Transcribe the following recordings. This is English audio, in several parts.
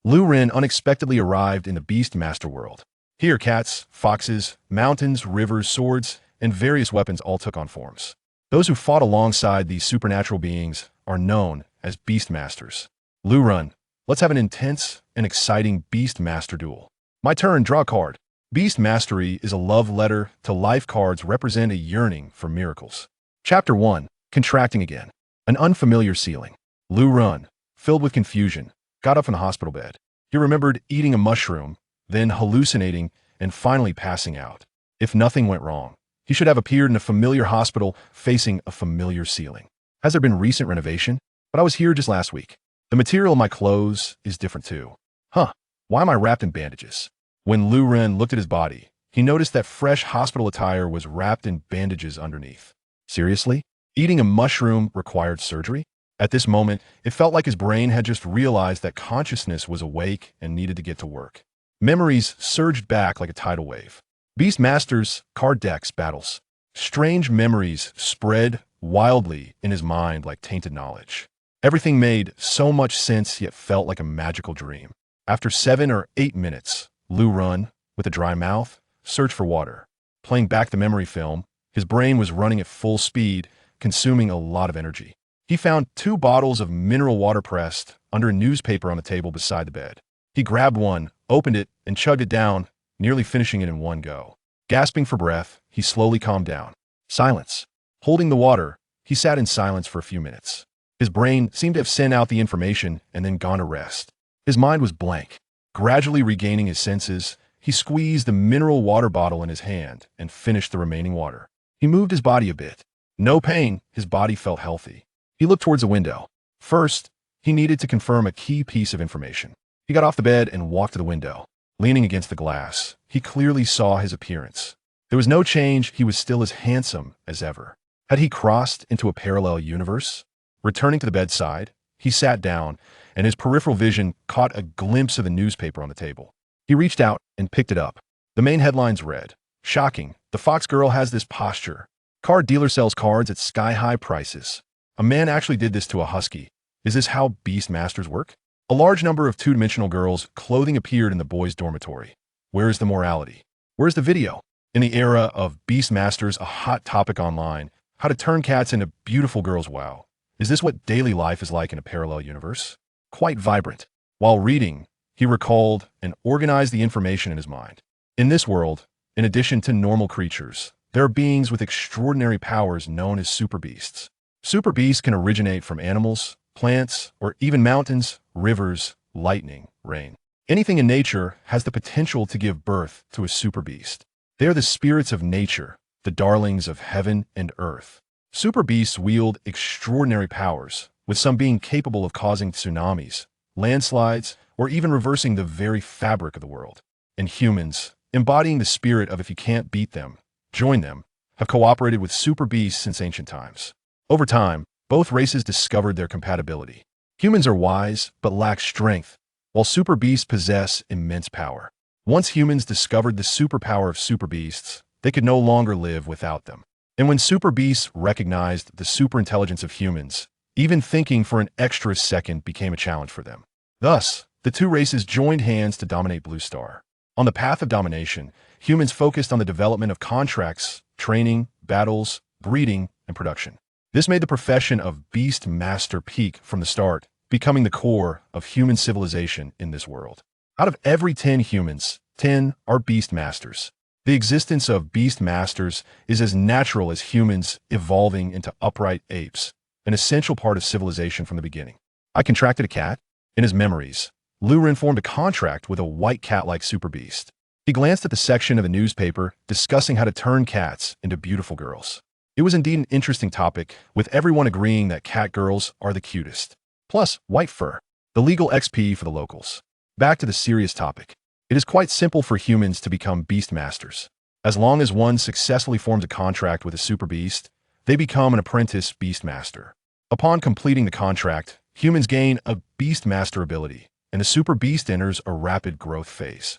Lu Ren unexpectedly arrived in the Beast Master world. Here, cats, foxes, mountains, rivers, swords, and various weapons all took on forms. Those who fought alongside these supernatural beings are known as Beast Masters. Lu Ren, let's have an intense and exciting Beast Master duel. My turn, draw a card. Beast Mastery is a love letter to life. Cards represent a yearning for miracles. Chapter 1. Contracting again. An unfamiliar ceiling. Lu Ren, filled with confusion, got up from the hospital bed. He remembered eating a mushroom, then hallucinating, and finally passing out. If nothing went wrong, he should have appeared in a familiar hospital facing a familiar ceiling. Has there been recent renovation? But I was here just last week. The material of my clothes is different too. Why am I wrapped in bandages? When Lu Ren looked at his body, he noticed that fresh hospital attire was wrapped in bandages underneath. Seriously? Eating a mushroom required surgery? At this moment, it felt like his brain had just realized that consciousness was awake and needed to get to work. Memories surged back like a tidal wave. Beast Masters, card decks, battles. Strange memories spread wildly in his mind like tainted knowledge. Everything made so much sense yet felt like a magical dream. After 7 or 8 minutes, Lu Ren, with a dry mouth, searched for water. Playing back the memory film, his brain was running at full speed, consuming a lot of energy. He found 2 bottles of mineral water pressed under a newspaper on the table beside the bed. He grabbed one, opened it, and chugged it down, nearly finishing it in one go. Gasping for breath, he slowly calmed down. Silence. Holding the water, he sat in silence for a few minutes. His brain seemed to have sent out the information and then gone to rest. His mind was blank. Gradually regaining his senses, he squeezed the mineral water bottle in his hand and finished the remaining water. He moved his body a bit. No pain, his body felt healthy. He looked towards a window. First, he needed to confirm a key piece of information. He got off the bed and walked to the window. Leaning against the glass, he clearly saw his appearance. There was no change. He was still as handsome as ever. Had he crossed into a parallel universe? Returning to the bedside, he sat down, and his peripheral vision caught a glimpse of the newspaper on the table. He reached out and picked it up. The main headlines read, "Shocking, the Fox Girl has this posture. Card dealer sells cards at sky-high prices. A man actually did this to a husky. Is this how Beast Masters work?" A large number of two-dimensional girls' clothing appeared in the boys' dormitory. Where is the morality? Where's the video? In the era of Beast Masters, a hot topic online, how to turn cats into beautiful girls. Wow. Is this what daily life is like in a parallel universe? Quite vibrant. While reading, he recalled and organized the information in his mind. In this world, in addition to normal creatures, there are beings with extraordinary powers known as super beasts. Super beasts can originate from animals, plants, or even mountains, rivers, lightning, rain. Anything in nature has the potential to give birth to a super beast. They are the spirits of nature, the darlings of heaven and earth. Super beasts wield extraordinary powers, with some being capable of causing tsunamis, landslides, or even reversing the very fabric of the world. And humans, embodying the spirit of if you can't beat them, join them, have cooperated with super beasts since ancient times. Over time, both races discovered their compatibility. Humans are wise, but lack strength, while super beasts possess immense power. Once humans discovered the superpower of super beasts, they could no longer live without them. And when super beasts recognized the superintelligence of humans, even thinking for an extra second became a challenge for them. Thus, the two races joined hands to dominate Blue Star. On the path of domination, humans focused on the development of contracts, training, battles, breeding, and production. This made the profession of Beast Master peak from the start, becoming the core of human civilization in this world. Out of every 10 humans, 10 are Beast Masters. The existence of Beast Masters is as natural as humans evolving into upright apes, an essential part of civilization from the beginning. I contracted a cat. In his memories, Lu Ren formed a contract with a white cat-like super beast. He glanced at the section of the newspaper discussing how to turn cats into beautiful girls. It was indeed an interesting topic, with everyone agreeing that cat girls are the cutest. Plus, white fur. The legal XP for the locals. Back to the serious topic. It is quite simple for humans to become Beast Masters. As long as one successfully forms a contract with a super beast, they become an apprentice Beast Master. Upon completing the contract, humans gain a Beast Master ability, and the super beast enters a rapid growth phase.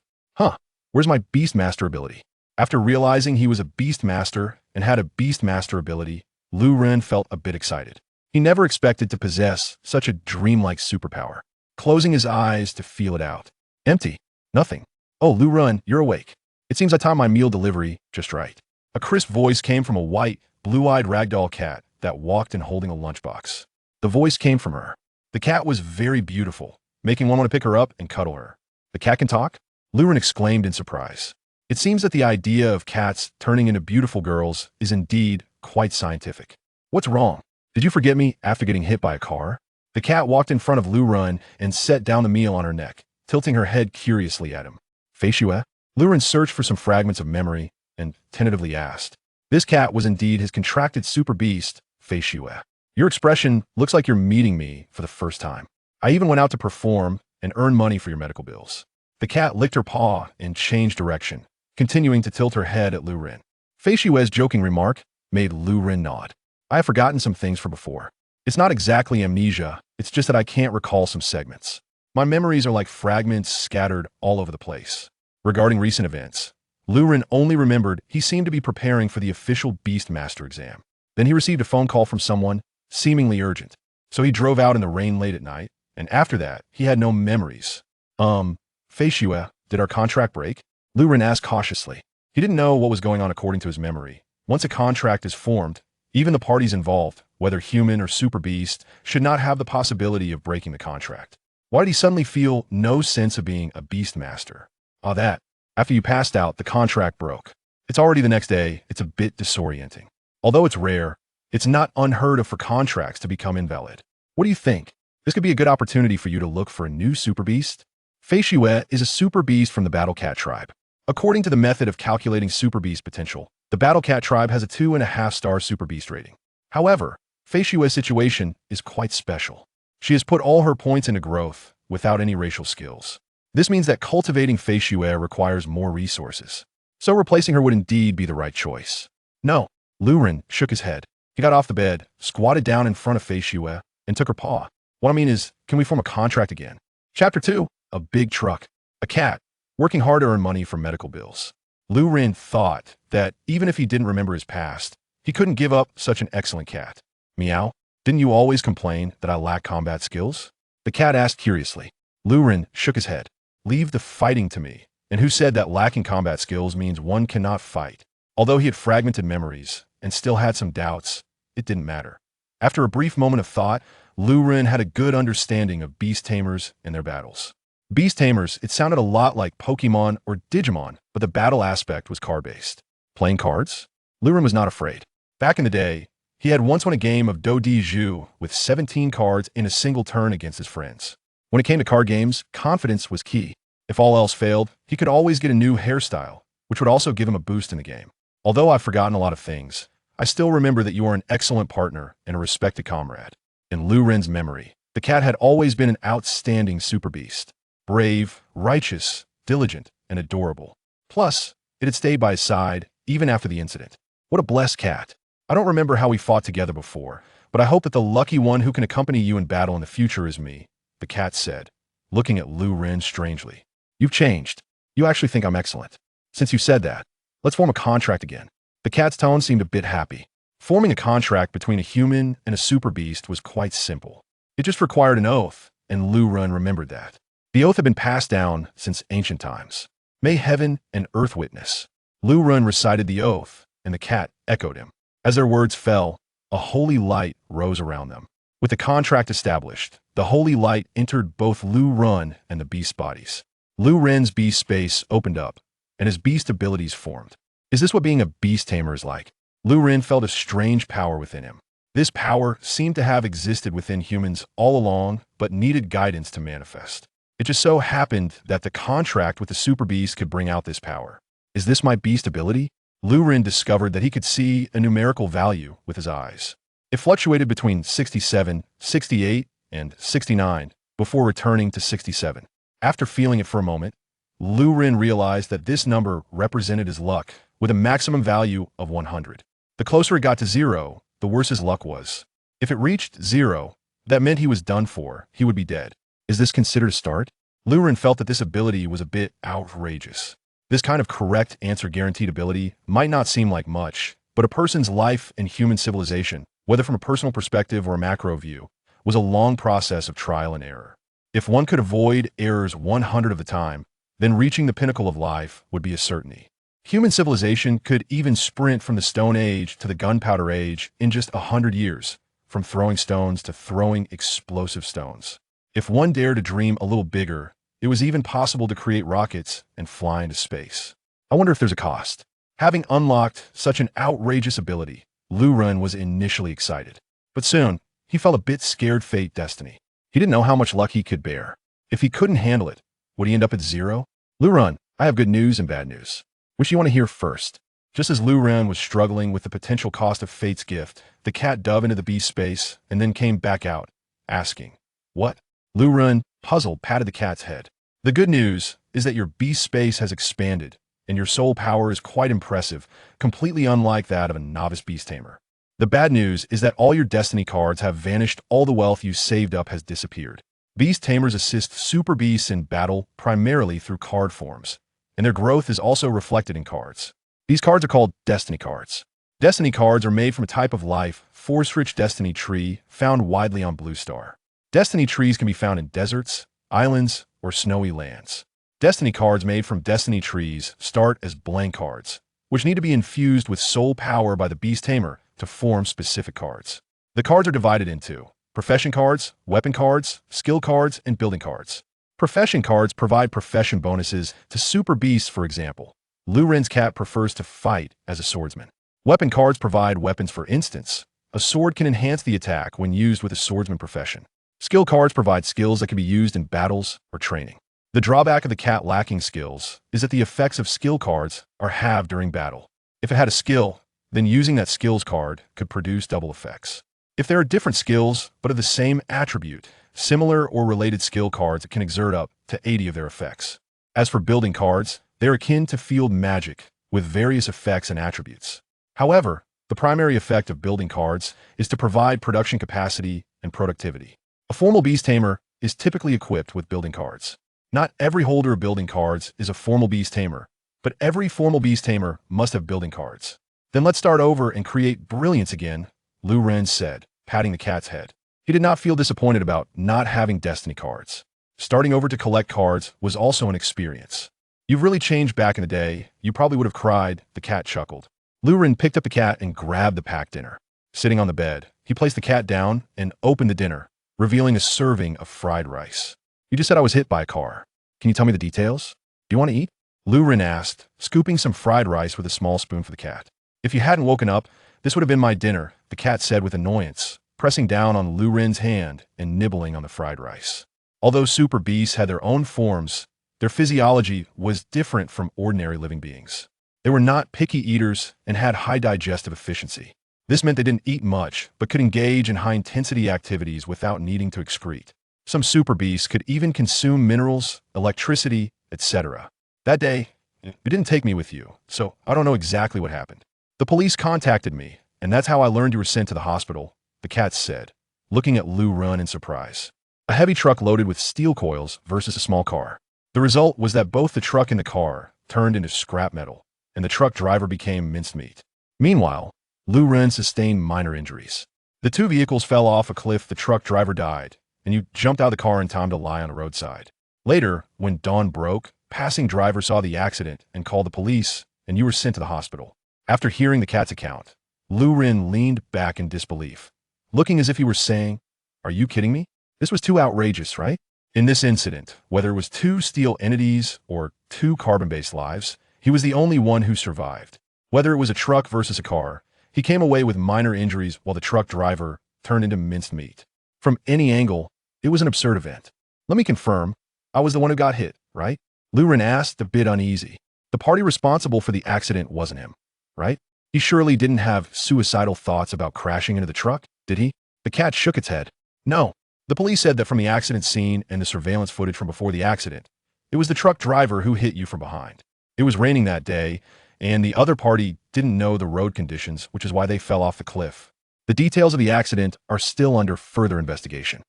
Where's my Beast Master ability? After realizing he was a Beast Master and had a Beast Master ability, Lu Ren felt a bit excited. He never expected to possess such a dreamlike superpower. closing his eyes to feel it out. Empty. Nothing. Oh, Lu Ren, you're awake. It seems I timed my meal delivery just right. A crisp voice came from a white, blue-eyed ragdoll cat that walked in holding a lunchbox. The voice came from her. The cat was very beautiful, making one want to pick her up and cuddle her. The cat can talk? Lu Ren exclaimed in surprise. It seems that the idea of cats turning into beautiful girls is indeed quite scientific. What's wrong? Did you forget me after getting hit by a car? The cat walked in front of Lu Ren and set down the meal on her neck, tilting her head curiously at him. Fei Xue? Lu Ren searched for some fragments of memory and tentatively asked. This cat was indeed his contracted super beast, Fei Xue. Your expression looks like you're meeting me for the first time. I even went out to perform and earn money for your medical bills. The cat licked her paw and changed direction, continuing to tilt her head at Lu Ren. Fei Xue's joking remark made Lu Ren nod. I have forgotten some things from before. It's not exactly amnesia, it's just that I can't recall some segments. My memories are like fragments scattered all over the place. Regarding recent events, Lu Ren only remembered he seemed to be preparing for the official Beast Master exam. Then he received a phone call from someone, seemingly urgent. So he drove out in the rain late at night, and after that, he had no memories. Fei Xue, did our contract break? Lu Ren asked cautiously. He didn't know what was going on according to his memory. Once a contract is formed, even the parties involved, whether human or super beast, should not have the possibility of breaking the contract. Why did he suddenly feel no sense of being a beast master? That. After you passed out, the contract broke. It's already the next day. It's a bit disorienting. Although it's rare, it's not unheard of for contracts to become invalid. What do you think? This could be a good opportunity for you to look for a new super beast? Fei Xue is a super beast from the Battle Cat tribe. According to the method of calculating super beast potential, the Battle Cat tribe has a 2.5-star super beast rating. However, Fei Xue's situation is quite special. She has put all her points into growth without any racial skills. This means that cultivating Fei Xue requires more resources. So replacing her would indeed be the right choice. No, Lu Ren shook his head. He got off the bed, squatted down in front of Fei Xue, and took her paw. What I mean is, can we form a contract again? Chapter 2, a big truck. A cat, working hard to earn money for medical bills. Lu Ren thought that even if he didn't remember his past, he couldn't give up such an excellent cat. Meow, didn't you always complain that I lack combat skills? The cat asked curiously. Lu Ren shook his head. Leave the fighting to me. And who said that lacking combat skills means one cannot fight? Although he had fragmented memories and still had some doubts, it didn't matter. After a brief moment of thought, Lu Ren had a good understanding of Beast Tamers and their battles. Beast Tamers, it sounded a lot like Pokemon or Digimon, but the battle aspect was card-based. Playing cards? Lu Ren was not afraid. Back in the day, he had once won a game of Do Di Zhu with 17 cards in a single turn against his friends. When it came to card games, confidence was key. If all else failed, he could always get a new hairstyle, which would also give him a boost in the game. Although I've forgotten a lot of things, I still remember that you are an excellent partner and a respected comrade. In Lu Ren's memory, the cat had always been an outstanding super beast. Brave, righteous, diligent, and adorable. Plus, it had stayed by his side, even after the incident. What a blessed cat. I don't remember how we fought together before, but I hope that the lucky one who can accompany you in battle in the future is me, the cat said, looking at Lu Ren strangely. You've changed. You actually think I'm excellent. Since you said that, let's form a contract again. The cat's tone seemed a bit happy. Forming a contract between a human and a super beast was quite simple. It just required an oath, and Lu Ren remembered that. The oath had been passed down since ancient times. May heaven and earth witness. Lu Ren recited the oath, and the cat echoed him. As their words fell, a holy light rose around them. With the contract established, the holy light entered both Lu Ren and the beast bodies. Lu Ren's beast space opened up, and his beast abilities formed. Is this what being a beast tamer is like? Lu Ren felt a strange power within him. This power seemed to have existed within humans all along, but needed guidance to manifest. It just so happened that the contract with the super beast could bring out this power. Is this my beast ability? Lu Ren discovered that he could see a numerical value with his eyes. It fluctuated between 67, 68, and 69 before returning to 67. After feeling it for a moment, Lu Ren realized that this number represented his luck, with a maximum value of 100. The closer it got to 0, the worse his luck was. If it reached 0, that meant he was done for, he would be dead. Is this considered a start? Lu Ren felt that this ability was a bit outrageous. This kind of correct answer guaranteed ability might not seem like much, but a person's life and human civilization, whether from a personal perspective or a macro view, was a long process of trial and error. If one could avoid errors 100 of the time, then reaching the pinnacle of life would be a certainty. Human civilization could even sprint from the Stone Age to the Gunpowder Age in just 100 years, from throwing stones to throwing explosive stones. If one dared to dream a little bigger, it was even possible to create rockets and fly into space. I wonder if there's a cost. Having unlocked such an outrageous ability, Lu Ren was initially excited. But soon, he felt a bit scared fate destiny. He didn't know how much luck he could bear. If he couldn't handle it, would he end up at zero? Lu Ren, I have good news and bad news. Which you want to hear first? Just as Lu Ren was struggling with the potential cost of fate's gift, the cat dove into the beast space and then came back out, asking, "What?" Lu Ren, puzzled, patted the cat's head. The good news is that your beast space has expanded, and your soul power is quite impressive, completely unlike that of a novice beast tamer. The bad news is that all your destiny cards have vanished, all the wealth you saved up has disappeared. Beast Tamers assist super beasts in battle primarily through card forms, and their growth is also reflected in cards. These cards are called destiny cards. Destiny cards are made from a type of life, force-rich destiny tree found widely on Blue Star. Destiny trees can be found in deserts, islands, or snowy lands. Destiny cards made from destiny trees start as blank cards, which need to be infused with soul power by the Beast Tamer to form specific cards. The cards are divided into profession cards, weapon cards, skill cards, and building cards. Profession cards provide profession bonuses to super beasts, for example. Lu Ren's cat prefers to fight as a swordsman. Weapon cards provide weapons, for instance. A sword can enhance the attack when used with a swordsman profession. Skill cards provide skills that can be used in battles or training. The drawback of the cat lacking skills is that the effects of skill cards are halved during battle. If it had a skill, then using that skills card could produce double effects. If there are different skills but of the same attribute, similar or related skill cards can exert up to 80 of their effects. As for building cards, they are akin to field magic with various effects and attributes. However, the primary effect of building cards is to provide production capacity and productivity. A formal beast tamer is typically equipped with building cards. Not every holder of building cards is a formal beast tamer, but every formal beast tamer must have building cards. Then let's start over and create brilliance again, Lu Ren said, patting the cat's head. He did not feel disappointed about not having destiny cards. Starting over to collect cards was also an experience. You've really changed back in the day. You probably would have cried, the cat chuckled. Lu Ren picked up the cat and grabbed the packed dinner. Sitting on the bed, he placed the cat down and opened the dinner, revealing a serving of fried rice. You just said I was hit by a car. Can you tell me the details? Do you want to eat? Lu Ren asked, scooping some fried rice with a small spoon for the cat. If you hadn't woken up, this would have been my dinner, the cat said with annoyance, pressing down on Lu Ren's hand and nibbling on the fried rice. Although super beasts had their own forms, their physiology was different from ordinary living beings. They were not picky eaters and had high digestive efficiency. This meant they didn't eat much, but could engage in high-intensity activities without needing to excrete. Some super beasts could even consume minerals, electricity, etc. That day, you didn't take me with you, so I don't know exactly what happened. The police contacted me, and that's how I learned you were sent to the hospital, the cat said, looking at Lu Ren in surprise. A heavy truck loaded with steel coils versus a small car. The result was that both the truck and the car turned into scrap metal, and the truck driver became mincemeat. Meanwhile, Lu Ren sustained minor injuries. The two vehicles fell off a cliff, the truck driver died, and you jumped out of the car in time to lie on a roadside. Later, when dawn broke, passing drivers saw the accident and called the police, and you were sent to the hospital. After hearing the cat's account, Lu Ren leaned back in disbelief, looking as if he were saying, "Are you kidding me? This was too outrageous, right?" In this incident, whether it was two steel entities or two carbon-based lives, he was the only one who survived. Whether it was a truck versus a car, he came away with minor injuries while the truck driver turned into minced meat. From any angle, it was an absurd event. Let me confirm, I was the one who got hit, right? Lu Ren asked, a bit uneasy. The party responsible for the accident wasn't him, right? He surely didn't have suicidal thoughts about crashing into the truck, did he? The cat shook its head. No. The police said that from the accident scene and the surveillance footage from before the accident, it was the truck driver who hit you from behind. It was raining that day, and the other party didn't know the road conditions, which is why they fell off the cliff. The details of the accident are still under further investigation.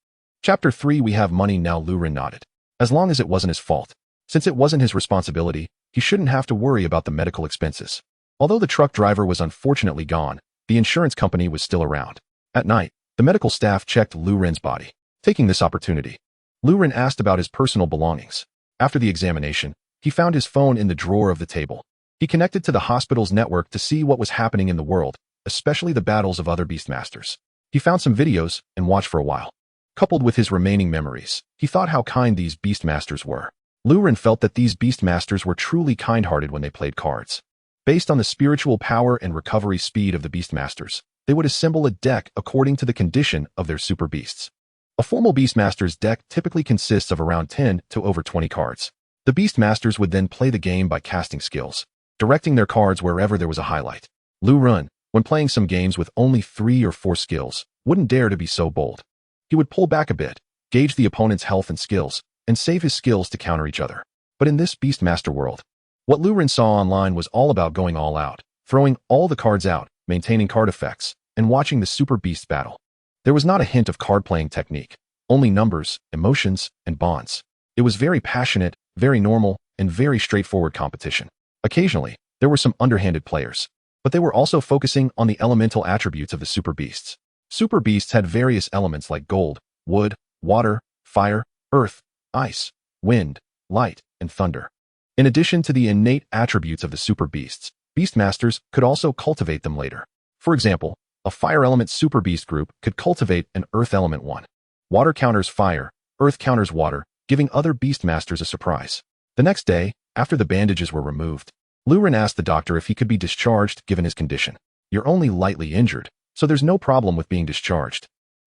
Chapter 3. We have money now. Lu Ren nodded. As long as it wasn't his fault. Since it wasn't his responsibility, he shouldn't have to worry about the medical expenses. Although the truck driver was unfortunately gone, the insurance company was still around. At night, the medical staff checked Lu Ren's body. Taking this opportunity, Lu Ren asked about his personal belongings. After the examination, he found his phone in the drawer of the table. He connected to the hospital's network to see what was happening in the world, especially the battles of other Beastmasters. He found some videos and watched for a while. Coupled with his remaining memories, he thought how kind these Beastmasters were. Lu Ren felt that these Beastmasters were truly kind-hearted when they played cards. Based on the spiritual power and recovery speed of the Beastmasters, they would assemble a deck according to the condition of their super beasts. A formal Beastmaster's deck typically consists of around 10 to over 20 cards. The Beastmasters would then play the game by casting skills, directing their cards wherever there was a highlight. Lu Ren, when playing some games with only 3 or 4 skills, wouldn't dare to be so bold. He would pull back a bit, gauge the opponent's health and skills, and save his skills to counter each other. But in this Beastmaster world, what Lu Ren saw online was all about going all out, throwing all the cards out, maintaining card effects, and watching the super beasts battle. There was not a hint of card-playing technique, only numbers, emotions, and bonds. It was very passionate, very normal, and very straightforward competition. Occasionally, there were some underhanded players, but they were also focusing on the elemental attributes of the super beasts. Super beasts had various elements like gold, wood, water, fire, earth, ice, wind, light, and thunder. In addition to the innate attributes of the super beasts, Beastmasters could also cultivate them later. For example, a fire element super beast group could cultivate an earth element one. Water counters fire, earth counters water, giving other Beastmasters a surprise. The next day, after the bandages were removed, Lu Ren asked the doctor if he could be discharged given his condition. You're only lightly injured, so there's no problem with being discharged.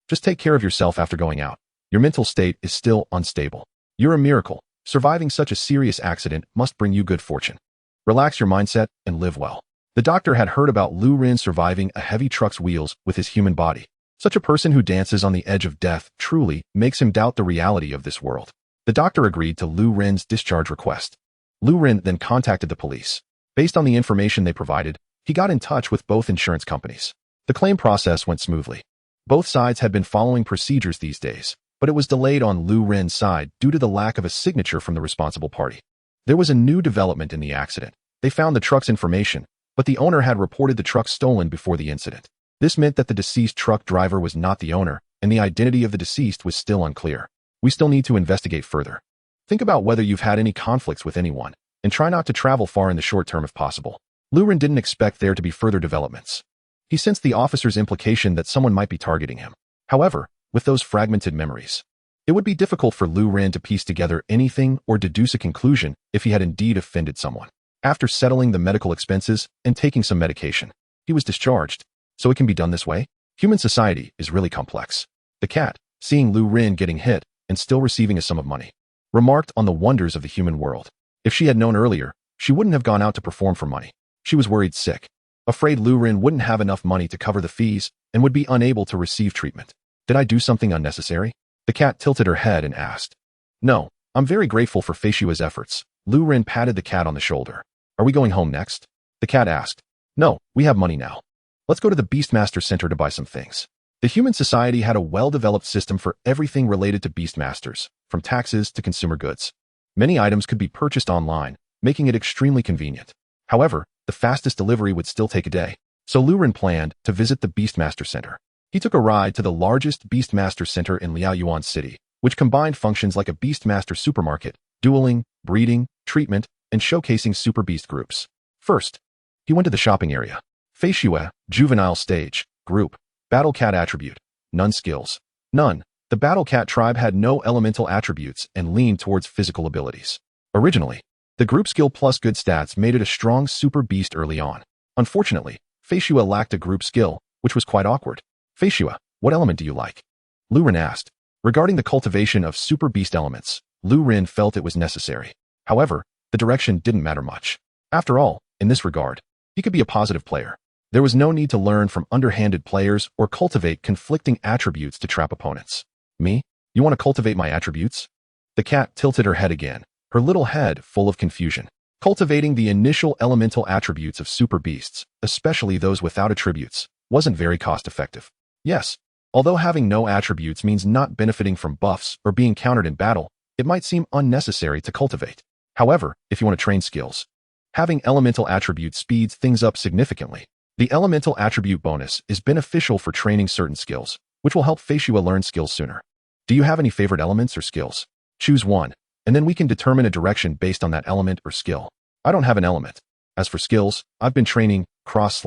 Just take care of yourself after going out. Your mental state is still unstable. You're a miracle. Surviving such a serious accident must bring you good fortune. Relax your mindset and live well. The doctor had heard about Lu Ren surviving a heavy truck's wheels with his human body. Such a person who dances on the edge of death truly makes him doubt the reality of this world. The doctor agreed to Lu Ren's discharge request. Lu Ren then contacted the police. Based on the information they provided, he got in touch with both insurance companies. The claim process went smoothly. Both sides had been following procedures these days, but it was delayed on Lu Ren's side due to the lack of a signature from the responsible party. There was a new development in the accident. They found the truck's information, but the owner had reported the truck stolen before the incident. This meant that the deceased truck driver was not the owner, and the identity of the deceased was still unclear. We still need to investigate further. Think about whether you've had any conflicts with anyone, and try not to travel far in the short term if possible. Lu Ren didn't expect there to be further developments. He sensed the officer's implication that someone might be targeting him. However, with those fragmented memories, it would be difficult for Lu Ren to piece together anything or deduce a conclusion if he had indeed offended someone. After settling the medical expenses and taking some medication, he was discharged. So it can be done this way? Human society is really complex. The cat, seeing Lu Ren getting hit and still receiving a sum of money, remarked on the wonders of the human world. If she had known earlier, she wouldn't have gone out to perform for money. She was worried sick, afraid Lu Ren wouldn't have enough money to cover the fees and would be unable to receive treatment. Did I do something unnecessary? The cat tilted her head and asked. No, I'm very grateful for Feishua's efforts. Lu Ren patted the cat on the shoulder. Are we going home next? The cat asked. No, we have money now. Let's go to the Beastmaster Center to buy some things. The human society had a well-developed system for everything related to Beastmasters, from taxes to consumer goods. Many items could be purchased online, making it extremely convenient. However, the fastest delivery would still take a day, so Lu Ren planned to visit the Beastmaster Center. He took a ride to the largest Beastmaster Center in Liaoyuan City, which combined functions like a Beastmaster supermarket, dueling, breeding, treatment, and showcasing super beast groups. First, he went to the shopping area. Feishua, juvenile stage, group, battle cat attribute, none skills. None. The battle cat tribe had no elemental attributes and leaned towards physical abilities. Originally, the group skill plus good stats made it a strong super beast early on. Unfortunately, Feishua lacked a group skill, which was quite awkward. Feishua, what element do you like? Lu Ren asked. Regarding the cultivation of super beast elements, Lu Ren felt it was necessary. However, the direction didn't matter much. After all, in this regard, he could be a positive player. There was no need to learn from underhanded players or cultivate conflicting attributes to trap opponents. Me? You want to cultivate my attributes? The cat tilted her head again, her little head full of confusion. Cultivating the initial elemental attributes of super beasts, especially those without attributes, wasn't very cost-effective. Yes, although having no attributes means not benefiting from buffs or being countered in battle, it might seem unnecessary to cultivate. However, if you want to train skills, having elemental attributes speeds things up significantly. The elemental attribute bonus is beneficial for training certain skills, which will help Feishua learn skills sooner. Do you have any favorite elements or skills? Choose one, and then we can determine a direction based on that element or skill. I don't have an element. As for skills, I've been training cross/,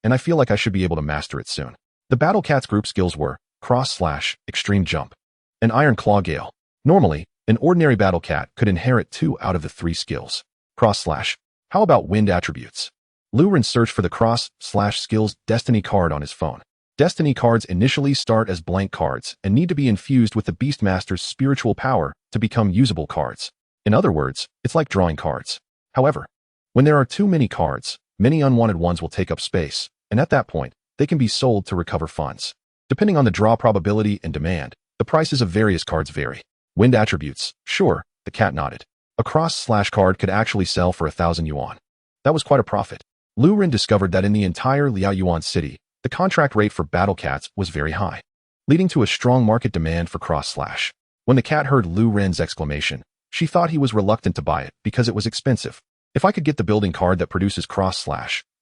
and I feel like I should be able to master it soon. The Battle Cats group skills were cross/, extreme jump, and Iron Claw Gale. Normally, an ordinary Battle Cat could inherit 2 out of the 3 skills. Cross/. How about wind attributes? Lu Ren searched for the cross/ skills destiny card on his phone. Destiny cards initially start as blank cards and need to be infused with the Beastmaster's spiritual power to become usable cards. In other words, it's like drawing cards. However, when there are too many cards, many unwanted ones will take up space, and at that point, they can be sold to recover funds. Depending on the draw probability and demand, the prices of various cards vary. Wind attributes, sure, the cat nodded. A cross/ card could actually sell for 1,000 yuan. That was quite a profit. Lu Ren discovered that in the entire Liaoyuan city, the contract rate for battle cats was very high, leading to a strong market demand for cross/. When the cat heard Lu Ren's exclamation, she thought he was reluctant to buy it because it was expensive. If I could get the building card that produces cross/,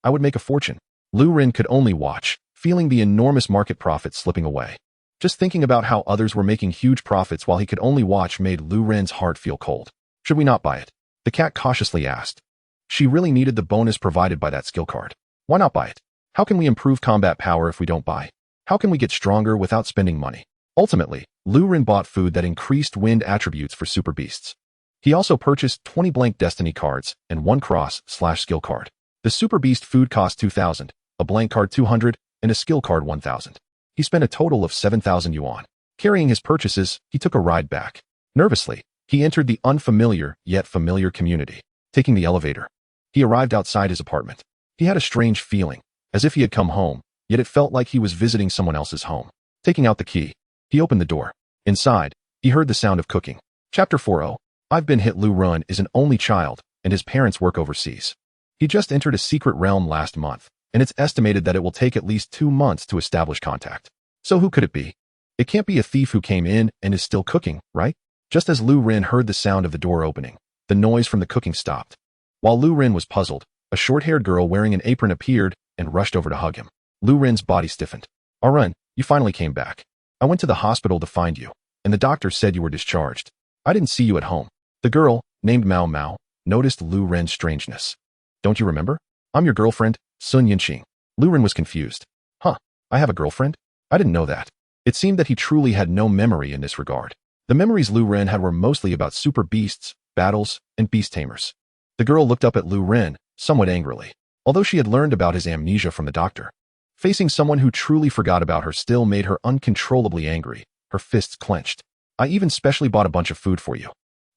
I would make a fortune. Lu Ren could only watch, feeling the enormous market profit slipping away. Just thinking about how others were making huge profits while he could only watch made Lu Ren's heart feel cold. Should we not buy it? The cat cautiously asked. She really needed the bonus provided by that skill card. Why not buy it? How can we improve combat power if we don't buy? How can we get stronger without spending money? Ultimately, Lu Ren bought food that increased wind attributes for super beasts. He also purchased 20 blank destiny cards and 1 cross/ skill card. The super beast food cost 2,000, a blank card 200, and a skill card 1,000. He spent a total of 7,000 yuan. Carrying his purchases, he took a ride back. Nervously, he entered the unfamiliar yet familiar community. Taking the elevator, he arrived outside his apartment. He had a strange feeling, as if he had come home, yet it felt like he was visiting someone else's home. Taking out the key, he opened the door. Inside, he heard the sound of cooking. Chapter 40. I've been hit. Lu Ren is an only child, and his parents work overseas. He just entered a secret realm last month, and it's estimated that it will take at least 2 months to establish contact. So who could it be? It can't be a thief who came in and is still cooking, right? Just as Lu Ren heard the sound of the door opening, the noise from the cooking stopped. While Lu Ren was puzzled, a short-haired girl wearing an apron appeared and rushed over to hug him. Lu Ren's body stiffened. Ren, you finally came back. I went to the hospital to find you, and the doctor said you were discharged. I didn't see you at home. The girl, named Mao Mao, noticed Lu Ren's strangeness. Don't you remember? I'm your girlfriend, Sun Yinqing. Lu Ren was confused. Huh, I have a girlfriend? I didn't know that. It seemed that he truly had no memory in this regard. The memories Lu Ren had were mostly about super beasts, battles, and beast tamers. The girl looked up at Lu Ren, somewhat angrily, although she had learned about his amnesia from the doctor. Facing someone who truly forgot about her still made her uncontrollably angry, her fists clenched. I even specially bought a bunch of food for you.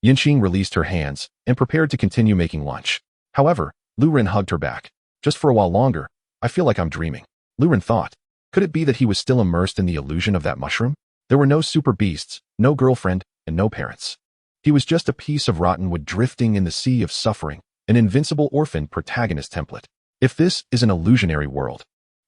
Yinqing released her hands and prepared to continue making lunch. However, Lu Ren hugged her back. Just for a while longer, I feel like I'm dreaming. Lu Ren thought. Could it be that he was still immersed in the illusion of that mushroom? There were no super beasts, no girlfriend, and no parents. He was just a piece of rotten wood drifting in the sea of suffering, an invincible orphan protagonist template. If this is an illusionary world,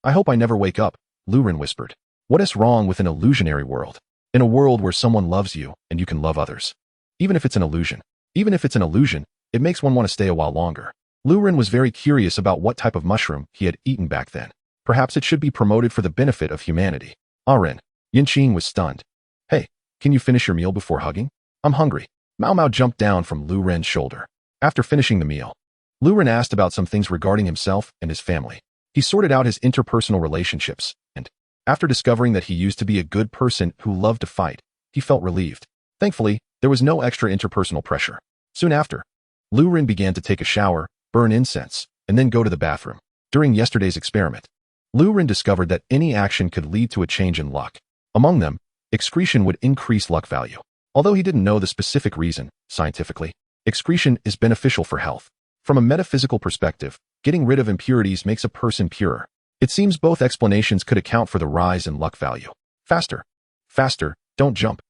I hope I never wake up, Lu Ren whispered. What is wrong with an illusionary world? In a world where someone loves you and you can love others. Even if it's an illusion. Even if it's an illusion, it makes one want to stay a while longer. Lu Ren was very curious about what type of mushroom he had eaten back then. Perhaps it should be promoted for the benefit of humanity. Ren. Yinqing was stunned. Hey, can you finish your meal before hugging? I'm hungry. Mao Mao jumped down from Lu Ren's shoulder. After finishing the meal, Lu Ren asked about some things regarding himself and his family. He sorted out his interpersonal relationships, and, after discovering that he used to be a good person who loved to fight, he felt relieved. Thankfully, there was no extra interpersonal pressure. Soon after, Lu Ren began to take a shower, burn incense, and then go to the bathroom. During yesterday's experiment, Lu Ren discovered that any action could lead to a change in luck. Among them, excretion would increase luck value. Although he didn't know the specific reason, scientifically, excretion is beneficial for health. From a metaphysical perspective, getting rid of impurities makes a person purer. It seems both explanations could account for the rise in luck value. Faster. Faster, don't jump,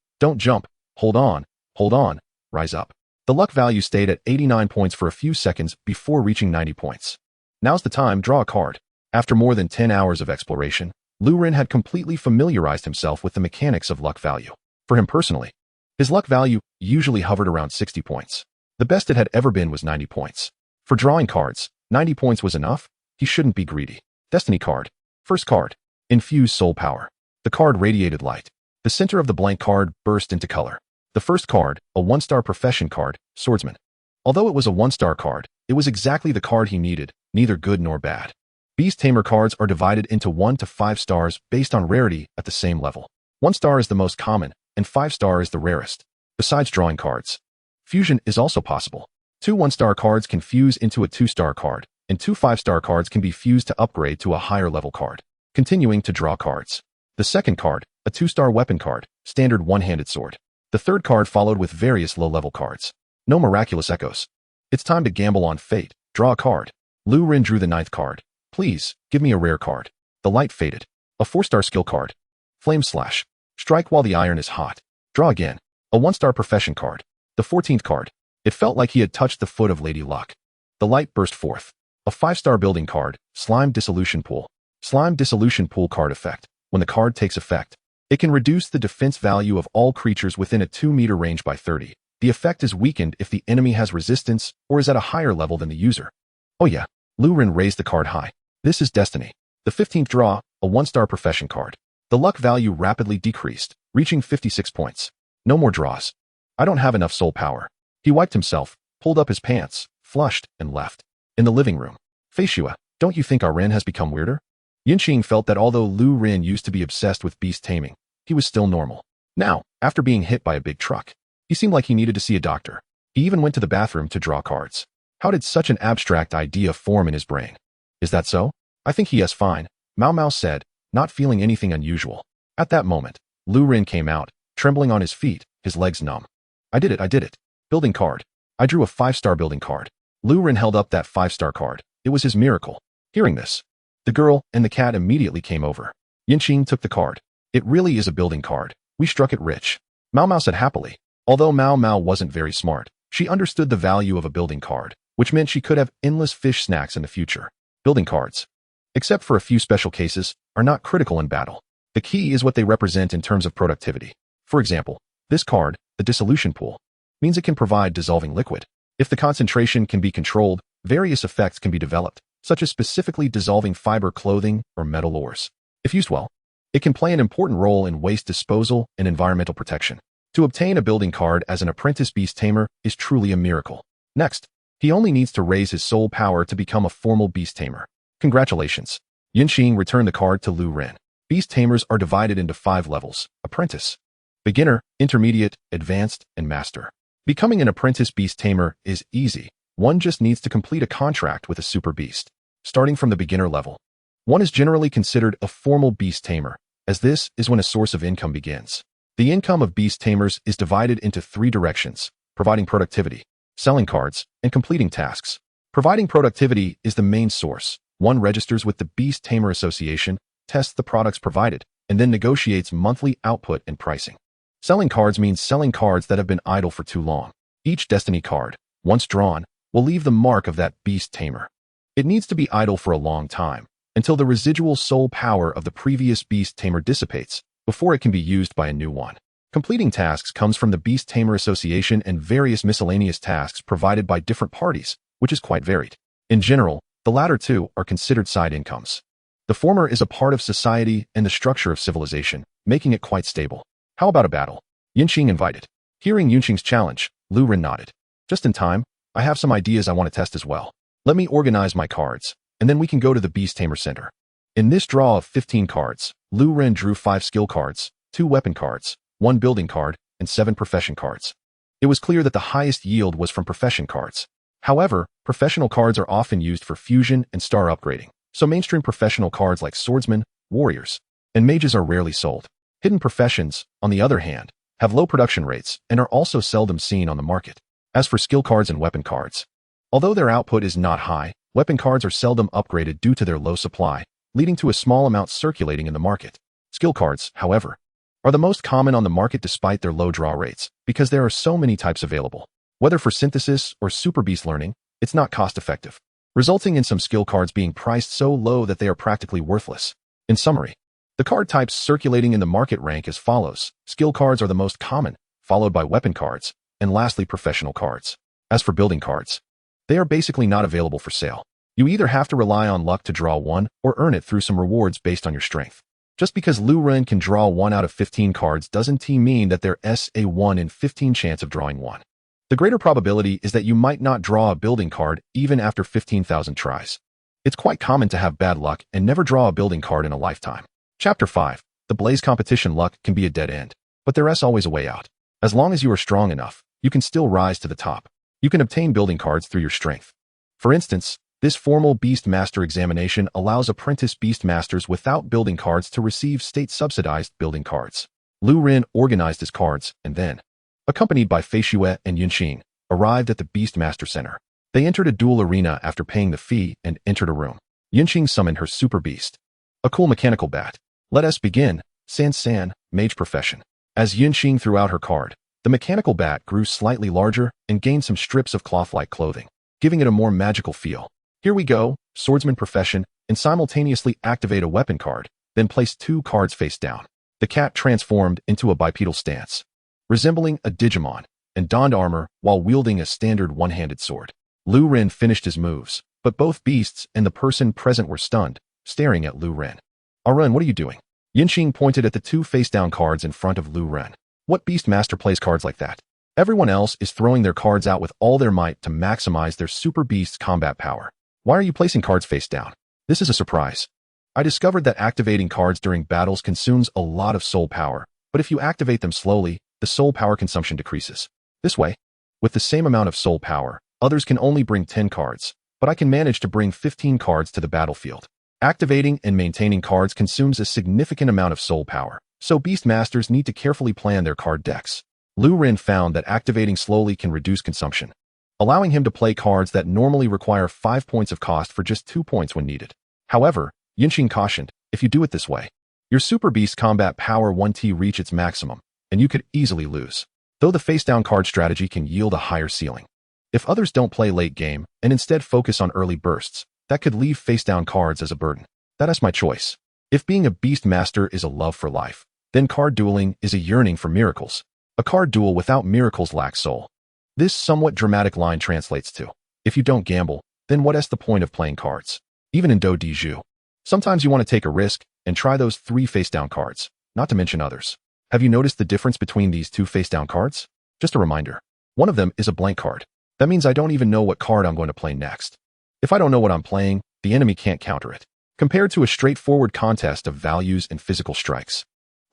hold on, rise up. The luck value stayed at 89 points for a few seconds before reaching 90 points. Now's the time, draw a card. After more than 10 hours of exploration, Lu Ren had completely familiarized himself with the mechanics of luck value. For him personally, his luck value usually hovered around 60 points. The best it had ever been was 90 points. For drawing cards, 90 points was enough. He shouldn't be greedy. Destiny card. First card. Infuse soul power. The card radiated light. The center of the blank card burst into color. The first card, a 1-star profession card, Swordsman. Although it was a 1-star card, it was exactly the card he needed, neither good nor bad. Beast Tamer cards are divided into 1 to 5 stars based on rarity at the same level. 1 star is the most common, and 5 star is the rarest. Besides drawing cards, fusion is also possible. 2 1-star cards can fuse into a 2-star card, and 2 5-star cards can be fused to upgrade to a higher level card. Continuing to draw cards. The second card, a 2-star weapon card, standard one-handed sword. The third card followed with various low-level cards. No miraculous echoes. It's time to gamble on fate. Draw a card. Lu Ren drew the 9th card. Please, give me a rare card. The light faded. A 4-star skill card. Flame slash. Strike while the iron is hot. Draw again. A 1-star profession card. The 14th card. It felt like he had touched the foot of Lady Luck. The light burst forth. A 5-star building card. Slime Dissolution Pool. Slime Dissolution Pool card effect. When the card takes effect, it can reduce the defense value of all creatures within a 2-meter range by 30. The effect is weakened if the enemy has resistance or is at a higher level than the user. Oh yeah, Lu Ren raised the card high. This is destiny. The 15th draw, a 1-star profession card. The luck value rapidly decreased, reaching 56 points. No more draws. I don't have enough soul power. He wiped himself, pulled up his pants, flushed, and left. In the living room. Feishua, don't you think our Ren has become weirder? Yinqing felt that although Lu Ren used to be obsessed with beast taming, he was still normal. Now, after being hit by a big truck, he seemed like he needed to see a doctor. He even went to the bathroom to draw cards. How did such an abstract idea form in his brain? Is that so? I think he is fine, Mao Mao said, not feeling anything unusual. At that moment, Lu Ren came out, trembling on his feet, his legs numb. I did it. Building card. I drew a 5-star building card. Lu Ren held up that 5-star card. It was his miracle. Hearing this, the girl and the cat immediately came over. Yinqing took the card. It really is a building card. We struck it rich. Mao Mao said happily. Although Mao Mao wasn't very smart, she understood the value of a building card, which meant she could have endless fish snacks in the future. Building cards, except for a few special cases, are not critical in battle. The key is what they represent in terms of productivity. For example, this card, the Dissolution Pool, means it can provide dissolving liquid. If the concentration can be controlled, various effects can be developed, such as specifically dissolving fiber clothing or metal ores. If used well, it can play an important role in waste disposal and environmental protection. To obtain a building card as an apprentice beast tamer is truly a miracle. Next, he only needs to raise his soul power to become a formal beast tamer. Congratulations. Yinqing returned the card to Lu Ren. Beast tamers are divided into 5 levels: apprentice, beginner, intermediate, advanced, and master. Becoming an apprentice beast tamer is easy. One just needs to complete a contract with a super beast. Starting from the beginner level, one is generally considered a formal beast tamer, as this is when a source of income begins. The income of beast tamers is divided into 3 directions: providing productivity, selling cards, and completing tasks. Providing productivity is the main source. One registers with the Beast Tamer Association, tests the products provided, and then negotiates monthly output and pricing. Selling cards means selling cards that have been idle for too long. Each destiny card, once drawn, will leave the mark of that beast tamer. It needs to be idle for a long time, until the residual soul power of the previous beast tamer dissipates, before it can be used by a new one. Completing tasks comes from the Beast Tamer Association and various miscellaneous tasks provided by different parties, which is quite varied. In general, the latter 2 are considered side incomes. The former is a part of society and the structure of civilization, making it quite stable. How about a battle? Yinqing invited. Hearing Yinqing's challenge, Lu Ren nodded. Just in time, I have some ideas I want to test as well. Let me organize my cards, and then we can go to the Beast Tamer Center. In this draw of 15 cards, Lu Ren drew 5 skill cards, 2 weapon cards, 1 building card, and 7 profession cards. It was clear that the highest yield was from profession cards. However, professional cards are often used for fusion and star upgrading, so mainstream professional cards like swordsmen, warriors, and mages are rarely sold. Hidden professions, on the other hand, have low production rates and are also seldom seen on the market. As for skill cards and weapon cards, although their output is not high, weapon cards are seldom upgraded due to their low supply, leading to a small amount circulating in the market. Skill cards, however, are the most common on the market despite their low draw rates, because there are so many types available. Whether for synthesis or super beast learning, it's not cost-effective, resulting in some skill cards being priced so low that they are practically worthless. In summary, the card types circulating in the market rank as follows. Skill cards are the most common, followed by weapon cards, and lastly professional cards. As for building cards, they are basically not available for sale. You either have to rely on luck to draw one or earn it through some rewards based on your strength. Just because Lu Ren can draw 1 out of 15 cards doesn't mean that there's a 1 in 15 chance of drawing one. The greater probability is that you might not draw a building card even after 15,000 tries. It's quite common to have bad luck and never draw a building card in a lifetime. Chapter 5. The Blaze competition. Luck can be a dead end, but there's always a way out. As long as you are strong enough, you can still rise to the top. You can obtain building cards through your strength. For instance, this formal Beast Master examination allows apprentice Beast Masters without building cards to receive state-subsidized building cards. Lu Ren organized his cards and then, accompanied by Fei Xue and Yunqing, arrived at the Beast Master Center. They entered a duel arena after paying the fee and entered a room. Yunqing summoned her super beast, a cool mechanical bat. Let us begin. San, mage profession. As Yunqing threw out her card, the mechanical bat grew slightly larger and gained some strips of cloth-like clothing, giving it a more magical feel. Here we go, swordsman profession, and simultaneously activate a weapon card, then place 2 cards face down. The cat transformed into a bipedal stance, resembling a Digimon, and donned armor while wielding a standard one-handed sword. Lu Ren finished his moves, but both beasts and the person present were stunned, staring at Lu Ren. Ren, what are you doing? Yunqing pointed at the 2 face-down cards in front of Lu Ren. What Beast Master plays cards like that? Everyone else is throwing their cards out with all their might to maximize their Super Beast's combat power. Why are you placing cards face down? This is a surprise. I discovered that activating cards during battles consumes a lot of soul power, but if you activate them slowly, the soul power consumption decreases. This way, with the same amount of soul power, others can only bring 10 cards, but I can manage to bring 15 cards to the battlefield. Activating and maintaining cards consumes a significant amount of soul power, so Beast Masters need to carefully plan their card decks. Lu Ren found that activating slowly can reduce consumption, allowing him to play cards that normally require 5 points of cost for just 2 points when needed. However, Yunqing cautioned, if you do it this way, your Super Beast combat power 1T reach its maximum, and you could easily lose. Though the face-down card strategy can yield a higher ceiling. If others don't play late game and instead focus on early bursts, that could leave face-down cards as a burden. That is my choice. If being a Beast Master is a love for life, then card dueling is a yearning for miracles. A card duel without miracles lacks soul. This somewhat dramatic line translates to, if you don't gamble, then what is the point of playing cards? Even in Do Di Zhu. Sometimes you want to take a risk and try those 3 face-down cards, not to mention others. Have you noticed the difference between these 2 face-down cards? Just a reminder. One of them is a blank card. That means I don't even know what card I'm going to play next. If I don't know what I'm playing, the enemy can't counter it. Compared to a straightforward contest of values and physical strikes.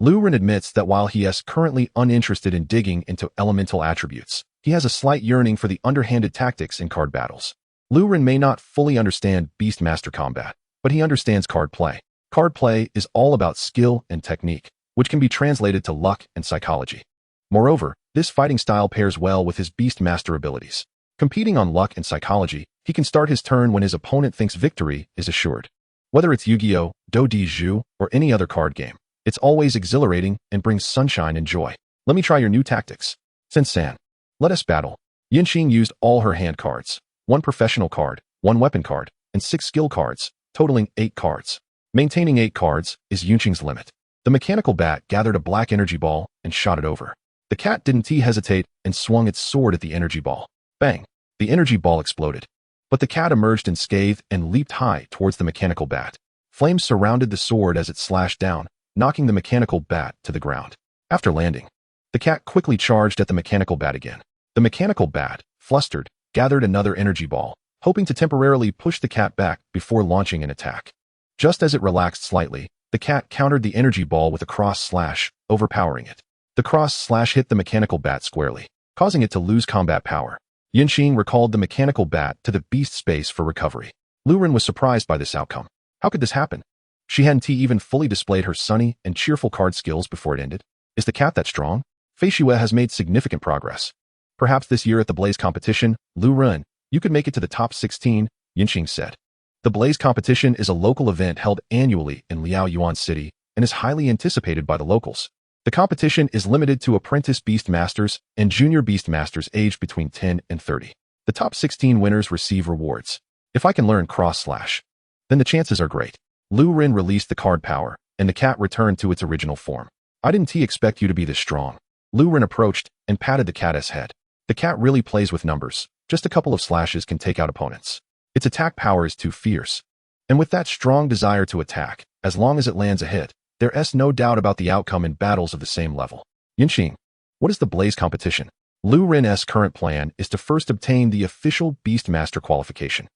Lu Ren admits that while he is currently uninterested in digging into elemental attributes, he has a slight yearning for the underhanded tactics in card battles. Lu Ren may not fully understand Beast Master combat, but he understands card play. Card play is all about skill and technique, which can be translated to luck and psychology. Moreover, this fighting style pairs well with his Beast Master abilities. Competing on luck and psychology, he can start his turn when his opponent thinks victory is assured. Whether it's Yu-Gi-Oh!, Do Di Zhu, or any other card game, it's always exhilarating and brings sunshine and joy. Let me try your new tactics. San. Let us battle. Yunqing used all her hand cards, 1 professional card, 1 weapon card, and 6 skill cards, totaling 8 cards. Maintaining 8 cards is Yunqing's limit. The mechanical bat gathered a black energy ball and shot it over. The cat didn't hesitate and swung its sword at the energy ball. Bang! The energy ball exploded. But the cat emerged unscathed and leaped high towards the mechanical bat. Flames surrounded the sword as it slashed down, knocking the mechanical bat to the ground. After landing, the cat quickly charged at the mechanical bat again. The mechanical bat, flustered, gathered another energy ball, hoping to temporarily push the cat back before launching an attack. Just as it relaxed slightly, the cat countered the energy ball with a cross slash, overpowering it. The cross slash hit the mechanical bat squarely, causing it to lose combat power. Yunqing recalled the mechanical bat to the beast space for recovery. Lu Ren was surprised by this outcome. How could this happen? She hadn't even fully displayed her sunny and cheerful card skills before it ended. Is the cat that strong? Fei Xue has made significant progress. Perhaps this year at the Blaze competition, Lu Ren, you could make it to the top 16, Yunqing said. The Blaze competition is a local event held annually in Liaoyuan City and is highly anticipated by the locals. The competition is limited to apprentice Beast Masters and junior Beast Masters aged between 10 and 30. The top 16 winners receive rewards. If I can learn cross slash, then the chances are great. Lu Ren released the card power, and the cat returned to its original form. I didn't expect you to be this strong. Lu Ren approached and patted the cat's head. The cat really plays with numbers. Just a couple of slashes can take out opponents. Its attack power is too fierce. And with that strong desire to attack, as long as it lands a hit, There's no doubt about the outcome in battles of the same level. Yinxing, what is the Blaze competition? Lu Ren's current plan is to first obtain the official Beastmaster qualification,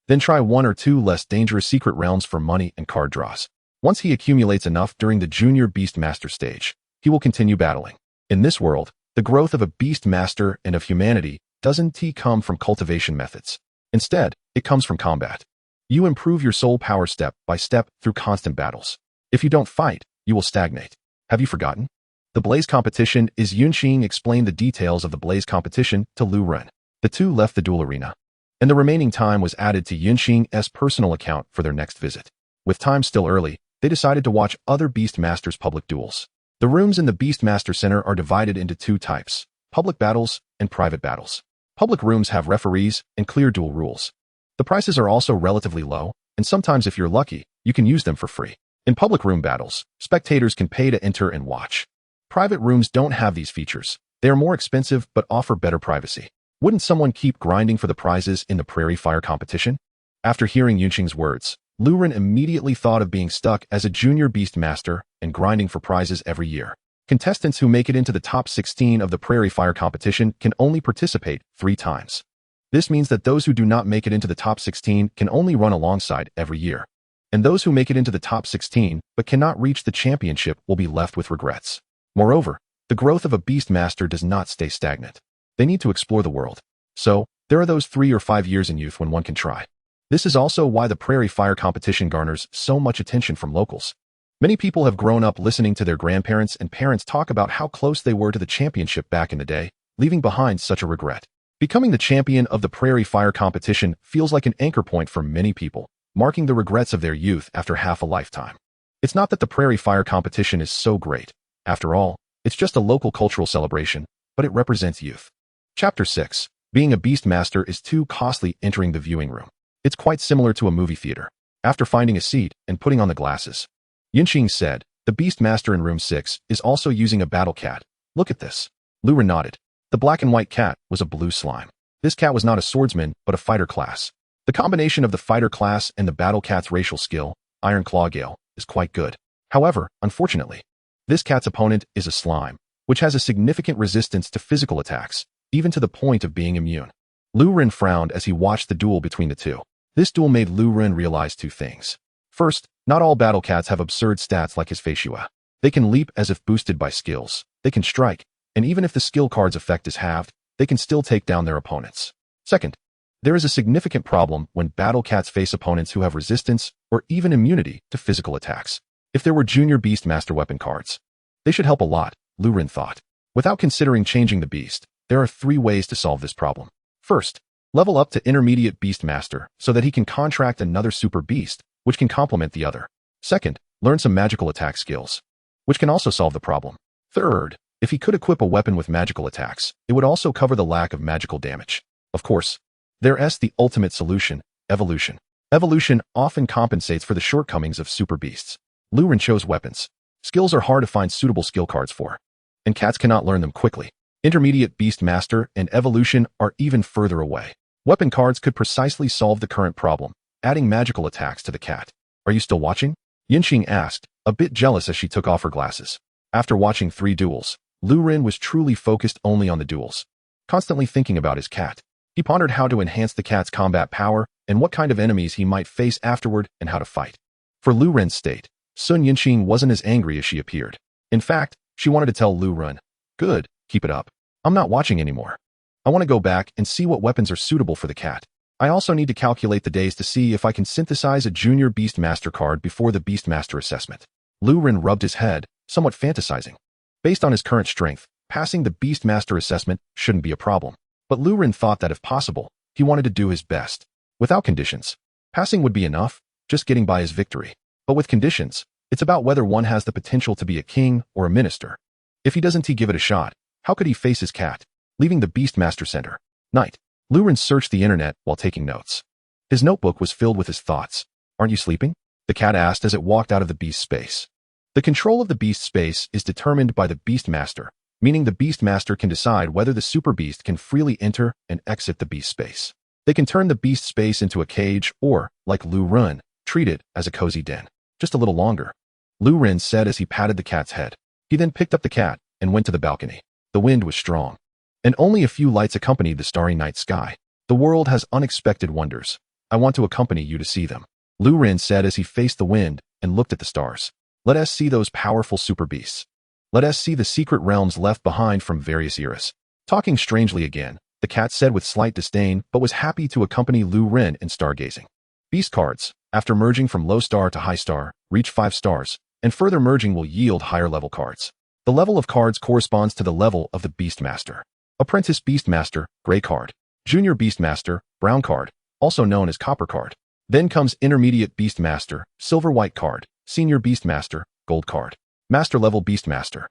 then try one or two less dangerous secret realms for money and card draws. Once he accumulates enough during the Junior Beastmaster stage, he will continue battling. In this world, the growth of a Beastmaster and of humanity doesn't come from cultivation methods. Instead, it comes from combat. You improve your soul power step by step through constant battles. If you don't fight, you will stagnate. Have you forgotten? The Blaze competition is Yunqing explained the details of the Blaze competition to Lu Ren. The two left the duel arena, and the remaining time was added to Yunqing's personal account for their next visit. With time still early, they decided to watch other Beastmasters' public duels. The rooms in the Beastmaster Center are divided into two types, public battles and private battles. Public rooms have referees and clear duel rules. The prices are also relatively low, and sometimes if you're lucky, you can use them for free. In public room battles, spectators can pay to enter and watch. Private rooms don't have these features. They are more expensive but offer better privacy. Wouldn't someone keep grinding for the prizes in the Prairie Fire competition? After hearing Yunqing's words, Lu Ren immediately thought of being stuck as a junior Beastmaster and grinding for prizes every year. Contestants who make it into the top 16 of the Prairie Fire competition can only participate 3 times. This means that those who do not make it into the top 16 can only run alongside every year. And those who make it into the top 16 but cannot reach the championship will be left with regrets. Moreover, the growth of a Beastmaster does not stay stagnant. They need to explore the world. So, there are those 3 or 5 years in youth when one can try. This is also why the Prairie Fire competition garners so much attention from locals. Many people have grown up listening to their grandparents and parents talk about how close they were to the championship back in the day, leaving behind such a regret. Becoming the champion of the Prairie Fire competition feels like an anchor point for many people, marking the regrets of their youth after half a lifetime. It's not that the Prairie Fire competition is so great. After all, it's just a local cultural celebration, but it represents youth. Chapter 6. Being a Beastmaster is too costly. Entering the viewing room. It's quite similar to a movie theater. After finding a seat and putting on the glasses, Yunqing said, the Beastmaster in room 6 is also using a battle cat. Look at this. Lu Ren nodded. The black and white cat was a blue slime. This cat was not a swordsman, but a fighter class. The combination of the fighter class and the battle cat's racial skill, Iron Claw Gale, is quite good. However, unfortunately, this cat's opponent is a slime, which has a significant resistance to physical attacks, even to the point of being immune. Lu Ren frowned as he watched the duel between the two. This duel made Lu Ren realize 2 things. First, not all battle cats have absurd stats like his Feishua. They can leap as if boosted by skills. They can strike, and even if the skill card's effect is halved, they can still take down their opponents. Second, there is a significant problem when battle cats face opponents who have resistance or even immunity to physical attacks. If there were junior Beastmaster weapon cards, they should help a lot, Lu Ren thought. Without considering changing the beast, there are 3 ways to solve this problem. First, level up to intermediate Beastmaster so that he can contract another super beast, which can complement the other. Second, learn some magical attack skills, which can also solve the problem. Third, if he could equip a weapon with magical attacks, it would also cover the lack of magical damage. Of course, there's the ultimate solution, evolution. Evolution often compensates for the shortcomings of super beasts. Lu Ren chose weapons. Skills are hard to find suitable skill cards for, and cats cannot learn them quickly. Intermediate Beastmaster and Evolution are even further away. Weapon cards could precisely solve the current problem, adding magical attacks to the cat. Are you still watching? Yunqing asked, a bit jealous as she took off her glasses. After watching 3 duels, Lu Ren was truly focused only on the duels, constantly thinking about his cat. He pondered how to enhance the cat's combat power and what kind of enemies he might face afterward and how to fight. For Lu Ren's state, Sun Yunqing wasn't as angry as she appeared. In fact, she wanted to tell Lu Ren, good, keep it up. I'm not watching anymore. I want to go back and see what weapons are suitable for the cat. I also need to calculate the days to see if I can synthesize a junior Beastmaster card before the Beastmaster assessment. Lu Ren rubbed his head, somewhat fantasizing. Based on his current strength, passing the Beastmaster assessment shouldn't be a problem. But Lu Ren thought that if possible, he wanted to do his best. Without conditions, passing would be enough, just getting by is victory. But with conditions, it's about whether one has the potential to be a king or a minister. If he doesn't give it a shot, how could he face his cat? Leaving the Beastmaster Center. Night. Lu Ren searched the internet while taking notes. His notebook was filled with his thoughts. Aren't you sleeping? The cat asked as it walked out of the beast space. The control of the beast space is determined by the Beastmaster, meaning the Beastmaster can decide whether the super beast can freely enter and exit the beast space. They can turn the beast space into a cage or, like Lu Ren, treat it as a cozy den. Just a little longer. Lu Ren said as he patted the cat's head. He then picked up the cat and went to the balcony. The wind was strong, and only a few lights accompanied the starry night sky. The world has unexpected wonders. I want to accompany you to see them. Lu Ren said as he faced the wind and looked at the stars. Let us see those powerful super beasts. Let us see the secret realms left behind from various eras. Talking strangely again, the cat said with slight disdain, but was happy to accompany Lu Ren in stargazing. Beast cards, after merging from low star to high star, reach 5 stars, and further merging will yield higher level cards. The level of cards corresponds to the level of the Beastmaster. Apprentice Beastmaster, gray card. Junior Beastmaster, brown card, also known as copper card. Then comes Intermediate Beastmaster, silver white card. Senior Beastmaster, gold card. Master level Beastmaster,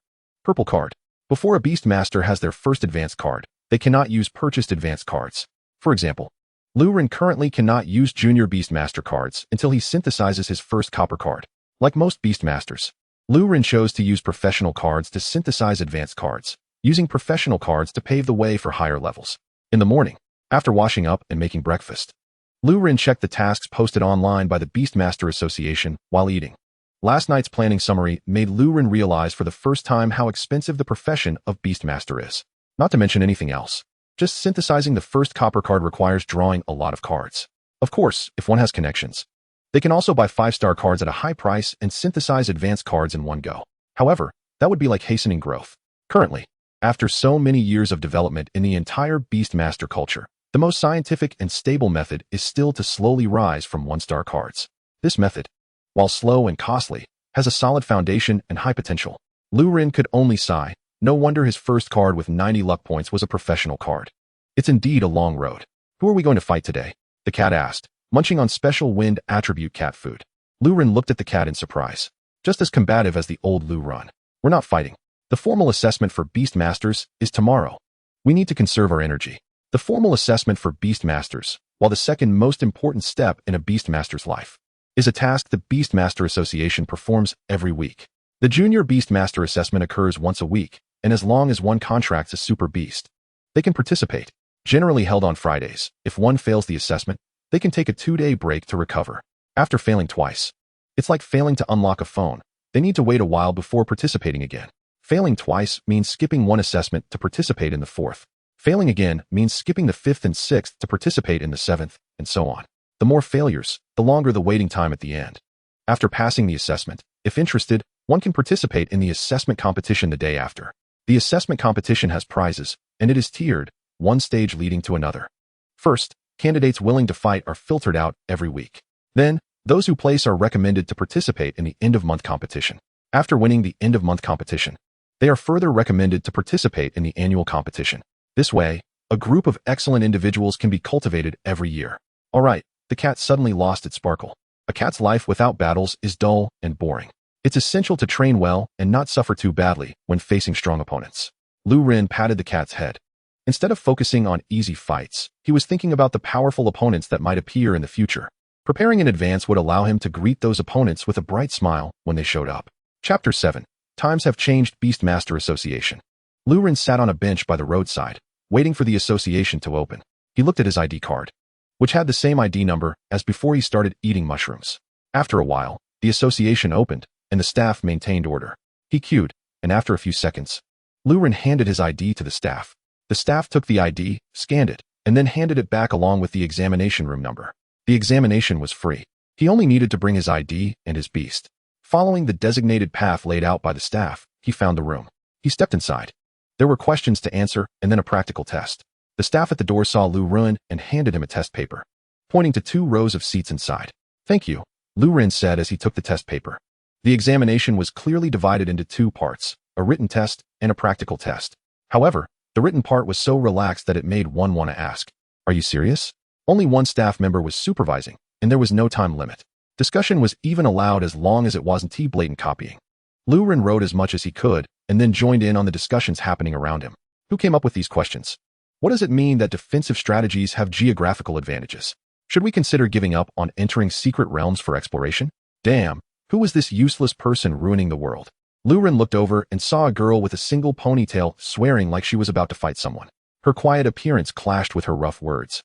purple card. Before a Beastmaster has their first advanced card, they cannot use purchased advanced cards. For example, Lu Ren currently cannot use Junior Beastmaster cards until he synthesizes his first copper card. Like most Beastmasters, Lu Ren chose to use professional cards to synthesize advanced cards, using professional cards to pave the way for higher levels. In the morning, after washing up and making breakfast, Lu Ren checked the tasks posted online by the Beastmaster Association while eating. Last night's planning summary made Lu Ren realize for the first time how expensive the profession of Beastmaster is. Not to mention anything else. Just synthesizing the first copper card requires drawing a lot of cards. Of course, if one has connections, they can also buy 5-star cards at a high price and synthesize advanced cards in one go. However, that would be like hastening growth. Currently, after so many years of development in the entire Beastmaster culture, the most scientific and stable method is still to slowly rise from 1-star cards. This method, while slow and costly, has a solid foundation and high potential. Lu Ren could only sigh. No wonder his first card with 90 luck points was a professional card. It's indeed a long road. Who are we going to fight today? The cat asked, munching on special wind attribute cat food. Lu Ren looked at the cat in surprise. Just as combative as the old Lu Ren. We're not fighting. The formal assessment for Beastmasters is tomorrow. We need to conserve our energy. The formal assessment for Beastmasters, while the second most important step in a Beastmaster's life, is a task the Beastmaster Association performs every week. The Junior Beastmaster assessment occurs once a week, and as long as one contracts a super beast, they can participate. Generally held on Fridays, if one fails the assessment, they can take a 2-day break to recover. After failing twice, it's like failing to unlock a phone. They need to wait a while before participating again. Failing twice means skipping one assessment to participate in the 4th. Failing again means skipping the 5th and 6th to participate in the 7th, and so on. The more failures, the longer the waiting time at the end. After passing the assessment, if interested, one can participate in the assessment competition the day after. The assessment competition has prizes, and it is tiered, one stage leading to another. First, candidates willing to fight are filtered out every week. Then, those who place are recommended to participate in the end-of-month competition. After winning the end-of-month competition, they are further recommended to participate in the annual competition. This way, a group of excellent individuals can be cultivated every year. All right, the cat suddenly lost its sparkle. A cat's life without battles is dull and boring. It's essential to train well and not suffer too badly when facing strong opponents. Lu Ren patted the cat's head. Instead of focusing on easy fights, he was thinking about the powerful opponents that might appear in the future. Preparing in advance would allow him to greet those opponents with a bright smile when they showed up. Chapter 7. Times have changed. Beastmaster Association. Lu Ren sat on a bench by the roadside, waiting for the association to open. He looked at his ID card, which had the same ID number as before he started eating mushrooms. After a while, the association opened, and the staff maintained order. He queued, and after a few seconds, Lu Ren handed his ID to the staff. The staff took the ID, scanned it, and then handed it back along with the examination room number. The examination was free. He only needed to bring his ID and his beast. Following the designated path laid out by the staff, he found the room. He stepped inside. There were questions to answer and then a practical test. The staff at the door saw Lu Ren and handed him a test paper, pointing to 2 rows of seats inside. Thank you, Lu Ren said as he took the test paper. The examination was clearly divided into 2 parts, a written test and a practical test. However, the written part was so relaxed that it made one want to ask, "Are you serious?" Only one staff member was supervising, and there was no time limit. Discussion was even allowed as long as it wasn't blatant copying. Lu Ren wrote as much as he could, and then joined in on the discussions happening around him. Who came up with these questions? What does it mean that defensive strategies have geographical advantages? Should we consider giving up on entering secret realms for exploration? Damn, who was this useless person ruining the world? Lu Ren looked over and saw a girl with a single ponytail swearing like she was about to fight someone. Her quiet appearance clashed with her rough words.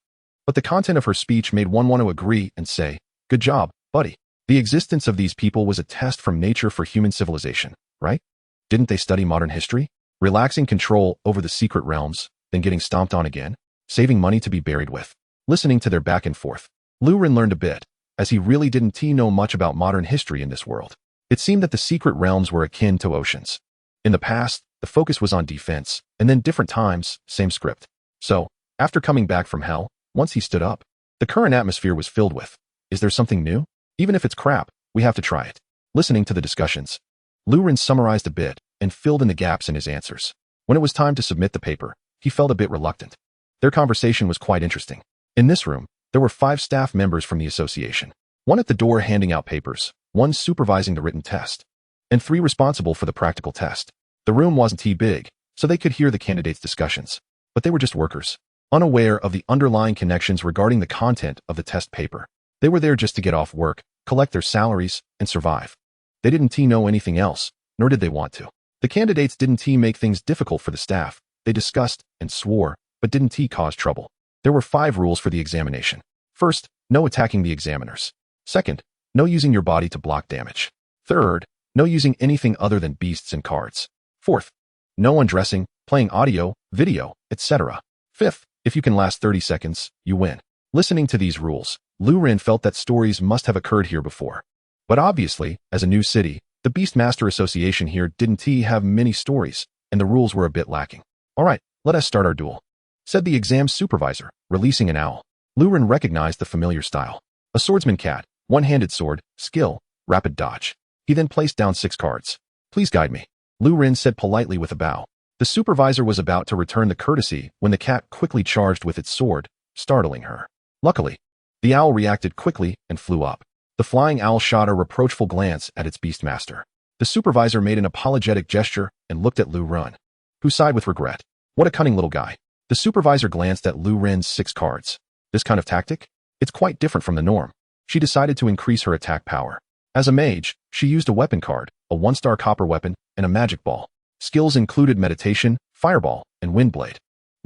But the content of her speech made one want to agree and say, "Good job, buddy." The existence of these people was a test from nature for human civilization, right? Didn't they study modern history? Relaxing control over the secret realms, then getting stomped on again, saving money to be buried with. Listening to their back and forth, Lu Ren learned a bit, as he really didn't know much about modern history in this world. It seemed that the secret realms were akin to oceans. In the past, the focus was on defense, and then different times, same script. So, after coming back from hell, once he stood up, the current atmosphere was filled with, is there something new? Even if it's crap, we have to try it. Listening to the discussions, Lu Ren summarized a bit and filled in the gaps in his answers. When it was time to submit the paper, he felt a bit reluctant. Their conversation was quite interesting. In this room, there were 5 staff members from the association. 1 at the door handing out papers, 1 supervising the written test, and 3 responsible for the practical test. The room wasn't too big, so they could hear the candidates' discussions, but they were just workers, unaware of the underlying connections regarding the content of the test paper. They were there just to get off work, collect their salaries, and survive. They didn't know anything else, nor did they want to. The candidates didn't make things difficult for the staff. They discussed and swore, but didn't cause trouble. There were 5 rules for the examination. First, no attacking the examiners. Second, no using your body to block damage. Third, no using anything other than beasts and cards. Fourth, no undressing, playing audio, video, etc. Fifth, if you can last 30 seconds, you win. Listening to these rules, Lu Ren felt that stories must have occurred here before. But obviously, as a new city, the Beastmaster Association here didn't have many stories, and the rules were a bit lacking. All right, let us start our duel, said the exam supervisor, releasing an owl. Lu Ren recognized the familiar style. A swordsman cat, one-handed sword, skill, rapid dodge. He then placed down 6 cards. Please guide me, Lu Ren said politely with a bow. The supervisor was about to return the courtesy when the cat quickly charged with its sword, startling her. Luckily, the owl reacted quickly and flew up. The flying owl shot a reproachful glance at its beastmaster. The supervisor made an apologetic gesture and looked at Lu Ren, who sighed with regret. What a cunning little guy. The supervisor glanced at Lu Ren's 6 cards. This kind of tactic? It's quite different from the norm. She decided to increase her attack power. As a mage, she used a weapon card, a 1-star copper weapon, and a magic ball. Skills included meditation, fireball, and windblade,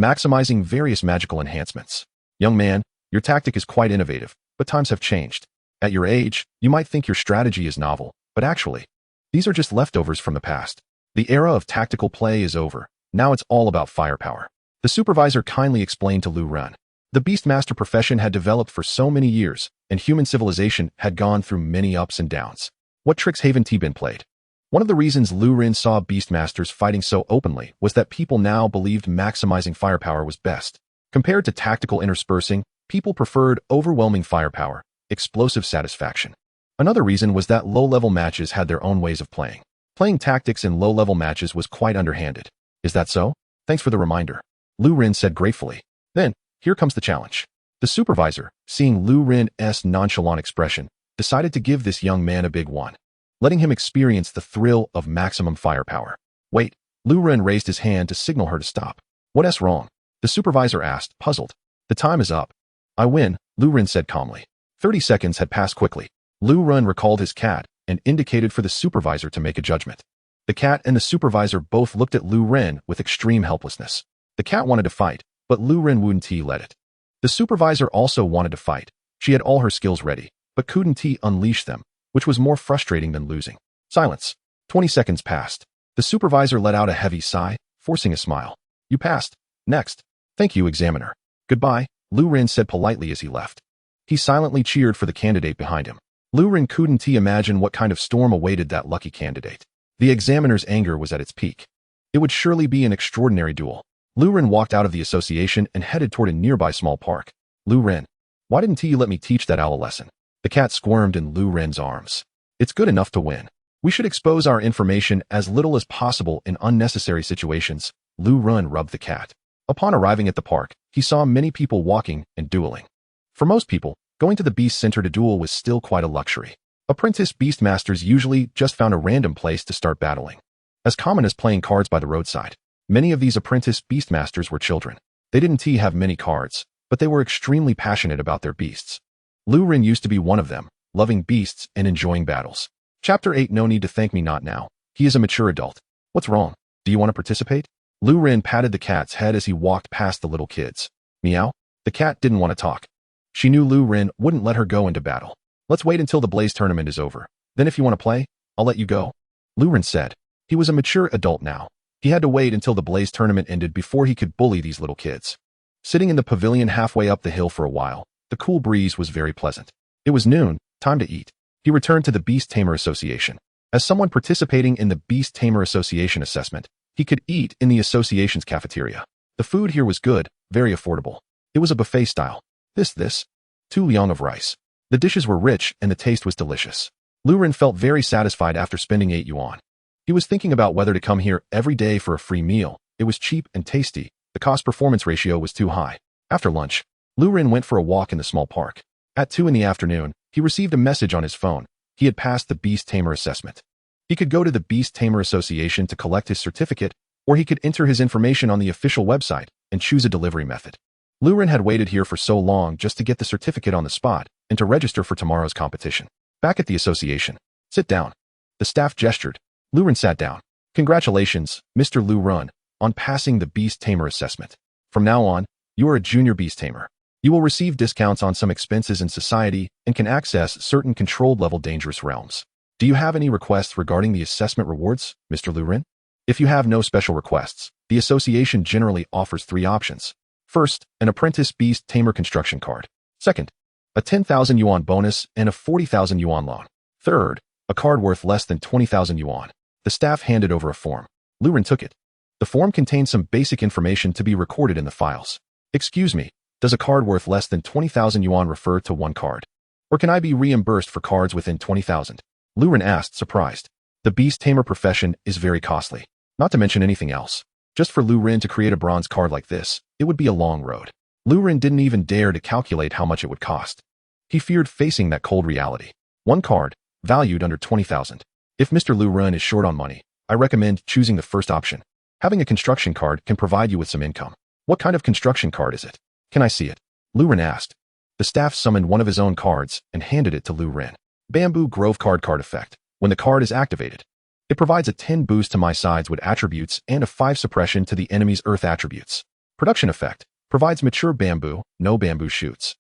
maximizing various magical enhancements. Young man, your tactic is quite innovative, but times have changed. At your age, you might think your strategy is novel, but actually, these are just leftovers from the past. The era of tactical play is over. Now it's all about firepower. The supervisor kindly explained to Lu Ren. The Beastmaster profession had developed for so many years, and human civilization had gone through many ups and downs. What tricks haven't been played? One of the reasons Lu Ren saw Beastmasters fighting so openly was that people now believed maximizing firepower was best. Compared to tactical interspersing, people preferred overwhelming firepower, explosive satisfaction. Another reason was that low-level matches had their own ways of playing. Playing tactics in low-level matches was quite underhanded. Is that so? Thanks for the reminder, Lu Ren said gratefully. Then, here comes the challenge. The supervisor, seeing Lu Ren's nonchalant expression, decided to give this young man a big one, letting him experience the thrill of maximum firepower. Wait, Lu Ren raised his hand to signal her to stop. What's wrong? The supervisor asked, puzzled. The time is up. I win, Lu Ren said calmly. 30 seconds had passed quickly. Lu Ren recalled his cat and indicated for the supervisor to make a judgment. The cat and the supervisor both looked at Lu Ren with extreme helplessness. The cat wanted to fight, but Lu Ren wouldn't let it. The supervisor also wanted to fight. She had all her skills ready, but couldn't unleash them, which was more frustrating than losing. Silence. 20 seconds passed. The supervisor let out a heavy sigh, forcing a smile. You passed. Next. Thank you, examiner. Goodbye, Lu Ren said politely as he left. He silently cheered for the candidate behind him. Lu Ren couldn't imagine what kind of storm awaited that lucky candidate. The examiner's anger was at its peak. It would surely be an extraordinary duel. Lu Ren walked out of the association and headed toward a nearby small park. Lu Ren, why didn't you let me teach that owl a lesson? The cat squirmed in Lu Ren's arms. It's good enough to win. We should expose our information as little as possible in unnecessary situations. Lu Ren rubbed the cat. Upon arriving at the park, he saw many people walking and dueling. For most people, going to the Beast Center to duel was still quite a luxury. Apprentice Beastmasters usually just found a random place to start battling. As common as playing cards by the roadside, many of these apprentice Beastmasters were children. They didn't have many cards, but they were extremely passionate about their beasts. Lu Ren used to be one of them, loving beasts and enjoying battles. Chapter 8. No need to thank me, not now. He is a mature adult. What's wrong? Do you want to participate? Lu Ren patted the cat's head as he walked past the little kids. Meow. The cat didn't want to talk. She knew Lu Ren wouldn't let her go into battle. Let's wait until the Blaze tournament is over. Then if you want to play, I'll let you go. Lu Ren said. He was a mature adult now. He had to wait until the Blaze tournament ended before he could bully these little kids. Sitting in the pavilion halfway up the hill for a while, the cool breeze was very pleasant. It was noon, time to eat. He returned to the Beast Tamer Association. As someone participating in the Beast Tamer Association assessment, he could eat in the association's cafeteria. The food here was good, very affordable. It was a buffet style. This. 2 liang of rice. The dishes were rich and the taste was delicious. Lu Ren felt very satisfied after spending 8 yuan. He was thinking about whether to come here every day for a free meal. It was cheap and tasty. The cost-performance ratio was too high. After lunch, Lu Ren went for a walk in the small park. At 2 in the afternoon, he received a message on his phone. He had passed the Beast Tamer assessment. He could go to the Beast Tamer Association to collect his certificate, or he could enter his information on the official website and choose a delivery method. Lu Ren had waited here for so long just to get the certificate on the spot and to register for tomorrow's competition. Back at the association. Sit down. The staff gestured. Lu Ren sat down. Congratulations, Mr. Lu Ren, on passing the Beast Tamer assessment. From now on, you are a junior Beast Tamer. You will receive discounts on some expenses in society and can access certain controlled-level dangerous realms. Do you have any requests regarding the assessment rewards, Mr. Lu Ren? If you have no special requests, the association generally offers 3 options. First, an apprentice Beast Tamer construction card. Second, a 10,000 yuan bonus and a 40,000 yuan loan. Third, a card worth less than 20,000 yuan. The staff handed over a form. Lu Ren took it. The form contained some basic information to be recorded in the files. Excuse me, does a card worth less than 20,000 yuan refer to one card? Or can I be reimbursed for cards within 20,000? Lu Ren asked, surprised. The Beast Tamer profession is very costly. Not to mention anything else. Just for Lu Ren to create a bronze card like this, it would be a long road. Lu Ren didn't even dare to calculate how much it would cost. He feared facing that cold reality. One card, valued under 20,000. If Mr. Lu Ren is short on money, I recommend choosing the first option. Having a construction card can provide you with some income. What kind of construction card is it? Can I see it? Lu Ren asked. The staff summoned one of his own cards and handed it to Lu Ren. Bamboo Grove card effect. When the card is activated, it provides a 10 boost to my sides with attributes and a 5 suppression to the enemy's earth attributes. Production effect. Provides mature bamboo, no bamboo shoots.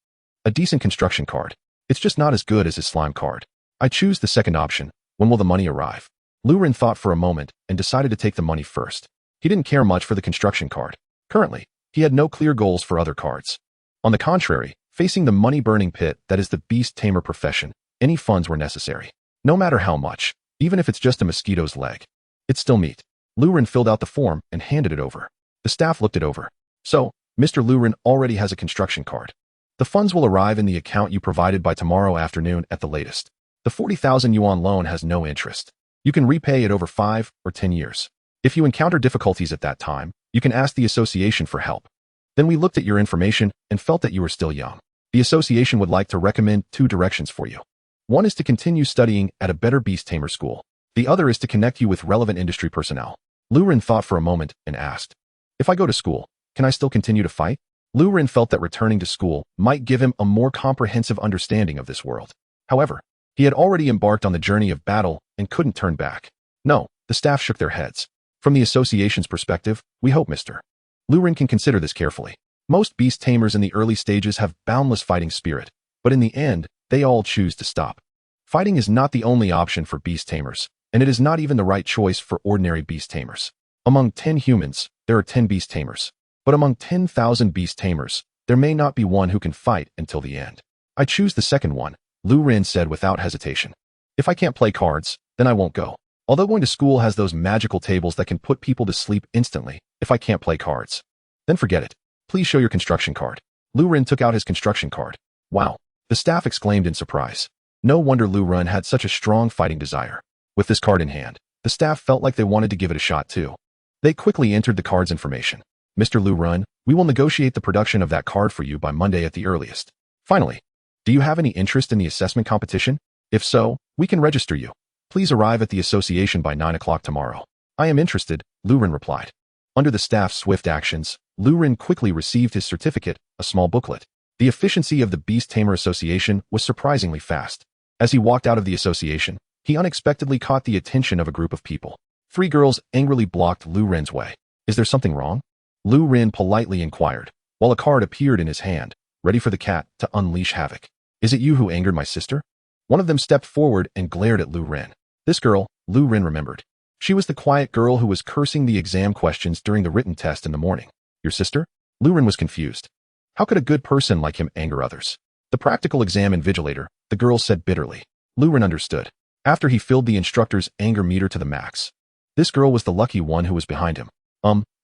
A decent construction card. It's just not as good as his slime card. I choose the second option. When will the money arrive? Lu Ren thought for a moment and decided to take the money first. He didn't care much for the construction card. Currently, he had no clear goals for other cards. On the contrary, facing the money-burning pit that is the Beast Tamer profession, any funds were necessary. No matter how much, even if it's just a mosquito's leg. It's still meat. Lu Ren filled out the form and handed it over. The staff looked it over. So, Mr. Lu Ren already has a construction card. The funds will arrive in the account you provided by tomorrow afternoon at the latest. The 40,000 yuan loan has no interest. You can repay it over 5 or 10 years. If you encounter difficulties at that time, you can ask the association for help. Then we looked at your information and felt that you were still young. The association would like to recommend 2 directions for you. One is to continue studying at a better Beast Tamer school. The other is to connect you with relevant industry personnel. Lu Ren thought for a moment and asked, if I go to school, can I still continue to fight? Lu Ren felt that returning to school might give him a more comprehensive understanding of this world. However, he had already embarked on the journey of battle and couldn't turn back. No, the staff shook their heads. From the association's perspective, we hope Mr. Lu Ren can consider this carefully. Most Beast Tamers in the early stages have boundless fighting spirit, but in the end, they all choose to stop. Fighting is not the only option for Beast Tamers, and it is not even the right choice for ordinary Beast Tamers. Among 10 humans, there are 10 Beast Tamers. But among 10,000 Beast Tamers, there may not be one who can fight until the end. I choose the second one, Lu Ren said without hesitation. If I can't play cards, then I won't go. Although going to school has those magical tables that can put people to sleep instantly, if I can't play cards, then forget it. Please show your construction card. Lu Ren took out his construction card. Wow, the staff exclaimed in surprise. No wonder Lu Ren had such a strong fighting desire. With this card in hand, the staff felt like they wanted to give it a shot too. They quickly entered the card's information. Mr. Lu Ren, we will negotiate the production of that card for you by Monday at the earliest. Finally, do you have any interest in the assessment competition? If so, we can register you. Please arrive at the association by 9 o'clock tomorrow. I am interested, Lu Ren replied. Under the staff's swift actions, Lu Ren quickly received his certificate, a small booklet. The efficiency of the Beast Tamer Association was surprisingly fast. As he walked out of the association, he unexpectedly caught the attention of a group of people. 3 girls angrily blocked Lu Ren's way. Is there something wrong? Lu Ren politely inquired, while a card appeared in his hand, ready for the cat to unleash havoc. Is it you who angered my sister? One of them stepped forward and glared at Lu Ren. This girl, Lu Ren remembered. She was the quiet girl who was cursing the exam questions during the written test in the morning. Your sister? Lu Ren was confused. How could a good person like him anger others? The practical exam invigilator, the girl said bitterly. Lu Ren understood. After he filled the instructor's anger meter to the max. This girl was the lucky one who was behind him.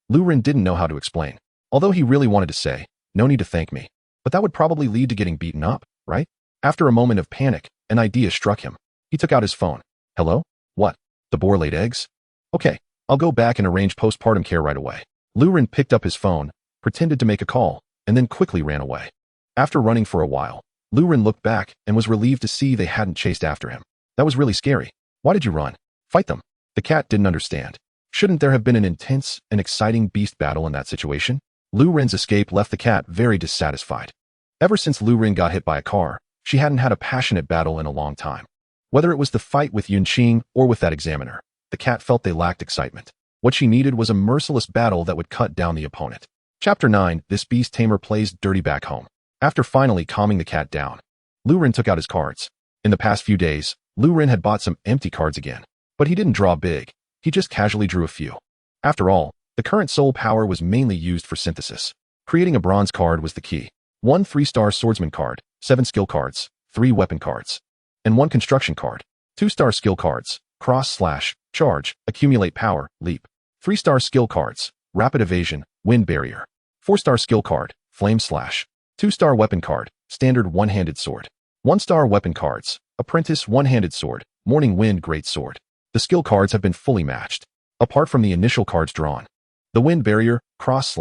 Lu Ren didn't know how to explain. Although he really wanted to say, no need to thank me. But that would probably lead to getting beaten up, right? After a moment of panic, an idea struck him. He took out his phone. Hello? What? The boar laid eggs? Okay, I'll go back and arrange postpartum care right away. Lu Ren picked up his phone, pretended to make a call, and then quickly ran away. After running for a while, Lu Ren looked back and was relieved to see they hadn't chased after him. That was really scary. Why did you run? Fight them. The cat didn't understand. Shouldn't there have been an intense and exciting beast battle in that situation? Lu Ren's escape left the cat very dissatisfied. Ever since Lu Ren got hit by a car, she hadn't had a passionate battle in a long time. Whether it was the fight with Yunqing or with that examiner, the cat felt they lacked excitement. What she needed was a merciless battle that would cut down the opponent. Chapter 9, This Beast Tamer Plays Dirty Back Home. After finally calming the cat down, Lu Ren took out his cards. In the past few days, Lu Ren had bought some empty cards again. But he didn't draw big. He just casually drew a few. After all, the current soul power was mainly used for synthesis. Creating a bronze card was the key. 1 3-star swordsman card, 7 skill cards, 3 weapon cards, and 1 construction card. 2-star skill cards, cross/, charge, accumulate power, leap. 3-star skill cards, rapid evasion, wind barrier. 4-star skill card, flame slash. 2-star weapon card, standard one-handed sword. 1-star weapon cards, apprentice one-handed sword, morning wind great sword. The skill cards have been fully matched. Apart from the initial cards drawn, the wind barrier, cross/,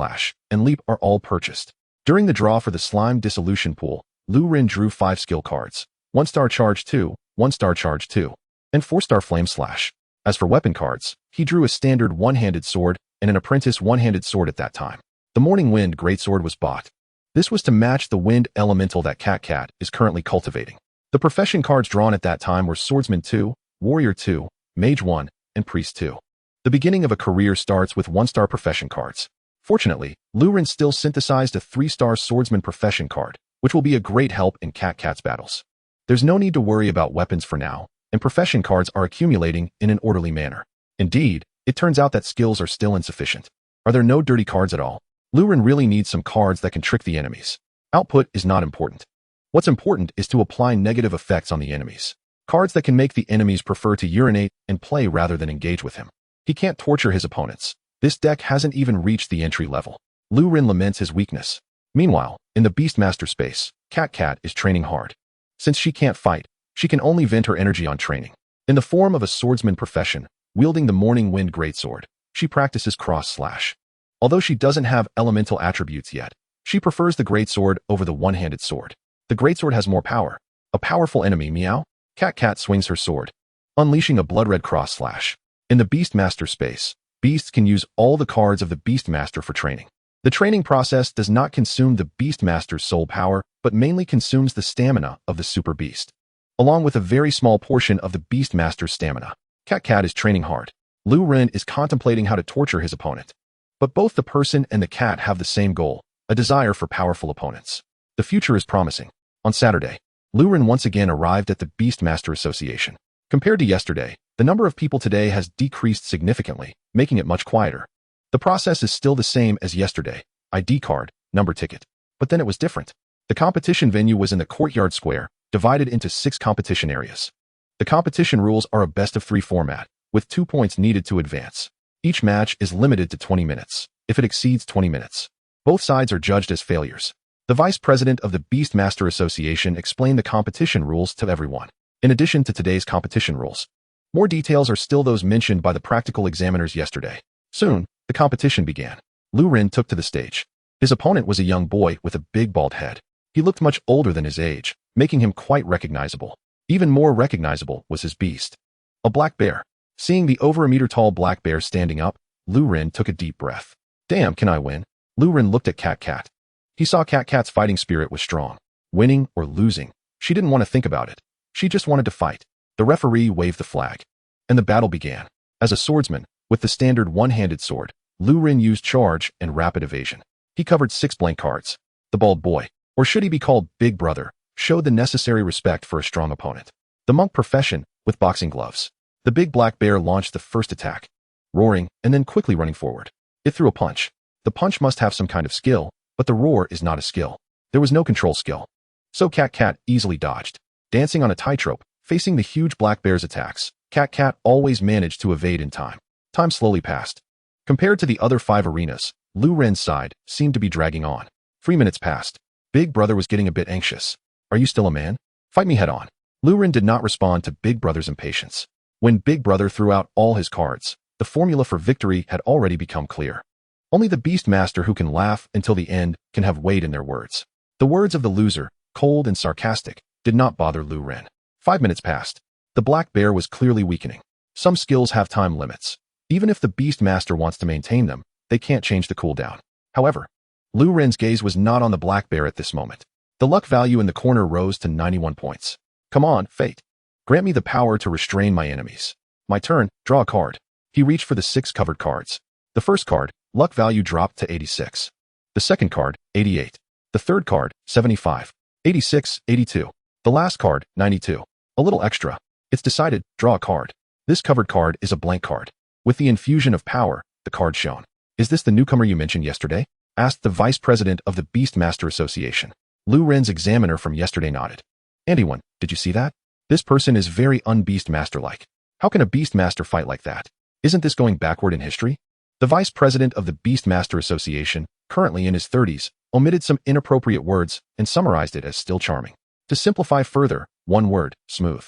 and leap are all purchased. During the draw for the slime dissolution pool, Lu Ren drew 5 skill cards, 1-star charge 2, 1-star charge 2, and 4-star flame slash. As for weapon cards, he drew a standard one-handed sword and an apprentice one-handed sword at that time. The morning wind greatsword was bought. This was to match the wind elemental that Cat is currently cultivating. The profession cards drawn at that time were Swordsman 2, Warrior 2, Mage 1, and Priest 2. The beginning of a career starts with 1-star profession cards. Fortunately, Lu Ren still synthesized a 3-star swordsman profession card, which will be a great help in Cat's battles. There's no need to worry about weapons for now, and profession cards are accumulating in an orderly manner. Indeed, it turns out that skills are still insufficient. Are there no dirty cards at all? Lu Ren really needs some cards that can trick the enemies. Output is not important. What's important is to apply negative effects on the enemies. Cards that can make the enemies prefer to urinate and play rather than engage with him. He can't torture his opponents. This deck hasn't even reached the entry level. Lu Ren laments his weakness. Meanwhile, in the Beastmaster space, Cat is training hard. Since she can't fight, she can only vent her energy on training. In the form of a swordsman profession, wielding the morning wind greatsword, she practices cross/. Although she doesn't have elemental attributes yet, she prefers the greatsword over the one-handed sword. The greatsword has more power. A powerful enemy, meow. Cat swings her sword, unleashing a blood-red cross/. In the Beastmaster space, beasts can use all the cards of the Beastmaster for training. The training process does not consume the Beastmaster's soul power, but mainly consumes the stamina of the super beast, along with a very small portion of the Beastmaster's stamina. Cat is training hard. Lu Ren is contemplating how to torture his opponent. But both the person and the cat have the same goal, a desire for powerful opponents. The future is promising. On Saturday, Lu Ren once again arrived at the Beastmaster Association. Compared to yesterday, the number of people today has decreased significantly, making it much quieter. The process is still the same as yesterday, ID card, number ticket. But then it was different. The competition venue was in the courtyard square, divided into 6 competition areas. The competition rules are a best-of-3 format, with 2 points needed to advance. Each match is limited to 20 minutes. If it exceeds 20 minutes, both sides are judged as failures. The vice president of the Beastmaster Association explained the competition rules to everyone. In addition to today's competition rules, more details are still those mentioned by the practical examiners yesterday. Soon, the competition began. Lu Ren took to the stage. His opponent was a young boy with a big bald head. He looked much older than his age, making him quite recognizable. Even more recognizable was his beast, a black bear. Seeing the over a meter tall black bear standing up, Lu Ren took a deep breath. Damn, can I win? Lu Ren looked at Cat. He saw Cat's fighting spirit was strong. Winning or losing, she didn't want to think about it. She just wanted to fight. The referee waved the flag, and the battle began. As a swordsman, with the standard one-handed sword, Lu Ren used charge and rapid evasion. He covered 6 blank cards. The bald boy, or should he be called Big Brother, showed the necessary respect for a strong opponent. The monk profession, with boxing gloves. The big black bear launched the first attack, roaring and then quickly running forward. It threw a punch. The punch must have some kind of skill, but the roar is not a skill. There was no control skill. So Cat easily dodged. Dancing on a tightrope, facing the huge black bear's attacks, Cat always managed to evade in time. Time slowly passed. Compared to the other 5 arenas, Lu Ren's side seemed to be dragging on. 3 minutes passed. Big Brother was getting a bit anxious. Are you still a man? Fight me head on. Lu Ren did not respond to Big Brother's impatience. When Big Brother threw out all his cards, the formula for victory had already become clear. Only the Beast Master who can laugh until the end can have weight in their words. The words of the loser, cold and sarcastic, did not bother Lu Ren. 5 minutes passed. The black bear was clearly weakening. Some skills have time limits. Even if the Beast Master wants to maintain them, they can't change the cooldown. However, Lu Ren's gaze was not on the black bear at this moment. The luck value in the corner rose to 91 points. Come on, fate. Grant me the power to restrain my enemies. My turn, draw a card. He reached for the 6 covered cards. The first card, luck value dropped to 86. The second card, 88. The third card, 75. 86, 82. The last card, 92. A little extra. It's decided, draw a card. This covered card is a blank card. With the infusion of power, the card shown. Is this the newcomer you mentioned yesterday? Asked the vice president of the Beast Master Association. Lu Ren's examiner from yesterday nodded. Anyone, did you see that? This person is very un-Beast Master-like. How can a Beast Master fight like that? Isn't this going backward in history? The vice president of the Beast Master Association, currently in his 30s, omitted some inappropriate words and summarized it as still charming. To simplify further, one word, smooth.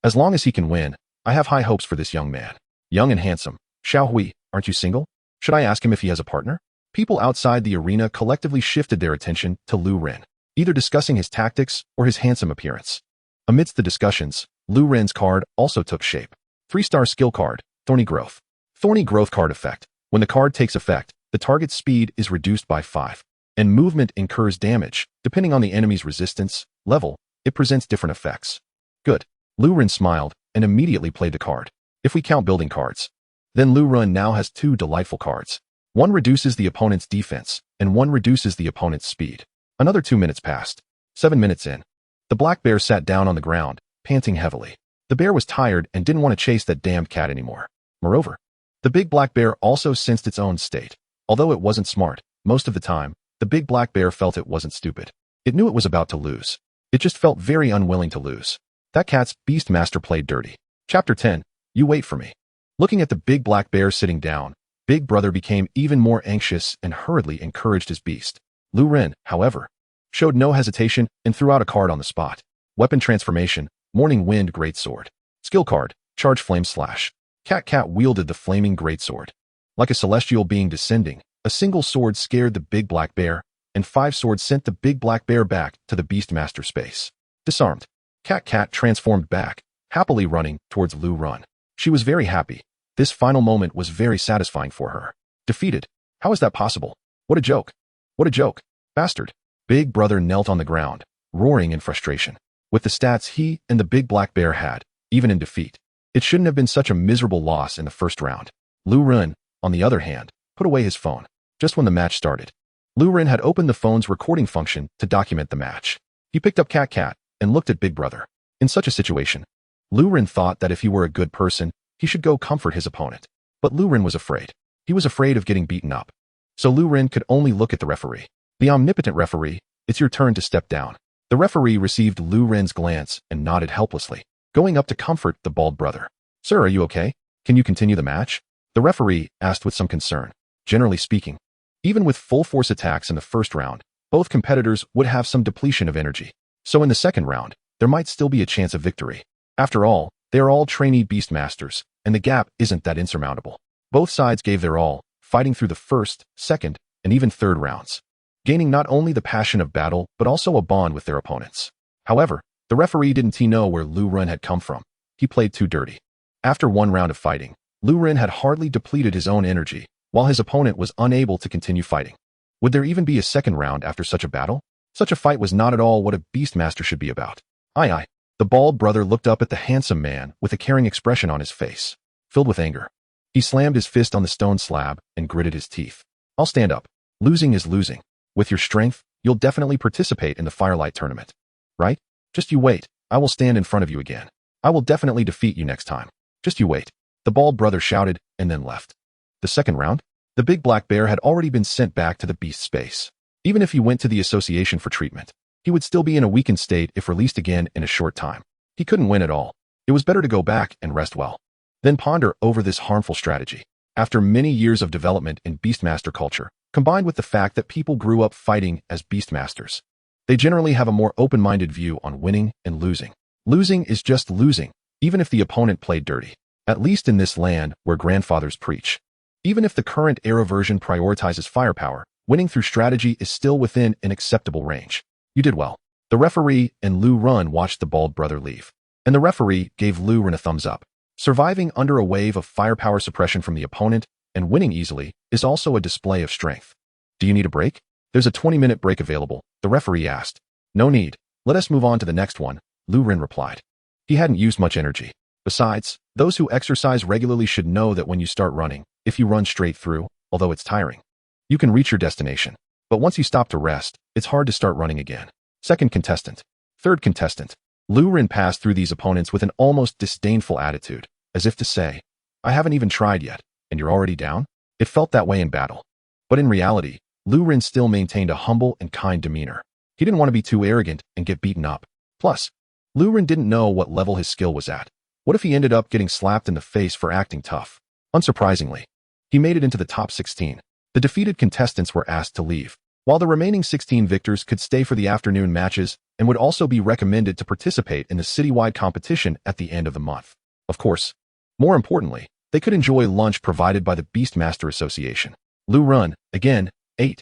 As long as he can win, I have high hopes for this young man. Young and handsome. Xiao Hui, aren't you single? Should I ask him if he has a partner? People outside the arena collectively shifted their attention to Lu Ren, either discussing his tactics or his handsome appearance. Amidst the discussions, Lu Ren's card also took shape. 3-star skill card, Thorny Growth. Thorny Growth card effect. When the card takes effect, the target's speed is reduced by 5, and movement incurs damage. Depending on the enemy's resistance level, it presents different effects. Good. Lu Ren smiled and immediately played the card. If we count building cards, then Lu Ren now has 2 delightful cards. One reduces the opponent's defense, and one reduces the opponent's speed. Another 2 minutes passed. 7 minutes in. The black bear sat down on the ground, panting heavily. The bear was tired and didn't want to chase that damned cat anymore. Moreover, the big black bear also sensed its own state. Although it wasn't smart, most of the time, the big black bear felt it wasn't stupid. It knew it was about to lose. It just felt very unwilling to lose. That cat's Beast Master played dirty. Chapter 10. You wait for me. Looking at the big black bear sitting down, Big Brother became even more anxious and hurriedly encouraged his beast. Lu Ren, however, showed no hesitation and threw out a card on the spot. Weapon transformation, Morning Wind Greatsword. Skill card, Charge Flame Slash. Cat wielded the flaming greatsword. Like a celestial being descending, a single sword scared the big black bear, and 5 swords sent the big black bear back to the Beast Master space. Disarmed. Cat transformed back, happily running towards Lu Ren. She was very happy. This final moment was very satisfying for her. Defeated. How is that possible? What a joke. What a joke. Bastard. Big Brother knelt on the ground, roaring in frustration. With the stats he and the big black bear had, even in defeat, it shouldn't have been such a miserable loss in the first round. Lu Ren, on the other hand, put away his phone. Just when the match started, Lu Ren had opened the phone's recording function to document the match. He picked up Cat and looked at Big Brother. In such a situation, Lu Ren thought that if he were a good person, he should go comfort his opponent. But Lu Ren was afraid. He was afraid of getting beaten up. So Lu Ren could only look at the referee. The omnipotent referee, it's your turn to step down. The referee received Lu Ren's glance and nodded helplessly, going up to comfort the bald brother. Sir, are you okay? Can you continue the match? The referee asked with some concern. Generally speaking, even with full force attacks in the first round, both competitors would have some depletion of energy. So in the second round, there might still be a chance of victory. After all, they are all trainee beast masters, and the gap isn't that insurmountable. Both sides gave their all, fighting through the first, second, and even third rounds, gaining not only the passion of battle, but also a bond with their opponents. However, the referee didn't know where Lu Ren had come from. He played too dirty. After one round of fighting, Lu Ren had hardly depleted his own energy, while his opponent was unable to continue fighting. Would there even be a second round after such a battle? Such a fight was not at all what a beastmaster should be about. Aye. The bald brother looked up at the handsome man with a caring expression on his face, filled with anger. He slammed his fist on the stone slab and gritted his teeth. I'll stand up. Losing is losing. With your strength, you'll definitely participate in the Firelight tournament. Right? Just you wait. I will stand in front of you again. I will definitely defeat you next time. Just you wait. The bald brother shouted and then left. The second round? The big black bear had already been sent back to the beast space. Even if he went to the association for treatment, he would still be in a weakened state if released again in a short time. He couldn't win at all. It was better to go back and rest well. Then ponder over this harmful strategy. After many years of development in Beastmaster culture, combined with the fact that people grew up fighting as Beastmasters, they generally have a more open-minded view on winning and losing. Losing is just losing, even if the opponent played dirty. At least in this land where grandfathers preach. Even if the current era version prioritizes firepower, winning through strategy is still within an acceptable range. You did well. The referee and Lu Ren watched the bald brother leave, and the referee gave Lu Ren a thumbs up. Surviving under a wave of firepower suppression from the opponent and winning easily is also a display of strength. Do you need a break? There's a 20-minute break available, the referee asked. No need. Let us move on to the next one, Lu Ren replied. He hadn't used much energy. Besides, those who exercise regularly should know that when you start running, if you run straight through, although it's tiring, you can reach your destination. But once you stop to rest, it's hard to start running again. Second contestant. Third contestant. Lu Ren passed through these opponents with an almost disdainful attitude, as if to say, I haven't even tried yet, and you're already down? It felt that way in battle. But in reality, Lu Ren still maintained a humble and kind demeanor. He didn't want to be too arrogant and get beaten up. Plus, Lu Ren didn't know what level his skill was at. What if he ended up getting slapped in the face for acting tough? Unsurprisingly, he made it into the top 16. The defeated contestants were asked to leave, while the remaining 16 victors could stay for the afternoon matches and would also be recommended to participate in the citywide competition at the end of the month. Of course, more importantly, they could enjoy lunch provided by the Beastmaster Association. Lu Ren, again, ate.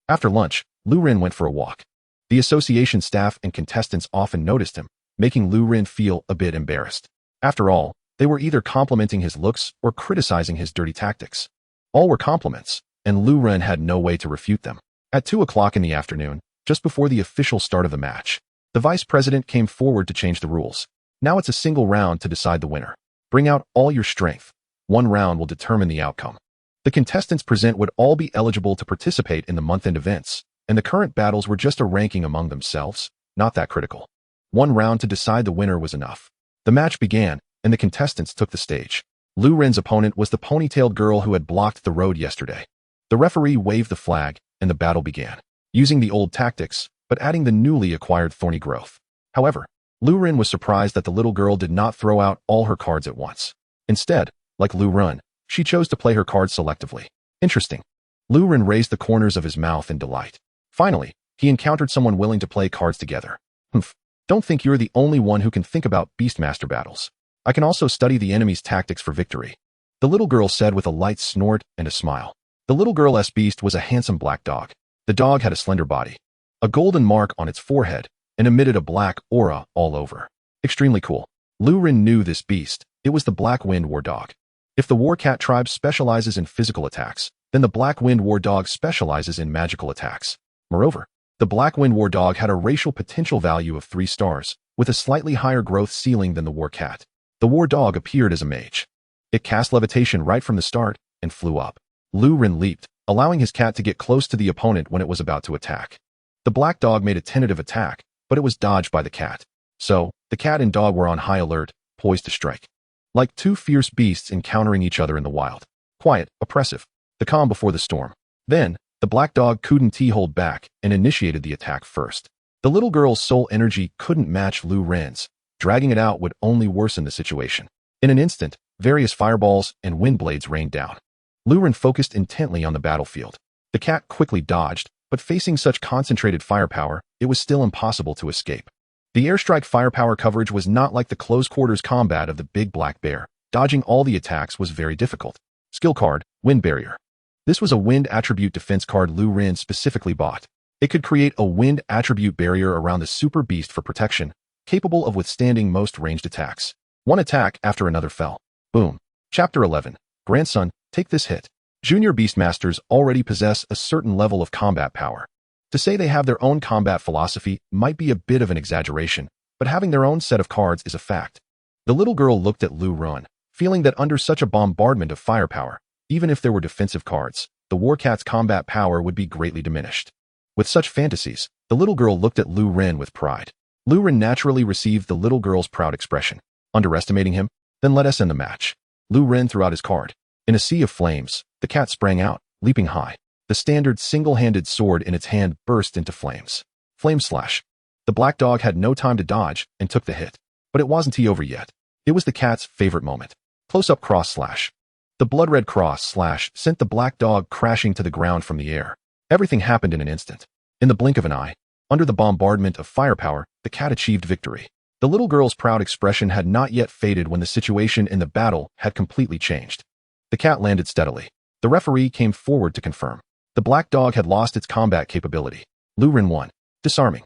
After lunch, Lu Ren went for a walk. The association staff and contestants often noticed him, making Lu Ren feel a bit embarrassed. After all, they were either complimenting his looks or criticizing his dirty tactics. All were compliments, and Lu Ren had no way to refute them. At 2 o'clock in the afternoon, just before the official start of the match, the vice president came forward to change the rules. Now it's a single round to decide the winner. Bring out all your strength. One round will determine the outcome. The contestants present would all be eligible to participate in the month-end events, and the current battles were just a ranking among themselves, not that critical. One round to decide the winner was enough. The match began, and the contestants took the stage. Lu Ren's opponent was the ponytailed girl who had blocked the road yesterday. The referee waved the flag, and the battle began, using the old tactics, but adding the newly acquired thorny growth. However, Lu Ren was surprised that the little girl did not throw out all her cards at once. Instead, like Lu Ren, she chose to play her cards selectively. Interesting. Lu Ren raised the corners of his mouth in delight. Finally, he encountered someone willing to play cards together. Humph. Don't think you're the only one who can think about Beastmaster battles. I can also study the enemy's tactics for victory, the little girl said with a light snort and a smile. The little girl's beast was a handsome black dog. The dog had a slender body, a golden mark on its forehead, and emitted a black aura all over. Extremely cool. Lu Ren knew this beast. It was the Black Wind War Dog. If the War Cat tribe specializes in physical attacks, then the Black Wind War Dog specializes in magical attacks. Moreover, the Black Wind War Dog had a racial potential value of 3 stars, with a slightly higher growth ceiling than the War Cat. The War Dog appeared as a mage. It cast levitation right from the start and flew up. Lu Ren leaped, allowing his cat to get close to the opponent when it was about to attack. The black dog made a tentative attack, but it was dodged by the cat. So, the cat and dog were on high alert, poised to strike. Like 2 fierce beasts encountering each other in the wild. Quiet, oppressive, the calm before the storm. Then, the black dog couldn't hold back and initiated the attack first. The little girl's soul energy couldn't match Lu Ren's. Dragging it out would only worsen the situation. In an instant, various fireballs and wind blades rained down. Lu Ren focused intently on the battlefield. The cat quickly dodged, but facing such concentrated firepower, it was still impossible to escape. The airstrike firepower coverage was not like the close-quarters combat of the big black bear. Dodging all the attacks was very difficult. Skill card, Wind Barrier. This was a wind attribute defense card Lu Ren specifically bought. It could create a wind attribute barrier around the super beast for protection, capable of withstanding most ranged attacks. One attack after another fell. Boom. Chapter 11. Grandson, take this hit. Junior Beastmasters already possess a certain level of combat power. To say they have their own combat philosophy might be a bit of an exaggeration, but having their own set of cards is a fact. The little girl looked at Lu Ren, feeling that under such a bombardment of firepower, even if there were defensive cards, the War Cat's combat power would be greatly diminished. With such fantasies, the little girl looked at Lu Ren with pride. Lu Ren naturally received the little girl's proud expression. Underestimating him? Then let us end the match. Lu Ren threw out his card. In a sea of flames, the cat sprang out, leaping high. The standard single-handed sword in its hand burst into flames. Flame slash. The black dog had no time to dodge and took the hit. But it wasn't over yet. It was the cat's favorite moment. Close-up cross slash. The blood-red cross slash sent the black dog crashing to the ground from the air. Everything happened in an instant. In the blink of an eye, under the bombardment of firepower, the cat achieved victory. The little girl's proud expression had not yet faded when the situation in the battle had completely changed. The cat landed steadily. The referee came forward to confirm. The black dog had lost its combat capability. Lu Ren won. Disarming.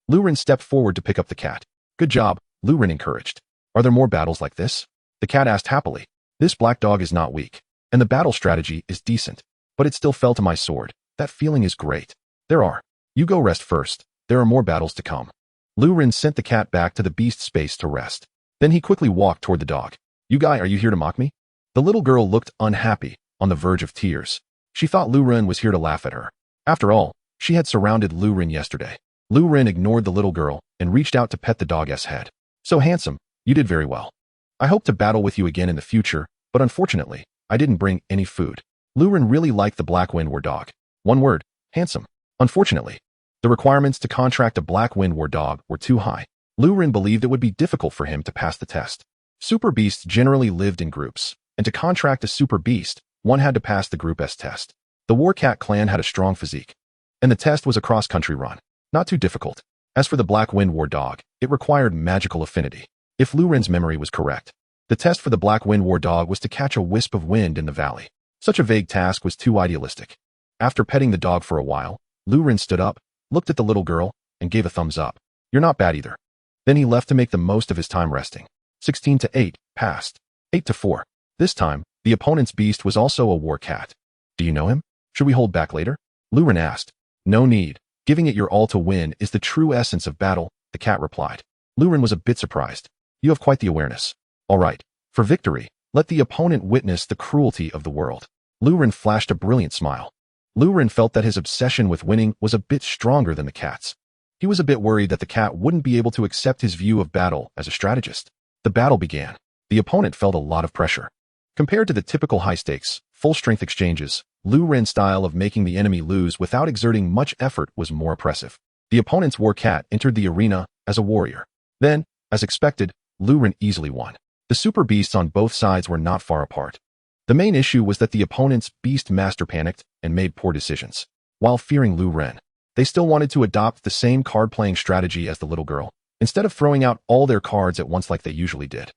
Lu Ren stepped forward to pick up the cat. Good job, Lu Ren encouraged. Are there more battles like this? The cat asked happily. This black dog is not weak, and the battle strategy is decent, but it still fell to my sword. That feeling is great. There are. You go rest first. There are more battles to come. Lu Ren sent the cat back to the beast space to rest. Then he quickly walked toward the dog. You guy, are you here to mock me? The little girl looked unhappy, on the verge of tears. She thought Lu Ren was here to laugh at her. After all, she had surrounded Lu Ren yesterday. Lu Ren ignored the little girl and reached out to pet the dog's head. So handsome, you did very well. I hope to battle with you again in the future, but unfortunately, I didn't bring any food. Lu Ren really liked the Black Wind War dog. One word, handsome. Unfortunately, the requirements to contract a Black Wind War dog were too high. Lu Ren believed it would be difficult for him to pass the test. Super beasts generally lived in groups, and to contract a super beast, one had to pass the Group S test. The Warcat clan had a strong physique, and the test was a cross-country run. Not too difficult. As for the Black Wind War dog, it required magical affinity. If Lu Ren's memory was correct, the test for the Black Wind War dog was to catch a wisp of wind in the valley. Such a vague task was too idealistic. After petting the dog for a while, Lu Ren stood up, looked at the little girl, and gave a thumbs up. You're not bad either. Then he left to make the most of his time resting. 16-8 passed. 8-4. This time, the opponent's beast was also a war cat. Do you know him? Should we hold back later? Lu Ren asked. No need. Giving it your all to win is the true essence of battle, the cat replied. Lu Ren was a bit surprised. You have quite the awareness. All right. For victory, let the opponent witness the cruelty of the world. Lu Ren flashed a brilliant smile. Lu Ren felt that his obsession with winning was a bit stronger than the cat's. He was a bit worried that the cat wouldn't be able to accept his view of battle as a strategist. The battle began. The opponent felt a lot of pressure. Compared to the typical high-stakes, full-strength exchanges, Lu Ren's style of making the enemy lose without exerting much effort was more oppressive. The opponent's war cat entered the arena as a warrior. Then, as expected, Lu Ren easily won. The super beasts on both sides were not far apart. The main issue was that the opponent's beast master panicked and made poor decisions. While fearing Lu Ren, they still wanted to adopt the same card-playing strategy as the little girl, instead of throwing out all their cards at once like they usually did.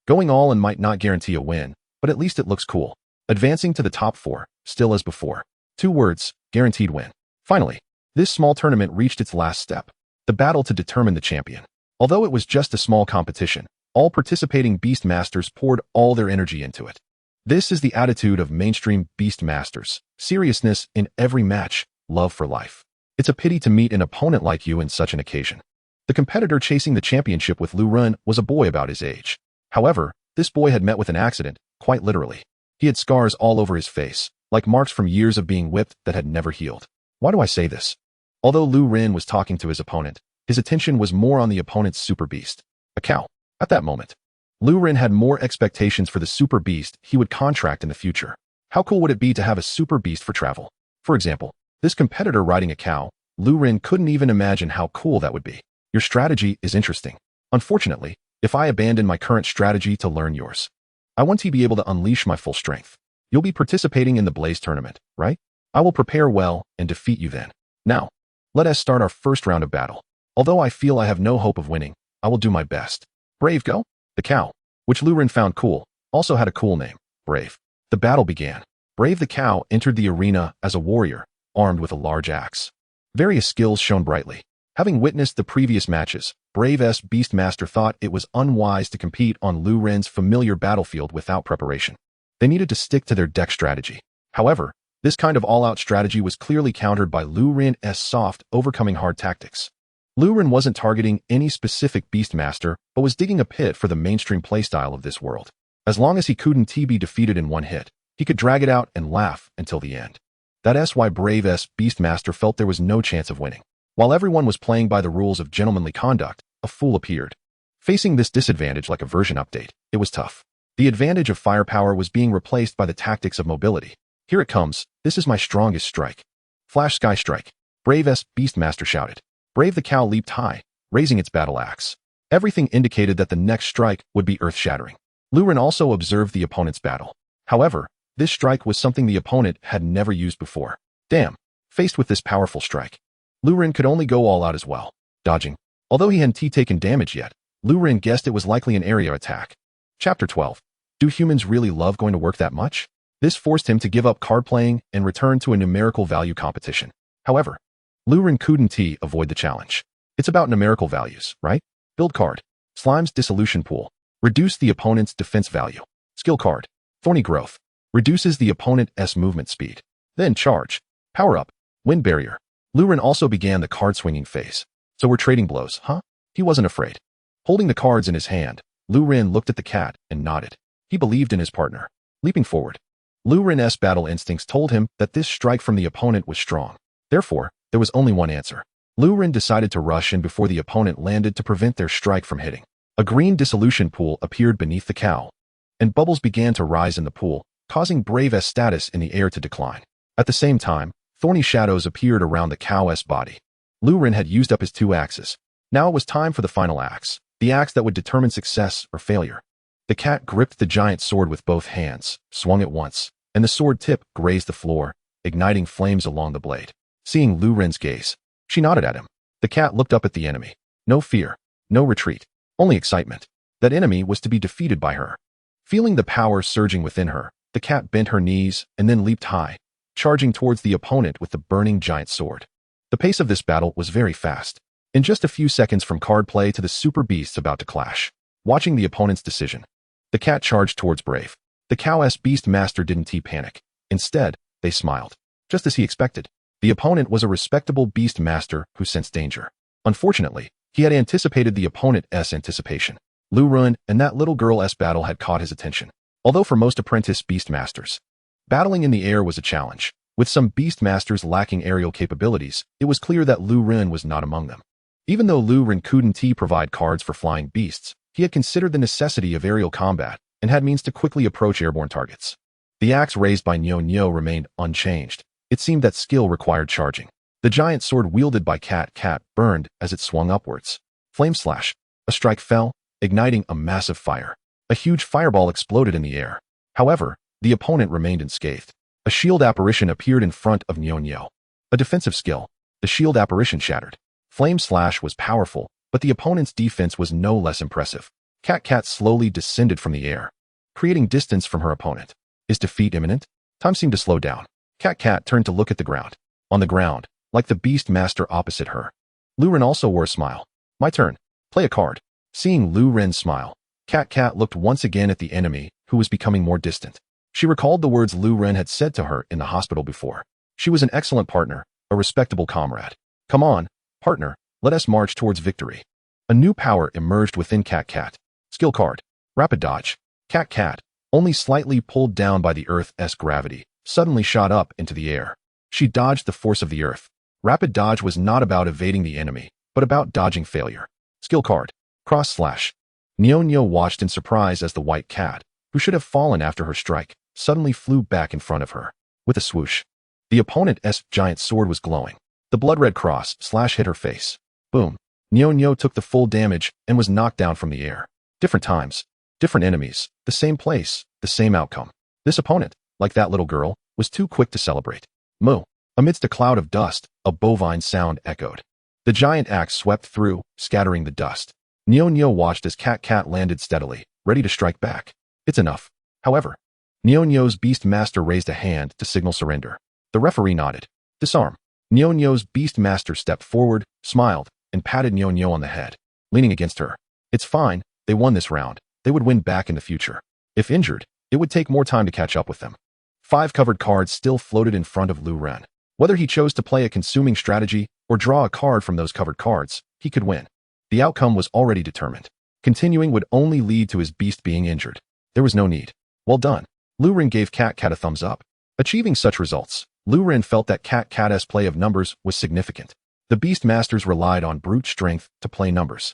Going all in might not guarantee a win, but at least it looks cool. Advancing to the top 4, still as before. 2 words, guaranteed win. Finally, this small tournament reached its last step, the battle to determine the champion. Although it was just a small competition, all participating beast masters poured all their energy into it. This is the attitude of mainstream beast masters. Seriousness in every match, love for life. It's a pity to meet an opponent like you in such an occasion. The competitor chasing the championship with Lu Ren was a boy about his age. However, this boy had met with an accident, quite literally. He had scars all over his face, like marks from years of being whipped that had never healed. Why do I say this? Although Lu Ren was talking to his opponent, his attention was more on the opponent's super beast, a cow. At that moment, Lu Ren had more expectations for the super beast he would contract in the future. How cool would it be to have a super beast for travel? For example, this competitor riding a cow, Lu Ren couldn't even imagine how cool that would be. Your strategy is interesting. Unfortunately, if I abandon my current strategy to learn yours, I want to be able to unleash my full strength. You'll be participating in the Blaze tournament, right? I will prepare well and defeat you then. Now, let us start our first round of battle. Although I feel I have no hope of winning, I will do my best. Brave, go! The cow, which Lu Ren found cool, also had a cool name, Brave. The battle began. Brave the cow entered the arena as a warrior, armed with a large axe. Various skills shone brightly. Having witnessed the previous matches, Brave's Beastmaster thought it was unwise to compete on Lu Ren's familiar battlefield without preparation. They needed to stick to their deck strategy. However, this kind of all-out strategy was clearly countered by Lu Ren's soft, overcoming hard tactics. Lu Ren wasn't targeting any specific Beastmaster, but was digging a pit for the mainstream playstyle of this world. As long as he couldn't be defeated in one hit, he could drag it out and laugh until the end. That's why Brave's Beastmaster felt there was no chance of winning. While everyone was playing by the rules of gentlemanly conduct, a fool appeared. Facing this disadvantage like a version update, it was tough. The advantage of firepower was being replaced by the tactics of mobility. Here it comes, this is my strongest strike. Flash Sky Strike. Brave S. Beastmaster shouted. Brave the cow leaped high, raising its battle axe. Everything indicated that the next strike would be earth-shattering. Lu Ren also observed the opponent's battle. However, this strike was something the opponent had never used before. Damn. Faced with this powerful strike, Lu Ren could only go all out as well. Dodging. Although he hadn't taken damage yet, Lu Ren guessed it was likely an area attack. Chapter 12. Do humans really love going to work that much? This forced him to give up card playing and return to a numerical value competition. However, Lu Ren couldn't avoid the challenge. It's about numerical values, right? Build card. Slime's Dissolution Pool. Reduce the opponent's defense value. Skill card. Thorny Growth. Reduces the opponent's movement speed. Then charge. Power up. Wind Barrier. Lu Ren also began the card swinging phase. So we're trading blows, huh? He wasn't afraid. Holding the cards in his hand, Lu Ren looked at the cat and nodded. He believed in his partner. Leaping forward, Lu Ren's battle instincts told him that this strike from the opponent was strong. Therefore, there was only one answer. Lu Ren decided to rush in before the opponent landed to prevent their strike from hitting. A green dissolution pool appeared beneath the cowl, and bubbles began to rise in the pool, causing Brave's status in the air to decline. At the same time, thorny shadows appeared around the cow's body. Lu Ren had used up his 2 axes. Now it was time for the final axe, the axe that would determine success or failure. The cat gripped the giant sword with both hands, swung it once, and the sword tip grazed the floor, igniting flames along the blade. Seeing Lu Ren's gaze, she nodded at him. The cat looked up at the enemy. No fear, no retreat, only excitement. That enemy was to be defeated by her. Feeling the power surging within her, the cat bent her knees and then leaped high, charging towards the opponent with the burning giant sword. The pace of this battle was very fast. In just a few seconds from card play to the super beasts about to clash. Watching the opponent's decision, the cat charged towards Brave. The cow's beast master didn't panic. Instead, they smiled. Just as he expected, the opponent was a respectable beast master who sensed danger. Unfortunately, he had anticipated the opponent's anticipation. Lu Ren and that little girl's battle had caught his attention. Although for most apprentice beast masters, battling in the air was a challenge. With some beast masters lacking aerial capabilities, it was clear that Lu Ren was not among them. Even though Lu Ren couldn't provide cards for flying beasts, he had considered the necessity of aerial combat and had means to quickly approach airborne targets. The axe raised by Nyo remained unchanged. It seemed that skill required charging. The giant sword wielded by Cat burned as it swung upwards. Flame slash. A strike fell, igniting a massive fire. A huge fireball exploded in the air. However, the opponent remained unscathed. A shield apparition appeared in front of Nyo. A defensive skill. The shield apparition shattered. Flame slash was powerful, but the opponent's defense was no less impressive. Cat slowly descended from the air, creating distance from her opponent. Is defeat imminent? Time seemed to slow down. Cat turned to look at the ground. On the ground, like the beast master opposite her, Lu Ren also wore a smile. My turn. Play a card. Seeing Lu Ren smile, Cat looked once again at the enemy, who was becoming more distant. She recalled the words Lu Ren had said to her in the hospital before. She was an excellent partner, a respectable comrade. Come on, partner, let us march towards victory. A new power emerged within Cat. Skill card. Rapid Dodge. Cat, only slightly pulled down by the Earth's gravity, suddenly shot up into the air. She dodged the force of the Earth. Rapid Dodge was not about evading the enemy, but about dodging failure. Skill card. Cross slash. Nyo watched in surprise as the white cat, who should have fallen after her strike, suddenly flew back in front of her. With a swoosh, the opponent's giant sword was glowing. The blood-red cross slash hit her face. Boom. Nyo took the full damage and was knocked down from the air. Different times, different enemies, the same place, the same outcome. This opponent, like that little girl, was too quick to celebrate. Moo. Amidst a cloud of dust, a bovine sound echoed. The giant axe swept through, scattering the dust. Nyo watched as Cat landed steadily, ready to strike back. It's enough. However, Nyo's beast master raised a hand to signal surrender. The referee nodded. Disarm. Nyo's beast master stepped forward, smiled, and patted Nyo on the head, leaning against her. It's fine, they won this round. They would win back in the future. If injured, it would take more time to catch up with them. 5 covered cards still floated in front of Lu Ren. Whether he chose to play a consuming strategy or draw a card from those covered cards, he could win. The outcome was already determined. Continuing would only lead to his beast being injured. There was no need. Well done. Lu Ren gave Cat a thumbs up. Achieving such results, Lu Ren felt that Cat's play of numbers was significant. The beast masters relied on brute strength to play numbers.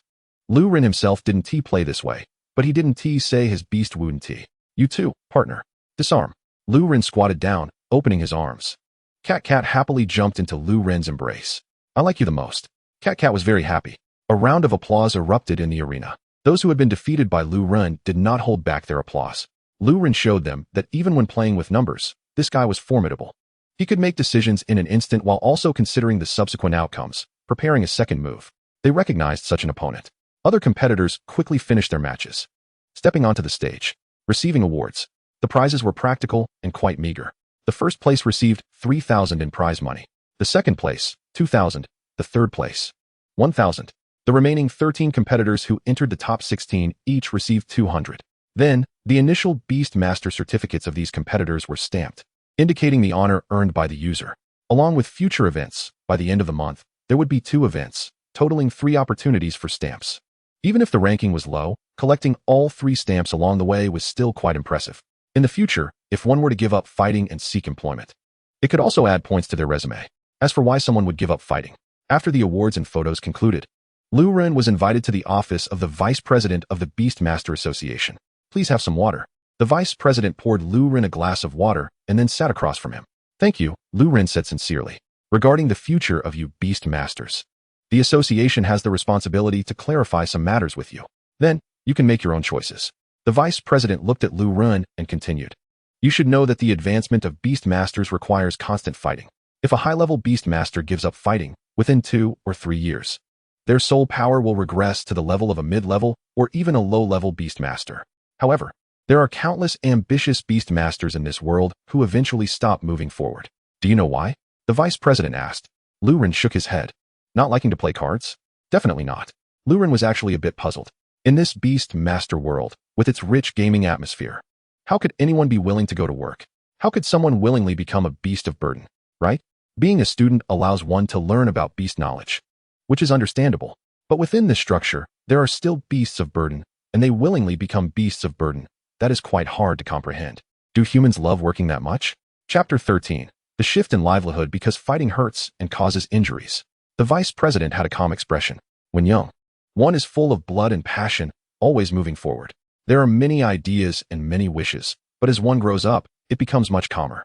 Lu Ren himself didn't play this way, but he didn't say his beast wouldn't. You too, partner. Disarm. Lu Ren squatted down, opening his arms. Cat happily jumped into Lu Ren's embrace. I like you the most. Cat was very happy. A round of applause erupted in the arena. Those who had been defeated by Lu Ren did not hold back their applause. Lu Ren showed them that even when playing with numbers, this guy was formidable. He could make decisions in an instant while also considering the subsequent outcomes, preparing a second move. They recognized such an opponent. Other competitors quickly finished their matches. Stepping onto the stage, receiving awards. The prizes were practical and quite meager. The first place received 3,000 in prize money. The second place, 2,000. The third place, 1,000. The remaining 13 competitors who entered the top 16 each received 200. Then, the initial Beast Master certificates of these competitors were stamped, indicating the honor earned by the user. Along with future events, by the end of the month, there would be 2 events, totaling 3 opportunities for stamps. Even if the ranking was low, collecting all 3 stamps along the way was still quite impressive. In the future, if one were to give up fighting and seek employment, it could also add points to their resume. As for why someone would give up fighting, after the awards and photos concluded, Lu Ren was invited to the office of the Vice President of the Beast Master Association. Please have some water. The Vice President poured Lu Ren a glass of water and then sat across from him. Thank you, Lu Ren said sincerely. Regarding the future of you Beast Masters, the association has the responsibility to clarify some matters with you. Then, you can make your own choices. The Vice President looked at Lu Ren and continued. You should know that the advancement of Beast Masters requires constant fighting. If a high-level Beast Master gives up fighting, within 2 or 3 years, their soul power will regress to the level of a mid-level or even a low-level Beast Master. However, there are countless ambitious Beast Masters in this world who eventually stop moving forward. Do you know why? The Vice President asked. Lu Ren shook his head. Not liking to play cards? Definitely not. Lu Ren was actually a bit puzzled. In this Beast Master world, with its rich gaming atmosphere, how could anyone be willing to go to work? How could someone willingly become a beast of burden, right? Being a student allows one to learn about beast knowledge, which is understandable. But within this structure, there are still beasts of burden, and they willingly become beasts of burden. That is quite hard to comprehend. Do humans love working that much? Chapter 13. The shift in livelihood because fighting hurts and causes injuries. The Vice President had a calm expression. When young, one is full of blood and passion, always moving forward. There are many ideas and many wishes, but as one grows up, it becomes much calmer.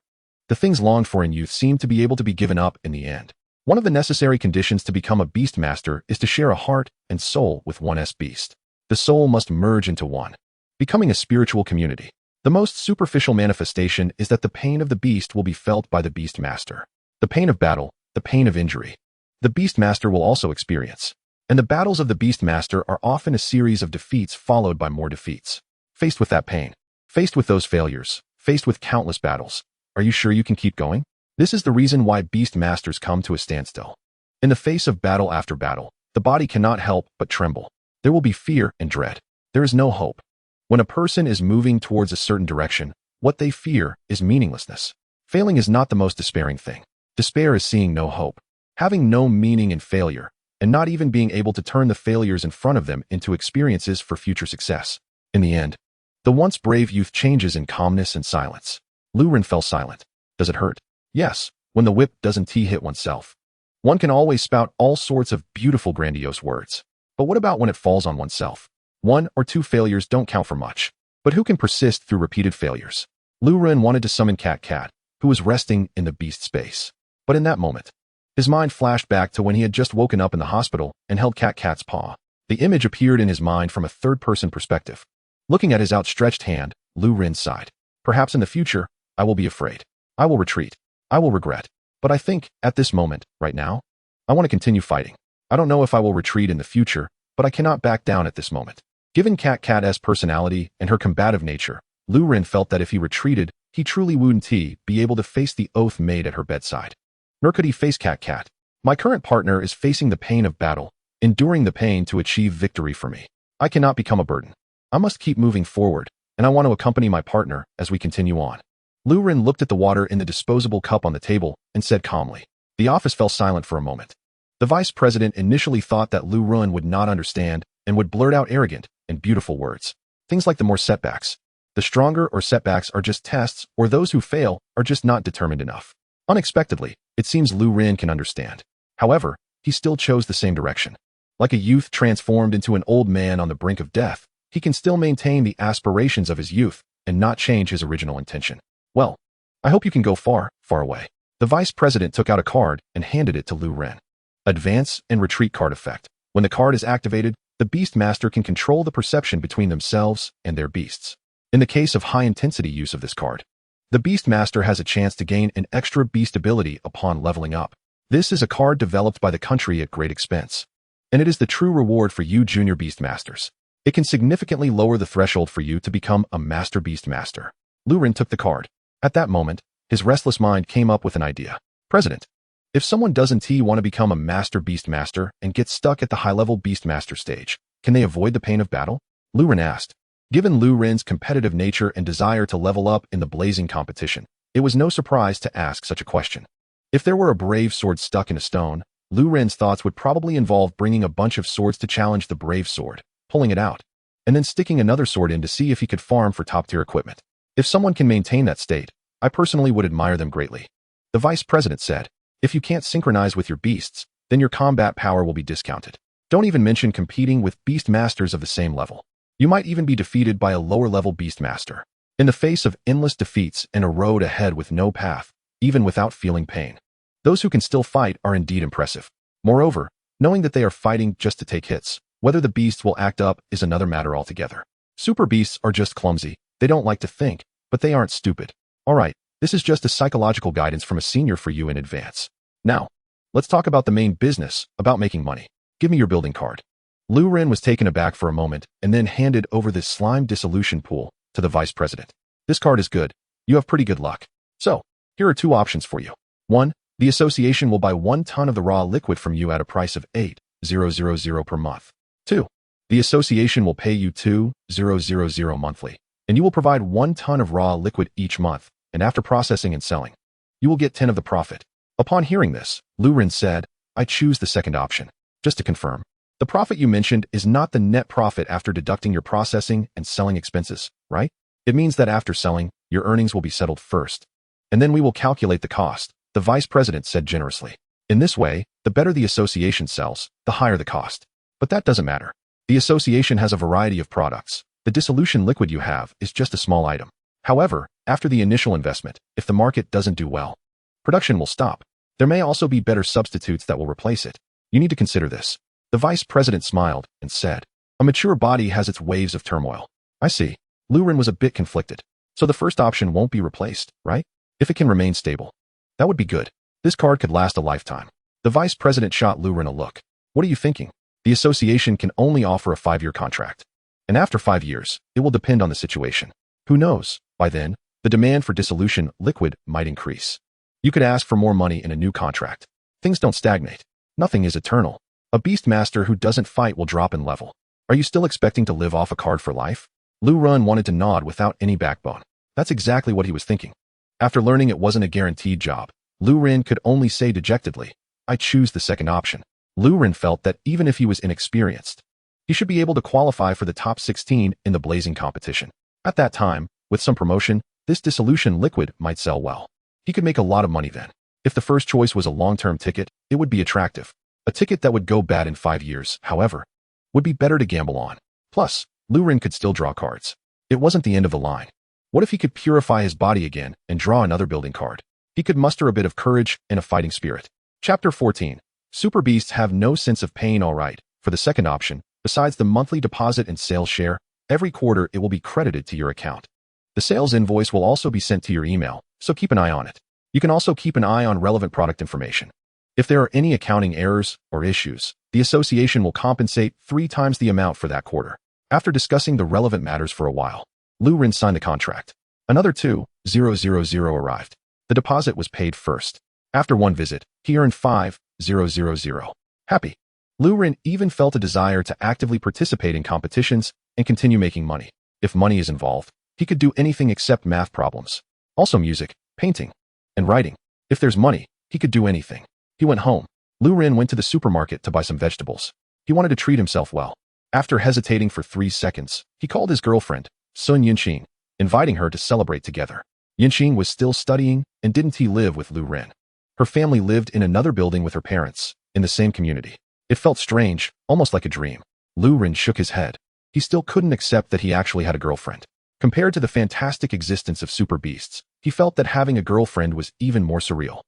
The things longed for in youth seem to be able to be given up in the end. One of the necessary conditions to become a Beast Master is to share a heart and soul with one's beast. The soul must merge into one, becoming a spiritual community. The most superficial manifestation is that the pain of the beast will be felt by the Beast Master. The pain of battle, the pain of injury, the Beast Master will also experience. And the battles of the Beast Master are often a series of defeats followed by more defeats. Faced with that pain, faced with those failures, faced with countless battles, are you sure you can keep going? This is the reason why Beast Masters come to a standstill. In the face of battle after battle, the body cannot help but tremble. There will be fear and dread. There is no hope. When a person is moving towards a certain direction, what they fear is meaninglessness. Failing is not the most despairing thing. Despair is seeing no hope, having no meaning in failure, and not even being able to turn the failures in front of them into experiences for future success. In the end, the once brave youth changes in calmness and silence. Lu Ren fell silent. Does it hurt? Yes, when the whip doesn't hit oneself. One can always spout all sorts of beautiful grandiose words. But what about when it falls on oneself? 1 or 2 failures don't count for much. But who can persist through repeated failures? Lu Ren wanted to summon Cat, who was resting in the beast space. But in that moment, his mind flashed back to when he had just woken up in the hospital and held Cat's paw. The image appeared in his mind from a third-person perspective. Looking at his outstretched hand, Lu Ren sighed. Perhaps in the future, I will be afraid. I will retreat. I will regret. But I think, at this moment, right now, I want to continue fighting. I don't know if I will retreat in the future, but I cannot back down at this moment. Given Cat's personality and her combative nature, Lu Ren felt that if he retreated, he truly wouldn't be able to face the oath made at her bedside. Nor could he face Cat. My current partner is facing the pain of battle, enduring the pain to achieve victory for me. I cannot become a burden. I must keep moving forward, and I want to accompany my partner as we continue on. Lu Ren looked at the water in the disposable cup on the table and said calmly. The office fell silent for a moment. The Vice President initially thought that Lu Ren would not understand and would blurt out arrogant and beautiful words. Things like the more setbacks. The stronger or setbacks are just tests, or those who fail are just not determined enough. Unexpectedly, it seems Lu Ren can understand. However, he still chose the same direction. Like a youth transformed into an old man on the brink of death, he can still maintain the aspirations of his youth and not change his original intention. Well, I hope you can go far, far away. The vice president took out a card and handed it to Lu Ren. Advance and retreat card effect. When the card is activated, the Beast Master can control the perception between themselves and their beasts. In the case of high-intensity use of this card, the Beast Master has a chance to gain an extra beast ability upon leveling up. This is a card developed by the country at great expense, and it is the true reward for you junior Beast Masters. It can significantly lower the threshold for you to become a Master Beast Master. Lu Ren took the card. At that moment, his restless mind came up with an idea. President, if someone doesn't want to become a Master Beast Master and get stuck at the high-level Beast Master stage, can they avoid the pain of battle? Lu Ren asked. Given Lu Ren's competitive nature and desire to level up in the blazing competition, it was no surprise to ask such a question. If there were a brave sword stuck in a stone, Lu Ren's thoughts would probably involve bringing a bunch of swords to challenge the brave sword, pulling it out, and then sticking another sword in to see if he could farm for top-tier equipment. If someone can maintain that state, I personally would admire them greatly. The vice president said, if you can't synchronize with your beasts, then your combat power will be discounted. Don't even mention competing with beast masters of the same level. You might even be defeated by a lower-level beast master. In the face of endless defeats and a road ahead with no path, even without feeling pain, those who can still fight are indeed impressive. Moreover, knowing that they are fighting just to take hits, whether the beasts will act up is another matter altogether. Super beasts are just clumsy. They don't like to think, but they aren't stupid. All right, this is just a psychological guidance from a senior for you in advance. Now, let's talk about the main business, about making money. Give me your building card. Lu Ren was taken aback for a moment and then handed over this slime dissolution pool to the vice president. This card is good. You have pretty good luck. So, here are two options for you. 1. The association will buy 1 ton of the raw liquid from you at a price of 8,000 per month. 2. The association will pay you 2,000 monthly, and you will provide 1 ton of raw liquid each month, and after processing and selling, you will get 10 of the profit. Upon hearing this, Lu Ren said, I choose the second option. Just to confirm, the profit you mentioned is not the net profit after deducting your processing and selling expenses, right? It means that after selling, your earnings will be settled first, and then we will calculate the cost, the vice president said generously. In this way, the better the association sells, the higher the cost. But that doesn't matter. The association has a variety of products. The dissolution liquid you have is just a small item. However, after the initial investment, if the market doesn't do well, production will stop. There may also be better substitutes that will replace it. You need to consider this. The vice president smiled and said, a mature body has its waves of turmoil. I see. Lu Ren was a bit conflicted. So the first option won't be replaced, right? If it can remain stable, that would be good. This card could last a lifetime. The vice president shot Lu Ren a look. What are you thinking? The association can only offer a 5-year contract. And after 5 years, it will depend on the situation. Who knows? By then, the demand for dissolution liquid might increase. You could ask for more money in a new contract. Things don't stagnate. Nothing is eternal. A beast master who doesn't fight will drop in level. Are you still expecting to live off a card for life? Lu Ren wanted to nod without any backbone. That's exactly what he was thinking. After learning it wasn't a guaranteed job, Lu Ren could only say dejectedly, I choose the second option. Lu Ren felt that even if he was inexperienced, he should be able to qualify for the top 16 in the blazing competition. At that time, with some promotion, this dissolution liquid might sell well. He could make a lot of money then. If the first choice was a long-term ticket, it would be attractive. A ticket that would go bad in 5 years, however, would be better to gamble on. Plus, Lu Ren could still draw cards. It wasn't the end of the line. What if he could purify his body again and draw another building card? He could muster a bit of courage and a fighting spirit. Chapter 14. Super beasts have no sense of pain. All right. For the second option, besides the monthly deposit and sales share, every quarter it will be credited to your account. The sales invoice will also be sent to your email, so keep an eye on it. You can also keep an eye on relevant product information. If there are any accounting errors or issues, the association will compensate 3 times the amount for that quarter. After discussing the relevant matters for a while, Lu Ren signed the contract. Another 2,000 arrived. The deposit was paid first. After one visit, he earned 5,000. Happy. Lu Ren even felt a desire to actively participate in competitions and continue making money. If money is involved, he could do anything except math problems. Also music, painting, and writing. If there's money, he could do anything. He went home. Lu Ren went to the supermarket to buy some vegetables. He wanted to treat himself well. After hesitating for 3 seconds, he called his girlfriend, Sun Yinqing, inviting her to celebrate together. Yinqing was still studying, and didn't he live with Lu Ren? Her family lived in another building with her parents, in the same community. It felt strange, almost like a dream. Lu Ren shook his head. He still couldn't accept that he actually had a girlfriend. Compared to the fantastic existence of super beasts, he felt that having a girlfriend was even more surreal.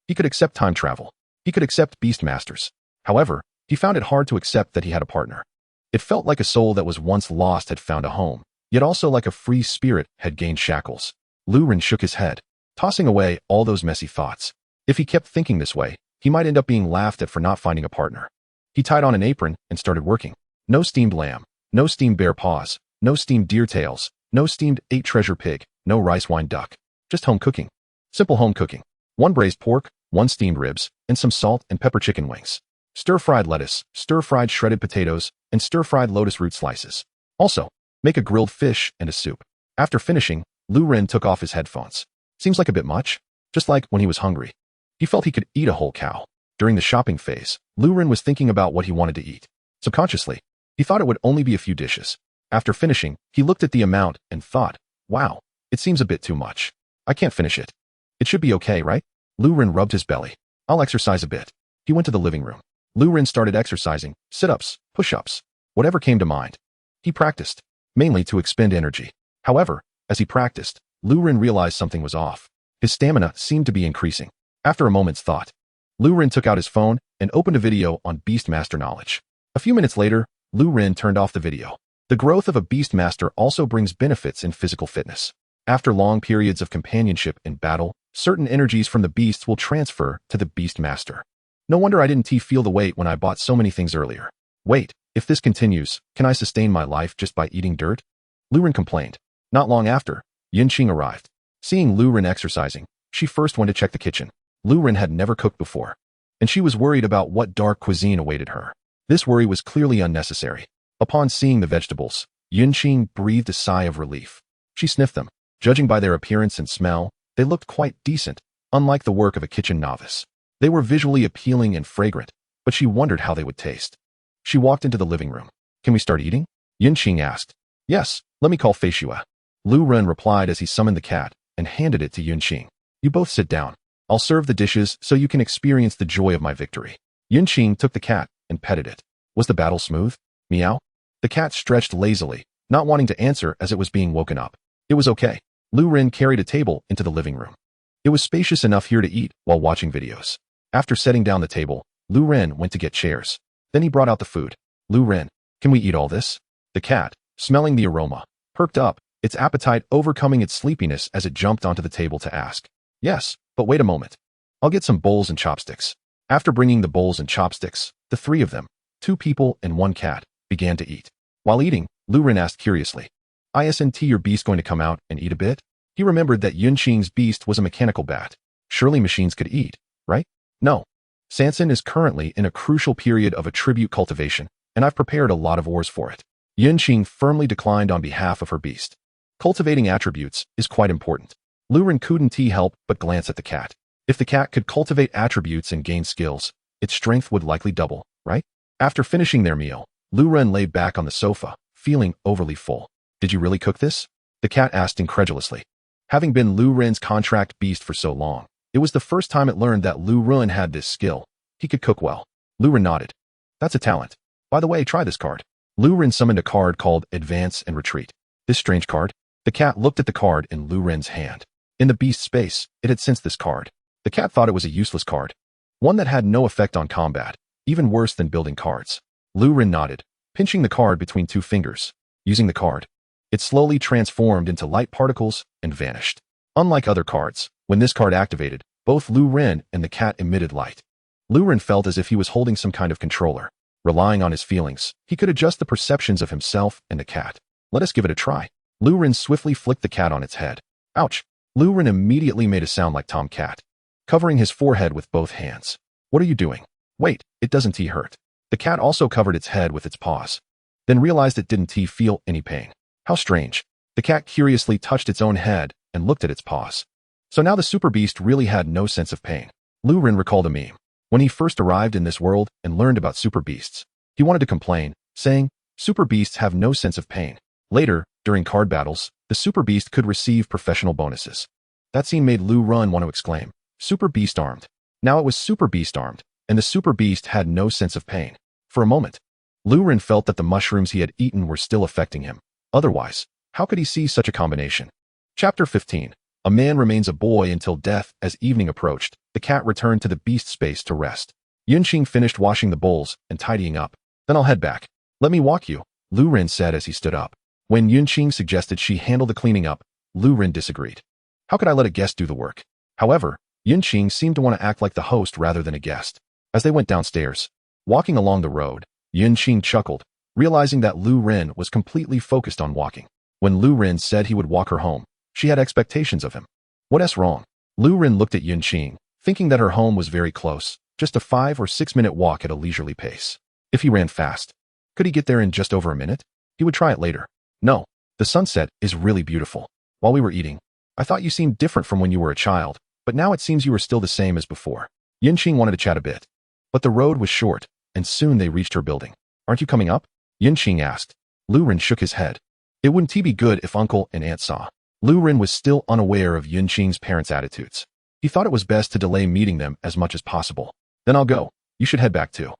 He could accept time travel. He could accept beast masters. However, he found it hard to accept that he had a partner. It felt like a soul that was once lost had found a home, yet also like a free spirit had gained shackles. Lu Ren shook his head, tossing away all those messy thoughts. If he kept thinking this way, he might end up being laughed at for not finding a partner. He tied on an apron and started working. No steamed lamb, no steamed bear paws, no steamed deer tails, no steamed 8 treasure pig, no rice wine duck. Just home cooking. Simple home cooking. 1 braised pork, 1 steamed ribs, and some salt and pepper chicken wings. Stir-fried lettuce, stir-fried shredded potatoes, and stir-fried lotus root slices. Also, make a grilled fish and a soup. After finishing, Lu Ren took off his headphones. Seems like a bit much, just like when he was hungry. He felt he could eat a whole cow. During the shopping phase, Lu Ren was thinking about what he wanted to eat. Subconsciously, he thought it would only be a few dishes. After finishing, he looked at the amount and thought, wow, it seems a bit too much. I can't finish it. It should be okay, right? Lu Ren rubbed his belly. I'll exercise a bit. He went to the living room. Lu Ren started exercising, sit-ups, push-ups, whatever came to mind. He practiced, mainly to expend energy. However, as he practiced, Lu Ren realized something was off. His stamina seemed to be increasing. After a moment's thought, Lu Ren took out his phone and opened a video on Beast Master knowledge. A few minutes later, Lu Ren turned off the video. The growth of a Beast Master also brings benefits in physical fitness. After long periods of companionship and battle, certain energies from the beasts will transfer to the Beast Master. No wonder I didn't feel the weight when I bought so many things earlier. Wait, if this continues, can I sustain my life just by eating dirt? Lu Ren complained. Not long after, Yunqing arrived. Seeing Lu Ren exercising, she first went to check the kitchen. Lu Ren had never cooked before, and she was worried about what dark cuisine awaited her. This worry was clearly unnecessary. Upon seeing the vegetables, Yunqing breathed a sigh of relief. She sniffed them. Judging by their appearance and smell, they looked quite decent, unlike the work of a kitchen novice. They were visually appealing and fragrant, but she wondered how they would taste. She walked into the living room. Can we start eating? Yunqing asked. Yes, let me call Fei Shua. Lu Ren replied as he summoned the cat and handed it to Yunqing. You both sit down. I'll serve the dishes so you can experience the joy of my victory. Yunqing took the cat and petted it. Was the battle smooth? Meow. The cat stretched lazily, not wanting to answer as it was being woken up. It was okay. Lu Ren carried a table into the living room. It was spacious enough here to eat while watching videos. After setting down the table, Lu Ren went to get chairs. Then he brought out the food. Lu Ren, can we eat all this? The cat, smelling the aroma, perked up, its appetite overcoming its sleepiness as it jumped onto the table to ask. Yes, but wait a moment. I'll get some bowls and chopsticks. After bringing the bowls and chopsticks, the 3 of them, 2 people and 1 cat, began to eat. While eating, Lu Ren asked curiously, Isn't your beast going to come out and eat a bit? He remembered that Yunqing's beast was a mechanical bat. Surely machines could eat, right? No. Sanson is currently in a crucial period of attribute cultivation, and I've prepared a lot of ores for it. Yunqing firmly declined on behalf of her beast. Cultivating attributes is quite important. Lu Ren couldn't help but glance at the cat. If the cat could cultivate attributes and gain skills, its strength would likely double, right? After finishing their meal, Lu Ren lay back on the sofa, feeling overly full. Did you really cook this? The cat asked incredulously. Having been Lu Ren's contract beast for so long, it was the first time it learned that Lu Ren had this skill. He could cook well. Lu Ren nodded. That's a talent. By the way, try this card. Lu Ren summoned a card called Advance and Retreat. This strange card? The cat looked at the card in Lu Ren's hand. In the beast space, it had sensed this card. The cat thought it was a useless card. One that had no effect on combat, even worse than building cards. Lu Ren nodded, pinching the card between 2 fingers. Using the card, it slowly transformed into light particles and vanished. Unlike other cards, when this card activated, both Lu Ren and the cat emitted light. Lu Ren felt as if he was holding some kind of controller. Relying on his feelings, he could adjust the perceptions of himself and the cat. Let us give it a try. Lu Ren swiftly flicked the cat on its head. Ouch! Lu Ren immediately made a sound like Tom Cat, covering his forehead with both hands. What are you doing? Wait, it doesn't hurt. The cat also covered its head with its paws, then realized it didn't feel any pain. How strange. The cat curiously touched its own head and looked at its paws. So now the super beast really had no sense of pain. Lu Ren recalled a meme. When he first arrived in this world and learned about super beasts, he wanted to complain, saying, super beasts have no sense of pain. Later, during card battles, the super beast could receive professional bonuses. That scene made Lu Ren want to exclaim, super beast armed. Now it was super beast armed, and the super beast had no sense of pain. For a moment, Lu Ren felt that the mushrooms he had eaten were still affecting him. Otherwise, how could he see such a combination? Chapter 15. A man remains a boy until death. As evening approached, the cat returned to the beast space to rest. Yunqing finished washing the bowls and tidying up. Then I'll head back. Let me walk you, Lu Ren said as he stood up. When Yunqing suggested she handle the cleaning up, Lu Ren disagreed. How could I let a guest do the work? However, Yunqing seemed to want to act like the host rather than a guest. As they went downstairs, walking along the road, Yunqing chuckled, realizing that Lu Ren was completely focused on walking. When Lu Ren said he would walk her home, she had expectations of him. What's wrong? Lu Ren looked at Yunqing, thinking that her home was very close, just a 5 or 6 minute walk at a leisurely pace. If he ran fast, could he get there in just over a minute? He would try it later. No, the sunset is really beautiful. While we were eating, I thought you seemed different from when you were a child, but now it seems you are still the same as before. Yunqing wanted to chat a bit, but the road was short, and soon they reached her building. Aren't you coming up? Yunqing asked. Lu Ren shook his head. It wouldn't be good if uncle and aunt saw. Lu Ren was still unaware of Yunqing's parents' attitudes. He thought it was best to delay meeting them as much as possible. Then I'll go. You should head back too.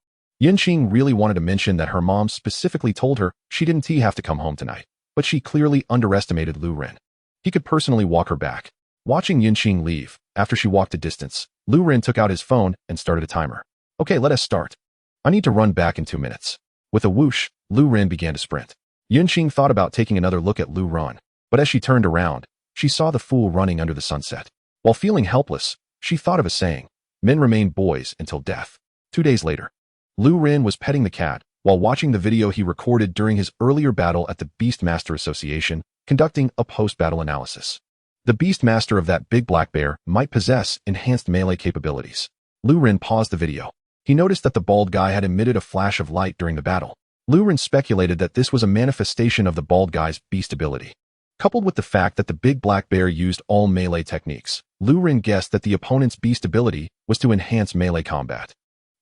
Yunqing really wanted to mention that her mom specifically told her she didn't have to come home tonight, but she clearly underestimated Lu Ren. He could personally walk her back. Watching Yunqing leave, after she walked a distance, Lu Ren took out his phone and started a timer. Okay, let us start. I need to run back in 2 minutes. With a whoosh, Lu Ren began to sprint. Yunqing thought about taking another look at Lu Ren, but as she turned around, she saw the fool running under the sunset. While feeling helpless, she thought of a saying, men remain boys until death. 2 days later, Lu Ren was petting the cat while watching the video he recorded during his earlier battle at the Beast Master Association, conducting a post-battle analysis. The Beast Master of that big black bear might possess enhanced melee capabilities. Lu Ren paused the video. He noticed that the bald guy had emitted a flash of light during the battle. Lu Ren speculated that this was a manifestation of the bald guy's beast ability. Coupled with the fact that the big black bear used all melee techniques, Lu Ren guessed that the opponent's beast ability was to enhance melee combat.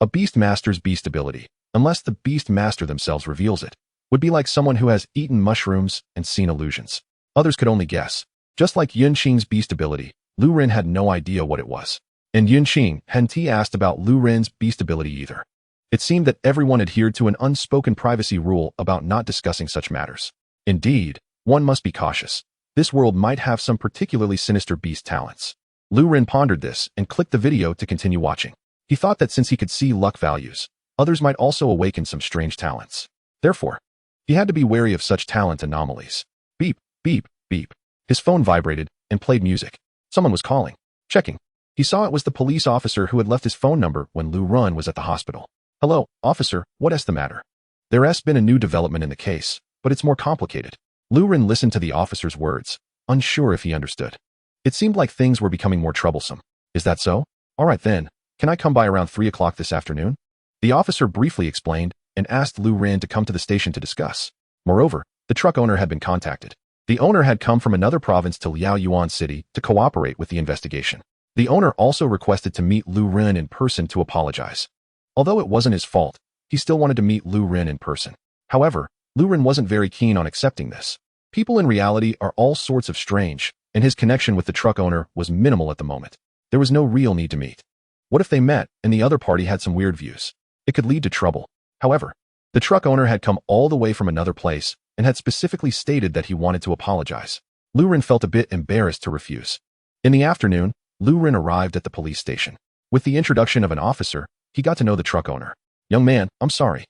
A beast master's beast ability, unless the beast master themselves reveals it, would be like someone who has eaten mushrooms and seen illusions. Others could only guess. Just like Yunqing's beast ability, Lu Ren had no idea what it was. And Yunqing hadn't asked about Lu Ren's beast ability either. It seemed that everyone adhered to an unspoken privacy rule about not discussing such matters. Indeed, one must be cautious. This world might have some particularly sinister beast talents. Lu Ren pondered this and clicked the video to continue watching. He thought that since he could see luck values, others might also awaken some strange talents. Therefore, he had to be wary of such talent anomalies. Beep, beep, beep. His phone vibrated and played music. Someone was calling. Checking. He saw it was the police officer who had left his phone number when Lu Ren was at the hospital. Hello, officer, what's the matter? There has been a new development in the case, but it's more complicated. Lu Ren listened to the officer's words, unsure if he understood. It seemed like things were becoming more troublesome. Is that so? All right then, can I come by around 3 o'clock this afternoon? The officer briefly explained and asked Lu Ren to come to the station to discuss. Moreover, the truck owner had been contacted. The owner had come from another province to Liaoyuan City to cooperate with the investigation. The owner also requested to meet Lu Ren in person to apologize. Although it wasn't his fault, he still wanted to meet Lu Ren in person. However, Lu Ren wasn't very keen on accepting this. People in reality are all sorts of strange, and his connection with the truck owner was minimal at the moment. There was no real need to meet. What if they met and the other party had some weird views? It could lead to trouble. However, the truck owner had come all the way from another place and had specifically stated that he wanted to apologize. Lu Ren felt a bit embarrassed to refuse. In the afternoon, Lu Ren arrived at the police station. With the introduction of an officer, he got to know the truck owner. Young man, I'm sorry.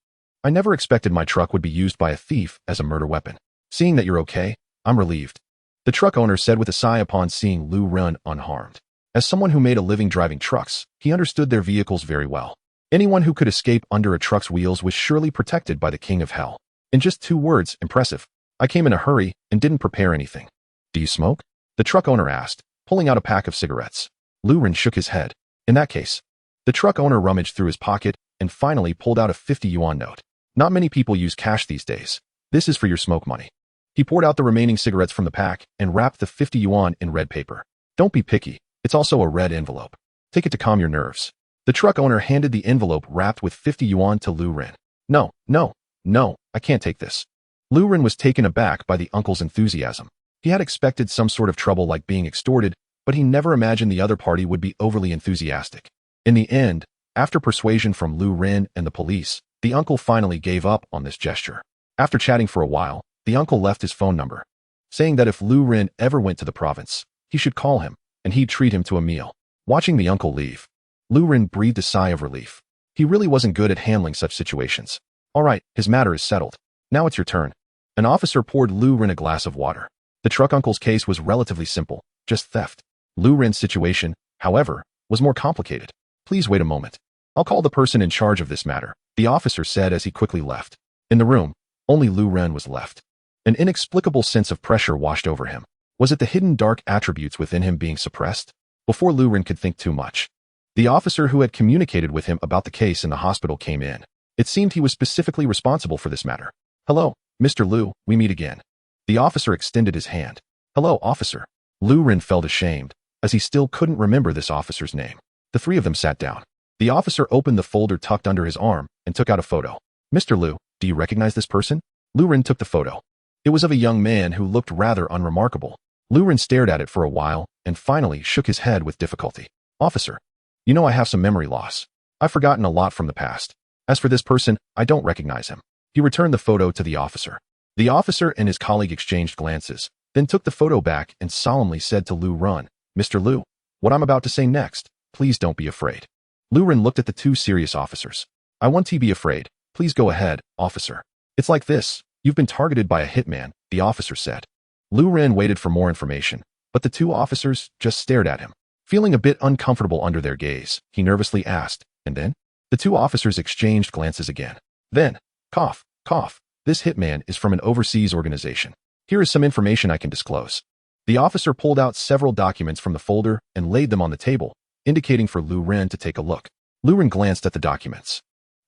I never expected my truck would be used by a thief as a murder weapon. Seeing that you're okay, I'm relieved. The truck owner said with a sigh upon seeing Lu Ren unharmed. As someone who made a living driving trucks, he understood their vehicles very well. Anyone who could escape under a truck's wheels was surely protected by the King of Hell. In just 2 words, impressive. I came in a hurry and didn't prepare anything. Do you smoke? The truck owner asked, pulling out a pack of cigarettes. Lu Ren shook his head. In that case, the truck owner rummaged through his pocket and finally pulled out a 50 yuan note. Not many people use cash these days. This is for your smoke money. He poured out the remaining cigarettes from the pack and wrapped the 50 yuan in red paper. Don't be picky. It's also a red envelope. Take it to calm your nerves. The truck owner handed the envelope wrapped with 50 yuan to Lu Ren. No, I can't take this. Lu Ren was taken aback by the uncle's enthusiasm. He had expected some sort of trouble like being extorted, but he never imagined the other party would be overly enthusiastic. In the end, after persuasion from Lu Ren and the police, The uncle finally gave up on this gesture. After chatting for a while, the uncle left his phone number, saying that if Lu Ren ever went to the province, he should call him, and he'd treat him to a meal. Watching the uncle leave, Lu Ren breathed a sigh of relief. He really wasn't good at handling such situations. All right, his matter is settled. Now it's your turn. An officer poured Lu Ren a glass of water. The truck uncle's case was relatively simple, just theft. Lu Ren's situation, however, was more complicated. Please wait a moment. I'll call the person in charge of this matter, the officer said as he quickly left. In the room, only Lu Ren was left. An inexplicable sense of pressure washed over him. Was it the hidden dark attributes within him being suppressed? Before Lu Ren could think too much, the officer who had communicated with him about the case in the hospital came in. It seemed he was specifically responsible for this matter. Hello, Mr. Lu, we meet again. The officer extended his hand. Hello, officer. Lu Ren felt ashamed, as he still couldn't remember this officer's name. The three of them sat down. The officer opened the folder tucked under his arm and took out a photo. Mr. Lu, do you recognize this person? Lu Ren took the photo. It was of a young man who looked rather unremarkable. Lu Ren stared at it for a while and finally shook his head with difficulty. Officer, you know I have some memory loss. I've forgotten a lot from the past. As for this person, I don't recognize him. He returned the photo to the officer. The officer and his colleague exchanged glances, then took the photo back and solemnly said to Lu Ren, Mr. Lu, what I'm about to say next, please don't be afraid. Lu Ren looked at the two serious officers. I won't be afraid. Please go ahead, officer. It's like this. You've been targeted by a hitman, the officer said. Lu Ren waited for more information, but the two officers just stared at him. Feeling a bit uncomfortable under their gaze, he nervously asked, and then? The two officers exchanged glances again. Then, cough, cough, this hitman is from an overseas organization. Here is some information I can disclose. The officer pulled out several documents from the folder and laid them on the table, indicating for Lu Ren to take a look. Lu Ren glanced at the documents.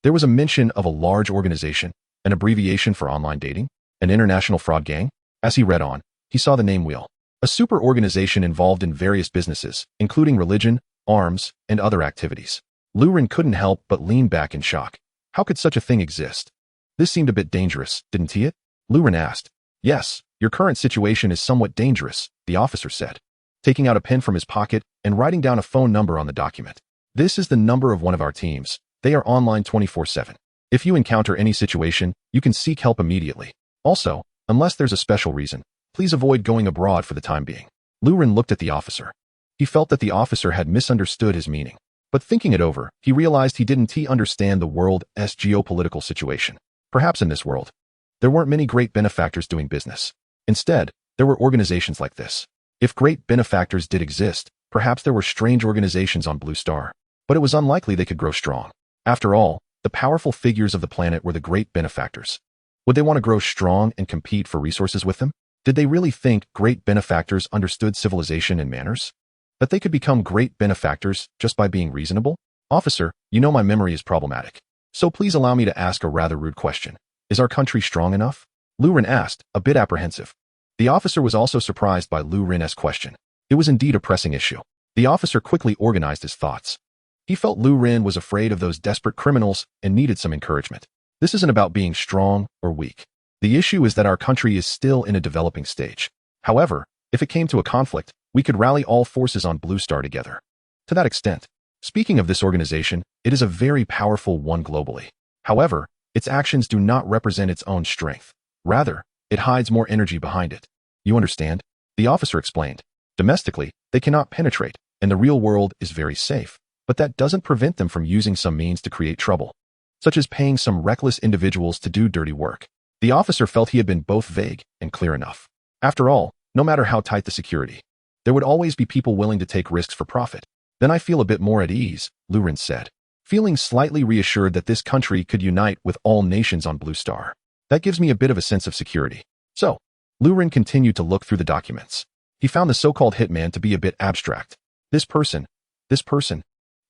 There was a mention of a large organization, an abbreviation for online dating, an international fraud gang. As he read on, he saw the name wheel. A super organization involved in various businesses, including religion, arms, and other activities. Lu Ren couldn't help but lean back in shock. How could such a thing exist? This seemed a bit dangerous, didn't it? Lu Ren asked. Yes, your current situation is somewhat dangerous, the officer said, taking out a pen from his pocket and writing down a phone number on the document. This is the number of one of our teams. They are online 24/7. If you encounter any situation, you can seek help immediately. Also, unless there's a special reason, please avoid going abroad for the time being. Lu Ren looked at the officer. He felt that the officer had misunderstood his meaning. But thinking it over, he realized he didn't understand the world's geopolitical situation. Perhaps in this world, there weren't many great benefactors doing business. Instead, there were organizations like this. If great benefactors did exist, perhaps there were strange organizations on Blue Star. But it was unlikely they could grow strong. After all, the powerful figures of the planet were the great benefactors. Would they want to grow strong and compete for resources with them? Did they really think great benefactors understood civilization and manners? That they could become great benefactors just by being reasonable? Officer, you know my memory is problematic. So please allow me to ask a rather rude question. Is our country strong enough? Lu Ren asked, a bit apprehensive. The officer was also surprised by Lu Ren's question. It was indeed a pressing issue. The officer quickly organized his thoughts. He felt Lu Ren was afraid of those desperate criminals and needed some encouragement. This isn't about being strong or weak. The issue is that our country is still in a developing stage. However, if it came to a conflict, we could rally all forces on Blue Star together. To that extent, speaking of this organization, it is a very powerful one globally. However, its actions do not represent its own strength. Rather, it hides more energy behind it. You understand? The officer explained. Domestically, they cannot penetrate, and the real world is very safe. But that doesn't prevent them from using some means to create trouble, such as paying some reckless individuals to do dirty work. The officer felt he had been both vague and clear enough. After all, no matter how tight the security, there would always be people willing to take risks for profit. Then I feel a bit more at ease, Lu Ren said, feeling slightly reassured that this country could unite with all nations on Blue Star. That gives me a bit of a sense of security. So, Lu Ren continued to look through the documents. He found the so-called hitman to be a bit abstract. This person.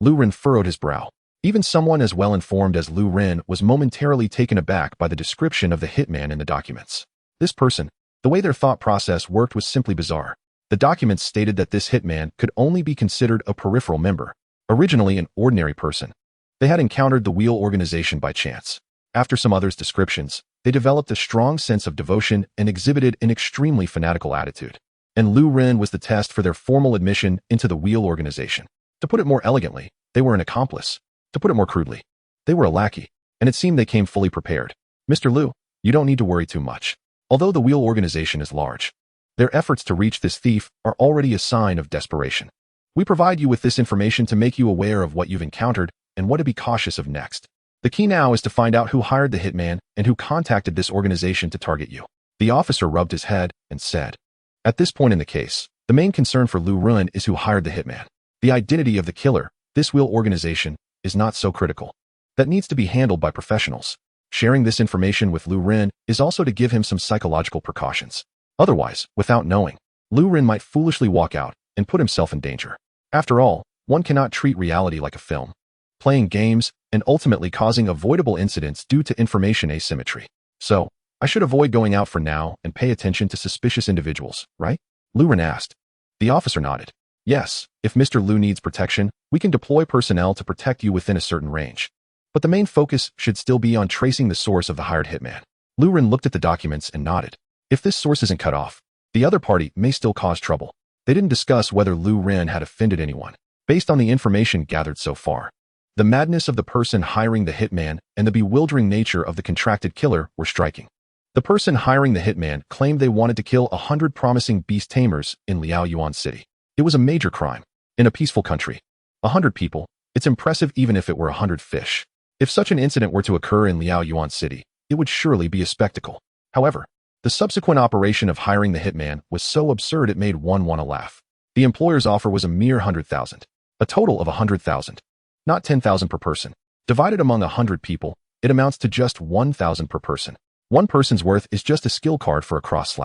Lu Ren furrowed his brow. Even someone as well-informed as Lu Ren was momentarily taken aback by the description of the hitman in the documents. This person, the way their thought process worked was simply bizarre. The documents stated that this hitman could only be considered a peripheral member, originally an ordinary person. They had encountered the Wheel organization by chance. After some others' descriptions, they developed a strong sense of devotion and exhibited an extremely fanatical attitude. And Lu Ren was the test for their formal admission into the Wheel organization. To put it more elegantly, they were an accomplice. To put it more crudely, they were a lackey. and it seemed they came fully prepared. Mr. Lu, you don't need to worry too much. Although the wheel organization is large, their efforts to reach this thief are already a sign of desperation. We provide you with this information to make you aware of what you've encountered and what to be cautious of next. The key now is to find out who hired the hitman and who contacted this organization to target you. The officer rubbed his head and said, at this point in the case, the main concern for Lu Ren is who hired the hitman. The identity of the killer, this wheel organization, is not so critical. That needs to be handled by professionals. Sharing this information with Lu Ren is also to give him some psychological precautions. Otherwise, without knowing, Lu Ren might foolishly walk out and put himself in danger. After all, one cannot treat reality like a film, playing games and ultimately causing avoidable incidents due to information asymmetry. So, I should avoid going out for now and pay attention to suspicious individuals, right? Lu Ren asked. The officer nodded. Yes, if Mr. Lu needs protection, we can deploy personnel to protect you within a certain range. But the main focus should still be on tracing the source of the hired hitman. Lu Ren looked at the documents and nodded. If this source isn't cut off, the other party may still cause trouble. They didn't discuss whether Lu Ren had offended anyone. Based on the information gathered so far, the madness of the person hiring the hitman and the bewildering nature of the contracted killer were striking. The person hiring the hitman claimed they wanted to kill 100 promising Beast Tamers in Liaoyuan City. It was a major crime. In a peaceful country, 100 people, it's impressive even if it were 100 fish. If such an incident were to occur in Liaoyuan City, it would surely be a spectacle. However, the subsequent operation of hiring the hitman was so absurd it made one want to laugh. The employer's offer was a mere 100,000. A total of 100,000. Not 10,000 per person. Divided among 100 people, it amounts to just 1,000 per person. One person's worth is just a skill card for a cross/.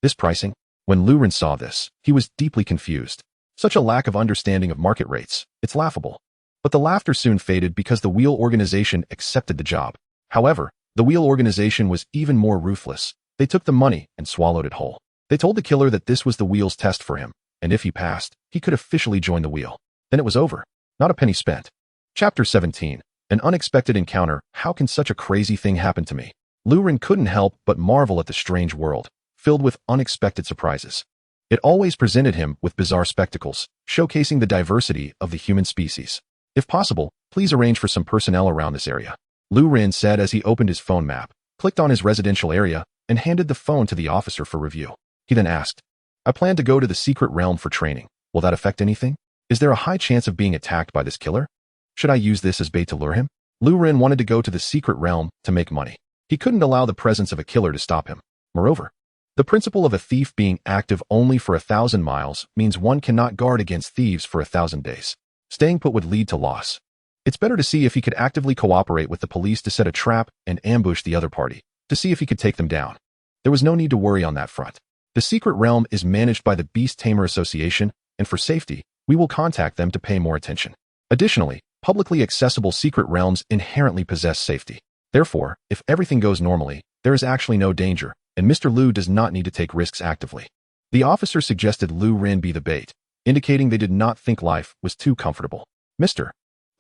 This pricing? When Lu Ren saw this, he was deeply confused. Such a lack of understanding of market rates, it's laughable. But the laughter soon faded because the wheel organization accepted the job. However, the wheel organization was even more ruthless. They took the money and swallowed it whole. They told the killer that this was the wheel's test for him, and if he passed, he could officially join the wheel. Then it was over. Not a penny spent. Chapter 17. An unexpected encounter. How can such a crazy thing happen to me? Lu Ren couldn't help but marvel at the strange world, filled with unexpected surprises. It always presented him with bizarre spectacles, showcasing the diversity of the human species. If possible, please arrange for some personnel around this area, Lu Ren said as he opened his phone map, clicked on his residential area, and handed the phone to the officer for review. He then asked, I plan to go to the secret realm for training. Will that affect anything? Is there a high chance of being attacked by this killer? Should I use this as bait to lure him? Lu Ren wanted to go to the secret realm to make money. He couldn't allow the presence of a killer to stop him. Moreover, the principle of a thief being active only for 1,000 miles means one cannot guard against thieves for 1,000 days. Staying put would lead to loss. It's better to see if he could actively cooperate with the police to set a trap and ambush the other party, to see if he could take them down. There was no need to worry on that front. The secret realm is managed by the Beast Tamer Association, and for safety, we will contact them to pay more attention. Additionally, publicly accessible secret realms inherently possess safety. Therefore, if everything goes normally, there is actually no danger, and Mr. Lu does not need to take risks actively. The officer suggested Lu Ren be the bait, indicating they did not think life was too comfortable. Mr.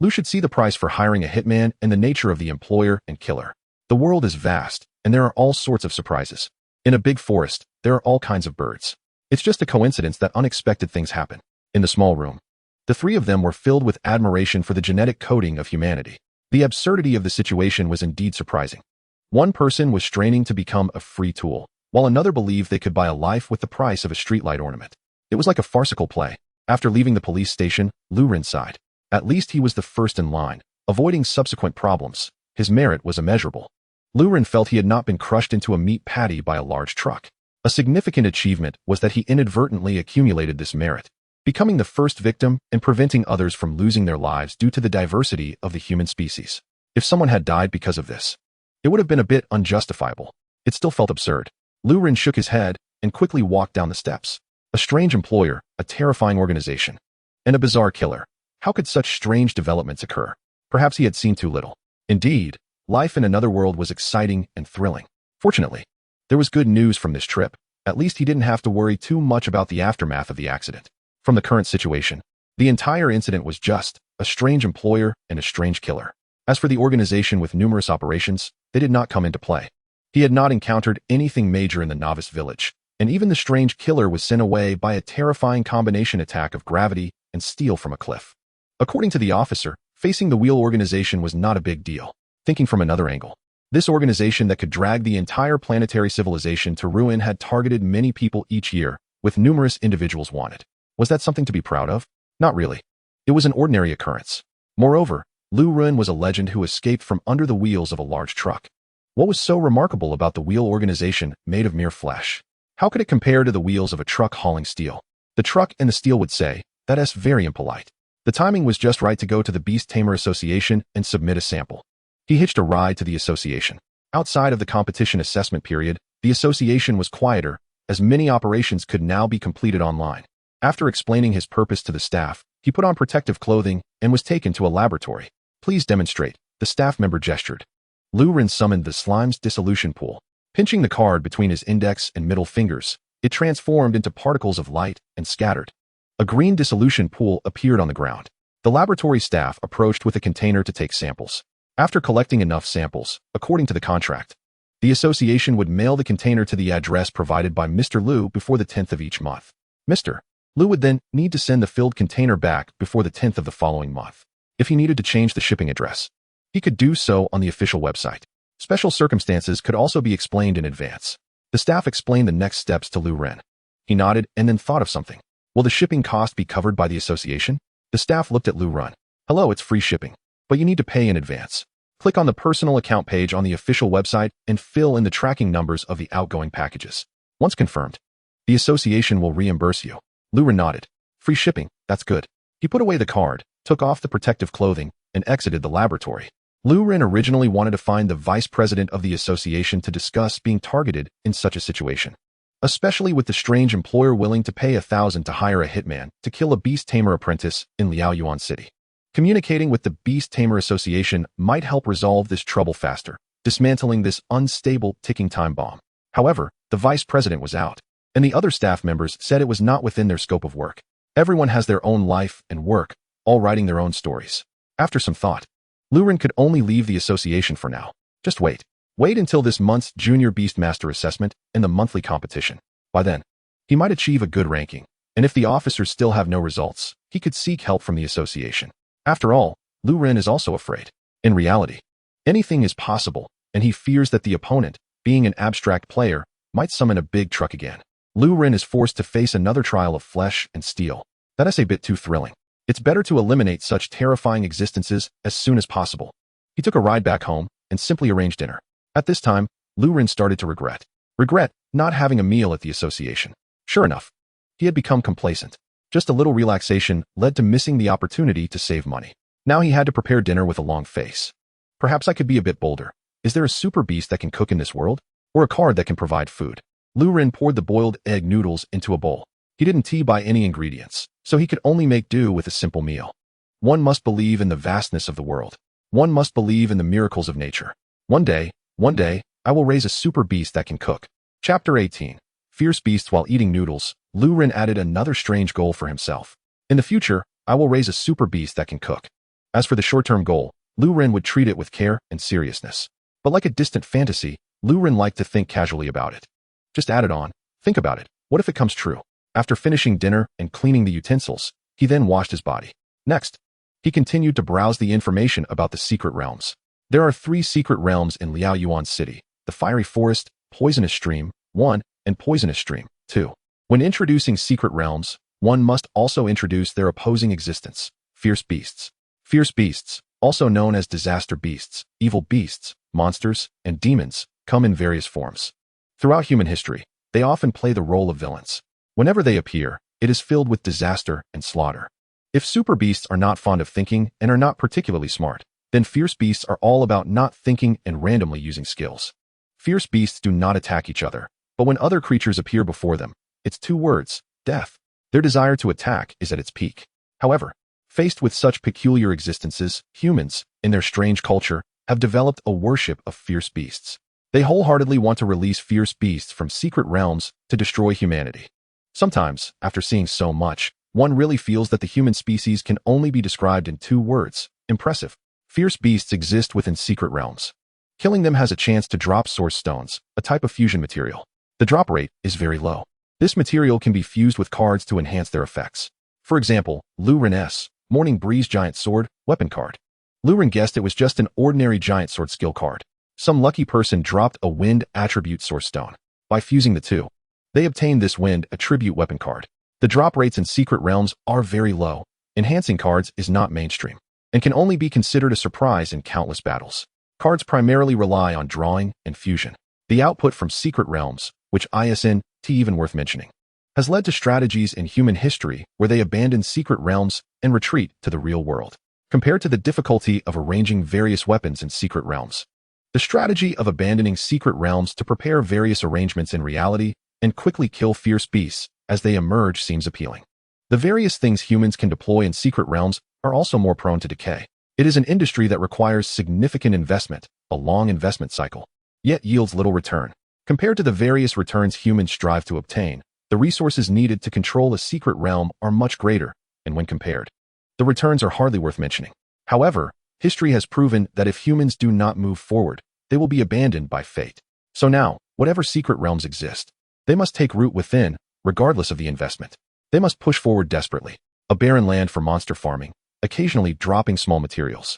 Lu should see the price for hiring a hitman and the nature of the employer and killer. The world is vast, and there are all sorts of surprises. In a big forest, there are all kinds of birds. It's just a coincidence that unexpected things happen. In the small room, the three of them were filled with admiration for the genetic coding of humanity. The absurdity of the situation was indeed surprising. One person was straining to become a free tool, while another believed they could buy a life with the price of a streetlight ornament. It was like a farcical play. After leaving the police station, Lu Ren sighed. At least he was the first in line, avoiding subsequent problems. His merit was immeasurable. Lu Ren felt he had not been crushed into a meat patty by a large truck. A significant achievement was that he inadvertently accumulated this merit, becoming the first victim and preventing others from losing their lives due to the diversity of the human species. If someone had died because of this, it would have been a bit unjustifiable. It still felt absurd. Lu Ren shook his head and quickly walked down the steps. A strange employer, a terrifying organization, and a bizarre killer. How could such strange developments occur? Perhaps he had seen too little. Indeed, life in another world was exciting and thrilling. Fortunately, there was good news from this trip. At least he didn't have to worry too much about the aftermath of the accident. From the current situation, the entire incident was just a strange employer and a strange killer. As for the organization with numerous operations, they did not come into play. He had not encountered anything major in the novice village, and even the strange killer was sent away by a terrifying combination attack of gravity and steel from a cliff. According to the officer, facing the wheel organization was not a big deal. Thinking from another angle, this organization that could drag the entire planetary civilization to ruin had targeted many people each year, with numerous individuals wanted. Was that something to be proud of? Not really. It was an ordinary occurrence. Moreover, Lu Ren was a legend who escaped from under the wheels of a large truck. What was so remarkable about the wheel organization made of mere flesh? How could it compare to the wheels of a truck hauling steel? The truck and the steel would say, that's very impolite. The timing was just right to go to the Beast Tamer Association and submit a sample. He hitched a ride to the association. Outside of the competition assessment period, the association was quieter, as many operations could now be completed online. After explaining his purpose to the staff, he put on protective clothing and was taken to a laboratory. Please demonstrate, the staff member gestured. Lu Ren summoned the slime's dissolution pool. Pinching the card between his index and middle fingers, it transformed into particles of light and scattered. A green dissolution pool appeared on the ground. The laboratory staff approached with a container to take samples. After collecting enough samples, according to the contract, the association would mail the container to the address provided by Mr. Lu before the 10th of each month. Mr. Lu would then need to send the filled container back before the 10th of the following month. If he needed to change the shipping address, he could do so on the official website. Special circumstances could also be explained in advance. The staff explained the next steps to Lu Ren. He nodded and then thought of something. Will the shipping cost be covered by the association? The staff looked at Lu Ren. Hello, it's free shipping, but you need to pay in advance. Click on the personal account page on the official website and fill in the tracking numbers of the outgoing packages. Once confirmed, the association will reimburse you. Lu Ren nodded. Free shipping, that's good. He put away the card, took off the protective clothing, and exited the laboratory. Lu Ren originally wanted to find the vice president of the association to discuss being targeted in such a situation, especially with the strange employer willing to pay 1,000 to hire a hitman to kill a Beast Tamer apprentice in Liaoyuan City. Communicating with the Beast Tamer Association might help resolve this trouble faster, dismantling this unstable ticking time bomb. However, the vice president was out, and the other staff members said it was not within their scope of work. Everyone has their own life and work, all writing their own stories. After some thought, Lu Ren could only leave the association for now. Just wait. Wait until this month's Junior Beastmaster assessment and the monthly competition. By then, he might achieve a good ranking, and if the officers still have no results, he could seek help from the association. After all, Lu Ren is also afraid. In reality, anything is possible, and he fears that the opponent, being an abstract player, might summon a big truck again. Lu Ren is forced to face another trial of flesh and steel. That is a bit too thrilling. It's better to eliminate such terrifying existences as soon as possible. He took a ride back home and simply arranged dinner. At this time, Lu Ren started to regret not having a meal at the association. Sure enough, he had become complacent. Just a little relaxation led to missing the opportunity to save money. Now he had to prepare dinner with a long face. Perhaps I could be a bit bolder. Is there a super beast that can cook in this world? Or a card that can provide food? Lu Ren poured the boiled egg noodles into a bowl. He didn't buy any ingredients, so he could only make do with a simple meal. One must believe in the vastness of the world. One must believe in the miracles of nature. One day, I will raise a super beast that can cook. Chapter 18. Fierce Beasts. While eating noodles, Lu Ren added another strange goal for himself. In the future, I will raise a super beast that can cook. As for the short-term goal, Lu Ren would treat it with care and seriousness. But like a distant fantasy, Lu Ren liked to think casually about it. Just add it on. Think about it. What if it comes true? After finishing dinner and cleaning the utensils, he then washed his body. Next, he continued to browse the information about the secret realms. There are 3 secret realms in Liaoyuan City: the Fiery Forest, Poisonous Stream, 1, and Poisonous Stream, 2. When introducing secret realms, one must also introduce their opposing existence: fierce beasts. Fierce beasts, also known as disaster beasts, evil beasts, monsters, and demons, come in various forms. Throughout human history, they often play the role of villains. Whenever they appear, it is filled with disaster and slaughter. If super beasts are not fond of thinking and are not particularly smart, then fierce beasts are all about not thinking and randomly using skills. Fierce beasts do not attack each other, but when other creatures appear before them, it's 2 words: death. Their desire to attack is at its peak. However, faced with such peculiar existences, humans, in their strange culture, have developed a worship of fierce beasts. They wholeheartedly want to release fierce beasts from secret realms to destroy humanity. Sometimes, after seeing so much, one really feels that the human species can only be described in 2 words: impressive. Fierce beasts exist within secret realms. Killing them has a chance to drop source stones, a type of fusion material. The drop rate is very low. This material can be fused with cards to enhance their effects. For example, Lu Ren's Morning Breeze Giant Sword weapon card. Lu Ren guessed it was just an ordinary giant sword skill card. Some lucky person dropped a wind attribute source stone. By fusing the two, they obtained this wind attribute weapon card. The drop rates in secret realms are very low. Enhancing cards is not mainstream and can only be considered a surprise in countless battles. Cards primarily rely on drawing and fusion. The output from secret realms, which isn't even worth mentioning, has led to strategies in human history where they abandon secret realms and retreat to the real world. Compared to the difficulty of arranging various weapons in secret realms, the strategy of abandoning secret realms to prepare various arrangements in reality and quickly kill fierce beasts as they emerge seems appealing. The various things humans can deploy in secret realms are also more prone to decay. It is an industry that requires significant investment, a long investment cycle, yet yields little return. Compared to the various returns humans strive to obtain, the resources needed to control a secret realm are much greater, and when compared, the returns are hardly worth mentioning. However, history has proven that if humans do not move forward, they will be abandoned by fate. So now, whatever secret realms exist, they must take root within, regardless of the investment. They must push forward desperately. A barren land for monster farming, occasionally dropping small materials.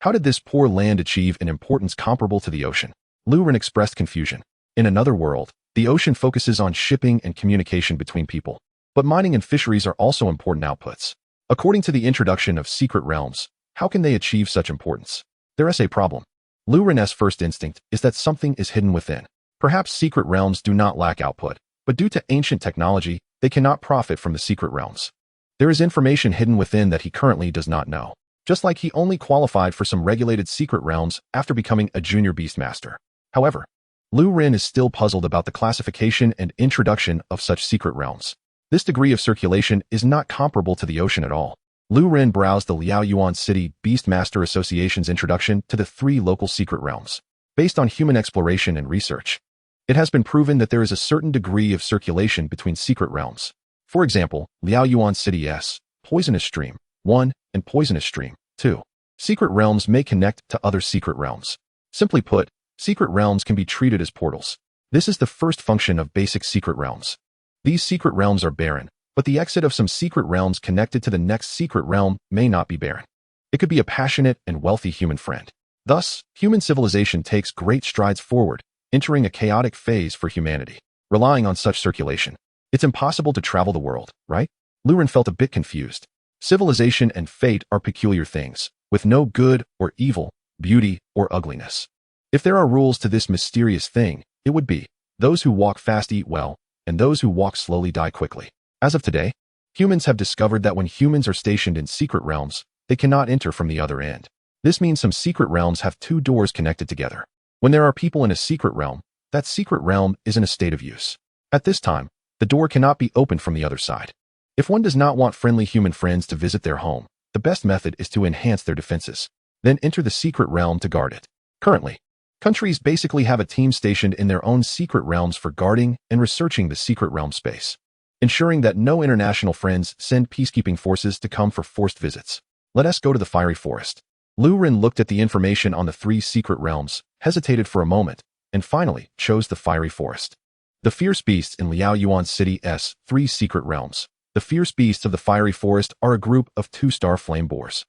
How did this poor land achieve an importance comparable to the ocean? Lu Ren expressed confusion. In another world, the ocean focuses on shipping and communication between people. But mining and fisheries are also important outputs. According to the introduction of secret realms, how can they achieve such importance? There is a problem. Lu Ren's first instinct is that something is hidden within. Perhaps secret realms do not lack output, but due to ancient technology, they cannot profit from the secret realms. There is information hidden within that he currently does not know. Just like he only qualified for some regulated secret realms after becoming a junior beastmaster. However, Lu Ren is still puzzled about the classification and introduction of such secret realms. This degree of circulation is not comparable to the ocean at all. Lu Ren browsed the Liaoyuan City Beastmaster Association's introduction to the 3 local secret realms. Based on human exploration and research, it has been proven that there is a certain degree of circulation between secret realms. For example, Liaoyuan City S, Poisonous Stream 1, and Poisonous Stream 2. Secret realms may connect to other secret realms. Simply put, secret realms can be treated as portals. This is the first function of basic secret realms. These secret realms are barren, but the exit of some secret realms connected to the next secret realm may not be barren. It could be a passionate and wealthy human friend. Thus, human civilization takes great strides forward, entering a chaotic phase for humanity. Relying on such circulation, it's impossible to travel the world, right? Lu Ren felt a bit confused. Civilization and fate are peculiar things, with no good or evil, beauty or ugliness. If there are rules to this mysterious thing, it would be, those who walk fast eat well, and those who walk slowly die quickly. As of today, humans have discovered that when humans are stationed in secret realms, they cannot enter from the other end. This means some secret realms have 2 doors connected together. When there are people in a secret realm, that secret realm is in a state of use. At this time, the door cannot be opened from the other side. If one does not want friendly human friends to visit their home, the best method is to enhance their defenses, then enter the secret realm to guard it. Currently, countries basically have a team stationed in their own secret realms for guarding and researching the secret realm space, ensuring that no international friends send peacekeeping forces to come for forced visits. Let us go to the fiery forest. Lu Ren looked at the information on the 3 secret realms, hesitated for a moment, and finally chose the fiery forest. The fierce beasts in Liaoyuan City S 3 secret realms. The fierce beasts of the fiery forest are a group of 2-star flame boars.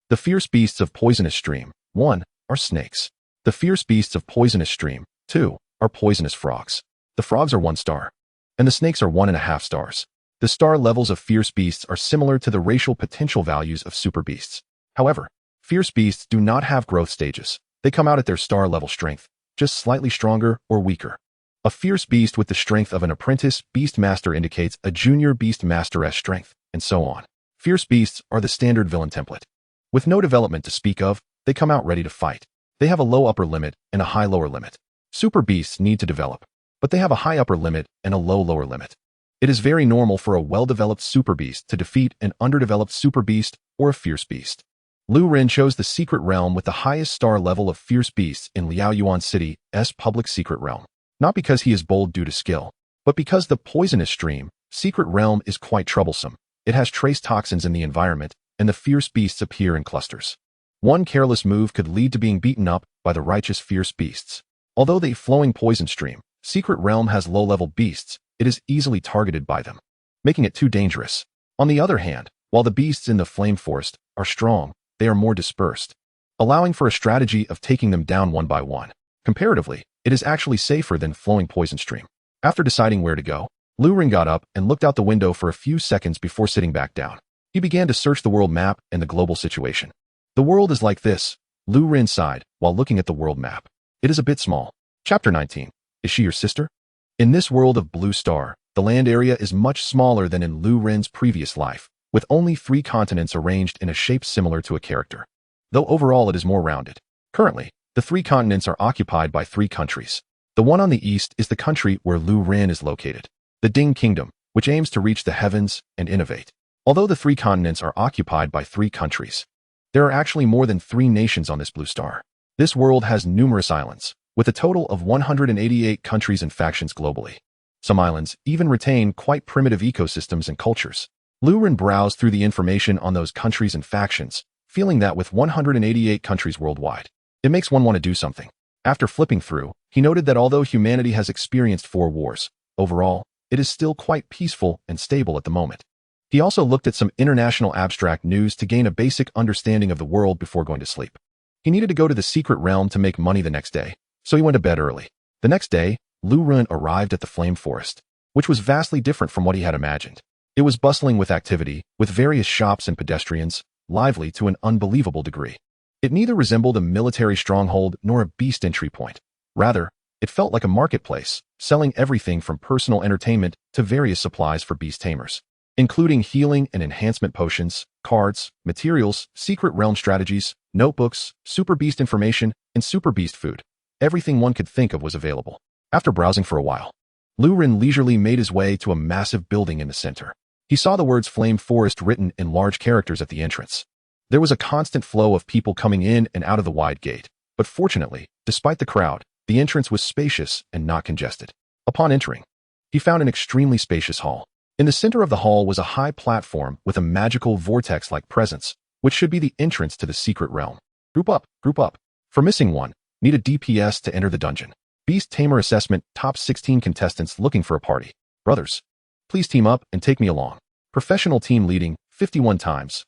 The fierce beasts of Poisonous Stream 1 are snakes. The fierce beasts of Poisonous Stream 2 are poisonous frogs. The frogs are 1 star, and the snakes are 1.5 stars. The star levels of fierce beasts are similar to the racial potential values of super beasts. However, fierce beasts do not have growth stages. They come out at their star level strength, just slightly stronger or weaker. A fierce beast with the strength of an apprentice beastmaster indicates a junior beastmaster's strength, and so on. Fierce beasts are the standard villain template. With no development to speak of, they come out ready to fight. They have a low upper limit and a high lower limit. Super beasts need to develop, but they have a high upper limit and a low lower limit. It is very normal for a well-developed super beast to defeat an underdeveloped super beast or a fierce beast. Lu Ren chose the secret realm with the highest star level of fierce beasts in Liaoyuan City's public secret realm. Not because he is bold due to skill, but because the Poisonous Stream secret realm is quite troublesome. It has trace toxins in the environment, and the fierce beasts appear in clusters. One careless move could lead to being beaten up by the righteous fierce beasts. Although the flowing Poison Stream secret realm has low-level beasts, it is easily targeted by them, making it too dangerous. On the other hand, while the beasts in the Flame Forest are strong, they are more dispersed. allowing for a strategy of taking them down one by one. Comparatively, it is actually safer than flowing poison stream. After deciding where to go, Lu Ren got up and looked out the window for a few seconds before sitting back down. He began to search the world map and the global situation. The world is like this, Lu Ren sighed while looking at the world map. It is a bit small. Chapter 19. Is she your sister? In this world of Blue Star, the land area is much smaller than in Lu Ren's previous life, with only 3 continents arranged in a shape similar to a character. Though overall it is more rounded. Currently, the 3 continents are occupied by 3 countries. The one on the east is the country where Lu Ren is located, the Ding Kingdom, which aims to reach the heavens and innovate. Although the 3 continents are occupied by 3 countries, there are actually more than 3 nations on this Blue Star. This world has numerous islands, with a total of 188 countries and factions globally. Some islands even retain quite primitive ecosystems and cultures. Lu Ren browsed through the information on those countries and factions, feeling that with 188 countries worldwide, it makes one want to do something. After flipping through, he noted that although humanity has experienced 4 wars, overall, it is still quite peaceful and stable at the moment. He also looked at some international abstract news to gain a basic understanding of the world before going to sleep. He needed to go to the secret realm to make money the next day, so he went to bed early. The next day, Lu Ren arrived at the Flame Forest, which was vastly different from what he had imagined. It was bustling with activity, with various shops and pedestrians, lively to an unbelievable degree. It neither resembled a military stronghold nor a beast entry point. Rather, it felt like a marketplace, selling everything from personal entertainment to various supplies for Beast Tamers, including healing and enhancement potions, cards, materials, secret realm strategies, notebooks, super beast information, and super beast food. Everything one could think of was available. After browsing for a while, Lu Ren leisurely made his way to a massive building in the center. He saw the words Flame Forest written in large characters at the entrance. There was a constant flow of people coming in and out of the wide gate, but fortunately, despite the crowd, the entrance was spacious and not congested. Upon entering, he found an extremely spacious hall. In the center of the hall was a high platform with a magical vortex-like presence, which should be the entrance to the secret realm. Group up, group up. For missing one, need a DPS to enter the dungeon. Beast Tamer assessment, top 16 contestants looking for a party. Brothers, please team up and take me along. Professional team leading, 51 times,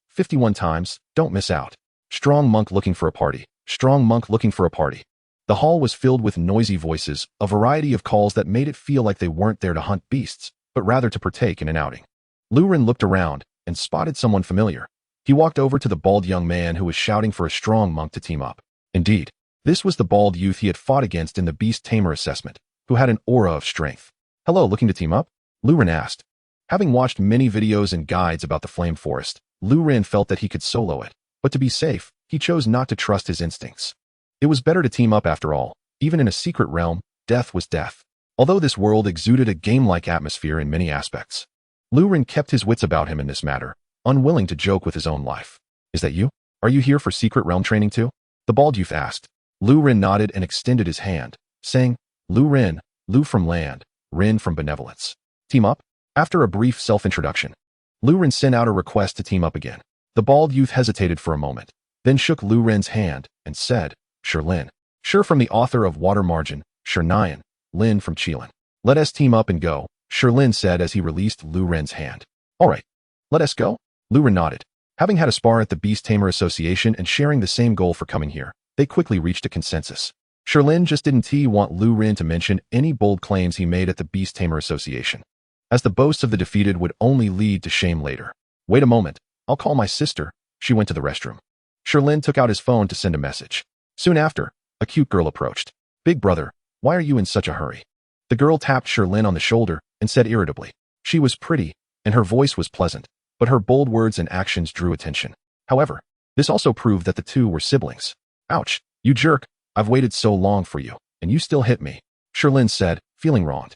don't miss out. Strong monk looking for a party. Strong monk looking for a party. The hall was filled with noisy voices, a variety of calls that made it feel like they weren't there to hunt beasts, but rather to partake in an outing. Lu Ren looked around and spotted someone familiar. He walked over to the bald young man who was shouting for a strong monk to team up. Indeed, this was the bald youth he had fought against in the Beast Tamer assessment, who had an aura of strength. Hello, looking to team up? Lu Ren asked. Having watched many videos and guides about the Flame Forest, Lu Ren felt that he could solo it, but to be safe, he chose not to trust his instincts. It was better to team up after all. Even in a secret realm, death was death. Although this world exuded a game-like atmosphere in many aspects, Lu Ren kept his wits about him in this matter, unwilling to joke with his own life. Is that you? Are you here for secret realm training too? The bald youth asked. Lu Ren nodded and extended his hand, saying, Lu Ren, Lu from land, Ren from benevolence. Team up? After a brief self-introduction, Lu Ren sent out a request to team up again. The bald youth hesitated for a moment, then shook Lu Ren's hand and said, Sure Lin. Sure from the author of Water Margin, Sure Nyan, Lin from Qilin. Let us team up and go, Sure Lin said as he released Lu Ren's hand. All right, let us go? Lu Ren nodded. Having had a spar at the Beast Tamer Association and sharing the same goal for coming here, they quickly reached a consensus. Sherlin just didn't want Lu Ren to mention any bold claims he made at the Beast Tamer Association, as the boasts of the defeated would only lead to shame later. Wait a moment, I'll call my sister. She went to the restroom. Sherlin took out his phone to send a message. Soon after, a cute girl approached. Big brother, why are you in such a hurry? The girl tapped Sherlin on the shoulder and said irritably. She was pretty, and her voice was pleasant, but her bold words and actions drew attention. However, this also proved that the two were siblings. Ouch, you jerk, I've waited so long for you, and you still hit me, Sherlin said, feeling wronged.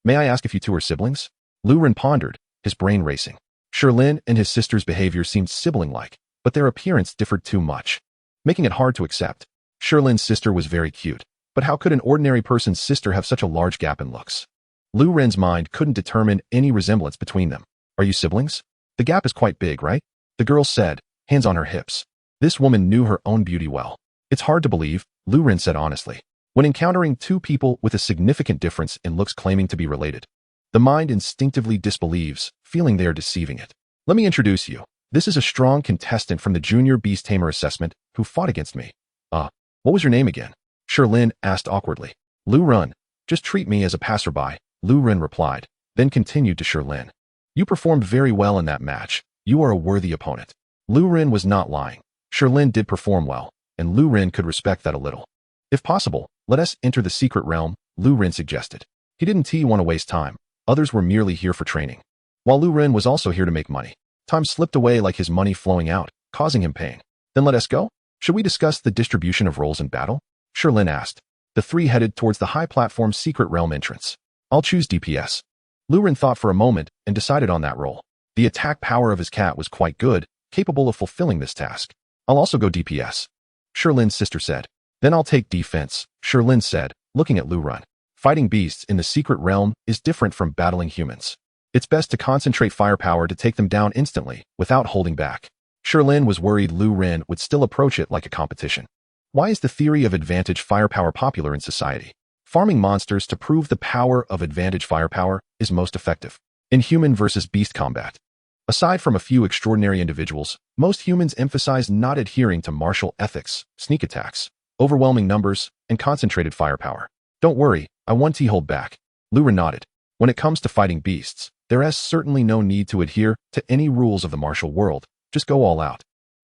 May I ask if you two are siblings? Lu Ren pondered, his brain racing. Sherlin and his sister's behavior seemed sibling-like, but their appearance differed too much, making it hard to accept. Sherlin's sister was very cute, but how could an ordinary person's sister have such a large gap in looks? Lu Ren's mind couldn't determine any resemblance between them. Are you siblings? The gap is quite big, right? The girl said, hands on her hips. This woman knew her own beauty well. It's hard to believe, Lu Ren said honestly, when encountering two people with a significant difference in looks claiming to be related. The mind instinctively disbelieves, feeling they are deceiving it. Let me introduce you. This is a strong contestant from the Junior Beast Tamer assessment who fought against me. What was your name again? Lin asked awkwardly. Lu Ren. Just treat me as a passerby, Lu Ren replied, then continued to Lin. You performed very well in that match. You are a worthy opponent. Lu Ren was not lying. Lin did perform well, and Lu Ren could respect that a little. If possible, let us enter the secret realm, Lu Ren suggested. He didn't want to waste time. Others were merely here for training. While Lu Ren was also here to make money. Time slipped away like his money flowing out, causing him pain. Then let us go? Should we discuss the distribution of roles in battle? Lin asked. The three headed towards the high platform secret realm entrance. I'll choose DPS. Lu Ren thought for a moment and decided on that role. The attack power of his cat was quite good, capable of fulfilling this task. I'll also go DPS. Lin's sister said. Then I'll take defense, Lin said, looking at Lu Ren. Fighting beasts in the secret realm is different from battling humans. It's best to concentrate firepower to take them down instantly, without holding back. Lin was worried Lu Ren would still approach it like a competition. Why is the theory of advantage firepower popular in society? Farming monsters to prove the power of advantage firepower is most effective in human versus beast combat. Aside from a few extraordinary individuals, most humans emphasize not adhering to martial ethics, sneak attacks, overwhelming numbers, and concentrated firepower. Don't worry, I won't hold back. Lu Ren nodded. When it comes to fighting beasts, there is certainly no need to adhere to any rules of the martial world. Just go all out.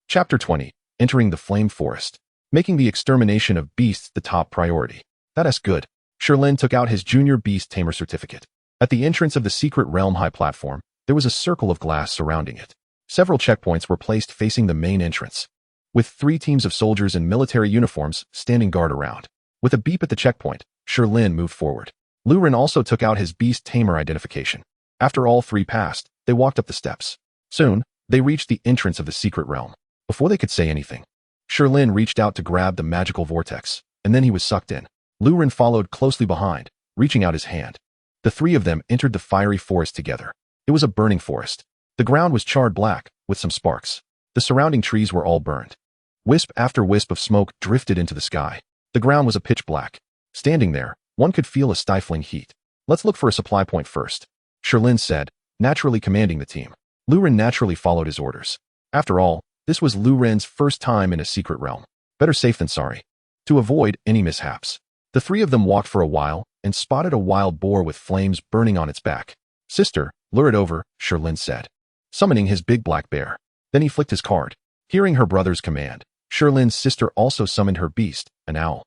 Chapter 20. Entering the Flame Forest. Making the extermination of beasts the top priority. That's good. Lin took out his Junior Beast Tamer certificate. At the entrance of the secret realm high platform, there was a circle of glass surrounding it. Several checkpoints were placed facing the main entrance, with 3 teams of soldiers in military uniforms standing guard around. With a beep at the checkpoint, Lin moved forward. Lu Ren also took out his Beast Tamer identification. After all 3 passed, they walked up the steps. Soon, they reached the entrance of the secret realm. Before they could say anything, Lin reached out to grab the magical vortex, and then he was sucked in. Lu Ren followed closely behind, reaching out his hand. The 3 of them entered the fiery forest together. It was a burning forest. The ground was charred black, with some sparks. The surrounding trees were all burned. Wisp after wisp of smoke drifted into the sky. The ground was a pitch black. Standing there, one could feel a stifling heat. Let's look for a supply point first, Lin said, naturally commanding the team. Lu Ren naturally followed his orders. After all, this was Lu Ren's first time in a secret realm. Better safe than sorry. To avoid any mishaps, the 3 of them walked for a while and spotted a wild boar with flames burning on its back. Sister, lure it over, Lin said, summoning his big black bear. Then he flicked his card. Hearing her brother's command, Lin's sister also summoned her beast, an owl.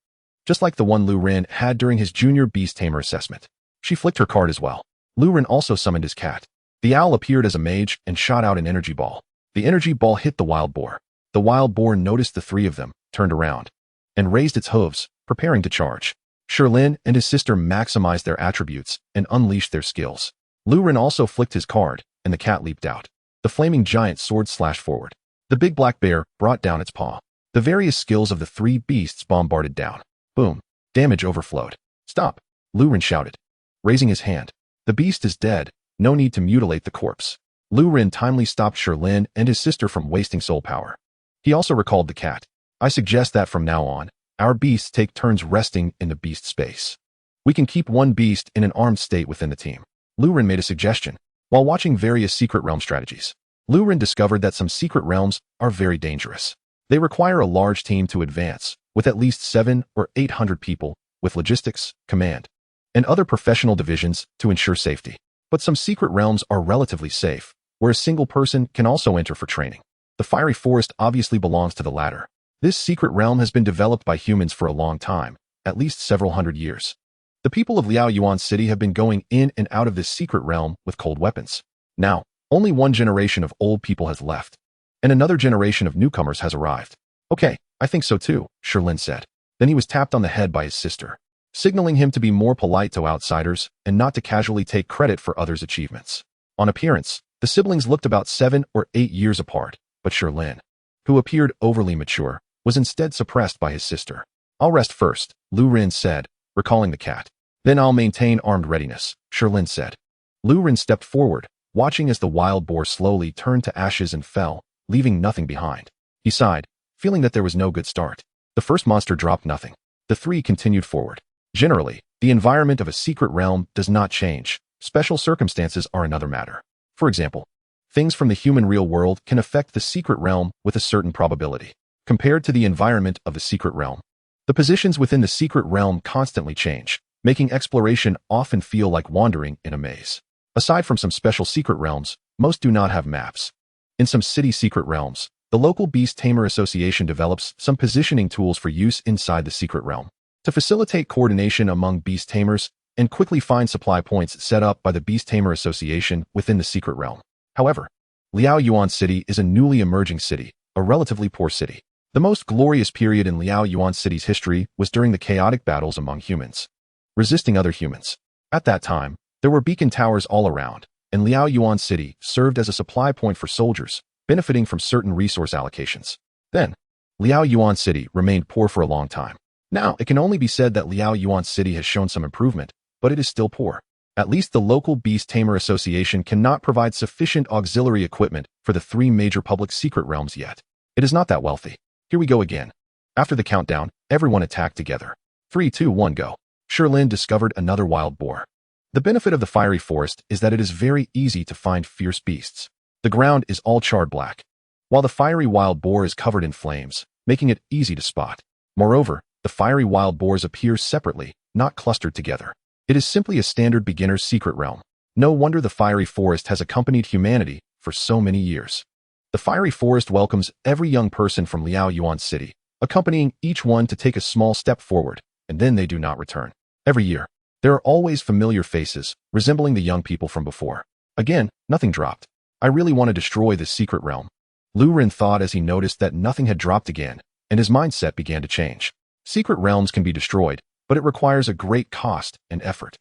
Just like the one Lu Ren had during his Junior Beast Tamer assessment. She flicked her card as well. Lu Ren also summoned his cat. The owl appeared as a mage and shot out an energy ball. The energy ball hit the wild boar. The wild boar noticed the 3 of them, turned around, and raised its hooves, preparing to charge. Lin and his sister maximized their attributes and unleashed their skills. Lu Ren also flicked his card, and the cat leaped out. The flaming giant sword slashed forward. The big black bear brought down its paw. The various skills of the 3 beasts bombarded down. Boom. Damage overflowed. Stop, Lu Ren shouted, raising his hand. The beast is dead. No need to mutilate the corpse. Lu Ren timely stopped Lin and his sister from wasting soul power. He also recalled the cat. I suggest that from now on, our beasts take turns resting in the beast space. We can keep one beast in an armed state within the team. Lu Ren made a suggestion. While watching various secret realm strategies, Lu Ren discovered that some secret realms are very dangerous. They require a large team to advance, with at least 700 or 800 people, with logistics, command, and other professional divisions to ensure safety. But some secret realms are relatively safe, where a single person can also enter for training. The fiery forest obviously belongs to the latter. This secret realm has been developed by humans for a long time, at least several hundred years. The people of Liao Yuan City have been going in and out of this secret realm with cold weapons. Now, only one generation of old people has left, and another generation of newcomers has arrived. Okay, I think so too, Lin said. Then he was tapped on the head by his sister, signaling him to be more polite to outsiders and not to casually take credit for others' achievements. On appearance, the siblings looked about 7 or 8 years apart, but Lin, who appeared overly mature, was instead suppressed by his sister. I'll rest first, Lu Ren said, recalling the cat. Then I'll maintain armed readiness, Lin said. Lu Ren stepped forward, watching as the wild boar slowly turned to ashes and fell, leaving nothing behind. He sighed, feeling that there was no good start. The first monster dropped nothing. The 3 continued forward. Generally, the environment of a secret realm does not change. Special circumstances are another matter. For example, Things from the human real world can affect the secret realm with a certain probability. Compared to the environment of the secret realm, the positions within the secret realm constantly change, making exploration often feel like wandering in a maze. Aside from some special secret realms, most do not have maps. In some city secret realms, the local Beast Tamer Association develops some positioning tools for use inside the secret realm to facilitate coordination among Beast Tamers and quickly find supply points set up by the Beast Tamer Association within the secret realm. However, Liao Yuan City is a newly emerging city, a relatively poor city. The most glorious period in Liao Yuan City's history was during the chaotic battles among humans, resisting other humans. At that time, there were beacon towers all around, and Liao Yuan City served as a supply point for soldiers, benefiting from certain resource allocations. Then, Liao Yuan City remained poor for a long time. Now, it can only be said that Liao Yuan City has shown some improvement, but it is still poor. At least the local Beast Tamer Association cannot provide sufficient auxiliary equipment for the three major public secret realms yet. It is not that wealthy. Here we go again. After the countdown, everyone attacked together. 3, 2, 1, go. Sherlin discovered another wild boar. The benefit of the fiery forest is that it is very easy to find fierce beasts. The ground is all charred black, while the fiery wild boar is covered in flames, making it easy to spot. Moreover, the fiery wild boars appear separately, not clustered together. It is simply a standard beginner's secret realm. No wonder the fiery forest has accompanied humanity for so many years. The fiery forest welcomes every young person from Liao Yuan City, accompanying each one to take a small step forward, and then they do not return. Every year, there are always familiar faces, resembling the young people from before. Again, nothing dropped. I really want to destroy this secret realm. Lu Ren thought as he noticed that nothing had dropped again, and his mindset began to change. Secret realms can be destroyed, but it requires a great cost and effort.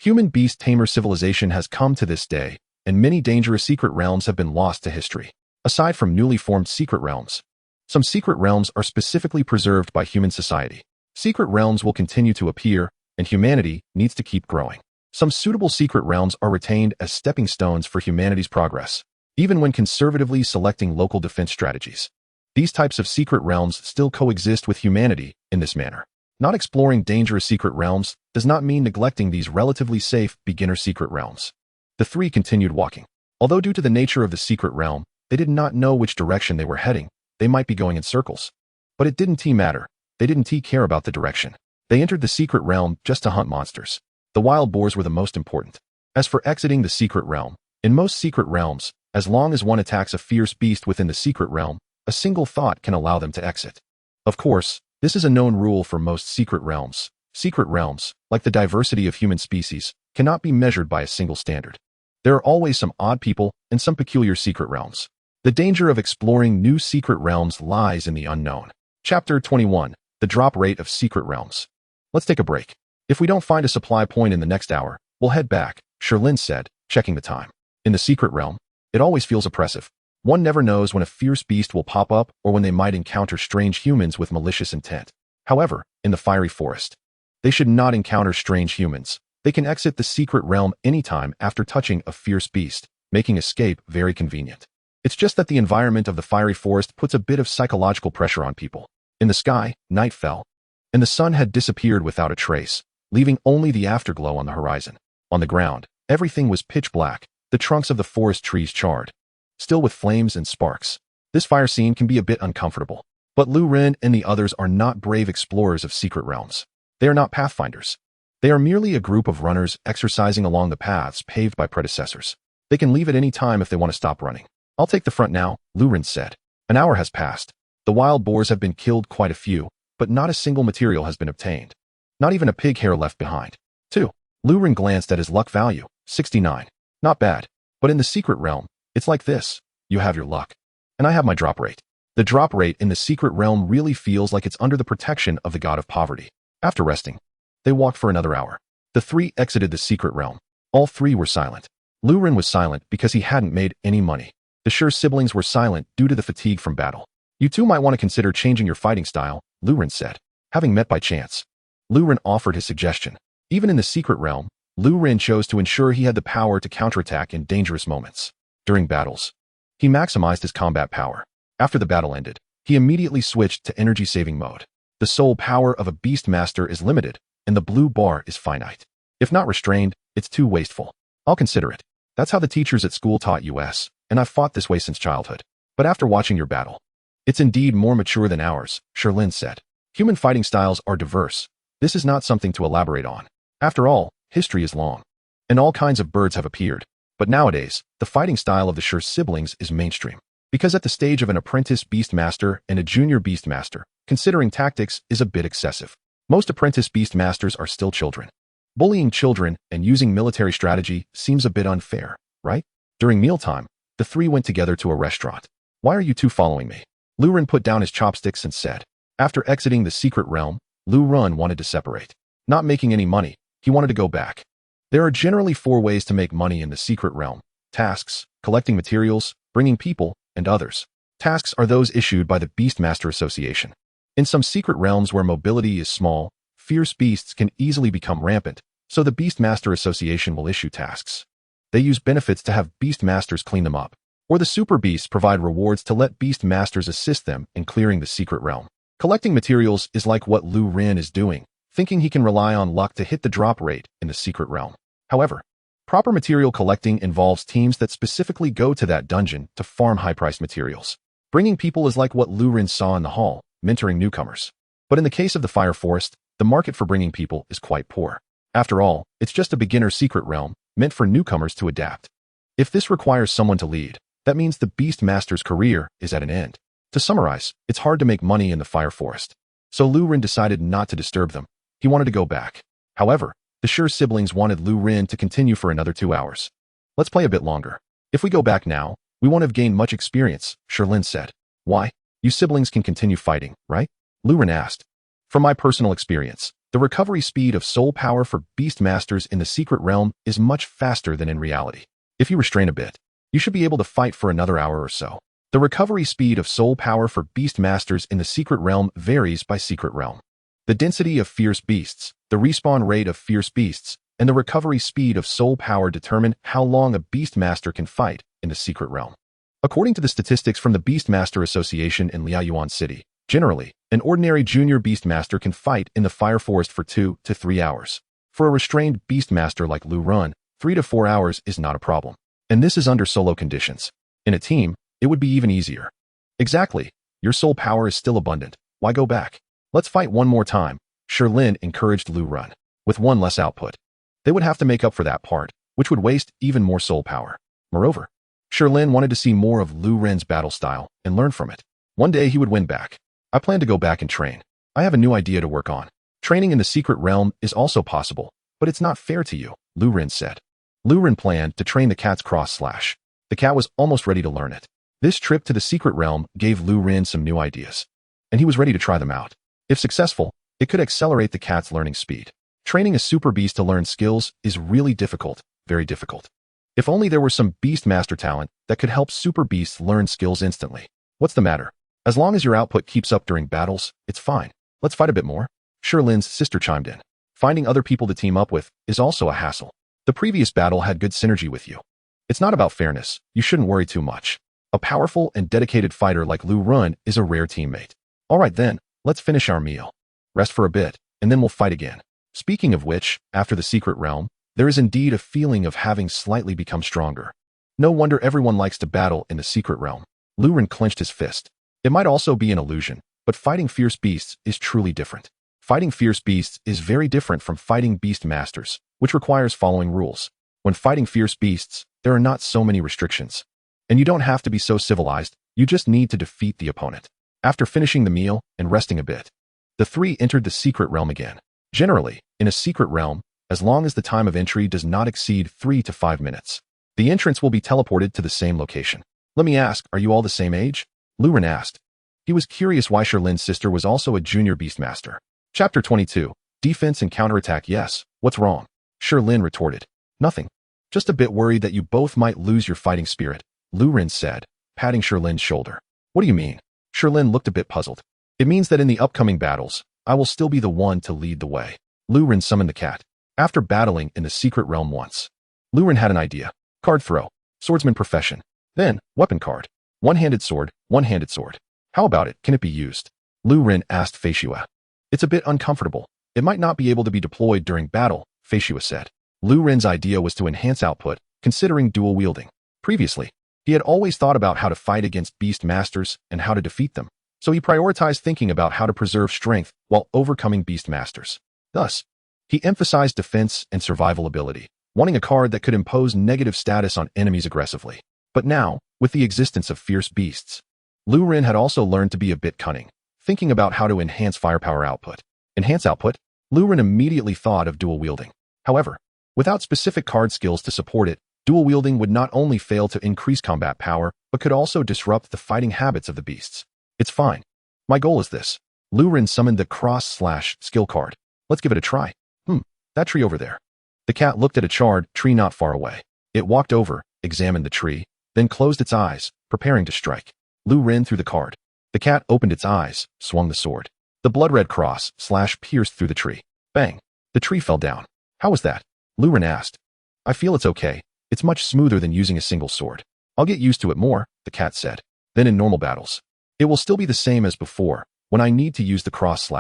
Human Beast Tamer civilization has come to this day, and many dangerous secret realms have been lost to history. Aside from newly formed secret realms, some secret realms are specifically preserved by human society. Secret realms will continue to appear, and humanity needs to keep growing. Some suitable secret realms are retained as stepping stones for humanity's progress, even when conservatively selecting local defense strategies. These types of secret realms still coexist with humanity in this manner. Not exploring dangerous secret realms does not mean neglecting these relatively safe beginner secret realms. The three continued walking. Although due to the nature of the secret realm, they did not know which direction they were heading. They might be going in circles. But it didn't matter. They didn't care about the direction. They entered the secret realm just to hunt monsters. The wild boars were the most important. As for exiting the secret realm, in most secret realms, as long as one attacks a fierce beast within the secret realm, a single thought can allow them to exit. Of course, this is a known rule for most secret realms. Secret realms, like the diversity of human species, cannot be measured by a single standard. There are always some odd people and some peculiar secret realms. The danger of exploring new secret realms lies in the unknown. Chapter 21. The drop rate of secret realms. Let's take a break. If we don't find a supply point in the next hour, we'll head back, Sherlin said, checking the time. In the secret realm, it always feels oppressive. One never knows when a fierce beast will pop up or when they might encounter strange humans with malicious intent. However, in the fiery forest, they should not encounter strange humans. They can exit the secret realm anytime after touching a fierce beast, making escape very convenient. It's just that the environment of the fiery forest puts a bit of psychological pressure on people. In the sky, night fell, and the sun had disappeared without a trace, leaving only the afterglow on the horizon. On the ground, everything was pitch black, the trunks of the forest trees charred, still with flames and sparks. This fire scene can be a bit uncomfortable, but Lu Ren and the others are not brave explorers of secret realms. They are not pathfinders. They are merely a group of runners exercising along the paths paved by predecessors. They can leave at any time if they want to stop running. I'll take the front now, Lu Ren said. An hour has passed. The wild boars have been killed, quite a few, but not a single material has been obtained. Not even a pig hair left behind. 2. Lu Ren glanced at his luck value, 69. Not bad, but in the secret realm, it's like this. You have your luck, and I have my drop rate. The drop rate in the secret realm really feels like it's under the protection of the god of poverty. After resting, they walked for another hour. The three exited the secret realm. All three were silent. Lu Ren was silent because he hadn't made any money. The Sure siblings were silent due to the fatigue from battle. You two might want to consider changing your fighting style, Lu Ren said. Having met by chance, Lu Ren offered his suggestion. Even in the secret realm, Lu Ren chose to ensure he had the power to counterattack in dangerous moments. During battles, he maximized his combat power. After the battle ended, he immediately switched to energy-saving mode. The soul power of a beast master is limited, and the blue bar is finite. If not restrained, it's too wasteful. I'll consider it. That's how the teachers at school taught us. and I've fought this way since childhood. But after watching your battle, it's indeed more mature than ours, Lu Ren said. Human fighting styles are diverse. This is not something to elaborate on. After all, history is long, and all kinds of birds have appeared. But nowadays, the fighting style of the Sure siblings is mainstream. Because at the stage of an apprentice Beastmaster and a junior Beastmaster, considering tactics is a bit excessive. Most apprentice Beastmasters are still children. Bullying children and using military strategy seems a bit unfair, right? During mealtime, the three went together to a restaurant. Why are you two following me? Lu Ren put down his chopsticks and said. After exiting the secret realm, Lu Ren wanted to separate. Not making any money, he wanted to go back. There are generally 4 ways to make money in the secret realm: tasks, collecting materials, bringing people, and others. Tasks are those issued by the Beastmaster Association. In some secret realms where mobility is small, fierce beasts can easily become rampant, so the Beastmaster Association will issue tasks. They use benefits to have Beastmasters clean them up, or the super beasts provide rewards to let Beastmasters assist them in clearing the secret realm. Collecting materials is like what Lu Ren is doing, thinking he can rely on luck to hit the drop rate in the secret realm. However, proper material collecting involves teams that specifically go to that dungeon to farm high-priced materials. Bringing people is like what Lu Ren saw in the hall, mentoring newcomers. But in the case of the Fire Forest, the market for bringing people is quite poor. After all, it's just a beginner secret realm, meant for newcomers to adapt. If this requires someone to lead, that means the Beastmaster's career is at an end. To summarize, it's hard to make money in the Fire Forest. So Lu Ren decided not to disturb them. He wanted to go back. However, the Sure siblings wanted Lu Ren to continue for another 2 hours. Let's play a bit longer. If we go back now, we won't have gained much experience, Lu Ren said. Why? You siblings can continue fighting, right? Lu Ren asked. From my personal experience, the recovery speed of soul power for Beastmasters in the secret realm is much faster than in reality. If you restrain a bit, you should be able to fight for another hour or so. The recovery speed of soul power for Beastmasters in the secret realm varies by secret realm. The density of fierce beasts, the respawn rate of fierce beasts, and the recovery speed of soul power determine how long a Beastmaster can fight in the secret realm. According to the statistics from the Beastmaster Association in Liaoyuan City, generally, an ordinary junior Beastmaster can fight in the Fire Forest for 2 to 3 hours. For a restrained Beastmaster like Lu Ren, 3 to 4 hours is not a problem. And this is under solo conditions. In a team, it would be even easier. Exactly. Your soul power is still abundant. Why go back? Let's fight one more time, Lu Ren encouraged Lu Ren. With 1 less output. They would have to make up for that part, which would waste even more soul power. Moreover, Lu Ren wanted to see more of Lu Ren's battle style and learn from it. One day he would win back. I plan to go back and train. I have a new idea to work on. Training in the secret realm is also possible, but it's not fair to you, Lu Ren said. Lu Ren planned to train the cat's cross slash. The cat was almost ready to learn it. This trip to the secret realm gave Lu Ren some new ideas, and he was ready to try them out. If successful, it could accelerate the cat's learning speed. Training a super beast to learn skills is really difficult, very difficult. If only there were some Beastmaster talent that could help super beasts learn skills instantly. What's the matter? As long as your output keeps up during battles, it's fine. Let's fight a bit more. Lu Ren's sister chimed in. Finding other people to team up with is also a hassle. The previous battle had good synergy with you. It's not about fairness. You shouldn't worry too much. A powerful and dedicated fighter like Lu Ren is a rare teammate. All right then, let's finish our meal. Rest for a bit, and then we'll fight again. Speaking of which, after the secret realm, there is indeed a feeling of having slightly become stronger. No wonder everyone likes to battle in the secret realm. Lu Ren clenched his fist. It might also be an illusion, but fighting fierce beasts is truly different. Fighting fierce beasts is very different from fighting Beastmasters, which requires following rules. When fighting fierce beasts, there are not so many restrictions. And you don't have to be so civilized, you just need to defeat the opponent. After finishing the meal and resting a bit, the 3 entered the secret realm again. Generally, in a secret realm, as long as the time of entry does not exceed 3 to 5 minutes, the entrance will be teleported to the same location. Let me ask, are you all the same age? Lu Ren asked. He was curious why Lu Ren's sister was also a junior Beastmaster. Chapter 22. Defense and counterattack. Yes, what's wrong? Lu Ren retorted. Nothing. Just a bit worried that you both might lose your fighting spirit, Lu Ren said, patting Lu Ren's shoulder. What do you mean? Lu Ren looked a bit puzzled. It means that in the upcoming battles, I will still be the one to lead the way. Lu Ren summoned the cat. After battling in the secret realm once, Lu Ren had an idea. Card throw. Swordsman profession. Then, weapon card. One-handed sword, one-handed sword. How about it? Can it be used? Lu Ren asked Fei Xue. It's a bit uncomfortable. It might not be able to be deployed during battle, Fei Xue said. Lu Ren's idea was to enhance output, considering dual wielding. Previously, He had always thought about how to fight against beast masters and how to defeat them, so he prioritized thinking about how to preserve strength while overcoming beast masters. Thus, he emphasized defense and survival ability, wanting a card that could impose negative status on enemies aggressively. But now, with the existence of fierce beasts, Lu Ren had also learned to be a bit cunning, thinking about how to enhance firepower output. Enhance output? Lu Ren immediately thought of dual wielding. However, without specific card skills to support it, dual wielding would not only fail to increase combat power, but could also disrupt the fighting habits of the beasts. It's fine. My goal is this. Lu Ren summoned the cross/skill card. Let's give it a try. That tree over there. The cat looked at a charred tree not far away. It walked over, examined the tree, then closed its eyes, preparing to strike. Lu Ren threw the card. The cat opened its eyes, swung the sword. The blood-red cross/slash pierced through the tree. Bang! The tree fell down. How was that? Lu Ren asked. I feel it's okay. It's much smoother than using a single sword. I'll get used to it more, the cat said. Then in normal battles, it will still be the same as before. When I need to use the cross/,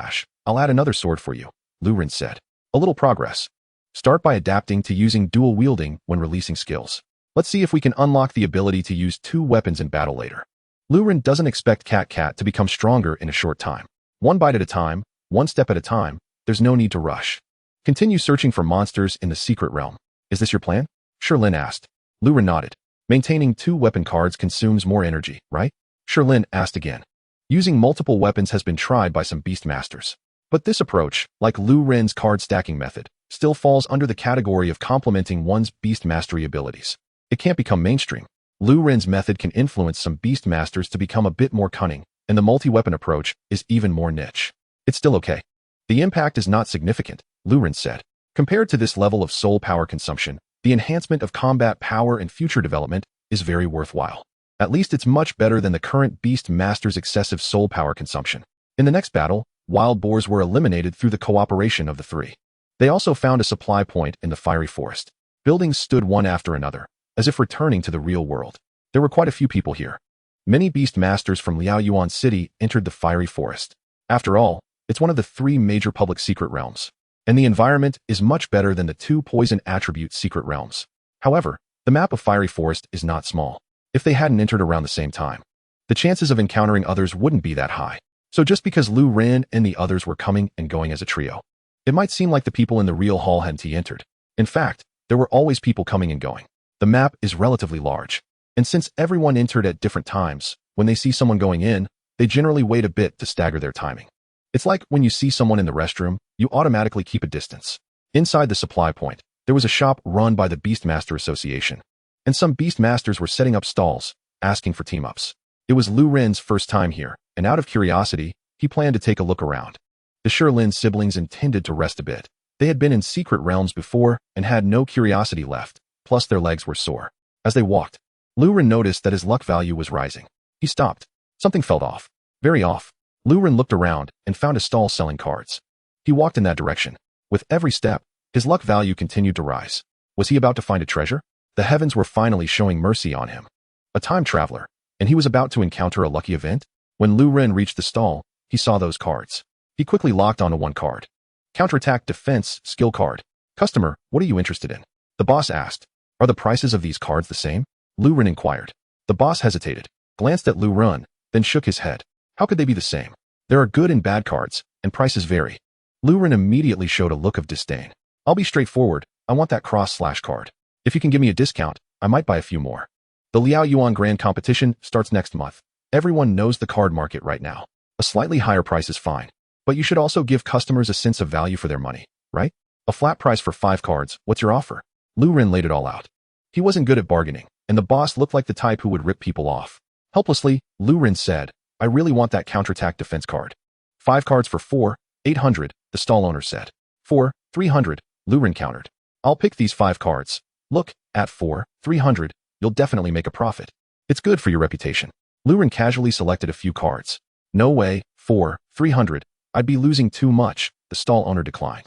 I'll add another sword for you, Lu Ren said. A little progress. Start by adapting to using dual wielding when releasing skills. Let's see if we can unlock the ability to use 2 weapons in battle later. Lu Ren doesn't expect Cat to become stronger in a short time. One bite at a time, one step at a time, there's no need to rush. Continue searching for monsters in the secret realm. Is this your plan? Sherlin asked. Lu Ren nodded. Maintaining 2 weapon cards consumes more energy, right? Sherlin asked again. Using multiple weapons has been tried by some beast masters. But this approach, like Lu Ren's card stacking method, still falls under the category of complementing one's beast mastery abilities. It can't become mainstream. Lu Ren's method can influence some beast masters to become a bit more cunning, and the multi-weapon approach is even more niche. It's still okay. The impact is not significant, Lu Ren said. Compared to this level of soul power consumption, the enhancement of combat power and future development is very worthwhile. At least it's much better than the current beast master's excessive soul power consumption. In the next battle, wild boars were eliminated through the cooperation of the 3. They also found a supply point in the fiery forest. Buildings stood one after another, as if returning to the real world. There were quite a few people here. Many beast masters from Liaoyuan City entered the fiery forest. After all, it's one of the 3 major public secret realms, and the environment is much better than the 2 poison attribute secret realms. However, the map of fiery forest is not small. If they hadn't entered around the same time, the chances of encountering others wouldn't be that high. So just because Lu Ren and the others were coming and going as a trio, it might seem like the people in the real hall hadn't entered. In fact, there were always people coming and going. The map is relatively large, and since everyone entered at different times, when they see someone going in, they generally wait a bit to stagger their timing. It's like when you see someone in the restroom, you automatically keep a distance. Inside the supply point, there was a shop run by the Beastmaster Association, and some Beastmasters were setting up stalls, asking for team-ups. It was Lu Ren's first time here, and out of curiosity, he planned to take a look around. The Sherlin siblings intended to rest a bit. They had been in secret realms before and had no curiosity left, plus their legs were sore. As they walked, Lu Ren noticed that his luck value was rising. He stopped. Something felt off. Very off. Lu Ren looked around and found a stall selling cards. He walked in that direction. With every step, his luck value continued to rise. Was he about to find a treasure? The heavens were finally showing mercy on him. A time traveler, and he was about to encounter a lucky event? When Lu Ren reached the stall, he saw those cards. He quickly locked onto one card. Counterattack Defense Skill Card. Customer, what are you interested in? The boss asked. Are the prices of these cards the same? Lu Ren inquired. The boss hesitated, glanced at Lu Ren, then shook his head. How could they be the same? There are good and bad cards, and prices vary. Lu Ren immediately showed a look of disdain. I'll be straightforward. I want that cross/slash card. If you can give me a discount, I might buy a few more. The Liaoyuan Grand Competition starts next month. Everyone knows the card market right now. A slightly higher price is fine, but you should also give customers a sense of value for their money, right? A flat price for 5 cards, what's your offer? Lu Ren laid it all out. He wasn't good at bargaining, and the boss looked like the type who would rip people off. Helplessly, Lu Ren said, I really want that counterattack defense card. 5 cards for 4,800, the stall owner said. 4,300, Lu Ren countered. I'll pick these 5 cards. Look, at 4,300, you'll definitely make a profit. It's good for your reputation. Lu Ren casually selected a few cards. No way, 4,300. I'd be losing too much, the stall owner declined.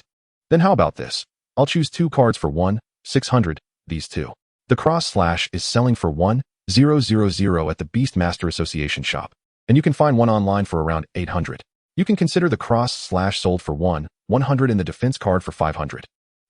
Then how about this? I'll choose 2 cards for 1,600, these 2. The cross/slash is selling for 1,000 at the Beastmaster Association shop, and you can find one online for around 800. You can consider the cross/slash sold for 100 and the defense card for 500.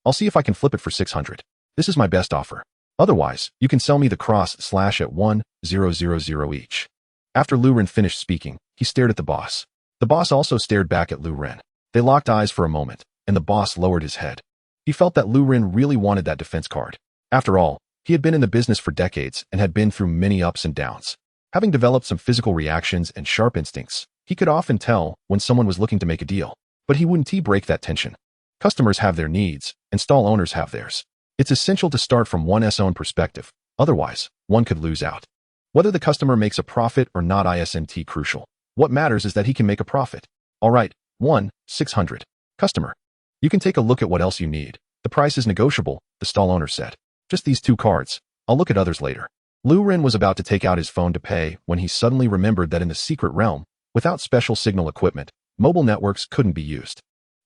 I'll see if I can flip it for 600. This is my best offer. Otherwise, you can sell me the cross/ at 1,000 each. After Lu Ren finished speaking, he stared at the boss. The boss also stared back at Lu Ren. They locked eyes for a moment, and the boss lowered his head. He felt that Lu Ren really wanted that defense card. After all, he had been in the business for decades and had been through many ups and downs. Having developed some physical reactions and sharp instincts, he could often tell when someone was looking to make a deal. But he wouldn't break that tension. Customers have their needs, and stall owners have theirs. It's essential to start from one's own perspective, otherwise, one could lose out. Whether the customer makes a profit or not isn't crucial. What matters is that he can make a profit. Alright, 1,600. Customer. You can take a look at what else you need. The price is negotiable, the stall owner said. Just these 2 cards. I'll look at others later. Lu Ren was about to take out his phone to pay when he suddenly remembered that in the secret realm, without special signal equipment, mobile networks couldn't be used.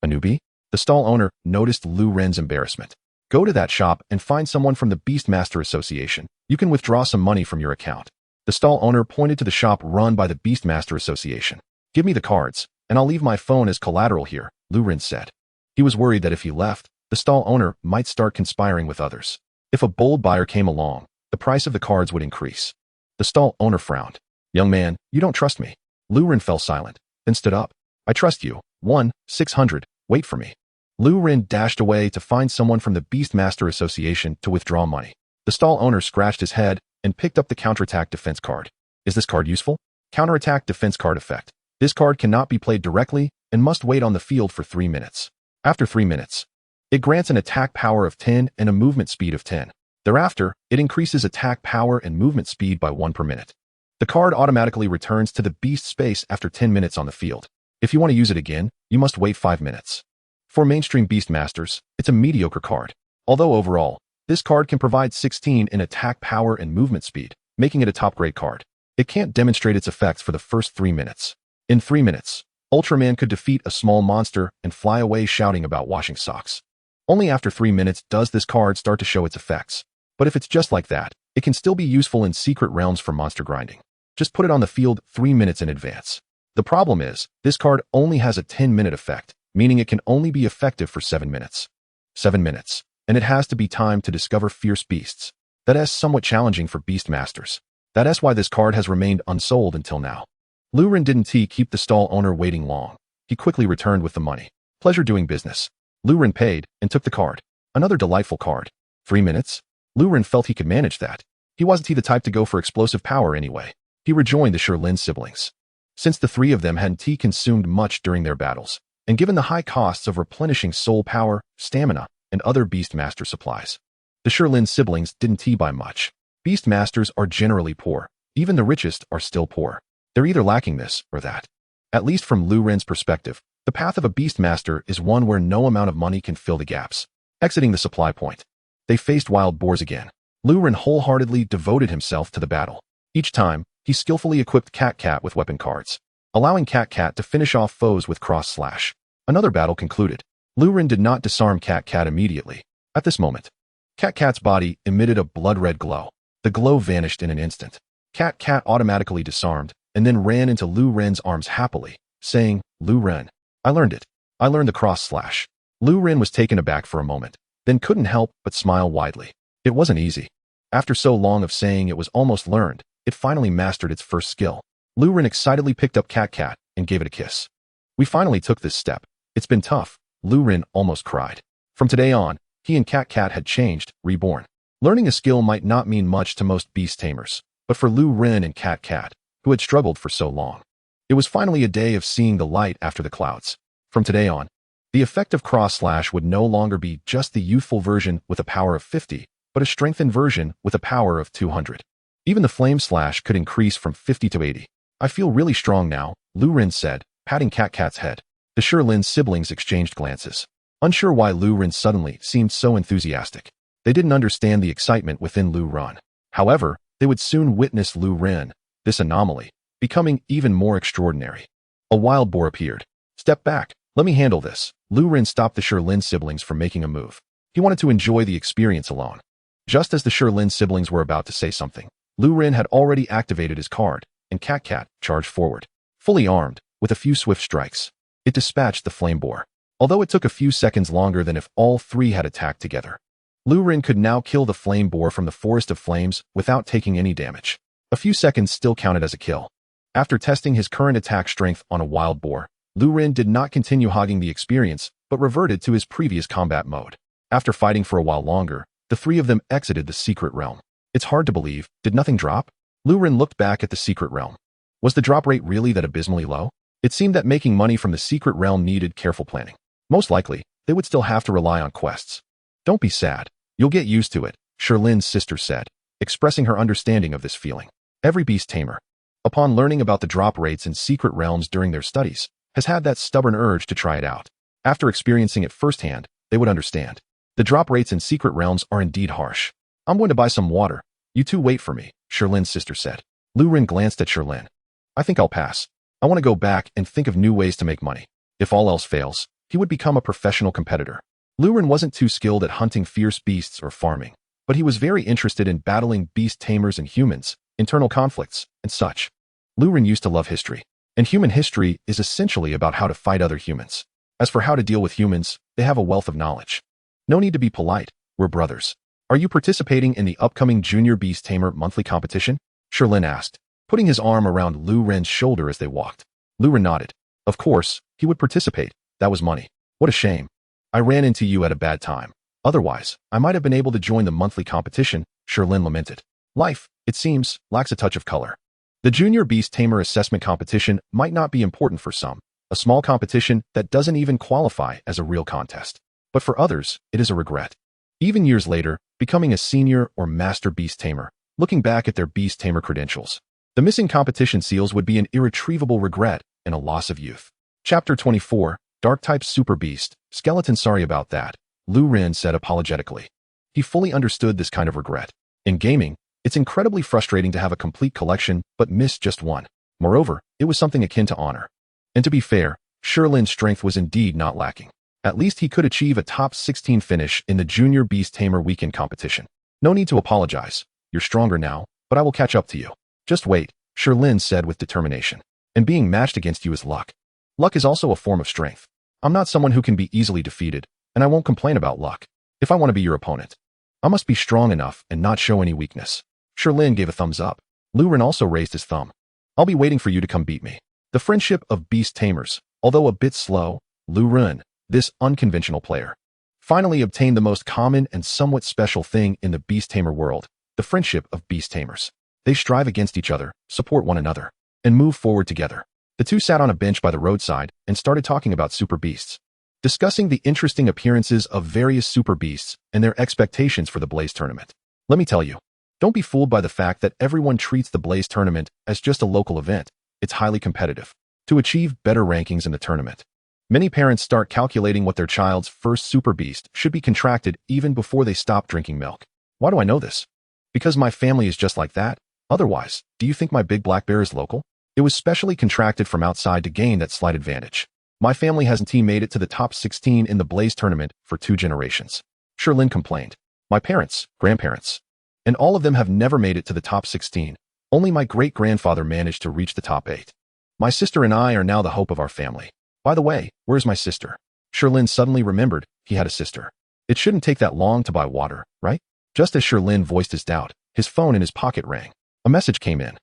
A newbie? The stall owner noticed Lu Ren's embarrassment. Go to that shop and find someone from the Beast Master Association. You can withdraw some money from your account. The stall owner pointed to the shop run by the Beast Master Association. Give me the cards, and I'll leave my phone as collateral here, Lu Ren said. He was worried that if he left, the stall owner might start conspiring with others. If a bold buyer came along, the price of the cards would increase. The stall owner frowned. Young man, you don't trust me. Lu Ren fell silent, then stood up. I trust you. 1,600. Wait for me. Lu Ren dashed away to find someone from the Beast Master Association to withdraw money. The stall owner scratched his head and picked up the counterattack defense card. Is this card useful? Counterattack defense card effect. This card cannot be played directly and must wait on the field for 3 minutes. After 3 minutes, it grants an attack power of 10 and a movement speed of 10. Thereafter, it increases attack power and movement speed by 1 per minute. The card automatically returns to the beast space after 10 minutes on the field. If you want to use it again, you must wait 5 minutes. For mainstream Beast Masters, it's a mediocre card. Although overall, this card can provide 16 in attack power and movement speed, making it a top-grade card. It can't demonstrate its effects for the first 3 minutes. In 3 minutes, Ultraman could defeat a small monster and fly away shouting about washing socks. Only after 3 minutes does this card start to show its effects. But if it's just like that, it can still be useful in secret realms for monster grinding. Just put it on the field 3 minutes in advance. The problem is, this card only has a 10-minute effect, meaning it can only be effective for 7 minutes. 7 minutes, and it has to be timed to discover fierce beasts. That is somewhat challenging for Beast Masters. That is why this card has remained unsold until now. Lu Ren didn't keep the stall owner waiting long. He quickly returned with the money. Pleasure doing business. Lu Ren paid and took the card. Another delightful card. 3 minutes? Lu Ren felt he could manage that. He wasn't the type to go for explosive power anyway. He rejoined the Lin siblings. Since the 3 of them hadn't consumed much during their battles, and given the high costs of replenishing soul power, stamina, and other Beast Master supplies, the Lin siblings didn't buy much. Beast Masters are generally poor. Even the richest are still poor. They're either lacking this or that. At least from Lu Ren's perspective, the path of a Beast Master is one where no amount of money can fill the gaps. Exiting the supply point, they faced wild boars again. Lu Ren wholeheartedly devoted himself to the battle. Each time, he skillfully equipped Cat with weapon cards, allowing Cat to finish off foes with cross/. Another battle concluded. Lu Ren did not disarm Cat immediately. At this moment, Cat's body emitted a blood-red glow. The glow vanished in an instant. Cat automatically disarmed and then ran into Lu Ren's arms happily, saying, Lu Ren, I learned it. I learned the cross/. Lu Ren was taken aback for a moment, then couldn't help but smile widely. It wasn't easy. After so long of saying it was almost learned, it finally mastered its first skill. Lu Ren excitedly picked up Cat and gave it a kiss. We finally took this step. It's been tough. Lu Ren almost cried. From today on, he and Cat had changed, reborn. Learning a skill might not mean much to most Beast Tamers, but for Lu Ren and Cat, who had struggled for so long, it was finally a day of seeing the light after the clouds. From today on, the effective cross/ would no longer be just the youthful version with a power of 50, but a strengthened version with a power of 200. Even the flame slash could increase from 50 to 80. I feel really strong now, Lu Ren said, patting Cat's head. The Lin siblings exchanged glances, unsure why Lu Ren suddenly seemed so enthusiastic. They didn't understand the excitement within Lu Ren. However, they would soon witness Lu Ren, this anomaly, becoming even more extraordinary. A wild boar appeared. Step back, let me handle this. Lu Ren stopped the Lin siblings from making a move. He wanted to enjoy the experience alone. Just as the Lin siblings were about to say something, Lu Ren had already activated his card, and Cat charged forward. Fully armed, with a few swift strikes, it dispatched the flame boar. Although it took a few seconds longer than if all 3 had attacked together. Lu Ren could now kill the flame boar from the forest of flames without taking any damage. A few seconds still counted as a kill. After testing his current attack strength on a wild boar, Lu Ren did not continue hogging the experience, but reverted to his previous combat mode. After fighting for a while longer, the three of them exited the secret realm. It's hard to believe, did nothing drop? Lu Ren looked back at the secret realm. Was the drop rate really that abysmally low? It seemed that making money from the secret realm needed careful planning. Most likely, they would still have to rely on quests. Don't be sad. You'll get used to it, Sherlin's sister said, expressing her understanding of this feeling. Every beast tamer, upon learning about the drop rates in secret realms during their studies, has had that stubborn urge to try it out. After experiencing it firsthand, they would understand. The drop rates in secret realms are indeed harsh. I'm going to buy some water. You two wait for me, Sherlin's sister said. Lu Ren glanced at Sherlin. I think I'll pass. I want to go back and think of new ways to make money. If all else fails, he would become a professional competitor. Lu Ren wasn't too skilled at hunting fierce beasts or farming, but he was very interested in battling beast tamers and humans, internal conflicts, and such. Lu Ren used to love history, and human history is essentially about how to fight other humans. As for how to deal with humans, they have a wealth of knowledge. No need to be polite, we're brothers. Are you participating in the upcoming Junior Beast Tamer monthly competition? Sherlin asked, putting his arm around Lu Ren's shoulder as they walked. Lu Ren nodded. Of course, he would participate. That was money. What a shame. I ran into you at a bad time. Otherwise, I might have been able to join the monthly competition, Sherlin lamented. Life, it seems, lacks a touch of color. The Junior Beast Tamer assessment competition might not be important for some, a small competition that doesn't even qualify as a real contest. But for others, it is a regret. Even years later, becoming a senior or master beast tamer, looking back at their beast tamer credentials, the missing competition seals would be an irretrievable regret and a loss of youth. Chapter 24, Dark-type Super Beast, Skeleton. Sorry about that, Lu Ren said apologetically. He fully understood this kind of regret. In gaming, it's incredibly frustrating to have a complete collection but miss just one. Moreover, it was something akin to honor. And to be fair, Sherlin's strength was indeed not lacking. At least he could achieve a top 16 finish in the Junior Beast Tamer weekend competition. No need to apologize. You're stronger now, but I will catch up to you. Just wait, Sherlin said with determination. And being matched against you is luck. Luck is also a form of strength. I'm not someone who can be easily defeated, and I won't complain about luck. If I want to be your opponent, I must be strong enough and not show any weakness. Sherlin gave a thumbs up. Lu Ren also raised his thumb. I'll be waiting for you to come beat me. The friendship of Beast Tamers, although a bit slow, Lu Ren, this unconventional player, finally obtained the most common and somewhat special thing in the Beast Tamer world, the friendship of Beast Tamers. They strive against each other, support one another, and move forward together. The two sat on a bench by the roadside and started talking about super beasts, discussing the interesting appearances of various super beasts and their expectations for the Blaze tournament. Let me tell you, don't be fooled by the fact that everyone treats the Blaze tournament as just a local event. It's highly competitive. To achieve better rankings in the tournament, many parents start calculating what their child's first super beast should be contracted even before they stop drinking milk. Why do I know this? Because my family is just like that. Otherwise, do you think my big black bear is local? It was specially contracted from outside to gain that slight advantage. My family hasn't made it to the top 16 in the Blaze tournament for 2 generations. Sherlin complained. My parents, grandparents, and all of them have never made it to the top 16. Only my great-grandfather managed to reach the top 8. My sister and I are now the hope of our family. By the way, where's my sister? Sherlin suddenly remembered he had a sister. It shouldn't take that long to buy water, right? Just as Sherlin voiced his doubt, his phone in his pocket rang. A message came in.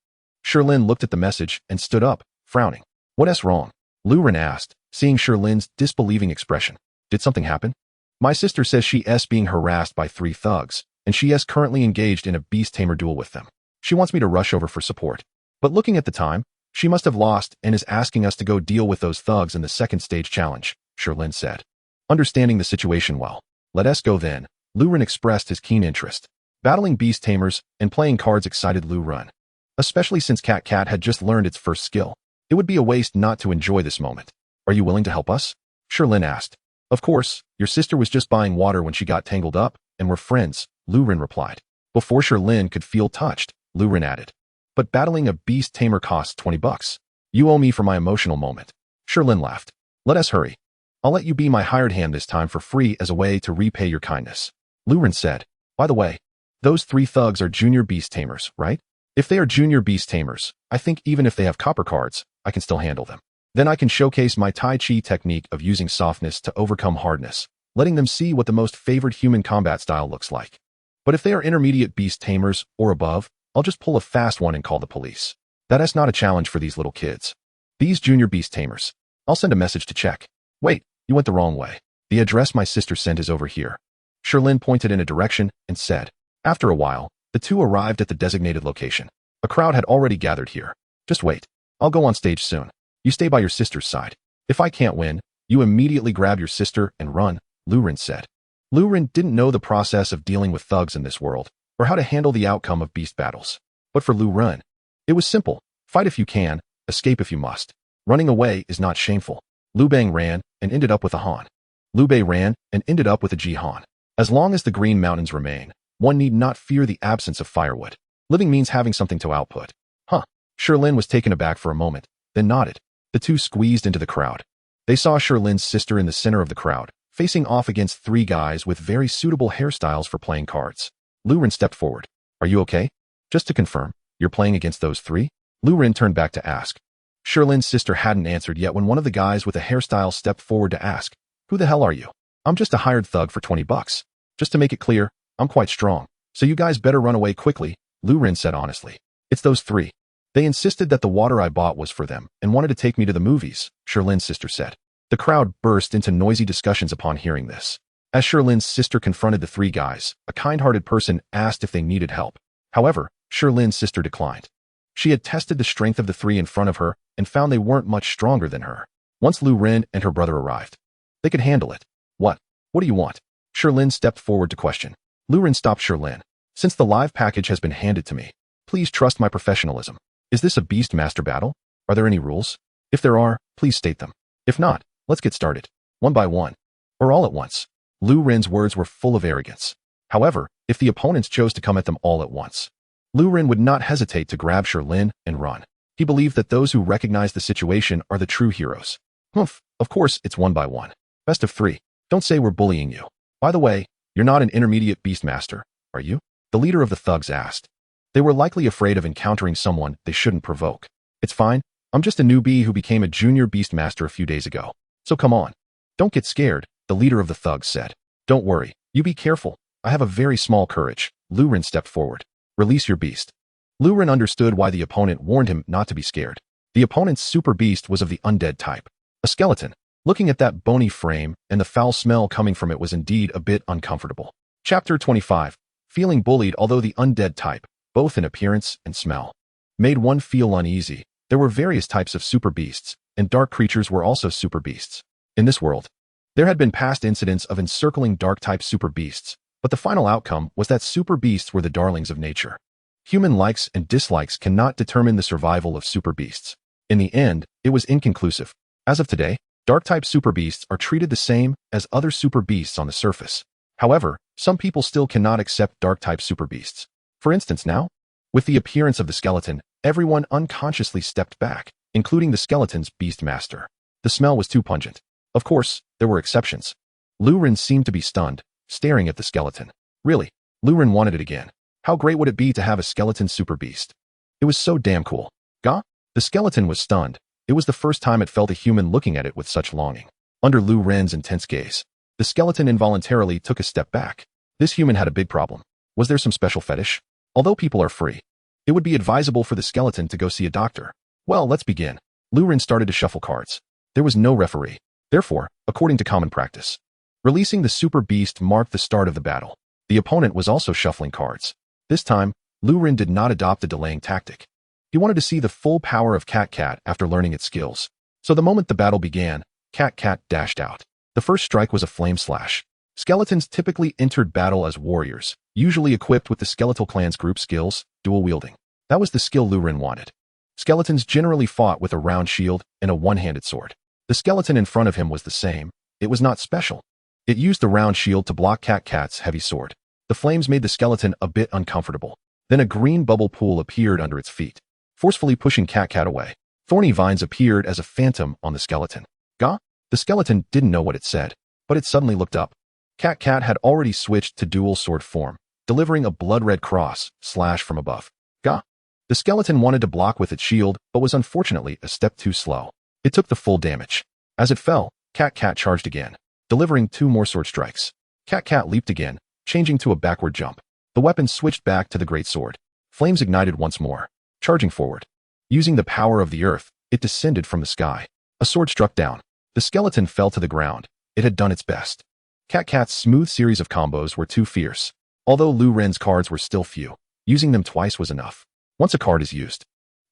Sherlin looked at the message and stood up, frowning. What's wrong? Lu Ren asked, seeing Sherlin's disbelieving expression. Did something happen? My sister says she's being harassed by 3 thugs, and she is currently engaged in a beast tamer duel with them. She wants me to rush over for support. But looking at the time, she must have lost and is asking us to go deal with those thugs in the second stage challenge, Sherlin said. Understanding the situation well. Let us go then. Lu Ren expressed his keen interest. Battling beast tamers and playing cards excited Lu Ren, especially since Cat had just learned its first skill. It would be a waste not to enjoy this moment. Are you willing to help us? Sherlin asked. Of course, your sister was just buying water when she got tangled up, and we're friends, Lu Ren replied. Before Sherlin could feel touched, Lu Ren added. But battling a beast tamer costs $20. You owe me for my emotional moment. Sherlin laughed. Let us hurry. I'll let you be my hired hand this time for free as a way to repay your kindness. Lu Ren said. By the way, those 3 thugs are junior beast tamers, right? If they are junior beast tamers, I think even if they have copper cards, I can still handle them. Then I can showcase my Tai Chi technique of using softness to overcome hardness. letting them see what the most favored human combat style looks like. But if they are intermediate Beast Tamers or above, I'll just pull a fast one and call the police. That's not a challenge for these little kids. These junior Beast Tamers. I'll send a message to check. Wait, you went the wrong way. The address my sister sent is over here. Sherlyn pointed in a direction and said. After a while, the two arrived at the designated location. A crowd had already gathered here. Just wait. I'll go on stage soon. You stay by your sister's side. If I can't win, you immediately grab your sister and run, Lu Ren said. Lu Ren didn't know the process of dealing with thugs in this world, or how to handle the outcome of beast battles. But for Lu Ren, it was simple. Fight if you can, escape if you must. Running away is not shameful. Liu Bang ran and ended up with a Han. Liu Bei ran and ended up with a Ji-Han. As long as the Green Mountains remain, one need not fear the absence of firewood. Living means having something to output. Huh. Sherlyn was taken aback for a moment, then nodded. The two squeezed into the crowd. They saw Sherlyn's sister in the center of the crowd, facing off against three guys with very suitable hairstyles for playing cards. Lu Ren stepped forward. Are you okay? Just to confirm, you're playing against those three? Lu Ren turned back to ask. Sherlyn's sister hadn't answered yet when one of the guys with a hairstyle stepped forward to ask, who the hell are you? I'm just a hired thug for 20 bucks. Just to make it clear, I'm quite strong, so you guys better run away quickly, Lu Ren said honestly. It's those three. They insisted that the water I bought was for them and wanted to take me to the movies, Sherlyn's sister said. The crowd burst into noisy discussions upon hearing this. As Sherlyn's sister confronted the three guys, a kind-hearted person asked if they needed help. However, Sherlyn's sister declined. She had tested the strength of the three in front of her and found they weren't much stronger than her. Once Lu Ren and her brother arrived, they could handle it. What? What do you want? Sherlyn stepped forward to question. Lu Ren stopped Sherlyn. Since the live package has been handed to me, please trust my professionalism. Is this a Beast Master battle? Are there any rules? If there are, please state them. If not, let's get started. One by one. Or all at once. Lu Ren's words were full of arrogance. However, if the opponents chose to come at them all at once, Lu Ren would not hesitate to grab Sherlyn and run. He believed that those who recognize the situation are the true heroes. Humph, of course it's one by one. Best of three. Don't say we're bullying you. By the way, you're not an intermediate Beastmaster, are you? The leader of the thugs asked. They were likely afraid of encountering someone they shouldn't provoke. It's fine. I'm just a newbie who became a junior Beastmaster a few days ago. So come on. Don't get scared, the leader of the thugs said. Don't worry. You be careful. I have a very small courage. Lu Ren stepped forward. Release your beast. Lu Ren understood why the opponent warned him not to be scared. The opponent's super beast was of the undead type. A skeleton. Looking at that bony frame and the foul smell coming from it was indeed a bit uncomfortable. Chapter 25. Feeling bullied, although the undead type, both in appearance and smell, made one feel uneasy. There were various types of super beasts, and dark creatures were also super beasts. In this world, there had been past incidents of encircling dark-type super beasts, but the final outcome was that super beasts were the darlings of nature. Human likes and dislikes cannot determine the survival of super beasts. In the end, it was inconclusive. As of today, dark-type super beasts are treated the same as other super beasts on the surface. However, some people still cannot accept dark-type super beasts. For instance now, with the appearance of the skeleton, everyone unconsciously stepped back, including the skeleton's Beastmaster. The smell was too pungent. Of course, there were exceptions. Lu Ren seemed to be stunned, staring at the skeleton. Really, Lu Ren wanted it again. How great would it be to have a skeleton super beast? It was so damn cool. Gah? The skeleton was stunned. It was the first time it felt a human looking at it with such longing. Under Lu Ren's intense gaze, the skeleton involuntarily took a step back. This human had a big problem. Was there some special fetish? Although people are free, it would be advisable for the skeleton to go see a doctor. Well, let's begin. Lu Ren started to shuffle cards. There was no referee. Therefore, according to common practice, releasing the super beast marked the start of the battle. The opponent was also shuffling cards. This time, Lu Ren did not adopt a delaying tactic. He wanted to see the full power of Cat after learning its skills. So the moment the battle began, Cat dashed out. The first strike was a flame slash. Skeletons typically entered battle as warriors, usually equipped with the skeletal clan's group skills, dual wielding. That was the skill Lu Ren wanted. Skeletons generally fought with a round shield and a one-handed sword. The skeleton in front of him was the same. It was not special. It used the round shield to block Cat's heavy sword. The flames made the skeleton a bit uncomfortable. Then a green bubble pool appeared under its feet, forcefully pushing Cat away. Thorny vines appeared as a phantom on the skeleton. Gah? The skeleton didn't know what it said, but it suddenly looked up. Cat had already switched to dual sword form, delivering a blood-red cross slash from above. Gah? The skeleton wanted to block with its shield, but was unfortunately a step too slow. It took the full damage. As it fell, Cat charged again, delivering 2 more sword strikes. Cat leaped again, changing to a backward jump. The weapon switched back to the great sword. Flames ignited once more, charging forward. Using the power of the earth, it descended from the sky. A sword struck down. The skeleton fell to the ground. It had done its best. Cat's smooth series of combos were too fierce. Although Lu Ren's cards were still few, using them twice was enough. Once a card is used,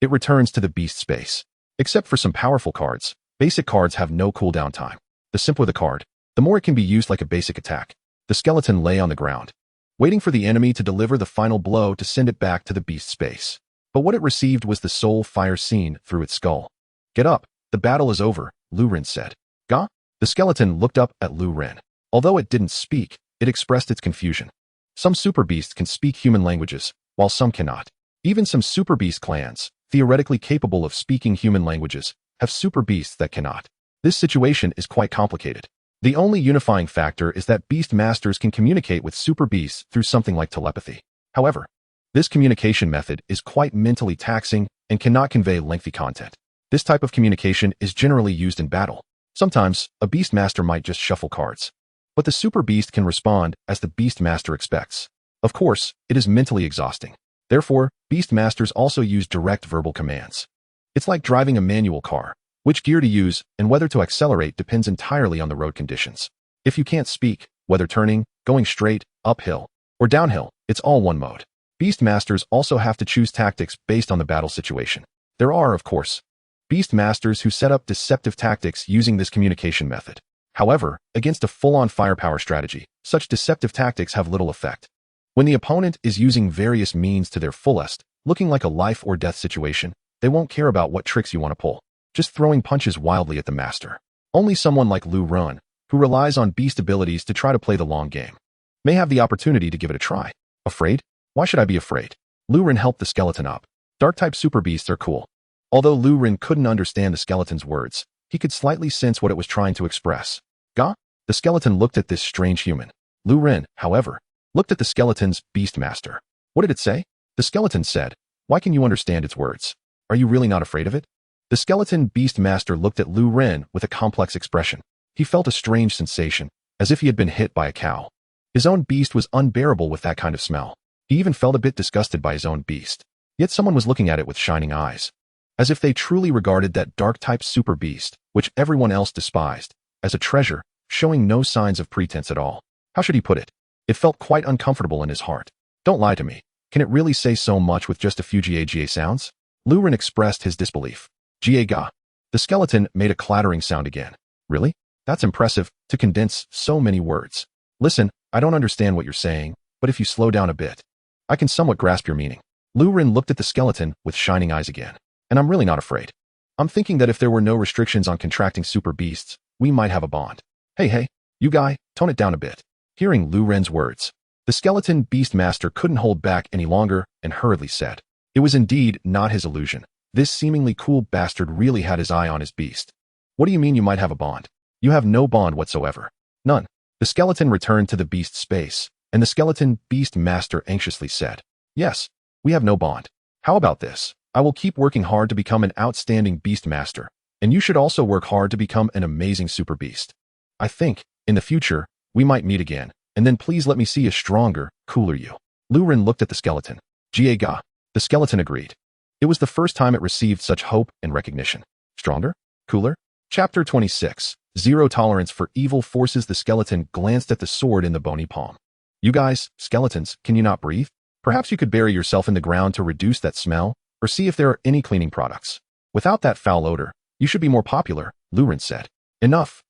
it returns to the beast space. Except for some powerful cards, basic cards have no cooldown time. The simpler the card, the more it can be used like a basic attack. The skeleton lay on the ground, waiting for the enemy to deliver the final blow to send it back to the beast space. But what it received was the soul fire seen through its skull. Get up, the battle is over, Lu Ren said. Ga? The skeleton looked up at Lu Ren. Although it didn't speak, it expressed its confusion. Some super beasts can speak human languages, while some cannot. Even some super beast clans, theoretically capable of speaking human languages, have super beasts that cannot. This situation is quite complicated. The only unifying factor is that beast masters can communicate with super beasts through something like telepathy. However, this communication method is quite mentally taxing and cannot convey lengthy content. This type of communication is generally used in battle. Sometimes, a beast master might just shuffle cards. But the super beast can respond as the beast master expects. Of course, it is mentally exhausting. Therefore, beast masters also use direct verbal commands. It's like driving a manual car. Which gear to use and whether to accelerate depends entirely on the road conditions. If you can't speak, whether turning, going straight, uphill, or downhill, it's all one mode. Beast masters also have to choose tactics based on the battle situation. There are, of course, beast masters who set up deceptive tactics using this communication method. However, against a full-on firepower strategy, such deceptive tactics have little effect. When the opponent is using various means to their fullest, looking like a life or death situation, they won't care about what tricks you want to pull. Just throwing punches wildly at the master. Only someone like Lu Ren, who relies on beast abilities to try to play the long game, may have the opportunity to give it a try. Afraid? Why should I be afraid? Lu Ren helped the skeleton up. Dark-type super beasts are cool. Although Lu Ren couldn't understand the skeleton's words, he could slightly sense what it was trying to express. Ga? The skeleton looked at this strange human. Lu Ren, however, looked at the skeleton's beast master. What did it say? The skeleton said, "Why can you understand its words? Are you really not afraid of it?" The skeleton beast master looked at Lu Ren with a complex expression. He felt a strange sensation, as if he had been hit by a cow. His own beast was unbearable with that kind of smell. He even felt a bit disgusted by his own beast. Yet someone was looking at it with shining eyes, as if they truly regarded that dark-type super beast, which everyone else despised, as a treasure, showing no signs of pretense at all. How should he put it? It felt quite uncomfortable in his heart. Don't lie to me. Can it really say so much with just a few ga sounds? Lu Ren expressed his disbelief. Ga. The skeleton made a clattering sound again. Really? That's impressive, to condense so many words. Listen, I don't understand what you're saying, but if you slow down a bit, I can somewhat grasp your meaning. Lu Ren looked at the skeleton with shining eyes again. And I'm really not afraid. I'm thinking that if there were no restrictions on contracting super beasts, we might have a bond. Hey, you guy, tone it down a bit. Hearing Lu Ren's words, the skeleton beast master couldn't hold back any longer and hurriedly said, it was indeed not his illusion. This seemingly cool bastard really had his eye on his beast. What do you mean you might have a bond? You have no bond whatsoever. None. The skeleton returned to the beast space, and the skeleton beast master anxiously said, yes, we have no bond. How about this? I will keep working hard to become an outstanding beast master, and you should also work hard to become an amazing super beast. I think, in the future, we might meet again, and then please let me see a stronger, cooler you. Lu Ren looked at the skeleton. Ga. The skeleton agreed. It was the first time it received such hope and recognition. Stronger? Cooler? Chapter 26. Zero Tolerance for Evil Forces. The skeleton glanced at the sword in the bony palm. You guys, skeletons, can you not breathe? Perhaps you could bury yourself in the ground to reduce that smell, or see if there are any cleaning products. Without that foul odor, you should be more popular, Lu Ren said. Enough,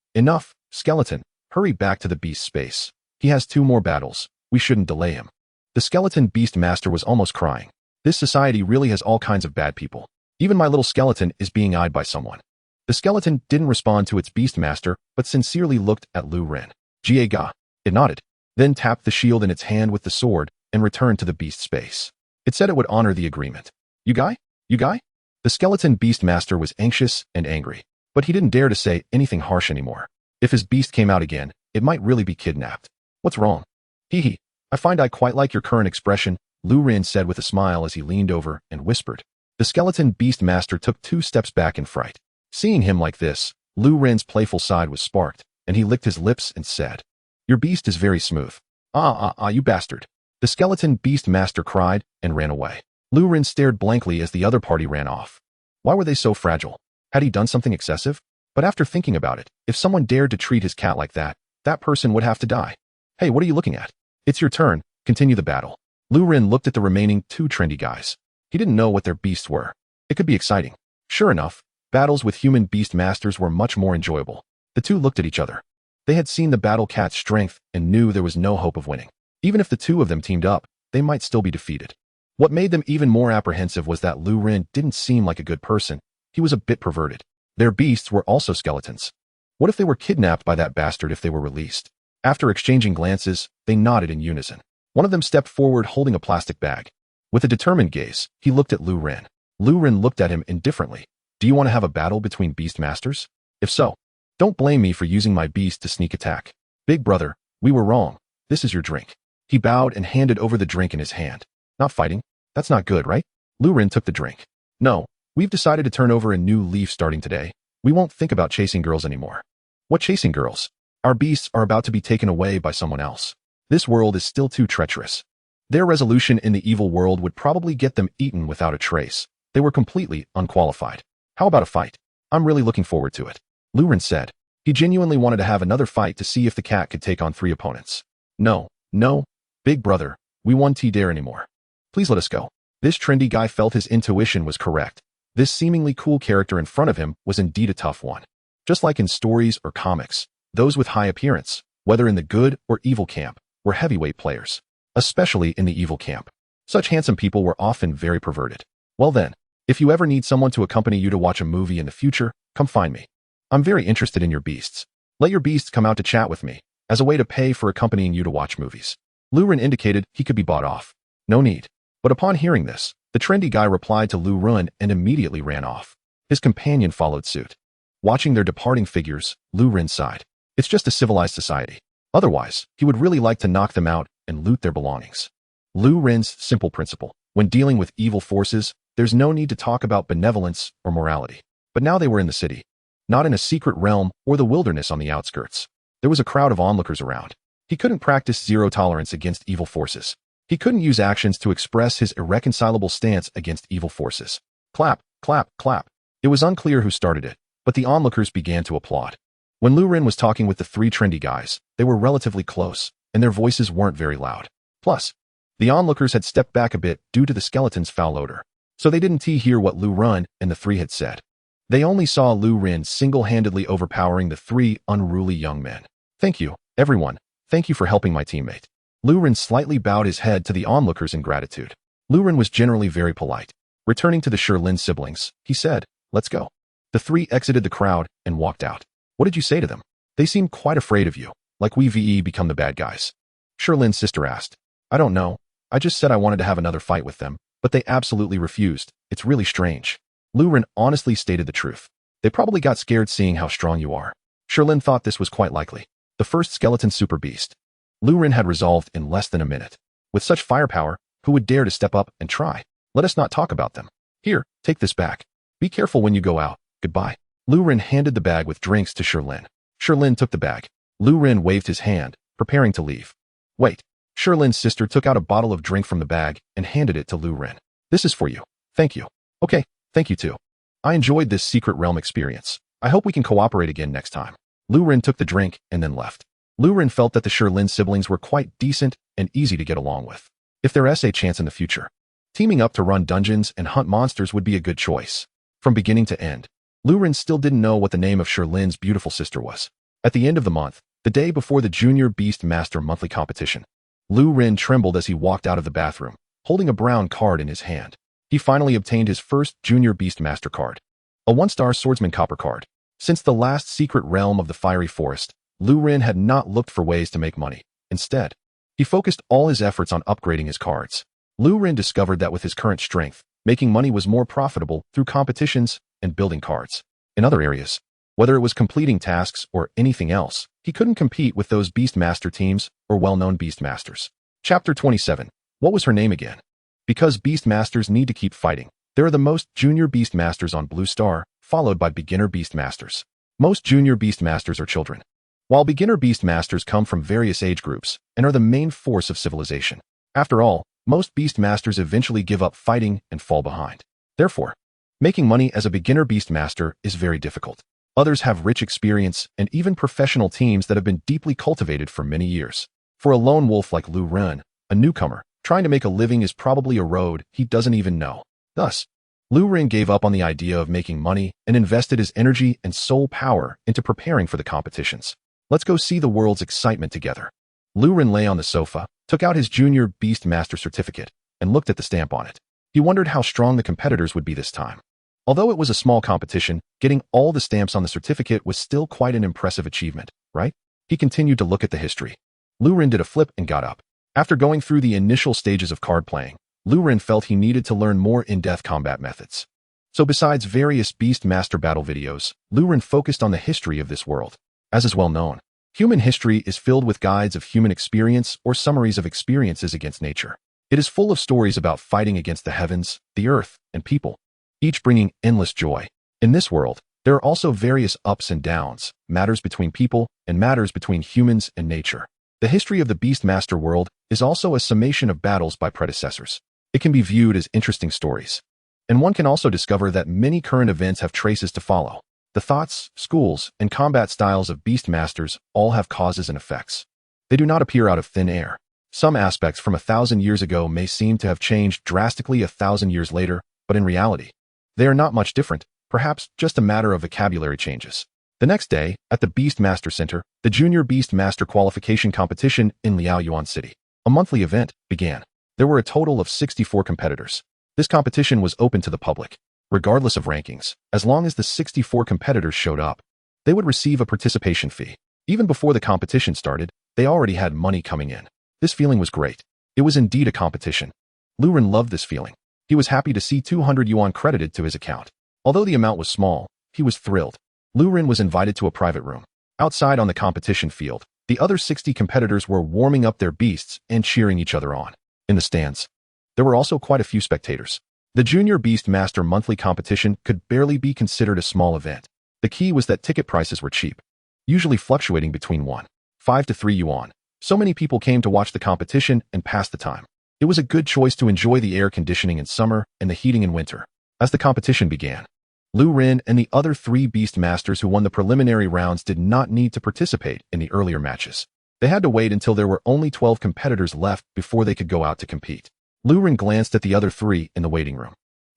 skeleton. Hurry back to the beast space. He has 2 more battles. We shouldn't delay him. The skeleton beast master was almost crying. This society really has all kinds of bad people. Even my little skeleton is being eyed by someone. The skeleton didn't respond to its beast master, but sincerely looked at Lu Ren. Ga. It nodded, then tapped the shield in its hand with the sword and returned to the beast space. It said it would honor the agreement. You guy? The skeleton beast master was anxious and angry, but he didn't dare to say anything harsh anymore. If his beast came out again, it might really be kidnapped. What's wrong? Hee. I find I quite like your current expression, Lu Ren said with a smile as he leaned over and whispered. The skeleton beast master took 2 steps back in fright. Seeing him like this, Lu Ren's playful side was sparked, and he licked his lips and said, "Your beast is very smooth." You bastard." The skeleton beast master cried and ran away. Lu Ren stared blankly as the other party ran off. Why were they so fragile? Had he done something excessive? But after thinking about it, if someone dared to treat his cat like that, that person would have to die. "Hey, what are you looking at? It's your turn. Continue the battle." Lu Ren looked at the remaining two trendy guys. He didn't know what their beasts were. It could be exciting. Sure enough, battles with human beast masters were much more enjoyable. The two looked at each other. They had seen the battle cat's strength and knew there was no hope of winning. Even if the two of them teamed up, they might still be defeated. What made them even more apprehensive was that Lu Ren didn't seem like a good person. He was a bit perverted. Their beasts were also skeletons. What if they were kidnapped by that bastard if they were released? After exchanging glances, they nodded in unison. One of them stepped forward holding a plastic bag. With a determined gaze, he looked at Lu Ren. Lu Ren looked at him indifferently. "Do you want to have a battle between beast masters? If so, don't blame me for using my beast to sneak attack." "Big brother, we were wrong. This is your drink." He bowed and handed over the drink in his hand. "Not fighting? That's not good, right?" Lu Ren took the drink. "No, we've decided to turn over a new leaf starting today. We won't think about chasing girls anymore." "What chasing girls? Our beasts are about to be taken away by someone else. This world is still too treacherous. Their resolution in the evil world would probably get them eaten without a trace. They were completely unqualified. How about a fight? I'm really looking forward to it," Lu Ren said. He genuinely wanted to have another fight to see if the cat could take on 3 opponents. No, big brother, we won't dare anymore. Please let us go." This trendy guy felt his intuition was correct. This seemingly cool character in front of him was indeed a tough one. Just like in stories or comics, those with high appearance, whether in the good or evil camp, were heavyweight players. Especially in the evil camp. Such handsome people were often very perverted. Well then, if you ever need someone to accompany you to watch a movie in the future, come find me. I'm very interested in your beasts. Let your beasts come out to chat with me, as a way to pay for accompanying you to watch movies. Lu Ren indicated he could be bought off. No need. But upon hearing this, the trendy guy replied to Lu Ren and immediately ran off. His companion followed suit. Watching their departing figures, Lu Ren sighed. It's just a civilized society. Otherwise, he would really like to knock them out and loot their belongings. Lu Ren's simple principle. When dealing with evil forces, there's no need to talk about benevolence or morality. But now they were in the city. Not in a secret realm or the wilderness on the outskirts. There was a crowd of onlookers around. He couldn't practice zero tolerance against evil forces. He couldn't use actions to express his irreconcilable stance against evil forces. Clap, clap, clap. It was unclear who started it, but the onlookers began to applaud. When Lu Ren was talking with the 3 trendy guys, they were relatively close, and their voices weren't very loud. Plus, the onlookers had stepped back a bit due to the skeleton's foul odor, so they didn't hear what Lu Ren and the 3 had said. They only saw Lu Ren single-handedly overpowering the 3 unruly young men. "Thank you, everyone. Thank you for helping my teammate." Lu Ren slightly bowed his head to the onlookers in gratitude. Lu Ren was generally very polite. Returning to the Lin siblings, he said, "Let's go." The 3 exited the crowd and walked out. "What did you say to them? They seemed quite afraid of you, like we become the bad guys." Lin's sister asked. "I don't know. I just said I wanted to have another fight with them, but they absolutely refused. It's really strange." Lu Ren honestly stated the truth. "They probably got scared seeing how strong you are." Lin thought this was quite likely. The first skeleton super beast. Lu Ren had resolved in less than a minute. With such firepower, who would dare to step up and try? Let us not talk about them. Here, take this back. Be careful when you go out. Goodbye. Lu Ren handed the bag with drinks to Lin. Lin took the bag. Lu Ren waved his hand, preparing to leave. "Wait." Lin's sister took out a bottle of drink from the bag and handed it to Lu Ren. "This is for you. Thank you." "Okay, thank you too. I enjoyed this secret realm experience. I hope we can cooperate again next time." Lu Ren took the drink and then left. Lu Ren felt that the Lin siblings were quite decent and easy to get along with. If there's a chance in the future, teaming up to run dungeons and hunt monsters would be a good choice. From beginning to end, Lu Ren still didn't know what the name of Lin's beautiful sister was. At the end of the month, the day before the Junior Beast Master monthly competition, Lu Ren trembled as he walked out of the bathroom, holding a brown card in his hand. He finally obtained his first Junior Beast Master card. A 1-star swordsman copper card. Since the last secret realm of the fiery forest, Lu Ren had not looked for ways to make money. Instead, he focused all his efforts on upgrading his cards. Lu Ren discovered that with his current strength, making money was more profitable through competitions and building cards. In other areas, whether it was completing tasks or anything else, he couldn't compete with those Beastmaster teams or well-known Beastmasters. Chapter 27. What was her name again? Because Beastmasters need to keep fighting, there are the most Junior Beastmasters on Blue Star, followed by beginner Beastmasters. Most Junior Beastmasters are children. while beginner beast masters come from various age groups and are the main force of civilization. After all, most beast masters eventually give up fighting and fall behind. Therefore, making money as a beginner beast master is very difficult. Others have rich experience and even professional teams that have been deeply cultivated for many years. For a lone wolf like Lu Ren, a newcomer, trying to make a living is probably a road he doesn't even know. Thus, Lu Ren gave up on the idea of making money and invested his energy and soul power into preparing for the competitions. Let's go see the world's excitement together. Lu Ren lay on the sofa, took out his junior beast master certificate, and looked at the stamp on it. He wondered how strong the competitors would be this time. Although it was a small competition, getting all the stamps on the certificate was still quite an impressive achievement, right? He continued to look at the history. Lu Ren did a flip and got up. After going through the initial stages of card playing, Lu Ren felt he needed to learn more in-depth combat methods. So besides various beast master battle videos, Lu Ren focused on the history of this world. As is well known, human history is filled with guides of human experience or summaries of experiences against nature. It is full of stories about fighting against the heavens, the earth, and people, each bringing endless joy. In this world, there are also various ups and downs, matters between people, and matters between humans and nature. The history of the Beastmaster world is also a summation of battles by predecessors. It can be viewed as interesting stories. And one can also discover that many current events have traces to follow. The thoughts, schools, and combat styles of Beastmasters all have causes and effects. They do not appear out of thin air. Some aspects from 1,000 years ago may seem to have changed drastically 1,000 years later, but in reality, they are not much different, perhaps just a matter of vocabulary changes. The next day, at the Beastmaster Center, the Junior Beastmaster Qualification Competition in Liaoyuan City, a monthly event, began. There were a total of 64 competitors. This competition was open to the public, regardless of rankings. As long as the 64 competitors showed up, they would receive a participation fee. Even before the competition started, they already had money coming in. This feeling was great. It was indeed a competition. Lu Ren loved this feeling. He was happy to see 200 yuan credited to his account. Although the amount was small, he was thrilled. Lu Ren was invited to a private room. Outside on the competition field, the other 60 competitors were warming up their beasts and cheering each other on. In the stands, there were also quite a few spectators. The Junior Beast Master monthly competition could barely be considered a small event. The key was that ticket prices were cheap, usually fluctuating between 1.5 to 3 yuan. So many people came to watch the competition and pass the time. It was a good choice to enjoy the air conditioning in summer and the heating in winter. As the competition began, Lu Ren and the other 3 Beast Masters who won the preliminary rounds did not need to participate in the earlier matches. They had to wait until there were only 12 competitors left before they could go out to compete. Lu Ren glanced at the other 3 in the waiting room.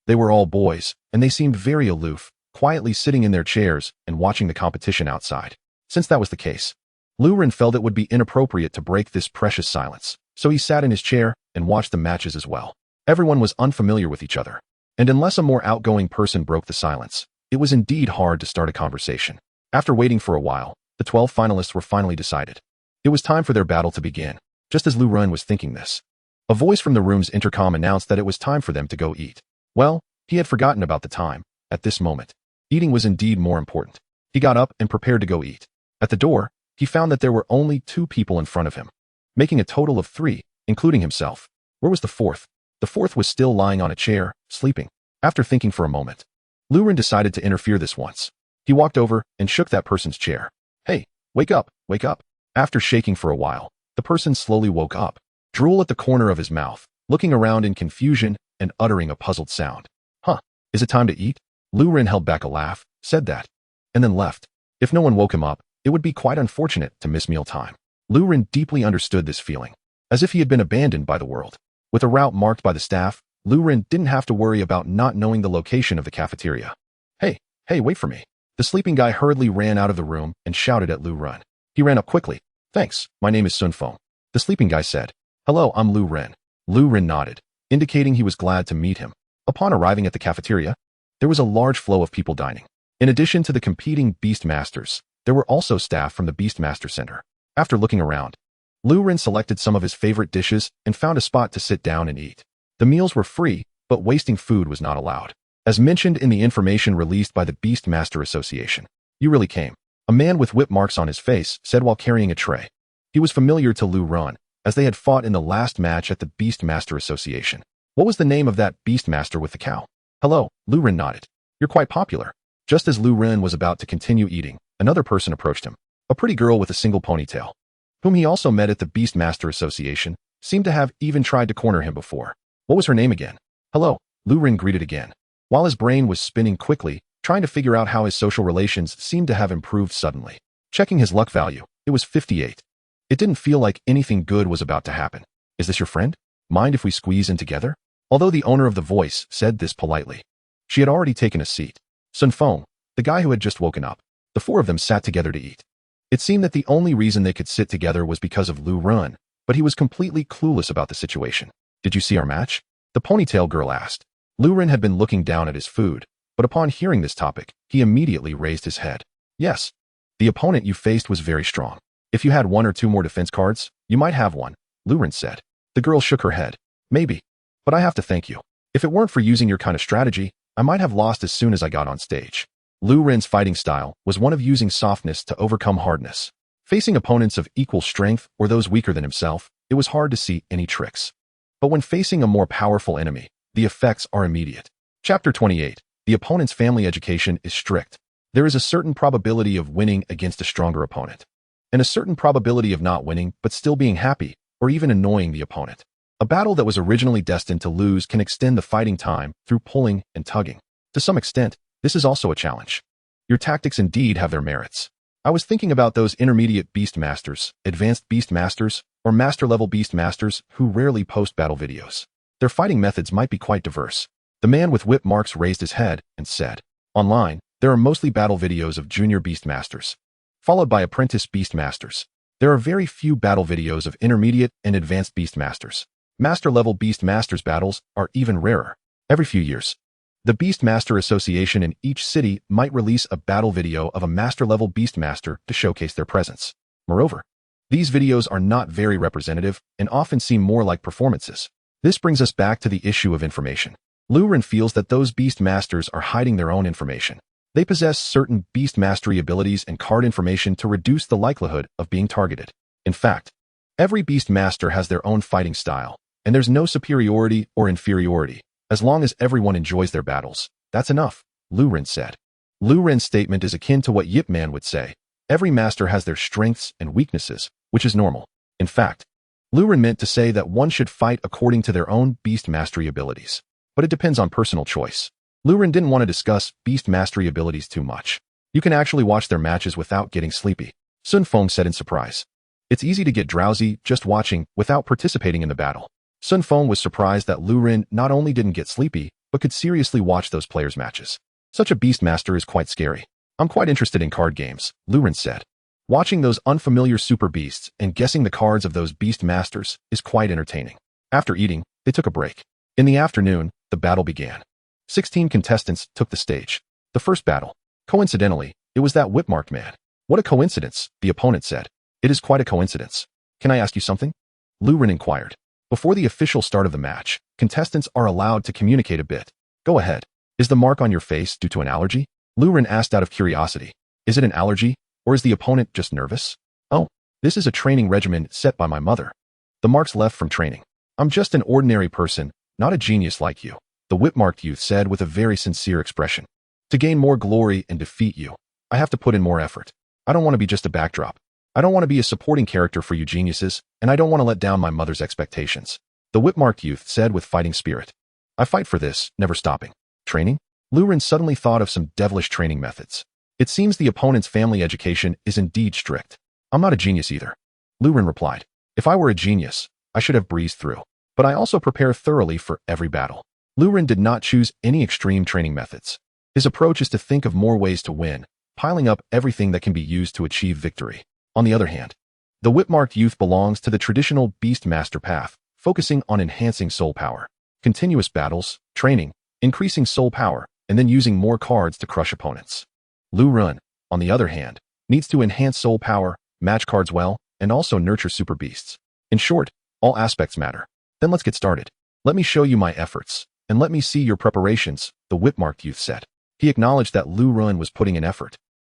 They were all boys, and they seemed very aloof, quietly sitting in their chairs and watching the competition outside. Since that was the case, Lu Ren felt it would be inappropriate to break this precious silence, so he sat in his chair and watched the matches as well. Everyone was unfamiliar with each other, and unless a more outgoing person broke the silence, it was indeed hard to start a conversation. After waiting for a while, the 12 finalists were finally decided. It was time for their battle to begin. Just as Lu Ren was thinking this, a voice from the room's intercom announced that it was time for them to go eat. Well, he had forgotten about the time. At this moment, eating was indeed more important. He got up and prepared to go eat. At the door, he found that there were only 2 people in front of him, making a total of 3, including himself. Where was the 4th? The 4th was still lying on a chair, sleeping. After thinking for a moment, Lu Ren decided to interfere this once. He walked over and shook that person's chair. Hey, wake up, wake up. After shaking for a while, the person slowly woke up, drool at the corner of his mouth, looking around in confusion and uttering a puzzled sound. Huh, is it time to eat? Lu Ren held back a laugh, said that, and then left. If no one woke him up, it would be quite unfortunate to miss meal time. Lu Ren deeply understood this feeling, as if he had been abandoned by the world. With a route marked by the staff, Lu Ren didn't have to worry about not knowing the location of the cafeteria. Hey, wait for me. The sleeping guy hurriedly ran out of the room and shouted at Lu Ren. He ran up quickly. Thanks, my name is Sun Feng. The sleeping guy said. Hello, I'm Lu Ren. Lu Ren nodded, indicating he was glad to meet him. Upon arriving at the cafeteria, there was a large flow of people dining. In addition to the competing Beast Masters, there were also staff from the Beastmaster Center. After looking around, Lu Ren selected some of his favorite dishes and found a spot to sit down and eat. The meals were free, but wasting food was not allowed. As mentioned in the information released by the Beastmaster Association, you really came. A man with whip marks on his face said while carrying a tray. He was familiar to Lu Ren, as they had fought in the last match at the Beastmaster Association. What was the name of that Beastmaster with the cow? Hello, Lu Ren nodded. You're quite popular. Just as Lu Ren was about to continue eating, another person approached him. A pretty girl with a single ponytail, whom he also met at the Beastmaster Association, seemed to have even tried to corner him before. What was her name again? Hello, Lu Ren greeted again. While his brain was spinning quickly, trying to figure out how his social relations seemed to have improved suddenly. Checking his luck value, it was 58. It didn't feel like anything good was about to happen. Is this your friend? Mind if we squeeze in together? Although the owner of the voice said this politely. She had already taken a seat. Sun Feng, the guy who had just woken up. The four of them sat together to eat. It seemed that the only reason they could sit together was because of Lu Ren, but he was completely clueless about the situation. Did you see our match? The ponytail girl asked. Lu Ren had been looking down at his food, but upon hearing this topic, he immediately raised his head. Yes. The opponent you faced was very strong. If you had one or two more defense cards, you might have one, Lu Ren said. The girl shook her head. Maybe. But I have to thank you. If it weren't for using your kind of strategy, I might have lost as soon as I got on stage. Lu Ren's fighting style was one of using softness to overcome hardness. Facing opponents of equal strength or those weaker than himself, it was hard to see any tricks. But when facing a more powerful enemy, the effects are immediate. Chapter 28. The opponent's family education is strict. There is a certain probability of winning against a stronger opponent, and a certain probability of not winning but still being happy or even annoying the opponent. A battle that was originally destined to lose can extend the fighting time through pulling and tugging. To some extent, this is also a challenge. Your tactics indeed have their merits. I was thinking about those intermediate Beast Masters, advanced Beast Masters, or master-level Beast Masters who rarely post battle videos. Their fighting methods might be quite diverse. The man with whip marks raised his head and said, online, there are mostly battle videos of junior Beast Masters, followed by apprentice Beast Masters. There are very few battle videos of intermediate and advanced Beast Masters. Master-level Beast Masters battles are even rarer. Every few years, the Beastmaster Association in each city might release a battle video of a master-level Beastmaster to showcase their presence. Moreover, these videos are not very representative and often seem more like performances. This brings us back to the issue of information. Lu Ren feels that those Beast Masters are hiding their own information. They possess certain Beast Mastery abilities and card information to reduce the likelihood of being targeted. In fact, every Beast Master has their own fighting style, and there's no superiority or inferiority. As long as everyone enjoys their battles, that's enough, Lu Ren said. Lu Ren's statement is akin to what Yip Man would say. Every master has their strengths and weaknesses, which is normal. In fact, Lu Ren meant to say that one should fight according to their own Beast Mastery abilities. But it depends on personal choice. Lu Ren didn't want to discuss Beast Mastery abilities too much. You can actually watch their matches without getting sleepy, Sun Feng said in surprise. It's easy to get drowsy just watching without participating in the battle. Sun Feng was surprised that Lu Ren not only didn't get sleepy, but could seriously watch those players' matches. Such a Beastmaster is quite scary. I'm quite interested in card games, Lu Ren said. Watching those unfamiliar super beasts and guessing the cards of those Beast Masters is quite entertaining. After eating, they took a break. In the afternoon, the battle began. 16 contestants took the stage. The first battle. Coincidentally, it was that whip-marked man. What a coincidence, the opponent said. It is quite a coincidence. Can I ask you something? Lu Ren inquired. Before the official start of the match, contestants are allowed to communicate a bit. Go ahead. Is the mark on your face due to an allergy? Lu Ren asked out of curiosity. Is it an allergy, or is the opponent just nervous? Oh, this is a training regimen set by my mother. The marks left from training. I'm just an ordinary person, not a genius like you, the whip-marked youth said with a very sincere expression. To gain more glory and defeat you, I have to put in more effort. I don't want to be just a backdrop. I don't want to be a supporting character for you geniuses, and I don't want to let down my mother's expectations, the whip-marked youth said with fighting spirit. I fight for this, never stopping. Training? Lu Ren suddenly thought of some devilish training methods. It seems the opponent's family education is indeed strict. I'm not a genius either. Lu Ren replied. If I were a genius, I should have breezed through. But I also prepare thoroughly for every battle. Lu Ren did not choose any extreme training methods. His approach is to think of more ways to win, piling up everything that can be used to achieve victory. On the other hand, the whip-marked youth belongs to the traditional Beast Master path, focusing on enhancing soul power, continuous battles, training, increasing soul power, and then using more cards to crush opponents. Lu Ren, on the other hand, needs to enhance soul power, match cards well, and also nurture super beasts. In short, all aspects matter. Then let's get started. Let me show you my efforts, and let me see your preparations, the whip-marked youth said. He acknowledged that Lu Ren was putting in effort.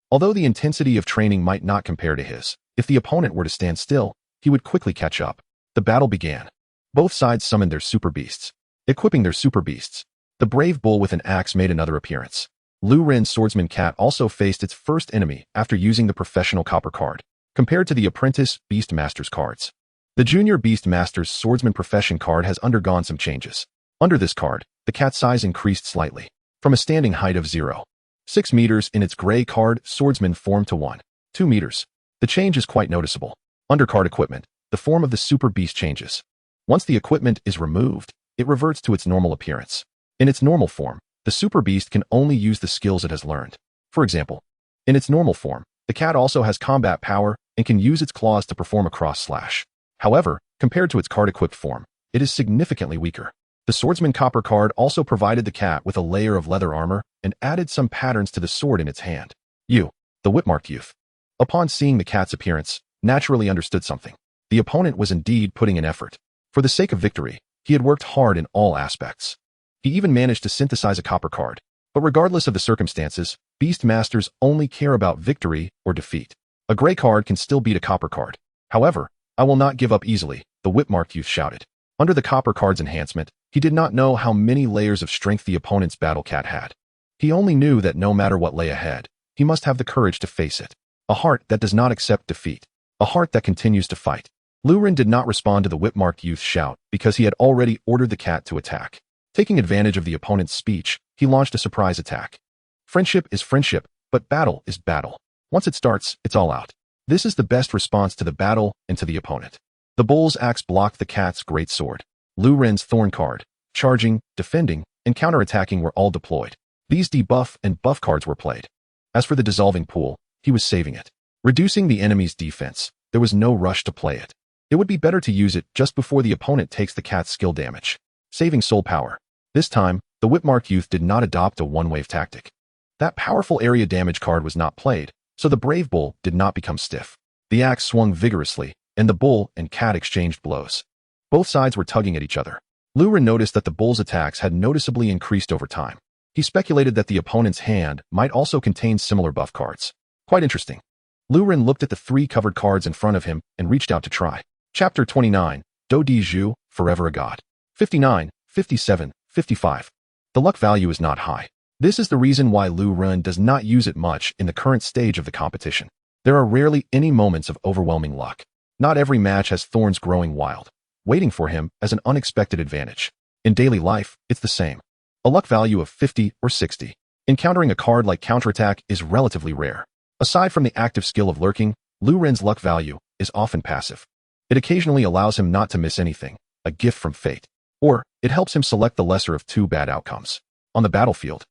Although the intensity of training might not compare to his, if the opponent were to stand still, he would quickly catch up. The battle began. Both sides summoned their super beasts. Equipping their super beasts, the brave bull with an axe made another appearance. Lu Ren's swordsman cat also faced its first enemy after using the professional copper card, compared to the apprentice Beast Masters cards. The junior Beast Masters swordsman profession card has undergone some changes. Under this card, the cat's size increased slightly, from a standing height of 0.6 meters in its gray card swordsman form to 1.2 meters. The change is quite noticeable. Under card equipment, the form of the super beast changes. Once the equipment is removed, it reverts to its normal appearance. In its normal form, the super beast can only use the skills it has learned. For example, in its normal form, the cat also has combat power and can use its claws to perform a cross slash. However, compared to its card-equipped form, it is significantly weaker. The swordsman copper card also provided the cat with a layer of leather armor and added some patterns to the sword in its hand. You, the whip-marked youth, upon seeing the cat's appearance, naturally understood something. The opponent was indeed putting in effort. For the sake of victory, he had worked hard in all aspects. He even managed to synthesize a copper card. But regardless of the circumstances, Beast Masters only care about victory or defeat. A gray card can still beat a copper card. However, I will not give up easily, the whip-marked youth shouted. Under the copper card's enhancement, he did not know how many layers of strength the opponent's battle cat had. He only knew that no matter what lay ahead, he must have the courage to face it. A heart that does not accept defeat. A heart that continues to fight. Lu Ren did not respond to the whip-marked youth's shout because he had already ordered the cat to attack. Taking advantage of the opponent's speech, he launched a surprise attack. Friendship is friendship, but battle is battle. Once it starts, it's all out. This is the best response to the battle and to the opponent. The bull's axe blocked the cat's great sword. Lu Ren's thorn card, charging, defending, and counterattacking were all deployed. These debuff and buff cards were played. As for the dissolving pool, he was saving it. Reducing the enemy's defense, there was no rush to play it. It would be better to use it just before the opponent takes the cat's skill damage. Saving soul power. This time, the whip-marked youth did not adopt a one-wave tactic. That powerful area damage card was not played, so the brave bull did not become stiff. The axe swung vigorously, and the bull and cat exchanged blows. Both sides were tugging at each other. Lu Ren noticed that the bull's attacks had noticeably increased over time. He speculated that the opponent's hand might also contain similar buff cards. Quite interesting. Lu Ren looked at the 3 covered cards in front of him and reached out to try. Chapter 29, Do Di Zhu, Forever a God. 59, 57, 55. The luck value is not high. This is the reason why Lu Ren does not use it much in the current stage of the competition. There are rarely any moments of overwhelming luck. Not every match has thorns growing wild, waiting for him as an unexpected advantage. In daily life, it's the same. A luck value of 50 or 60. Encountering a card like counterattack is relatively rare. Aside from the active skill of lurking, Lu Ren's luck value is often passive. It occasionally allows him not to miss anything, a gift from fate. Or, it helps him select the lesser of 2 bad outcomes. On the battlefield,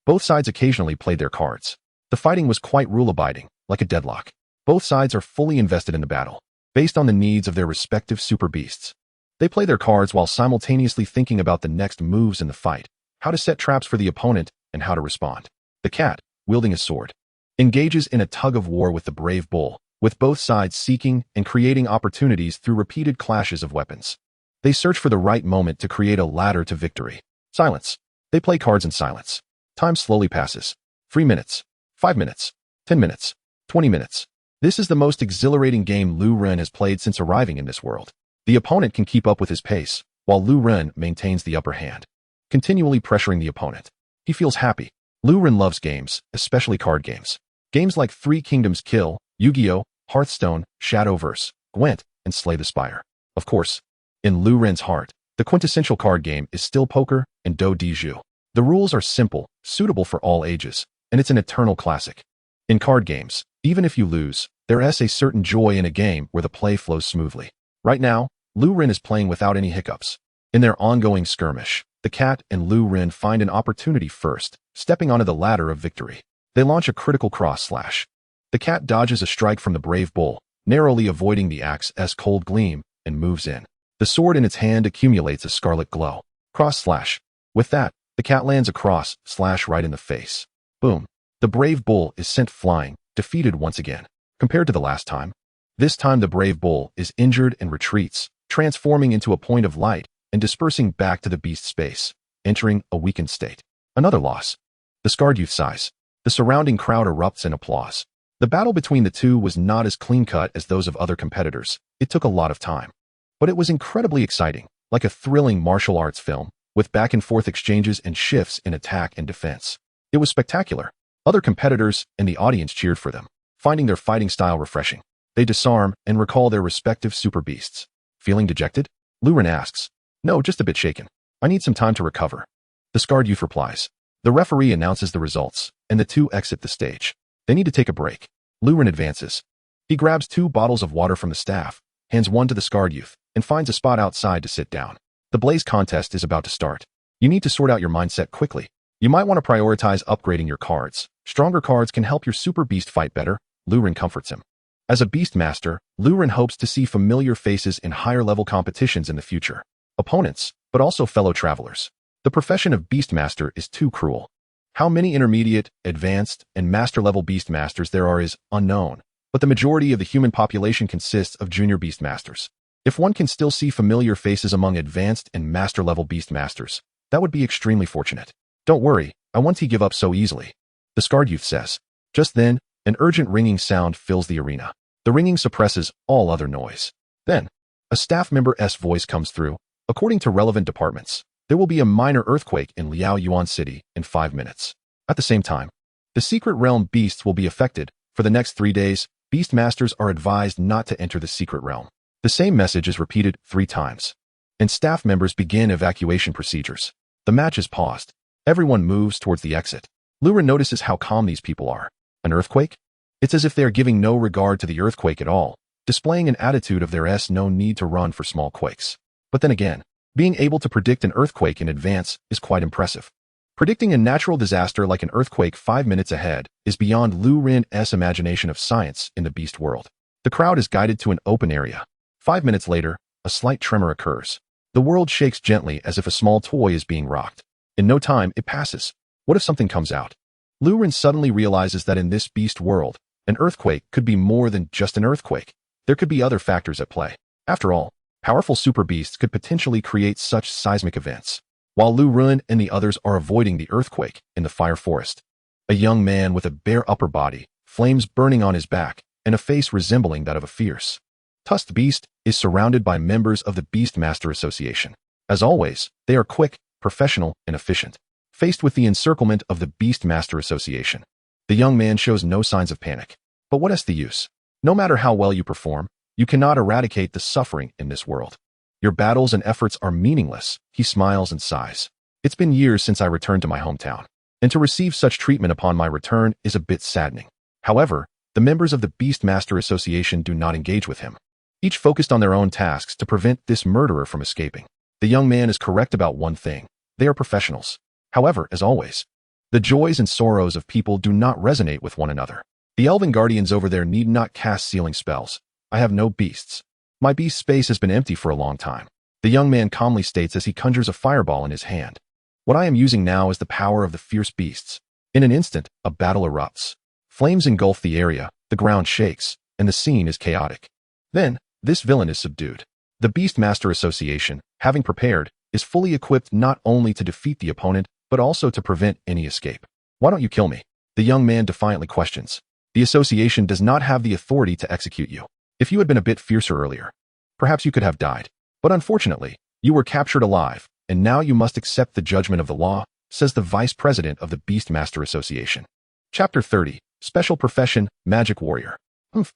both sides occasionally played their cards. The fighting was quite rule-abiding, like a deadlock. Both sides are fully invested in the battle, based on the needs of their respective super beasts. They play their cards while simultaneously thinking about the next moves in the fight, how to set traps for the opponent, and how to respond. The cat, wielding a sword, engages in a tug-of-war with the brave bull, with both sides seeking and creating opportunities through repeated clashes of weapons. They search for the right moment to create a ladder to victory. Silence. They play cards in silence. Time slowly passes. 3 minutes. 5 minutes. 10 minutes. 20 minutes. This is the most exhilarating game Lu Ren has played since arriving in this world. The opponent can keep up with his pace, while Lu Ren maintains the upper hand, continually pressuring the opponent. He feels happy. Lu Ren loves games, especially card games. Games like Three Kingdoms Kill, Yu-Gi-Oh!, Hearthstone, Shadowverse, Gwent, and Slay the Spire. Of course, in Lu Ren's heart, the quintessential card game is still poker and Do Di Zhu. The rules are simple, suitable for all ages, and it's an eternal classic. In card games, even if you lose, there is a certain joy in a game where the play flows smoothly. Right now, Lu Ren is playing without any hiccups. In their ongoing skirmish, the cat and Lu Ren find an opportunity first, stepping onto the ladder of victory. They launch a critical cross slash. The cat dodges a strike from the brave bull, narrowly avoiding the axe's cold gleam, and moves in. The sword in its hand accumulates a scarlet glow. Cross slash. With that, the cat lands a cross slash right in the face. Boom. The brave bull is sent flying, defeated once again. Compared to the last time, this time the brave bull is injured and retreats, transforming into a point of light and dispersing back to the beast space, entering a weakened state. Another loss. The scarred youth sighs. The surrounding crowd erupts in applause. The battle between the two was not as clean-cut as those of other competitors. It took a lot of time. But it was incredibly exciting, like a thrilling martial arts film, with back-and-forth exchanges and shifts in attack and defense. It was spectacular. Other competitors and the audience cheered for them, finding their fighting style refreshing. They disarm and recall their respective super beasts. Feeling dejected? Lu Ren asks. No, just a bit shaken. I need some time to recover. The scarred youth replies. The referee announces the results, and the two exit the stage. They need to take a break. Lu Ren advances. He grabs 2 bottles of water from the staff, hands one to the scarred youth, and finds a spot outside to sit down. The blaze contest is about to start. You need to sort out your mindset quickly. You might want to prioritize upgrading your cards. Stronger cards can help your super beast fight better. Lu Ren comforts him. As a beast master, Lu Ren hopes to see familiar faces in higher level competitions in the future. Opponents, but also fellow travelers. The profession of beast master is too cruel. How many intermediate, advanced, and master level beast masters there are is unknown, but the majority of the human population consists of junior beast masters. If one can still see familiar faces among advanced and master level beast masters, that would be extremely fortunate. Don't worry, I won't give up so easily. The scarred youth says. Just then, an urgent ringing sound fills the arena. The ringing suppresses all other noise. Then, a staff member's voice comes through. According to relevant departments, there will be a minor earthquake in Liao Yuan City in 5 minutes. At the same time, the secret realm beasts will be affected. For the next 3 days, beast masters are advised not to enter the secret realm. The same message is repeated 3 times, and staff members begin evacuation procedures. The match is paused. Everyone moves towards the exit. Lu Ren notices how calm these people are. An earthquake? It's as if they are giving no regard to the earthquake at all, displaying an attitude of there's no need to run for small quakes. But then again, being able to predict an earthquake in advance is quite impressive. Predicting a natural disaster like an earthquake 5 minutes ahead is beyond Lu Ren's imagination of science in the beast world. The crowd is guided to an open area. 5 minutes later, a slight tremor occurs. The world shakes gently as if a small toy is being rocked. In no time, it passes. What if something comes out? Lu Ren suddenly realizes that in this beast world, an earthquake could be more than just an earthquake. There could be other factors at play. After all, powerful super beasts could potentially create such seismic events. While Lu Ren and the others are avoiding the earthquake in the fire forest, a young man with a bare upper body, flames burning on his back, and a face resembling that of a fierce, tusked beast is surrounded by members of the Beast Master Association. As always, they are quick, professional, and efficient. Faced with the encirclement of the Beast Master Association, the young man shows no signs of panic. But what is the use? No matter how well you perform, you cannot eradicate the suffering in this world. Your battles and efforts are meaningless. He smiles and sighs. It's been years since I returned to my hometown, and to receive such treatment upon my return is a bit saddening. However, the members of the Beast Master Association do not engage with him, each focused on their own tasks to prevent this murderer from escaping. The young man is correct about one thing. They are professionals. However, as always, the joys and sorrows of people do not resonate with one another. The elven guardians over there need not cast sealing spells. I have no beasts. My beast space has been empty for a long time. The young man calmly states as he conjures a fireball in his hand. What I am using now is the power of the fierce beasts. In an instant, a battle erupts. Flames engulf the area, the ground shakes, and the scene is chaotic. Then, this villain is subdued. The Beast Master Association, having prepared, is fully equipped not only to defeat the opponent, but also to prevent any escape. Why don't you kill me? The young man defiantly questions. The association does not have the authority to execute you. If you had been a bit fiercer earlier, perhaps you could have died. But unfortunately, you were captured alive, and now you must accept the judgment of the law, says the vice president of the Beast Master Association. Chapter 30, Special Profession, Magic Warrior.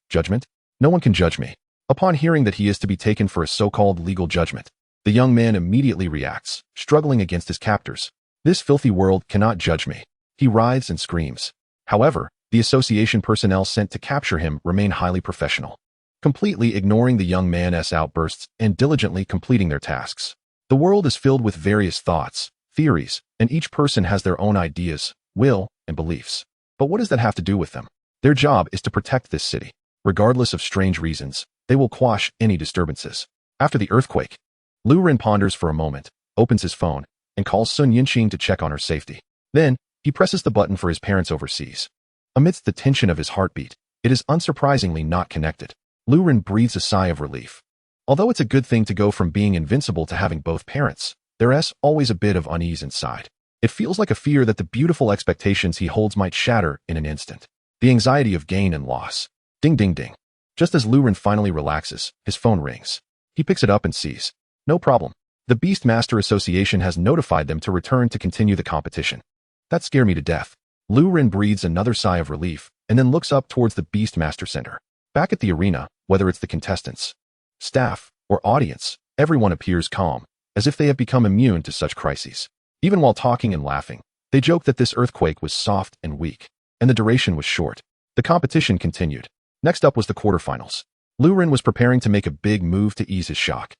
Judgment? No one can judge me. Upon hearing that he is to be taken for a so-called legal judgment, the young man immediately reacts, struggling against his captors. This filthy world cannot judge me. He writhes and screams. However, the association personnel sent to capture him remain highly professional, completely ignoring the young man's outbursts and diligently completing their tasks. The world is filled with various thoughts, theories, and each person has their own ideas, will, and beliefs. But what does that have to do with them? Their job is to protect this city. Regardless of strange reasons, they will quash any disturbances. After the earthquake, Lu Ren ponders for a moment, opens his phone, and calls Sun Yinqing to check on her safety. Then, he presses the button for his parents overseas. Amidst the tension of his heartbeat, it is unsurprisingly not connected. Lu Ren breathes a sigh of relief. Although it's a good thing to go from being invincible to having both parents, there's always a bit of unease inside. It feels like a fear that the beautiful expectations he holds might shatter in an instant. The anxiety of gain and loss. Ding ding ding. Just as Lu Ren finally relaxes, his phone rings. He picks it up and sees. No problem. The Beast Master Association has notified them to return to continue the competition. That scared me to death. Lu Ren breathes another sigh of relief and then looks up towards the Beastmaster Center. Back at the arena, whether it's the contestants, staff, or audience, everyone appears calm, as if they have become immune to such crises. Even while talking and laughing, they joke that this earthquake was soft and weak, and the duration was short. The competition continued. Next up was the quarterfinals. Lu Ren was preparing to make a big move to ease his shock.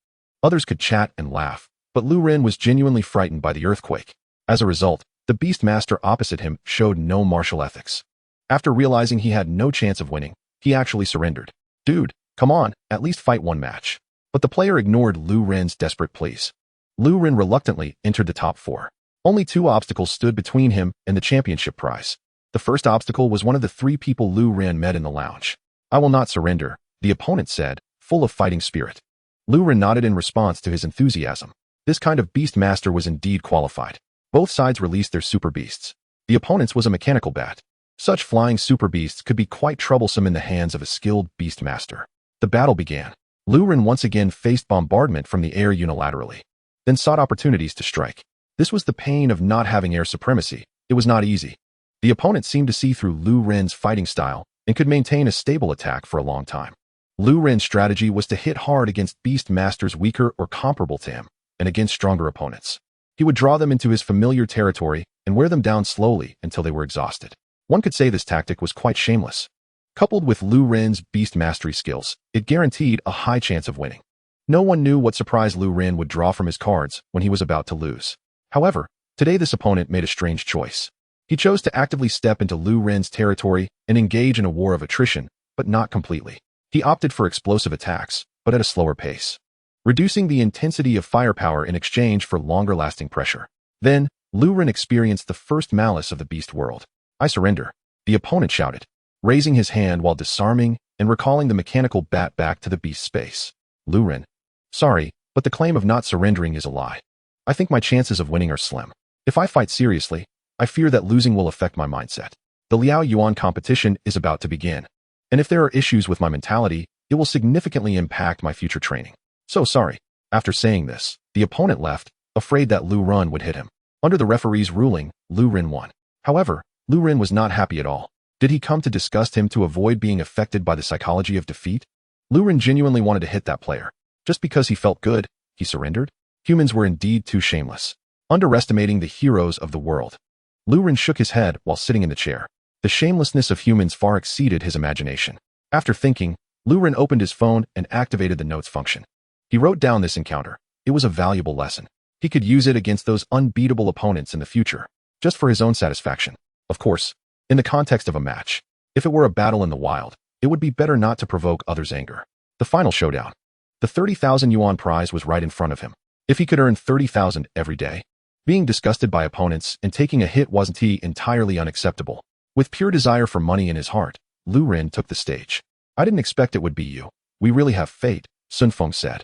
Others could chat and laugh, but Lu Ren was genuinely frightened by the earthquake. As a result, the Beastmaster opposite him showed no martial ethics. After realizing he had no chance of winning, he actually surrendered. Dude, come on, at least fight one match. But the player ignored Lu Ren's desperate pleas. Lu Ren reluctantly entered the top 4. Only 2 obstacles stood between him and the championship prize. The first obstacle was one of the 3 people Lu Ren met in the lounge. I will not surrender, the opponent said, full of fighting spirit. Lu Ren nodded in response to his enthusiasm. This kind of Beastmaster was indeed qualified. Both sides released their super beasts. The opponent's was a mechanical bat. Such flying super beasts could be quite troublesome in the hands of a skilled Beastmaster. The battle began. Lu Ren once again faced bombardment from the air unilaterally, then sought opportunities to strike. This was the pain of not having air supremacy. It was not easy. The opponent seemed to see through Lu Ren's fighting style and could maintain a stable attack for a long time. Lu Ren's strategy was to hit hard against Beastmasters weaker or comparable to him, and against stronger opponents. He would draw them into his familiar territory and wear them down slowly until they were exhausted. One could say this tactic was quite shameless. Coupled with Lu Ren's beast mastery skills, it guaranteed a high chance of winning. No one knew what surprise Lu Ren would draw from his cards when he was about to lose. However, today this opponent made a strange choice. He chose to actively step into Lu Ren's territory and engage in a war of attrition, but not completely. He opted for explosive attacks, but at a slower pace, reducing the intensity of firepower in exchange for longer-lasting pressure. Then, Lu Ren experienced the first malice of the beast world. I surrender, the opponent shouted, raising his hand while disarming and recalling the mechanical bat back to the beast space. Lu Ren, sorry, but the claim of not surrendering is a lie. I think my chances of winning are slim. If I fight seriously, I fear that losing will affect my mindset. The Liao Yuan competition is about to begin, and if there are issues with my mentality, it will significantly impact my future training. So sorry. After saying this, the opponent left, afraid that Lu Ren would hit him. Under the referee's ruling, Lu Ren won. However, Lu Ren was not happy at all. Did he come to disgust him to avoid being affected by the psychology of defeat? Lu Ren genuinely wanted to hit that player. Just because he felt good, he surrendered? Humans were indeed too shameless, underestimating the heroes of the world. Lu Ren shook his head while sitting in the chair. The shamelessness of humans far exceeded his imagination. After thinking, Lu Ren opened his phone and activated the notes function. He wrote down this encounter. It was a valuable lesson. He could use it against those unbeatable opponents in the future, just for his own satisfaction. Of course, in the context of a match. If it were a battle in the wild, it would be better not to provoke others' anger. The final showdown. The 30,000 yuan prize was right in front of him. If he could earn 30,000 every day, being disgusted by opponents and taking a hit wasn't entirely unacceptable. With pure desire for money in his heart, Lu Ren took the stage. I didn't expect it would be you. We really have fate, Sun Feng said.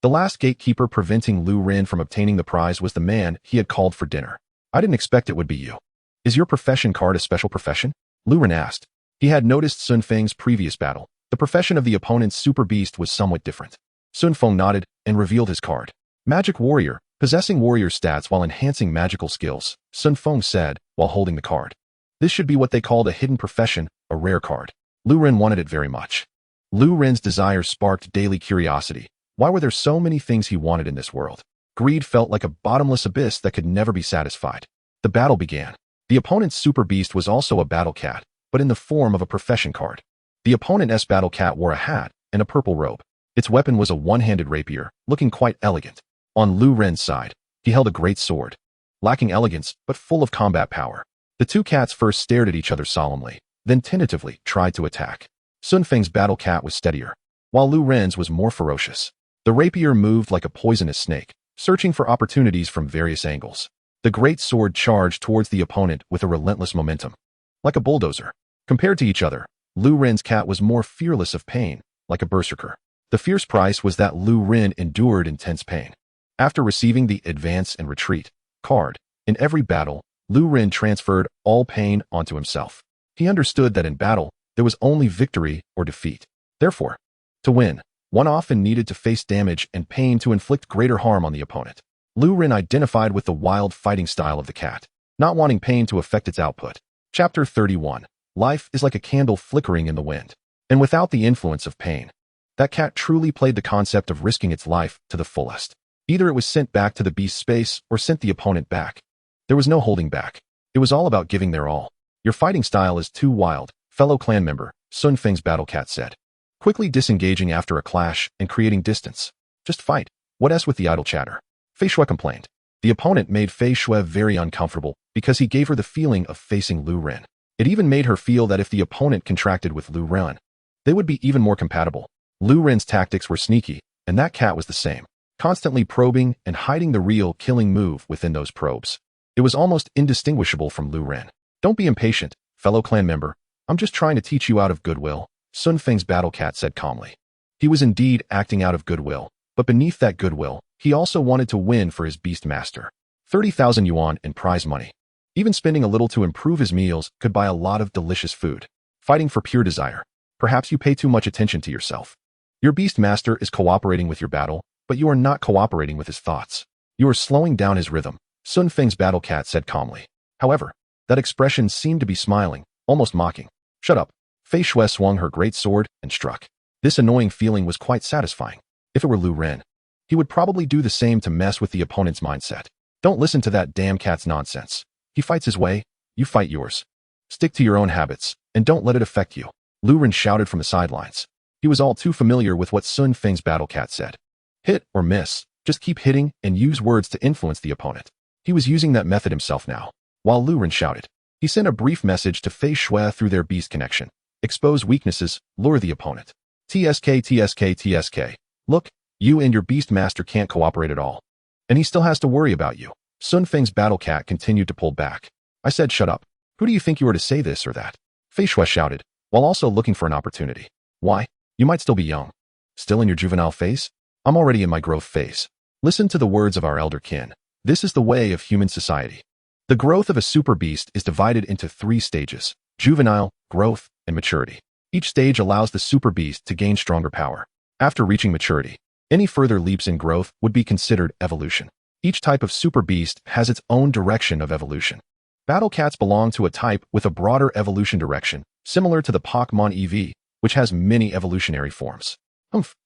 The last gatekeeper preventing Lu Ren from obtaining the prize was the man he had called for dinner. I didn't expect it would be you. Is your profession card a special profession? Lu Ren asked. He had noticed Sun Feng's previous battle. The profession of the opponent's super beast was somewhat different. Sun Feng nodded and revealed his card. Magic Warrior, possessing warrior stats while enhancing magical skills, Sun Feng said while holding the card. This should be what they called a hidden profession, a rare card. Lu Ren wanted it very much. Lu Ren's desire sparked daily curiosity. Why were there so many things he wanted in this world? Greed felt like a bottomless abyss that could never be satisfied. The battle began. The opponent's super beast was also a battle cat, but in the form of a profession card. The opponent's battle cat wore a hat and a purple robe. Its weapon was a one-handed rapier, looking quite elegant. On Lu Ren's side, he held a great sword, lacking elegance but full of combat power. The two cats first stared at each other solemnly, then tentatively tried to attack. Sun Feng's battle cat was steadier, while Lu Ren's was more ferocious. The rapier moved like a poisonous snake, searching for opportunities from various angles. The great sword charged towards the opponent with a relentless momentum, like a bulldozer. Compared to each other, Lu Ren's cat was more fearless of pain, like a berserker. The fierce price was that Lu Ren endured intense pain. After receiving the advance and retreat card, in every battle, Lu Ren transferred all pain onto himself. He understood that in battle, there was only victory or defeat. Therefore, to win, one often needed to face damage and pain to inflict greater harm on the opponent. Lu Ren identified with the wild fighting style of the cat, not wanting pain to affect its output. Chapter 31. Life is like a candle flickering in the wind. And without the influence of pain. That cat truly played the concept of risking its life to the fullest. Either it was sent back to the beast space or sent the opponent back. There was no holding back. It was all about giving their all. Your fighting style is too wild, fellow clan member, Sun Feng's battle cat said. Quickly disengaging after a clash and creating distance. Just fight. What else with the idle chatter? Fei Shui complained. The opponent made Fei Shui very uncomfortable because he gave her the feeling of facing Lu Ren. It even made her feel that if the opponent contracted with Lu Ren, they would be even more compatible. Lu Ren's tactics were sneaky, and that cat was the same, constantly probing and hiding the real killing move within those probes. It was almost indistinguishable from Lu Ren. Don't be impatient, fellow clan member. I'm just trying to teach you out of goodwill, Sun Feng's battle cat said calmly. He was indeed acting out of goodwill, but beneath that goodwill, he also wanted to win for his beast master. 30,000 yuan in prize money. Even spending a little to improve his meals could buy a lot of delicious food. Fighting for pure desire. Perhaps you pay too much attention to yourself. Your beast master is cooperating with your battle, but you are not cooperating with his thoughts. You are slowing down his rhythm, Sun Feng's battle cat said calmly. However, that expression seemed to be smiling, almost mocking. Shut up. Fei Shui swung her great sword and struck. This annoying feeling was quite satisfying. If it were Lu Ren, he would probably do the same to mess with the opponent's mindset. Don't listen to that damn cat's nonsense. He fights his way, you fight yours. Stick to your own habits, and don't let it affect you, Lu Ren shouted from the sidelines. He was all too familiar with what Sun Feng's battle cat said. Hit or miss, just keep hitting and use words to influence the opponent. He was using that method himself now. While Lu Ren shouted, he sent a brief message to Fei Shui through their beast connection. Expose weaknesses, lure the opponent. TSK. Look, you and your beast master can't cooperate at all. And he still has to worry about you. Sun Feng's battle cat continued to pull back. I said shut up. Who do you think you are to say this or that? Fei Shui shouted, while also looking for an opportunity. Why? You might still be young. Still in your juvenile phase? I'm already in my growth phase. Listen to the words of our elder kin. This is the way of human society. The growth of a super beast is divided into 3 stages: juvenile, growth, and maturity. Each stage allows the super beast to gain stronger power. After reaching maturity, any further leaps in growth would be considered evolution. Each type of super beast has its own direction of evolution. Battle cats belong to a type with a broader evolution direction, similar to the Pokemon EV, which has many evolutionary forms.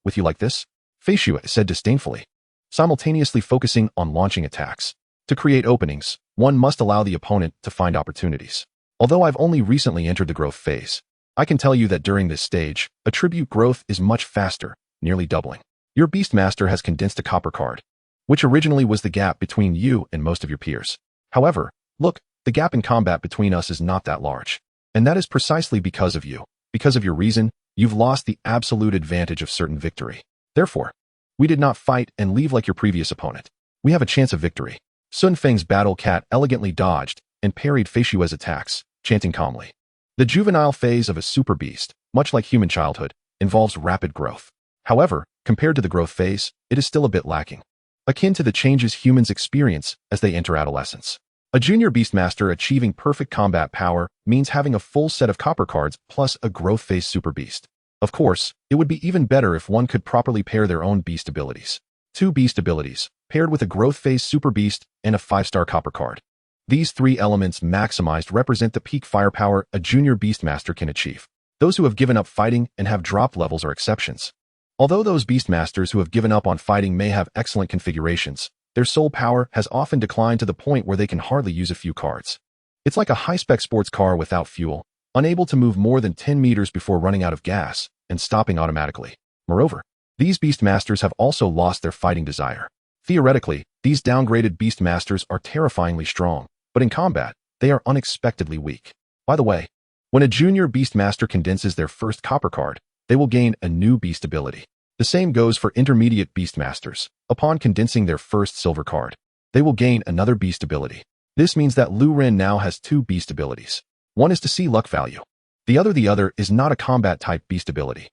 With you like this? Fei Shui said disdainfully, simultaneously focusing on launching attacks. To create openings, one must allow the opponent to find opportunities. Although I've only recently entered the growth phase, I can tell you that during this stage, attribute growth is much faster, nearly doubling. Your Beastmaster has condensed a copper card, which originally was the gap between you and most of your peers. However, look, the gap in combat between us is not that large. And that is precisely because of you. Because of your reason, you've lost the absolute advantage of certain victory. Therefore, we did not fight and leave like your previous opponent. We have a chance of victory. Sun Feng's battle cat elegantly dodged and parried Fei Shui's attacks, chanting calmly. The juvenile phase of a super beast, much like human childhood, involves rapid growth. However, compared to the growth phase, it is still a bit lacking, akin to the changes humans experience as they enter adolescence. A junior beastmaster achieving perfect combat power means having a full set of copper cards plus a growth phase super beast. Of course, it would be even better if one could properly pair their own beast abilities. 2 beast abilities, paired with a growth phase super beast and a 5-star copper card. These 3 elements maximized represent the peak firepower a junior beastmaster can achieve. Those who have given up fighting and have dropped levels are exceptions. Although those beastmasters who have given up on fighting may have excellent configurations, their soul power has often declined to the point where they can hardly use a few cards. It's like a high-spec sports car without fuel, unable to move more than 10 meters before running out of gas and stopping automatically. Moreover, these beastmasters have also lost their fighting desire. Theoretically, these downgraded beastmasters are terrifyingly strong, but in combat, they are unexpectedly weak. By the way, when a junior beastmaster condenses their first copper card, they will gain a new beast ability. The same goes for intermediate beastmasters. Upon condensing their first silver card, they will gain another beast ability. This means that Lu Ren now has 2 beast abilities. One is to see luck value. The other is not a combat type beast ability.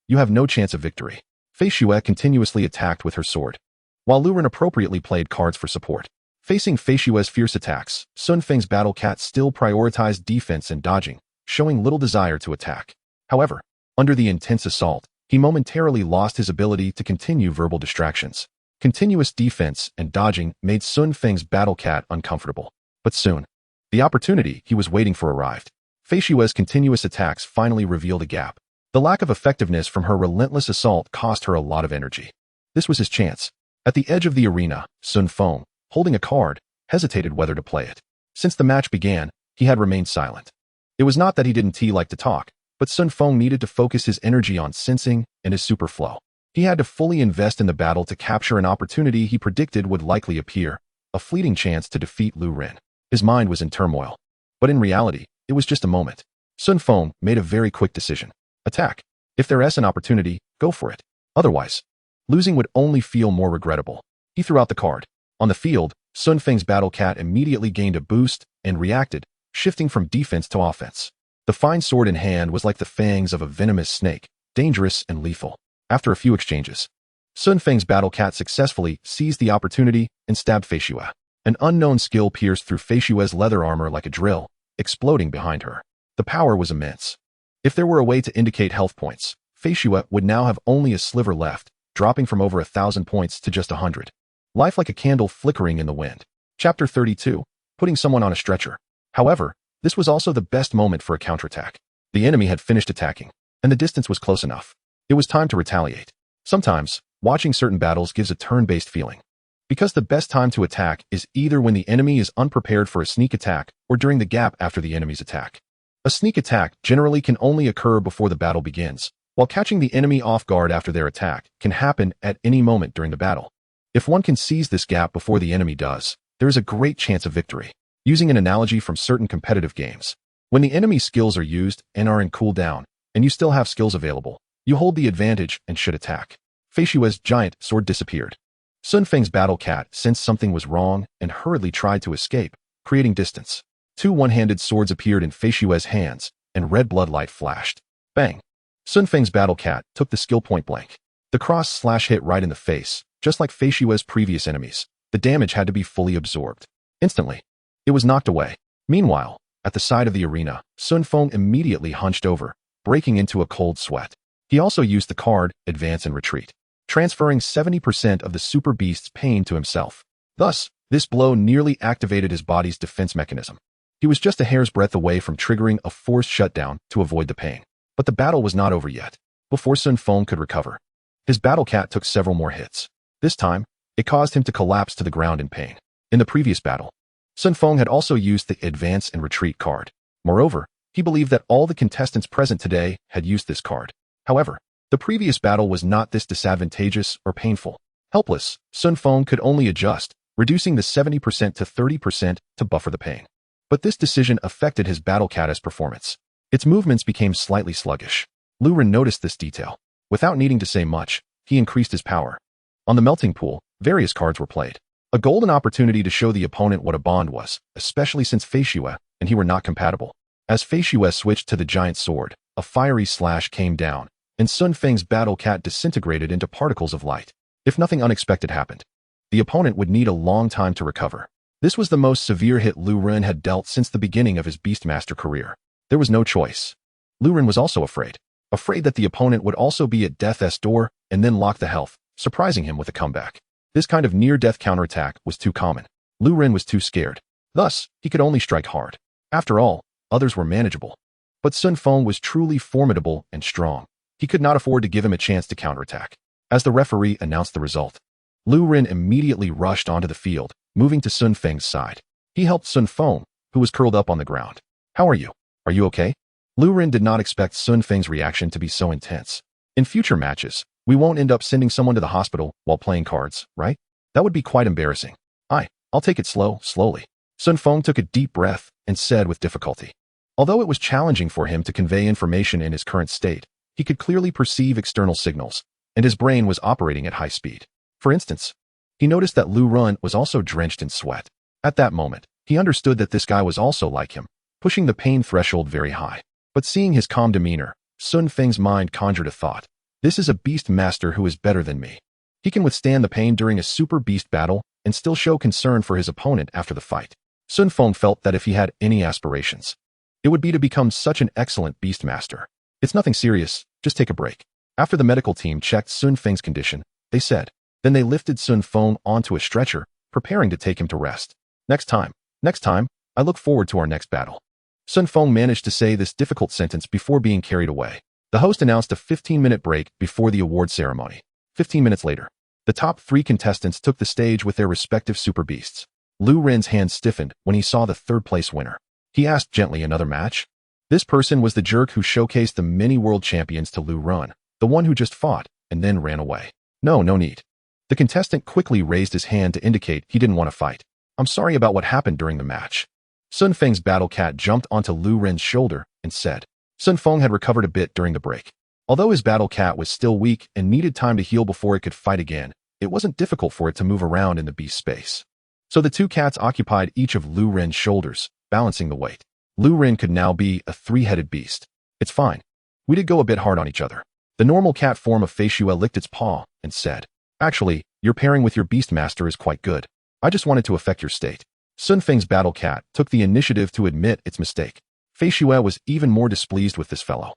You have no chance of victory. Fei Shui continuously attacked with her sword, while Lu Ren appropriately played cards for support. Facing Fei Shui's fierce attacks, Sun Feng's battle cat still prioritized defense and dodging, showing little desire to attack. However, under the intense assault, he momentarily lost his ability to continue verbal distractions. Continuous defense and dodging made Sun Feng's battle cat uncomfortable. But soon, The opportunity he was waiting for arrived. Fei Xue's continuous attacks finally revealed a gap. The lack of effectiveness from her relentless assault cost her a lot of energy. This was his chance. At the edge of the arena, Sun Feng, holding a card, hesitated whether to play it. Since the match began, he had remained silent. It was not that he didn't like to talk, but Sun Feng needed to focus his energy on sensing and his super flow. He had to fully invest in the battle to capture an opportunity he predicted would likely appear, a fleeting chance to defeat Lu Ren. His mind was in turmoil. But in reality, it was just a moment. Sun Feng made a very quick decision. Attack. If there's an opportunity, go for it. Otherwise, losing would only feel more regrettable. He threw out the card. On the field, Sun Feng's Battle Cat immediately gained a boost and reacted, shifting from defense to offense. The fine sword in hand was like the fangs of a venomous snake, dangerous and lethal. After a few exchanges, Sun Feng's Battle Cat successfully seized the opportunity and stabbed Fei Xue. An unknown skill pierced through Fei Xue's leather armor like a drill, exploding behind her. The power was immense. If there were a way to indicate health points, Fei Xue would now have only a sliver left, dropping from over 1,000 points to just 100. Life like a candle flickering in the wind. Chapter 32. Putting someone on a stretcher. However, this was also the best moment for a counterattack. The enemy had finished attacking, and the distance was close enough. It was time to retaliate. Sometimes, watching certain battles gives a turn-based feeling. Because the best time to attack is either when the enemy is unprepared for a sneak attack or during the gap after the enemy's attack. A sneak attack generally can only occur before the battle begins, while catching the enemy off guard after their attack can happen at any moment during the battle. If one can seize this gap before the enemy does, there is a great chance of victory. Using an analogy from certain competitive games, when the enemy's skills are used and are in cooldown, and you still have skills available, you hold the advantage and should attack. Fei Xue's giant sword disappeared. Sun Feng's Battle Cat sensed something was wrong and hurriedly tried to escape, creating distance. Two one-handed swords appeared in Fei Xue's hands, and red bloodlight flashed. Bang! Sun Feng's Battle Cat took the skill point blank. The cross slash hit right in the face, just like Fei Xue's previous enemies. The damage had to be fully absorbed. Instantly, it was knocked away. Meanwhile, at the side of the arena, Sun Feng immediately hunched over, breaking into a cold sweat. He also used the card, Advance and Retreat, transferring 70% of the Super Beast's pain to himself. Thus, this blow nearly activated his body's defense mechanism. He was just a hair's breadth away from triggering a forced shutdown to avoid the pain. But the battle was not over yet. Before Sun Feng could recover, his Battle Cat took several more hits. This time, it caused him to collapse to the ground in pain. In the previous battle, Sun Feng had also used the Advance and Retreat card. Moreover, he believed that all the contestants present today had used this card. However, the previous battle was not this disadvantageous or painful. Helpless, Sun Feng could only adjust, reducing the 70% to 30% to buffer the pain. But this decision affected his Battle Cat's performance. Its movements became slightly sluggish. Lu Ren noticed this detail. Without needing to say much, he increased his power. On the melting pool, various cards were played. A golden opportunity to show the opponent what a bond was, especially since Fei Xue and he were not compatible. As Fei Xue switched to the giant sword, a fiery slash came down, and Sun Feng's Battle Cat disintegrated into particles of light. If nothing unexpected happened, the opponent would need a long time to recover. This was the most severe hit Lu Ren had dealt since the beginning of his Beastmaster career. There was no choice. Lu Ren was also afraid that the opponent would also be at death's door and then lock the health, surprising him with a comeback. This kind of near-death counterattack was too common. Lu Ren was too scared. Thus, he could only strike hard. After all, others were manageable. But Sun Feng was truly formidable and strong. He could not afford to give him a chance to counterattack. As the referee announced the result, Lu Ren immediately rushed onto the field, moving to Sun Feng's side. He helped Sun Feng, who was curled up on the ground. "How are you? Are you okay?" Lu Ren did not expect Sun Feng's reaction to be so intense. In future matches, we won't end up sending someone to the hospital while playing cards, right? That would be quite embarrassing. I'll take it slowly. Sun Feng took a deep breath and said with difficulty. Although it was challenging for him to convey information in his current state, he could clearly perceive external signals, and his brain was operating at high speed. For instance, he noticed that Lu Ren was also drenched in sweat. At that moment, he understood that this guy was also like him, pushing the pain threshold very high. But seeing his calm demeanor, Sun Feng's mind conjured a thought. This is a beast master who is better than me. He can withstand the pain during a super beast battle and still show concern for his opponent after the fight. Sun Feng felt that if he had any aspirations, it would be to become such an excellent beast master. It's nothing serious, just take a break. After the medical team checked Sun Feng's condition, they said. Then they lifted Sun Feng onto a stretcher, preparing to take him to rest. Next time, I look forward to our next battle. Sun Feng managed to say this difficult sentence before being carried away. The host announced a 15-minute break before the award ceremony. 15 minutes later, the top 3 contestants took the stage with their respective super beasts. Lu Ren's hand stiffened when he saw the third-place winner. He asked gently, another match? This person was the jerk who showcased the many world champions to Lu Ren, the one who just fought and then ran away. No need. The contestant quickly raised his hand to indicate he didn't want to fight. I'm sorry about what happened during the match. Sun Feng's battle cat jumped onto Lu Ren's shoulder and said. Sun Feng had recovered a bit during the break. Although his battle cat was still weak and needed time to heal before it could fight again, it wasn't difficult for it to move around in the beast space. So the 2 cats occupied each of Lu Ren's shoulders, balancing the weight. Lu Ren could now be a 3-headed beast. It's fine. We did go a bit hard on each other. The normal cat form of Fei Xue licked its paw and said, Actually, your pairing with your beast master is quite good. I just wanted to affect your state. Sun Feng's battle cat took the initiative to admit its mistake. Fei Xue was even more displeased with this fellow.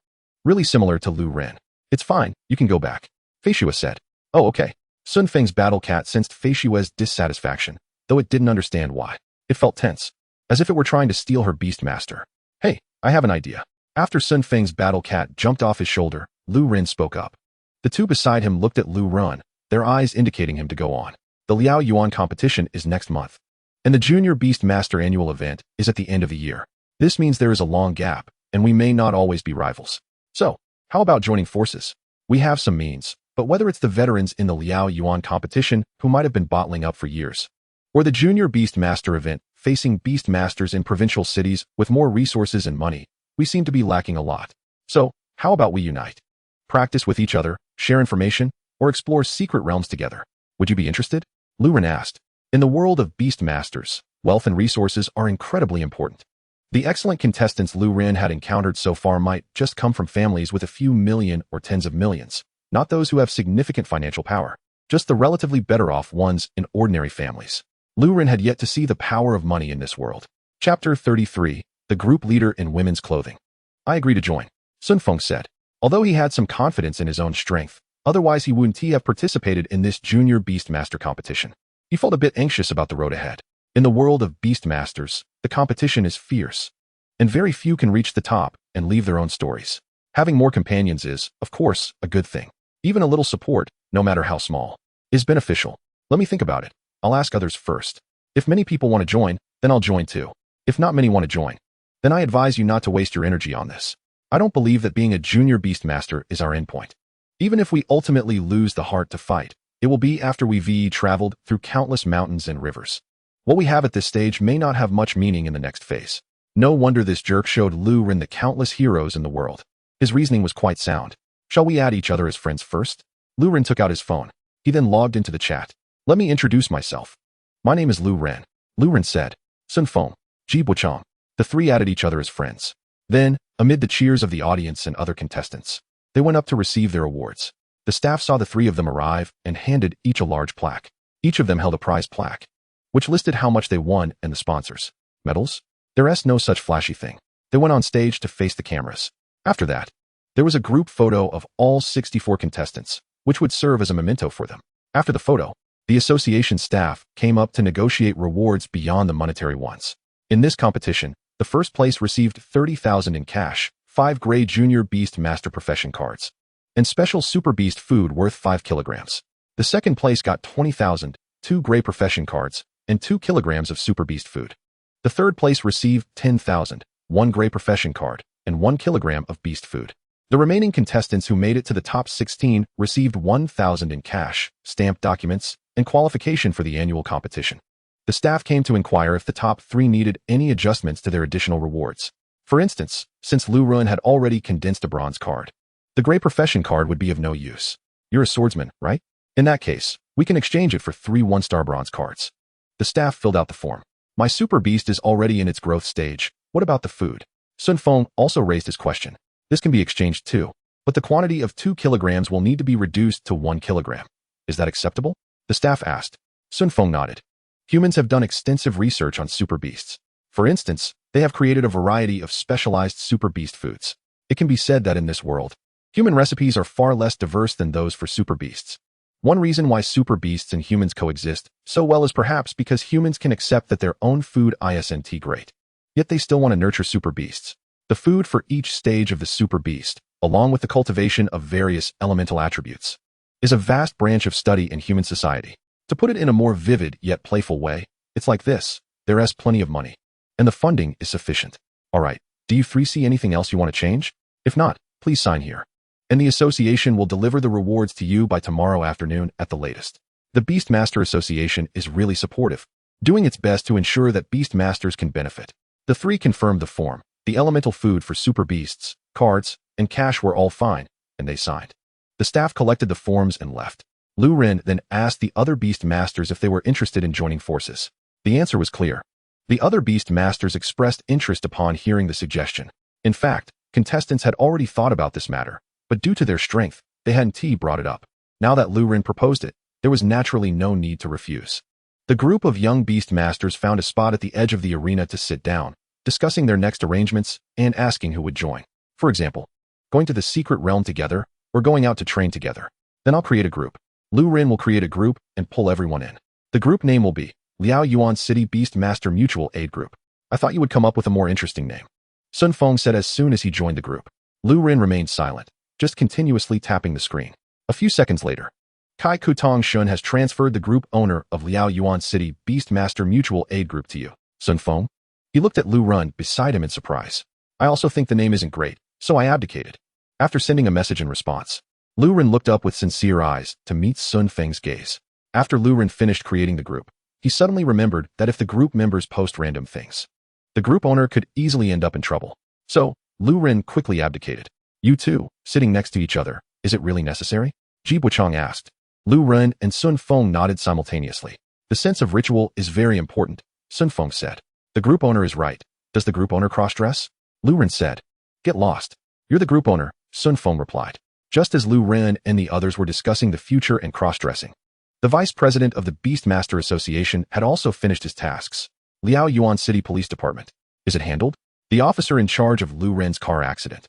Really similar to Lu Ren. It's fine, you can go back. Fei Xue said. Oh, okay. Sun Feng's battle cat sensed Fei Xue's dissatisfaction, though it didn't understand why. It felt tense, as if it were trying to steal her beast master. Hey, I have an idea. After Sun Feng's battle cat jumped off his shoulder, Lu Ren spoke up. The 2 beside him looked at Lu Ren, their eyes indicating him to go on. The Liao Yuan competition is next month, and the Junior Beast Master annual event is at the end of the year. This means there is a long gap, and we may not always be rivals. So, how about joining forces? We have some means, but whether it's the veterans in the Liao Yuan competition who might have been bottling up for years, or the Junior Beast Master event facing beast masters in provincial cities with more resources and money, we seem to be lacking a lot. So, how about we unite? Practice with each other, share information, or explore secret realms together. Would you be interested? Lu Ren asked. In the world of beast masters, wealth and resources are incredibly important. The excellent contestants Lu Ren had encountered so far might just come from families with a few million or tens of millions, not those who have significant financial power, just the relatively better off ones in ordinary families. Lu Ren had yet to see the power of money in this world. Chapter 33, The Group Leader in Women's Clothing. I agree to join, Sun Feng said. Although he had some confidence in his own strength, otherwise he wouldn't have participated in this Junior Beast Master competition. He felt a bit anxious about the road ahead. In the world of beast masters, the competition is fierce, and very few can reach the top and leave their own stories. Having more companions is, of course, a good thing. Even a little support, no matter how small, is beneficial. Let me think about it. I'll ask others first. If many people want to join, then I'll join too. If not many want to join, then I advise you not to waste your energy on this. I don't believe that being a junior beast master is our endpoint. Even if we ultimately lose the heart to fight, it will be after we've traveled through countless mountains and rivers. What we have at this stage may not have much meaning in the next phase. No wonder this jerk showed Lu Ren the countless heroes in the world. His reasoning was quite sound. Shall we add each other as friends first? Lu Ren took out his phone. He then logged into the chat. Let me introduce myself. My name is Lu Ren. Lu Ren said. Sun Feng, Ji Buchang. The 3 added each other as friends. Then, amid the cheers of the audience and other contestants, they went up to receive their awards. The staff saw the 3 of them arrive and handed each a large plaque. Each of them held a prize plaque, which listed how much they won and the sponsors. Medals? There's no such flashy thing. They went on stage to face the cameras. After that, there was a group photo of all 64 contestants, which would serve as a memento for them. After the photo, the association staff came up to negotiate rewards beyond the monetary ones. In this competition, the first place received 30,000 in cash, 5 gray Junior Beast Master Profession cards, and special Super Beast food worth 5 kilograms. The second place got 20,000, 2 gray Profession cards, and 2 kilograms of Super Beast food. The third place received 10,000, 1 gray Profession card, and 1 kilogram of Beast food. The remaining contestants who made it to the top 16 received 1,000 in cash, stamped documents, and qualification for the annual competition. The staff came to inquire if the top 3 needed any adjustments to their additional rewards. For instance, since Lu Ren had already condensed a bronze card, the gray Profession card would be of no use. You're a swordsman, right? In that case, we can exchange it for 3 1-star bronze cards. The staff filled out the form. My Super Beast is already in its growth stage. What about the food? Sun Feng also raised his question. This can be exchanged too, but the quantity of 2 kilograms will need to be reduced to 1 kilogram. Is that acceptable? The staff asked. Sun Feng nodded. Humans have done extensive research on Super Beasts. For instance, they have created a variety of specialized Super Beast foods. It can be said that in this world, human recipes are far less diverse than those for Super Beasts. One reason why Super Beasts and humans coexist so well is perhaps because humans can accept that their own food isn't great. Yet they still want to nurture super beasts. The food for each stage of the super beast, along with the cultivation of various elemental attributes, is a vast branch of study in human society. To put it in a more vivid yet playful way, it's like this: there is plenty of money, and the funding is sufficient. Alright, do you three see anything else you want to change? If not, please sign here, and the association will deliver the rewards to you by tomorrow afternoon at the latest. The Beastmaster Association is really supportive, doing its best to ensure that Beastmasters can benefit. The three confirmed the form, the elemental food for super beasts, cards, and cash were all fine, and they signed. The staff collected the forms and left. Lu Ren then asked the other Beastmasters if they were interested in joining forces. The answer was clear. The other Beastmasters expressed interest upon hearing the suggestion. In fact, contestants had already thought about this matter, but due to their strength, they hadn't brought it up. Now that Lu Ren proposed it, there was naturally no need to refuse. The group of young Beastmasters found a spot at the edge of the arena to sit down, discussing their next arrangements and asking who would join. For example, going to the secret realm together or going out to train together. Then I'll create a group. Lu Ren will create a group and pull everyone in. The group name will be Liao Yuan City Beastmaster Mutual Aid Group. I thought you would come up with a more interesting name, Sun Feng said as soon as he joined the group. Lu Ren remained silent, just continuously tapping the screen. A few seconds later, Kai Kutong Shun has transferred the group owner of Liao Yuan City Beastmaster Mutual Aid Group to you. Sun Feng? He looked at Lu Ren beside him in surprise. I also think the name isn't great, so I abdicated. After sending a message in response, Lu Ren looked up with sincere eyes to meet Sun Feng's gaze. After Lu Ren finished creating the group, he suddenly remembered that if the group members post random things, the group owner could easily end up in trouble. So, Lu Ren quickly abdicated. You two, sitting next to each other, is it really necessary? Ji Buchang asked. Lu Ren and Sun Feng nodded simultaneously. The sense of ritual is very important, Sun Feng said. The group owner is right. Does the group owner cross-dress? Lu Ren said. Get lost. You're the group owner, Sun Feng replied. Just as Lu Ren and the others were discussing the future and cross-dressing, the vice president of the Beastmaster Association had also finished his tasks. Liao Yuan City Police Department. Is it handled? The officer in charge of Lu Ren's car accident,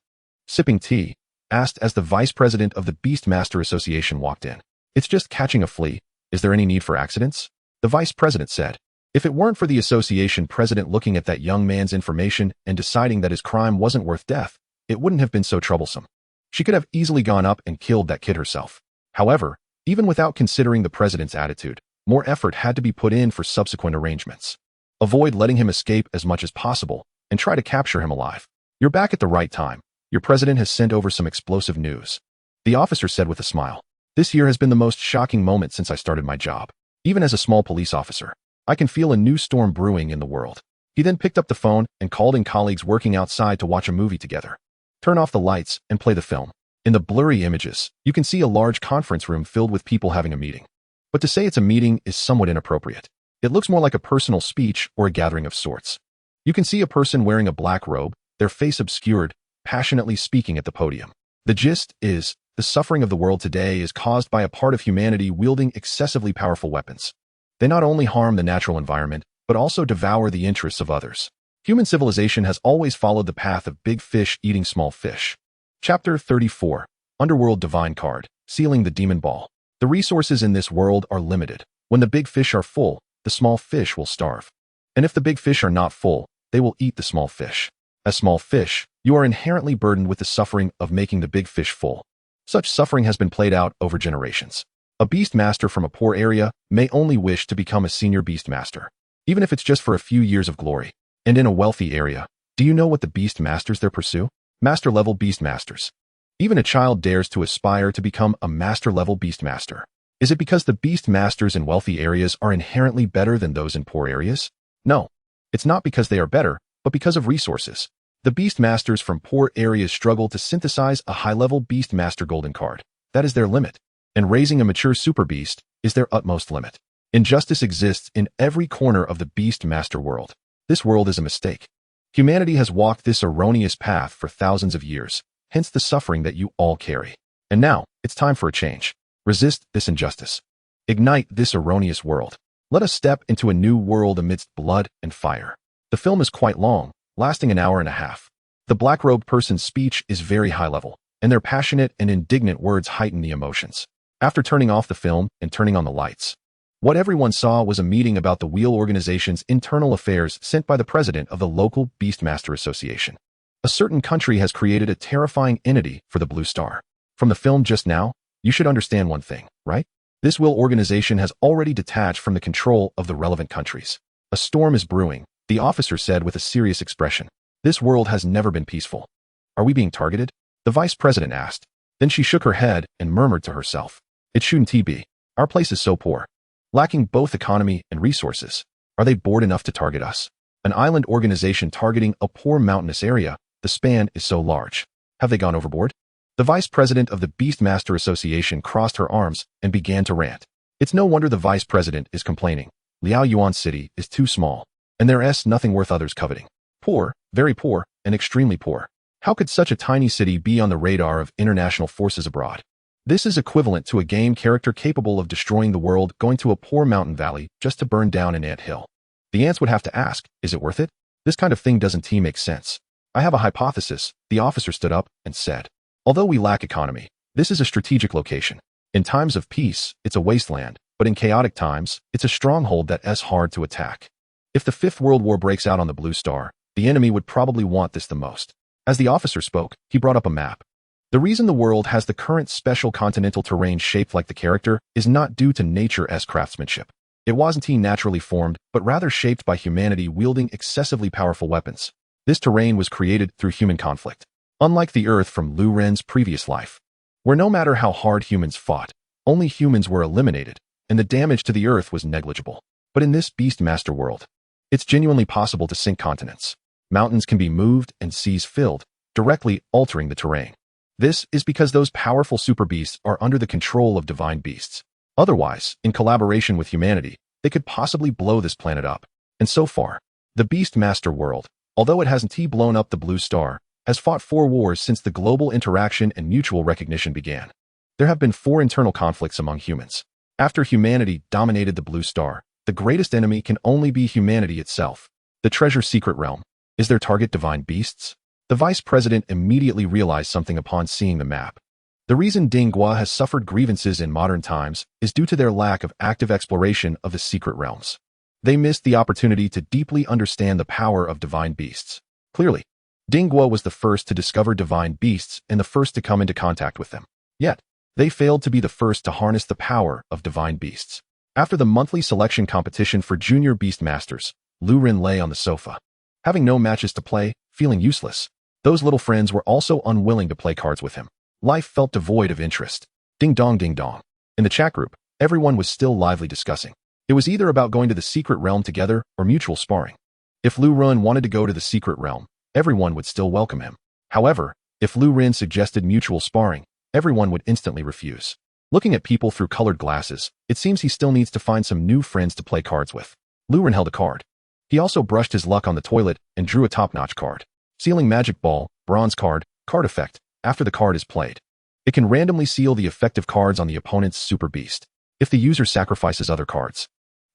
sipping tea, asked as the vice president of the Beastmaster Association walked in. It's just catching a flea. Is there any need for accidents? The vice president said. If it weren't for the association president looking at that young man's information and deciding that his crime wasn't worth death, it wouldn't have been so troublesome. She could have easily gone up and killed that kid herself. However, even without considering the president's attitude, more effort had to be put in for subsequent arrangements. Avoid letting him escape as much as possible and try to capture him alive. You're back at the right time. Your president has sent over some explosive news, the officer said with a smile. This year has been the most shocking moment since I started my job. Even as a small police officer, I can feel a new storm brewing in the world. He then picked up the phone and called in colleagues working outside to watch a movie together. Turn off the lights and play the film. In the blurry images, you can see a large conference room filled with people having a meeting. But to say it's a meeting is somewhat inappropriate. It looks more like a personal speech or a gathering of sorts. You can see a person wearing a black robe, their face obscured, passionately speaking at the podium. The gist is, the suffering of the world today is caused by a part of humanity wielding excessively powerful weapons. They not only harm the natural environment, but also devour the interests of others. Human civilization has always followed the path of big fish eating small fish. Chapter 34. Underworld Divine Card, Sealing the Demon Ball. The resources in this world are limited. When the big fish are full, the small fish will starve. And if the big fish are not full, they will eat the small fish. As small fish, you are inherently burdened with the suffering of making the big fish full. Such suffering has been played out over generations. A beastmaster from a poor area may only wish to become a senior beastmaster, even if it's just for a few years of glory. And in a wealthy area, do you know what the beastmasters there pursue? Master-level beastmasters. Even a child dares to aspire to become a master-level beastmaster. Is it because the beastmasters in wealthy areas are inherently better than those in poor areas? No. It's not because they are better, but because of resources. The beastmasters from poor areas struggle to synthesize a high-level beastmaster golden card. That is their limit. And raising a mature super beast is their utmost limit. Injustice exists in every corner of the beastmaster world. This world is a mistake. Humanity has walked this erroneous path for thousands of years, hence the suffering that you all carry. And now, it's time for a change. Resist this injustice. Ignite this erroneous world. Let us step into a new world amidst blood and fire. The film is quite long, lasting an hour and a half. The black-robed person's speech is very high level, and their passionate and indignant words heighten the emotions. After turning off the film and turning on the lights, What everyone saw was a meeting about the wheel organization's internal affairs sent by the president of the local Beastmaster Association. A certain country has created a terrifying entity for the Blue Star. From the film just now, you should understand one thing, right? This wheel organization has already detached from the control of the relevant countries. A storm is brewing, the officer said with a serious expression. This world has never been peaceful. Are we being targeted? The vice president asked. Then she shook her head and murmured to herself. It shouldn't be. Our place is so poor. Lacking both economy and resources. Are they bored enough to target us? An island organization targeting a poor mountainous area, the span is so large. Have they gone overboard? The vice president of the Beastmaster Association crossed her arms and began to rant. It's no wonder the vice president is complaining. Liao Yuan City is too small, and there's nothing worth others coveting. Poor, very poor, and extremely poor. How could such a tiny city be on the radar of international forces abroad? This is equivalent to a game character capable of destroying the world going to a poor mountain valley just to burn down an ant hill. The ants would have to ask, is it worth it? This kind of thing doesn't make sense. I have a hypothesis, the officer stood up and said. Although we lack economy, this is a strategic location. In times of peace, it's a wasteland, but in chaotic times, it's a stronghold that is hard to attack. If the Fifth World War breaks out on the Blue Star, the enemy would probably want this the most. As the officer spoke, he brought up a map. The reason the world has the current special continental terrain shaped like the character is not due to nature's craftsmanship. It wasn't naturally formed, but rather shaped by humanity wielding excessively powerful weapons. This terrain was created through human conflict. Unlike the Earth from Lu Ren's previous life, where no matter how hard humans fought, only humans were eliminated, and the damage to the Earth was negligible. But in this Beastmaster world, it's genuinely possible to sink continents. Mountains can be moved and seas filled, directly altering the terrain. This is because those powerful super beasts are under the control of divine beasts. Otherwise, in collaboration with humanity, they could possibly blow this planet up. And so far, the Beastmaster world, although it hasn't blown up the Blue Star, has fought 4 wars since the global interaction and mutual recognition began. There have been 4 internal conflicts among humans. After humanity dominated the Blue Star, the greatest enemy can only be humanity itself. The treasure secret realm. Is their target divine beasts? The vice president immediately realized something upon seeing the map. The reason Dinghua has suffered grievances in modern times is due to their lack of active exploration of the secret realms. They missed the opportunity to deeply understand the power of divine beasts. Clearly, Dinghua was the first to discover divine beasts and the first to come into contact with them. Yet, they failed to be the first to harness the power of divine beasts. After the monthly selection competition for junior Beastmasters, Lu Ren lay on the sofa. Having no matches to play, feeling useless. Those little friends were also unwilling to play cards with him. Life felt devoid of interest. Ding dong ding dong. In the chat group, everyone was still lively discussing. It was either about going to the secret realm together or mutual sparring. If Lu Ren wanted to go to the secret realm, everyone would still welcome him. However, if Lu Ren suggested mutual sparring, everyone would instantly refuse. Looking at people through colored glasses, it seems he still needs to find some new friends to play cards with. Lu Ren held a card. He also brushed his luck on the toilet and drew a top-notch card. Sealing magic ball, bronze card, card effect. After the card is played, it can randomly seal the effective cards on the opponent's super beast. If the user sacrifices other cards,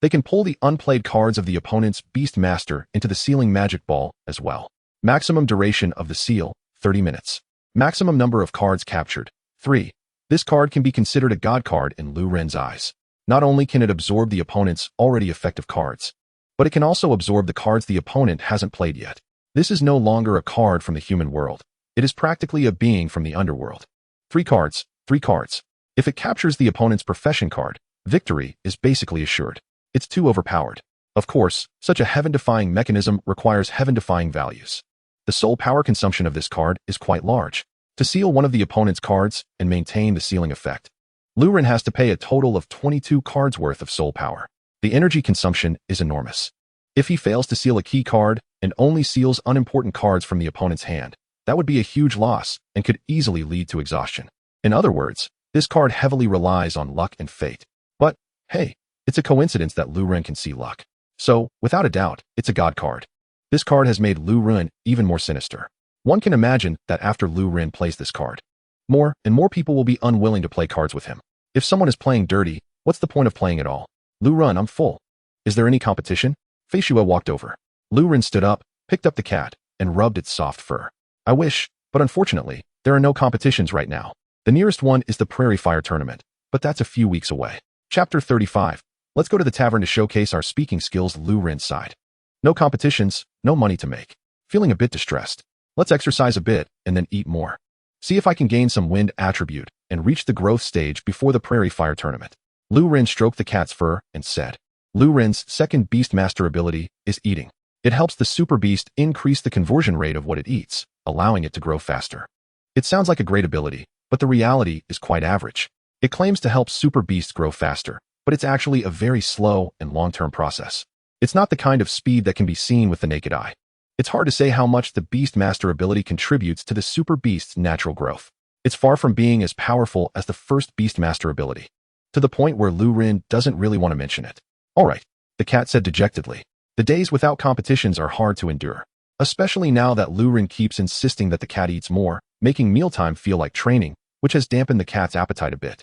they can pull the unplayed cards of the opponent's beast master into the sealing magic ball as well. Maximum duration of the seal, 30 minutes. Maximum number of cards captured, 3. This card can be considered a god card in Lu Ren's eyes. Not only can it absorb the opponent's already effective cards, but it can also absorb the cards the opponent hasn't played yet. This is no longer a card from the human world. It is practically a being from the underworld. 3 cards, 3 cards. If it captures the opponent's profession card, victory is basically assured. It's too overpowered. Of course, such a heaven-defying mechanism requires heaven-defying values. The soul power consumption of this card is quite large. To seal one of the opponent's cards and maintain the sealing effect, Lu Ren has to pay a total of 22 cards worth of soul power. The energy consumption is enormous. If he fails to seal a key card and only seals unimportant cards from the opponent's hand, that would be a huge loss and could easily lead to exhaustion. In other words, this card heavily relies on luck and fate. But, hey, it's a coincidence that Lu Ren can see luck. So, without a doubt, it's a god card. This card has made Lu Ren even more sinister. One can imagine that after Lu Ren plays this card, more and more people will be unwilling to play cards with him. If someone is playing dirty, what's the point of playing at all? Lu Ren, I'm full. Is there any competition? Fei Shue walked over. Lu Ren stood up, picked up the cat, and rubbed its soft fur. I wish, but unfortunately, there are no competitions right now. The nearest one is the Prairie Fire Tournament, but that's a few weeks away. Chapter 35. Let's go to the tavern to showcase our speaking skills. Lu Ren sighed. No competitions, no money to make. Feeling a bit distressed. Let's exercise a bit and then eat more. See if I can gain some wind attribute and reach the growth stage before the prairie fire tournament. Lu Ren stroked the cat's fur and said. Lu Ren's second beast master ability is eating. It helps the super beast increase the conversion rate of what it eats, allowing it to grow faster. It sounds like a great ability, but the reality is quite average. It claims to help super beasts grow faster, but it's actually a very slow and long-term process. It's not the kind of speed that can be seen with the naked eye. It's hard to say how much the beast master ability contributes to the super beast's natural growth. It's far from being as powerful as the first beast master ability, to the point where Lu Ren doesn't really want to mention it. All right, the cat said dejectedly. The days without competitions are hard to endure, especially now that Lu Ren keeps insisting that the cat eats more, making mealtime feel like training, which has dampened the cat's appetite a bit.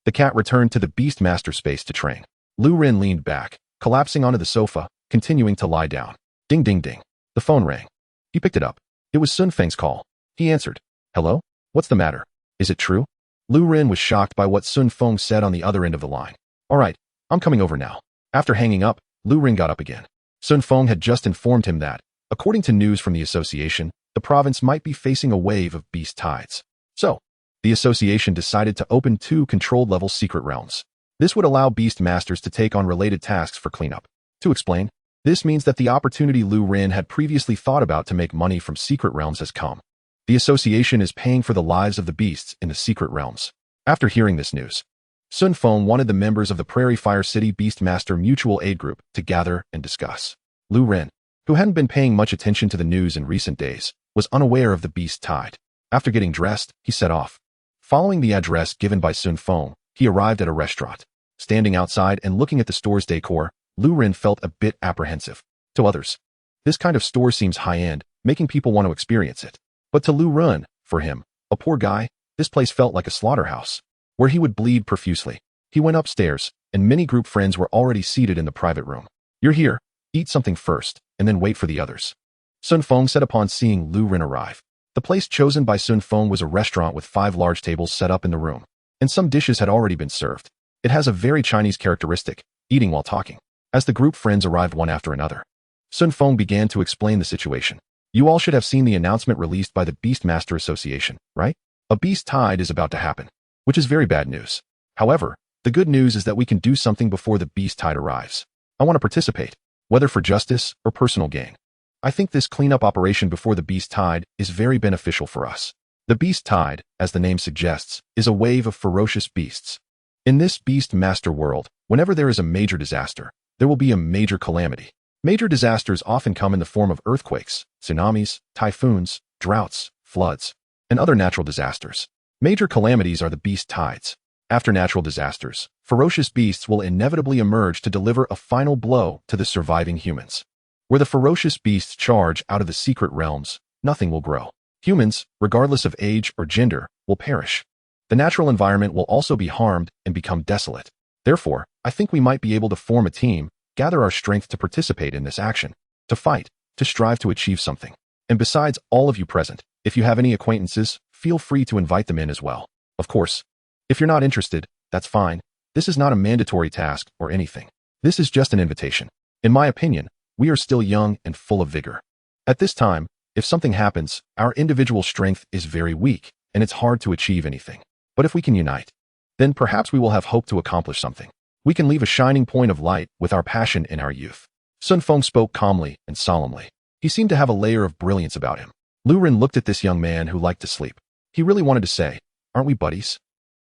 The cat returned to the beast master space to train. Lu Ren leaned back, collapsing onto the sofa, continuing to lie down. Ding ding ding. The phone rang. He picked it up. It was Sun Feng's call. He answered. Hello? What's the matter? Is it true? Lu Ren was shocked by what Sun Feng said on the other end of the line. All right, I'm coming over now. After hanging up, Lu Ren got up again. Sun Feng had just informed him that, according to news from the association, the province might be facing a wave of beast tides. So, the association decided to open 2 controlled-level secret realms. This would allow beast masters to take on related tasks for cleanup. To explain, this means that the opportunity Lu Ren had previously thought about to make money from secret realms has come. The association is paying for the lives of the beasts in the secret realms. After hearing this news, Sun Feng wanted the members of the Prairie Fire City Beastmaster Mutual Aid Group to gather and discuss. Lu Ren, who hadn't been paying much attention to the news in recent days, was unaware of the beast tide. After getting dressed, he set off. Following the address given by Sun Feng, he arrived at a restaurant. Standing outside and looking at the store's decor, Lu Ren felt a bit apprehensive. To others, this kind of store seems high-end, making people want to experience it. But to Lu Ren, for him, a poor guy, this place felt like a slaughterhouse, where he would bleed profusely. He went upstairs, and many group friends were already seated in the private room. You're here, eat something first, and then wait for the others. Sun Feng said upon seeing Lu Ren arrive. The place chosen by Sun Feng was a restaurant with 5 large tables set up in the room, and some dishes had already been served. It has a very Chinese characteristic, eating while talking. As the group friends arrived one after another, Sun Feng began to explain the situation. You all should have seen the announcement released by the Beastmaster Association, right? A beast tide is about to happen, which is very bad news. However, the good news is that we can do something before the beast tide arrives. I want to participate, whether for justice or personal gain. I think this cleanup operation before the beast tide is very beneficial for us. The beast tide, as the name suggests, is a wave of ferocious beasts. In this beast master world, whenever there is a major disaster, there will be a major calamity. Major disasters often come in the form of earthquakes, tsunamis, typhoons, droughts, floods, and other natural disasters. Major calamities are the beast tides. After natural disasters, ferocious beasts will inevitably emerge to deliver a final blow to the surviving humans. Where the ferocious beasts charge out of the secret realms, nothing will grow. Humans, regardless of age or gender, will perish. The natural environment will also be harmed and become desolate. Therefore, I think we might be able to form a team, gather our strength to participate in this action, to fight, to strive to achieve something. And besides all of you present, if you have any acquaintances, feel free to invite them in as well. Of course, if you're not interested, that's fine. This is not a mandatory task or anything. This is just an invitation. In my opinion, we are still young and full of vigor. At this time, if something happens, our individual strength is very weak, and it's hard to achieve anything. But if we can unite, then perhaps we will have hope to accomplish something. We can leave a shining point of light with our passion in our youth. Sun Feng spoke calmly and solemnly. He seemed to have a layer of brilliance about him. Lu Ren looked at this young man who liked to sleep. He really wanted to say, aren't we buddies?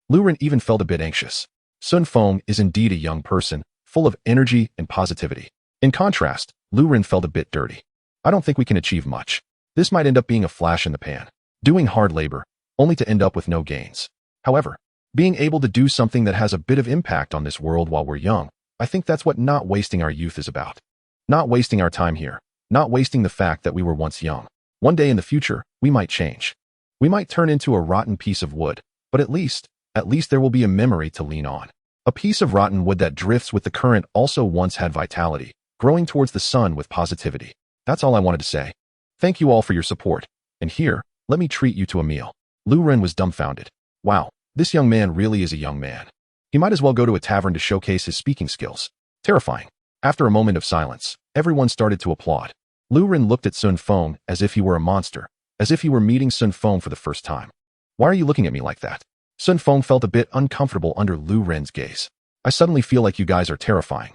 Lu Ren even felt a bit anxious. Sun Feng is indeed a young person, full of energy and positivity. In contrast, Lu Ren felt a bit dirty. I don't think we can achieve much. This might end up being a flash in the pan, doing hard labor, only to end up with no gains. However, being able to do something that has a bit of impact on this world while we're young, I think that's what not wasting our youth is about. Not wasting our time here, not wasting the fact that we were once young. One day in the future, we might change. We might turn into a rotten piece of wood, but at least there will be a memory to lean on. A piece of rotten wood that drifts with the current also once had vitality, growing towards the sun with positivity. That's all I wanted to say. Thank you all for your support. And here, let me treat you to a meal. Lu Ren was dumbfounded. Wow, this young man really is a young man. He might as well go to a tavern to showcase his speaking skills. Terrifying. After a moment of silence, everyone started to applaud. Lu Ren looked at Sun Feng as if he were a monster, as if he were meeting Sun Feng for the first time. Why are you looking at me like that? Sun Feng felt a bit uncomfortable under Lu Ren's gaze. I suddenly feel like you guys are terrifying.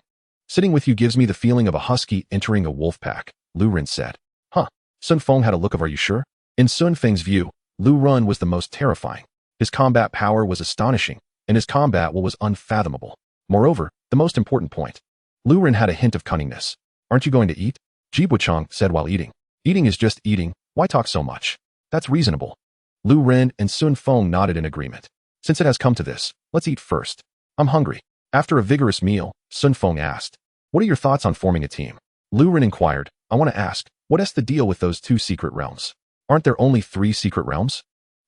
Sitting with you gives me the feeling of a husky entering a wolf pack, Lu Ren said. Huh. Sun Feng had a look of, are you sure? In Sun Feng's view, Lu Ren was the most terrifying. His combat power was astonishing, and his combat will was unfathomable. Moreover, the most important point. Lu Ren had a hint of cunningness. Aren't you going to eat? Jibuchang said while eating. Eating is just eating, why talk so much? That's reasonable. Lu Ren and Sun Feng nodded in agreement. Since it has come to this, let's eat first. I'm hungry. After a vigorous meal, Sun Feng asked, what are your thoughts on forming a team? Lu Ren inquired, I want to ask, what's the deal with those 2 secret realms? Aren't there only 3 secret realms?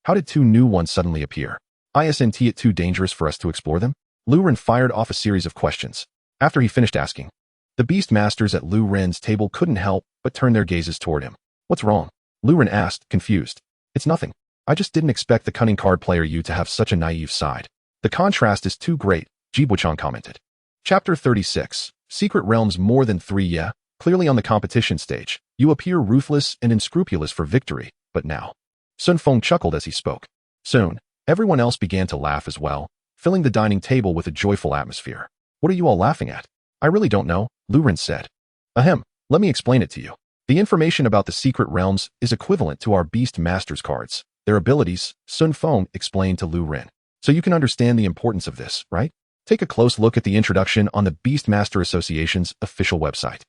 How did 2 new ones suddenly appear? Isn't it too dangerous for us to explore them? Lu Ren fired off a series of questions. After he finished asking, the Beast Masters at Lu Ren's table couldn't help but turn their gazes toward him. What's wrong? Lu Ren asked, confused. It's nothing. I just didn't expect the cunning card player you to have such a naive side. The contrast is too great, Jibuchang commented. Chapter 36. Secret Realms more than 3. Yeah, clearly on the competition stage, you appear ruthless and unscrupulous for victory, but now. Sun Feng chuckled as he spoke. Soon, everyone else began to laugh as well, filling the dining table with a joyful atmosphere. What are you all laughing at? I really don't know, Lu Ren said. Ahem, let me explain it to you. The information about the secret realms is equivalent to our Beast Masters cards. Their abilities, Sun Feng explained to Lu Ren. So you can understand the importance of this, right? Take a close look at the introduction on the Beast Master Association's official website.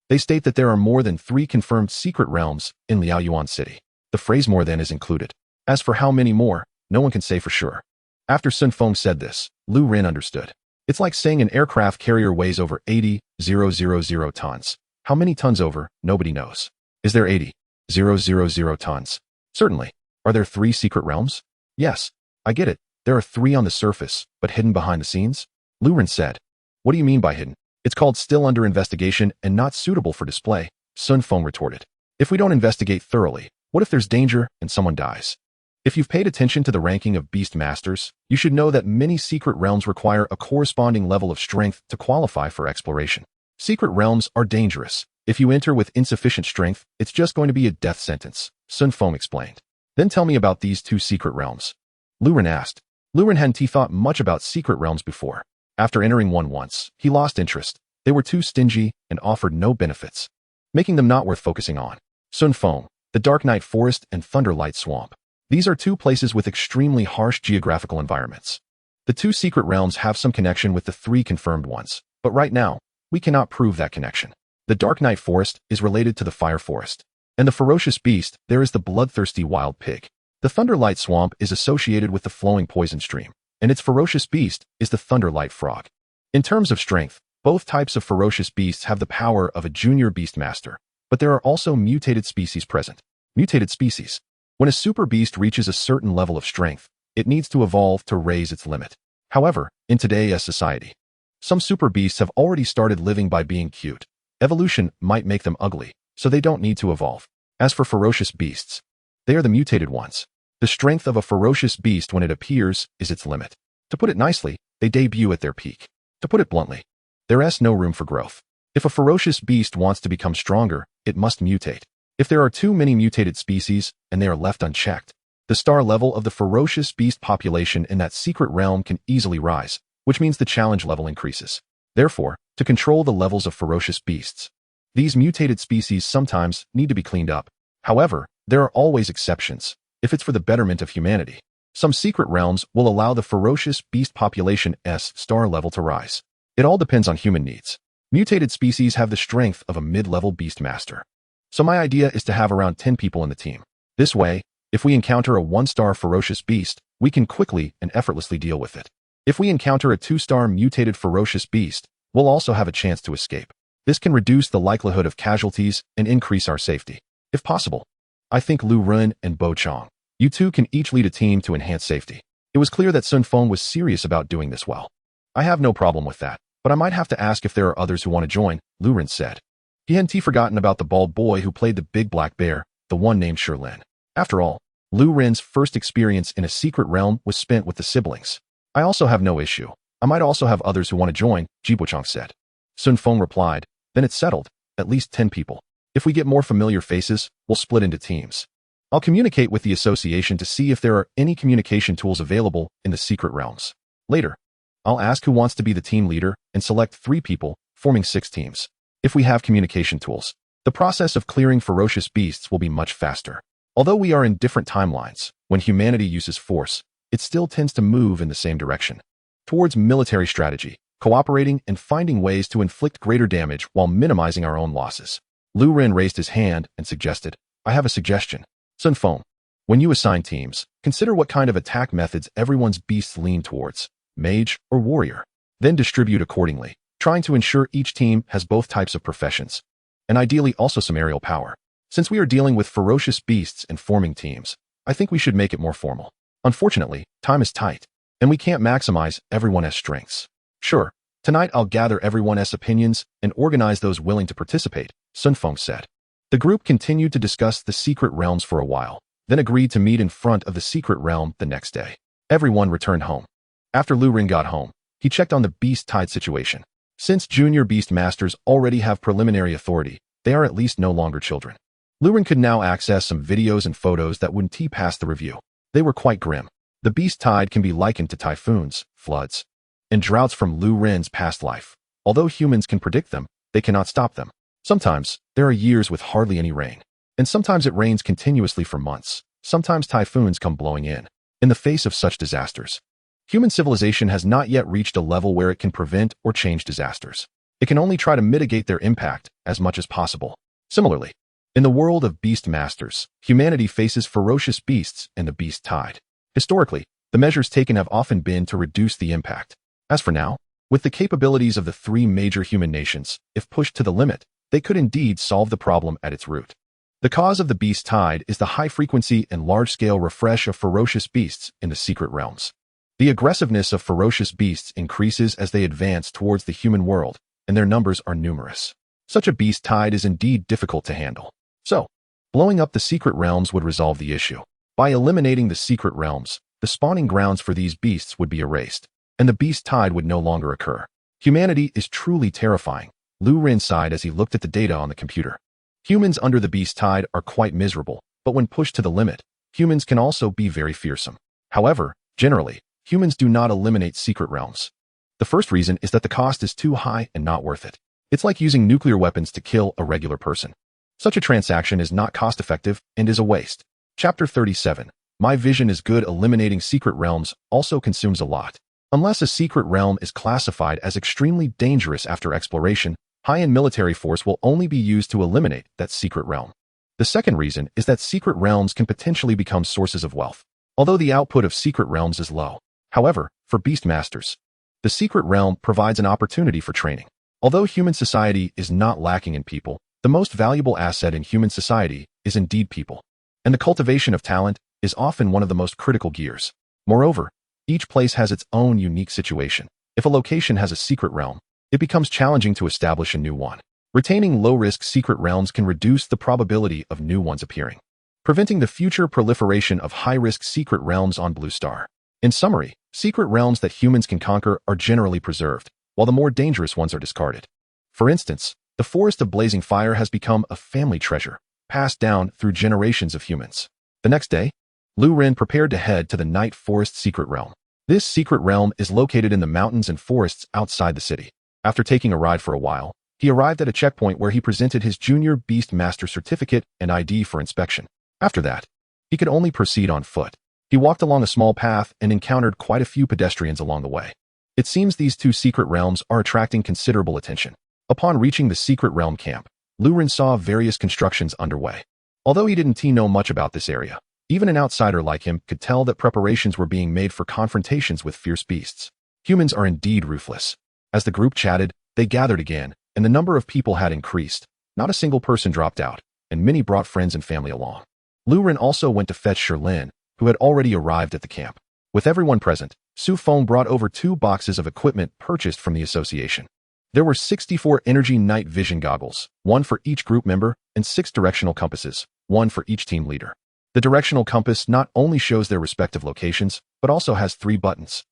They state that there are more than 3 confirmed secret realms in Liaoyuan City. The phrase more than is included. As for how many more, no one can say for sure. After Sun Feng said this, Lu Ren understood. It's like saying an aircraft carrier weighs over 80,000 tons. How many tons over, nobody knows. Is there 80,000 tons? Certainly. Are there 3 secret realms? Yes, I get it. There are 3 on the surface, but hidden behind the scenes? Lu Ren said. What do you mean by hidden? It's called still under investigation and not suitable for display, Sun Feng retorted. If we don't investigate thoroughly, what if there's danger and someone dies? If you've paid attention to the ranking of Beast Masters, you should know that many secret realms require a corresponding level of strength to qualify for exploration. Secret realms are dangerous. If you enter with insufficient strength, it's just going to be a death sentence, Sun Feng explained. Then tell me about these 2 secret realms. Lu Ren asked. Lu Ren hadn't thought much about secret realms before. After entering one once, he lost interest. They were too stingy and offered no benefits, making them not worth focusing on. Sun Feng, the Dark Night Forest and Thunderlight Swamp. These are 2 places with extremely harsh geographical environments. The 2 secret realms have some connection with the 3 confirmed ones, but right now, we cannot prove that connection. The Dark Night Forest is related to the Fire Forest, and the ferocious beast there is the bloodthirsty wild pig. The Thunderlight Swamp is associated with the flowing poison stream, and its ferocious beast is the Thunderlight Frog. In terms of strength, both types of ferocious beasts have the power of a junior beast master, but there are also mutated species present. Mutated species. When a super beast reaches a certain level of strength, it needs to evolve to raise its limit. However, in today's society, some super beasts have already started living by being cute. Evolution might make them ugly, so they don't need to evolve. As for ferocious beasts, they are the mutated ones. The strength of a ferocious beast when it appears is its limit. To put it nicely, they debut at their peak. To put it bluntly, there is no room for growth. If a ferocious beast wants to become stronger, it must mutate. If there are too many mutated species and they are left unchecked, the star level of the ferocious beast population in that secret realm can easily rise, which means the challenge level increases. Therefore, to control the levels of ferocious beasts, these mutated species sometimes need to be cleaned up. However, there are always exceptions. If it's for the betterment of humanity, some secret realms will allow the ferocious beast population's star level to rise. It all depends on human needs. Mutated species have the strength of a mid-level beast master. So my idea is to have around 10 people in the team. This way, if we encounter a 1-star ferocious beast, we can quickly and effortlessly deal with it. If we encounter a 2-star mutated ferocious beast, we'll also have a chance to escape. This can reduce the likelihood of casualties and increase our safety. If possible, I think Lu Ren and Bo Chong, you 2 can each lead a team to enhance safety. It was clear that Sun Feng was serious about doing this well. I have no problem with that, but I might have to ask if there are others who want to join, Lu Ren said. He hadn't forgotten about the bald boy who played the big black bear, the one named Sherlin. After all, Lu Ren's first experience in a secret realm was spent with the siblings. I also have no issue. I might also have others who want to join, Jibuchang said. Sun Feng replied. Then it's settled. At least 10 people. If we get more familiar faces, we'll split into teams. I'll communicate with the association to see if there are any communication tools available in the secret realms. Later, I'll ask who wants to be the team leader and select 3 people, forming 6 teams. If we have communication tools, the process of clearing ferocious beasts will be much faster. Although we are in different timelines, when humanity uses force, it still tends to move in the same direction. Towards military strategy, cooperating and finding ways to inflict greater damage while minimizing our own losses. Lu Ren raised his hand and suggested, I have a suggestion. Sun Feng, when you assign teams, consider what kind of attack methods everyone's beasts lean towards, mage or warrior. Then distribute accordingly, trying to ensure each team has both types of professions, and ideally also some aerial power. Since we are dealing with ferocious beasts and forming teams, I think we should make it more formal. Unfortunately, time is tight, and we can't maximize everyone's strengths. Sure, tonight I'll gather everyone's opinions and organize those willing to participate, Sun Feng said. The group continued to discuss the secret realms for a while, then agreed to meet in front of the secret realm the next day. Everyone returned home. After Lu Ren got home, he checked on the beast tide situation. Since junior beast masters already have preliminary authority, they are at least no longer children. Lu Ren could now access some videos and photos that wouldn't pass the review. They were quite grim. The beast tide can be likened to typhoons, floods, and droughts from Lu Ren's past life. Although humans can predict them, they cannot stop them. Sometimes, there are years with hardly any rain. And sometimes it rains continuously for months. Sometimes typhoons come blowing in. In the face of such disasters, human civilization has not yet reached a level where it can prevent or change disasters. It can only try to mitigate their impact as much as possible. Similarly, in the world of beast masters, humanity faces ferocious beasts and the beast tide. Historically, the measures taken have often been to reduce the impact. As for now, with the capabilities of the 3 major human nations, if pushed to the limit, they could indeed solve the problem at its root. The cause of the beast tide is the high frequency and large-scale refresh of ferocious beasts in the secret realms. The aggressiveness of ferocious beasts increases as they advance towards the human world, and their numbers are numerous. Such a beast tide is indeed difficult to handle. So, blowing up the secret realms would resolve the issue. By eliminating the secret realms, the spawning grounds for these beasts would be erased, and the beast tide would no longer occur. Humanity is truly terrifying, Lu Ren sighed as he looked at the data on the computer. Humans under the beast tide are quite miserable, but when pushed to the limit, humans can also be very fearsome. However, generally, humans do not eliminate secret realms. The first reason is that the cost is too high and not worth it. It's like using nuclear weapons to kill a regular person. Such a transaction is not cost-effective and is a waste. Chapter 37. My vision is good. Eliminating secret realms also consumes a lot. Unless a secret realm is classified as extremely dangerous after exploration, high-end military force will only be used to eliminate that secret realm. The second reason is that secret realms can potentially become sources of wealth, although the output of secret realms is low. However, for beast masters, the secret realm provides an opportunity for training. Although human society is not lacking in people, the most valuable asset in human society is indeed people, and the cultivation of talent is often one of the most critical gears. Moreover, each place has its own unique situation. If a location has a secret realm, it becomes challenging to establish a new one. Retaining low-risk secret realms can reduce the probability of new ones appearing, preventing the future proliferation of high-risk secret realms on Blue Star. In summary, secret realms that humans can conquer are generally preserved, while the more dangerous ones are discarded. For instance, the Forest of Blazing Fire has become a family treasure, passed down through generations of humans. The next day, Lu Ren prepared to head to the Night Forest secret realm. This secret realm is located in the mountains and forests outside the city. After taking a ride for a while, he arrived at a checkpoint where he presented his junior beast master certificate and ID for inspection. After that, he could only proceed on foot. He walked along a small path and encountered quite a few pedestrians along the way. It seems these 2 secret realms are attracting considerable attention. Upon reaching the secret realm camp, Lu Ren saw various constructions underway. Although he didn't know much about this area, even an outsider like him could tell that preparations were being made for confrontations with fierce beasts. Humans are indeed ruthless. As the group chatted, they gathered again, and the number of people had increased. Not a single person dropped out, and many brought friends and family along. Lu Ren also went to fetch Sherlin, who had already arrived at the camp. With everyone present, Su Feng brought over 2 boxes of equipment purchased from the association. There were 64 energy night vision goggles, 1 for each group member, and 6 directional compasses, 1 for each team leader. The directional compass not only shows their respective locations, but also has 3 buttons.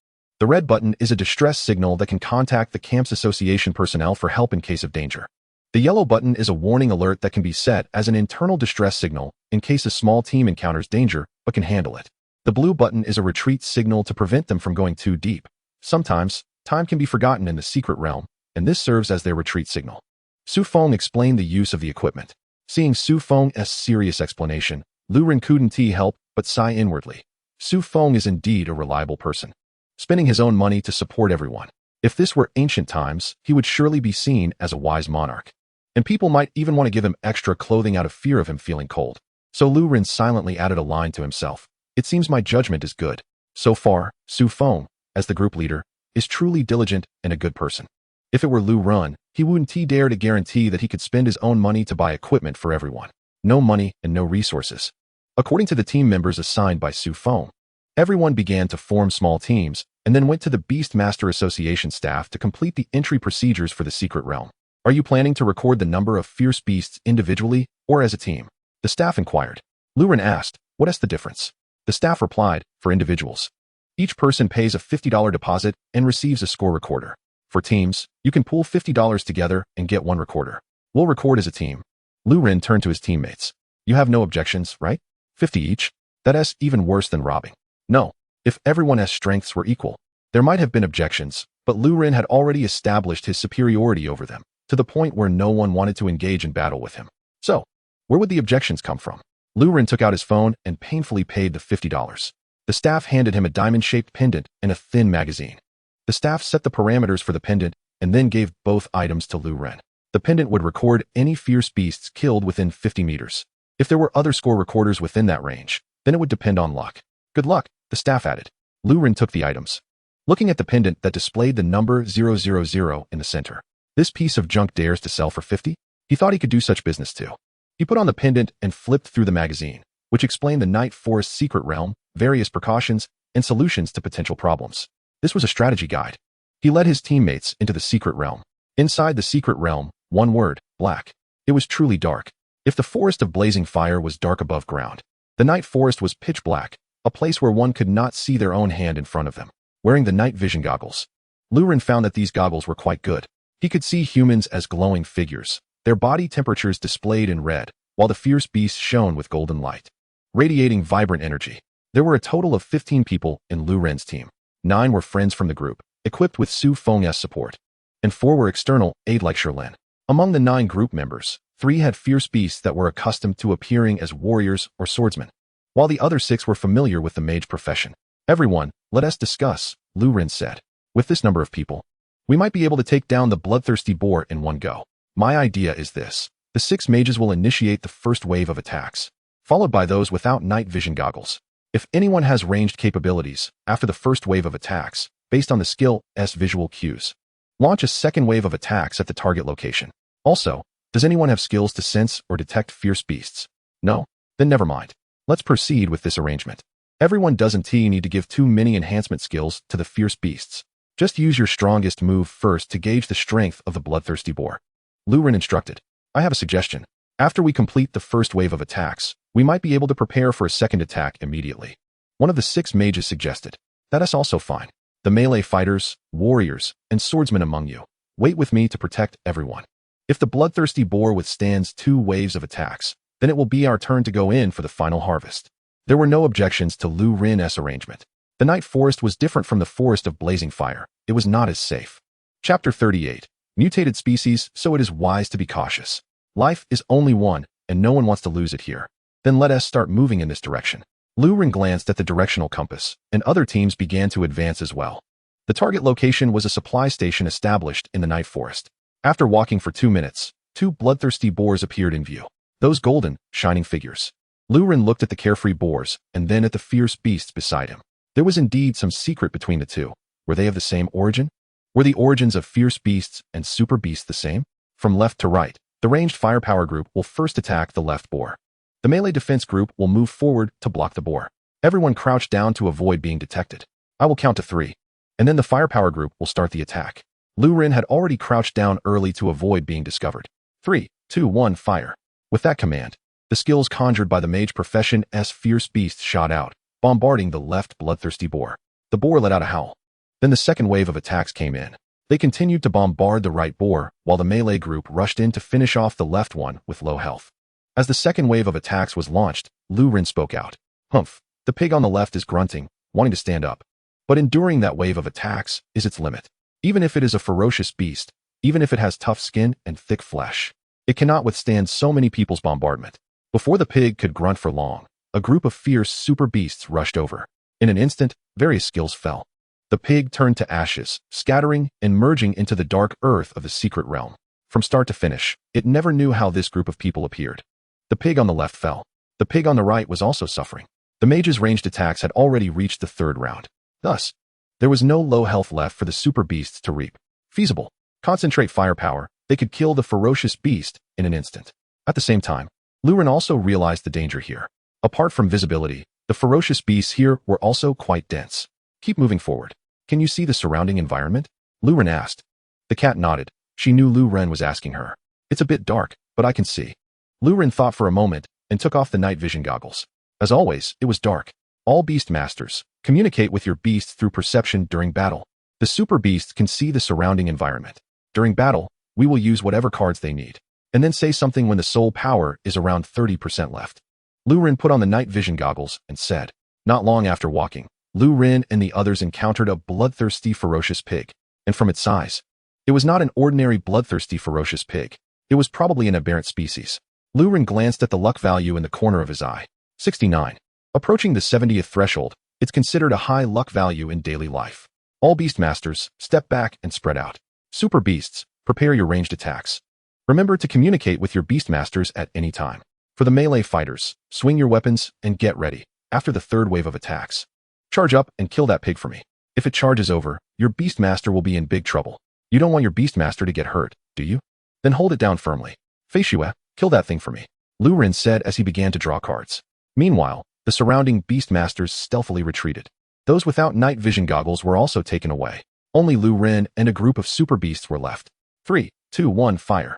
The red button is a distress signal that can contact the camp's association personnel for help in case of danger. The yellow button is a warning alert that can be set as an internal distress signal in case a small team encounters danger but can handle it. The blue button is a retreat signal to prevent them from going too deep. Sometimes, time can be forgotten in the secret realm, and this serves as their retreat signal. Su Feng explained the use of the equipment. Seeing Su Feng's serious explanation, Lu Ren couldn't help but sigh inwardly. Su Feng is indeed a reliable person, spending his own money to support everyone. If this were ancient times, he would surely be seen as a wise monarch. And people might even want to give him extra clothing out of fear of him feeling cold. So Lu Ren silently added a line to himself. It seems my judgment is good. So far, Su Feng, as the group leader, is truly diligent and a good person. If it were Lu Ren, he wouldn't dare to guarantee that he could spend his own money to buy equipment for everyone. No money and no resources. According to the team members assigned by Su Feng, everyone began to form small teams and then went to the Beast Master Association staff to complete the entry procedures for the secret realm. Are you planning to record the number of fierce beasts individually or as a team? The staff inquired. Lu Ren asked, what is the difference? The staff replied, for individuals. Each person pays a $50 deposit and receives a score recorder. For teams, you can pool $50 together and get one recorder. We'll record as a team. Lu Ren turned to his teammates. You have no objections, right? 50 each? That's even worse than robbing. No, if everyone's strengths were equal. There might have been objections, but Lu Ren had already established his superiority over them, to the point where no one wanted to engage in battle with him. So, where would the objections come from? Lu Ren took out his phone and painfully paid the $50. The staff handed him a diamond-shaped pendant and a thin magazine. The staff set the parameters for the pendant and then gave both items to Lu Ren. The pendant would record any fierce beasts killed within 50 meters. If there were other score recorders within that range, then it would depend on luck. Good luck, the staff added. Lu Ren took the items. Looking at the pendant that displayed the number 000 in the center. This piece of junk dares to sell for 50? He thought he could do such business too. He put on the pendant and flipped through the magazine, which explained the Night Forest secret realm, various precautions, and solutions to potential problems. This was a strategy guide. He led his teammates into the secret realm. Inside the secret realm, one word, black. It was truly dark. If the forest of blazing fire was dark above ground, the night forest was pitch black, a place where one could not see their own hand in front of them. Wearing the night vision goggles, Lu Ren found that these goggles were quite good. He could see humans as glowing figures, their body temperatures displayed in red, while the fierce beasts shone with golden light, radiating vibrant energy. There were a total of 15 people in Lu Ren's team. 9 were friends from the group, equipped with Su Feng's support, and 4 were external, aid like Sherlin. Among the 9 group members, 3 had fierce beasts that were accustomed to appearing as warriors or swordsmen, while the other 6 were familiar with the mage profession. Everyone, let us discuss, Lu Ren said. With this number of people, we might be able to take down the bloodthirsty boar in one go. My idea is this. The 6 mages will initiate the first wave of attacks, followed by those without night vision goggles. If anyone has ranged capabilities, after the first wave of attacks, based on the skill's visual cues, launch a second wave of attacks at the target location. Also, does anyone have skills to sense or detect fierce beasts? No? Then never mind. Let's proceed with this arrangement. Everyone doesn't need to give too many enhancement skills to the fierce beasts. Just use your strongest move first to gauge the strength of the bloodthirsty boar. Lu Ren instructed. I have a suggestion. After we complete the first wave of attacks, we might be able to prepare for a second attack immediately. One of the 6 mages suggested. That is also fine. The melee fighters, warriors, and swordsmen among you, wait with me to protect everyone. If the bloodthirsty boar withstands 2 waves of attacks, then it will be our turn to go in for the final harvest. There were no objections to Lu Ren's arrangement. The night forest was different from the forest of blazing fire. It was not as safe. Chapter 38. Mutated species, so it is wise to be cautious. Life is only one, and no one wants to lose it here. Then let us start moving in this direction. Lu Ren glanced at the directional compass, and other teams began to advance as well. The target location was a supply station established in the night forest. After walking for 2 minutes, 2 bloodthirsty boars appeared in view. Those golden, shining figures. Lu Ren looked at the carefree boars, and then at the fierce beasts beside him. There was indeed some secret between the two. Were they of the same origin? Were the origins of fierce beasts and super beasts the same? From left to right, the ranged firepower group will first attack the left boar. The melee defense group will move forward to block the boar. Everyone crouch down to avoid being detected. I will count to 3, and then the firepower group will start the attack. Lu Ren had already crouched down early to avoid being discovered. 3, 2, 1, fire. With that command, the skills conjured by the mage profession's fierce beast shot out, bombarding the left bloodthirsty boar. The boar let out a howl. Then the second wave of attacks came in. They continued to bombard the right boar, while the melee group rushed in to finish off the left one with low health. As the second wave of attacks was launched, Lu Ren spoke out. Humph, the pig on the left is grunting, wanting to stand up. But enduring that wave of attacks is its limit. Even if it is a ferocious beast, even if it has tough skin and thick flesh, it cannot withstand so many people's bombardment. Before the pig could grunt for long, a group of fierce super beasts rushed over. In an instant, various skills fell. The pig turned to ashes, scattering and merging into the dark earth of the secret realm. From start to finish, it never knew how this group of people appeared. The pig on the left fell. The pig on the right was also suffering. The mage's ranged attacks had already reached the third round. Thus, there was no low health left for the super beasts to reap. Feasible. Concentrate firepower, they could kill the ferocious beast in an instant. At the same time, Lu Ren also realized the danger here. Apart from visibility, the ferocious beasts here were also quite dense. Keep moving forward. Can you see the surrounding environment? Lu Ren asked. The cat nodded. She knew Lu Ren was asking her. It's a bit dark, but I can see. Lu Ren thought for a moment and took off the night vision goggles. As always, it was dark. All beast masters communicate with your beasts through perception during battle. The super beasts can see the surrounding environment. During battle, we will use whatever cards they need, and then say something when the soul power is around 30% left. Lu Ren put on the night vision goggles and said. Not long after walking, Lu Ren and the others encountered a bloodthirsty ferocious pig, and from its size, it was not an ordinary bloodthirsty ferocious pig. It was probably an aberrant species. Lu Ren glanced at the luck value in the corner of his eye. 69. Approaching the 70th threshold, it's considered a high luck value in daily life. All beastmasters, step back and spread out. Super beasts, prepare your ranged attacks. Remember to communicate with your beastmasters at any time. For the melee fighters, swing your weapons and get ready. After the third wave of attacks, charge up and kill that pig for me. If it charges over, your beastmaster will be in big trouble. You don't want your beastmaster to get hurt, do you? Then hold it down firmly. Fei Xue, kill that thing for me. Lu Ren said as he began to draw cards. Meanwhile, the surrounding beastmasters stealthily retreated. Those without night vision goggles were also taken away. Only Lu Ren and a group of super beasts were left. 3, 2, 1, fire.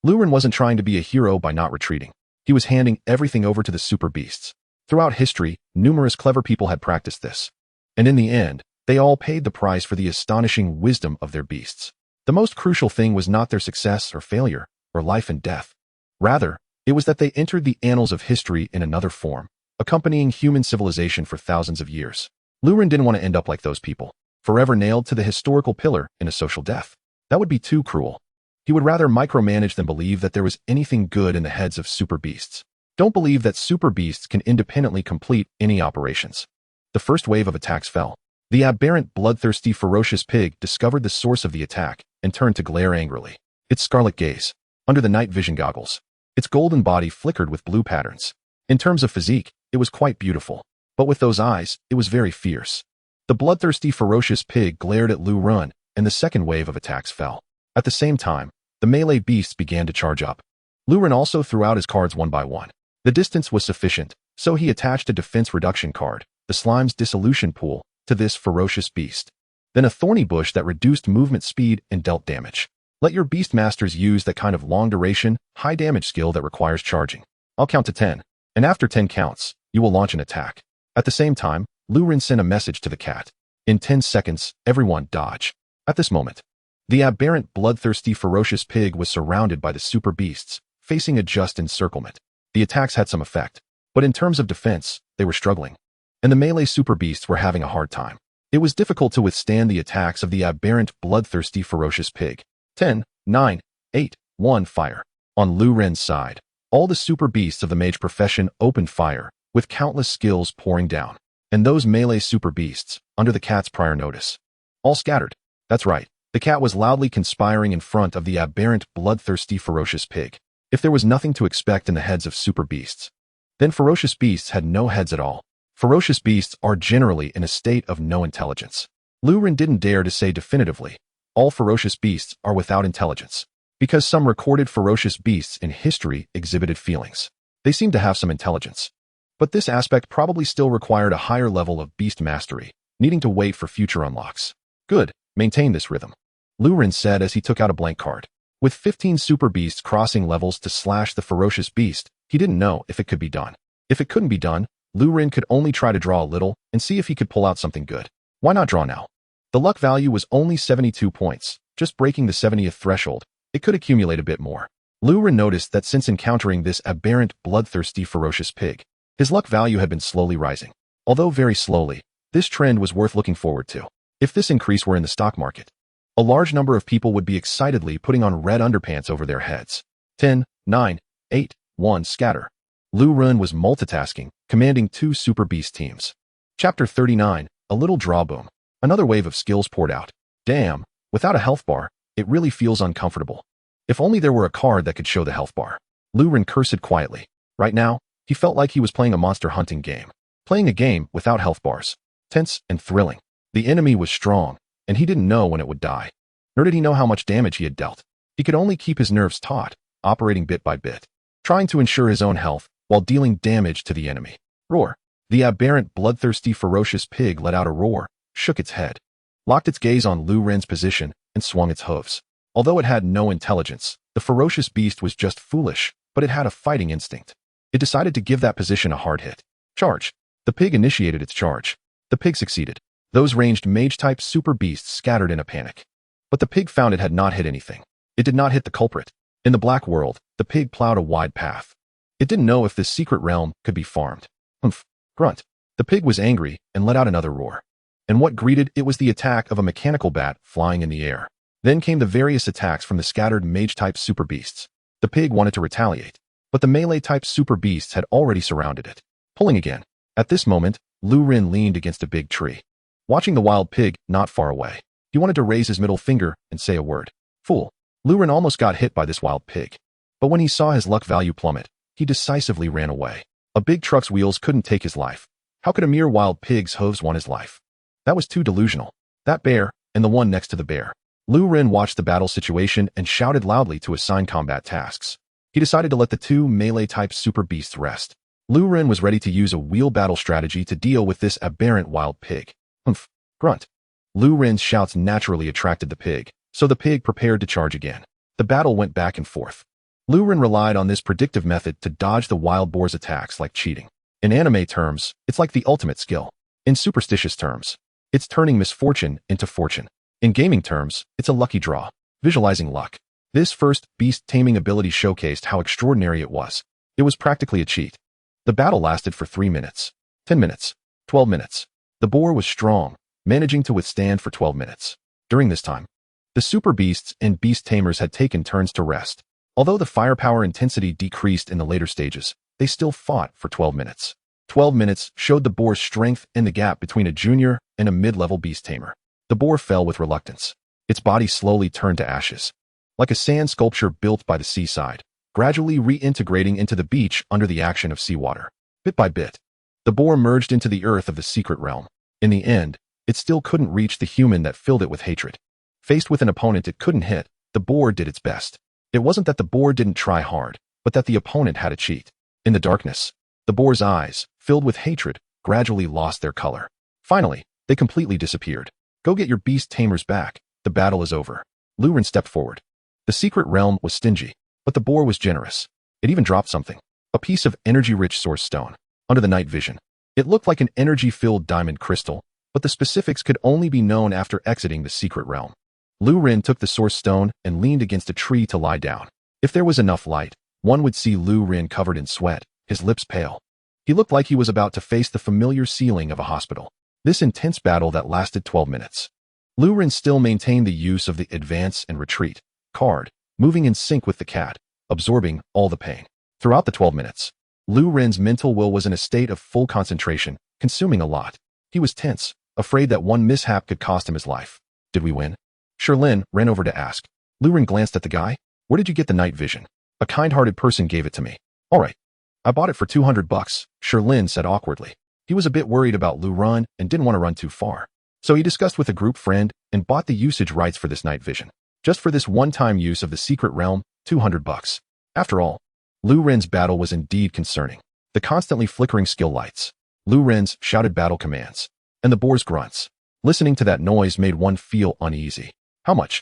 Lu Ren wasn't trying to be a hero by not retreating. He was handing everything over to the super beasts. Throughout history, numerous clever people had practiced this. And in the end, they all paid the price for the astonishing wisdom of their beasts. The most crucial thing was not their success or failure, or life and death. Rather, it was that they entered the annals of history in another form, accompanying human civilization for thousands of years. Lu Ren didn't want to end up like those people, forever nailed to the historical pillar in a social death. That would be too cruel. He would rather micromanage than believe that there was anything good in the heads of super beasts. Don't believe that super beasts can independently complete any operations. The first wave of attacks fell. The aberrant, bloodthirsty, ferocious pig discovered the source of the attack and turned to glare angrily. Its scarlet gaze, under the night vision goggles, its golden body flickered with blue patterns. In terms of physique, it was quite beautiful, but with those eyes, it was very fierce. The bloodthirsty, ferocious pig glared at Lu Ren, and the second wave of attacks fell. At the same time, the melee beasts began to charge up. Lu Ren also threw out his cards one by one. The distance was sufficient, so he attached a defense reduction card, the slime's dissolution pool, to this ferocious beast. Then a thorny bush that reduced movement speed and dealt damage. Let your beastmasters use that kind of long-duration, high-damage skill that requires charging. I'll count to 10, and after 10 counts, you will launch an attack. At the same time, Lu Ren sent a message to the cat. In 10 seconds, everyone dodge. At this moment, the aberrant, bloodthirsty, ferocious pig was surrounded by the super beasts, facing a just encirclement. The attacks had some effect, but in terms of defense, they were struggling. And the melee super beasts were having a hard time. It was difficult to withstand the attacks of the aberrant, bloodthirsty, ferocious pig. 10, 9, 8, 1, fire. On Lu Ren's side, all the super beasts of the mage profession opened fire, with countless skills pouring down. And those melee super beasts, under the cat's prior notice, all scattered. That's right, the cat was loudly conspiring in front of the aberrant, bloodthirsty, ferocious pig. If there was nothing to expect in the heads of super beasts, then ferocious beasts had no heads at all. Ferocious beasts are generally in a state of no intelligence. Lu Ren didn't dare to say definitively, all ferocious beasts are without intelligence, because some recorded ferocious beasts in history exhibited feelings. They seemed to have some intelligence. But this aspect probably still required a higher level of beast mastery, needing to wait for future unlocks. Good, maintain this rhythm, Lu Ren said as he took out a blank card. With 15 super beasts crossing levels to slash the ferocious beast, he didn't know if it could be done. If it couldn't be done, Lu Ren could only try to draw a little and see if he could pull out something good. Why not draw now? The luck value was only 72 points, just breaking the 70th threshold. It could accumulate a bit more. Lu Ren noticed that since encountering this aberrant, bloodthirsty, ferocious pig, his luck value had been slowly rising. Although very slowly, this trend was worth looking forward to. If this increase were in the stock market, a large number of people would be excitedly putting on red underpants over their heads. 10, 9, 8, 1, scatter. Lu Ren was multitasking, commanding 2 super beast teams. Chapter 39, a little draw boom. Another wave of skills poured out. Damn, without a health bar, it really feels uncomfortable. If only there were a card that could show the health bar. Lu Ren cursed quietly. Right now, he felt like he was playing a monster hunting game. Playing a game without health bars. Tense and thrilling. The enemy was strong, and he didn't know when it would die. Nor did he know how much damage he had dealt. He could only keep his nerves taut, operating bit by bit, trying to ensure his own health while dealing damage to the enemy. Roar. The aberrant, bloodthirsty, ferocious pig let out a roar, shook its head, locked its gaze on Lu Ren's position, and swung its hooves. Although it had no intelligence, the ferocious beast was just foolish, but it had a fighting instinct. It decided to give that position a hard hit. Charge. The pig initiated its charge. The pig succeeded. Those ranged mage-type super beasts scattered in a panic. But the pig found it had not hit anything. It did not hit the culprit. In the black world, the pig plowed a wide path. It didn't know if this secret realm could be farmed. Humph. Grunt. The pig was angry and let out another roar. And what greeted it was the attack of a mechanical bat flying in the air. Then came the various attacks from the scattered mage-type super beasts. The pig wanted to retaliate, but the melee-type super beasts had already surrounded it. Pulling again. At this moment, Lu Ren leaned against a big tree, watching the wild pig not far away. He wanted to raise his middle finger and say a word. Fool. Lu Ren almost got hit by this wild pig. But when he saw his luck value plummet, he decisively ran away. A big truck's wheels couldn't take his life. How could a mere wild pig's hooves want his life? That was too delusional. That bear, and the one next to the bear. Lu Ren watched the battle situation and shouted loudly to assign combat tasks. He decided to let the 2 melee-type super beasts rest. Lu Ren was ready to use a wheel battle strategy to deal with this aberrant wild pig. Humph. Grunt. Lu Ren's shouts naturally attracted the pig, so the pig prepared to charge again. The battle went back and forth. Lu Ren relied on this predictive method to dodge the wild boar's attacks like cheating. In anime terms, it's like the ultimate skill. In superstitious terms, it's turning misfortune into fortune. In gaming terms, it's a lucky draw. Visualizing luck. This first beast taming ability showcased how extraordinary it was. It was practically a cheat. The battle lasted for 3 minutes, 10 minutes, 12 minutes. The boar was strong, managing to withstand for 12 minutes. During this time, the super beasts and beast tamers had taken turns to rest. Although the firepower intensity decreased in the later stages, they still fought for 12 minutes. 12 minutes showed the boar's strength and the gap between a junior and a mid-level beast tamer. The boar fell with reluctance. Its body slowly turned to ashes, like a sand sculpture built by the seaside, gradually reintegrating into the beach under the action of seawater. Bit by bit, the boar merged into the earth of the secret realm. In the end, it still couldn't reach the human that filled it with hatred. Faced with an opponent it couldn't hit, the boar did its best. It wasn't that the boar didn't try hard, but that the opponent had a cheat. In the darkness, the boar's eyes, filled with hatred, gradually lost their color. Finally, they completely disappeared. Go get your beast tamers back. The battle is over. Lu Ren stepped forward. The secret realm was stingy, but the boar was generous. It even dropped something. A piece of energy-rich source stone. Under the night vision, it looked like an energy-filled diamond crystal, but the specifics could only be known after exiting the secret realm. Lu Ren took the source stone and leaned against a tree to lie down. If there was enough light, one would see Lu Ren covered in sweat, his lips pale. He looked like he was about to face the familiar ceiling of a hospital. This intense battle that lasted 12 minutes. Lu Ren still maintained the use of the advance and retreat card, moving in sync with the cat, absorbing all the pain. Throughout the 12 minutes, Lu Ren's mental will was in a state of full concentration, consuming a lot. He was tense, afraid that one mishap could cost him his life. Did we win? Sherlin ran over to ask. Lu Ren glanced at the guy. Where did you get the night vision? A kind-hearted person gave it to me. All right. I bought it for $200, Sherlin said awkwardly. He was a bit worried about Lu Ren and didn't want to run too far. So he discussed with a group friend and bought the usage rights for this night vision. Just for this one-time use of the secret realm, $200. After all, Lu Ren's battle was indeed concerning. The constantly flickering skill lights, Lu Ren's shouted battle commands, and the boar's grunts. Listening to that noise made one feel uneasy. How much?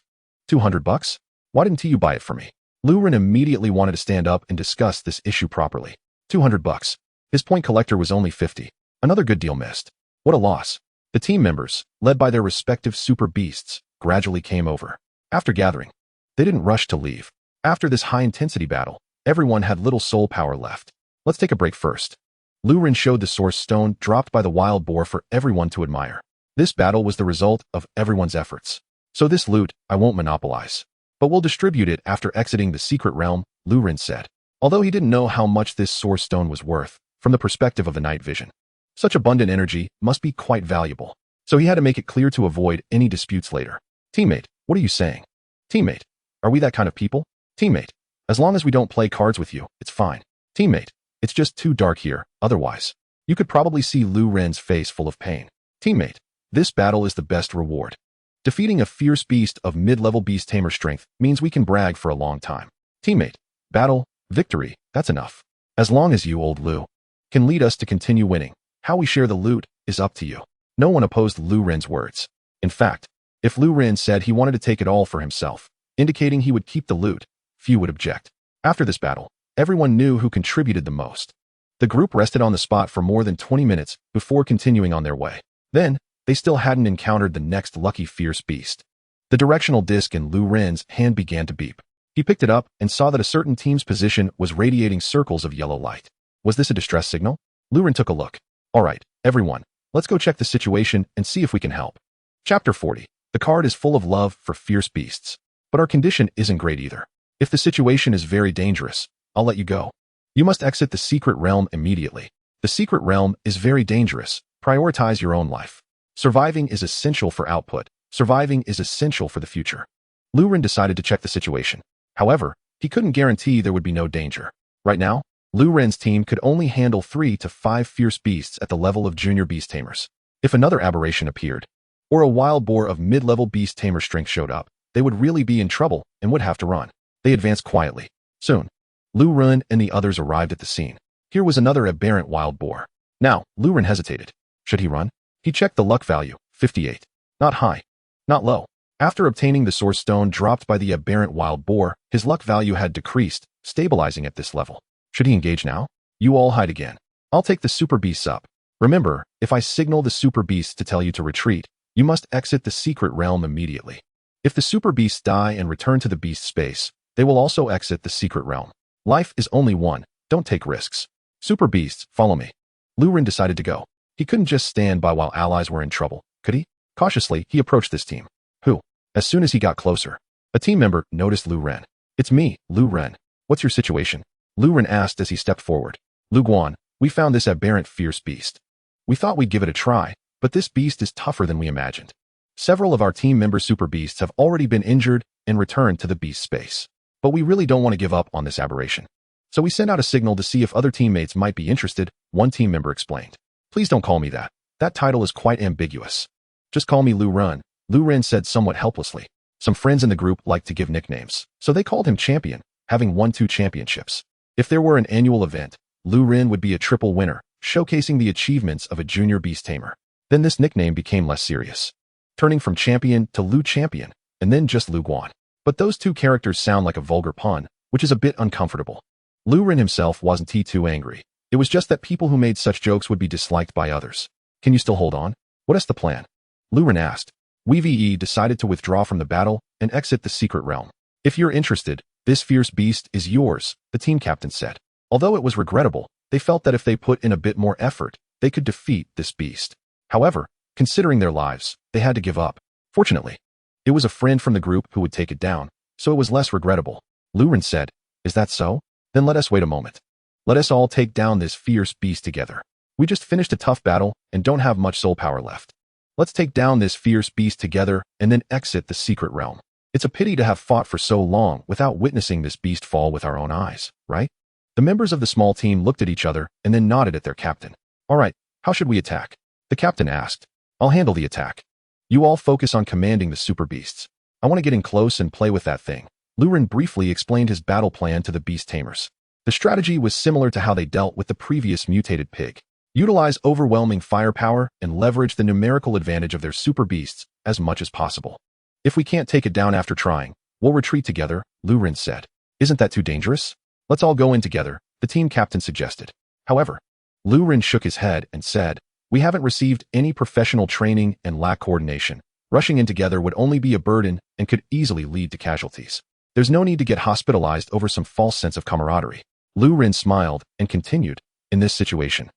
$200? Why didn't you buy it for me? Lu Ren immediately wanted to stand up and discuss this issue properly. $200. His point collector was only 50. Another good deal missed. What a loss. The team members, led by their respective super beasts, gradually came over. After gathering, they didn't rush to leave. After this high-intensity battle, everyone had little soul power left. Let's take a break first. Lu Ren showed the source stone dropped by the wild boar for everyone to admire. This battle was the result of everyone's efforts. So this loot, I won't monopolize. But we'll distribute it after exiting the secret realm, Lu Ren said. Although he didn't know how much this source stone was worth, from the perspective of the night vision. Such abundant energy must be quite valuable. So he had to make it clear to avoid any disputes later. Teammate, what are you saying? Teammate, are we that kind of people? Teammate, as long as we don't play cards with you, it's fine. Teammate, it's just too dark here, otherwise. You could probably see Lu Ren's face full of pain. Teammate, this battle is the best reward. Defeating a fierce beast of mid-level beast tamer strength means we can brag for a long time. Teammate, battle, victory, that's enough. As long as you, old Lu, can lead us to continue winning. How we share the loot is up to you. No one opposed Lu Ren's words. In fact, if Lu Ren said he wanted to take it all for himself, indicating he would keep the loot, few would object. After this battle, everyone knew who contributed the most. The group rested on the spot for more than 20 minutes before continuing on their way. Then, they still hadn't encountered the next lucky fierce beast. The directional disc in Lu Ren's hand began to beep. He picked it up and saw that a certain team's position was radiating circles of yellow light. Was this a distress signal? Lu Ren took a look. All right, everyone, let's go check the situation and see if we can help. Chapter 40. The card is full of love for fierce beasts. But our condition isn't great either. If the situation is very dangerous, I'll let you go. You must exit the secret realm immediately. The secret realm is very dangerous. Prioritize your own life. Surviving is essential for output. Surviving is essential for the future. Lu Ren decided to check the situation. However, he couldn't guarantee there would be no danger. Right now, Lu Ren's team could only handle 3 to 5 fierce beasts at the level of junior beast tamers. If another aberration appeared, or a wild boar of mid-level beast tamer strength showed up, they would really be in trouble and would have to run. They advanced quietly. Soon, Lu Ren and the others arrived at the scene. Here was another aberrant wild boar. Now, Lu Ren hesitated. Should he run? He checked the luck value, 58. Not high. Not low. After obtaining the source stone dropped by the aberrant wild boar, his luck value had decreased, stabilizing at this level. Should he engage now? You all hide again. I'll take the super beasts up. Remember, if I signal the super beasts to tell you to retreat, you must exit the secret realm immediately. If the super beasts die and return to the beast space, they will also exit the secret realm. Life is only one. Don't take risks. Super beasts, follow me. Lu Ren decided to go. He couldn't just stand by while allies were in trouble, could he? Cautiously, he approached this team. Who? As soon as he got closer, a team member noticed Lu Ren. It's me, Lu Ren. What's your situation? Lu Ren asked as he stepped forward. Lu Guan, we found this aberrant fierce beast. We thought we'd give it a try, but this beast is tougher than we imagined. Several of our team member super beasts have already been injured and returned to the beast space. But we really don't want to give up on this aberration. So we sent out a signal to see if other teammates might be interested, one team member explained. Please don't call me that. That title is quite ambiguous. Just call me Lu Ren, Lu Ren said somewhat helplessly. Some friends in the group like to give nicknames, so they called him Champion, having won 2 championships. If there were an annual event, Lu Ren would be a triple winner, showcasing the achievements of a junior beast tamer. Then this nickname became less serious, turning from Champion to Lu Champion, and then just Lu Guan. But those 2 characters sound like a vulgar pun, which is a bit uncomfortable. Lu Ren himself wasn't too angry. It was just that people who made such jokes would be disliked by others. Can you still hold on? What is the plan? Lu Ren asked. We decided to withdraw from the battle and exit the secret realm. If you're interested, this fierce beast is yours, the team captain said. Although it was regrettable, they felt that if they put in a bit more effort, they could defeat this beast. However, considering their lives, they had to give up. Fortunately, it was a friend from the group who would take it down, so it was less regrettable. Lu Ren said, is that so? Then let us wait a moment. Let us all take down this fierce beast together. We just finished a tough battle and don't have much soul power left. Let's take down this fierce beast together and then exit the secret realm. It's a pity to have fought for so long without witnessing this beast fall with our own eyes, right? The members of the small team looked at each other and then nodded at their captain. All right, how should we attack? The captain asked. I'll handle the attack. You all focus on commanding the super beasts. I want to get in close and play with that thing. Lu Ren briefly explained his battle plan to the beast tamers. The strategy was similar to how they dealt with the previous mutated pig. Utilize overwhelming firepower and leverage the numerical advantage of their super beasts as much as possible. If we can't take it down after trying, we'll retreat together, Lu Ren said. Isn't that too dangerous? Let's all go in together, the team captain suggested. However, Lu Ren shook his head and said, We haven't received any professional training and lack coordination. Rushing in together would only be a burden and could easily lead to casualties. There's no need to get hospitalized over some false sense of camaraderie. Lu Ren smiled and continued, in this situation,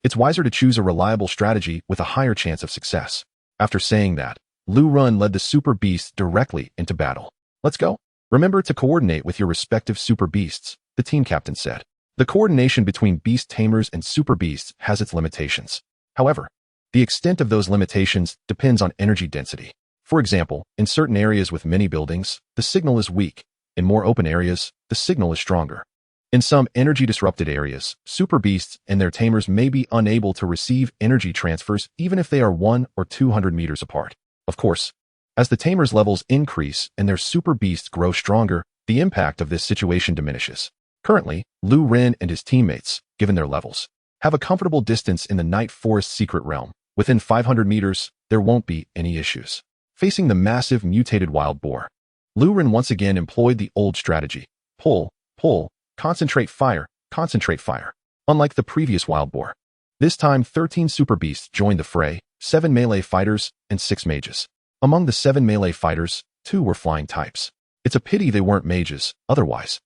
it's wiser to choose a reliable strategy with a higher chance of success. After saying that, Lu Ren led the super beasts directly into battle. Let's go. Remember to coordinate with your respective super beasts, the team captain said. The coordination between Beast Tamers and super beasts has its limitations. However, the extent of those limitations depends on energy density. For example, in certain areas with many buildings, the signal is weak. In more open areas, the signal is stronger. In some energy-disrupted areas, super beasts and their tamers may be unable to receive energy transfers even if they are 100 or 200 meters apart. Of course, as the tamers' levels increase and their super beasts grow stronger, the impact of this situation diminishes. Currently, Lu Ren and his teammates, given their levels, have a comfortable distance in the Night Forest secret realm. Within 500 meters, there won't be any issues. Facing the massive mutated wild boar, Lu Ren once again employed the old strategy. Pull, pull, concentrate fire, concentrate fire. Unlike the previous wild boar, this time 13 super beasts joined the fray, 7 melee fighters and 6 mages. Among the 7 melee fighters, 2 were flying types. It's a pity they weren't mages, otherwise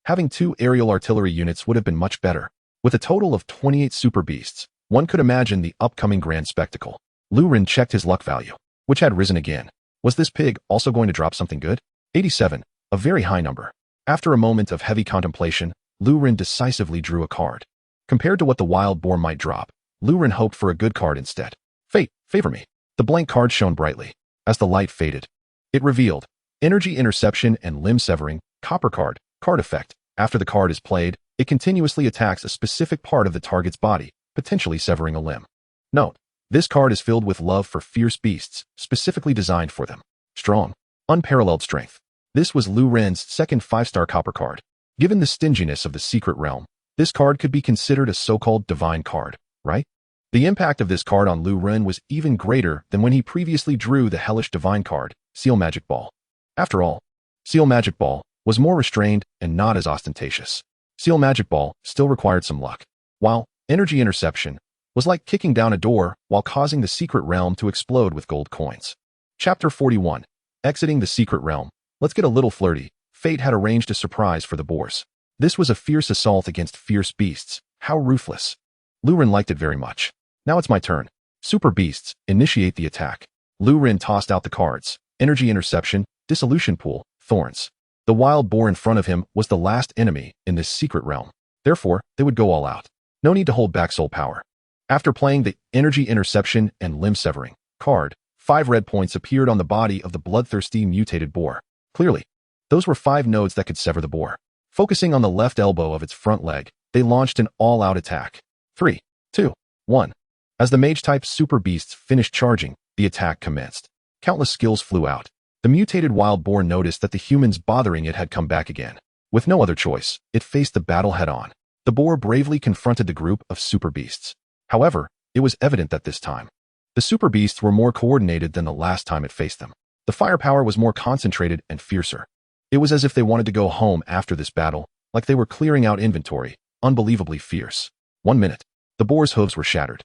having 2 aerial artillery units would have been much better. With a total of 28 super beasts, one could imagine the upcoming grand spectacle. Lu Ren checked his luck value, which had risen again. Was this pig also going to drop something good? 87, a very high number. After a moment of heavy contemplation, Lu Ren decisively drew a card. Compared to what the wild boar might drop, Lu Ren hoped for a good card instead. Fate, favor me. The blank card shone brightly. As the light faded, it revealed energy interception and limb severing, copper card, card effect. After the card is played, it continuously attacks a specific part of the target's body, potentially severing a limb. Note, this card is filled with love for fierce beasts, specifically designed for them. Strong, unparalleled strength. This was Lu Ren's second 5-star copper card. Given the stinginess of the secret realm, this card could be considered a so-called divine card, right? The impact of this card on Lu Ren was even greater than when he previously drew the hellish divine card, Seal Magic Ball. After all, Seal Magic Ball was more restrained and not as ostentatious. Seal Magic Ball still required some luck, while energy interception was like kicking down a door while causing the secret realm to explode with gold coins. Chapter 41. Exiting the secret realm. Let's get a little flirty. Fate had arranged a surprise for the boars. This was a fierce assault against fierce beasts. How ruthless. Lu Ren liked it very much. Now it's my turn. Super beasts, initiate the attack. Lu Ren tossed out the cards. Energy interception, dissolution pool, thorns. The wild boar in front of him was the last enemy in this secret realm. Therefore, they would go all out. No need to hold back soul power. After playing the energy interception and limb severing card, 5 red points appeared on the body of the bloodthirsty mutated boar. Clearly, those were 5 nodes that could sever the boar. Focusing on the left elbow of its front leg, they launched an all-out attack. 3, 2, 1. As the mage-type super beasts finished charging, the attack commenced. Countless skills flew out. The mutated wild boar noticed that the humans bothering it had come back again. With no other choice, it faced the battle head-on. The boar bravely confronted the group of super beasts. However, it was evident that this time, the super beasts were more coordinated than the last time it faced them. The firepower was more concentrated and fiercer. It was as if they wanted to go home after this battle, like they were clearing out inventory, unbelievably fierce. 1 minute. The boar's hooves were shattered.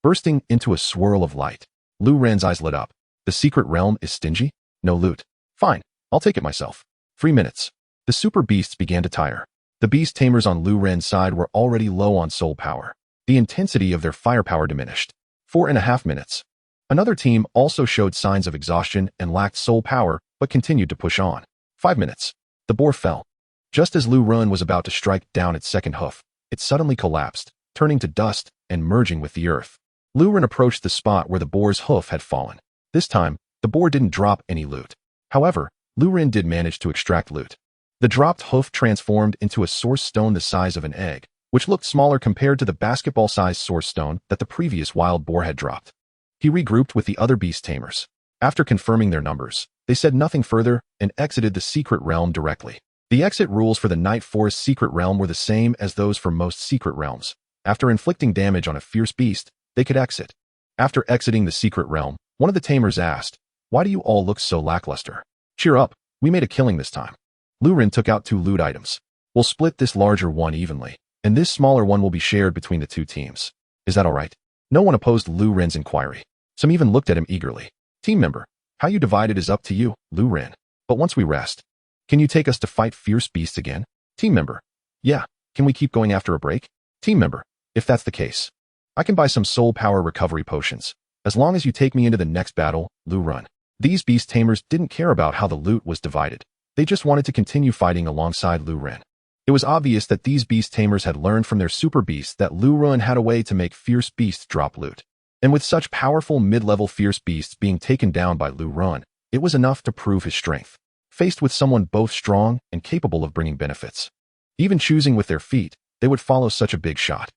Bursting into a swirl of light, Lu Ren's eyes lit up. The secret realm is stingy? No loot. Fine, I'll take it myself. 3 minutes. The super beasts began to tire. The beast tamers on Lu Ren's side were already low on soul power. The intensity of their firepower diminished. 4.5 minutes. Another team also showed signs of exhaustion and lacked soul power, but continued to push on. 5 minutes. The boar fell. Just as Lu Ren was about to strike down its second hoof, it suddenly collapsed, turning to dust and merging with the earth. Lu Ren approached the spot where the boar's hoof had fallen. This time, the boar didn't drop any loot. However, Lu Ren did manage to extract loot. The dropped hoof transformed into a source stone the size of an egg, which looked smaller compared to the basketball-sized source stone that the previous wild boar had dropped. He regrouped with the other beast tamers. After confirming their numbers, they said nothing further and exited the secret realm directly. The exit rules for the Night Forest secret realm were the same as those for most secret realms. After inflicting damage on a fierce beast, they could exit. After exiting the secret realm, one of the tamers asked, "Why do you all look so lackluster? Cheer up, we made a killing this time." Lu Ren took out 2 loot items. We'll split this larger one evenly, and this smaller one will be shared between the 2 teams. Is that all right? No one opposed Lu Ren's inquiry. Some even looked at him eagerly. Team member, how you divide it is up to you, Lu Ren. But once we rest, can you take us to fight fierce beasts again? Team member, yeah, can we keep going after a break? Team member, if that's the case, I can buy some soul power recovery potions, as long as you take me into the next battle, Lu Ren. These Beast Tamers didn't care about how the loot was divided. They just wanted to continue fighting alongside Lu Ren. It was obvious that these Beast Tamers had learned from their super beasts that Lu Ren had a way to make fierce beasts drop loot. And with such powerful mid-level fierce beasts being taken down by Lu Ren, it was enough to prove his strength. Faced with someone both strong and capable of bringing benefits, even choosing with their feet, they would follow such a big shot.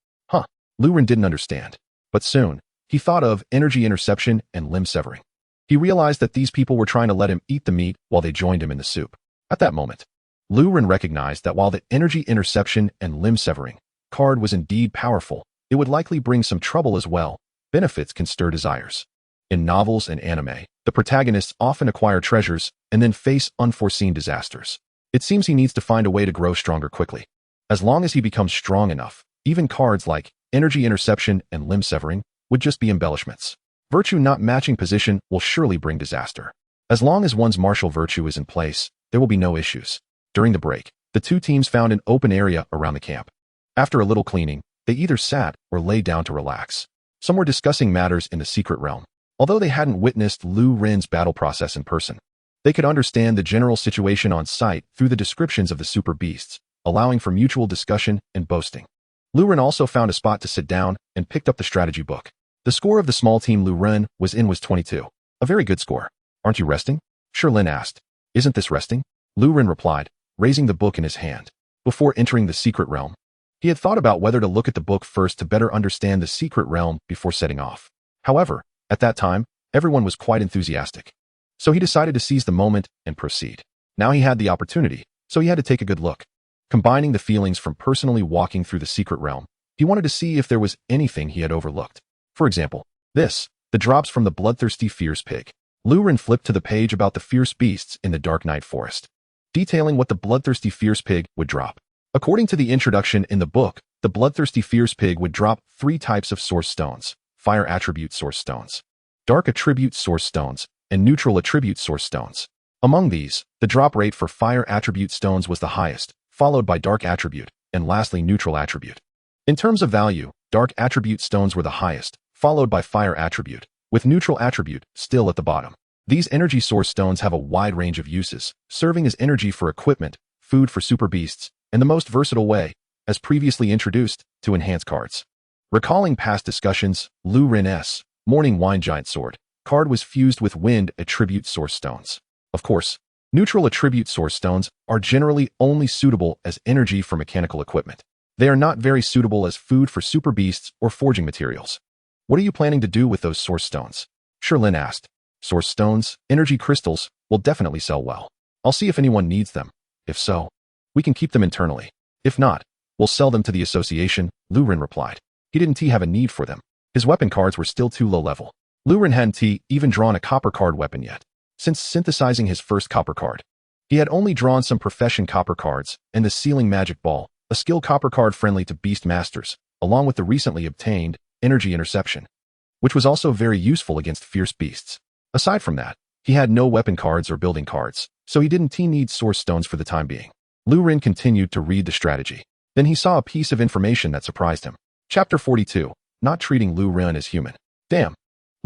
Lu Ren didn't understand. But soon, he thought of energy interception and limb severing. He realized that these people were trying to let him eat the meat while they joined him in the soup. At that moment, Lu Ren recognized that while the energy interception and limb severing card was indeed powerful, it would likely bring some trouble as well. Benefits can stir desires. In novels and anime, the protagonists often acquire treasures and then face unforeseen disasters. It seems he needs to find a way to grow stronger quickly. As long as he becomes strong enough, even cards like energy interception and limb severing would just be embellishments. Virtue not matching position will surely bring disaster. As long as one's martial virtue is in place, there will be no issues. During the break, the two teams found an open area around the camp. After a little cleaning, they either sat or lay down to relax. Some were discussing matters in the secret realm. Although they hadn't witnessed Lu Ren's battle process in person, they could understand the general situation on site through the descriptions of the super beasts, allowing for mutual discussion and boasting. Lu Ren also found a spot to sit down and picked up the strategy book. The score of the small team Lu Ren was 22. A very good score. Aren't you resting? Lin asked. Isn't this resting? Lu Ren replied, raising the book in his hand. Before entering the secret realm, he had thought about whether to look at the book first to better understand the secret realm before setting off. However, at that time, everyone was quite enthusiastic. So he decided to seize the moment and proceed. Now he had the opportunity, so he had to take a good look. Combining the feelings from personally walking through the secret realm, he wanted to see if there was anything he had overlooked. For example, the drops from the bloodthirsty fierce pig. Lu Ren flipped to the page about the fierce beasts in the Dark Night Forest, detailing what the bloodthirsty fierce pig would drop. According to the introduction in the book, the bloodthirsty fierce pig would drop 3 types of source stones: fire attribute source stones, dark attribute source stones, and neutral attribute source stones. Among these, the drop rate for fire attribute stones was the highest, followed by dark attribute, and lastly neutral attribute. In terms of value, dark attribute stones were the highest, followed by fire attribute, with neutral attribute still at the bottom. These energy source stones have a wide range of uses, serving as energy for equipment, food for super beasts, and the most versatile way, as previously introduced, to enhance cards. Recalling past discussions, Lu Ren's Morning Wine Giant Sword card was fused with wind attribute source stones. Of course, neutral attribute source stones are generally only suitable as energy for mechanical equipment. They are not very suitable as food for super beasts or forging materials. What are you planning to do with those source stones? Lin asked. Source stones, energy crystals, will definitely sell well. I'll see if anyone needs them. If so, we can keep them internally. If not, we'll sell them to the association, Lu Ren replied. He didn't have a need for them. His weapon cards were still too low level. Lu Ren hadn't even drawn a copper card weapon yet. Since synthesizing his first copper card, he had only drawn some profession copper cards and the Sealing Magic Ball, a skill copper card friendly to Beast Masters, along with the recently obtained Energy Interception, which was also very useful against fierce beasts. Aside from that, he had no weapon cards or building cards, so he didn't need source stones for the time being. Lu Ren continued to read the strategy. Then he saw a piece of information that surprised him. Chapter 42, Not Treating Lu Ren as Human. Damn!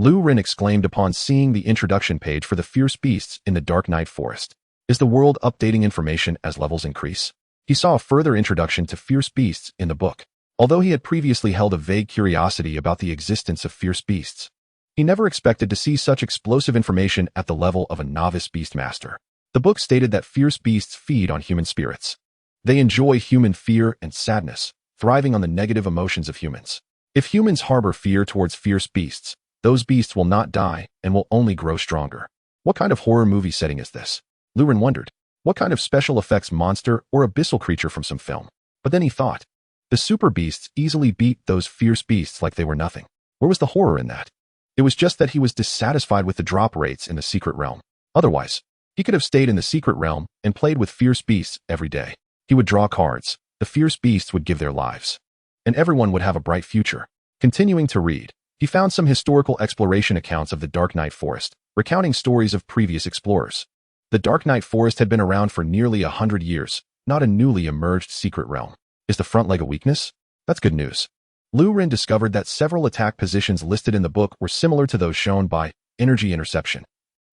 Lu Ren exclaimed upon seeing the introduction page for the fierce beasts in the Dark Night Forest. Is the world updating information as levels increase? He saw a further introduction to fierce beasts in the book. Although he had previously held a vague curiosity about the existence of fierce beasts, he never expected to see such explosive information at the level of a novice beastmaster. The book stated that fierce beasts feed on human spirits. They enjoy human fear and sadness, thriving on the negative emotions of humans. If humans harbor fear towards fierce beasts, those beasts will not die and will only grow stronger. What kind of horror movie setting is this? Lu Ren wondered. What kind of special effects monster or abyssal creature from some film? But then he thought, the super beasts easily beat those fierce beasts like they were nothing. Where was the horror in that? It was just that he was dissatisfied with the drop rates in the secret realm. Otherwise, he could have stayed in the secret realm and played with fierce beasts every day. He would draw cards, the fierce beasts would give their lives, and everyone would have a bright future. Continuing to read, He found some historical exploration accounts of the Dark Night Forest, recounting stories of previous explorers. The Dark Night Forest had been around for nearly 100 years, not a newly emerged secret realm. Is the front leg a weakness? That's good news. Lu Ren discovered that several attack positions listed in the book were similar to those shown by energy interception.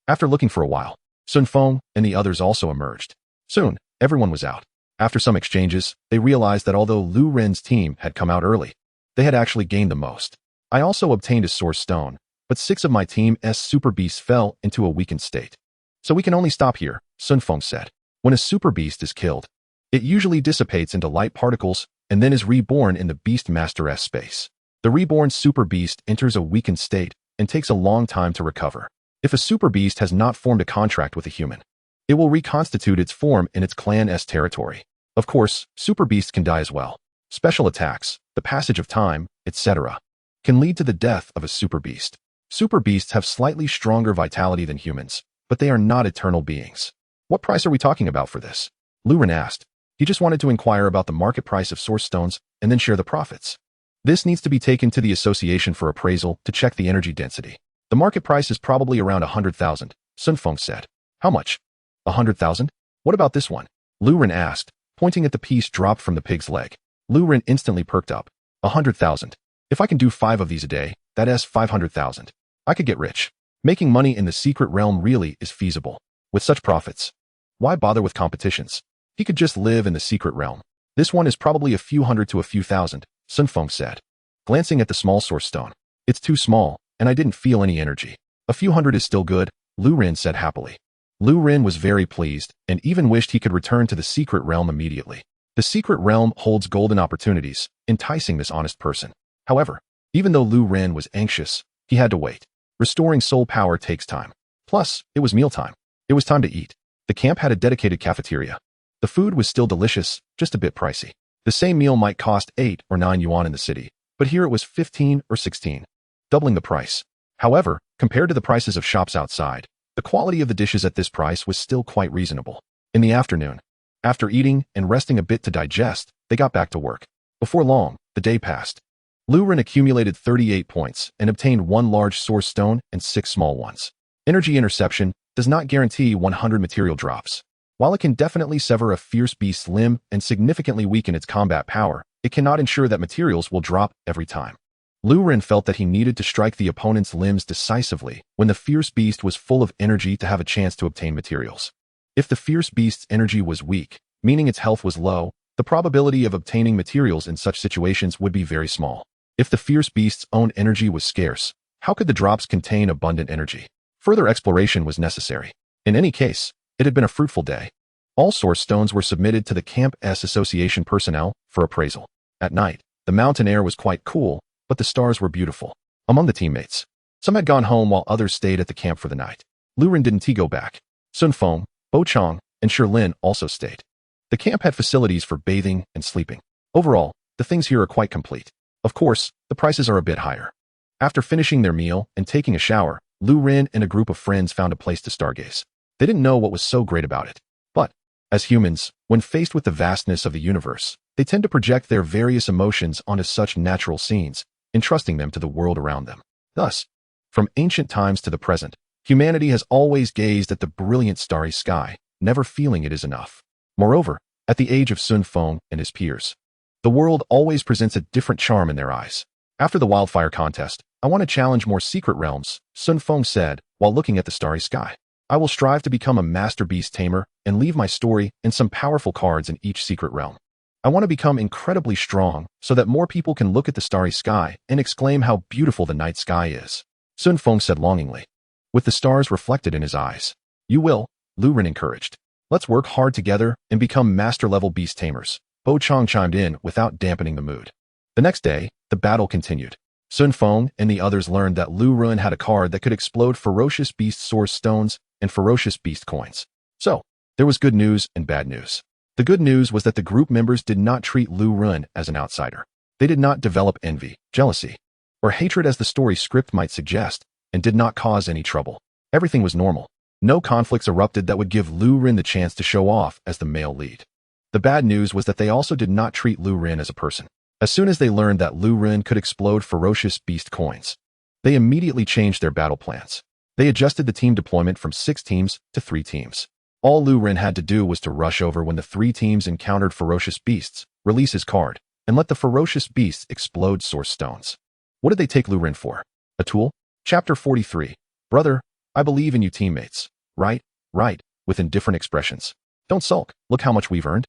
After looking for a while, Sun Feng and the others also emerged. Soon, everyone was out. After some exchanges, they realized that although Lu Ren's team had come out early, they had actually gained the most. I also obtained a source stone, but 6 of my team's super beasts fell into a weakened state. So we can only stop here, Sun Feng said. When a super beast is killed, it usually dissipates into light particles and then is reborn in the Beast Master's space. The reborn super beast enters a weakened state and takes a long time to recover. If a super beast has not formed a contract with a human, it will reconstitute its form in its clan's territory. Of course, super beasts can die as well. Special attacks, the passage of time, etc., can lead to the death of a super beast. Super beasts have slightly stronger vitality than humans, but they are not eternal beings. What price are we talking about for this? Lu Ren asked. He just wanted to inquire about the market price of source stones and then share the profits. This needs to be taken to the association for appraisal to check the energy density. The market price is probably around 100,000, Sun Feng said. How much? 100,000? What about this one? Lu Ren asked, pointing at the piece dropped from the pig's leg. Lu Ren instantly perked up. 100,000. If I can do 5 of these a day, that's 500,000. I could get rich. Making money in the secret realm really is feasible. With such profits, why bother with competitions? He could just live in the secret realm. This one is probably a few hundred to a few thousand, Sun Feng said, glancing at the small source stone. It's too small, and I didn't feel any energy. A few hundred is still good, Lu Ren said happily. Lu Ren was very pleased and even wished he could return to the secret realm immediately. The secret realm holds golden opportunities, enticing this honest person. However, even though Lu Ren was anxious, he had to wait. Restoring soul power takes time. Plus, it was mealtime. It was time to eat. The camp had a dedicated cafeteria. The food was still delicious, just a bit pricey. The same meal might cost 8 or 9 yuan in the city, but here it was 15 or 16, doubling the price. However, compared to the prices of shops outside, the quality of the dishes at this price was still quite reasonable. In the afternoon, after eating and resting a bit to digest, they got back to work. Before long, the day passed. Lu Ren accumulated 38 points and obtained 1 large source stone and 6 small ones. Energy interception does not guarantee 100 material drops. While it can definitely sever a fierce beast's limb and significantly weaken its combat power, it cannot ensure that materials will drop every time. Lu Ren felt that he needed to strike the opponent's limbs decisively when the fierce beast was full of energy to have a chance to obtain materials. If the fierce beast's energy was weak, meaning its health was low, the probability of obtaining materials in such situations would be very small. If the fierce beast's own energy was scarce, how could the drops contain abundant energy? Further exploration was necessary. In any case, it had been a fruitful day. All source stones were submitted to the camp's association personnel for appraisal. At night, the mountain air was quite cool, but the stars were beautiful. Among the teammates, some had gone home while others stayed at the camp for the night. Lu Ren didn't go back. Sun Feng, Bo Chang, and Lin also stayed. The camp had facilities for bathing and sleeping. Overall, the things here are quite complete. Of course, the prices are a bit higher. After finishing their meal and taking a shower, Lu Ren and a group of friends found a place to stargaze. They didn't know what was so great about it. But, as humans, when faced with the vastness of the universe, they tend to project their various emotions onto such natural scenes, entrusting them to the world around them. Thus, from ancient times to the present, humanity has always gazed at the brilliant starry sky, never feeling it is enough. Moreover, at the age of Sun Feng and his peers, the world always presents a different charm in their eyes. After the wildfire contest, I want to challenge more secret realms, Sun Feng said, while looking at the starry sky. I will strive to become a master beast tamer and leave my story and some powerful cards in each secret realm. I want to become incredibly strong so that more people can look at the starry sky and exclaim how beautiful the night sky is. Sun Feng said longingly, with the stars reflected in his eyes. You will, Lu Ren encouraged. Let's work hard together and become master-level beast tamers. Bo Chang chimed in without dampening the mood. The next day, the battle continued. Sun Feng and the others learned that Lu Ren had a card that could explode ferocious beast source stones and ferocious beast coins. So, there was good news and bad news. The good news was that the group members did not treat Lu Ren as an outsider. They did not develop envy, jealousy, or hatred as the story script might suggest, and did not cause any trouble. Everything was normal. No conflicts erupted that would give Lu Ren the chance to show off as the male lead. The bad news was that they also did not treat Lu Ren as a person. As soon as they learned that Lu Ren could explode ferocious beast coins, They immediately changed their battle plans. They adjusted the team deployment from 6 teams to 3 teams. All Lu Ren had to do was to rush over when the 3 teams encountered ferocious beasts, release his card, and let the ferocious beasts explode source stones. What did they take Lu Ren for? A tool? Chapter 43. Brother, I believe in you teammates. Right, with indifferent expressions. Don't sulk, look how much we've earned.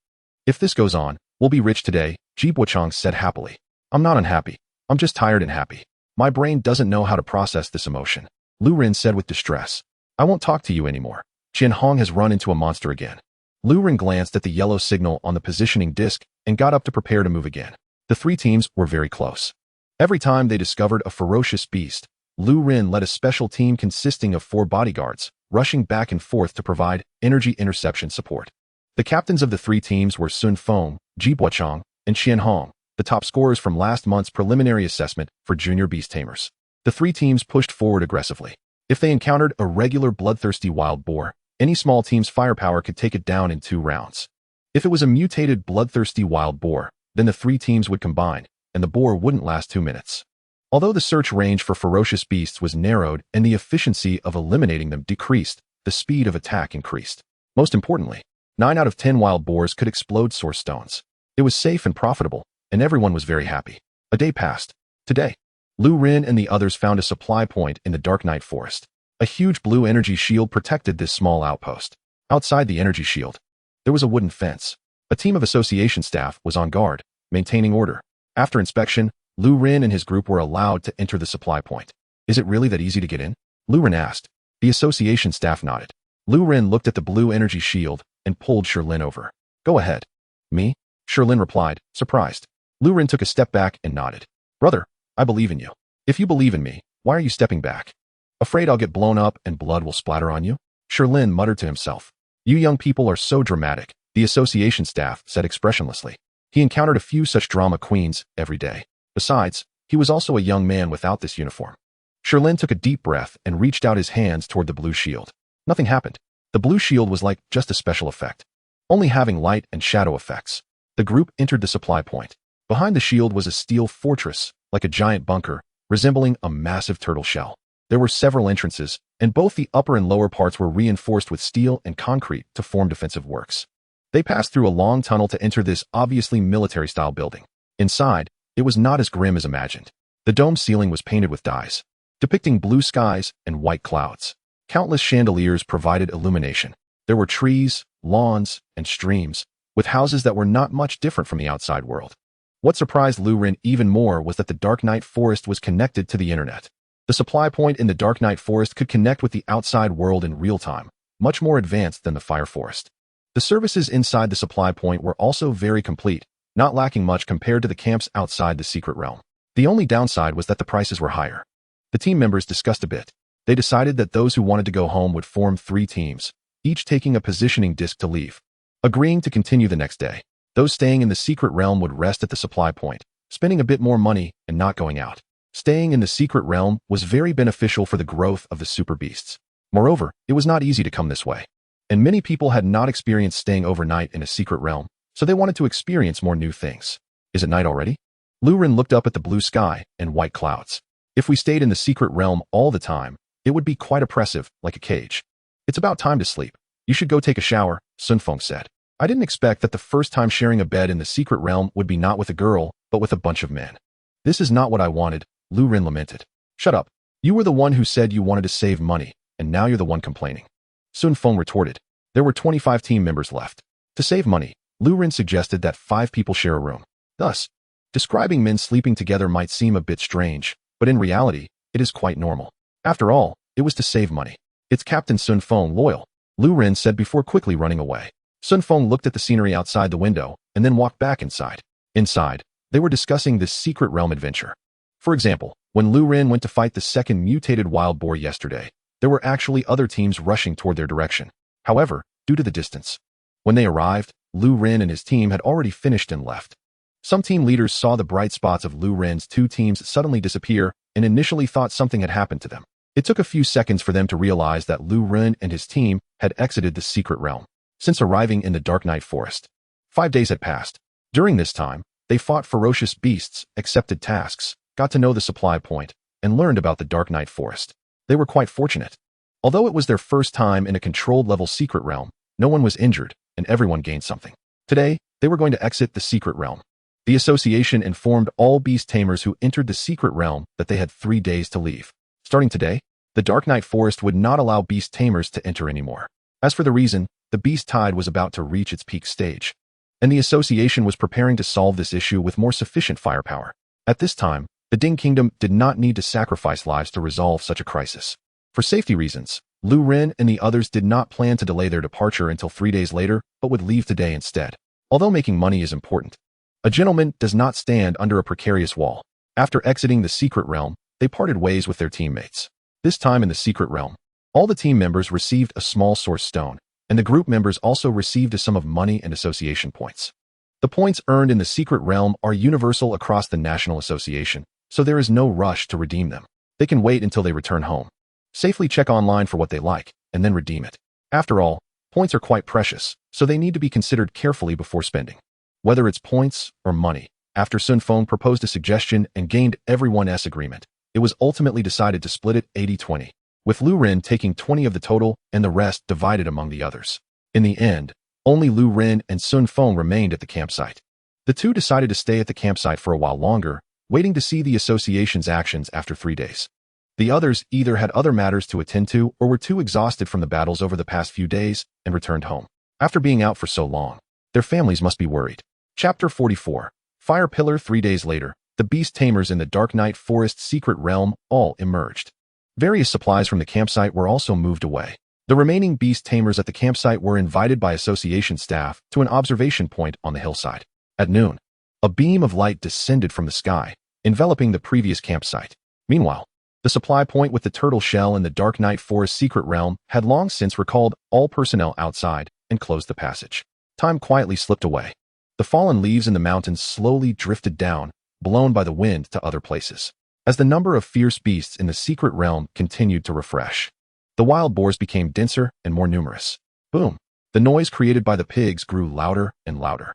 If this goes on, we'll be rich today, Jibo said happily. I'm not unhappy. I'm just tired and happy. My brain doesn't know how to process this emotion. Lu Ren said with distress. I won't talk to you anymore. Qian Hong has run into a monster again. Lu Ren glanced at the yellow signal on the positioning disc and got up to prepare to move again. The 3 teams were very close. Every time they discovered a ferocious beast, Lu Ren led a special team consisting of 4 bodyguards, rushing back and forth to provide energy interception support. The captains of the 3 teams were Sun Feng, Ji Buochang, and Qian Hong, the top scorers from last month's preliminary assessment for junior Beast Tamers. The 3 teams pushed forward aggressively. If they encountered a regular bloodthirsty wild boar, any small team's firepower could take it down in 2 rounds. If it was a mutated bloodthirsty wild boar, then the 3 teams would combine, and the boar wouldn't last 2 minutes. Although the search range for ferocious beasts was narrowed and the efficiency of eliminating them decreased, the speed of attack increased. Most importantly, 9 out of 10 wild boars could explode source stones. It was safe and profitable, and everyone was very happy. A day passed. Today, Lu Ren and the others found a supply point in the Dark Night Forest. A huge blue energy shield protected this small outpost. Outside the energy shield, there was a wooden fence. A team of association staff was on guard, maintaining order. After inspection, Lu Ren and his group were allowed to enter the supply point. Is it really that easy to get in? Lu Ren asked. The association staff nodded. Lu Ren looked at the blue energy shield and pulled Sherlin over. Go ahead. Me? Sherlin replied, surprised. Lu Ren took a step back and nodded. Brother, I believe in you. If you believe in me, why are you stepping back? Afraid I'll get blown up and blood will splatter on you? Sherlin muttered to himself. You young people are so dramatic, the association staff said expressionlessly. He encountered a few such drama queens every day. Besides, he was also a young man without this uniform. Sherlin took a deep breath and reached out his hands toward the blue shield. Nothing happened. The blue shield was like just a special effect, only having light and shadow effects. The group entered the supply point. Behind the shield was a steel fortress, like a giant bunker, resembling a massive turtle shell. There were several entrances, and both the upper and lower parts were reinforced with steel and concrete to form defensive works. They passed through a long tunnel to enter this obviously military-style building. Inside, it was not as grim as imagined. The dome ceiling was painted with dyes, depicting blue skies and white clouds. Countless chandeliers provided illumination. There were trees, lawns, and streams, with houses that were not much different from the outside world. What surprised Lu Ren even more was that the Dark Night Forest was connected to the internet. The supply point in the Dark Night Forest could connect with the outside world in real time, much more advanced than the Fire Forest. The services inside the supply point were also very complete, not lacking much compared to the camps outside the secret realm. The only downside was that the prices were higher. The team members discussed a bit. They decided that those who wanted to go home would form 3 teams, each taking a positioning disc to leave, agreeing to continue the next day. Those staying in the secret realm would rest at the supply point, spending a bit more money and not going out. Staying in the secret realm was very beneficial for the growth of the super beasts. Moreover, it was not easy to come this way, and many people had not experienced staying overnight in a secret realm, so they wanted to experience more new things. Is it night already? Lu Ren looked up at the blue sky and white clouds. If we stayed in the secret realm all the time, it would be quite oppressive, like a cage. It's about time to sleep. You should go take a shower, Sun Feng said. I didn't expect that the first time sharing a bed in the secret realm would be not with a girl, but with a bunch of men. This is not what I wanted, Lu Ren lamented. Shut up. You were the one who said you wanted to save money, and now you're the one complaining. Sun Feng retorted. There were 25 team members left. To save money, Lu Ren suggested that 5 people share a room. Thus, describing men sleeping together might seem a bit strange, but in reality, it is quite normal. After all, it was to save money. It's Captain Sun Feng loyal, Lu Ren said before quickly running away. Sun Feng looked at the scenery outside the window and then walked back inside. Inside, they were discussing this secret realm adventure. For example, when Lu Ren went to fight the second mutated wild boar yesterday, there were actually other teams rushing toward their direction. However, due to the distance, when they arrived, Lu Ren and his team had already finished and left. Some team leaders saw the bright spots of Lu Ren's 2 teams suddenly disappear and initially thought something had happened to them. It took a few seconds for them to realize that Lu Ren and his team had exited the secret realm. Since arriving in the Dark Night Forest, 5 days had passed. During this time, they fought ferocious beasts, accepted tasks, got to know the supply point, and learned about the Dark Night Forest. They were quite fortunate. Although it was their first time in a controlled-level secret realm, no one was injured, and everyone gained something. Today, they were going to exit the secret realm. The association informed all Beast Tamers who entered the secret realm that they had 3 days to leave. Starting today, the Dark Night Forest would not allow Beast Tamers to enter anymore. As for the reason, the Beast Tide was about to reach its peak stage, and the association was preparing to solve this issue with more sufficient firepower. At this time, the Ding Kingdom did not need to sacrifice lives to resolve such a crisis. For safety reasons, Lu Ren and the others did not plan to delay their departure until 3 days later, but would leave today instead. Although making money is important, a gentleman does not stand under a precarious wall. After exiting the secret realm, they parted ways with their teammates. This time in the secret realm, all the team members received a small source stone, and the group members also received a sum of money and association points. The points earned in the secret realm are universal across the National Association, so there is no rush to redeem them. They can wait until they return home. Safely check online for what they like, and then redeem it. After all, points are quite precious, so they need to be considered carefully before spending. Whether it's points or money, after Sun Feng proposed a suggestion and gained everyone's agreement, it was ultimately decided to split it 80-20, with Lu Ren taking 20 of the total and the rest divided among the others. In the end, only Lu Ren and Sun Feng remained at the campsite. The two decided to stay at the campsite for a while longer, waiting to see the association's actions after 3 days. The others either had other matters to attend to or were too exhausted from the battles over the past few days and returned home. After being out for so long, their families must be worried. Chapter 44. Fire Pillar. 3 days later, the Beast Tamers in the Dark Night Forest secret realm all emerged. Various supplies from the campsite were also moved away. The remaining Beast Tamers at the campsite were invited by association staff to an observation point on the hillside. At noon, a beam of light descended from the sky, enveloping the previous campsite. Meanwhile, the supply point with the turtle shell in the Dark Night Forest secret realm had long since recalled all personnel outside and closed the passage. Time quietly slipped away. The fallen leaves in the mountains slowly drifted down, blown by the wind to other places. As the number of fierce beasts in the secret realm continued to refresh, the wild boars became denser and more numerous. Boom! The noise created by the pigs grew louder and louder.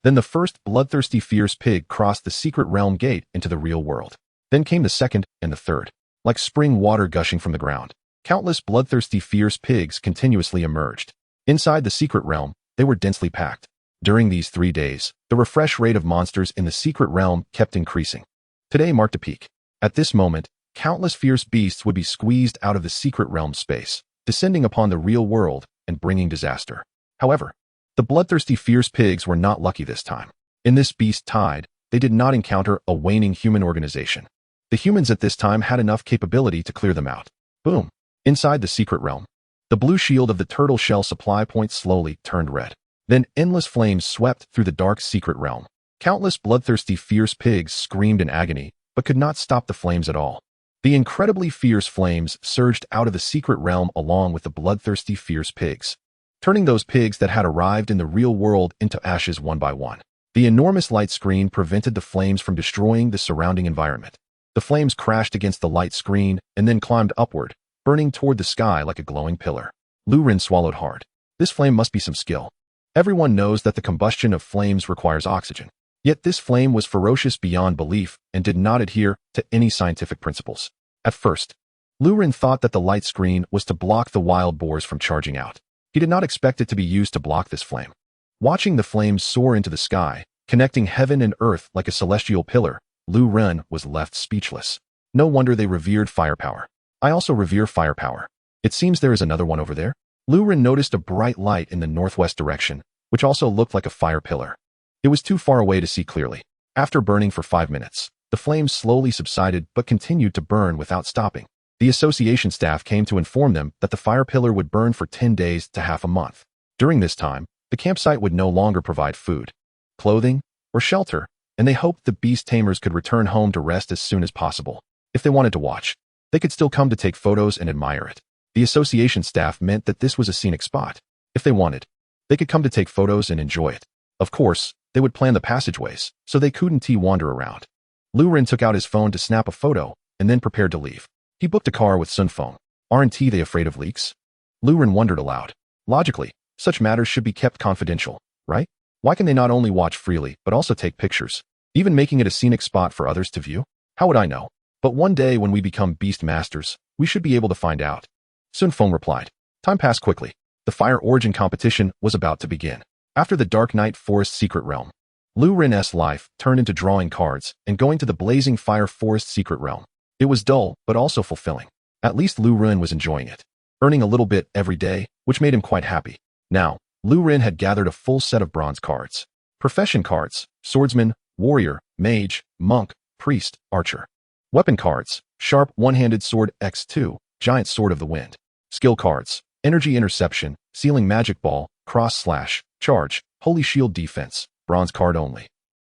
Then the first bloodthirsty fierce pig crossed the secret realm gate into the real world. Then came the second and the third. Like spring water gushing from the ground, countless bloodthirsty fierce pigs continuously emerged. Inside the secret realm, they were densely packed. During these 3 days, the refresh rate of monsters in the secret realm kept increasing. Today marked a peak. At this moment, countless fierce beasts would be squeezed out of the secret realm space, descending upon the real world and bringing disaster. However, the bloodthirsty fierce pigs were not lucky this time. In this beast tide, they did not encounter a waning human organization. The humans at this time had enough capability to clear them out. Boom! Inside the secret realm, the blue shield of the turtle shell supply point slowly turned red. Then endless flames swept through the dark secret realm. Countless bloodthirsty fierce pigs screamed in agony, but could not stop the flames at all. The incredibly fierce flames surged out of the secret realm along with the bloodthirsty fierce pigs, turning those pigs that had arrived in the real world into ashes one by one. The enormous light screen prevented the flames from destroying the surrounding environment. The flames crashed against the light screen and then climbed upward, burning toward the sky like a glowing pillar. Lu Ren swallowed hard. This flame must be some skill. Everyone knows that the combustion of flames requires oxygen. Yet this flame was ferocious beyond belief and did not adhere to any scientific principles. At first, Lu Ren thought that the light screen was to block the wild boars from charging out. He did not expect it to be used to block this flame. Watching the flames soar into the sky, connecting heaven and earth like a celestial pillar, Lu Ren was left speechless. No wonder they revered firepower. I also revere firepower. It seems there is another one over there. Lu Ren noticed a bright light in the northwest direction, which also looked like a fire pillar. It was too far away to see clearly. After burning for 5 minutes, the flames slowly subsided but continued to burn without stopping. The association staff came to inform them that the fire pillar would burn for 10 days to half a month. During this time, the campsite would no longer provide food, clothing, or shelter, and they hoped the Beast Tamers could return home to rest as soon as possible. If they wanted to watch, they could still come to take photos and admire it. The association staff meant that this was a scenic spot. If they wanted, they could come to take photos and enjoy it. Of course, they would plan the passageways, so they couldn't wander around. Lu Ren took out his phone to snap a photo and then prepared to leave. He booked a car with Sun Feng. Aren't they afraid of leaks? Lu Ren wondered aloud. Logically, such matters should be kept confidential, right? Why can they not only watch freely, but also take pictures, even making it a scenic spot for others to view? How would I know? But one day when we become Beast Masters, we should be able to find out. Sun Feng replied. Time passed quickly. The Fire Origin competition was about to begin. After the Dark Night Forest Secret Realm, Lu Ren's life turned into drawing cards and going to the Blazing Fire Forest Secret Realm. It was dull, but also fulfilling. At least Lu Ren was enjoying it, earning a little bit every day, which made him quite happy. Now, Lu Ren had gathered a full set of bronze cards. Profession cards, swordsman, warrior, mage, monk, priest, archer. Weapon cards, sharp one-handed sword X2, giant sword of the wind. Skill cards, energy interception, sealing magic ball, cross slash, charge, holy shield defense, bronze card only.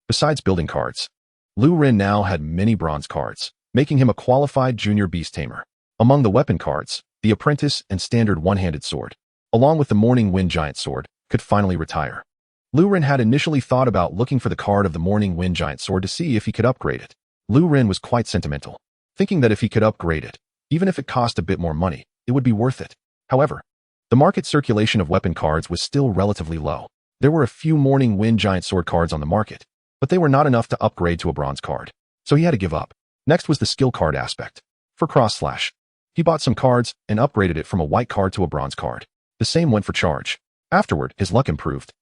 Besides building cards, Lu Ren now had many bronze cards, making him a qualified junior beast tamer. Among the weapon cards, the apprentice and standard one-handed sword, along with the morning wind giant sword, could finally retire. Lu Ren had initially thought about looking for the card of the morning wind giant sword to see if he could upgrade it. Lu Ren was quite sentimental, thinking that if he could upgrade it, even if it cost a bit more money, it would be worth it. However, the market circulation of weapon cards was still relatively low. There were a few morning wind giant sword cards on the market, but they were not enough to upgrade to a bronze card, so he had to give up. Next was the skill card aspect. For cross slash, he bought some cards and upgraded it from a white card to a bronze card. The same went for charge. Afterward, his luck improved,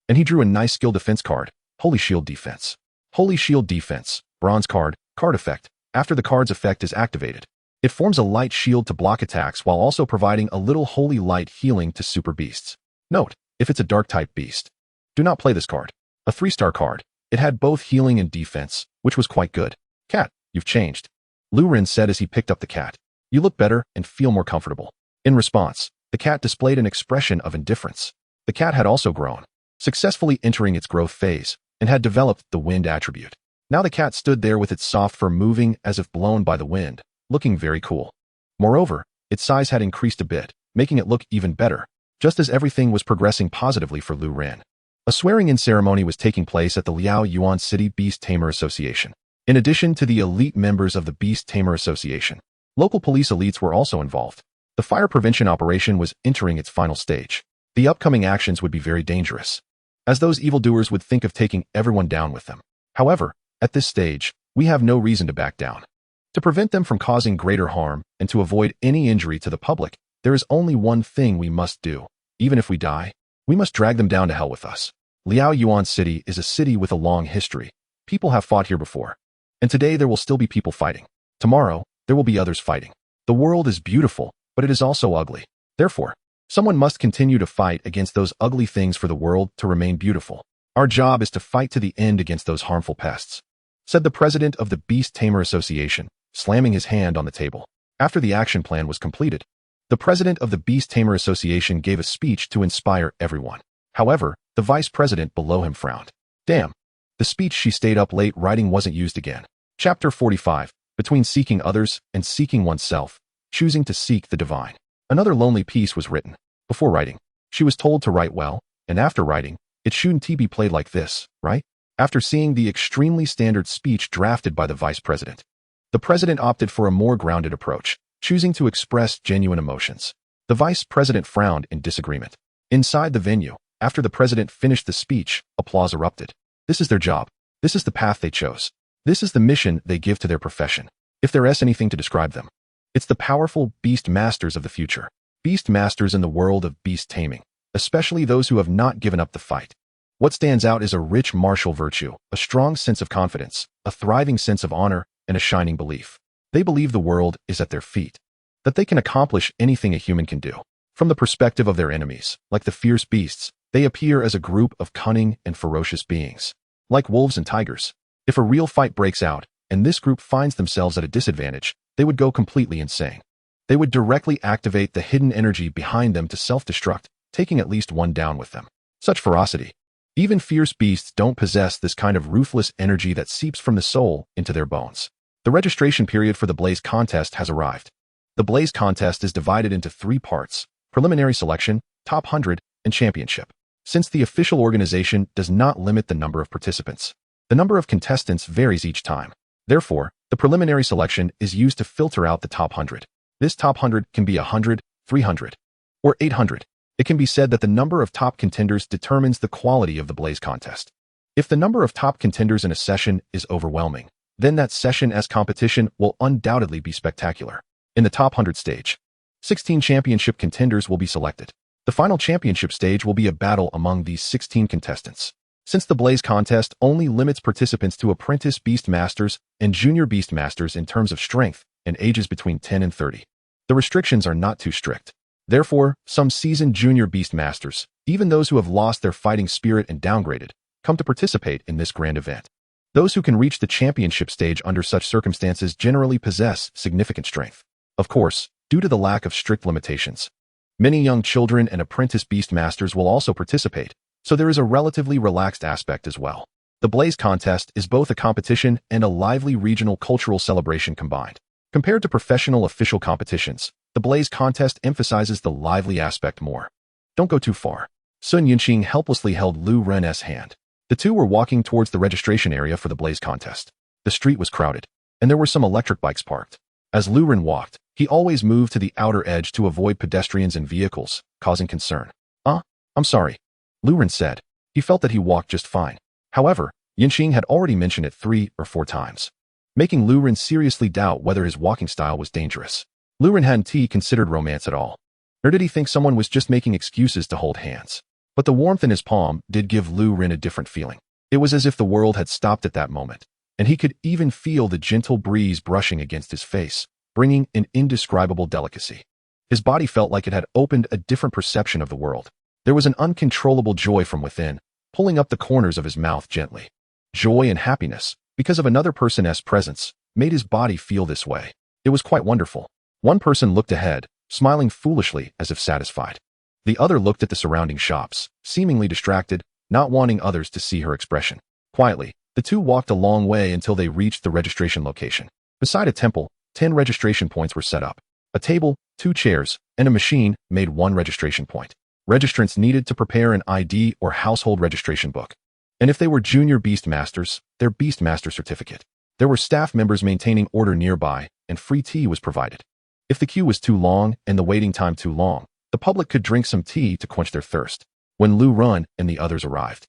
and he drew a nice skill defense card, Holy Shield Defense. Holy Shield Defense, bronze card, card effect. After the card's effect is activated, it forms a light shield to block attacks while also providing a little holy light healing to super beasts. Note, if it's a dark type beast, do not play this card. A 3-star card. It had both healing and defense, which was quite good. Cat, you've changed. Lu Ren said as he picked up the cat. You look better and feel more comfortable. In response, the cat displayed an expression of indifference. The cat had also grown, successfully entering its growth phase, and had developed the wind attribute. Now the cat stood there with its soft fur moving as if blown by the wind, looking very cool. Moreover, its size had increased a bit, making it look even better, just as everything was progressing positively for Lu Ren. A swearing-in ceremony was taking place at the Liao Yuan City Beast Tamer Association. In addition to the elite members of the Beast Tamer Association, local police elites were also involved. The fire prevention operation was entering its final stage. The upcoming actions would be very dangerous, as those evildoers would think of taking everyone down with them. However, at this stage, we have no reason to back down. To prevent them from causing greater harm and to avoid any injury to the public, there is only one thing we must do. Even if we die, we must drag them down to hell with us. Liao Yuan City is a city with a long history. People have fought here before, and today there will still be people fighting. Tomorrow, there will be others fighting. The world is beautiful, but it is also ugly. Therefore, someone must continue to fight against those ugly things for the world to remain beautiful. Our job is to fight to the end against those harmful pests, said the president of the Beast Tamer Association, slamming his hand on the table. After the action plan was completed, the president of the Beast Tamer Association gave a speech to inspire everyone. However, the vice president below him frowned. Damn. The speech she stayed up late writing wasn't used again. Chapter 45. Between seeking others and seeking oneself, choosing to seek the divine. Another lonely piece was written. Before writing, she was told to write well, and after writing, it shouldn't be played like this, right? After seeing the extremely standard speech drafted by the vice president, the president opted for a more grounded approach, choosing to express genuine emotions. The vice president frowned in disagreement. Inside the venue, after the president finished the speech, applause erupted. This is their job. This is the path they chose. This is the mission they give to their profession. If there is anything to describe them, it's the powerful beast masters of the future. Beast masters in the world of beast taming, especially those who have not given up the fight. What stands out is a rich martial virtue, a strong sense of confidence, a thriving sense of honor, and a shining belief. They believe the world is at their feet, that they can accomplish anything a human can do. From the perspective of their enemies, like the fierce beasts, they appear as a group of cunning and ferocious beings. Like wolves and tigers, if a real fight breaks out, and this group finds themselves at a disadvantage, they would go completely insane. They would directly activate the hidden energy behind them to self-destruct, taking at least one down with them. Such ferocity. Even fierce beasts don't possess this kind of ruthless energy that seeps from the soul into their bones. The registration period for the Blaze contest has arrived. The Blaze contest is divided into 3 parts: preliminary selection, top 100, and championship. Since the official organization does not limit the number of participants, the number of contestants varies each time. Therefore, the preliminary selection is used to filter out the top 100. This top 100 can be 100, 300, or 800. It can be said that the number of top contenders determines the quality of the Blaze contest. If the number of top contenders in a session is overwhelming, then that session-esque competition will undoubtedly be spectacular. In the top 100 stage, 16 championship contenders will be selected. The final championship stage will be a battle among these 16 contestants. Since the Blaze contest only limits participants to apprentice Beast Masters and Junior Beast Masters in terms of strength and ages between 10 and 30, the restrictions are not too strict. Therefore, some seasoned Junior Beast Masters, even those who have lost their fighting spirit and downgraded, come to participate in this grand event. Those who can reach the championship stage under such circumstances generally possess significant strength. Of course, due to the lack of strict limitations, many young children and apprentice Beast Masters will also participate, so there is a relatively relaxed aspect as well. The Blaze contest is both a competition and a lively regional cultural celebration combined. Compared to professional official competitions, the Blaze contest emphasizes the lively aspect more. Don't go too far. Sun Yunqing helplessly held Lu Ren's hand. The two were walking towards the registration area for the Blaze contest. The street was crowded, and there were some electric bikes parked. As Lu Ren walked, he always moved to the outer edge to avoid pedestrians and vehicles, causing concern. I'm sorry, Lu Ren said. He felt that he walked just fine. However, Yunqing had already mentioned it 3 or 4 times, making Lu Ren seriously doubt whether his walking style was dangerous. Lu Ren hadn't considered romance at all, nor did he think someone was just making excuses to hold hands. But the warmth in his palm did give Lu Ren a different feeling. It was as if the world had stopped at that moment, and he could even feel the gentle breeze brushing against his face, bringing an indescribable delicacy. His body felt like it had opened a different perception of the world. There was an uncontrollable joy from within, pulling up the corners of his mouth gently. Joy and happiness, because of another person's presence, made his body feel this way. It was quite wonderful. One person looked ahead, smiling foolishly as if satisfied. The other looked at the surrounding shops, seemingly distracted, not wanting others to see her expression. Quietly, the two walked a long way until they reached the registration location. Beside a temple, 10 registration points were set up. A table, 2 chairs, and a machine made 1 registration point. Registrants needed to prepare an ID or household registration book. And if they were Junior Beast Masters, their Beast Master certificate. There were staff members maintaining order nearby, and free tea was provided. If the queue was too long and the waiting time too long, the public could drink some tea to quench their thirst. When Lu Ren and the others arrived,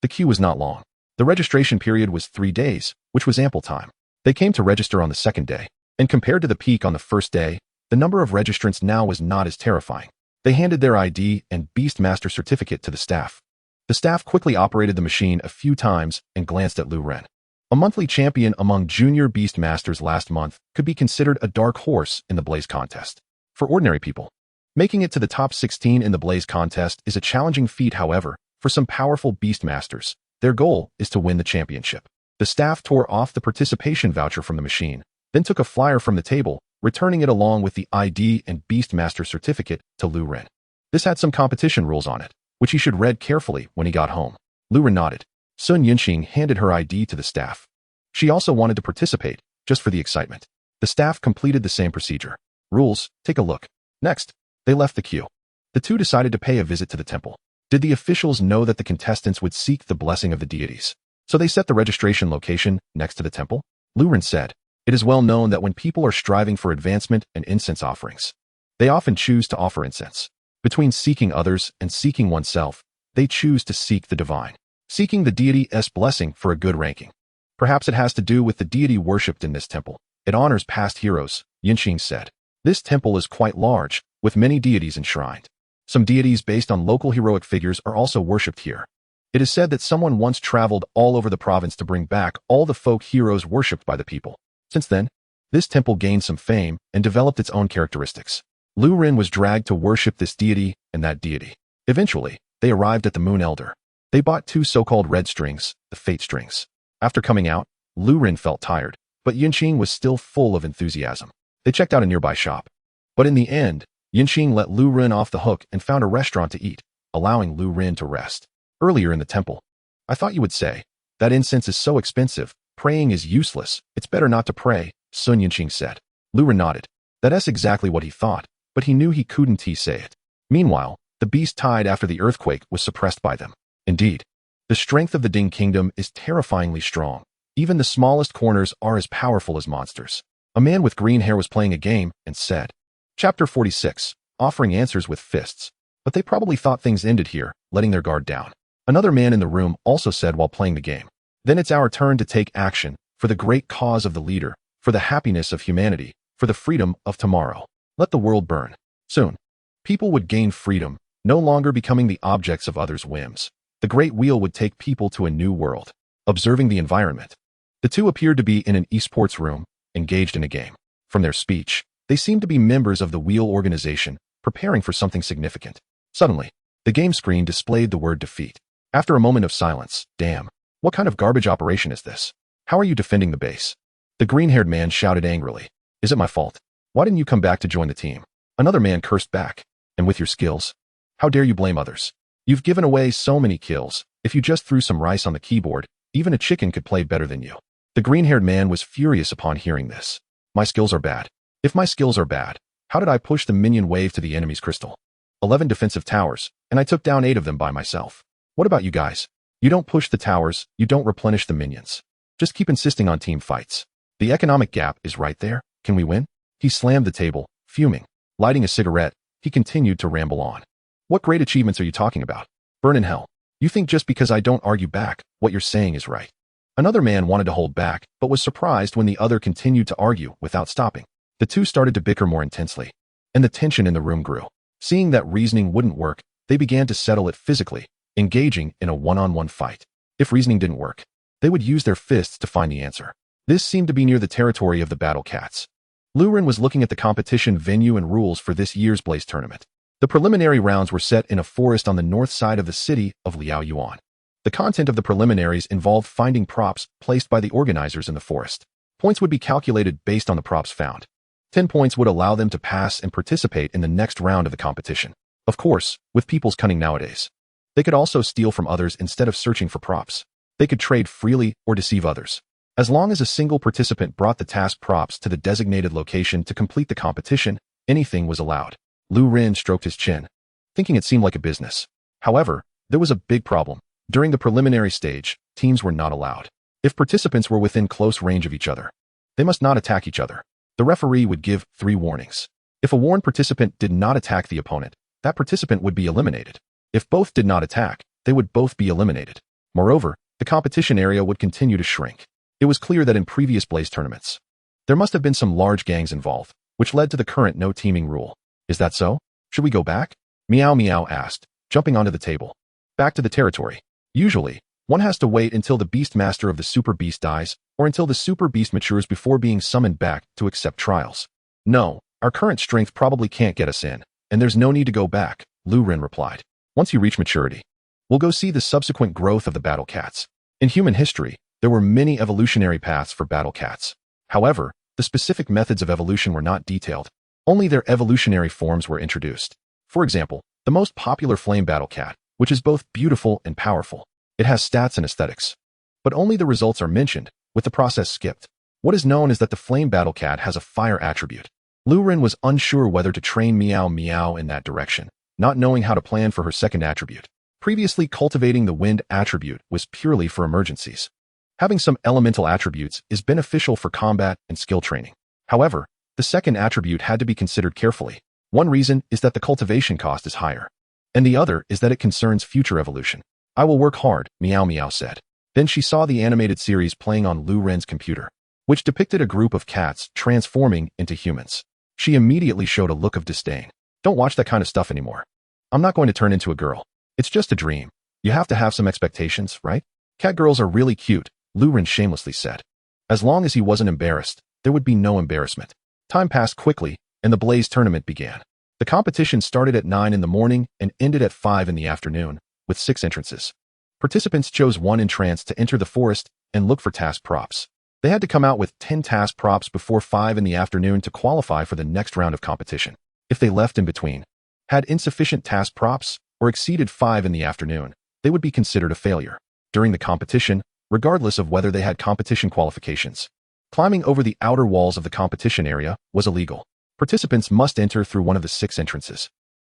the queue was not long. The registration period was 3 days, which was ample time. They came to register on the second day, and compared to the peak on the first day, the number of registrants now was not as terrifying. They handed their ID and Beastmaster certificate to the staff. The staff quickly operated the machine a few times and glanced at Lu Ren. A monthly champion among Junior Beastmasters last month could be considered a dark horse in the Blaze contest. For ordinary people, making it to the top 16 in the Blaze contest is a challenging feat. However, for some powerful Beastmasters, their goal is to win the championship. The staff tore off the participation voucher from the machine, then took a flyer from the table, returning it along with the ID and Beastmaster certificate to Lu Ren. This had some competition rules on it, which he should read carefully when he got home. Lu Ren nodded. Sun Yunqing handed her ID to the staff. She also wanted to participate, just for the excitement. The staff completed the same procedure. Rules, take a look. Next, they left the queue. The two decided to pay a visit to the temple. Did the officials know that the contestants would seek the blessing of the deities? So they set the registration location next to the temple? Lu Ren said, "It is well known that when people are striving for advancement and incense offerings, they often choose to offer incense. Between seeking others and seeking oneself, they choose to seek the divine, seeking the deity's blessing for a good ranking. Perhaps it has to do with the deity worshipped in this temple. It honors past heroes," Yunqing said. "This temple is quite large, with many deities enshrined. Some deities based on local heroic figures are also worshipped here. It is said that someone once traveled all over the province to bring back all the folk heroes worshipped by the people. Since then, this temple gained some fame and developed its own characteristics. Lu Ren was dragged to worship this deity and that deity. Eventually, they arrived at the Moon Elder. They bought 2 so-called red strings, the fate strings. After coming out, Lu Ren felt tired, but Yunqing was still full of enthusiasm. They checked out a nearby shop. But in the end, Yunqing let Lu Ren off the hook and found a restaurant to eat, allowing Lu Ren to rest. Earlier in the temple, "I thought you would say, that incense is so expensive, praying is useless, it's better not to pray," Sun Yunqing said. Lu Ren nodded. That's exactly what he thought, but he knew he couldn't say it. Meanwhile, the beast tide after the earthquake was suppressed by them. Indeed, the strength of the Ding Kingdom is terrifyingly strong. Even the smallest corners are as powerful as monsters. A man with green hair was playing a game and said, Chapter 46, offering answers with fists. But they probably thought things ended here, letting their guard down. Another man in the room also said while playing the game, "Then it's our turn to take action, for the great cause of the leader, for the happiness of humanity, for the freedom of tomorrow. Let the world burn. Soon, people would gain freedom, no longer becoming the objects of others' whims. The great wheel would take people to a new world. Observing the environment. The two appeared to be in an esports room, engaged in a game. From their speech, they seemed to be members of the wheel organization, preparing for something significant. Suddenly, the game screen displayed the word defeat. After a moment of silence, damn, what kind of garbage operation is this? How are you defending the base? The green-haired man shouted angrily. Is it my fault? Why didn't you come back to join the team? Another man cursed back. And with your skills? How dare you blame others? You've given away so many kills. If you just threw some rice on the keyboard, even a chicken could play better than you. The green-haired man was furious upon hearing this. My skills are bad. If my skills are bad, how did I push the minion wave to the enemy's crystal? 11 defensive towers, and I took down 8 of them by myself. What about you guys? You don't push the towers, you don't replenish the minions. Just keep insisting on team fights. The economic gap is right there. Can we win? He slammed the table, fuming. Lighting a cigarette, he continued to ramble on. What great achievements are you talking about? Burn in hell. You think just because I don't argue back, what you're saying is right. Another man wanted to hold back, but was surprised when the other continued to argue without stopping. The two started to bicker more intensely, and the tension in the room grew. Seeing that reasoning wouldn't work, they began to settle it physically, engaging in a one-on-one fight. If reasoning didn't work, they would use their fists to find the answer. This seemed to be near the territory of the Battle Cats. Lu Ren was looking at the competition venue and rules for this year's Blaze tournament. The preliminary rounds were set in a forest on the north side of the city of Liaoyuan. The content of the preliminaries involved finding props placed by the organizers in the forest. Points would be calculated based on the props found. 10 points would allow them to pass and participate in the next round of the competition. Of course, with people's cunning nowadays. They could also steal from others instead of searching for props. They could trade freely or deceive others. As long as a single participant brought the task props to the designated location to complete the competition, anything was allowed. Lu Ren stroked his chin, thinking it seemed like a business. However, there was a big problem. During the preliminary stage, teams were not allowed. If participants were within close range of each other, they must not attack each other. The referee would give 3 warnings. If a warned participant did not attack the opponent, that participant would be eliminated. If both did not attack, they would both be eliminated. Moreover, the competition area would continue to shrink. It was clear that in previous Blaze tournaments, there must have been some large gangs involved, which led to the current no teaming rule. Is that so? Should we go back? Meow Meow asked, jumping onto the table. Back to the territory. Usually, one has to wait until the Beast Master of the Super Beast dies, or until the Super Beast matures before being summoned back to accept trials. No, our current strength probably can't get us in, and there's no need to go back, Lu Ren replied. Once you reach maturity, we'll go see the subsequent growth of the Battle Cats. In human history, there were many evolutionary paths for Battle Cats. However, the specific methods of evolution were not detailed. Only their evolutionary forms were introduced. For example, the most popular Flame Battle Cat, which is both beautiful and powerful. It has stats and aesthetics. But only the results are mentioned, with the process skipped. What is known is that the Flame Battle Cat has a fire attribute. Lu Ren was unsure whether to train Meow Meow in that direction, not knowing how to plan for her second attribute. Previously, cultivating the Wind attribute was purely for emergencies. Having some elemental attributes is beneficial for combat and skill training. However, the second attribute had to be considered carefully. One reason is that the cultivation cost is higher, and the other is that it concerns future evolution. I will work hard, Meow Meow said. Then she saw the animated series playing on Lu Ren's computer, which depicted a group of cats transforming into humans. She immediately showed a look of disdain. Don't watch that kind of stuff anymore. I'm not going to turn into a girl. It's just a dream. You have to have some expectations, right? Catgirls are really cute, Lu Ren shamelessly said. As long as he wasn't embarrassed, there would be no embarrassment. Time passed quickly, and the Blaze tournament began. The competition started at 9 in the morning and ended at 5 in the afternoon, with 6 entrances. Participants chose one entrance to enter the forest and look for task props. They had to come out with 10 task props before 5 in the afternoon to qualify for the next round of competition. If they left in between, had insufficient task props, or exceeded 5 in the afternoon, they would be considered a failure. During the competition, regardless of whether they had competition qualifications, climbing over the outer walls of the competition area was illegal. Participants must enter through one of the 6 entrances,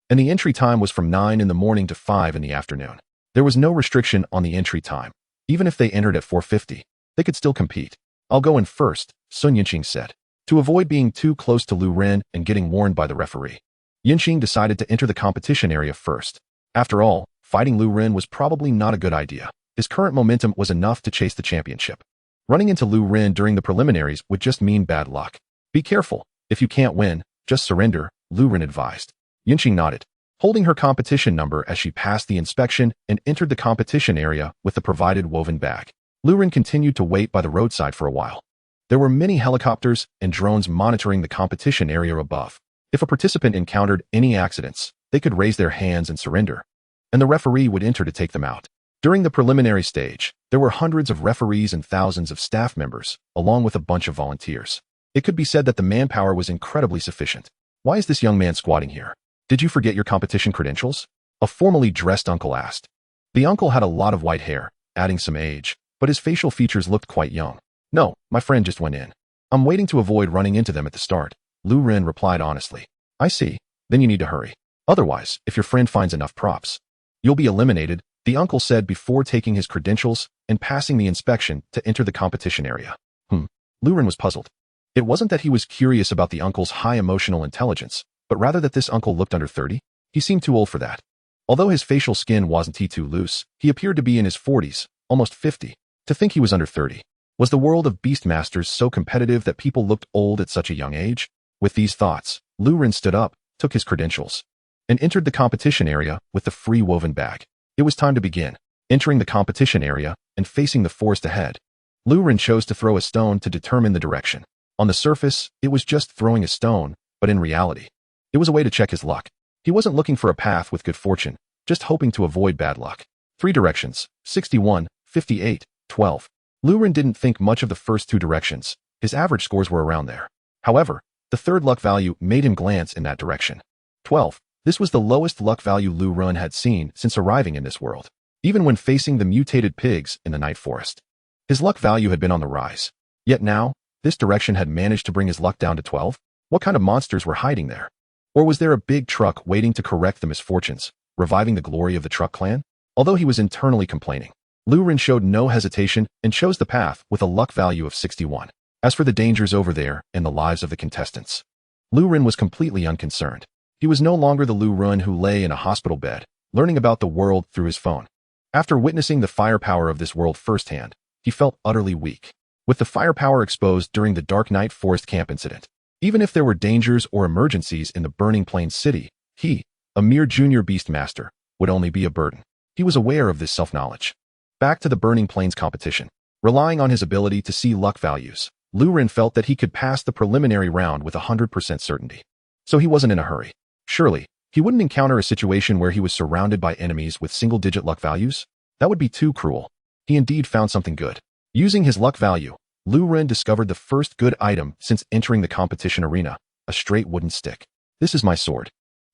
and the entry time was from 9 in the morning to 5 in the afternoon. There was no restriction on the entry time. Even if they entered at 4:50, they could still compete. I'll go in first, Sun Yinqing said. To avoid being too close to Lu Ren and getting warned by the referee, Yinqing decided to enter the competition area first. After all, fighting Lu Ren was probably not a good idea. His current momentum was enough to chase the championship. Running into Lu Ren during the preliminaries would just mean bad luck. Be careful. If you can't win, just surrender, Lu Ren advised. Yinqing nodded, holding her competition number as she passed the inspection and entered the competition area with the provided woven bag. Lu Ren continued to wait by the roadside for a while. There were many helicopters and drones monitoring the competition area above. If a participant encountered any accidents, they could raise their hands and surrender, and the referee would enter to take them out. During the preliminary stage, there were hundreds of referees and thousands of staff members, along with a bunch of volunteers. It could be said that the manpower was incredibly sufficient. Why is this young man squatting here? Did you forget your competition credentials? A formally dressed uncle asked. The uncle had a lot of white hair, adding some age, but his facial features looked quite young. No, my friend just went in. I'm waiting to avoid running into them at the start, Lu Ren replied honestly. I see. Then you need to hurry. Otherwise, if your friend finds enough props, you'll be eliminated, the uncle said before taking his credentials and passing the inspection to enter the competition area. Lu Ren was puzzled. It wasn't that he was curious about the uncle's high emotional intelligence, but rather that this uncle looked under 30. He seemed too old for that. Although his facial skin wasn't too loose, he appeared to be in his 40s, almost 50. To think he was under 30. Was the world of Beastmasters so competitive that people looked old at such a young age? With these thoughts, Lu Ren stood up, took his credentials, and entered the competition area with the free woven bag. It was time to begin. Entering the competition area and facing the forest ahead, Lu Ren chose to throw a stone to determine the direction. On the surface, it was just throwing a stone, but in reality, it was a way to check his luck. He wasn't looking for a path with good fortune, just hoping to avoid bad luck. 3 directions, 61, 58, 12. Lu Ren didn't think much of the first 2 directions. His average scores were around there. However, the third luck value made him glance in that direction. 12. This was the lowest luck value Lu Ren had seen since arriving in this world, even when facing the mutated pigs in the night forest. His luck value had been on the rise. Yet now, this direction had managed to bring his luck down to 12? What kind of monsters were hiding there? Or was there a big truck waiting to correct the misfortunes, reviving the glory of the truck clan? Although he was internally complaining, Lu Ren showed no hesitation and chose the path with a luck value of 61. As for the dangers over there and the lives of the contestants, Lu Ren was completely unconcerned. He was no longer the Lu Ren who lay in a hospital bed, learning about the world through his phone. After witnessing the firepower of this world firsthand, he felt utterly weak. With the firepower exposed during the Dark Knight Forest Camp incident, even if there were dangers or emergencies in the Burning Plains city, he, a mere junior Beastmaster, would only be a burden. He was aware of this self-knowledge. Back to the Burning Plains competition. Relying on his ability to see luck values, Lu Ren felt that he could pass the preliminary round with 100% certainty. So he wasn't in a hurry. Surely, he wouldn't encounter a situation where he was surrounded by enemies with single-digit luck values? That would be too cruel. He indeed found something good. Using his luck value, Lu Ren discovered the first good item since entering the competition arena, a straight wooden stick. This is my sword.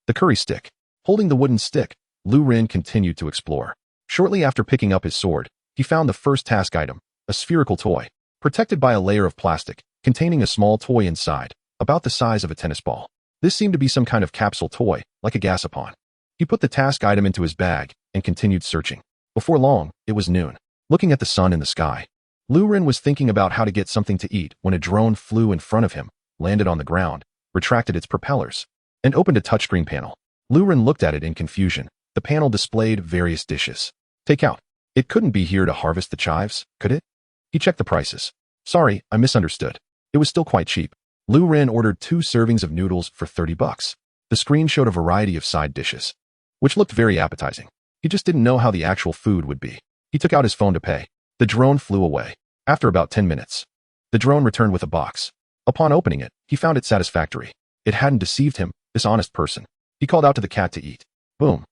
The curry stick. Holding the wooden stick, Lu Ren continued to explore. Shortly after picking up his sword, he found the first task item, a spherical toy, protected by a layer of plastic, containing a small toy inside, about the size of a tennis ball. This seemed to be some kind of capsule toy, like a gasapon. He put the task item into his bag and continued searching. Before long, it was noon. Looking at the sun in the sky, Lu Ren was thinking about how to get something to eat when a drone flew in front of him, landed on the ground, retracted its propellers, and opened a touchscreen panel. Lu Ren looked at it in confusion. The panel displayed various dishes. Take out. It couldn't be here to harvest the chives, could it? He checked the prices. Sorry, I misunderstood. It was still quite cheap. Lu Ren ordered 2 servings of noodles for $30. The screen showed a variety of side dishes, which looked very appetizing. He just didn't know how the actual food would be. He took out his phone to pay. The drone flew away. After about 10 minutes, the drone returned with a box. Upon opening it, he found it satisfactory. It hadn't deceived him, this honest person. He called out to the cat to eat. Boom.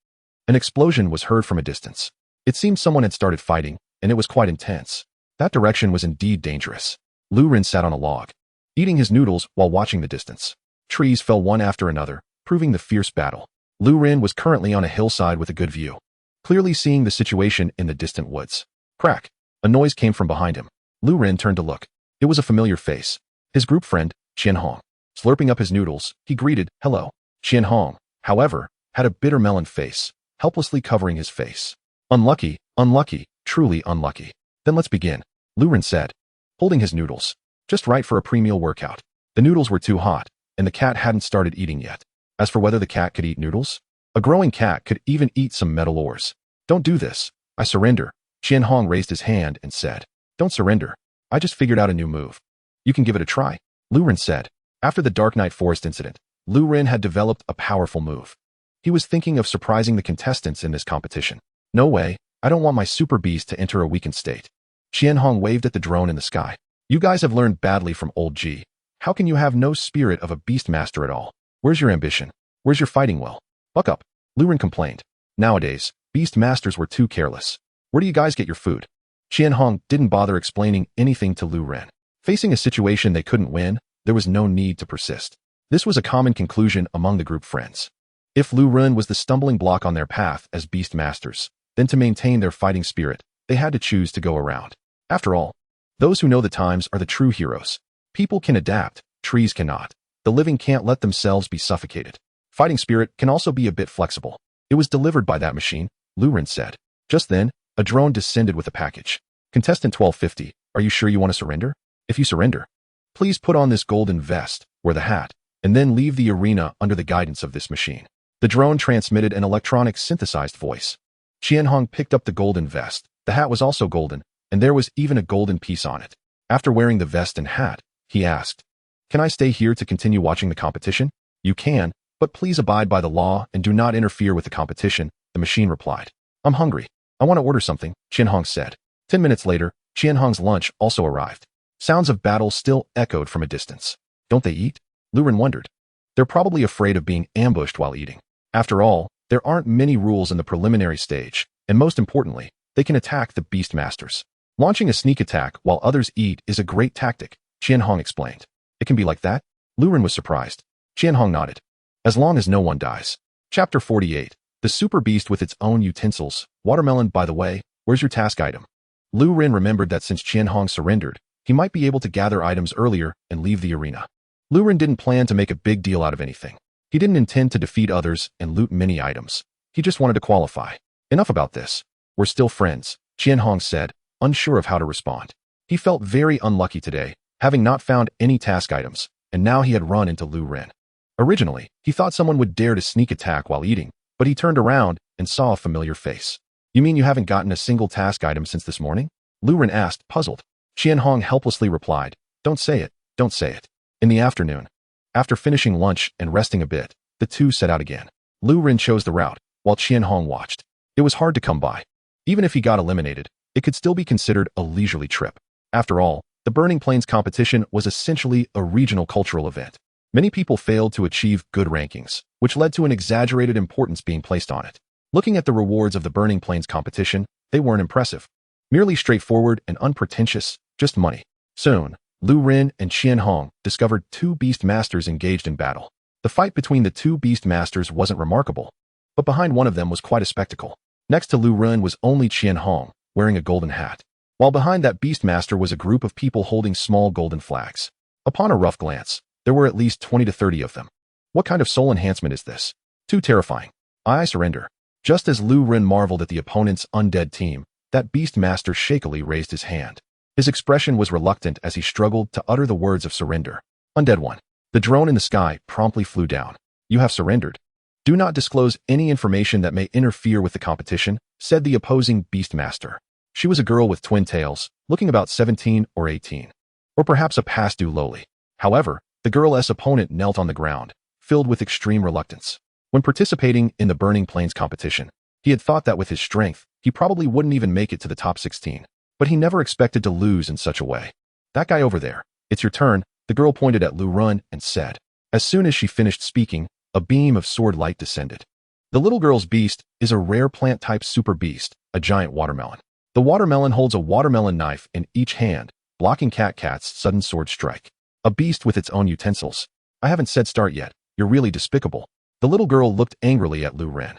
An explosion was heard from a distance. It seemed someone had started fighting, and it was quite intense. That direction was indeed dangerous. Lu Ren sat on a log, eating his noodles while watching the distance. Trees fell one after another, proving the fierce battle. Lu Ren was currently on a hillside with a good view, clearly seeing the situation in the distant woods. Crack! A noise came from behind him. Lu Ren turned to look. It was a familiar face. His group friend, Qian Hong. Slurping up his noodles, he greeted, hello. Qian Hong, however, had a bitter melon face, helplessly covering his face. Unlucky, unlucky, truly unlucky. Then let's begin, Lu Ren said, holding his noodles. Just right for a pre-meal workout. The noodles were too hot, and the cat hadn't started eating yet. As for whether the cat could eat noodles, a growing cat could even eat some metal ores. Don't do this. I surrender. Qian Hong raised his hand and said, don't surrender. I just figured out a new move. You can give it a try, Lu Ren said. After the Dark Knight Forest incident, Lu Ren had developed a powerful move. He was thinking of surprising the contestants in this competition. No way, I don't want my super beast to enter a weakened state. Qianhong waved at the drone in the sky. You guys have learned badly from old G. How can you have no spirit of a beast master at all? Where's your ambition? Where's your fighting will? Buck up, Lu Ren complained. Nowadays, beast masters were too careless. Where do you guys get your food? Qianhong didn't bother explaining anything to Lu Ren. Facing a situation they couldn't win, there was no need to persist. This was a common conclusion among the group friends. If Lu Ren was the stumbling block on their path as beast masters, then to maintain their fighting spirit, they had to choose to go around. After all, those who know the times are the true heroes. People can adapt, trees cannot. The living can't let themselves be suffocated. Fighting spirit can also be a bit flexible. It was delivered by that machine, Lu Ren said. Just then, a drone descended with a package. Contestant 1250, are you sure you want to surrender? If you surrender, please put on this golden vest, wear the hat, and then leave the arena under the guidance of this machine. The drone transmitted an electronic synthesized voice. Qianhong picked up the golden vest. The hat was also golden, and there was even a golden piece on it. After wearing the vest and hat, he asked, "Can I stay here to continue watching the competition?" "You can, but please abide by the law and do not interfere with the competition," the machine replied. "I'm hungry. I want to order something," Qianhong said. 10 minutes later, Qianhong's lunch also arrived. Sounds of battle still echoed from a distance. Don't they eat? Lu Ren wondered. They're probably afraid of being ambushed while eating. After all, there aren't many rules in the preliminary stage, and most importantly, they can attack the beast masters. Launching a sneak attack while others eat is a great tactic, Qianhong explained. It can be like that? Lu Ren was surprised. Qianhong nodded. As long as no one dies. Chapter 48. The super beast with its own utensils. Watermelon, by the way, where's your task item? Lu Ren remembered that since Qianhong surrendered, he might be able to gather items earlier and leave the arena. Lu Ren didn't plan to make a big deal out of anything. He didn't intend to defeat others and loot many items. He just wanted to qualify. Enough about this. We're still friends, Qianhong said, unsure of how to respond. He felt very unlucky today, having not found any task items, and now he had run into Lu Ren. Originally, he thought someone would dare to sneak attack while eating, but he turned around and saw a familiar face. You mean you haven't gotten a single task item since this morning? Lu Ren asked, puzzled. Qianhong helplessly replied, Don't say it, don't say it. In the afternoon, after finishing lunch and resting a bit, the two set out again. Lu Ren chose the route, while Qianhong watched. It was hard to come by. Even if he got eliminated, it could still be considered a leisurely trip. After all, the Burning Plains competition was essentially a regional cultural event. Many people failed to achieve good rankings, which led to an exaggerated importance being placed on it. Looking at the rewards of the Burning Plains competition, they weren't impressive. Merely straightforward and unpretentious, just money. Soon, Lu Ren and Qianhong discovered two beast masters engaged in battle. The fight between the two beast masters wasn't remarkable, but behind one of them was quite a spectacle. Next to Lu Ren was only Qianhong, wearing a golden hat, while behind that beast master was a group of people holding small golden flags. Upon a rough glance, there were at least 20 to 30 of them. What kind of soul enhancement is this? Too terrifying. I surrender. Just as Lu Ren marveled at the opponent's undead team, that beast master shakily raised his hand. His expression was reluctant as he struggled to utter the words of surrender. Undead one. The drone in the sky promptly flew down. You have surrendered. Do not disclose any information that may interfere with the competition, said the opposing beast master. She was a girl with twin tails, looking about 17 or 18. Or perhaps a past due lowly. However, the girl's opponent knelt on the ground, filled with extreme reluctance. When participating in the Burning Plains competition, he had thought that with his strength, he probably wouldn't even make it to the top 16. But he never expected to lose in such a way. That guy over there, it's your turn, the girl pointed at Lu Ren and said. As soon as she finished speaking, a beam of sword light descended. The little girl's beast is a rare plant-type super beast, a giant watermelon. The watermelon holds a watermelon knife in each hand, blocking Cat's sudden sword strike. A beast with its own utensils. I haven't said start yet, you're really despicable. The little girl looked angrily at Lu Ren.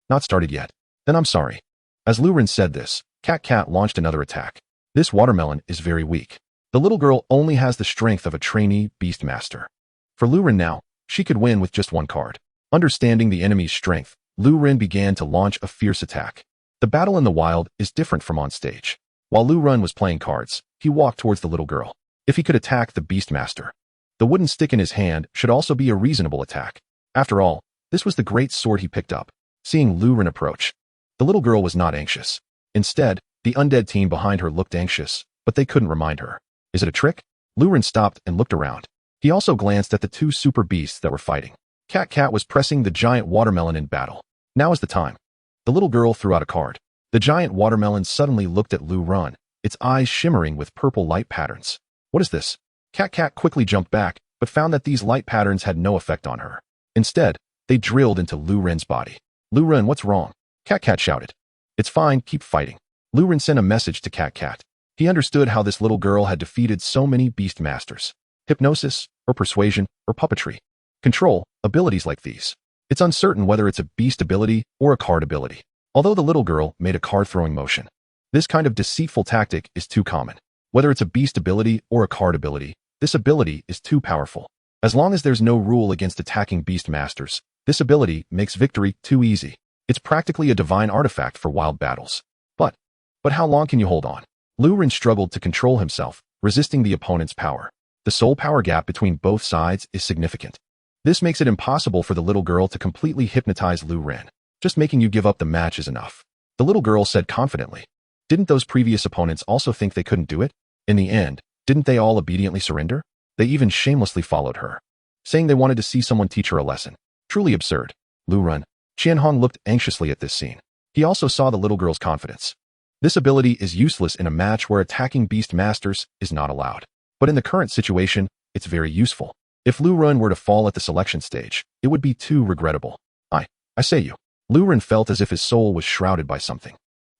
Not started yet. Then I'm sorry. As Lu Ren said this, Cat launched another attack. This watermelon is very weak. The little girl only has the strength of a trainee beast master. For Lu Ren now, she could win with just one card. Understanding the enemy's strength, Lu Ren began to launch a fierce attack. The battle in the wild is different from on stage. While Lu Ren was playing cards, he walked towards the little girl. If he could attack the beast master, the wooden stick in his hand should also be a reasonable attack. After all, this was the great sword he picked up. Seeing Lu Ren approach, the little girl was not anxious. Instead, the undead team behind her looked anxious, but they couldn't remind her. Is it a trick? Lu Ren stopped and looked around. He also glanced at the two super beasts that were fighting. Cat was pressing the giant watermelon in battle. Now is the time. The little girl threw out a card. The giant watermelon suddenly looked at Lu Ren, its eyes shimmering with purple light patterns. What is this? Cat quickly jumped back, but found that these light patterns had no effect on her. Instead, they drilled into Lu Ren's body. Lu Ren, what's wrong? Cat shouted. It's fine, keep fighting. Lu Ren sent a message to Cat. He understood how this little girl had defeated so many beast masters. Hypnosis, or persuasion, or puppetry. Control, abilities like these. It's uncertain whether it's a beast ability or a card ability. Although the little girl made a card-throwing motion. This kind of deceitful tactic is too common. Whether it's a beast ability or a card ability, this ability is too powerful. As long as there's no rule against attacking beast masters, this ability makes victory too easy. It's practically a divine artifact for wild battles. But how long can you hold on? Lu Ren struggled to control himself, resisting the opponent's power. The soul power gap between both sides is significant. This makes it impossible for the little girl to completely hypnotize Lu Ren. Just making you give up the match is enough. The little girl said confidently. Didn't those previous opponents also think they couldn't do it? In the end, didn't they all obediently surrender? They even shamelessly followed her, saying they wanted to see someone teach her a lesson. Truly absurd. Lu Ren. Qianhong looked anxiously at this scene. He also saw the little girl's confidence. This ability is useless in a match where attacking beast masters is not allowed. But in the current situation, it's very useful. If Lu Ren were to fall at the selection stage, it would be too regrettable. I say you. Lu Ren felt as if his soul was shrouded by something.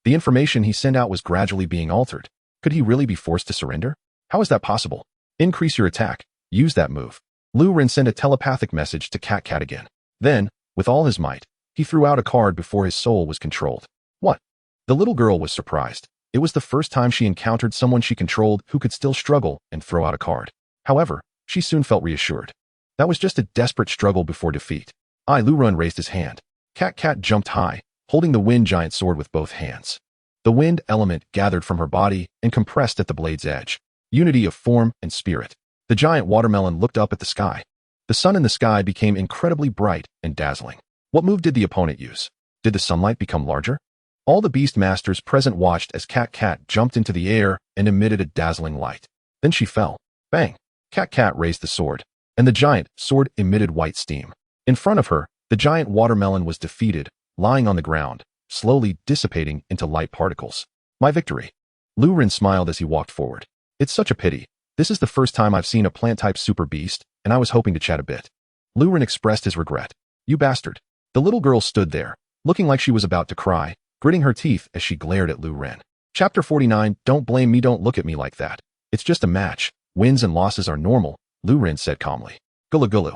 The information he sent out was gradually being altered. Could he really be forced to surrender? How is that possible? Increase your attack. Use that move. Lu Ren sent a telepathic message to Cat again. Then, with all his might, he threw out a card before his soul was controlled. What? The little girl was surprised. It was the first time she encountered someone she controlled who could still struggle and throw out a card. However, she soon felt reassured. That was just a desperate struggle before defeat. Lu Ren raised his hand. Cat jumped high, holding the wind giant sword with both hands. The wind element gathered from her body and compressed at the blade's edge. Unity of form and spirit. The giant watermelon looked up at the sky. The sun in the sky became incredibly bright and dazzling. What move did the opponent use? Did the sunlight become larger? All the beast masters present watched as Cat jumped into the air and emitted a dazzling light. Then she fell. Bang! Cat raised the sword, and the giant sword emitted white steam. In front of her, the giant watermelon was defeated, lying on the ground, slowly dissipating into light particles. My victory. Lu Ren smiled as he walked forward. It's such a pity. This is the first time I've seen a plant-type super beast, and I was hoping to chat a bit. Lu Ren expressed his regret. You bastard. The little girl stood there, looking like she was about to cry, gritting her teeth as she glared at Lu Ren. Chapter 49, Don't blame me, don't look at me like that. It's just a match. Wins and losses are normal, Lu Ren said calmly. Gulu.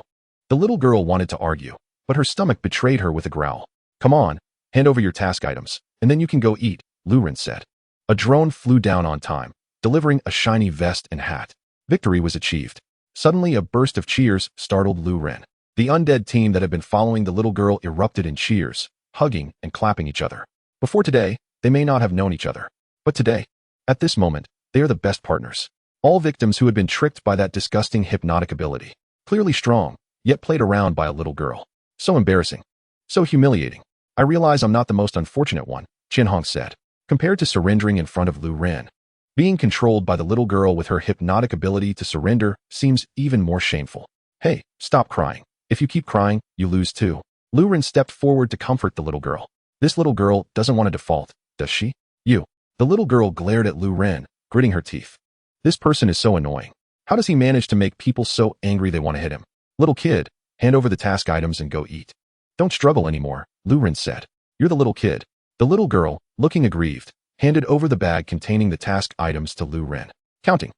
The little girl wanted to argue, but her stomach betrayed her with a growl. Come on, hand over your task items, and then you can go eat, Lu Ren said. A drone flew down on time, delivering a shiny vest and hat. Victory was achieved. Suddenly a burst of cheers startled Lu Ren. The undead team that had been following the little girl erupted in cheers, hugging and clapping each other. Before today, they may not have known each other. But today, at this moment, they are the best partners. All victims who had been tricked by that disgusting hypnotic ability. Clearly strong, yet played around by a little girl. So embarrassing. So humiliating. I realize I'm not the most unfortunate one, Qianhong said. Compared to surrendering in front of Lu Ren, being controlled by the little girl with her hypnotic ability to surrender seems even more shameful. Hey, stop crying. If you keep crying, you lose too. Lu Ren stepped forward to comfort the little girl. This little girl doesn't want to default, does she? You. The little girl glared at Lu Ren, gritting her teeth. This person is so annoying. How does he manage to make people so angry they want to hit him? Little kid, hand over the task items and go eat. Don't struggle anymore, Lu Ren said. You're the little kid. The little girl, looking aggrieved, handed over the bag containing the task items to Lu Ren. Counting.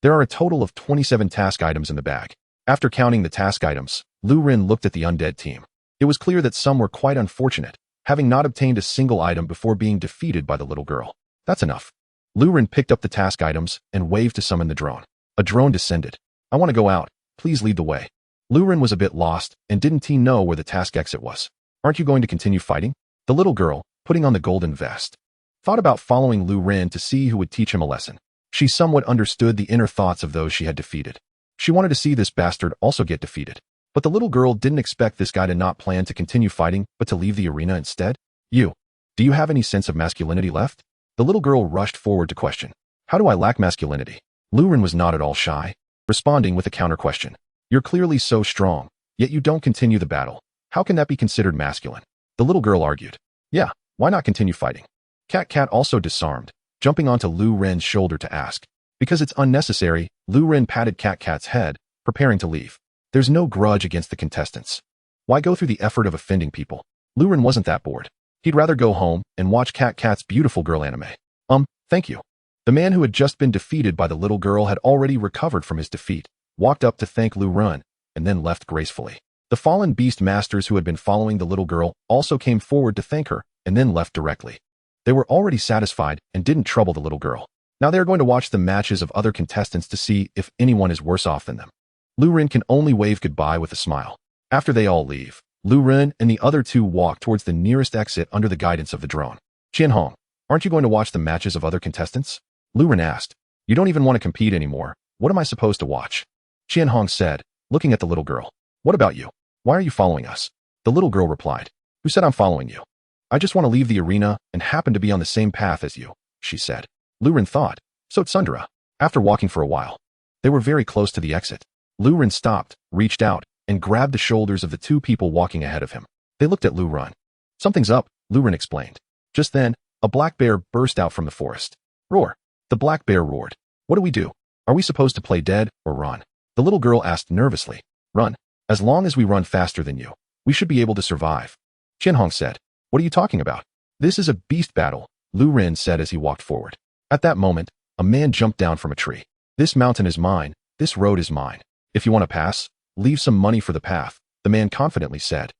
There are a total of 27 task items in the bag. After counting the task items, Lu Ren looked at the undead team. It was clear that some were quite unfortunate, having not obtained a single item before being defeated by the little girl. That's enough. Lu Ren picked up the task items and waved to summon the drone. A drone descended. I want to go out. Please lead the way. Lu Ren was a bit lost and didn't know where the task exit was. Aren't you going to continue fighting? The little girl, putting on the golden vest, thought about following Lu Ren to see who would teach him a lesson. She somewhat understood the inner thoughts of those she had defeated. She wanted to see this bastard also get defeated. But the little girl didn't expect this guy to not plan to continue fighting, but to leave the arena instead. Do you have any sense of masculinity left? The little girl rushed forward to question. How do I lack masculinity? Lu Ren was not at all shy, responding with a counter-question. You're clearly so strong, yet you don't continue the battle. How can that be considered masculine? The little girl argued. Yeah, why not continue fighting? Cat also disarmed, jumping onto Lu Ren's shoulder to ask. Because it's unnecessary, Lu Ren patted Cat's head, preparing to leave. There's no grudge against the contestants. Why go through the effort of offending people? Lu Ren wasn't that bored. He'd rather go home and watch Cat's beautiful girl anime. Thank you. The man who had just been defeated by the little girl had already recovered from his defeat, walked up to thank Lu Ren, and then left gracefully. The fallen beast masters who had been following the little girl also came forward to thank her, and then left directly. They were already satisfied and didn't trouble the little girl. Now they are going to watch the matches of other contestants to see if anyone is worse off than them. Lu Ren can only wave goodbye with a smile. After they all leave, Lu Ren and the other two walk towards the nearest exit under the guidance of the drone. Qianhong, aren't you going to watch the matches of other contestants? Lu Ren asked. You don't even want to compete anymore. What am I supposed to watch? Qianhong said, looking at the little girl. What about you? Why are you following us? The little girl replied. Who said I'm following you? I just want to leave the arena and happen to be on the same path as you, she said. Lu Ren thought. So Tsundere. After walking for a while, they were very close to the exit. Lu Ren stopped, reached out, and grabbed the shoulders of the two people walking ahead of him. They looked at Lu Ren. Something's up, Lu Ren explained. Just then, a black bear burst out from the forest. Roar. The black bear roared. What do we do? Are we supposed to play dead or run? The little girl asked nervously. Run. As long as we run faster than you, we should be able to survive. Qianhong said. What are you talking about? This is a beast battle, Lu Ren said as he walked forward. At that moment, a man jumped down from a tree. This mountain is mine. This road is mine. If you want to pass, leave some money for the path, the man confidently said,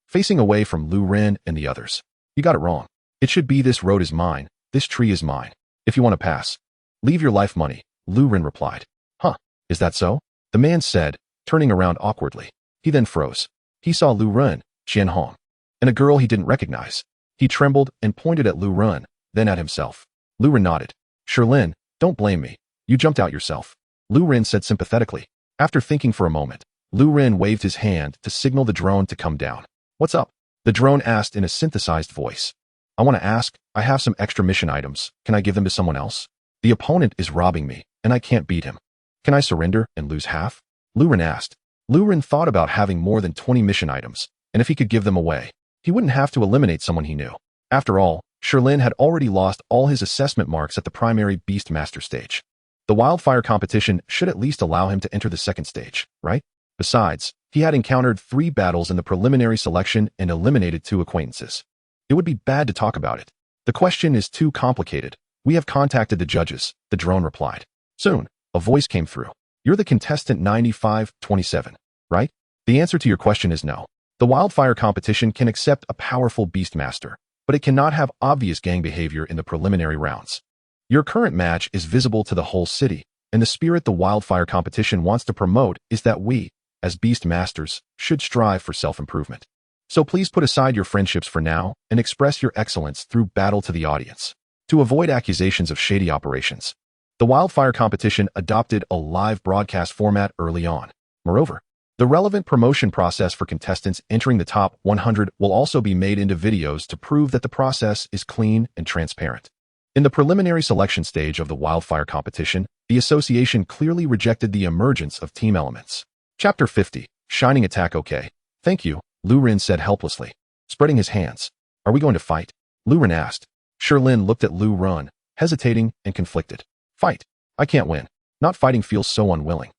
facing away from Lu Ren and the others. You got it wrong. It should be this road is mine. This tree is mine. If you want to pass, leave your life money, Lu Ren replied. Huh, is that so? The man said, turning around awkwardly. He then froze. He saw Lu Ren, Qianhong, and a girl he didn't recognize. He trembled and pointed at Lu Ren, then at himself. Lu Ren nodded. Sherlin, don't blame me. You jumped out yourself. Lu Ren said sympathetically. After thinking for a moment, Lu Ren waved his hand to signal the drone to come down. What's up? The drone asked in a synthesized voice. I want to ask, I have some extra mission items. Can I give them to someone else? The opponent is robbing me, and I can't beat him. Can I surrender and lose half? Lu Ren asked. Lu Ren thought about having more than 20 mission items, and if he could give them away, he wouldn't have to eliminate someone he knew. After all, Sherlin had already lost all his assessment marks at the primary Beast Master stage. The wildfire competition should at least allow him to enter the second stage, right? Besides, he had encountered 3 battles in the preliminary selection and eliminated 2 acquaintances. It would be bad to talk about it. The question is too complicated. We have contacted the judges, the drone replied. Soon, a voice came through. You're the contestant 9527, right? The answer to your question is no. The wildfire competition can accept a powerful beast master, but it cannot have obvious gang behavior in the preliminary rounds. Your current match is visible to the whole city, and the spirit the wildfire competition wants to promote is that we, as beast masters, should strive for self-improvement. So please put aside your friendships for now and express your excellence through battle to the audience. To avoid accusations of shady operations, the wildfire competition adopted a live broadcast format early on. Moreover, the relevant promotion process for contestants entering the top 100 will also be made into videos to prove that the process is clean and transparent. In the preliminary selection stage of the wildfire competition, the association clearly rejected the emergence of team elements. Chapter 50, Shining Attack. Okay, thank you, Lu Ren said helplessly, spreading his hands. Are we going to fight? Lu Ren asked. Sherlin looked at Lu Ren, hesitating and conflicted. Fight. I can't win. Not fighting feels so unwilling.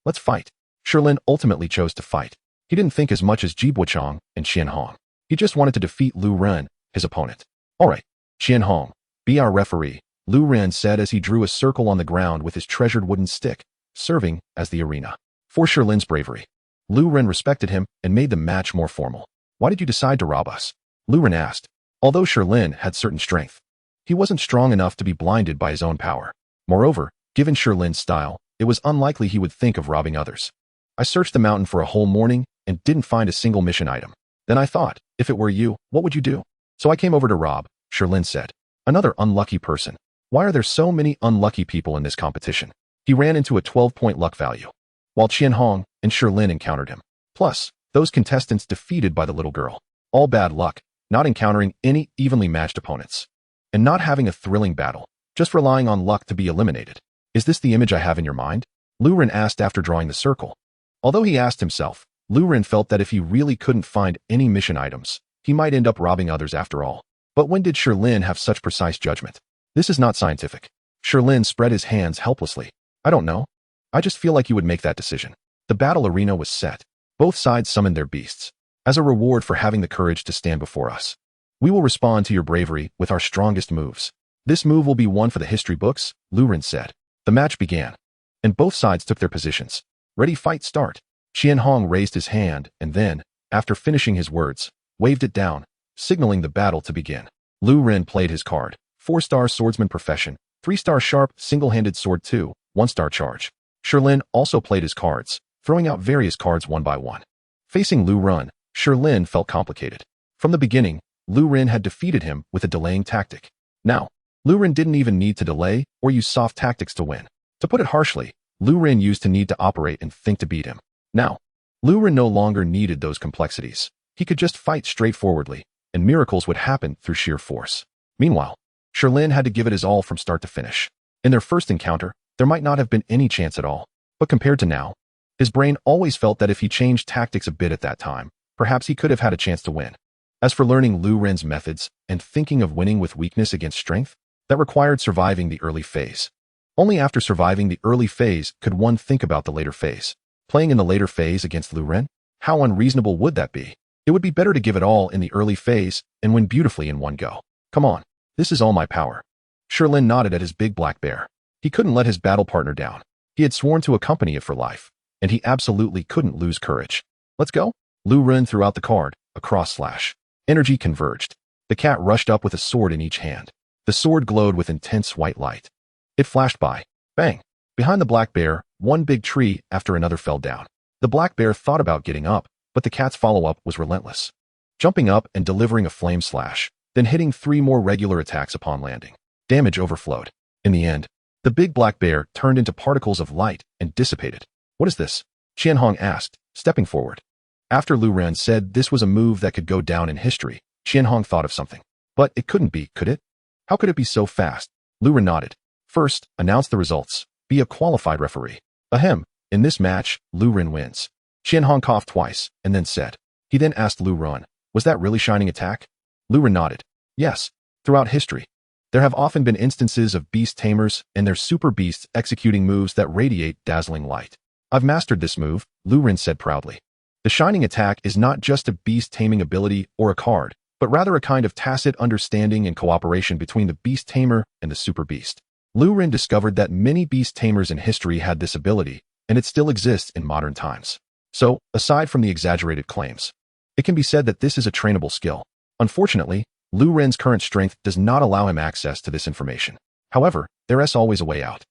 Let's fight. Sherlin ultimately chose to fight. He didn't think as much as Jibuchong and Qianhong. He just wanted to defeat Lu Ren, his opponent. All right, Qianhong, be our referee, Lu Ren said as he drew a circle on the ground with his treasured wooden stick, serving as the arena. For Sherlin's bravery, Lu Ren respected him and made the match more formal. Why did you decide to rob us? Lu Ren asked. Although Sherlin had certain strength, he wasn't strong enough to be blinded by his own power. Moreover, given Sherlin's style, it was unlikely he would think of robbing others. I searched the mountain for a whole morning and didn't find a single mission item. Then I thought, if it were you, what would you do? So I came over to rob, Sherlin said. Another unlucky person. Why are there so many unlucky people in this competition? He ran into a 12-point luck value, while Qianhong and Sherlin encountered him. Plus, those contestants defeated by the little girl. All bad luck, not encountering any evenly matched opponents, and not having a thrilling battle. just relying on luck to be eliminated. Is this the image I have in your mind? Lu Ren asked after drawing the circle. Although he asked himself, Lu Ren felt that if he really couldn't find any mission items, he might end up robbing others after all. But when did Lin have such precise judgment? This is not scientific. Lin spread his hands helplessly. I don't know. I just feel like you would make that decision. The battle arena was set. Both sides summoned their beasts. As a reward for having the courage to stand before us, we will respond to your bravery with our strongest moves. This move will be one for the history books, Lu Ren said. The match began, and both sides took their positions. Ready, fight, start. Qianhong raised his hand and then, after finishing his words, waved it down, signaling the battle to begin. Lu Ren played his card. 4-star swordsman profession, 3-star sharp single-handed sword 2, 1-star charge. Lin also played his cards, throwing out various cards one by one. Facing Lu Ren, Lin felt complicated. From the beginning, Lu Ren had defeated him with a delaying tactic. Now, Lu Ren didn't even need to delay or use soft tactics to win. To put it harshly, Lu Ren used to need to operate and think to beat him. Now, Lu Ren no longer needed those complexities. He could just fight straightforwardly, and miracles would happen through sheer force. Meanwhile, Lin had to give it his all from start to finish. In their first encounter, there might not have been any chance at all. But compared to now, his brain always felt that if he changed tactics a bit at that time, perhaps he could have had a chance to win. As for learning Lu Ren's methods and thinking of winning with weakness against strength, that required surviving the early phase. Only after surviving the early phase could one think about the later phase. Playing in the later phase against Lu Ren? How unreasonable would that be? It would be better to give it all in the early phase and win beautifully in one go. Come on, this is all my power. Lin nodded at his big black bear. He couldn't let his battle partner down. He had sworn to accompany it for life, and he absolutely couldn't lose courage. Let's go. Lu Ren threw out the card, a cross slash. Energy converged. The cat rushed up with a sword in each hand. The sword glowed with intense white light. It flashed by. Bang! Behind the black bear, one big tree after another fell down. The black bear thought about getting up, but the cat's follow-up was relentless. Jumping up and delivering a flame slash, then hitting 3 more regular attacks upon landing. Damage overflowed. In the end, the big black bear turned into particles of light and dissipated. What is this? Qianhong asked, stepping forward. After Lu Ren said this was a move that could go down in history, Qianhong thought of something. But it couldn't be, could it? How could it be so fast? Lu Ren nodded. First, announce the results. Be a qualified referee. Ahem. In this match, Lu Ren wins. Qianhong coughed twice, and then said. He then asked Lu Ren, was that really shining attack? Lu Ren nodded. Yes. Throughout history, there have often been instances of Beast Tamers and their super beasts executing moves that radiate dazzling light. I've mastered this move, Lu Ren said proudly. The shining attack is not just a beast taming ability or a card, but rather a kind of tacit understanding and cooperation between the beast tamer and the super beast. Lu Ren discovered that many beast tamers in history had this ability, and it still exists in modern times. So, aside from the exaggerated claims, it can be said that this is a trainable skill. Unfortunately, Lu Ren's current strength does not allow him access to this information. However, there is always a way out.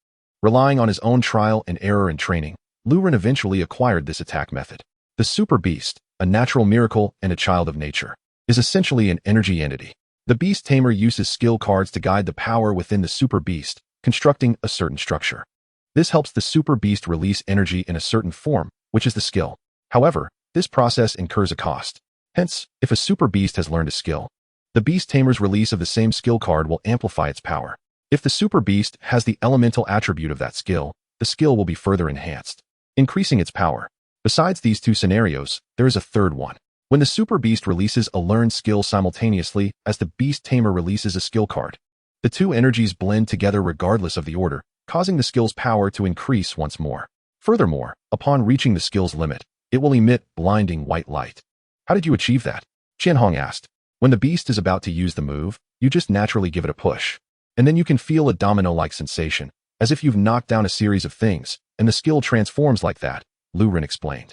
Relying on his own trial and error and training, Lu Ren eventually acquired this attack method. The super beast, a natural miracle and a child of nature, is essentially an energy entity. The beast tamer uses skill cards to guide the power within the super beast, constructing a certain structure. This helps the super beast release energy in a certain form, which is the skill. However, this process incurs a cost. Hence, if a super beast has learned a skill, the beast tamer's release of the same skill card will amplify its power. If the super beast has the elemental attribute of that skill, the skill will be further enhanced, increasing its power. Besides these 2 scenarios, there is a third one. When the super beast releases a learned skill simultaneously as the beast tamer releases a skill card, the 2 energies blend together regardless of the order, causing the skill's power to increase once more. Furthermore, upon reaching the skill's limit, it will emit blinding white light. How did you achieve that? Qianhong asked. When the beast is about to use the move, you just naturally give it a push. And then you can feel a domino-like sensation, as if you've knocked down a series of things, and the skill transforms like that, Lu Ren explained.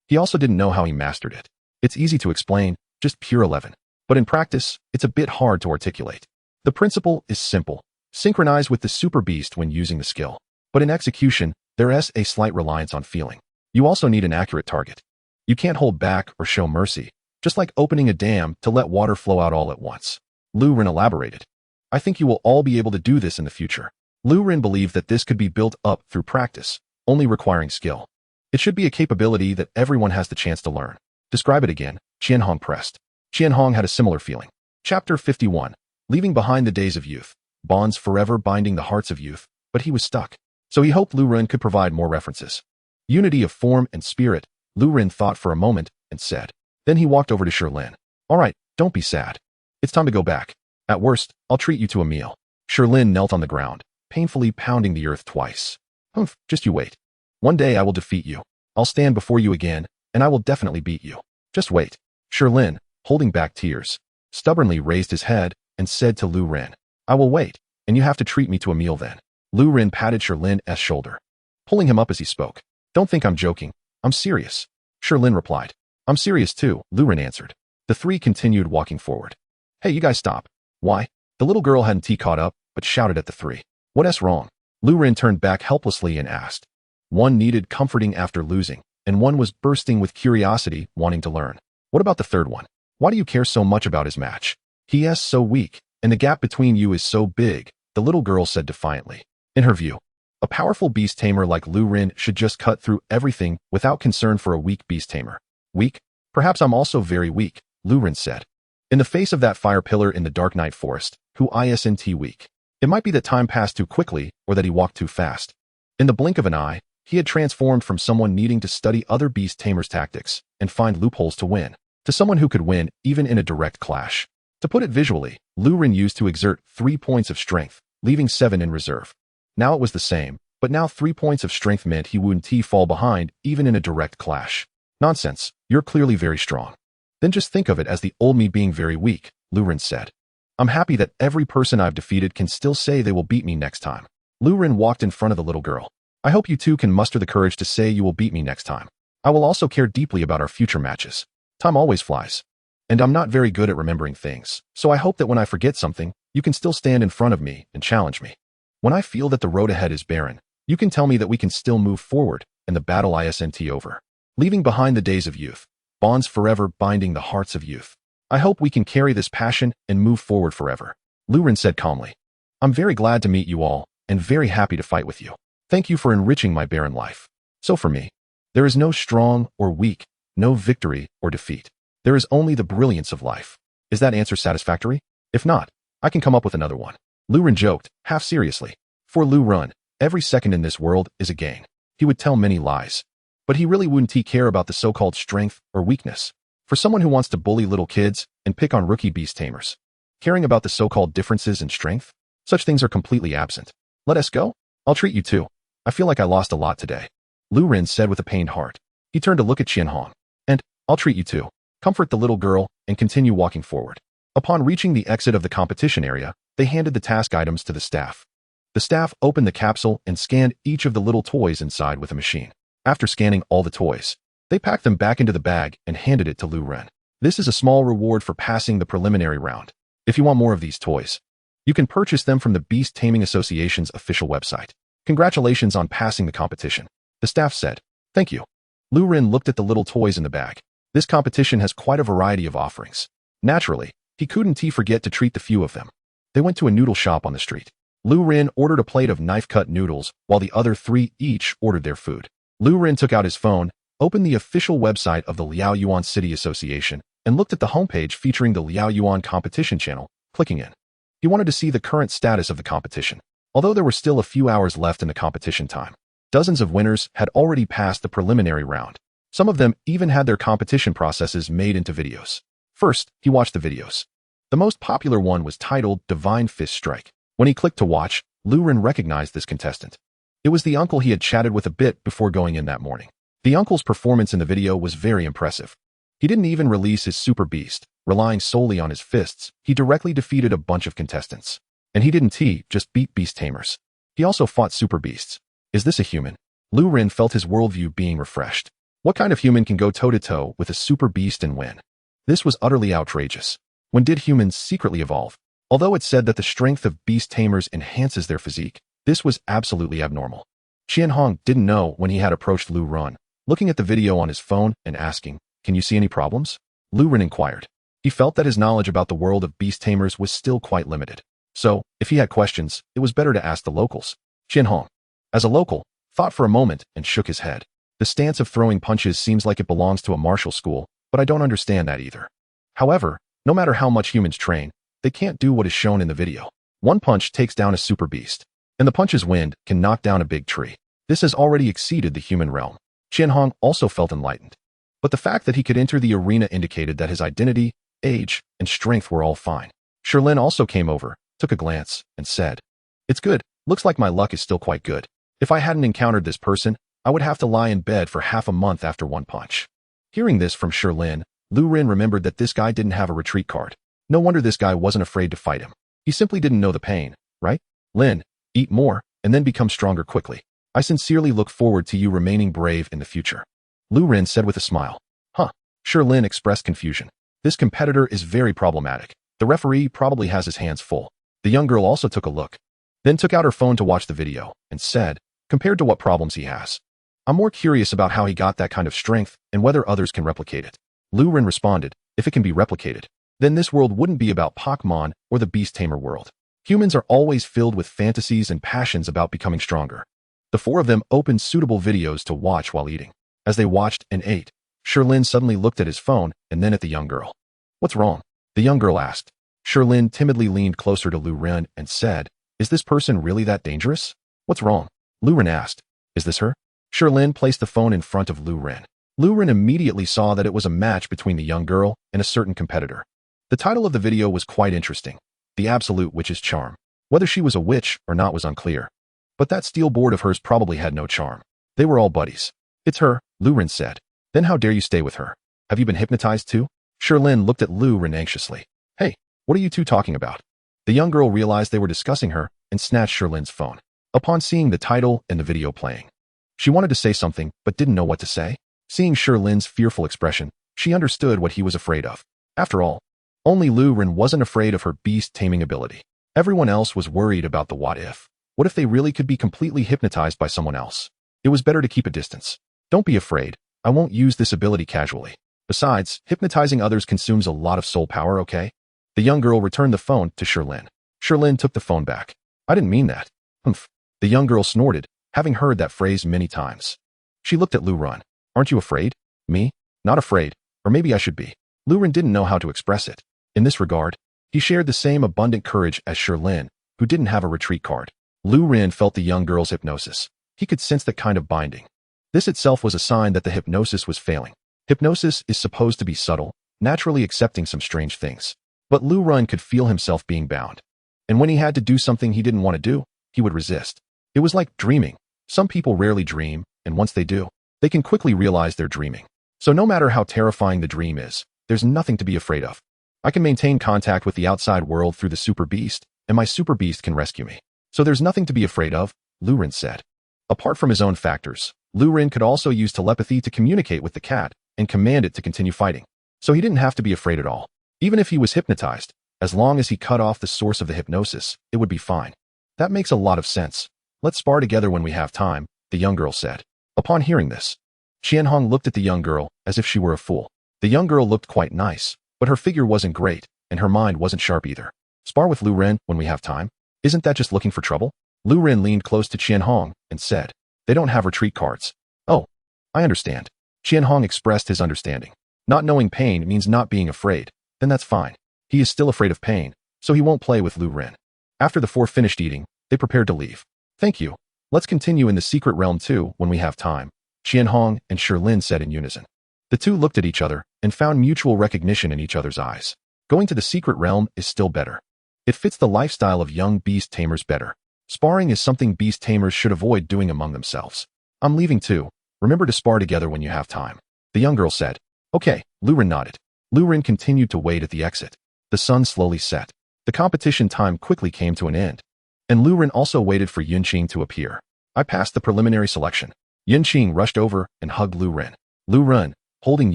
He also didn't know how he mastered it. It's easy to explain, just pure 11. But in practice, it's a bit hard to articulate. The principle is simple. Synchronize with the super beast when using the skill. But in execution, there is a slight reliance on feeling. You also need an accurate target. You can't hold back or show mercy, just like opening a dam to let water flow out all at once. Lu Ren elaborated. I think you will all be able to do this in the future. Lu Ren believed that this could be built up through practice, only requiring skill. It should be a capability that everyone has the chance to learn. Describe it again, Qianhong pressed. Qianhong had a similar feeling. Chapter 51. Leaving behind the days of youth. bonds forever binding the hearts of youth, but he was stuck. So he hoped Lu Ren could provide more references. Unity of form and spirit, Lu Ren thought for a moment and said. Then he walked over to Sherlin. All right, don't be sad. It's time to go back. At worst, I'll treat you to a meal. Sherlin knelt on the ground, painfully pounding the earth twice. Humph, just you wait. One day I will defeat you. I'll stand before you again, and I will definitely beat you. Just wait. Sherlin, holding back tears, stubbornly raised his head and said to Lu Ren, I will wait, and you have to treat me to a meal then. Lu Ren patted Sherlin's shoulder, pulling him up as he spoke. Don't think I'm joking. I'm serious. Sherlin replied. I'm serious too, Lu Ren answered. The three continued walking forward. Hey, you guys stop. Why? The little girl hadn't caught up, but shouted at the three. What's wrong? Lu Ren turned back helplessly and asked. One needed comforting after losing, and one was bursting with curiosity, wanting to learn. What about the third one? Why do you care so much about his match? He is so weak, and the gap between you is so big, the little girl said defiantly. In her view, a powerful beast tamer like Lu Ren should just cut through everything without concern for a weak beast tamer. Weak? Perhaps I'm also very weak, Lu Ren said. In the face of that fire pillar in the Dark Night Forest, who isn't weak? It might be that time passed too quickly or that he walked too fast. In the blink of an eye, he had transformed from someone needing to study other beast tamers' tactics and find loopholes to win, to someone who could win even in a direct clash. To put it visually, Lu Ren used to exert 3 points of strength, leaving 7 in reserve. Now it was the same, but now 3 points of strength meant he wouldn't fall behind even in a direct clash. Nonsense, you're clearly very strong. Then just think of it as the old me being very weak, Lu Ren said. I'm happy that every person I've defeated can still say they will beat me next time. Lu Ren walked in front of the little girl. I hope you two can muster the courage to say you will beat me next time. I will also care deeply about our future matches. Time always flies. And I'm not very good at remembering things, so I hope that when I forget something, you can still stand in front of me and challenge me. When I feel that the road ahead is barren, you can tell me that we can still move forward and the battle isn't over. Leaving behind the days of youth, bonds forever binding the hearts of youth. I hope we can carry this passion and move forward forever. Lu Ren said calmly. I'm very glad to meet you all and very happy to fight with you. Thank you for enriching my barren life. So for me, there is no strong or weak, no victory or defeat. There is only the brilliance of life. Is that answer satisfactory? If not, I can come up with another one. Lu Ren joked, half seriously. For Lu Ren, every second in this world is a gain. He would tell many lies. But he really wouldn't care about the so-called strength or weakness. For someone who wants to bully little kids and pick on rookie beast tamers, caring about the so-called differences in strength, such things are completely absent. Let us go? I'll treat you too. I feel like I lost a lot today. Lu Ren said with a pained heart. He turned to look at Qianhong. And, I'll treat you too. Comfort the little girl and continue walking forward. Upon reaching the exit of the competition area, they handed the task items to the staff. The staff opened the capsule and scanned each of the little toys inside with a machine. After scanning all the toys, they packed them back into the bag and handed it to Lu Ren. This is a small reward for passing the preliminary round. If you want more of these toys, you can purchase them from the Beast Taming Association's official website. Congratulations on passing the competition, the staff said. Thank you. Lu Ren looked at the little toys in the bag. This competition has quite a variety of offerings. Naturally, he couldn't forget to treat the few of them. They went to a noodle shop on the street. Lu Ren ordered a plate of knife-cut noodles, while the other three each ordered their food. Lu Ren took out his phone, opened the official website of the Liaoyuan City Association, and looked at the homepage featuring the Liaoyuan competition channel, clicking in. He wanted to see the current status of the competition. Although there were still a few hours left in the competition time, dozens of winners had already passed the preliminary round. Some of them even had their competition processes made into videos. First, he watched the videos. The most popular one was titled Divine Fist Strike. When he clicked to watch, Lu Ren recognized this contestant. It was the uncle he had chatted with a bit before going in that morning. The uncle's performance in the video was very impressive. He didn't even release his super beast, relying solely on his fists. He directly defeated a bunch of contestants. And he didn't just beat beast tamers. He also fought super beasts. Is this a human? Lu Ren felt his worldview being refreshed. What kind of human can go toe-to-toe with a super beast and win? This was utterly outrageous. When did humans secretly evolve? Although it said that the strength of beast tamers enhances their physique, this was absolutely abnormal. Qianhong didn't know when he had approached Lu Ren, looking at the video on his phone and asking, "Can you see any problems?" Lu Ren inquired. He felt that his knowledge about the world of beast tamers was still quite limited. So, if he had questions, it was better to ask the locals. Qianhong, as a local, thought for a moment and shook his head. The stance of throwing punches seems like it belongs to a martial school, but I don't understand that either. However, no matter how much humans train, they can't do what is shown in the video. One punch takes down a super beast, and the punch's wind can knock down a big tree. This has already exceeded the human realm. Qianhong also felt enlightened. But the fact that he could enter the arena indicated that his identity, age, and strength were all fine. Lin also came over, took a glance, and said, "It's good. Looks like my luck is still quite good. If I hadn't encountered this person, I would have to lie in bed for half a month after one punch." Hearing this from Lin, Lu Ren remembered that this guy didn't have a retreat card. No wonder this guy wasn't afraid to fight him. He simply didn't know the pain, right? Lin, eat more, and then become stronger quickly. I sincerely look forward to you remaining brave in the future. Lu Ren said with a smile. Huh. Lin expressed confusion. This competitor is very problematic. The referee probably has his hands full. The young girl also took a look, then took out her phone to watch the video, and said, compared to what problems he has, I'm more curious about how he got that kind of strength and whether others can replicate it. Lu Ren responded, if it can be replicated, then this world wouldn't be about Pokemon or the Beast Tamer world. Humans are always filled with fantasies and passions about becoming stronger. The four of them opened suitable videos to watch while eating. As they watched and ate, Lin suddenly looked at his phone and then at the young girl. What's wrong? The young girl asked. Lin timidly leaned closer to Lu Ren and said, is this person really that dangerous? What's wrong? Lu Ren asked. Is this her? Lin placed the phone in front of Lu Ren. Lu Ren immediately saw that it was a match between the young girl and a certain competitor. The title of the video was quite interesting. The Absolute Witch's Charm. Whether she was a witch or not was unclear. But that steel board of hers probably had no charm. They were all buddies. It's her, Lu Ren said. Then how dare you stay with her? Have you been hypnotized too? Lin looked at Lu Ren anxiously. Hey, what are you two talking about? The young girl realized they were discussing her and snatched Lin's phone. Upon seeing the title and the video playing, she wanted to say something but didn't know what to say. Seeing Lin's fearful expression, she understood what he was afraid of. After all, only Lu Ren wasn't afraid of her beast taming ability. Everyone else was worried about the what if. What if they really could be completely hypnotized by someone else? It was better to keep a distance. Don't be afraid. I won't use this ability casually. Besides, hypnotizing others consumes a lot of soul power, okay? The young girl returned the phone to Lin. Lin took the phone back. I didn't mean that. Humph. The young girl snorted, having heard that phrase many times. She looked at Lu Ren. Aren't you afraid? Me? Not afraid. Or maybe I should be. Lu Ren didn't know how to express it. In this regard, he shared the same abundant courage as Lin, who didn't have a retreat card. Lu Ren felt the young girl's hypnosis. He could sense that kind of binding. This itself was a sign that the hypnosis was failing. Hypnosis is supposed to be subtle, naturally accepting some strange things. But Lu Ren could feel himself being bound. And when he had to do something he didn't want to do, he would resist. It was like dreaming. Some people rarely dream, and once they do, they can quickly realize they're dreaming. So no matter how terrifying the dream is, there's nothing to be afraid of. I can maintain contact with the outside world through the super beast, and my super beast can rescue me. So there's nothing to be afraid of, Lu Ren said. Apart from his own factors, Lu Ren could also use telepathy to communicate with the cat and command it to continue fighting. So he didn't have to be afraid at all. Even if he was hypnotized, as long as he cut off the source of the hypnosis, it would be fine. That makes a lot of sense. Let's spar together when we have time, the young girl said. Upon hearing this, Qianhong looked at the young girl as if she were a fool. The young girl looked quite nice, but her figure wasn't great, and her mind wasn't sharp either. Spar with Lu Ren when we have time? Isn't that just looking for trouble? Lu Ren leaned close to Qianhong and said, they don't have retreat cards. Oh, I understand. Qianhong expressed his understanding. Not knowing pain means not being afraid, then that's fine. He is still afraid of pain, so he won't play with Lu Ren. After the four finished eating, they prepared to leave. Thank you. Let's continue in the secret realm too when we have time, Qianhong and Lin said in unison. The two looked at each other and found mutual recognition in each other's eyes. Going to the secret realm is still better. It fits the lifestyle of young beast tamers better. Sparring is something beast tamers should avoid doing among themselves. I'm leaving too. Remember to spar together when you have time. The young girl said. Okay, Lu Ren nodded. Lu Ren continued to wait at the exit. The sun slowly set. The competition time quickly came to an end. And Lu Ren also waited for Yunqing to appear. I passed the preliminary selection. Yunqing rushed over and hugged Lu Ren. Lu Ren, holding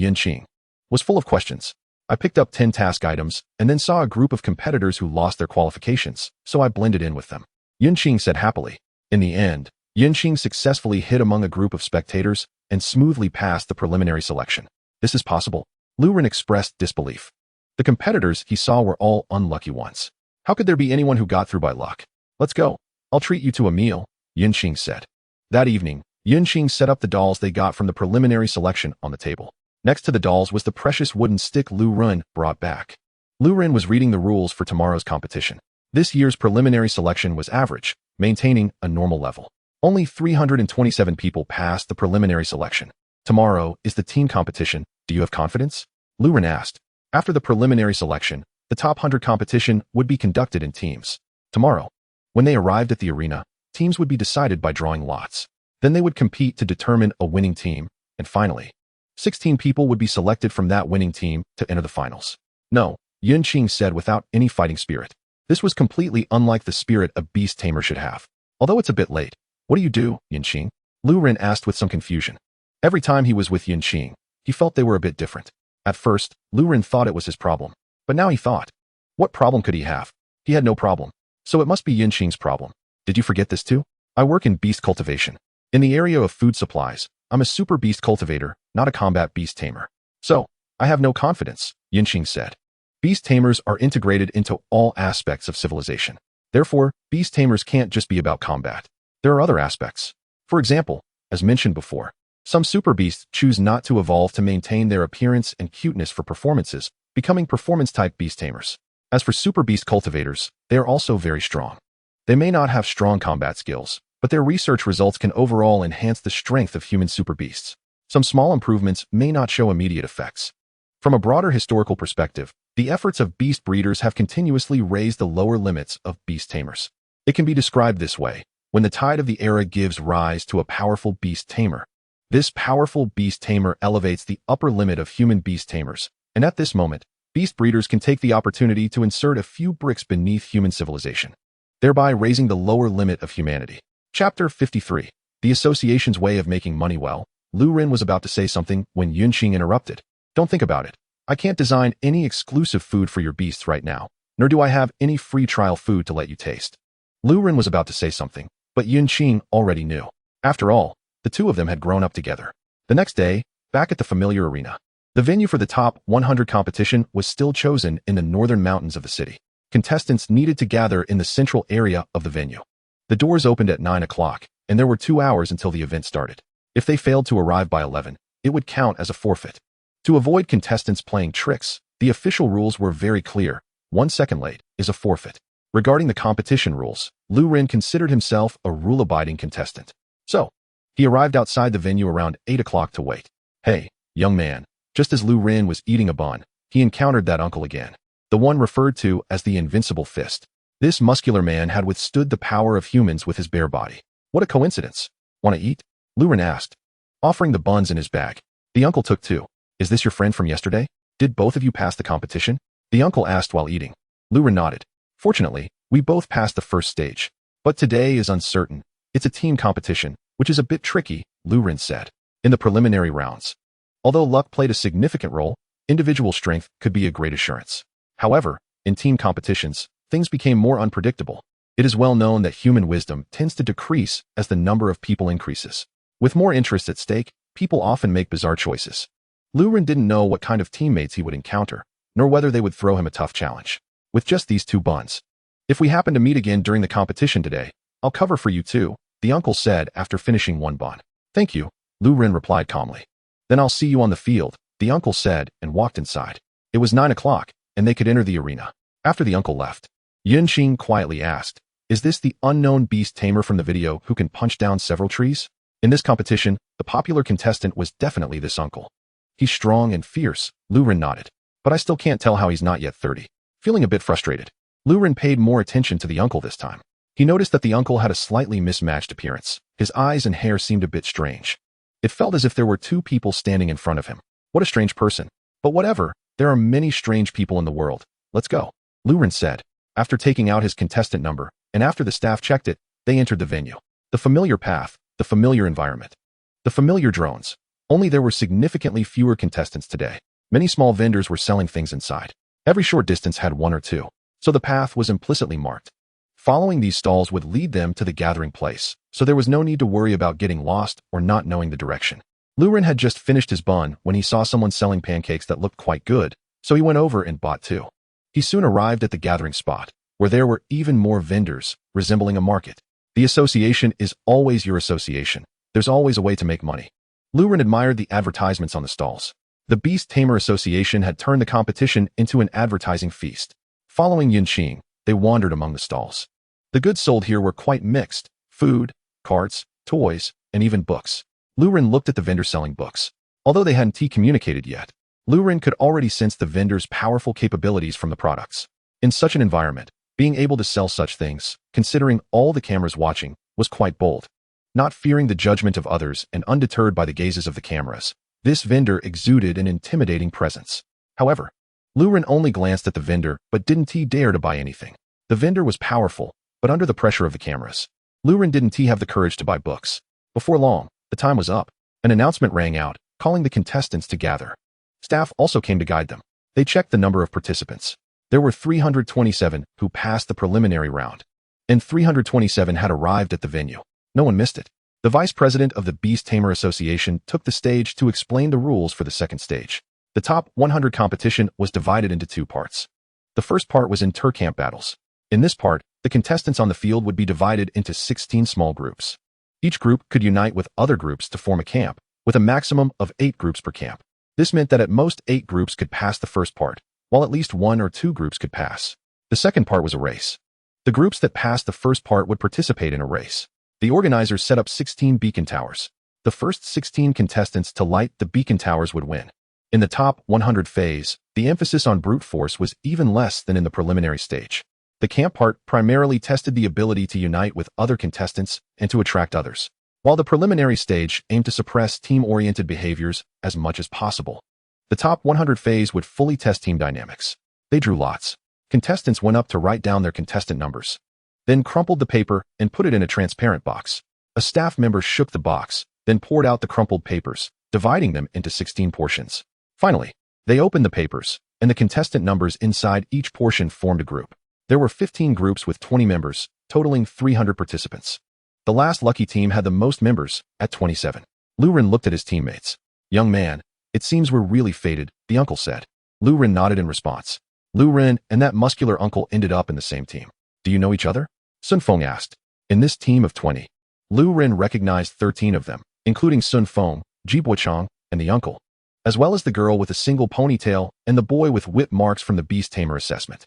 Yunqing, was full of questions. I picked up 10 task items and then saw a group of competitors who lost their qualifications, so I blended in with them. Yunqing said happily. In the end, Yunqing successfully hid among a group of spectators and smoothly passed the preliminary selection. This is possible. Lu Ren expressed disbelief. The competitors he saw were all unlucky ones. How could there be anyone who got through by luck? Let's go. I'll treat you to a meal, Yunqing said. That evening, Yunqing set up the dolls they got from the preliminary selection on the table. Next to the dolls was the precious wooden stick Lu Ren brought back. Lu Ren was reading the rules for tomorrow's competition. This year's preliminary selection was average, maintaining a normal level. Only 327 people passed the preliminary selection. Tomorrow is the team competition. Do you have confidence? Lu Ren asked. After the preliminary selection, the top 100 competition would be conducted in teams. Tomorrow, when they arrived at the arena, teams would be decided by drawing lots. Then they would compete to determine a winning team, and finally, 16 people would be selected from that winning team to enter the finals. No, Yunqing said without any fighting spirit. This was completely unlike the spirit a Beast Tamer should have. Although it's a bit late, what do you do, Yunqing? Lu Ren asked with some confusion. Every time he was with Yunqing, he felt they were a bit different. At first, Lu Ren thought it was his problem. But now he thought, what problem could he have? He had no problem. So it must be Yunqing's problem. Did you forget this too? I work in beast cultivation. In the area of food supplies, I'm a super beast cultivator, not a combat beast tamer. So, I have no confidence, Yunqing said. Beast tamers are integrated into all aspects of civilization. Therefore, beast tamers can't just be about combat. There are other aspects. For example, as mentioned before, some super beasts choose not to evolve to maintain their appearance and cuteness for performances, becoming performance-type beast tamers. As for super beast cultivators, they are also very strong. They may not have strong combat skills, but their research results can overall enhance the strength of human super beasts. Some small improvements may not show immediate effects. From a broader historical perspective, the efforts of beast breeders have continuously raised the lower limits of beast tamers. It can be described this way: when the tide of the era gives rise to a powerful beast tamer, this powerful beast tamer elevates the upper limit of human beast tamers, and at this moment, beast breeders can take the opportunity to insert a few bricks beneath human civilization, thereby raising the lower limit of humanity. Chapter 53. The Association's Way of Making Money. Well, Lu Ren was about to say something when Yunqing interrupted. Don't think about it. I can't design any exclusive food for your beasts right now, nor do I have any free trial food to let you taste. Lu Ren was about to say something, but Yunqing already knew. After all, the two of them had grown up together. The next day, back at the familiar arena, the venue for the top 100 competition was still chosen in the northern mountains of the city. Contestants needed to gather in the central area of the venue. The doors opened at 9 o'clock, and there were 2 hours until the event started. If they failed to arrive by 11, it would count as a forfeit. To avoid contestants playing tricks, the official rules were very clear. 1 second late is a forfeit. Regarding the competition rules, Lu Ren considered himself a rule-abiding contestant. So, he arrived outside the venue around 8 o'clock to wait. Hey, young man. Just as Lu Ren was eating a bun, he encountered that uncle again. The one referred to as the Invincible Fist. This muscular man had withstood the power of humans with his bare body. What a coincidence. Want to eat? Lu Ren asked, offering the buns in his bag. The uncle took 2. Is this your friend from yesterday? Did both of you pass the competition? The uncle asked while eating. Lu Ren nodded. Fortunately, we both passed the first stage. But today is uncertain. It's a team competition, which is a bit tricky, Lu Ren said. In the preliminary rounds, although luck played a significant role, individual strength could be a great assurance. However, in team competitions, things became more unpredictable. It is well known that human wisdom tends to decrease as the number of people increases. With more interests at stake, people often make bizarre choices. Lu Ren didn't know what kind of teammates he would encounter, nor whether they would throw him a tough challenge. With just these 2 buns. If we happen to meet again during the competition today, I'll cover for you too, the uncle said after finishing 1 bun. Thank you, Lu Ren replied calmly. Then I'll see you on the field, the uncle said and walked inside. It was 9 o'clock, and they could enter the arena. After the uncle left, Yunqing quietly asked, is this the unknown beast tamer from the video who can punch down several trees? In this competition, the popular contestant was definitely this uncle. He's strong and fierce, Lu Ren nodded. But I still can't tell how he's not yet 30. Feeling a bit frustrated, Lu Ren paid more attention to the uncle this time. He noticed that the uncle had a slightly mismatched appearance. His eyes and hair seemed a bit strange. It felt as if there were 2 people standing in front of him. What a strange person. But whatever, there are many strange people in the world. Let's go, Lu Ren said. After taking out his contestant number, and after the staff checked it, they entered the venue. The familiar path, the familiar environment, the familiar drones. Only there were significantly fewer contestants today. Many small vendors were selling things inside. Every short distance had 1 or 2, so the path was implicitly marked. Following these stalls would lead them to the gathering place, so there was no need to worry about getting lost or not knowing the direction. Lu Ren had just finished his bun when he saw someone selling pancakes that looked quite good, so he went over and bought 2. He soon arrived at the gathering spot, where there were even more vendors, resembling a market. The association is always your association. There's always a way to make money. Lu Ren admired the advertisements on the stalls. The Beast Tamer Association had turned the competition into an advertising feast. Following Yunqing, they wandered among the stalls. The goods sold here were quite mixed: food, carts, toys, and even books. Lu Ren looked at the vendor selling books. Although they hadn't communicated yet, Lu Ren could already sense the vendor's powerful capabilities from the products. In such an environment, being able to sell such things, considering all the cameras watching, was quite bold. Not fearing the judgment of others and undeterred by the gazes of the cameras, this vendor exuded an intimidating presence. However, Lu Ren only glanced at the vendor but didn't dare to buy anything. The vendor was powerful, but under the pressure of the cameras, Lu Ren didn't have the courage to buy books. Before long, the time was up. An announcement rang out, calling the contestants to gather. Staff also came to guide them. They checked the number of participants. There were 327 who passed the preliminary round, and 327 had arrived at the venue. No one missed it. The vice president of the Beast Tamer Association took the stage to explain the rules for the second stage. The top 100 competition was divided into two parts. The first part was inter-camp battles. In this part, the contestants on the field would be divided into 16 small groups. Each group could unite with other groups to form a camp, with a maximum of 8 groups per camp. This meant that at most 8 groups could pass the first part, while at least 1 or 2 groups could pass. The second part was a race. The groups that passed the first part would participate in a race. The organizers set up 16 beacon towers. The first 16 contestants to light the beacon towers would win. In the top 100 phase, the emphasis on brute force was even less than in the preliminary stage. The camp part primarily tested the ability to unite with other contestants and to attract others, while the preliminary stage aimed to suppress team-oriented behaviors as much as possible. The top 100 phase would fully test team dynamics. They drew lots. Contestants went up to write down their contestant numbers, then crumpled the paper and put it in a transparent box. A staff member shook the box, then poured out the crumpled papers, dividing them into 16 portions. Finally, they opened the papers, and the contestant numbers inside each portion formed a group. There were 15 groups with 20 members, totaling 300 participants. The last lucky team had the most members, at 27. Lu Ren looked at his teammates. "Young man, it seems we're really fated," the uncle said. Lu Ren nodded in response. Lu Ren and that muscular uncle ended up in the same team. "Do you know each other?" Sun Feng asked. In this team of 20, Lu Ren recognized 13 of them, including Sun Feng, Ji Boichang, and the uncle, as well as the girl with a single ponytail and the boy with whip marks from the Beast Tamer assessment.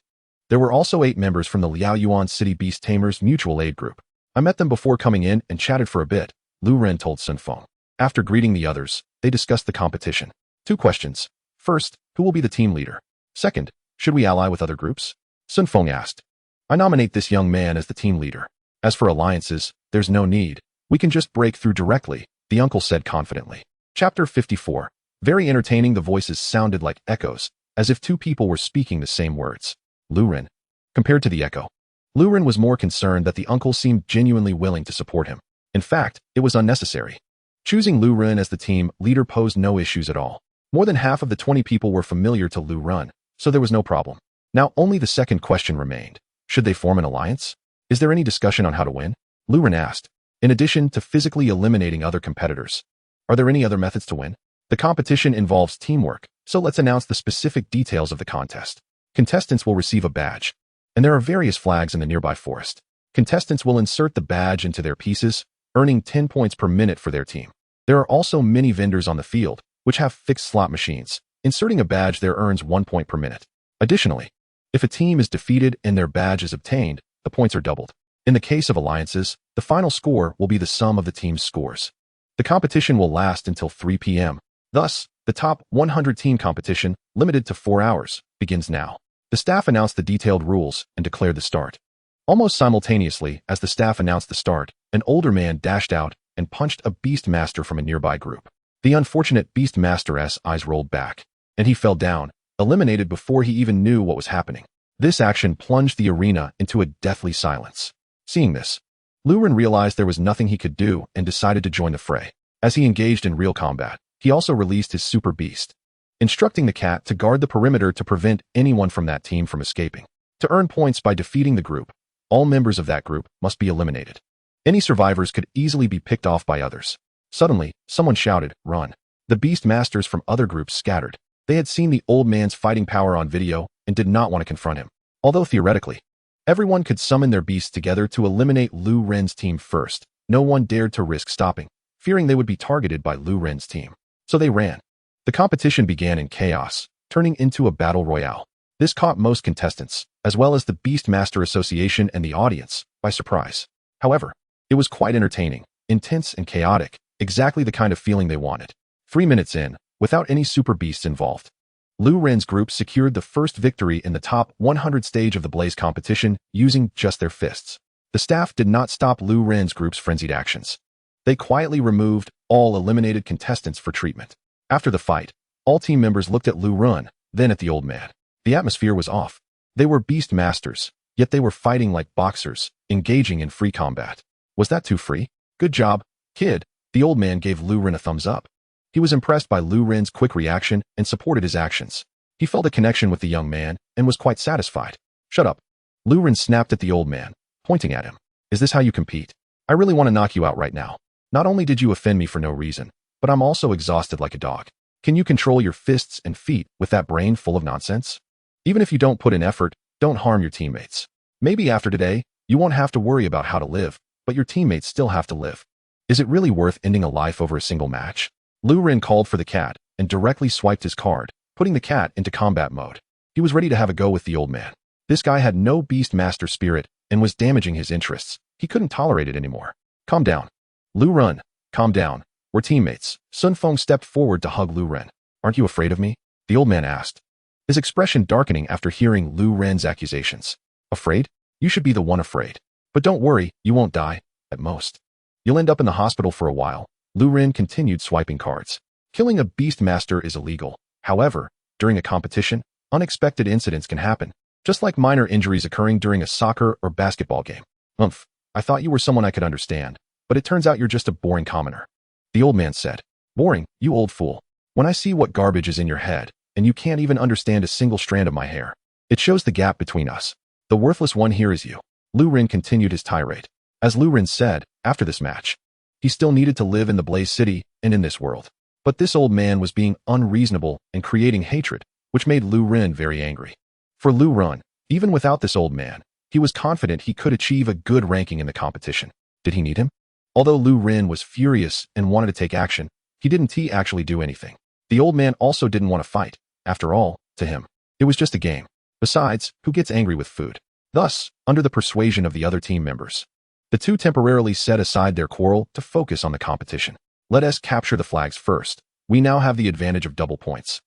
There were also 8 members from the Liaoyuan City Beast Tamers Mutual Aid Group. "I met them before coming in and chatted for a bit," Lu Ren told Sun Feng. After greeting the others, they discussed the competition. 2 questions. First, who will be the team leader? Second, should we ally with other groups? Sun Feng asked. "I nominate this young man as the team leader. As for alliances, there's no need. We can just break through directly," the uncle said confidently. Chapter 54. Very entertaining. The voices sounded like echoes, as if 2 people were speaking the same words. Lu Ren. Compared to the echo, Lu Ren was more concerned that the uncle seemed genuinely willing to support him. In fact, it was unnecessary. Choosing Lu Ren as the team leader posed no issues at all. More than half of the 20 people were familiar to Lu Ren, so there was no problem. Now only the second question remained. Should they form an alliance? Is there any discussion on how to win? Lu Ren asked. In addition to physically eliminating other competitors, are there any other methods to win? The competition involves teamwork, so let's announce the specific details of the contest. Contestants will receive a badge, and there are various flags in the nearby forest. Contestants will insert the badge into their pieces, earning 10 points per minute for their team. There are also many vendors on the field, which have fixed slot machines. Inserting a badge there earns 1 point per minute. Additionally, if a team is defeated and their badge is obtained, the points are doubled. In the case of alliances, the final score will be the sum of the team's scores. The competition will last until 3 p.m. Thus, the top 100 team competition, limited to 4 hours, begins now. The staff announced the detailed rules and declared the start. Almost simultaneously as the staff announced the start, an older man dashed out and punched a beast master from a nearby group. The unfortunate beast master's eyes rolled back, and he fell down, eliminated before he even knew what was happening. This action plunged the arena into a deathly silence. Seeing this, Lu Ren realized there was nothing he could do and decided to join the fray. As he engaged in real combat, he also released his super beast, instructing the cat to guard the perimeter to prevent anyone from that team from escaping. To earn points by defeating the group, all members of that group must be eliminated. Any survivors could easily be picked off by others. Suddenly, someone shouted, "Run!" The beast masters from other groups scattered. They had seen the old man's fighting power on video and did not want to confront him. Although theoretically, everyone could summon their beasts together to eliminate Lu Ren's team first, no one dared to risk stopping, fearing they would be targeted by Lu Ren's team. So they ran. The competition began in chaos, turning into a battle royale. This caught most contestants, as well as the Beastmaster Association and the audience, by surprise. However, it was quite entertaining, intense and chaotic, exactly the kind of feeling they wanted. 3 minutes in, without any super beasts involved, Lu Ren's group secured the first victory in the top 100 stage of the Blaze competition using just their fists. The staff did not stop Lu Ren's group's frenzied actions. They quietly removed all eliminated contestants for treatment. After the fight, all team members looked at Lu Ren, then at the old man. The atmosphere was off. They were beast masters, yet they were fighting like boxers, engaging in free combat. Was that too free? Good job, kid. The old man gave Lu Ren a thumbs up. He was impressed by Lu Ren's quick reaction and supported his actions. He felt a connection with the young man and was quite satisfied. Shut up. Lu Ren snapped at the old man, pointing at him. Is this how you compete? I really want to knock you out right now. Not only did you offend me for no reason, but I'm also exhausted like a dog. Can you control your fists and feet with that brain full of nonsense? Even if you don't put in effort, don't harm your teammates. Maybe after today, you won't have to worry about how to live, but your teammates still have to live. Is it really worth ending a life over a single match? Lu Ren called for the cat and directly swiped his card, putting the cat into combat mode. He was ready to have a go with the old man. This guy had no beast master spirit and was damaging his interests. He couldn't tolerate it anymore. Calm down. Lu Ren, calm down. We're teammates. Sun Feng stepped forward to hug Lu Ren. Aren't you afraid of me? The old man asked, his expression darkening after hearing Lu Ren's accusations. Afraid? You should be the one afraid. But don't worry, you won't die, at most. You'll end up in the hospital for a while. Lu Ren continued swiping cards. Killing a beastmaster is illegal. However, during a competition, unexpected incidents can happen, just like minor injuries occurring during a soccer or basketball game. I thought you were someone I could understand, but it turns out you're just a boring commoner. The old man said. Boring, you old fool. When I see what garbage is in your head, and you can't even understand a single strand of my hair, it shows the gap between us. The worthless one here is you. Lu Ren continued his tirade. As Lu Ren said, after this match, he still needed to live in the Blaze City and in this world. But this old man was being unreasonable and creating hatred, which made Lu Ren very angry. For Lu Ren, even without this old man, he was confident he could achieve a good ranking in the competition. Did he need him? Although Lu Ren was furious and wanted to take action, he didn't actually do anything. The old man also didn't want to fight. After all, to him, it was just a game. Besides, who gets angry with food? Thus, under the persuasion of the other team members, the two temporarily set aside their quarrel to focus on the competition. Let us capture the flags first. We now have the advantage of double points.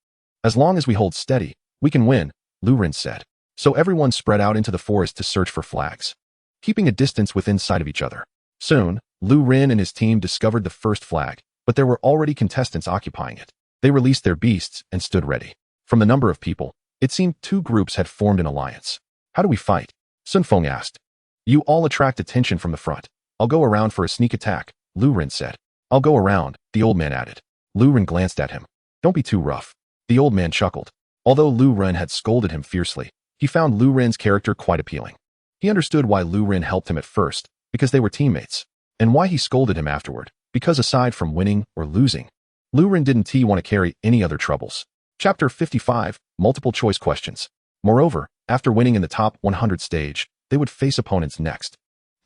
As long as we hold steady, we can win, Lu Ren said. So everyone spread out into the forest to search for flags, keeping a distance within sight of each other. Soon, Lu Ren and his team discovered the first flag, but there were already contestants occupying it. They released their beasts and stood ready. From the number of people, it seemed two groups had formed an alliance. How do we fight? Sun Feng asked. You all attract attention from the front. I'll go around for a sneak attack, Lu Ren said. I'll go around, the old man added. Lu Ren glanced at him. Don't be too rough. The old man chuckled. Although Lu Ren had scolded him fiercely, he found Lu Ren's character quite appealing. He understood why Lu Ren helped him at first, because they were teammates, and why he scolded him afterward, because aside from winning or losing, Lu Ren didn't want to carry any other troubles. Chapter 55, Multiple Choice Questions. Moreover, after winning in the top 100 stage, they would face opponents next.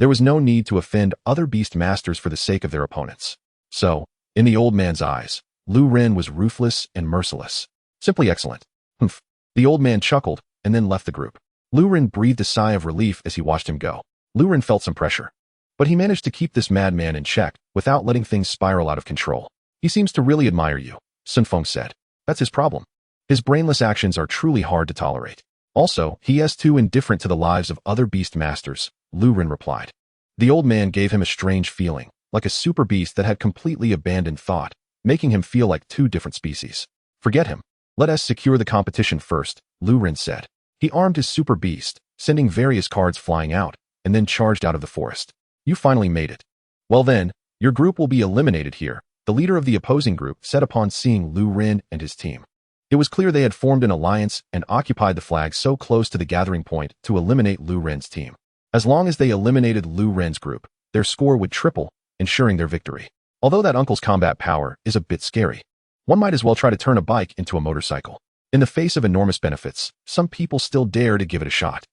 There was no need to offend other beast masters for the sake of their opponents. So, in the old man's eyes, Lu Ren was ruthless and merciless. Simply excellent. Humph. The old man chuckled and then left the group. Lu Ren breathed a sigh of relief as he watched him go. Lu Ren felt some pressure, but he managed to keep this madman in check without letting things spiral out of control. He seems to really admire you, Sun Feng said. That's his problem. His brainless actions are truly hard to tolerate. Also, he is too indifferent to the lives of other beast masters, Lu Ren replied. The old man gave him a strange feeling, like a super beast that had completely abandoned thought, making him feel like two different species. Forget him. Let us secure the competition first, Lu Ren said. He armed his super beast, sending various cards flying out, and then charged out of the forest. You finally made it. Well then, your group will be eliminated here, the leader of the opposing group said upon seeing Lu Ren and his team. It was clear they had formed an alliance and occupied the flag so close to the gathering point to eliminate Lu Ren's team. As long as they eliminated Lu Ren's group, their score would triple, ensuring their victory. Although that uncle's combat power is a bit scary, one might as well try to turn a bike into a motorcycle. In the face of enormous benefits, some people still dare to give it a shot.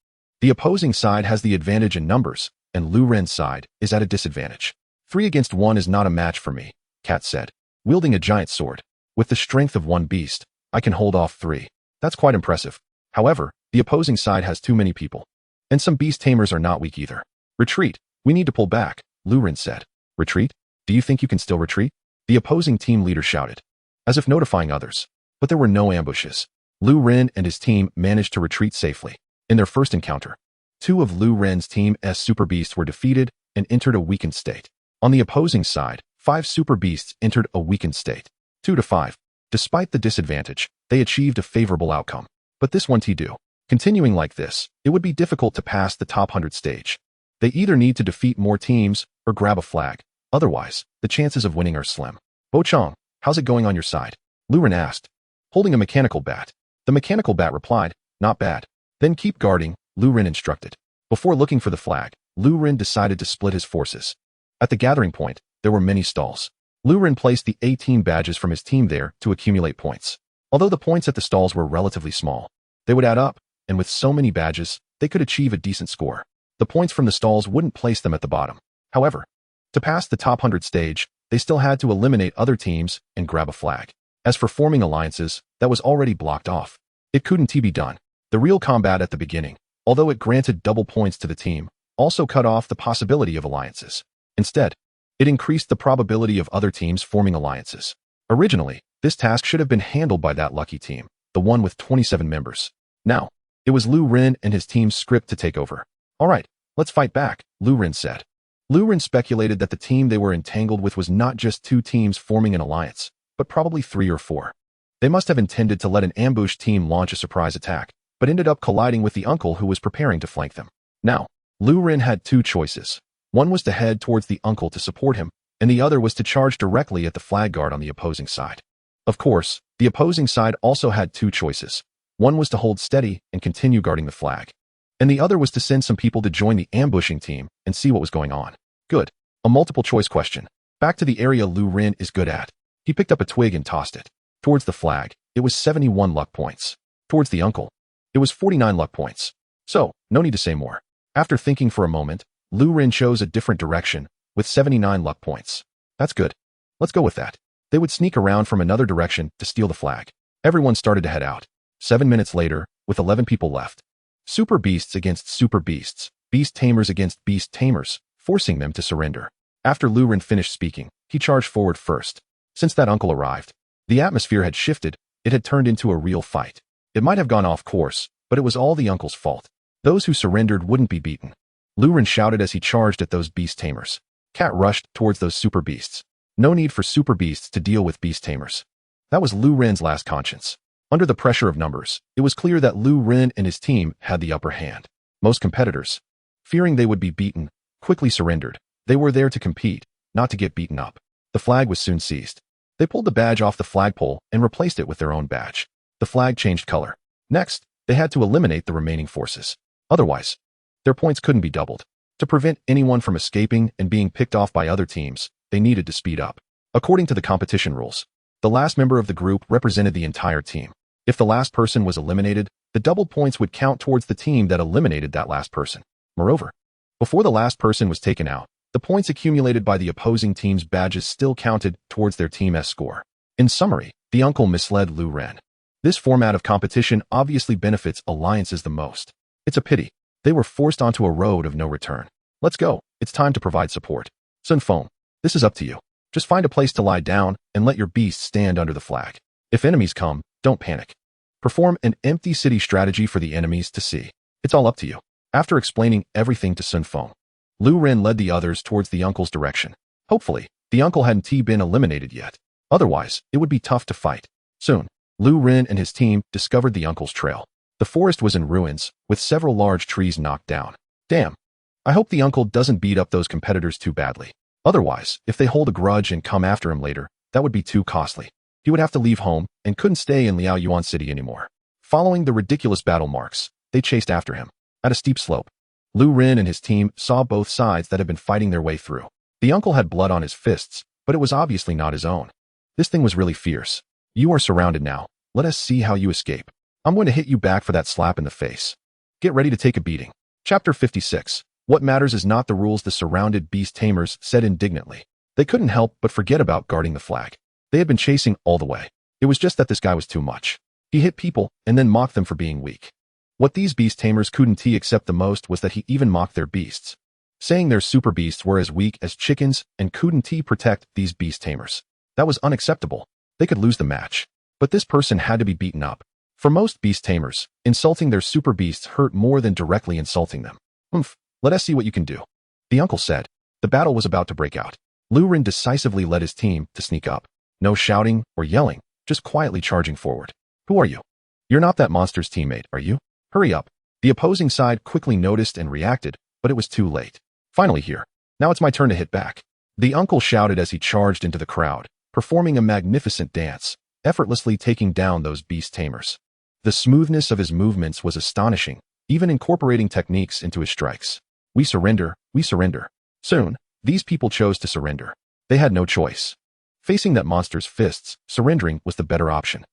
The opposing side has the advantage in numbers, and Lu Ren's side is at a disadvantage. 3 against 1 is not a match for me, Cat said, wielding a giant sword. With the strength of one beast, I can hold off 3. That's quite impressive. However, The opposing side has too many people. And some Beast Tamers are not weak either. Retreat. We need to pull back, Lu Ren said. Retreat? Do you think you can still retreat? The opposing team leader shouted, as if notifying others. But there were no ambushes. Lu Ren and his team managed to retreat safely. In their first encounter, 2 of Lu Ren's team's Super Beasts were defeated and entered a weakened state. On the opposing side, 5 Super Beasts entered a weakened state. 2-5. Despite the disadvantage, they achieved a favorable outcome. But this won't do. Continuing like this, it would be difficult to pass the top 100 stage. They either need to defeat more teams or grab a flag. Otherwise, the chances of winning are slim. Bo-chong, how's it going on your side? Lu Ren asked, holding a mechanical bat. The mechanical bat replied, not bad. Then keep guarding, Lu Ren instructed. Before looking for the flag, Lu Ren decided to split his forces. At the gathering point, there were many stalls. Lu Ren placed the 18 badges from his team there to accumulate points. Although the points at the stalls were relatively small, they would add up, and with so many badges, they could achieve a decent score. The points from the stalls wouldn't place them at the bottom. However, to pass the top 100 stage, they still had to eliminate other teams and grab a flag. As for forming alliances, that was already blocked off. It couldn't be done. The real combat at the beginning, although it granted double points to the team, also cut off the possibility of alliances. Instead, it increased the probability of other teams forming alliances. Originally, this task should have been handled by that lucky team, the one with 27 members. Now, it was Lu Ren and his team's script to take over. All right, let's fight back, Lu Ren said. Lu Ren speculated that the team they were entangled with was not just 2 teams forming an alliance, but probably 3 or 4. They must have intended to let an ambush team launch a surprise attack, but ended up colliding with the uncle who was preparing to flank them. Now, Lu Ren had 2 choices. One was to head towards the uncle to support him, and the other was to charge directly at the flag guard on the opposing side. Of course, the opposing side also had 2 choices. One was to hold steady and continue guarding the flag, and the other was to send some people to join the ambushing team and see what was going on. Good. A multiple choice question. Back to the area Lu Ren is good at. He picked up a twig and tossed it. Towards the flag, it was 71 luck points. Towards the uncle, it was 49 luck points. So, no need to say more. After thinking for a moment, Lu Ren chose a different direction with 79 luck points. That's good. Let's go with that. They would sneak around from another direction to steal the flag. Everyone started to head out. 7 minutes later, with 11 people left. Super Beasts against Super Beasts. Beast Tamers against Beast Tamers, forcing them to surrender. After Lu Ren finished speaking, he charged forward first. Since that uncle arrived, the atmosphere had shifted. It had turned into a real fight. It might have gone off course, but it was all the uncle's fault. Those who surrendered wouldn't be beaten. Lu Ren shouted as he charged at those Beast Tamers. Cat rushed towards those Super Beasts. No need for Super Beasts to deal with Beast Tamers. That was Lu Ren's last conscience. Under the pressure of numbers, it was clear that Lu Ren and his team had the upper hand. Most competitors, fearing they would be beaten, quickly surrendered. They were there to compete, not to get beaten up. The flag was soon seized. They pulled the badge off the flagpole and replaced it with their own badge. The flag changed color. Next, they had to eliminate the remaining forces. Otherwise, their points couldn't be doubled. To prevent anyone from escaping and being picked off by other teams, they needed to speed up. According to the competition rules, the last member of the group represented the entire team. If the last person was eliminated, the doubled points would count towards the team that eliminated that last person. Moreover, before the last person was taken out, the points accumulated by the opposing team's badges still counted towards their team's score. In summary, the uncle misled Lu Ren. This format of competition obviously benefits alliances the most. It's a pity. They were forced onto a road of no return. Let's go. It's time to provide support. Sun Feng, this is up to you. Just find a place to lie down and let your beast stand under the flag. If enemies come, don't panic. Perform an empty city strategy for the enemies to see. It's all up to you. After explaining everything to Sun Feng, Lu Ren led the others towards the uncle's direction. Hopefully, the uncle hadn't been eliminated yet. Otherwise, it would be tough to fight. Soon, Lu Ren and his team discovered the uncle's trail. The forest was in ruins, with several large trees knocked down. Damn. I hope the uncle doesn't beat up those competitors too badly. Otherwise, if they hold a grudge and come after him later, that would be too costly. He would have to leave home and couldn't stay in Liaoyuan City anymore. Following the ridiculous battle marks, they chased after him. At a steep slope, Lu Ren and his team saw both sides that had been fighting their way through. The uncle had blood on his fists, but it was obviously not his own. This thing was really fierce. You are surrounded now. Let us see how you escape. I'm going to hit you back for that slap in the face. Get ready to take a beating. Chapter 56. What matters is not the rules, the surrounded Beast Tamers said indignantly. They couldn't help but forget about guarding the flag. They had been chasing all the way. It was just that this guy was too much. He hit people and then mocked them for being weak. What these Beast Tamers couldn't accept the most was that he even mocked their beasts, saying their super beasts were as weak as chickens and couldn't protect these Beast Tamers. That was unacceptable. They could lose the match. But this person had to be beaten up. For most Beast Tamers, insulting their super beasts hurt more than directly insulting them. Let us see what you can do, the uncle said. The battle was about to break out. Lu Ren decisively led his team to sneak up. No shouting or yelling, just quietly charging forward. Who are you? You're not that monster's teammate, are you? Hurry up. The opposing side quickly noticed and reacted, but it was too late. Finally here. Now it's my turn to hit back. The uncle shouted as he charged into the crowd, performing a magnificent dance, effortlessly taking down those Beast Tamers. The smoothness of his movements was astonishing, even incorporating techniques into his strikes. We surrender, we surrender. Soon, these people chose to surrender. They had no choice. Facing that monster's fists, surrendering was the better option.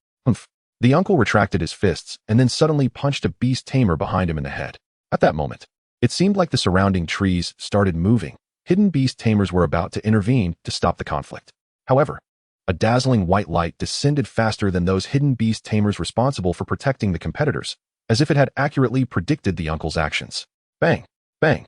The uncle retracted his fists and then suddenly punched a Beast Tamer behind him in the head. At that moment, it seemed like the surrounding trees started moving. Hidden Beast Tamers were about to intervene to stop the conflict. However, a dazzling white light descended faster than those hidden Beast Tamers responsible for protecting the competitors, as if it had accurately predicted the uncle's actions. Bang, bang,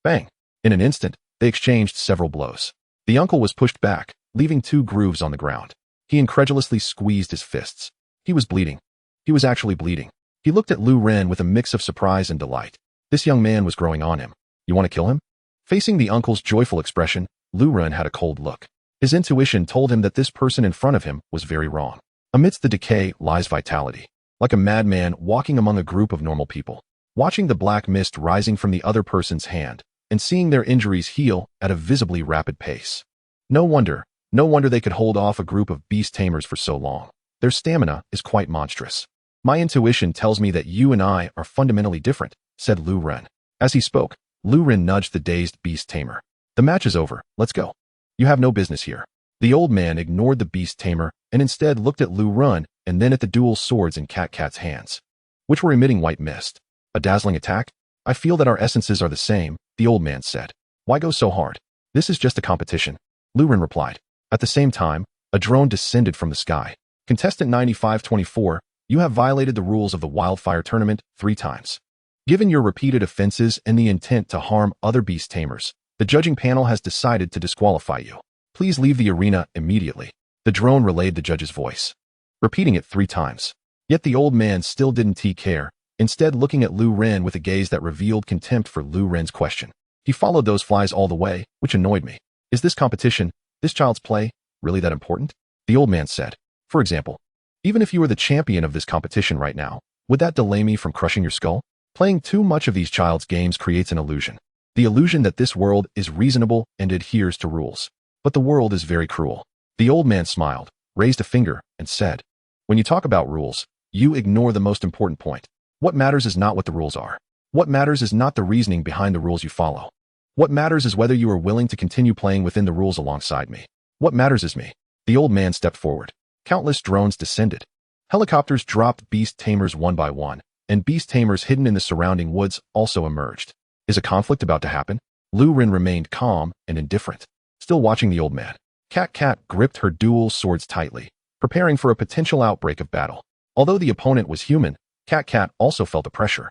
bang. In an instant, they exchanged several blows. The uncle was pushed back, leaving 2 grooves on the ground. He incredulously squeezed his fists. He was bleeding. He was actually bleeding. He looked at Lu Ren with a mix of surprise and delight. This young man was growing on him. You want to kill him? Facing the uncle's joyful expression, Lu Ren had a cold look. His intuition told him that this person in front of him was very wrong. Amidst the decay lies vitality. Like a madman walking among a group of normal people, watching the black mist rising from the other person's hand, and seeing their injuries heal at a visibly rapid pace. No wonder they could hold off a group of Beast Tamers for so long. Their stamina is quite monstrous. My intuition tells me that you and I are fundamentally different, said Lu Ren. As he spoke, Lu Ren nudged the dazed Beast Tamer. The match is over, let's go. You have no business here. The old man ignored the Beast Tamer and instead looked at Lu Ren and then at the dual swords in Cat's hands, which were emitting white mist. A dazzling attack? I feel that our essences are the same, the old man said. Why go so hard? This is just a competition, Lu Ren replied. At the same time, a drone descended from the sky. Contestant 9524, you have violated the rules of the Wildfire Tournament 3 times. Given your repeated offenses and the intent to harm other Beast Tamers, the judging panel has decided to disqualify you. Please leave the arena immediately. The drone relayed the judge's voice, repeating it 3 times. Yet the old man still didn't care, instead looking at Lu Ren with a gaze that revealed contempt for Lu Ren's question. He followed those flies all the way, which annoyed me. Is this competition, this child's play, really that important? The old man said. For example, even if you were the champion of this competition right now, would that delay me from crushing your skull? Playing too much of these child's games creates an illusion. The illusion that this world is reasonable and adheres to rules. But the world is very cruel. The old man smiled, raised a finger, and said, when you talk about rules, you ignore the most important point. What matters is not what the rules are. What matters is not the reasoning behind the rules you follow. What matters is whether you are willing to continue playing within the rules alongside me. What matters is me. The old man stepped forward. Countless drones descended. Helicopters dropped Beast Tamers one by one, and Beast Tamers hidden in the surrounding woods also emerged. Is a conflict about to happen? Lu Ren remained calm and indifferent, still watching the old man. Cat gripped her dual swords tightly, preparing for a potential outbreak of battle. Although the opponent was human, Cat also felt the pressure.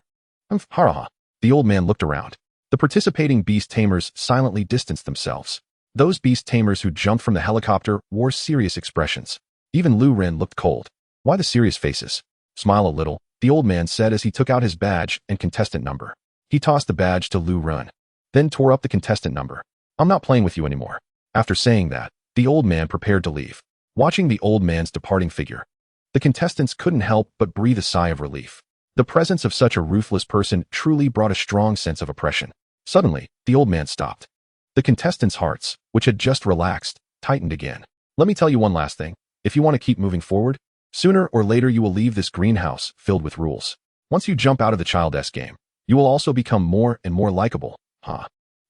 Haraha. The old man looked around. The participating Beast Tamers silently distanced themselves. Those Beast Tamers who jumped from the helicopter wore serious expressions. Even Lu Ren looked cold. Why the serious faces? Smile a little, the old man said as he took out his badge and contestant number. He tossed the badge to Lu Ren, then tore up the contestant number. I'm not playing with you anymore. After saying that, the old man prepared to leave. Watching the old man's departing figure, the contestants couldn't help but breathe a sigh of relief. The presence of such a ruthless person truly brought a strong sense of oppression. Suddenly, the old man stopped. The contestants' hearts, which had just relaxed, tightened again. Let me tell you one last thing. If you want to keep moving forward, sooner or later you will leave this greenhouse filled with rules. Once you jump out of the Child-esque game, you will also become more and more likable.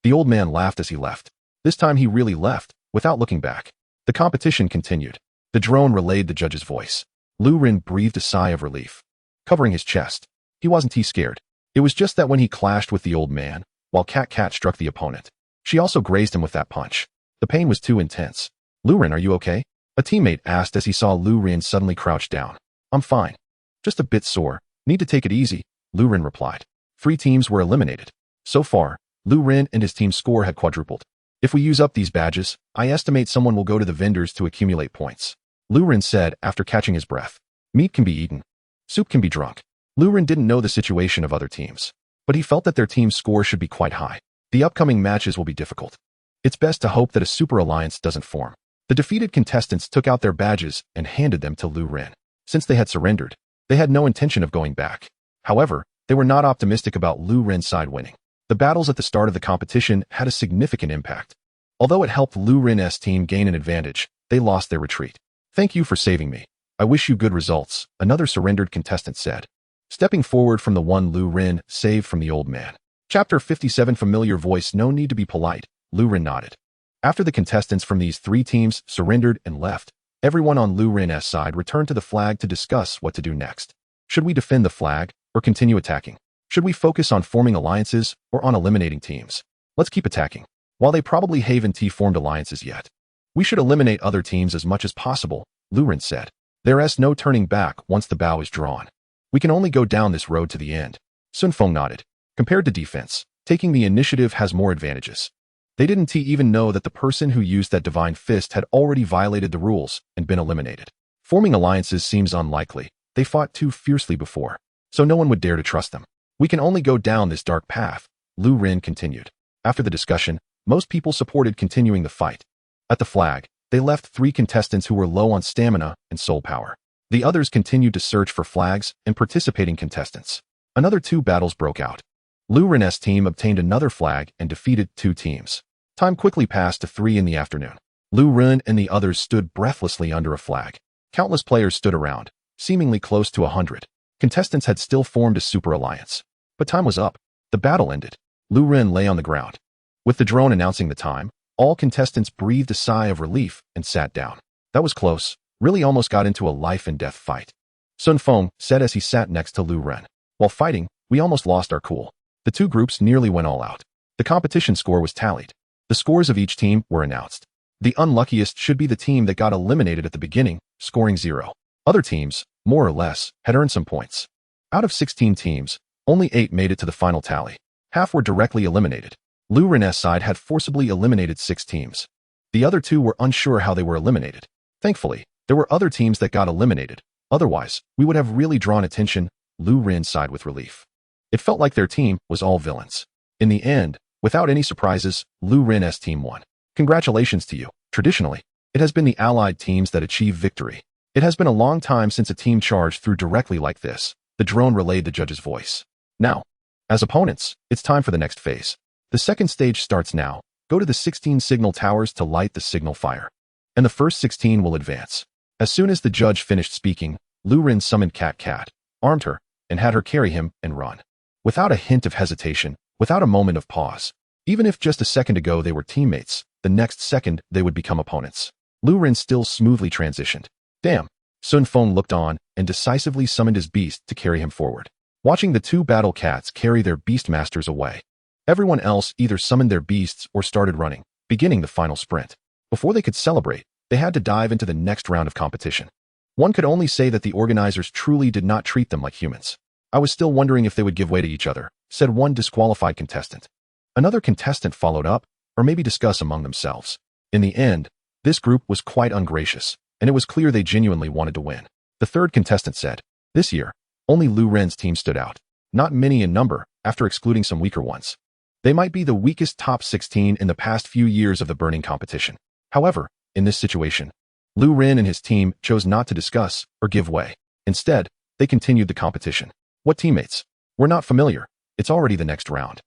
The old man laughed as he left. This time he really left, without looking back. The competition continued. The drone relayed the judge's voice. Lu Ren breathed a sigh of relief, covering his chest. He wasn't scared. It was just that when he clashed with the old man, while Cat struck the opponent, she also grazed him with that punch. The pain was too intense. Lu Ren, are you okay? A teammate asked as he saw Lu Ren suddenly crouch down. I'm fine. Just a bit sore. Need to take it easy, Lu Ren replied. 3 teams were eliminated. So far, Lu Ren and his team's score had quadrupled. If we use up these badges, I estimate someone will go to the vendors to accumulate points. Lu Ren said after catching his breath. Meat can be eaten. Soup can be drunk. Lu Ren didn't know the situation of other teams, but he felt that their team's score should be quite high. The upcoming matches will be difficult. It's best to hope that a super alliance doesn't form. The defeated contestants took out their badges and handed them to Lu Ren. Since they had surrendered, they had no intention of going back. However, they were not optimistic about Lu Ren's side winning. The battles at the start of the competition had a significant impact. Although it helped Lu Ren's team gain an advantage, they lost their retreat. Thank you for saving me. I wish you good results, another surrendered contestant said, stepping forward from the one Lu Ren saved from the old man. Chapter 57 Familiar voice. No need to be polite, Lu Ren nodded. After the contestants from these 3 teams surrendered and left, everyone on Lu Ren's side returned to the flag to discuss what to do next. Should we defend the flag or continue attacking? Should we focus on forming alliances or on eliminating teams? Let's keep attacking. While they probably haven't formed alliances yet, we should eliminate other teams as much as possible, Lu Ren said. There's no turning back once the bow is drawn. We can only go down this road to the end. Sun Feng nodded. Compared to defense, taking the initiative has more advantages. They didn't even know that the person who used that divine fist had already violated the rules and been eliminated. Forming alliances seems unlikely. They fought too fiercely before, so no one would dare to trust them. We can only go down this dark path, Lu Ren continued. After the discussion, most people supported continuing the fight. At the flag, they left 3 contestants who were low on stamina and soul power. The others continued to search for flags and participating contestants. Another 2 battles broke out. Lu Ren's team obtained another flag and defeated 2 teams. Time quickly passed to 3 in the afternoon. Lu Ren and the others stood breathlessly under a flag. Countless players stood around, seemingly close to 100. Contestants had still formed a super alliance. But time was up. The battle ended. Lu Ren lay on the ground. With the drone announcing the time, all contestants breathed a sigh of relief and sat down. That was close. Really almost got into a life and death fight. Sun Feng said as he sat next to Lu Ren. While fighting, we almost lost our cool. The 2 groups nearly went all out. The competition score was tallied. The scores of each team were announced. The unluckiest should be the team that got eliminated at the beginning, scoring 0. Other teams, more or less, had earned some points. Out of 16 teams, only 8 made it to the final tally. Half were directly eliminated. Lu Ren's side had forcibly eliminated 6 teams. The other 2 were unsure how they were eliminated. Thankfully, there were other teams that got eliminated. Otherwise, we would have really drawn attention, Lu Ren sighed with relief. It felt like their team was all villains. In the end, without any surprises, Lu Ren's team won. Congratulations to you. Traditionally, it has been the allied teams that achieve victory. It has been a long time since a team charged through directly like this, the drone relayed the judge's voice. Now, as opponents, it's time for the next phase. The second stage starts now. Go to the 16 signal towers to light the signal fire. And the first 16 will advance. As soon as the judge finished speaking, Lu Ren summoned Cat, armed her, and had her carry him and run. Without a hint of hesitation, without a moment of pause. Even if just a second ago they were teammates, the next second they would become opponents. Lu Ren still smoothly transitioned. Damn. Sun Feng looked on and decisively summoned his beast to carry him forward. Watching the 2 battle cats carry their beast masters away. Everyone else either summoned their beasts or started running, beginning the final sprint. Before they could celebrate, they had to dive into the next round of competition. One could only say that the organizers truly did not treat them like humans. I was still wondering if they would give way to each other, said one disqualified contestant. Another contestant followed up, or maybe discuss among themselves. In the end, this group was quite ungracious, and it was clear they genuinely wanted to win. The 3rd contestant said, this year, only Lu Ren's team stood out. Not many in number, after excluding some weaker ones. They might be the weakest top 16 in the past few years of the burning competition. However, in this situation, Lu Ren and his team chose not to discuss or give way. Instead, they continued the competition. What teammates? We're not familiar. It's already the next round.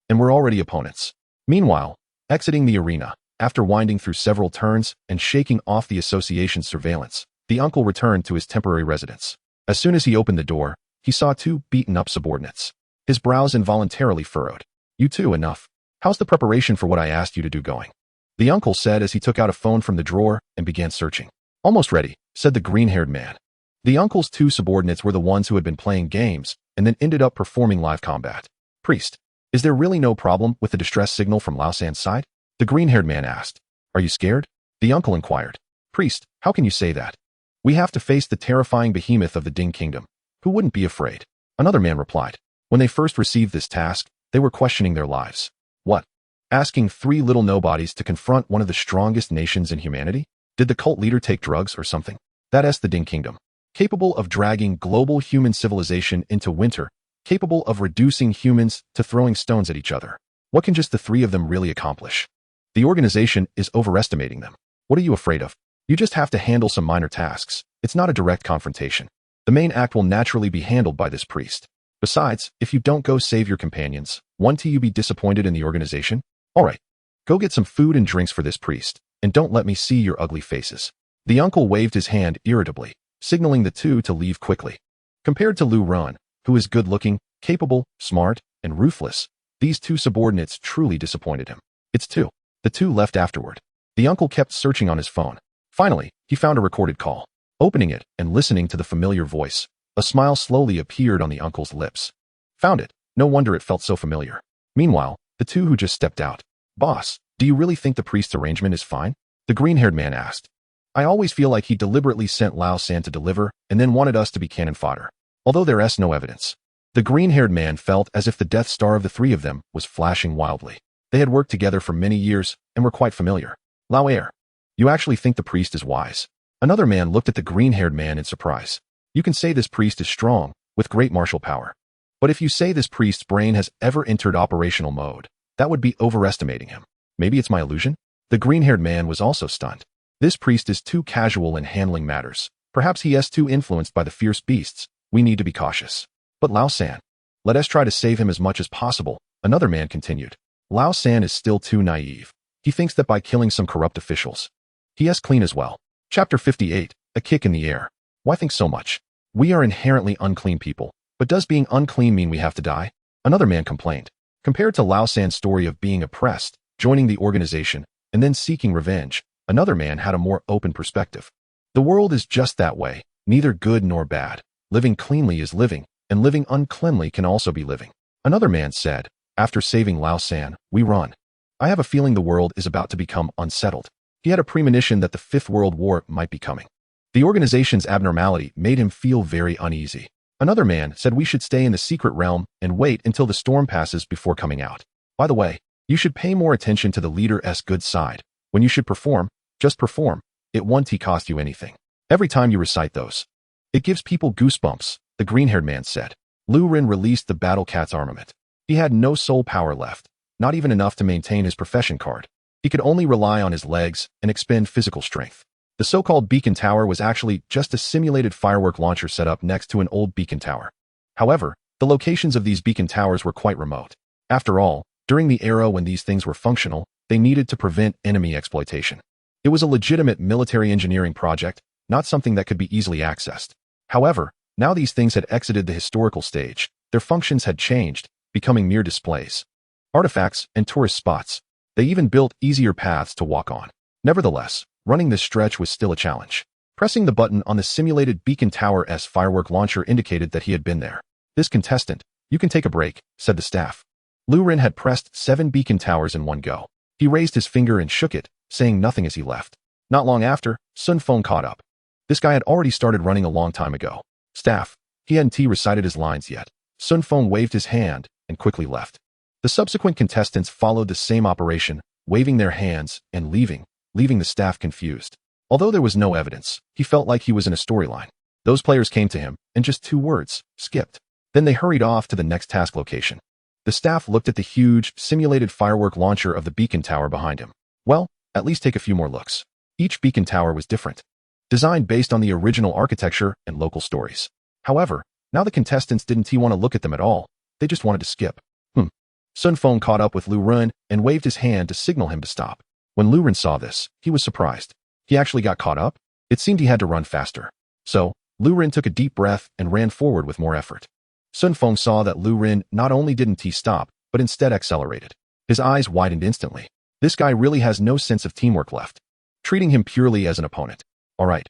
And we're already opponents. Meanwhile, exiting the arena, after winding through several turns and shaking off the association's surveillance, the uncle returned to his temporary residence. As soon as he opened the door, he saw 2 beaten-up subordinates. His brows involuntarily furrowed. You two, enough. How's the preparation for what I asked you to do going? The uncle said as he took out a phone from the drawer and began searching. Almost ready, said the green-haired man. The uncle's 2 subordinates were the ones who had been playing games and then ended up performing live combat. Priest, is there really no problem with the distress signal from Lao San's side? The green-haired man asked. Are you scared? The uncle inquired. Priest, how can you say that? We have to face the terrifying behemoth of the Ding Kingdom. Who wouldn't be afraid? Another man replied. When they first received this task, they were questioning their lives. What? Asking three little nobodies to confront one of the strongest nations in humanity? Did the cult leader take drugs or something? That's the Ding Kingdom. Capable of dragging global human civilization into winter, capable of reducing humans to throwing stones at each other. What can just the three of them really accomplish? The organization is overestimating them. What are you afraid of? You just have to handle some minor tasks. It's not a direct confrontation. The main act will naturally be handled by this priest. Besides, if you don't go save your companions, won't you be disappointed in the organization? Alright, go get some food and drinks for this priest, and don't let me see your ugly faces. The uncle waved his hand irritably, signaling the two to leave quickly. Compared to Lu Ren, who is good-looking, capable, smart, and ruthless, these two subordinates truly disappointed him. It's two. The two left afterward. The uncle kept searching on his phone. Finally, he found a recorded call. Opening it and listening to the familiar voice, a smile slowly appeared on the uncle's lips. Found it. No wonder it felt so familiar. Meanwhile, the two who just stepped out. Boss, do you really think the priest's arrangement is fine? The green-haired man asked. I always feel like he deliberately sent Lao San to deliver and then wanted us to be cannon fodder. Although there's no evidence. The green-haired man felt as if the Death Star of the three of them was flashing wildly. They had worked together for many years and were quite familiar. Lao Air, you actually think the priest is wise? Another man looked at the green-haired man in surprise. You can say this priest is strong, with great martial power. But if you say this priest's brain has ever entered operational mode, that would be overestimating him. Maybe it's my illusion? The green-haired man was also stunned. This priest is too casual in handling matters. Perhaps he is too influenced by the fierce beasts. We need to be cautious. But Lao San, let us try to save him as much as possible, another man continued. Lao San is still too naive. He thinks that by killing some corrupt officials, he is clean as well. Chapter 58, A Kick in the Air. Why think so much? We are inherently unclean people, but does being unclean mean we have to die? Another man complained. Compared to Lao San's story of being oppressed, joining the organization, and then seeking revenge, another man had a more open perspective. The world is just that way, neither good nor bad. Living cleanly is living, and living uncleanly can also be living. Another man said, after saving Lao San, we run. I have a feeling the world is about to become unsettled. He had a premonition that the Fifth World War might be coming. The organization's abnormality made him feel very uneasy. Another man said we should stay in the secret realm and wait until the storm passes before coming out. By the way, you should pay more attention to the leader's good side. When you should perform, just perform. It won't cost you anything. Every time you recite those, it gives people goosebumps, the green-haired man said. Lu Ren released the Battle Cat's armament. He had no soul power left, not even enough to maintain his profession card. He could only rely on his legs and expend physical strength. The so-called beacon tower was actually just a simulated firework launcher set up next to an old beacon tower. However, the locations of these beacon towers were quite remote. After all, during the era when these things were functional, they needed to prevent enemy exploitation. It was a legitimate military engineering project, not something that could be easily accessed. However, now these things had exited the historical stage. Their functions had changed, becoming mere displays, artifacts, and tourist spots. They even built easier paths to walk on. Nevertheless, running this stretch was still a challenge. Pressing the button on the simulated beacon tower's firework launcher indicated that he had been there. This contestant, you can take a break, said the staff. Lu Ren had pressed 7 beacon towers in one go. He raised his finger and shook it, saying nothing as he left. Not long after, Sun Feng caught up. This guy had already started running a long time ago. Staff, he hadn't recited his lines yet. Sun Feng waved his hand and quickly left. The subsequent contestants followed the same operation, waving their hands and leaving the staff confused. Although there was no evidence, he felt like he was in a storyline. Those players came to him, and just 2 words, skipped. Then they hurried off to the next task location. The staff looked at the huge, simulated firework launcher of the beacon tower behind him. Well, at least take a few more looks. Each beacon tower was different, designed based on the original architecture and local stories. However, now the contestants didn't want to look at them at all. They just wanted to skip. Sun Feng caught up with Lu Ren and waved his hand to signal him to stop. When Lu Ren saw this, he was surprised. He actually got caught up? It seemed he had to run faster. So, Lu Ren took a deep breath and ran forward with more effort. Sun Feng saw that Lu Ren not only didn't stop, but instead accelerated. His eyes widened instantly. This guy really has no sense of teamwork left. Treating him purely as an opponent. Alright.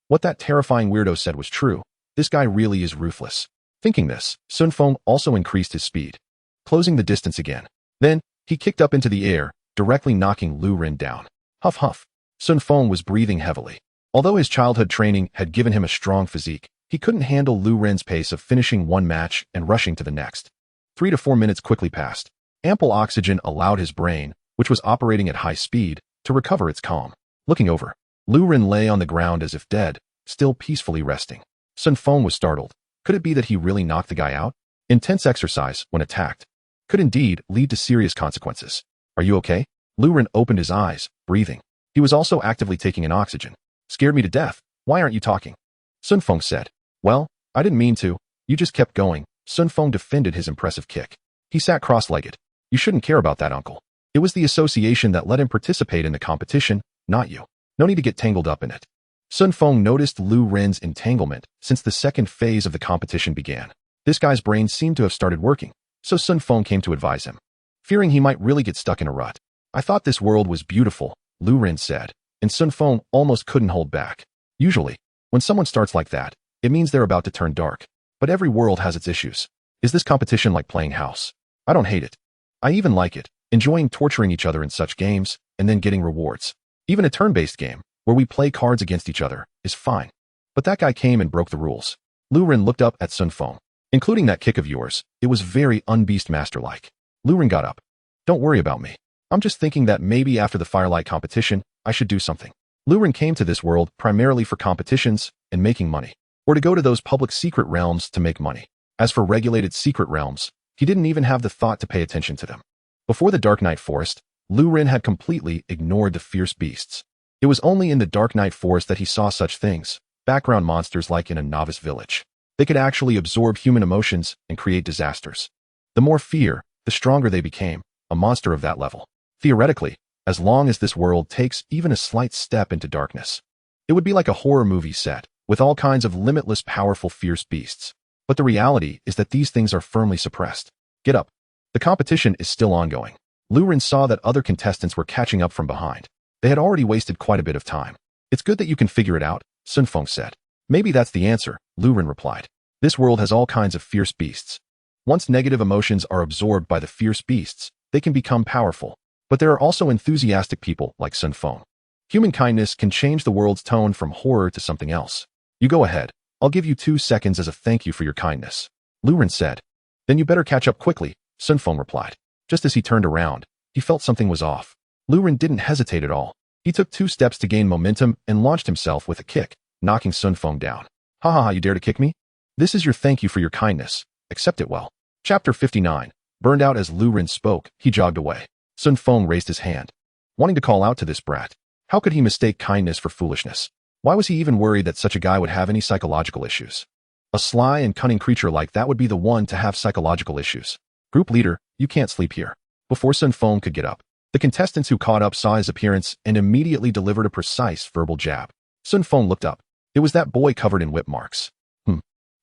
What that terrifying weirdo said was true. This guy really is ruthless. Thinking this, Sun Feng also increased his speed, closing the distance again. Then, he kicked up into the air, directly knocking Lu Ren down. Huff huff. Sun Feng was breathing heavily. Although his childhood training had given him a strong physique, He couldn't handle Lu Ren's pace of finishing one match and rushing to the next. 3 to 4 minutes quickly passed. Ample oxygen allowed his brain, which was operating at high speed, to recover its calm. Looking over, Lu Ren lay on the ground as if dead, still peacefully resting. Sun Feng was startled. Could it be that he really knocked the guy out? Intense exercise, when attacked, could indeed lead to serious consequences. Are you okay? Lu Ren opened his eyes, breathing. He was also actively taking in oxygen. Scared me to death. Why aren't you talking? Sun Feng said. Well, I didn't mean to. You just kept going. Sun Feng defended his impressive kick. He sat cross-legged. You shouldn't care about that, uncle. It was the association that let him participate in the competition, not you. No need to get tangled up in it. Sun Feng noticed Lu Ren's entanglement since the second phase of the competition began. This guy's brain seemed to have started working, so Sun Feng came to advise him, fearing he might really get stuck in a rut. I thought this world was beautiful, Lu Ren said, and Sun Feng almost couldn't hold back. Usually, when someone starts like that, it means they're about to turn dark. But every world has its issues. Is this competition like playing house? I don't hate it. I even like it, enjoying torturing each other in such games, and then getting rewards. Even a turn-based game, where we play cards against each other, is fine. But that guy came and broke the rules. Lu Ren looked up at Sun Feng. Including that kick of yours, it was very un-Beast Master-like. Lu Ren got up. Don't worry about me. I'm just thinking that maybe after the Firelight competition, I should do something. Lu Ren came to this world primarily for competitions and making money, or to go to those public secret realms to make money. As for regulated secret realms, he didn't even have the thought to pay attention to them. Before the Dark Night Forest, Lu Ren had completely ignored the fierce beasts. It was only in the Dark Night Forest that he saw such things, background monsters like in a novice village. They could actually absorb human emotions and create disasters. The more fear, the stronger they became, a monster of that level. Theoretically, as long as this world takes even a slight step into darkness, it would be like a horror movie set, with all kinds of limitless powerful fierce beasts. But the reality is that these things are firmly suppressed. Get up. The competition is still ongoing. Lu Ren saw that other contestants were catching up from behind. They had already wasted quite a bit of time. It's good that you can figure it out, Sun Feng said. Maybe that's the answer, Lu Ren replied. This world has all kinds of fierce beasts. Once negative emotions are absorbed by the fierce beasts, they can become powerful. But there are also enthusiastic people like Sun Feng. Human kindness can change the world's tone from horror to something else. You go ahead. I'll give you 2 seconds as a thank you for your kindness, Lu Ren said. Then you better catch up quickly, Sun Feng replied. Just as he turned around, he felt something was off. Lu Ren didn't hesitate at all. He took 2 steps to gain momentum and launched himself with a kick, knocking Sun Feng down. Ha ha ha, you dare to kick me? This is your thank you for your kindness. Accept it well. Chapter 59. Burned out as Lu Ren spoke, he jogged away. Sun Feng raised his hand, wanting to call out to this brat. How could he mistake kindness for foolishness? Why was he even worried that such a guy would have any psychological issues? A sly and cunning creature like that would be the one to have psychological issues. Group leader, you can't sleep here. Before Sun Feng could get up, the contestants who caught up saw his appearance and immediately delivered a precise verbal jab. Sun Feng looked up. It was that boy covered in whip marks.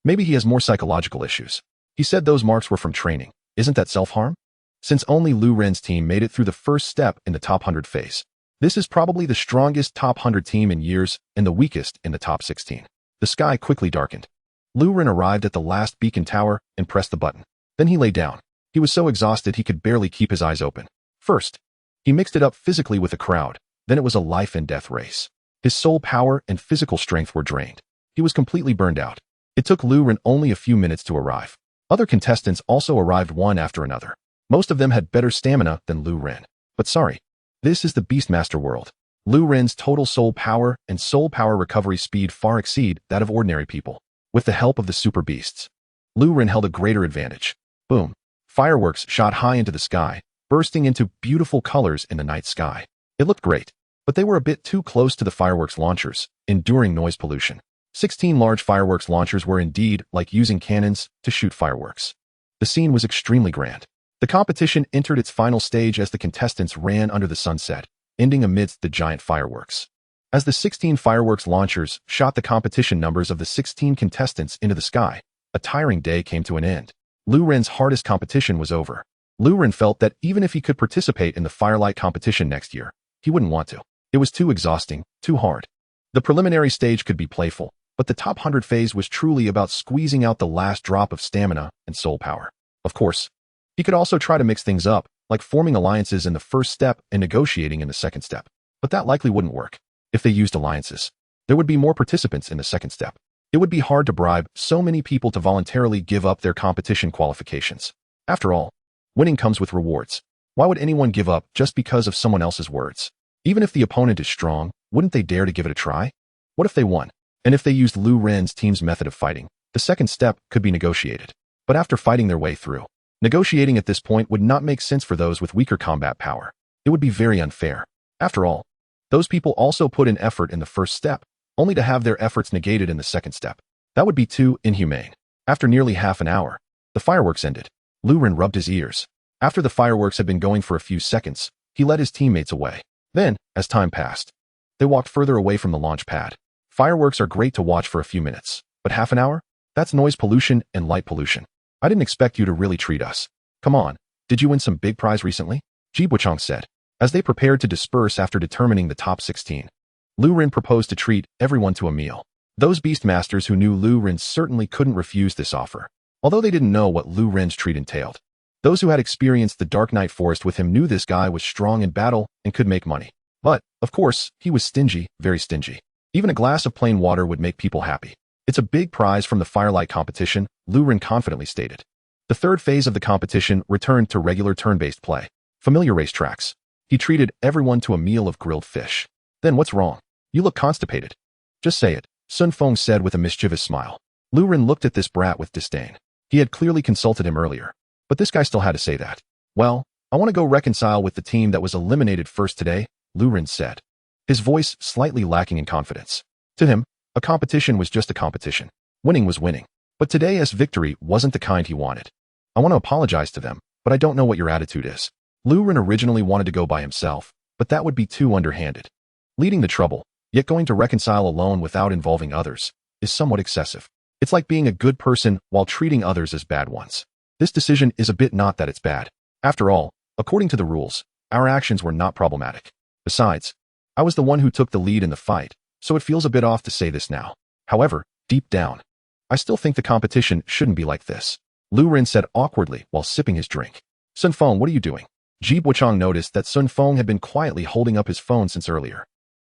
Maybe he has more psychological issues. He said those marks were from training. Isn't that self-harm? Since only Lu Ren's team made it through the first step in the top 100 phase, this is probably the strongest top 100 team in years and the weakest in the top 16. The sky quickly darkened. Lu Ren arrived at the last beacon tower and pressed the button. Then he lay down. He was so exhausted he could barely keep his eyes open. First, he mixed it up physically with the crowd. Then it was a life and death race. His soul power and physical strength were drained. He was completely burned out. It took Lu Ren only a few minutes to arrive. Other contestants also arrived one after another. Most of them had better stamina than Lu Ren. But sorry, this is the Beastmaster world. Lu Ren's total soul power and soul power recovery speed far exceed that of ordinary people. With the help of the super beasts, Lu Ren held a greater advantage. Boom. Fireworks shot high into the sky, bursting into beautiful colors in the night sky. It looked great, but they were a bit too close to the fireworks launchers, enduring noise pollution. 16 large fireworks launchers were indeed like using cannons to shoot fireworks. The scene was extremely grand. The competition entered its final stage as the contestants ran under the sunset, ending amidst the giant fireworks. As the 16 fireworks launchers shot the competition numbers of the 16 contestants into the sky, a tiring day came to an end. Lu Ren's hardest competition was over. Lu Ren felt that even if he could participate in the Firelight competition next year, he wouldn't want to. It was too exhausting, too hard. The preliminary stage could be playful, but the top 100 phase was truly about squeezing out the last drop of stamina and soul power. Of course, he could also try to mix things up, like forming alliances in the first step and negotiating in the second step. But that likely wouldn't work. If they used alliances, there would be more participants in the second step. It would be hard to bribe so many people to voluntarily give up their competition qualifications. After all, winning comes with rewards. Why would anyone give up just because of someone else's words? Even if the opponent is strong, wouldn't they dare to give it a try? What if they won? And if they used Lu Ren's team's method of fighting, the second step could be negotiated. But after fighting their way through, negotiating at this point would not make sense for those with weaker combat power. It would be very unfair. After all, those people also put in effort in the first step, only to have their efforts negated in the second step. That would be too inhumane. After nearly half an hour, the fireworks ended. Lu Ren rubbed his ears. After the fireworks had been going for a few seconds, he led his teammates away. Then, as time passed, they walked further away from the launch pad. Fireworks are great to watch for a few minutes, but half an hour? That's noise pollution and light pollution. I didn't expect you to really treat us. Come on, did you win some big prize recently? Jibuchang said, as they prepared to disperse after determining the top 16. Lu Ren proposed to treat everyone to a meal. Those beast masters who knew Lu Ren certainly couldn't refuse this offer, although they didn't know what Lu Ren's treat entailed. Those who had experienced the Dark Night Forest with him knew this guy was strong in battle and could make money. But, of course, he was stingy, very stingy. Even a glass of plain water would make people happy. It's a big prize from the Firelight competition, Lu Ren confidently stated. The third phase of the competition returned to regular turn-based play. Familiar racetracks. He treated everyone to a meal of grilled fish. Then what's wrong? You look constipated. Just say it, Sun Feng said with a mischievous smile. Lu Ren looked at this brat with disdain. He had clearly consulted him earlier, but this guy still had to say that. Well, I want to go reconcile with the team that was eliminated first today, Lu Ren said, his voice slightly lacking in confidence. To him, a competition was just a competition. Winning was winning. But today's victory wasn't the kind he wanted. I want to apologize to them, but I don't know what your attitude is. Lu Ren originally wanted to go by himself, but that would be too underhanded. Leading the trouble, yet going to reconcile alone without involving others, is somewhat excessive. It's like being a good person while treating others as bad ones. This decision is a bit not that it's bad. After all, according to the rules, our actions were not problematic. Besides, I was the one who took the lead in the fight, so it feels a bit off to say this now. However, deep down, I still think the competition shouldn't be like this, Lu Ren said awkwardly while sipping his drink. Sun Feng, what are you doing? Ji Buchang noticed that Sun Feng had been quietly holding up his phone since earlier.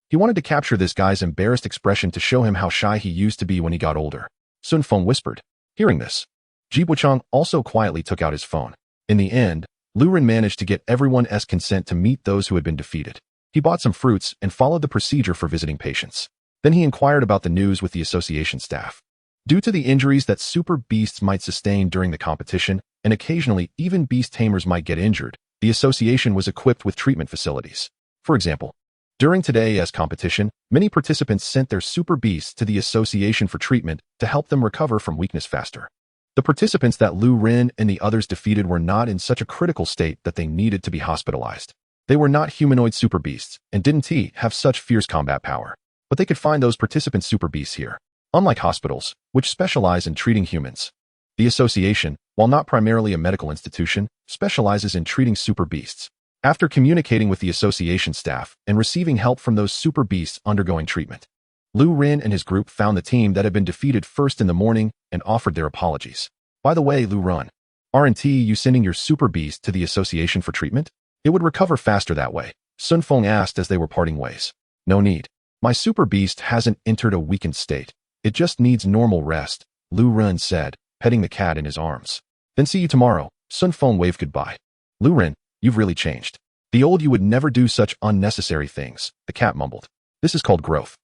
He wanted to capture this guy's embarrassed expression to show him how shy he used to be when he got older. Sun Feng whispered. Hearing this, Ji Buchang also quietly took out his phone. In the end, Lu Ren managed to get everyone's consent to meet those who had been defeated. He bought some fruits and followed the procedure for visiting patients. Then he inquired about the news with the association staff. Due to the injuries that super beasts might sustain during the competition, and occasionally even beast tamers might get injured, the association was equipped with treatment facilities. For example, during today's competition, many participants sent their super beasts to the association for treatment to help them recover from weakness faster. The participants that Lu Ren and the others defeated were not in such a critical state that they needed to be hospitalized. They were not humanoid super beasts and didn't have such fierce combat power, but they could find those participant super beasts here. Unlike hospitals, which specialize in treating humans, the association, while not primarily a medical institution, specializes in treating super beasts. After communicating with the association staff and receiving help from those super beasts undergoing treatment, Lu Ren and his group found the team that had been defeated first in the morning and offered their apologies. By the way, Lu Ren, aren't you sending your super beast to the association for treatment? It would recover faster that way, Sun Feng asked as they were parting ways. No need. My super beast hasn't entered a weakened state. It just needs normal rest, Lu Ren said, petting the cat in his arms. Then see you tomorrow, Sun Feng waved goodbye. Lu Ren, you've really changed. The old you would never do such unnecessary things, the cat mumbled. This is called growth.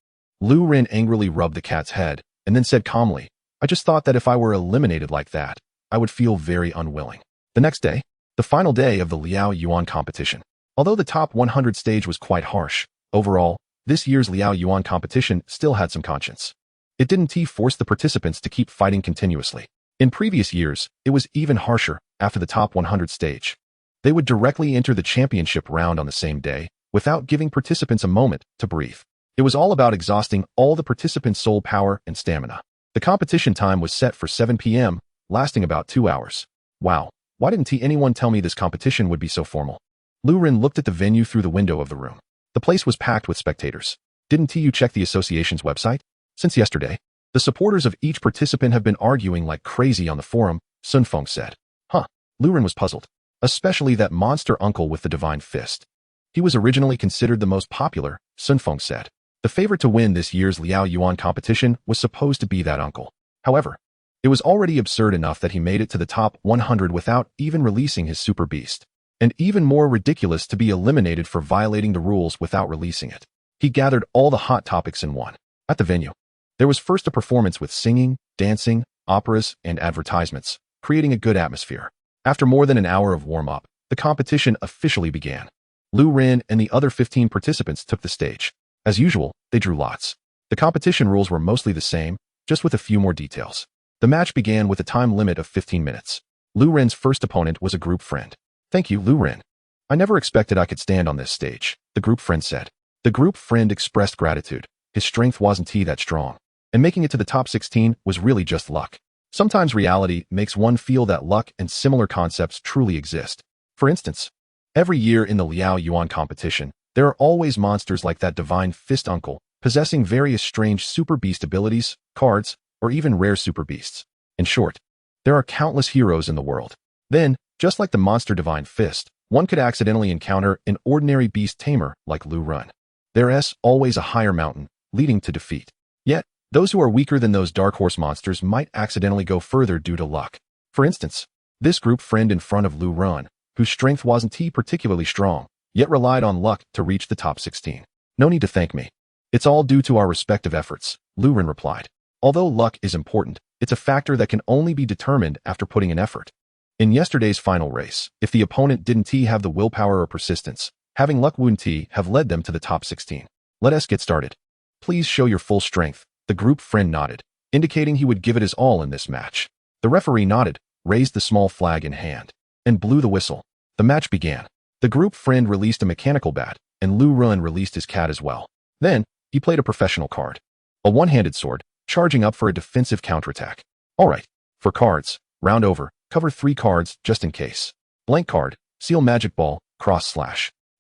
Lu Ren angrily rubbed the cat's head and then said calmly, I just thought that if I were eliminated like that, I would feel very unwilling. The next day, the final day of the Liao Yuan competition. Although the top 100 stage was quite harsh, overall, this year's Liao Yuan competition still had some conscience. It didn't force the participants to keep fighting continuously. In previous years, it was even harsher after the top 100 stage. They would directly enter the championship round on the same day, without giving participants a moment to breathe. It was all about exhausting all the participants' soul power and stamina. The competition time was set for 7 p.m., lasting about 2 hours. Wow, why didn't anyone tell me this competition would be so formal? Lu Ren looked at the venue through the window of the room. The place was packed with spectators. Didn't you check the association's website? Since yesterday, the supporters of each participant have been arguing like crazy on the forum, Sun Feng said. Huh, Lu Ren was puzzled. Especially that monster uncle with the divine fist. He was originally considered the most popular, Sun Feng said. The favorite to win this year's Liao Yuan competition was supposed to be that uncle. However, it was already absurd enough that he made it to the top 100 without even releasing his super beast, and even more ridiculous to be eliminated for violating the rules without releasing it. He gathered all the hot topics in one. At the venue, there was first a performance with singing, dancing, operas, and advertisements, creating a good atmosphere. After more than an hour of warm-up, the competition officially began. Lu Ren and the other 15 participants took the stage. As usual, they drew lots. The competition rules were mostly the same, just with a few more details. The match began with a time limit of 15 minutes. Lu Ren's first opponent was a group friend. "Thank you, Lu Ren. I never expected I could stand on this stage," the group friend said. The group friend expressed gratitude. His strength wasn't that strong, and making it to the top 16 was really just luck. Sometimes reality makes one feel that luck and similar concepts truly exist. For instance, every year in the Liao Yuan competition, there are always monsters like that divine fist uncle, possessing various strange super beast abilities, cards, or even rare super beasts. In short, there are countless heroes in the world. Then, just like the monster divine fist, one could accidentally encounter an ordinary beast tamer like Lu Ren. There's always a higher mountain, leading to defeat. Yet, those who are weaker than those dark horse monsters might accidentally go further due to luck. For instance, this group friend in front of Lu Ren, whose strength wasn't particularly strong, yet relied on luck to reach the top 16. "No need to thank me. It's all due to our respective efforts," Lu Ren replied. Although luck is important, it's a factor that can only be determined after putting in effort. In yesterday's final race, if the opponent didn't have the willpower or persistence, having luck wouldn't have led them to the top 16. "Let us get started. Please show your full strength," the group friend nodded, indicating he would give it his all in this match. The referee nodded, raised the small flag in hand, and blew the whistle. The match began. The group friend released a mechanical bat, and Lu Ren released his cat as well. Then, he played a professional card. A one-handed sword, charging up for a defensive counterattack. Alright, for cards, round over, cover 3 cards just in case. Blank card, seal magic ball, cross/.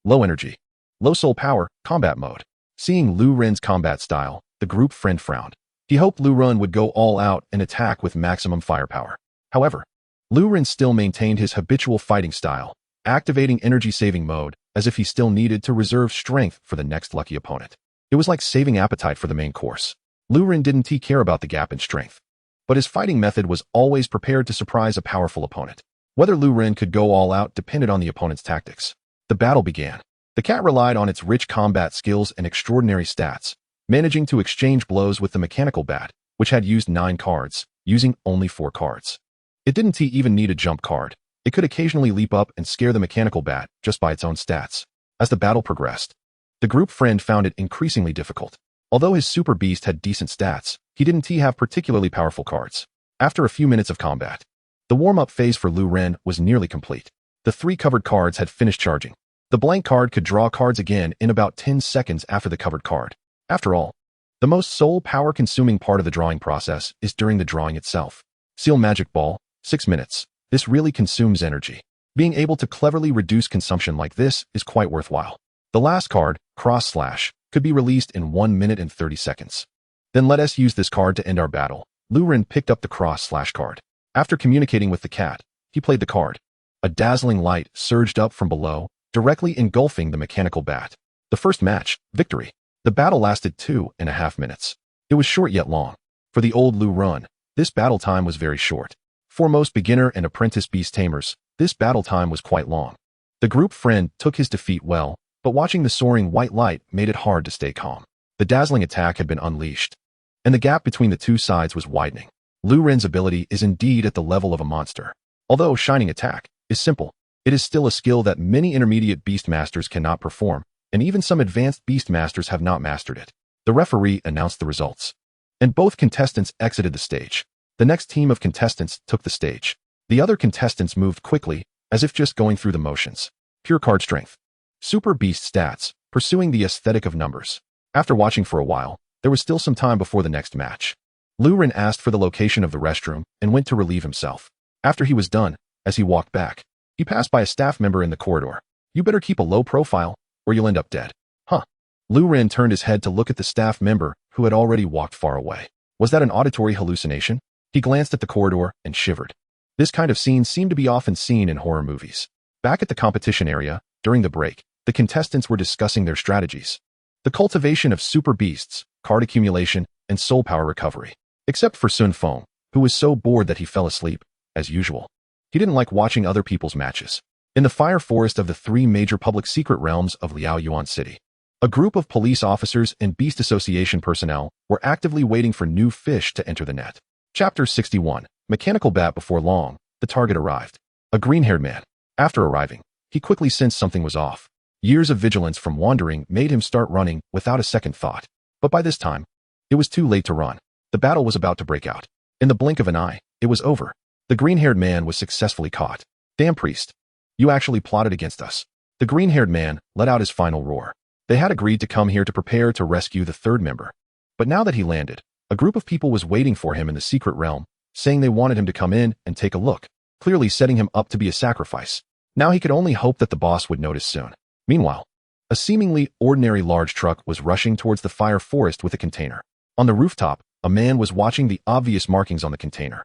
Low energy. Low soul power, combat mode. Seeing Lu Ren's combat style, the group friend frowned. He hoped Lu Ren would go all out and attack with maximum firepower. However, Lu Ren still maintained his habitual fighting style, activating energy-saving mode as if he still needed to reserve strength for the next lucky opponent. It was like saving appetite for the main course. Lu Ren didn't care about the gap in strength, but his fighting method was always prepared to surprise a powerful opponent. Whether Lu Ren could go all out depended on the opponent's tactics. The battle began. The cat relied on its rich combat skills and extraordinary stats, managing to exchange blows with the mechanical bat, which had used 9 cards, using only 4 cards. It didn't even need a jump card. It could occasionally leap up and scare the mechanical bat just by its own stats. As the battle progressed, the group friend found it increasingly difficult. Although his super beast had decent stats, he didn't have particularly powerful cards. After a few minutes of combat, the warm-up phase for Lu Ren was nearly complete. The 3 covered cards had finished charging. The blank card could draw cards again in about 10 seconds after the covered card. After all, the most soul power-consuming part of the drawing process is during the drawing itself. Seal magic ball, 6 minutes. This really consumes energy. Being able to cleverly reduce consumption like this is quite worthwhile. The last card, cross/, could be released in 1 minute and 30 seconds. Then let us use this card to end our battle. Lu Ren picked up the cross/ card. After communicating with the cat, he played the card. A dazzling light surged up from below, directly engulfing the mechanical bat. The first match, victory. The battle lasted 2.5 minutes. It was short yet long. For the old Lu Ren, this battle time was very short. For most beginner and apprentice Beast Tamers, this battle time was quite long. The group friend took his defeat well, but watching the soaring white light made it hard to stay calm. The dazzling attack had been unleashed, and the gap between the two sides was widening. Lu Ren's ability is indeed at the level of a monster. Although Shining Attack is simple, it is still a skill that many intermediate beast masters cannot perform, and even some advanced beast masters have not mastered it. The referee announced the results, and both contestants exited the stage. The next team of contestants took the stage. The other contestants moved quickly, as if just going through the motions. Pure card strength. Super beast stats, pursuing the aesthetic of numbers. After watching for a while, there was still some time before the next match. Lu Ren asked for the location of the restroom and went to relieve himself. After he was done, as he walked back, he passed by a staff member in the corridor. "You better keep a low profile, or you'll end up dead." Huh. Lu Ren turned his head to look at the staff member who had already walked far away. Was that an auditory hallucination? He glanced at the corridor and shivered. This kind of scene seemed to be often seen in horror movies. Back at the competition area, during the break, the contestants were discussing their strategies. The cultivation of super beasts, card accumulation, and soul power recovery. Except for Sun Feng, who was so bored that he fell asleep, as usual. He didn't like watching other people's matches. In the fire forest of the three major public secret realms of Liaoyuan City, a group of police officers and Beast Association personnel were actively waiting for new fish to enter the net. Chapter 61. Mechanical Bat. Before long, the target arrived. A green-haired man. After arriving, he quickly sensed something was off. Years of vigilance from wandering made him start running without a second thought. But by this time, it was too late to run. The battle was about to break out. In the blink of an eye, it was over. The green-haired man was successfully caught. Damn priest. You actually plotted against us. The green-haired man let out his final roar. They had agreed to come here to prepare to rescue the third member. But now that he landed, a group of people was waiting for him in the secret realm, saying they wanted him to come in and take a look, clearly setting him up to be a sacrifice. Now he could only hope that the boss would notice soon. Meanwhile, a seemingly ordinary large truck was rushing towards the fire forest with a container. On the rooftop, a man was watching the obvious markings on the container.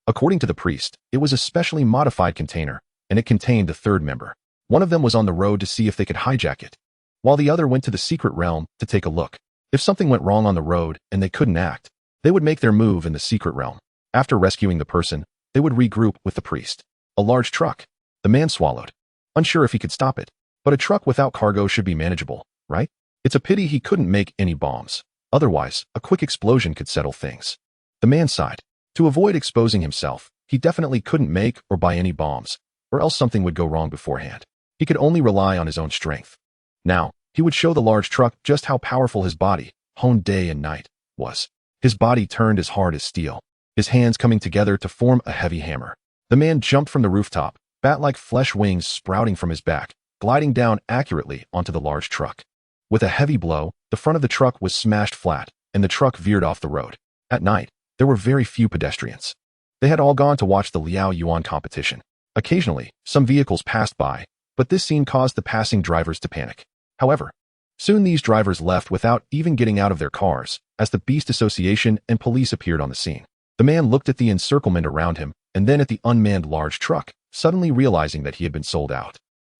According to the priest, it was a specially modified container, and it contained the third member. One of them was on the road to see if they could hijack it, while the other went to the secret realm to take a look. If something went wrong on the road and they couldn't act, they would make their move in the secret realm. After rescuing the person, they would regroup with the priest. A large truck. The man swallowed, unsure if he could stop it. But a truck without cargo should be manageable, right? It's a pity he couldn't make any bombs. Otherwise, a quick explosion could settle things. The man sighed. To avoid exposing himself, he definitely couldn't make or buy any bombs, or else something would go wrong beforehand. He could only rely on his own strength. Now, he would show the large truck just how powerful his body, honed day and night, was. His body turned as hard as steel, his hands coming together to form a heavy hammer. The man jumped from the rooftop, bat-like flesh wings sprouting from his back, gliding down accurately onto the large truck. With a heavy blow, the front of the truck was smashed flat, and the truck veered off the road. At night, there were very few pedestrians. They had all gone to watch the Liaoyuan competition. Occasionally, some vehicles passed by, but this scene caused the passing drivers to panic. However, soon these drivers left without even getting out of their cars, as the Beast Association and police appeared on the scene. The man looked at the encirclement around him, and then at the unmanned large truck, suddenly realizing that he had been sold out.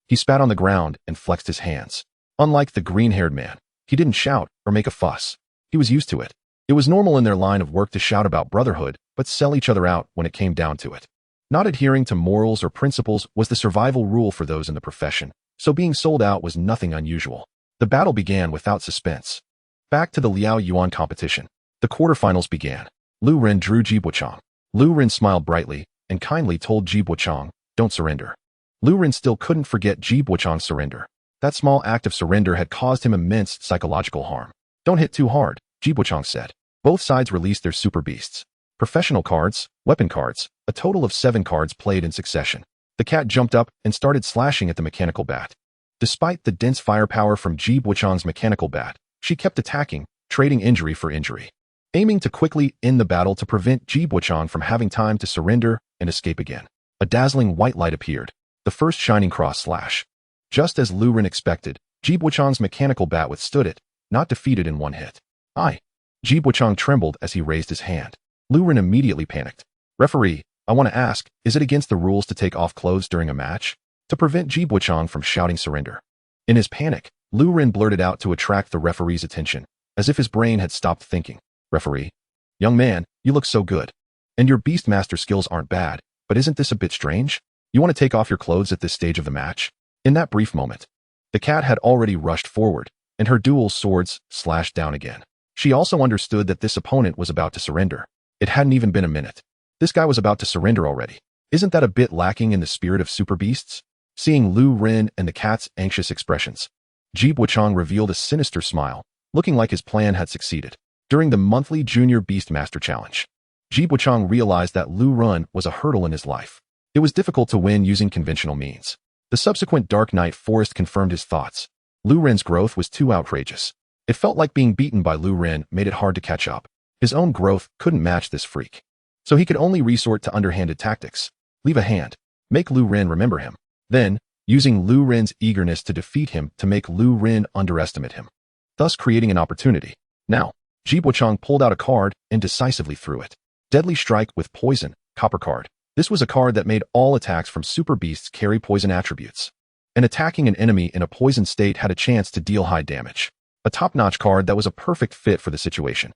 He spat on the ground and flexed his hands. Unlike the green-haired man, he didn't shout or make a fuss. He was used to it. It was normal in their line of work to shout about brotherhood, but sell each other out when it came down to it. Not adhering to morals or principles was the survival rule for those in the profession, so being sold out was nothing unusual. The battle began without suspense. Back to the Liaoyuan competition. The quarterfinals began. Lu Ren drew Ji Buochang. Lu Ren smiled brightly and kindly told Ji Buochang, "Don't surrender." Lu Ren still couldn't forget Ji Buochang's surrender. That small act of surrender had caused him immense psychological harm. "Don't hit too hard," Ji Buochang said. Both sides released their super beasts. Professional cards, weapon cards, a total of 7 cards played in succession. The cat jumped up and started slashing at the mechanical bat. Despite the dense firepower from Ji Buochang's mechanical bat, she kept attacking, trading injury for injury, aiming to quickly end the battle to prevent Ji Buochang from having time to surrender and escape again. A dazzling white light appeared, the first shining cross slash. Just as Lu Ren expected, Ji Buochang's mechanical bat withstood it, not defeated in one hit. "Aye." Ji Buochang trembled as he raised his hand. Lu Ren immediately panicked. "Referee, I want to ask, is it against the rules to take off clothes during a match?" To prevent Ji Buochang from shouting surrender. In his panic, Lu Ren blurted out to attract the referee's attention, as if his brain had stopped thinking. "Referee, young man, you look so good. And your Beastmaster skills aren't bad, but isn't this a bit strange? You want to take off your clothes at this stage of the match?" In that brief moment, the cat had already rushed forward, and her dual swords slashed down again. She also understood that this opponent was about to surrender. It hadn't even been a minute. This guy was about to surrender already. Isn't that a bit lacking in the spirit of super beasts? Seeing Lu Ren and the cat's anxious expressions, Ji Buochang revealed a sinister smile, looking like his plan had succeeded. During the monthly Junior Beastmaster Challenge, Ji Buochang realized that Lu Ren was a hurdle in his life. It was difficult to win using conventional means. The subsequent Dark Night Forest confirmed his thoughts. Lu Ren's growth was too outrageous. It felt like being beaten by Lu Ren made it hard to catch up. His own growth couldn't match this freak. So he could only resort to underhanded tactics. Leave a hand. Make Lu Ren remember him. Then, using Lu Ren's eagerness to defeat him to make Lu Ren underestimate him, thus creating an opportunity. Now, Ji Buochang pulled out a card and decisively threw it. Deadly Strike with Poison, Copper card. This was a card that made all attacks from super beasts carry poison attributes. And attacking an enemy in a poison state had a chance to deal high damage. a top-notch card that was a perfect fit for the situation.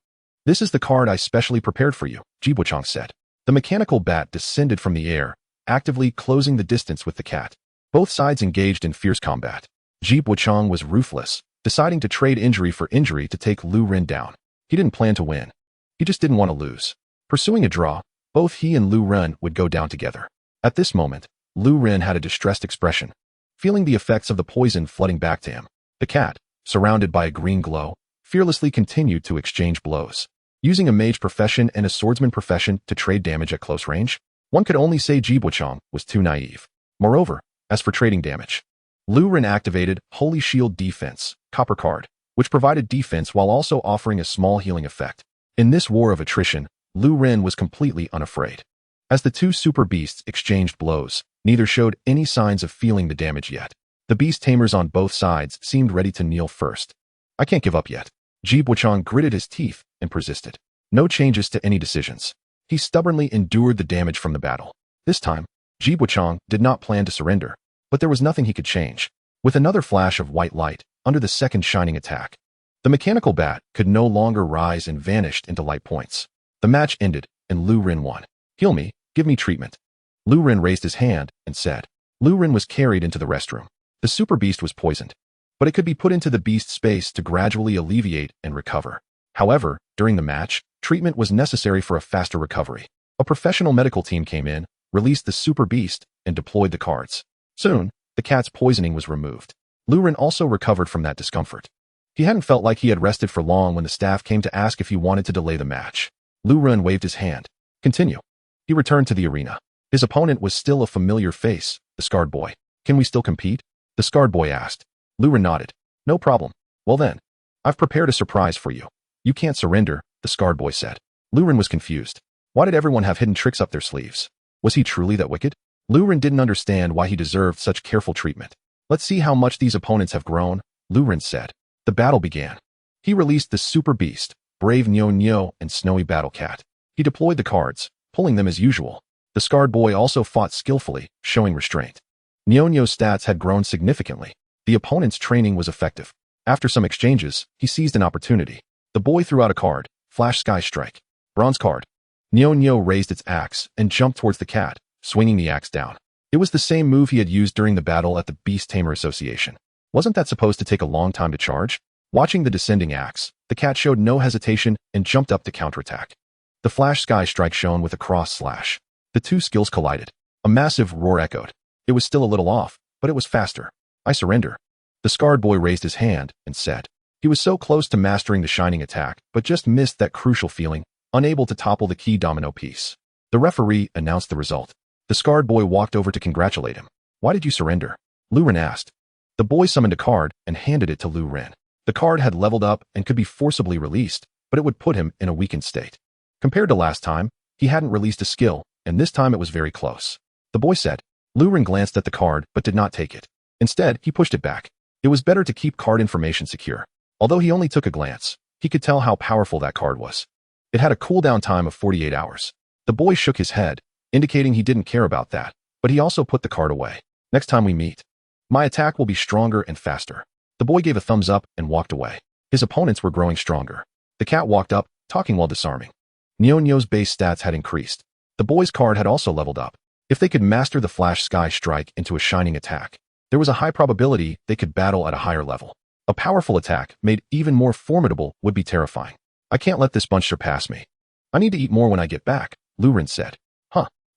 "This is the card I specially prepared for you," Jibuchang said. The mechanical bat descended from the air, actively closing the distance with the cat. Both sides engaged in fierce combat. Jibuchang was ruthless, deciding to trade injury for injury to take Lu Ren down. He didn't plan to win. He just didn't want to lose. Pursuing a draw, both he and Lu Ren would go down together. At this moment, Lu Ren had a distressed expression, feeling the effects of the poison flooding back to him. The cat, surrounded by a green glow, fearlessly continued to exchange blows. Using a mage profession and a swordsman profession to trade damage at close range, one could only say Jibuchang was too naive. Moreover, as for trading damage, Lu Ren activated Holy Shield Defense, copper card, which provided defense while also offering a small healing effect. In this war of attrition, Lu Ren was completely unafraid. As the two super beasts exchanged blows, neither showed any signs of feeling the damage yet. The Beast Tamers on both sides seemed ready to kneel first. "I can't give up yet." Jibuchang gritted his teeth and persisted. No changes to any decisions. He stubbornly endured the damage from the battle. This time, Jibuchang did not plan to surrender, but there was nothing he could change. With another flash of white light, under the second shining attack, the mechanical bat could no longer rise and vanished into light points. The match ended, and Lu Ren won. "Heal me, give me treatment." Lu Ren raised his hand and said. Lu Ren was carried into the restroom. The super beast was poisoned, but it could be put into the beast space to gradually alleviate and recover. However, during the match, treatment was necessary for a faster recovery. A professional medical team came in, released the super beast, and deployed the cards. Soon, the cat's poisoning was removed. Lu Ren also recovered from that discomfort. He hadn't felt like he had rested for long when the staff came to ask if he wanted to delay the match. Lu Ren waved his hand. "Continue." He returned to the arena. His opponent was still a familiar face, the scarred boy. "Can we still compete?" the scarred boy asked. Lu Ren nodded. "No problem. Well then, I've prepared a surprise for you." "You can't surrender," the scarred boy said. Lu Ren was confused. Why did everyone have hidden tricks up their sleeves? Was he truly that wicked? Lu Ren didn't understand why he deserved such careful treatment. "Let's see how much these opponents have grown," Lu Ren said. The battle began. He released the super beast, brave Nyo Nyo, and snowy battle cat. He deployed the cards, pulling them as usual. The scarred boy also fought skillfully, showing restraint. Nyo Nyo's stats had grown significantly. The opponent's training was effective. After some exchanges, he seized an opportunity. The boy threw out a card, Flash Sky Strike. Bronze card. Nyo Nyo raised its axe and jumped towards the cat, swinging the axe down. It was the same move he had used during the battle at the Beast Tamer Association. Wasn't that supposed to take a long time to charge? Watching the descending axe, the cat showed no hesitation and jumped up to counterattack. The Flash Sky Strike shone with a cross slash. The two skills collided. A massive roar echoed. It was still a little off, but it was faster. "I surrender." The scarred boy raised his hand and said. He was so close to mastering the shining attack, but just missed that crucial feeling, unable to topple the key domino piece. The referee announced the result. The scarred boy walked over to congratulate him. "Why did you surrender?" Lu Ren asked. The boy summoned a card and handed it to Lu Ren. The card had leveled up and could be forcibly released, but it would put him in a weakened state. Compared to last time, he hadn't released a skill, and this time it was very close. The boy said. Lu Ren glanced at the card but did not take it. Instead, he pushed it back. It was better to keep card information secure. Although he only took a glance, he could tell how powerful that card was. It had a cooldown time of 48 hours. The boy shook his head, indicating he didn't care about that, but he also put the card away. "Next time we meet, my attack will be stronger and faster." The boy gave a thumbs up and walked away. His opponents were growing stronger. The cat walked up, talking while disarming. Nyo Nyo's base stats had increased. The boy's card had also leveled up. If they could master the Flash Sky Strike into a shining attack, there was a high probability they could battle at a higher level. A powerful attack, made even more formidable, would be terrifying. "I can't let this bunch surpass me. I need to eat more when I get back," Lu Ren said.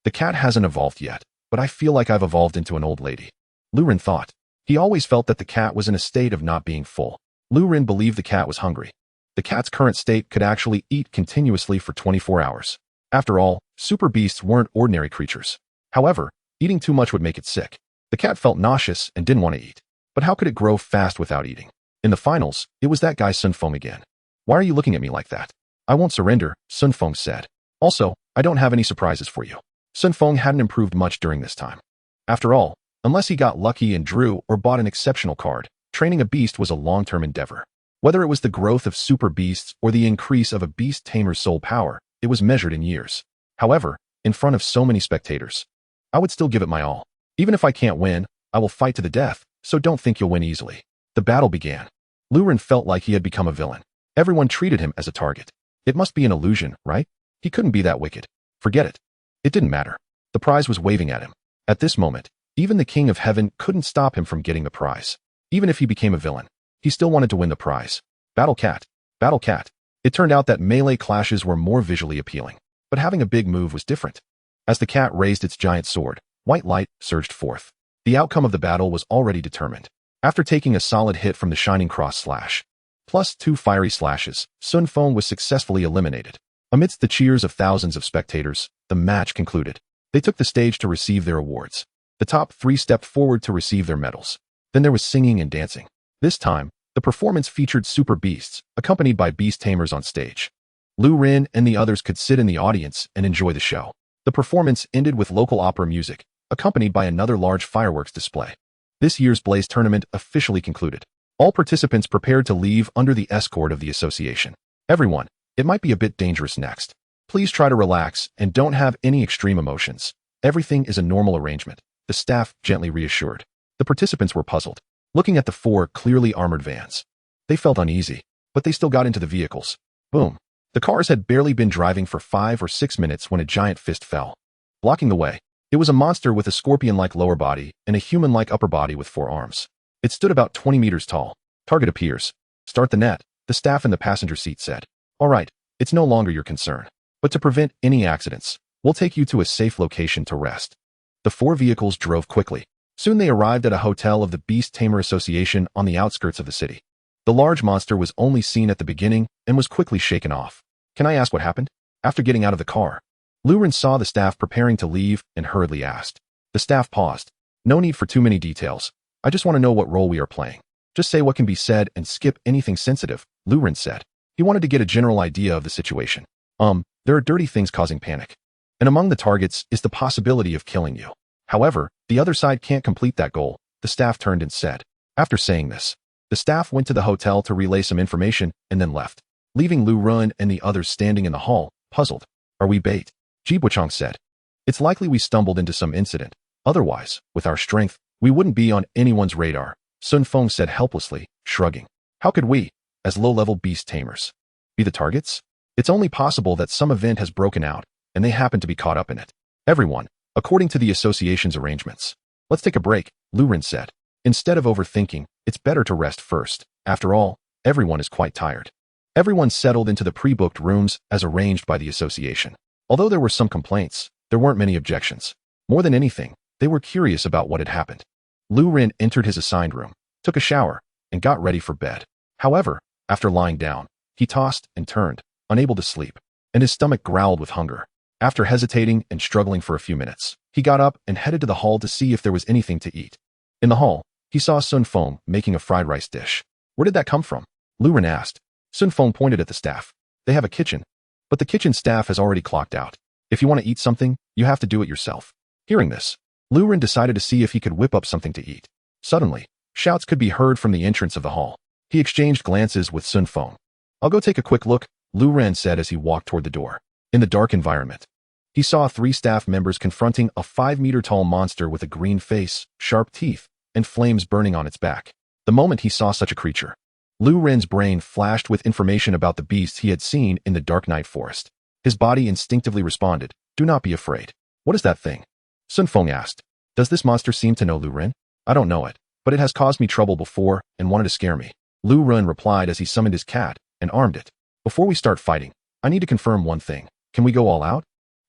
The cat hasn't evolved yet, but I feel like I've evolved into an old lady," Lu Ren thought. He always felt that the cat was in a state of not being full. Lu Ren believed the cat was hungry. The cat's current state could actually eat continuously for 24 hours. After all, super beasts weren't ordinary creatures. However, eating too much would make it sick. The cat felt nauseous and didn't want to eat. But how could it grow fast without eating? In the finals, it was that guy Sun Feng again. "Why are you looking at me like that?" "I won't surrender," Sun Feng said. "Also, I don't have any surprises for you." Sun Feng hadn't improved much during this time. After all, unless he got lucky and drew or bought an exceptional card, training a beast was a long-term endeavor. Whether it was the growth of super beasts or the increase of a beast tamer's soul power, it was measured in years. However, in front of so many spectators, I would still give it my all. Even if I can't win, I will fight to the death, so don't think you'll win easily. The battle began. Lu Ren felt like he had become a villain. Everyone treated him as a target. It must be an illusion, right? He couldn't be that wicked. Forget it. It didn't matter. The prize was waving at him. At this moment, even the King of Heaven couldn't stop him from getting the prize. Even if he became a villain, he still wanted to win the prize. Battle Cat. Battle Cat. It turned out that melee clashes were more visually appealing, but having a big move was different. As the cat raised its giant sword, white light surged forth. The outcome of the battle was already determined. After taking a solid hit from the shining cross slash, plus 2 fiery slashes, Sun Feng was successfully eliminated. Amidst the cheers of thousands of spectators, the match concluded. They took the stage to receive their awards. The top 3 stepped forward to receive their medals. Then there was singing and dancing. This time, the performance featured super beasts, accompanied by Beast Tamers on stage. Lu Ren and the others could sit in the audience and enjoy the show. The performance ended with local opera music, accompanied by another large fireworks display. This year's Blaze tournament officially concluded. All participants prepared to leave under the escort of the association. Everyone, it might be a bit dangerous next. Please try to relax and don't have any extreme emotions. Everything is a normal arrangement, the staff gently reassured. The participants were puzzled, looking at the 4 clearly armored vans. They felt uneasy, but they still got into the vehicles. Boom. The cars had barely been driving for 5 or 6 minutes when a giant fist fell, blocking the way. It was a monster with a scorpion-like lower body and a human-like upper body with 4 arms. It stood about 20 meters tall. Target appears. Start the net, the staff in the passenger seat said. All right, it's no longer your concern. But to prevent any accidents, we'll take you to a safe location to rest. The 4 vehicles drove quickly. Soon they arrived at a hotel of the Beast Tamer Association on the outskirts of the city. The large monster was only seen at the beginning and was quickly shaken off. Can I ask what happened? After getting out of the car, Lu Ren saw the staff preparing to leave and hurriedly asked. The staff paused. No need for too many details. I just want to know what role we are playing. Just say what can be said and skip anything sensitive, Lu Ren said. He wanted to get a general idea of the situation. There are dirty things causing panic. And among the targets is the possibility of killing you. However, the other side can't complete that goal, the staff turned and said. After saying this, the staff went to the hotel to relay some information and then left, leaving Lu Ren and the others standing in the hall, puzzled. Are we bait? Jibuchong said. It's likely we stumbled into some incident. Otherwise, with our strength, we wouldn't be on anyone's radar, Sun Feng said helplessly, shrugging. How could we, as low-level beast tamers, be the targets? It's only possible that some event has broken out, and they happen to be caught up in it. Everyone, according to the association's arrangements. Let's take a break, Lu Ren said. Instead of overthinking, it's better to rest first. After all, everyone is quite tired. Everyone settled into the pre-booked rooms as arranged by the association. Although there were some complaints, there weren't many objections. More than anything, they were curious about what had happened. Lu Ren entered his assigned room, took a shower, and got ready for bed. However, after lying down, he tossed and turned, unable to sleep, and his stomach growled with hunger. After hesitating and struggling for a few minutes, he got up and headed to the hall to see if there was anything to eat. In the hall, he saw Sun Feng making a fried rice dish. Where did that come from? Lu Ren asked. Sun Feng pointed at the staff. They have a kitchen, but the kitchen staff has already clocked out. If you want to eat something, you have to do it yourself. Hearing this, Lu Ren decided to see if he could whip up something to eat. Suddenly, shouts could be heard from the entrance of the hall. He exchanged glances with Sun Feng. I'll go take a quick look, Lu Ren said as he walked toward the door. In the dark environment, he saw 3 staff members confronting a 5-meter-tall monster with a green face, sharp teeth, and flames burning on its back. The moment he saw such a creature, Lu Ren's brain flashed with information about the beasts he had seen in the Dark Night Forest. His body instinctively responded, do not be afraid. What is that thing? Sun Feng asked. Does this monster seem to know Lu Ren? I don't know it, but it has caused me trouble before and wanted to scare me. Lu Ren replied as he summoned his cat and armed it. Before we start fighting, I need to confirm one thing. Can we go all out?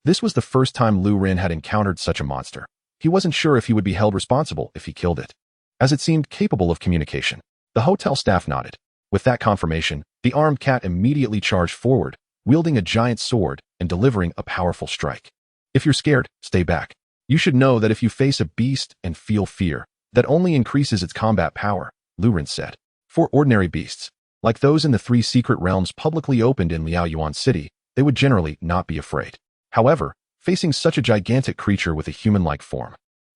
This was the first time Lu Ren had encountered such a monster. He wasn't sure if he would be held responsible if he killed it, as it seemed capable of communication. The hotel staff nodded. With that confirmation, the armed cat immediately charged forward, wielding a giant sword and delivering a powerful strike. If you're scared, stay back. You should know that if you face a beast and feel fear, that only increases its combat power, Lu Ren said. For ordinary beasts, like those in the 3 secret realms publicly opened in Liaoyuan City, they would generally not be afraid. However, facing such a gigantic creature with a human-like form,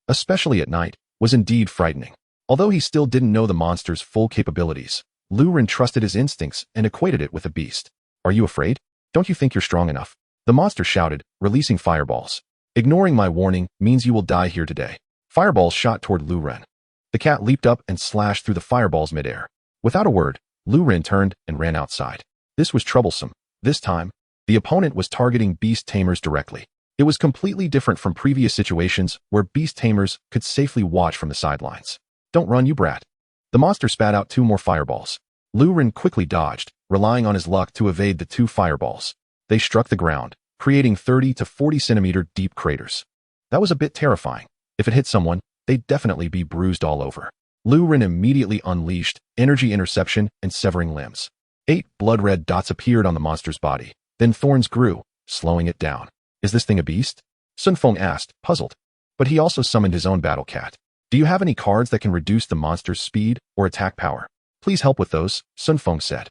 especially at night, was indeed frightening. Although he still didn't know the monster's full capabilities, Lu Ren trusted his instincts and equated it with a beast. Are you afraid? Don't you think you're strong enough? The monster shouted, releasing fireballs. Ignoring my warning means you will die here today. Fireballs shot toward Lu Ren. The cat leaped up and slashed through the fireballs midair. Without a word, Lu Ren turned and ran outside. This was troublesome. This time, the opponent was targeting Beast Tamers directly. It was completely different from previous situations where Beast Tamers could safely watch from the sidelines. Don't run, you brat. The monster spat out 2 more fireballs. Lu Ren quickly dodged, relying on his luck to evade the 2 fireballs. They struck the ground, creating 30 to 40 centimeter deep craters. That was a bit terrifying. If it hit someone, they'd definitely be bruised all over. Lu Ren immediately unleashed energy interception and severing limbs. 8 blood-red dots appeared on the monster's body. Then thorns grew, slowing it down. Is this thing a beast? Sun Feng asked, puzzled. But he also summoned his own battle cat. Do you have any cards that can reduce the monster's speed or attack power? Please help with those, Sun Feng said.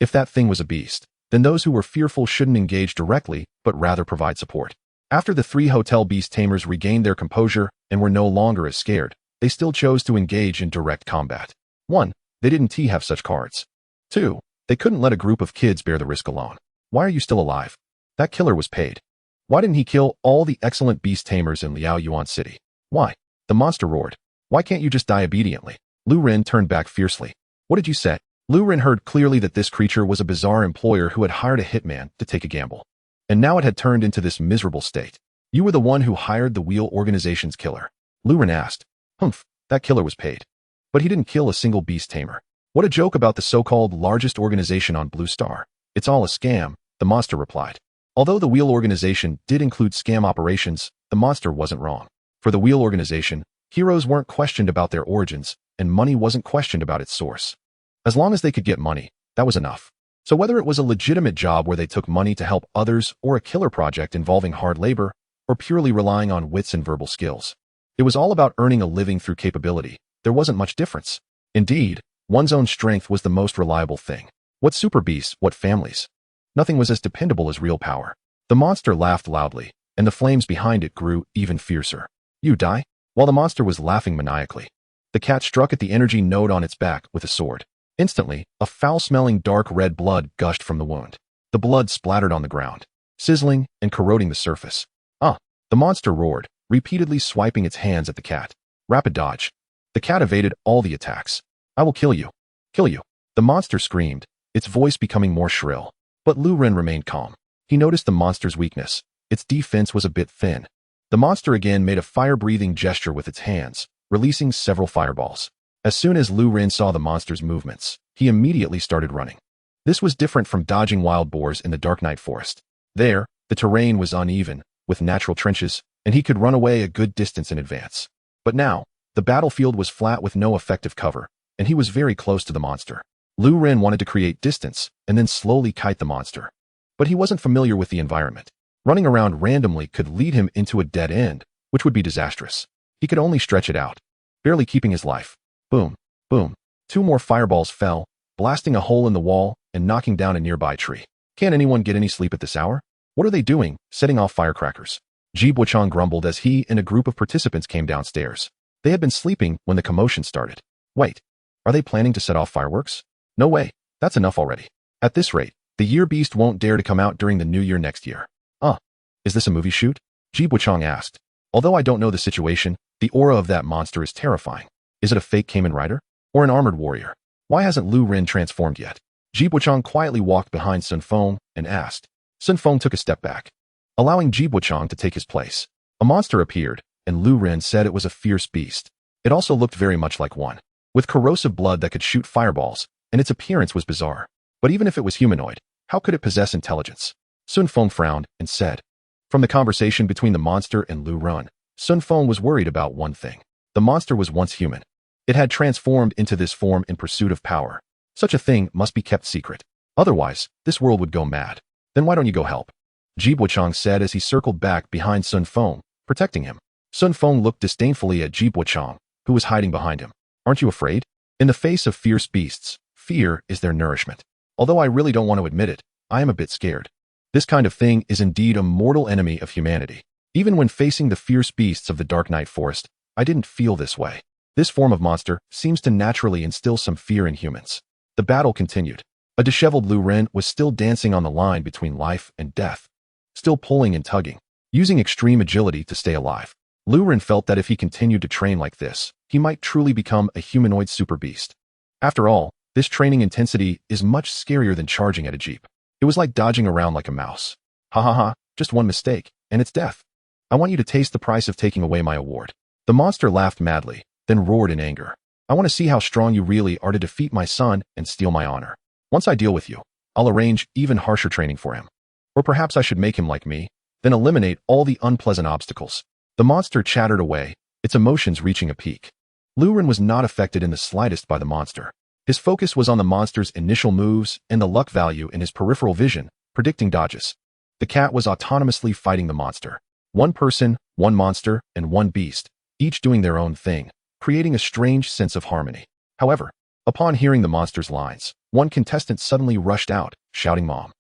If that thing was a beast, then those who were fearful shouldn't engage directly, but rather provide support. After the 3 hotel Beast Tamers regained their composure and were no longer as scared, they still chose to engage in direct combat. 1. They didn't have such cards. 2. They couldn't let a group of kids bear the risk alone. Why are you still alive? That killer was paid. Why didn't he kill all the excellent Beast Tamers in Liao Yuan City? Why? The monster roared. Why can't you just die obediently? Lu Ren turned back fiercely. What did you say? Lu Ren heard clearly that this creature was a bizarre employer who had hired a hitman to take a gamble. And now it had turned into this miserable state. You were the one who hired the Wheel Organization's killer. Lu Ren asked. Humph, that killer was paid. But he didn't kill a single Beast Tamer. What a joke about the so-called largest organization on Blue Star. It's all a scam, the monster replied. Although the Wheel Organization did include scam operations, the monster wasn't wrong. For the Wheel Organization, heroes weren't questioned about their origins, and money wasn't questioned about its source. As long as they could get money, that was enough. So whether it was a legitimate job where they took money to help others or a killer project involving hard labor, or purely relying on wits and verbal skills, it was all about earning a living through capability. There wasn't much difference. Indeed, one's own strength was the most reliable thing. What super beasts, what families? Nothing was as dependable as real power. The monster laughed loudly, and the flames behind it grew even fiercer. You die? While the monster was laughing maniacally, the cat struck at the energy node on its back with a sword. Instantly, a foul-smelling dark red blood gushed from the wound. The blood splattered on the ground, sizzling and corroding the surface. Ah! The monster roared, repeatedly swiping its hands at the cat. Rapid dodge. The cat evaded all the attacks. I will kill you. Kill you. The monster screamed, its voice becoming more shrill. But Lu Ren remained calm. He noticed the monster's weakness. Its defense was a bit thin. The monster again made a fire-breathing gesture with its hands, releasing several fireballs. As soon as Lu Ren saw the monster's movements, he immediately started running. This was different from dodging wild boars in the Dark Night Forest. There, the terrain was uneven, with natural trenches, and he could run away a good distance in advance. But now, the battlefield was flat with no effective cover, and he was very close to the monster. Lu Ren wanted to create distance and then slowly kite the monster. But he wasn't familiar with the environment. Running around randomly could lead him into a dead end, which would be disastrous. He could only stretch it out, barely keeping his life. Boom, boom. 2 more fireballs fell, blasting a hole in the wall and knocking down a nearby tree. Can't anyone get any sleep at this hour? What are they doing, setting off firecrackers? Ji Buchang grumbled as he and a group of participants came downstairs. They had been sleeping when the commotion started. Wait, are they planning to set off fireworks? No way, that's enough already. At this rate, the Year Beast won't dare to come out during the new year next year. Is this a movie shoot? Ji Buchang asked. Although I don't know the situation, the aura of that monster is terrifying. Is it a fake Kamen Rider? Or an armored warrior? Why hasn't Lu Ren transformed yet? Ji Buchang quietly walked behind Sun Feng and asked. Sun Feng took a step back, allowing Ji Buchang to take his place. A monster appeared, and Lu Ren said it was a fierce beast. It also looked very much like one, with corrosive blood that could shoot fireballs, and its appearance was bizarre. But even if it was humanoid, how could it possess intelligence? Sun Feng frowned and said. From the conversation between the monster and Lu Ren, Sun Feng was worried about one thing. The monster was once human. It had transformed into this form in pursuit of power. Such a thing must be kept secret. Otherwise, this world would go mad. Then why don't you go help? Ji Buchang said as he circled back behind Sun Feng, protecting him. Sun Feng looked disdainfully at Ji Buchang, who was hiding behind him. Aren't you afraid? In the face of fierce beasts, fear is their nourishment. Although I really don't want to admit it, I am a bit scared. This kind of thing is indeed a mortal enemy of humanity. Even when facing the fierce beasts of the Dark Night Forest, I didn't feel this way. This form of monster seems to naturally instill some fear in humans. The battle continued. A disheveled Lu Ren was still dancing on the line between life and death, still pulling and tugging, using extreme agility to stay alive. Lu Ren felt that if he continued to train like this, he might truly become a humanoid super beast. After all, This training intensity is much scarier than charging at a jeep. It was like dodging around like a mouse. Ha ha ha, just one mistake, and it's death. I want you to taste the price of taking away my award. The monster laughed madly, then roared in anger. I want to see how strong you really are to defeat my son and steal my honor. Once I deal with you, I'll arrange even harsher training for him. Or perhaps I should make him like me, then eliminate all the unpleasant obstacles. The monster chattered away, its emotions reaching a peak. Lu Ren was not affected in the slightest by the monster. His focus was on the monster's initial moves and the luck value in his peripheral vision, predicting dodges. The cat was autonomously fighting the monster. One person, one monster, and one beast, each doing their own thing, creating a strange sense of harmony. However, upon hearing the monster's lines, one contestant suddenly rushed out, shouting "Mom!"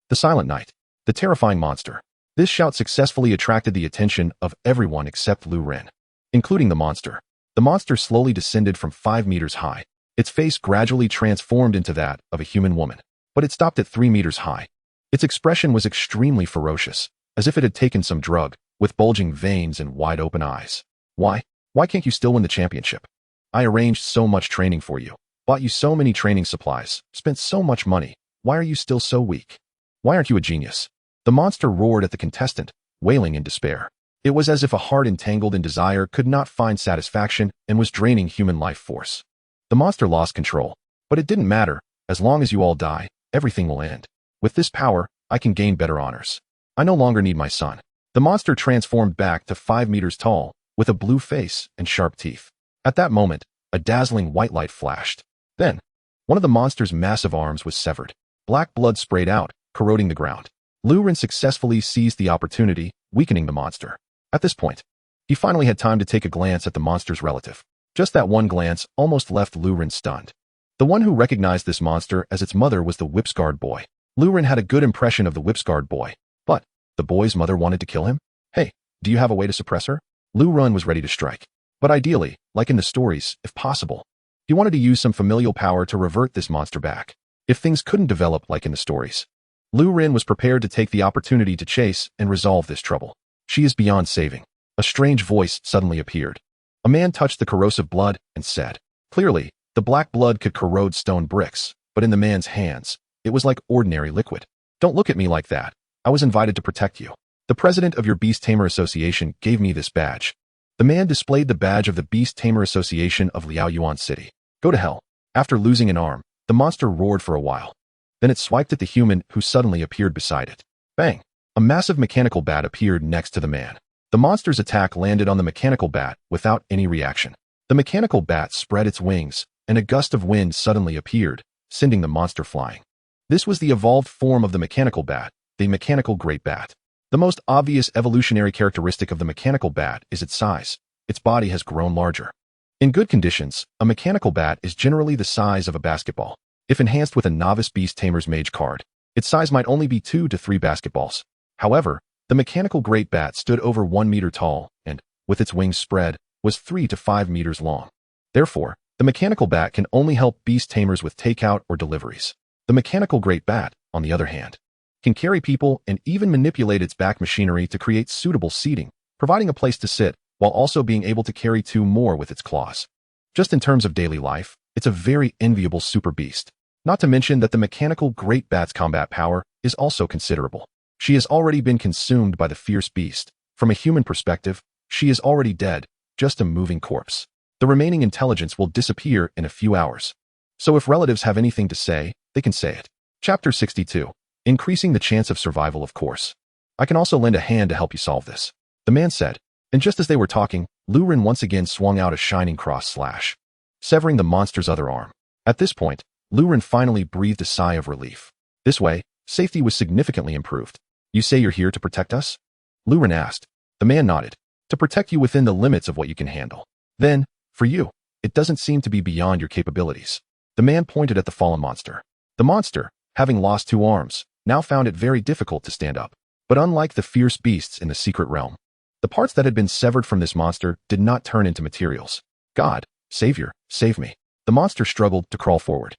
The Silent Knight, the terrifying monster. This shout successfully attracted the attention of everyone except Lu Ren, including the monster. The monster slowly descended from 5 meters high. Its face gradually transformed into that of a human woman, but it stopped at 3 meters high. Its expression was extremely ferocious, as if it had taken some drug, with bulging veins and wide-open eyes. Why? Why can't you still win the championship? I arranged so much training for you, bought you so many training supplies, spent so much money. Why are you still so weak? Why aren't you a genius? The monster roared at the contestant, wailing in despair. It was as if a heart entangled in desire could not find satisfaction and was draining human life force. The monster lost control, but it didn't matter. As long as you all die, everything will end. With this power, I can gain better honors. I no longer need my son. The monster transformed back to 5 meters tall, with a blue face and sharp teeth. At that moment, a dazzling white light flashed. Then, one of the monster's massive arms was severed. Black blood sprayed out, corroding the ground. Lu Ren successfully seized the opportunity, weakening the monster. At this point, he finally had time to take a glance at the monster's relative. Just that one glance almost left Lu Ren stunned. The one who recognized this monster as its mother was the whip-scarred boy. Lu Ren had a good impression of the whip-scarred boy, but the boy's mother wanted to kill him? Hey, do you have a way to suppress her? Lu Ren was ready to strike. But ideally, like in the stories, if possible, he wanted to use some familial power to revert this monster back. If things couldn't develop like in the stories, Lu Ren was prepared to take the opportunity to chase and resolve this trouble. She is beyond saving. A strange voice suddenly appeared. A man touched the corrosive blood and said, clearly, the black blood could corrode stone bricks, but in the man's hands, it was like ordinary liquid. Don't look at me like that. I was invited to protect you. The president of your Beast Tamer Association gave me this badge. The man displayed the badge of the Beast Tamer Association of Liaoyuan City. Go to hell. After losing an arm, the monster roared for a while. Then it swiped at the human who suddenly appeared beside it. Bang! A massive mechanical bat appeared next to the man. The monster's attack landed on the mechanical bat without any reaction. The mechanical bat spread its wings, and a gust of wind suddenly appeared, sending the monster flying. This was the evolved form of the mechanical bat, the mechanical great bat. The most obvious evolutionary characteristic of the mechanical bat is its size. Its body has grown larger. In good conditions, a mechanical bat is generally the size of a basketball. If enhanced with a novice Beast Tamer's Mage card, its size might only be 2 to 3 basketballs. However, the mechanical great bat stood over 1 meter tall and, with its wings spread, was 3 to 5 meters long. Therefore, the mechanical bat can only help Beast Tamers with takeout or deliveries. The mechanical great bat, on the other hand, can carry people and even manipulate its back machinery to create suitable seating, providing a place to sit, while also being able to carry 2 more with its claws. Just in terms of daily life, it's a very enviable super beast. Not to mention that the mechanical great bat's combat power is also considerable. She has already been consumed by the fierce beast. From a human perspective, she is already dead, just a moving corpse. The remaining intelligence will disappear in a few hours. So if relatives have anything to say, they can say it. Chapter 62. Increasing the chance of survival, of course. I can also lend a hand to help you solve this, the man said. And just as they were talking, Lu Ren once again swung out a shining cross slash, severing the monster's other arm. At this point, Lu Ren finally breathed a sigh of relief. This way, safety was significantly improved. You say you're here to protect us? Lu Ren asked. The man nodded. To protect you within the limits of what you can handle. Then, for you, it doesn't seem to be beyond your capabilities. The man pointed at the fallen monster. The monster, having lost 2 arms, now found it very difficult to stand up. But unlike the fierce beasts in the secret realm, the parts that had been severed from this monster did not turn into materials. God, Savior, save me. The monster struggled to crawl forward.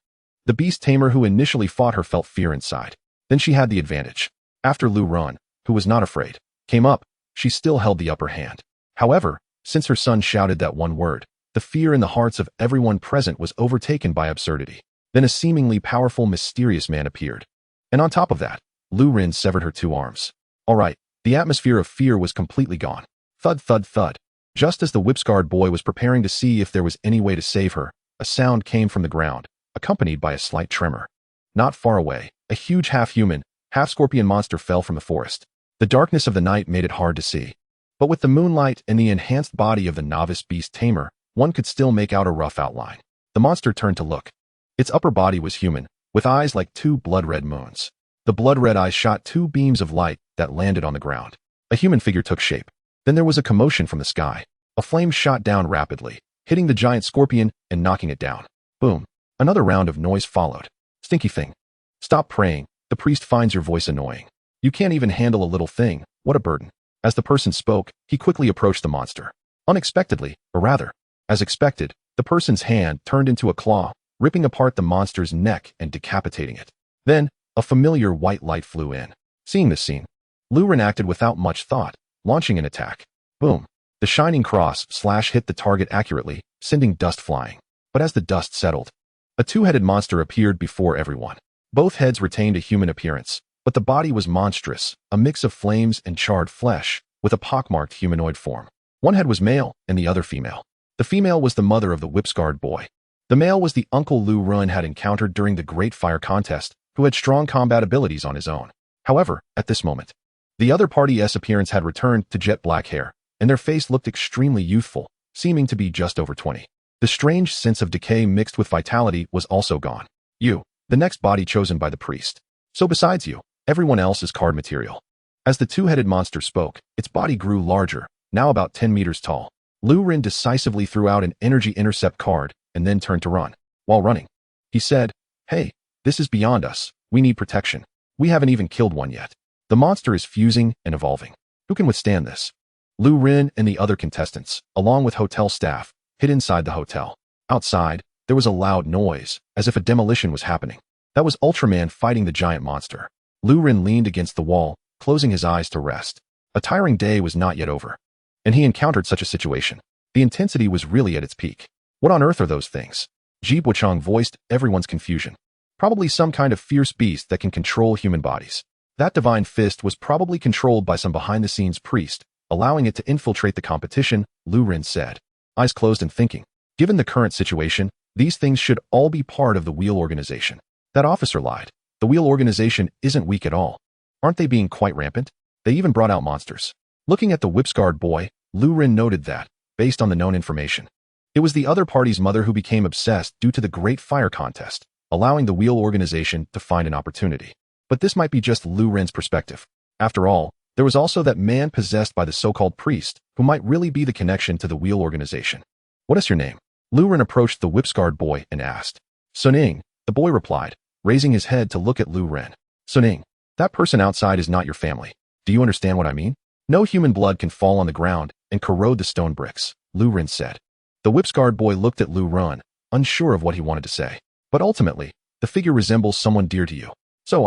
The beast tamer who initially fought her felt fear inside. Then she had the advantage. After Lu Ren, who was not afraid, came up, she still held the upper hand. However, since her son shouted that one word, the fear in the hearts of everyone present was overtaken by absurdity. Then a seemingly powerful, mysterious man appeared. And on top of that, Lu Ren severed her 2 arms. All right, the atmosphere of fear was completely gone. Thud, thud, thud. Just as the whip-scarred boy was preparing to see if there was any way to save her, a sound came from the ground, accompanied by a slight tremor. Not far away, a huge half-human, half-scorpion monster fell from the forest. The darkness of the night made it hard to see. But with the moonlight and the enhanced body of the novice Beast Tamer, one could still make out a rough outline. The monster turned to look. Its upper body was human, with eyes like 2 blood-red moons. The blood-red eyes shot 2 beams of light that landed on the ground. A human figure took shape. Then there was a commotion from the sky. A flame shot down rapidly, hitting the giant scorpion and knocking it down. Boom. Another round of noise followed. Stinky thing. Stop praying. The priest finds your voice annoying. You can't even handle a little thing. What a burden. As the person spoke, he quickly approached the monster. Unexpectedly, or rather, as expected, the person's hand turned into a claw, ripping apart the monster's neck and decapitating it. Then, a familiar white light flew in. Seeing this scene, Lu Ren acted without much thought, launching an attack. Boom. The shining cross slash hit the target accurately, sending dust flying. But as the dust settled, a 2-headed monster appeared before everyone. Both heads retained a human appearance, but the body was monstrous, a mix of flames and charred flesh, with a pockmarked humanoid form. One head was male and the other female. The female was the mother of the whip-scarred boy. The male was the uncle Lu Ren had encountered during the Great Fire Contest, who had strong combat abilities on his own. However, at this moment, the other party's appearance had returned to jet black hair, and their face looked extremely youthful, seeming to be just over 20. The strange sense of decay mixed with vitality was also gone. You, the next body chosen by the priest. So besides you, everyone else is card material. As the 2-headed monster spoke, its body grew larger, now about 10 meters tall. Lu Ren decisively threw out an energy intercept card and then turned to run. While running, he said, "Hey, this is beyond us. We need protection. We haven't even killed one yet. The monster is fusing and evolving. Who can withstand this?" Lu Ren and the other contestants, along with hotel staff, hid inside the hotel. Outside, there was a loud noise, as if a demolition was happening. That was Ultraman fighting the giant monster. Lu Ren leaned against the wall, closing his eyes to rest. A tiring day was not yet over, and he encountered such a situation. The intensity was really at its peak. What on earth are those things? Ji Buchang voiced everyone's confusion. Probably some kind of fierce beast that can control human bodies. That divine fist was probably controlled by some behind-the-scenes priest, allowing it to infiltrate the competition, Lu Ren said. Eyes closed and thinking. Given the current situation, these things should all be part of the Wheel Organization. That officer lied. The Wheel Organization isn't weak at all. Aren't they being quite rampant? They even brought out monsters. Looking at the whip-scarred boy, Lu Ren noted that, based on the known information, it was the other party's mother who became obsessed due to the Great Fire Contest, allowing the Wheel Organization to find an opportunity. But this might be just Lu Ren's perspective. After all, there was also that man possessed by the so-called priest, who might really be the connection to the Wheel Organization. What is your name? Lu Ren approached the whip-scarred boy and asked. Suning, the boy replied, raising his head to look at Lu Ren. Suning, that person outside is not your family. Do you understand what I mean? No human blood can fall on the ground and corrode the stone bricks, Lu Ren said. The whip-scarred boy looked at Lu Ren, unsure of what he wanted to say. But ultimately, the figure resembles someone dear to you. So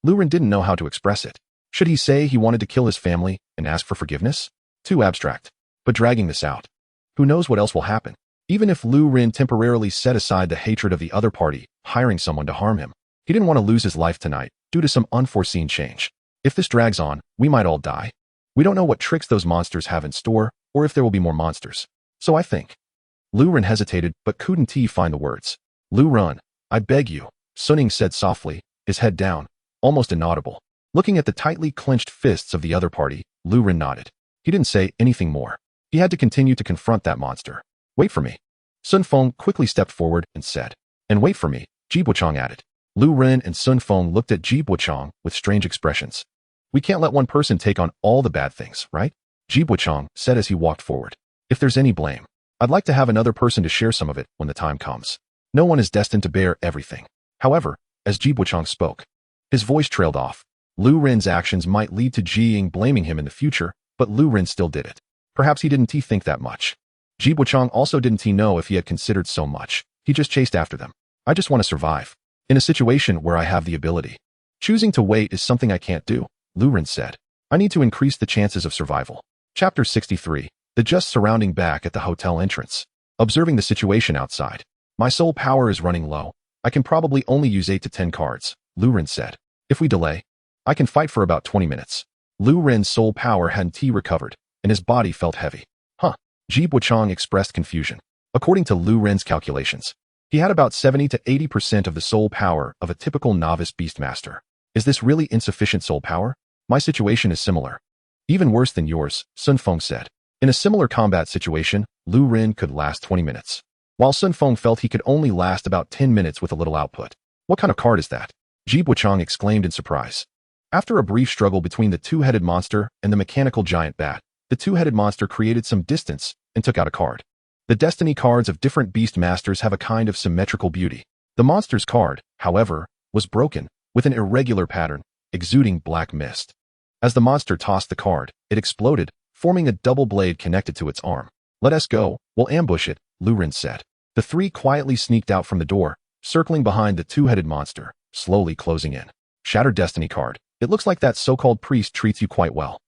Lu Ren didn't know how to express it. Should he say he wanted to kill his family and ask for forgiveness? Too abstract. But dragging this out, who knows what else will happen? Even if Lu Ren temporarily set aside the hatred of the other party, hiring someone to harm him, he didn't want to lose his life tonight due to some unforeseen change. If this drags on, we might all die. We don't know what tricks those monsters have in store, or if there will be more monsters. So I think. Lu Ren hesitated, but couldn't find the words. Lu Ren, I beg you, Suning said softly, his head down, almost inaudible. Looking at the tightly clenched fists of the other party, Lu Ren nodded. He didn't say anything more. He had to continue to confront that monster. Wait for me. Sun Feng quickly stepped forward and said. And wait for me, Ji Buchang added. Lu Ren and Sun Feng looked at Ji Buchang with strange expressions. We can't let one person take on all the bad things, right? Ji Buchang said as he walked forward. If there's any blame, I'd like to have another person to share some of it when the time comes. No one is destined to bear everything. However, as Ji Buchang spoke, his voice trailed off. Lu Ren's actions might lead to Ji Ying blaming him in the future, but Lu Ren still did it. Perhaps he didn't think that much. Ji Buchang also didn't know if he had considered so much. He just chased after them. I just want to survive. In a situation where I have the ability. Choosing to wait is something I can't do, Lu Ren said. I need to increase the chances of survival. Chapter 63. The just surrounding back at the hotel entrance. Observing the situation outside. My soul power is running low. I can probably only use 8 to 10 cards, Lu Ren said. If we delay, I can fight for about 20 minutes. Lu Ren's soul power hadn't recovered, and his body felt heavy. Huh. Ji Buchang expressed confusion. According to Lu Ren's calculations, he had about 70 to 80% of the soul power of a typical novice beastmaster. Is this really insufficient soul power? My situation is similar. Even worse than yours, Sun Feng said. In a similar combat situation, Lu Ren could last 20 minutes, while Sun Feng felt he could only last about 10 minutes with a little output. What kind of card is that? Ji Buchang exclaimed in surprise. After a brief struggle between the two-headed monster and the mechanical giant bat, the two-headed monster created some distance and took out a card. The destiny cards of different beast masters have a kind of symmetrical beauty. The monster's card, however, was broken, with an irregular pattern, exuding black mist. As the monster tossed the card, it exploded, forming a double blade connected to its arm. Let us go, we'll ambush it, Lu Ren said. The three quietly sneaked out from the door, circling behind the two-headed monster, slowly closing in. Shattered destiny card. It looks like that so-called priest treats you quite well.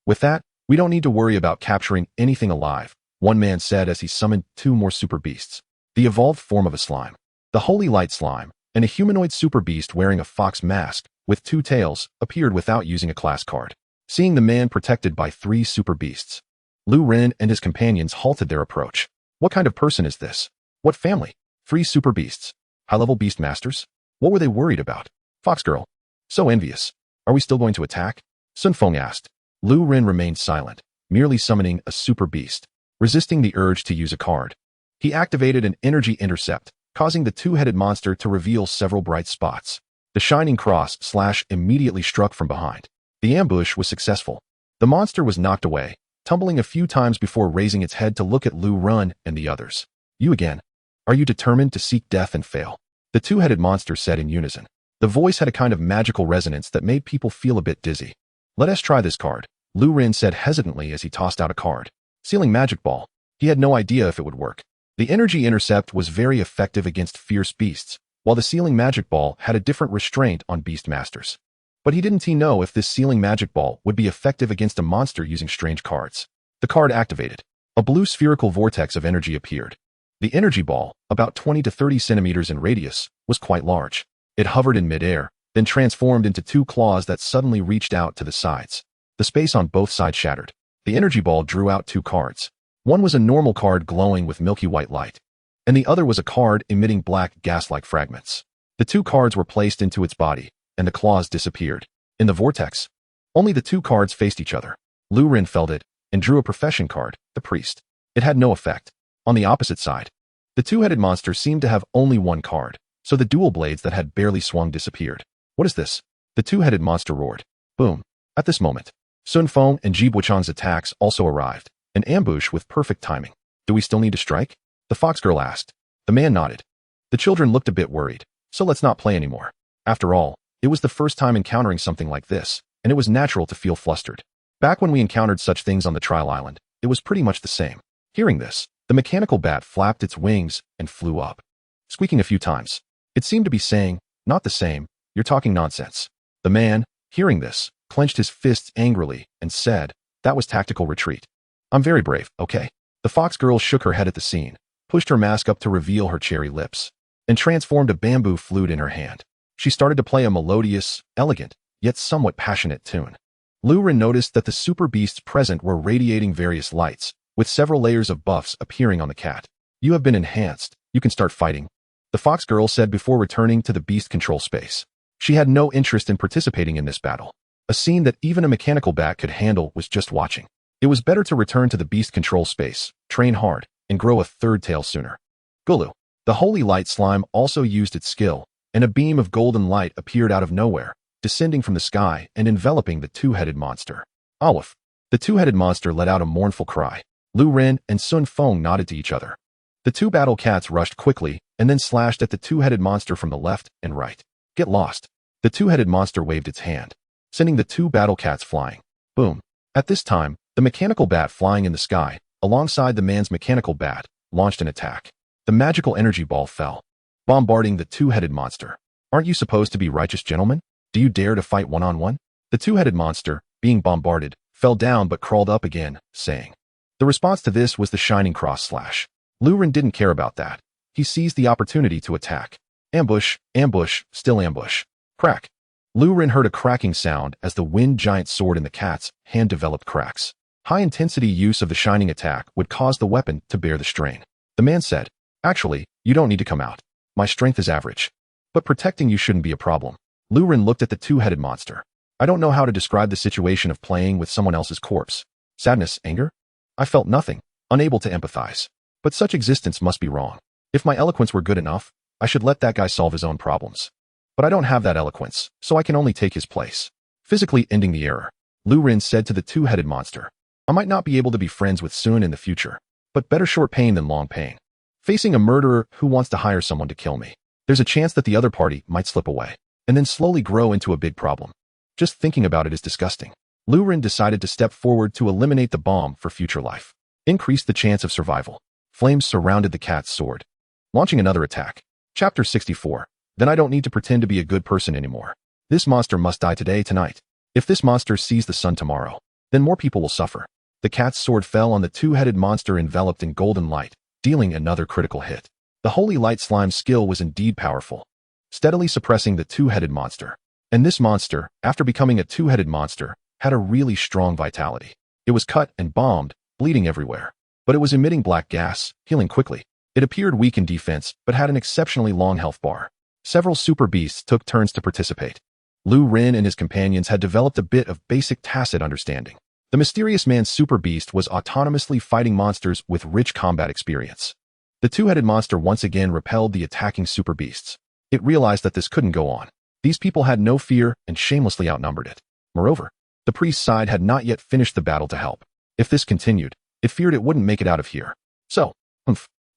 With that, we don't need to worry about capturing anything alive, one man said as he summoned 2 more super beasts. The evolved form of a slime, the holy light slime, and a humanoid super beast wearing a fox mask with 2 tails appeared without using a class card. Seeing the man protected by 3 super beasts, Lu Ren and his companions halted their approach. What kind of person is this? What family? 3 super beasts. High-level beast masters? What were they worried about? Foxgirl. So envious. Are we still going to attack? Sun Feng asked. Lu Ren remained silent, merely summoning a super beast, resisting the urge to use a card. He activated an energy intercept, causing the two-headed monster to reveal several bright spots. The shining cross slash immediately struck from behind. The ambush was successful. The monster was knocked away, tumbling a few times before raising its head to look at Lu Ren and the others. You again. Are you determined to seek death and fail? The two-headed monster said in unison. The voice had a kind of magical resonance that made people feel a bit dizzy. Let us try this card, Lu Ren said hesitantly as he tossed out a card. Sealing Magic Ball. He had no idea if it would work. The energy intercept was very effective against fierce beasts, while the Sealing Magic Ball had a different restraint on beast masters. But he didn't know if this Sealing Magic Ball would be effective against a monster using strange cards. The card activated. A blue spherical vortex of energy appeared. The energy ball, about 20 to 30 centimeters in radius, was quite large. It hovered in midair, then transformed into 2 claws that suddenly reached out to the sides. The space on both sides shattered. The energy ball drew out 2 cards. One was a normal card glowing with milky white light, and the other was a card emitting black gas-like fragments. The 2 cards were placed into its body, and the claws disappeared. In the vortex, only the 2 cards faced each other. Lu Ren felt it, and drew a profession card, the priest. It had no effect. On the opposite side, the two-headed monster seemed to have only 1 card, so the dual blades that had barely swung disappeared. What is this? The two-headed monster roared. Boom. At this moment, Sun Feng and Ji Buchang's attacks also arrived, an ambush with perfect timing. Do we still need to strike? The foxgirl asked. The man nodded. The children looked a bit worried, so let's not play anymore. After all, it was the first time encountering something like this, and it was natural to feel flustered. Back when we encountered such things on the trial island, it was pretty much the same. Hearing this, the mechanical bat flapped its wings and flew up, squeaking a few times. It seemed to be saying, not the same, you're talking nonsense. The man, hearing this, clenched his fists angrily and said, that was tactical retreat. I'm very brave, okay? The fox girl shook her head at the scene, pushed her mask up to reveal her cherry lips, and transformed a bamboo flute in her hand. She started to play a melodious, elegant, yet somewhat passionate tune. Lu Ren noticed that the super beasts present were radiating various lights, with several layers of buffs appearing on the cat. You have been enhanced. You can start fighting, the fox girl said before returning to the beast control space. She had no interest in participating in this battle. A scene that even a mechanical bat could handle was just watching. It was better to return to the beast control space, train hard, and grow a 3rd tail sooner. Gulu. The holy light slime also used its skill, and a beam of golden light appeared out of nowhere, descending from the sky and enveloping the two-headed monster. Awoof. The two-headed monster let out a mournful cry. Lu Ren and Sun Feng nodded to each other. The 2 battle cats rushed quickly and then slashed at the two-headed monster from the left and right. Get lost. The two-headed monster waved its hand, sending the 2 battle cats flying. Boom. At this time, the mechanical bat flying in the sky, alongside the man's mechanical bat, launched an attack. The magical energy ball fell, bombarding the two-headed monster. Aren't you supposed to be righteous gentlemen? Do you dare to fight one-on-one? The two-headed monster, being bombarded, fell down but crawled up again, saying. The response to this was the shining cross slash. Lu Ren didn't care about that. He seized the opportunity to attack. Ambush, ambush, still ambush. Crack. Lu Ren heard a cracking sound as the wind giant sword in the cat's hand developed cracks. High-intensity use of the shining attack would cause the weapon to bear the strain. The man said, "Actually, you don't need to come out. My strength is average. But protecting you shouldn't be a problem." Lu Ren looked at the two-headed monster. "I don't know how to describe the situation of playing with someone else's corpse. Sadness, anger? I felt nothing, unable to empathize. But such existence must be wrong. If my eloquence were good enough, I should let that guy solve his own problems. But I don't have that eloquence, so I can only take his place." Physically ending the error, Lu Ren said to the two-headed monster, "I might not be able to be friends with soon in the future, but better short pain than long pain. Facing a murderer who wants to hire someone to kill me, there's a chance that the other party might slip away, and then slowly grow into a big problem. Just thinking about it is disgusting." Lu Ren decided to step forward to eliminate the bomb for future life. Increase the chance of survival. Flames surrounded the cat's sword. Launching another attack. Chapter 64. Then I don't need to pretend to be a good person anymore. This monster must die today, tonight. If this monster sees the sun tomorrow, then more people will suffer. The cat's sword fell on the two-headed monster enveloped in golden light, dealing another critical hit. The holy light slime skill was indeed powerful, steadily suppressing the two-headed monster. And this monster, after becoming a two-headed monster, had a really strong vitality. It was cut and bombed, bleeding everywhere. But it was emitting black gas, healing quickly. It appeared weak in defense, but had an exceptionally long health bar. Several super beasts took turns to participate. Lu Ren and his companions had developed a bit of basic tacit understanding. The mysterious man's super beast was autonomously fighting monsters with rich combat experience. The two-headed monster once again repelled the attacking super beasts. It realized that this couldn't go on. These people had no fear and shamelessly outnumbered it. Moreover, the priest's side had not yet finished the battle to help. If this continued, it feared it wouldn't make it out of here. So,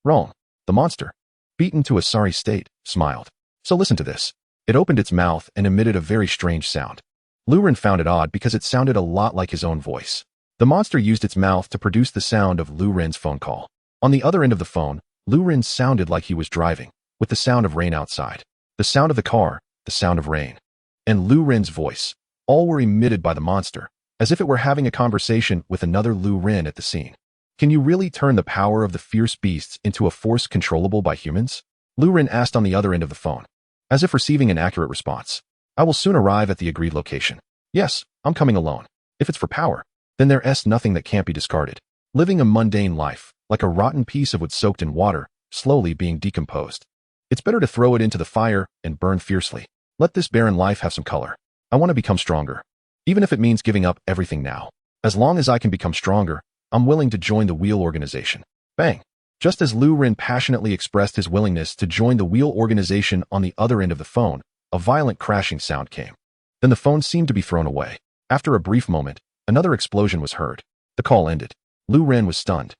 wrong. The monster, beaten to a sorry state, smiled. So listen to this. It opened its mouth and emitted a very strange sound. Lu Ren found it odd because it sounded a lot like his own voice. The monster used its mouth to produce the sound of Lu Ren's phone call. On the other end of the phone, Lu Ren sounded like he was driving, with the sound of rain outside, the sound of the car, the sound of rain, and Lu Ren's voice. All were emitted by the monster, as if it were having a conversation with another Lu Ren at the scene. Can you really turn the power of the fierce beasts into a force controllable by humans? Lu Ren asked on the other end of the phone, as if receiving an accurate response. I will soon arrive at the agreed location. Yes, I'm coming alone. If it's for power, then there's nothing that can't be discarded. Living a mundane life, like a rotten piece of wood soaked in water, slowly being decomposed. It's better to throw it into the fire and burn fiercely. Let this barren life have some color. I want to become stronger. Even if it means giving up everything now. As long as I can become stronger, I'm willing to join the Wheel Organization. Bang! Just as Lu Ren passionately expressed his willingness to join the Wheel Organization on the other end of the phone, a violent crashing sound came. Then the phone seemed to be thrown away. After a brief moment, another explosion was heard. The call ended. Lu Ren was stunned.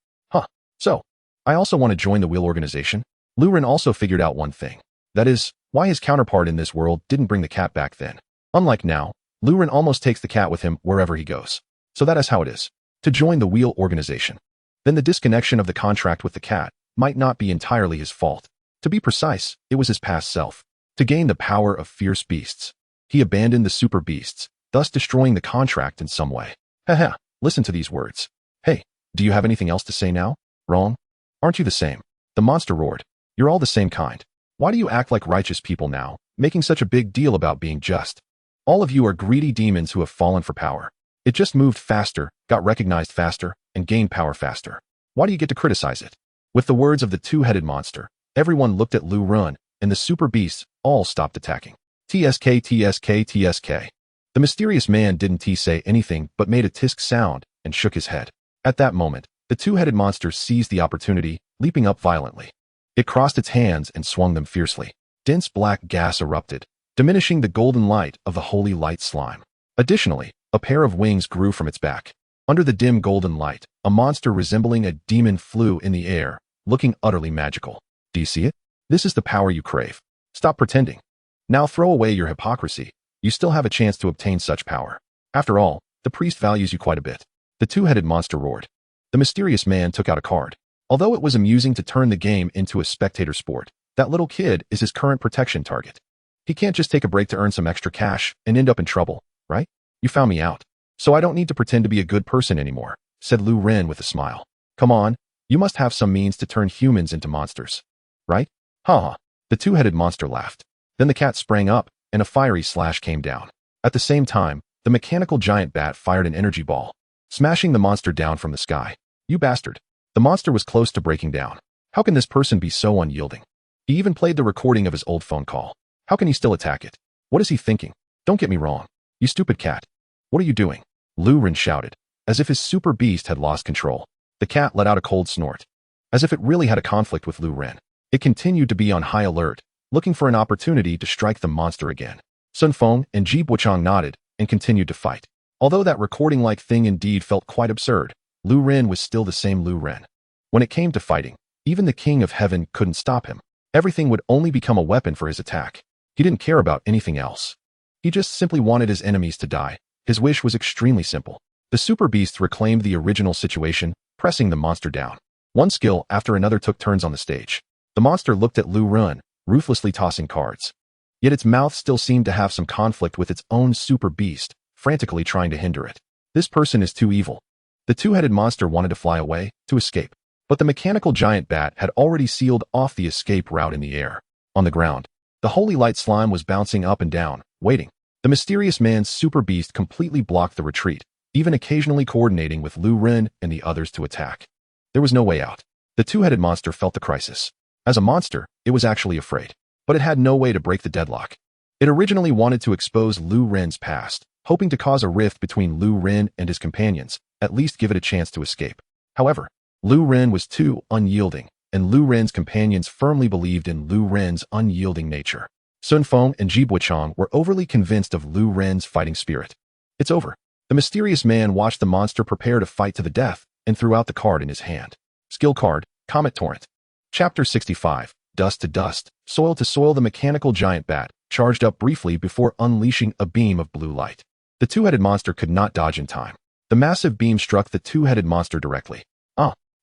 So, I also want to join the Wheel Organization? Lu Ren also figured out one thing. That is, why his counterpart in this world didn't bring the cat back then. Unlike now, Lu Ren almost takes the cat with him wherever he goes. So that is how it is. To join the Wheel Organization. Then the disconnection of the contract with the cat might not be entirely his fault. To be precise, it was his past self. To gain the power of fierce beasts, he abandoned the super beasts, thus destroying the contract in some way. Haha, listen to these words. Hey, do you have anything else to say now? Wrong? Aren't you the same? The monster roared. You're all the same kind. Why do you act like righteous people now, making such a big deal about being just? All of you are greedy demons who have fallen for power. It just moved faster, got recognized faster, and gained power faster. Why do you get to criticize it? With the words of the two-headed monster, everyone looked at Lu Ren, and the super beasts all stopped attacking. TSK, TSK, TSK. The mysterious man didn't say anything but made a tisk sound and shook his head. At that moment, the two-headed monster seized the opportunity, leaping up violently. It crossed its hands and swung them fiercely. Dense black gas erupted, diminishing the golden light of the holy light slime. Additionally, a pair of wings grew from its back. Under the dim golden light, a monster resembling a demon flew in the air, looking utterly magical. Do you see it? This is the power you crave. Stop pretending. Now throw away your hypocrisy. You still have a chance to obtain such power. After all, the priest values you quite a bit. The two-headed monster roared. The mysterious man took out a card. Although it was amusing to turn the game into a spectator sport, that little kid is his current protection target. He can't just take a break to earn some extra cash and end up in trouble, right? You found me out. So I don't need to pretend to be a good person anymore, said Lu Ren with a smile. Come on, you must have some means to turn humans into monsters. Right? Haha. The two-headed monster laughed. Then the cat sprang up, and a fiery slash came down. At the same time, the mechanical giant bat fired an energy ball, smashing the monster down from the sky. You bastard. The monster was close to breaking down. How can this person be so unyielding? He even played the recording of his old phone call. How can he still attack it? What is he thinking? Don't get me wrong. You stupid cat. What are you doing? Lu Ren shouted, as if his super beast had lost control. The cat let out a cold snort. As if it really had a conflict with Lu Ren. It continued to be on high alert, looking for an opportunity to strike the monster again. Sun Feng and Ji Buchang nodded and continued to fight. Although that recording-like thing indeed felt quite absurd, Lu Ren was still the same Lu Ren. When it came to fighting, even the King of Heaven couldn't stop him. Everything would only become a weapon for his attack. He didn't care about anything else. He just simply wanted his enemies to die. His wish was extremely simple. The super beasts reclaimed the original situation, pressing the monster down. One skill after another took turns on the stage. The monster looked at Lu Ren, ruthlessly tossing cards. Yet its mouth still seemed to have some conflict with its own super beast, frantically trying to hinder it. This person is too evil. The two-headed monster wanted to fly away, to escape. But the mechanical giant bat had already sealed off the escape route in the air. On the ground, the holy light slime was bouncing up and down, waiting. The mysterious man's super beast completely blocked the retreat, even occasionally coordinating with Lu Ren and the others to attack. There was no way out. The two-headed monster felt the crisis. As a monster, it was actually afraid. But it had no way to break the deadlock. It originally wanted to expose Lu Ren's past, hoping to cause a rift between Lu Ren and his companions, at least give it a chance to escape. However, Lu Ren was too unyielding, and Lu Ren's companions firmly believed in Lu Ren's unyielding nature. Sun Feng and Ji Buchang were overly convinced of Lu Ren's fighting spirit. It's over. The mysterious man watched the monster prepare to fight to the death and threw out the card in his hand. Skill card, Comet Torrent. Chapter 65, Dust to Dust, Soil to Soil. The mechanical giant bat charged up briefly before unleashing a beam of blue light. The two-headed monster could not dodge in time. The massive beam struck the two-headed monster directly.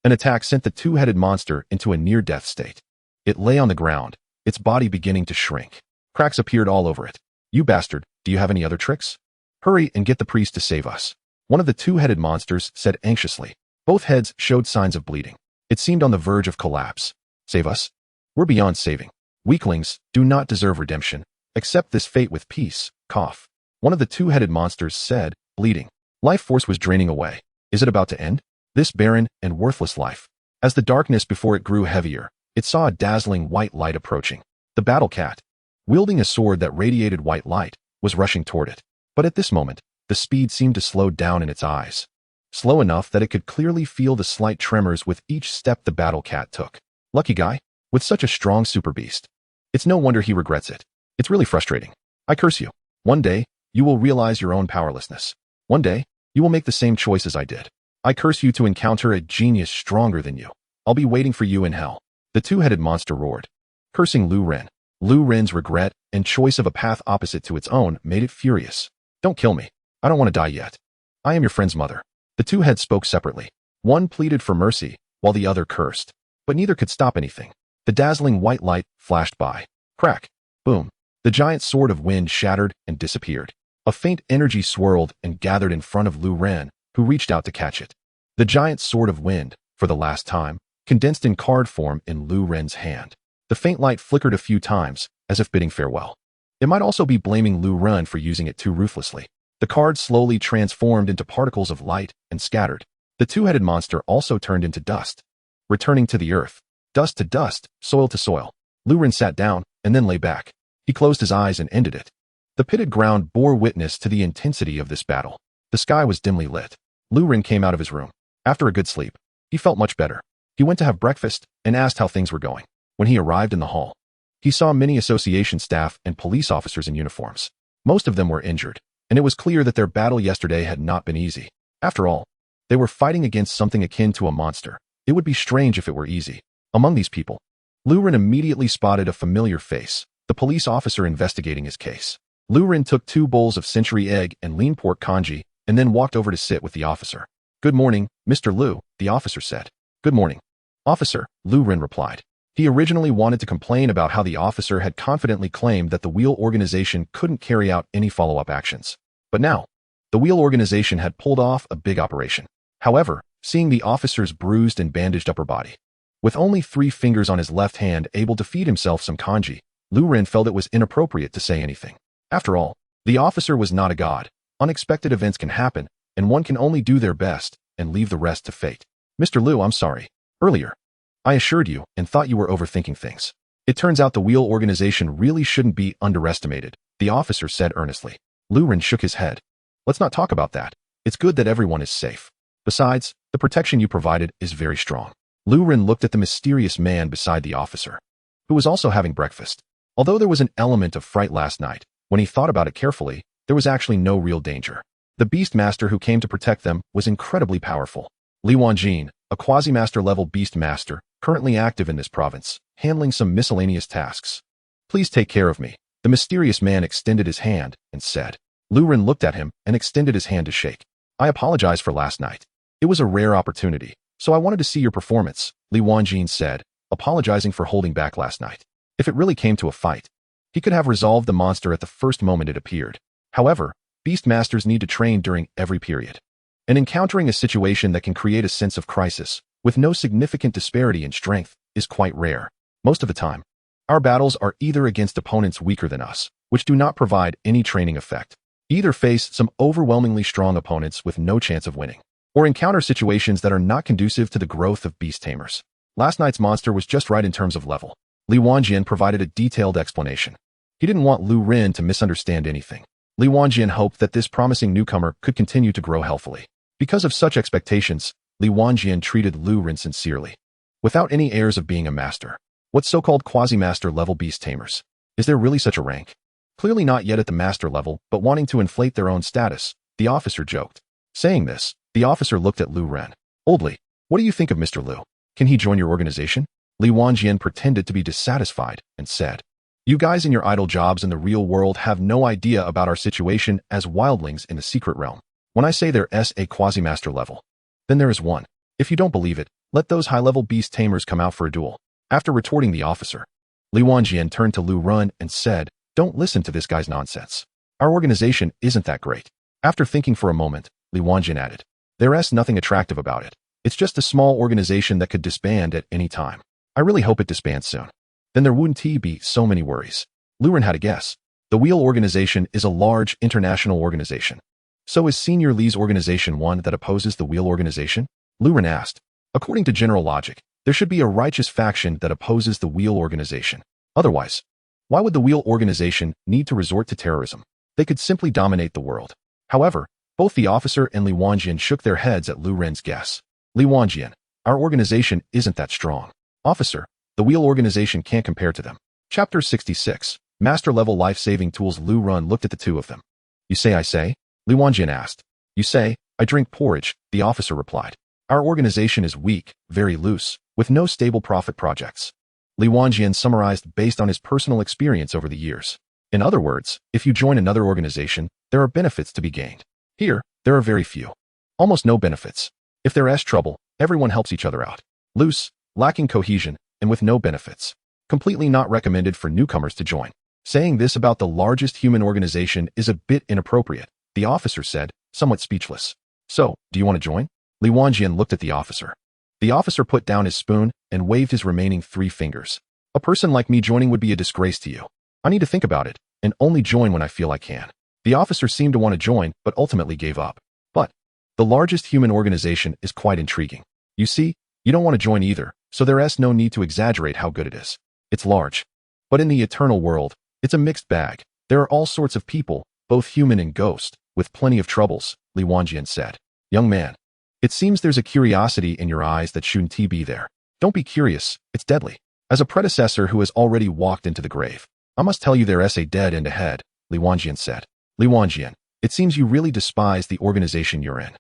An attack sent the two-headed monster into a near-death state. It lay on the ground, its body beginning to shrink. Cracks appeared all over it. You bastard, do you have any other tricks? Hurry and get the priest to save us. One of the two-headed monsters said anxiously. Both heads showed signs of bleeding. It seemed on the verge of collapse. Save us? We're beyond saving. Weaklings do not deserve redemption. Accept this fate with peace. Cough. One of the two-headed monsters said, bleeding. Life force was draining away. Is it about to end? This barren and worthless life. As the darkness before it grew heavier, it saw a dazzling white light approaching. The battle cat, wielding a sword that radiated white light, was rushing toward it. But at this moment, the speed seemed to slow down in its eyes. Slow enough that it could clearly feel the slight tremors with each step the battle cat took. Lucky guy, with such a strong super beast. It's no wonder he regrets it. It's really frustrating. I curse you. One day, you will realize your own powerlessness. One day, you will make the same choice as I did. I curse you to encounter a genius stronger than you. I'll be waiting for you in hell. The two-headed monster roared, cursing Lu Ren. Lu Ren's regret and choice of a path opposite to its own made it furious. Don't kill me. I don't want to die yet. I am your friend's mother. The two heads spoke separately. One pleaded for mercy, while the other cursed. But neither could stop anything. The dazzling white light flashed by. Crack. Boom. The giant sword of wind shattered and disappeared. A faint energy swirled and gathered in front of Lu Ren, who reached out to catch it. The giant sword of wind, for the last time, condensed in card form in Lu Ren's hand. The faint light flickered a few times, as if bidding farewell. It might also be blaming Lu Ren for using it too ruthlessly. The card slowly transformed into particles of light and scattered. The two-headed monster also turned into dust, returning to the earth. Dust to dust, soil to soil. Lu Ren sat down and then lay back. He closed his eyes and ended it. The pitted ground bore witness to the intensity of this battle. The sky was dimly lit. Lu Ren came out of his room. After a good sleep, he felt much better. He went to have breakfast and asked how things were going. When he arrived in the hall, he saw many association staff and police officers in uniforms. Most of them were injured, and it was clear that their battle yesterday had not been easy. After all, they were fighting against something akin to a monster. It would be strange if it were easy. Among these people, Lu Ren immediately spotted a familiar face, the police officer investigating his case. Lu Ren took 2 bowls of century egg and lean pork congee, and then walked over to sit with the officer. Good morning, Mr. Lu, the officer said. Good morning, officer, Lu Ren replied. He originally wanted to complain about how the officer had confidently claimed that the Wheel organization couldn't carry out any follow-up actions. But now, the Wheel organization had pulled off a big operation. However, seeing the officer's bruised and bandaged upper body, With only 3 fingers on his left hand able to feed himself some kanji, Lu Ren felt it was inappropriate to say anything. After all, the officer was not a god. Unexpected events can happen, and one can only do their best and leave the rest to fate. Mr. Lu, I'm sorry. Earlier, I assured you and thought you were overthinking things. It turns out the wheel organization really shouldn't be underestimated, the officer said earnestly. Lu Ren shook his head. Let's not talk about that. It's good that everyone is safe. Besides, the protection you provided is very strong. Lu Ren looked at the mysterious man beside the officer, who was also having breakfast. Although there was an element of fright last night, when he thought about it carefully, there was actually no real danger. The Beast Master who came to protect them was incredibly powerful. Li Wanjin, a quasi-master level Beast Master, currently active in this province, handling some miscellaneous tasks. Please take care of me. The mysterious man extended his hand and said. Lu Ren looked at him and extended his hand to shake. I apologize for last night. It was a rare opportunity, so I wanted to see your performance, Li Wanjin said, apologizing for holding back last night. If it really came to a fight, he could have resolved the monster at the first moment it appeared. However, Beast Masters need to train during every period. And encountering a situation that can create a sense of crisis, with no significant disparity in strength, is quite rare. Most of the time, our battles are either against opponents weaker than us, which do not provide any training effect, either face some overwhelmingly strong opponents with no chance of winning, or encounter situations that are not conducive to the growth of Beast Tamers. Last night's monster was just right in terms of level. Li Wanjin provided a detailed explanation. He didn't want Lu Ren to misunderstand anything. Li Wanjin hoped that this promising newcomer could continue to grow healthily. Because of such expectations, Li Wanjin treated Lu Ren sincerely, without any airs of being a master. What so-called quasi-master level Beast Tamers? Is there really such a rank? Clearly not yet at the master level, but wanting to inflate their own status, the officer joked. Saying this, the officer looked at Lu Ren. Oldly, what do you think of Mr. Lu? Can he join your organization? Li Wanjin pretended to be dissatisfied and said, You guys in your idle jobs in the real world have no idea about our situation as wildlings in the secret realm. When I say there's a quasi-master level, then there is one. If you don't believe it, let those high-level Beast Tamers come out for a duel. After retorting the officer, Li Wanjin turned to Lu Ren and said, Don't listen to this guy's nonsense. Our organization isn't that great. After thinking for a moment, Li Wanjin added, There's nothing attractive about it. It's just a small organization that could disband at any time. I really hope it disbands soon. Then there wouldn't be so many worries. Lu Ren had a guess. The Wheel Organization is a large international organization. So is Senior Li's organization one that opposes the Wheel Organization? Lu Ren asked. According to general logic, there should be a righteous faction that opposes the Wheel Organization. Otherwise, why would the Wheel Organization need to resort to terrorism? They could simply dominate the world. However, both the officer and Li Wanjin shook their heads at Lu Ren's guess. Li Wanjin, our organization isn't that strong. Officer, the Wheel Organization can't compare to them. Chapter 66, Master-Level Life-Saving Tools. Lu Ren looked at the two of them. You say I say? Li Wanjin asked. You say, I drink porridge, the officer replied. Our organization is weak, very loose, with no stable profit projects. Li Wanjin summarized based on his personal experience over the years. In other words, if you join another organization, there are benefits to be gained. Here, there are very few. Almost no benefits. If there's trouble, everyone helps each other out. Loose, lacking cohesion, and with no benefits. Completely not recommended for newcomers to join. Saying this about the largest human organization is a bit inappropriate, the officer said, somewhat speechless. So, do you want to join? Li Wanjin looked at the officer. The officer put down his spoon and waved his remaining 3 fingers. A person like me joining would be a disgrace to you. I need to think about it, and only join when I feel I can. The officer seemed to want to join, but ultimately gave up. But the largest human organization is quite intriguing. You see, you don't want to join either, so there's no need to exaggerate how good it is. It's large. But in the eternal world, it's a mixed bag. There are all sorts of people, both human and ghost, with plenty of troubles, Li Wanjin said. Young man, it seems there's a curiosity in your eyes that shouldn't be there. Don't be curious, it's deadly. As a predecessor who has already walked into the grave, I must tell you there's a dead end ahead, Li Wanjin said. Li Wanjin, it seems you really despise the organization you're in.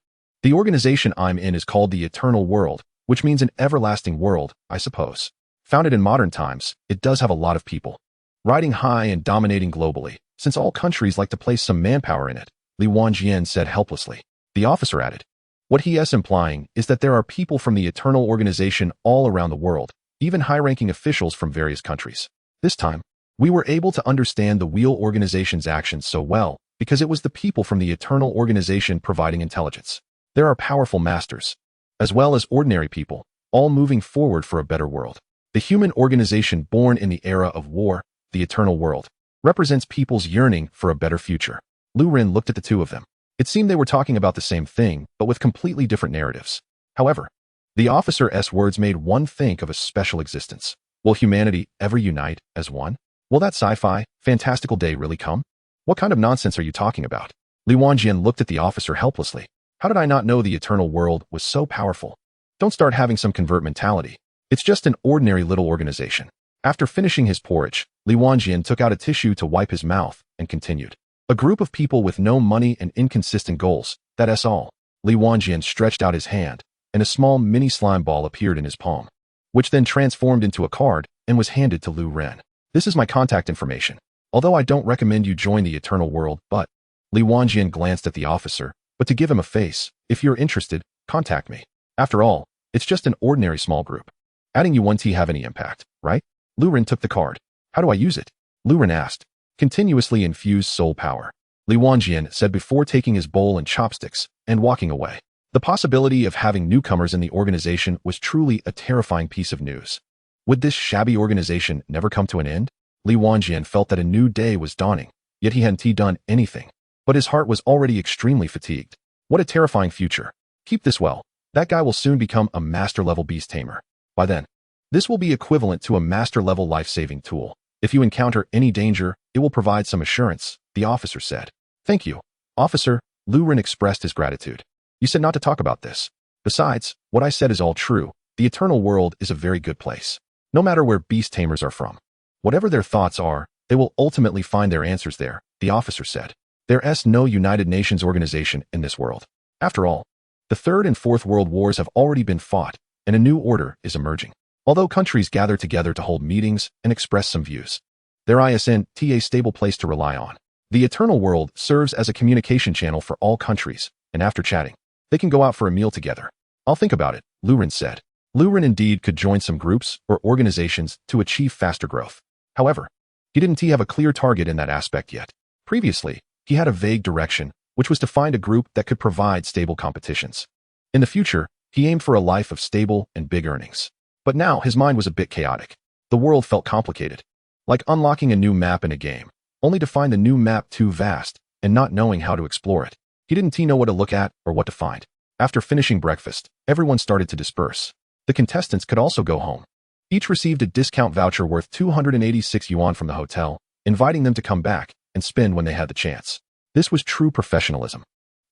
The organization I'm in is called the Eternal World, which means an everlasting world, I suppose. Founded in modern times, it does have a lot of people. Riding high and dominating globally, since all countries like to place some manpower in it, Li Wanjin said helplessly. The officer added. What he is implying is that there are people from the Eternal Organization all around the world, even high-ranking officials from various countries. This time, we were able to understand the Wheel Organization's actions so well because it was the people from the Eternal Organization providing intelligence. There are powerful masters, as well as ordinary people, all moving forward for a better world. The human organization born in the era of war, the eternal world, represents people's yearning for a better future. Lu Ren looked at the two of them. It seemed they were talking about the same thing, but with completely different narratives. However, the officer's words made one think of a special existence. Will humanity ever unite as one? Will that sci-fi, fantastical day really come? What kind of nonsense are you talking about? Li Wanjian looked at the officer helplessly. How did I not know the eternal world was so powerful? Don't start having some convert mentality. It's just an ordinary little organization. After finishing his porridge, Li Wanjian took out a tissue to wipe his mouth and continued. A group of people with no money and inconsistent goals, that's all. Li Wanjian stretched out his hand, and a small mini slime ball appeared in his palm, which then transformed into a card and was handed to Lu Ren. This is my contact information. Although I don't recommend you join the eternal world, but... Li Wanjian glanced at the officer, but to give him a face, if you're interested, contact me. After all, it's just an ordinary small group. Adding you won't have any impact, right? Lu Ren took the card. How do I use it? Lu Ren asked. Continuously infuse soul power. Li Wanjian said before taking his bowl and chopsticks and walking away. The possibility of having newcomers in the organization was truly a terrifying piece of news. Would this shabby organization never come to an end? Li Wanjian felt that a new day was dawning, yet he hadn't done anything. But his heart was already extremely fatigued. What a terrifying future. Keep this well. That guy will soon become a master-level beast tamer. By then, this will be equivalent to a master-level life-saving tool. If you encounter any danger, it will provide some assurance, the officer said. Thank you, officer. Lu Ren expressed his gratitude. You said not to talk about this. Besides, what I said is all true. The eternal world is a very good place. No matter where beast tamers are from. Whatever their thoughts are, they will ultimately find their answers there, the officer said. There's no United Nations organization in this world. After all, the Third and Fourth World Wars have already been fought, and a new order is emerging. Although countries gather together to hold meetings and express some views, there isn't a stable place to rely on. The eternal world serves as a communication channel for all countries, and after chatting, they can go out for a meal together. I'll think about it, Lu Ren said. Lu Ren indeed could join some groups or organizations to achieve faster growth. However, he didn't have a clear target in that aspect yet. Previously, he had a vague direction, which was to find a group that could provide stable competitions. In the future, he aimed for a life of stable and big earnings. But now his mind was a bit chaotic. The world felt complicated, like unlocking a new map in a game, only to find the new map too vast and not knowing how to explore it. He didn't know what to look at or what to find. After finishing breakfast, everyone started to disperse. The contestants could also go home. Each received a discount voucher worth 286 yuan from the hotel, inviting them to come back and spend when they had the chance. This was true professionalism.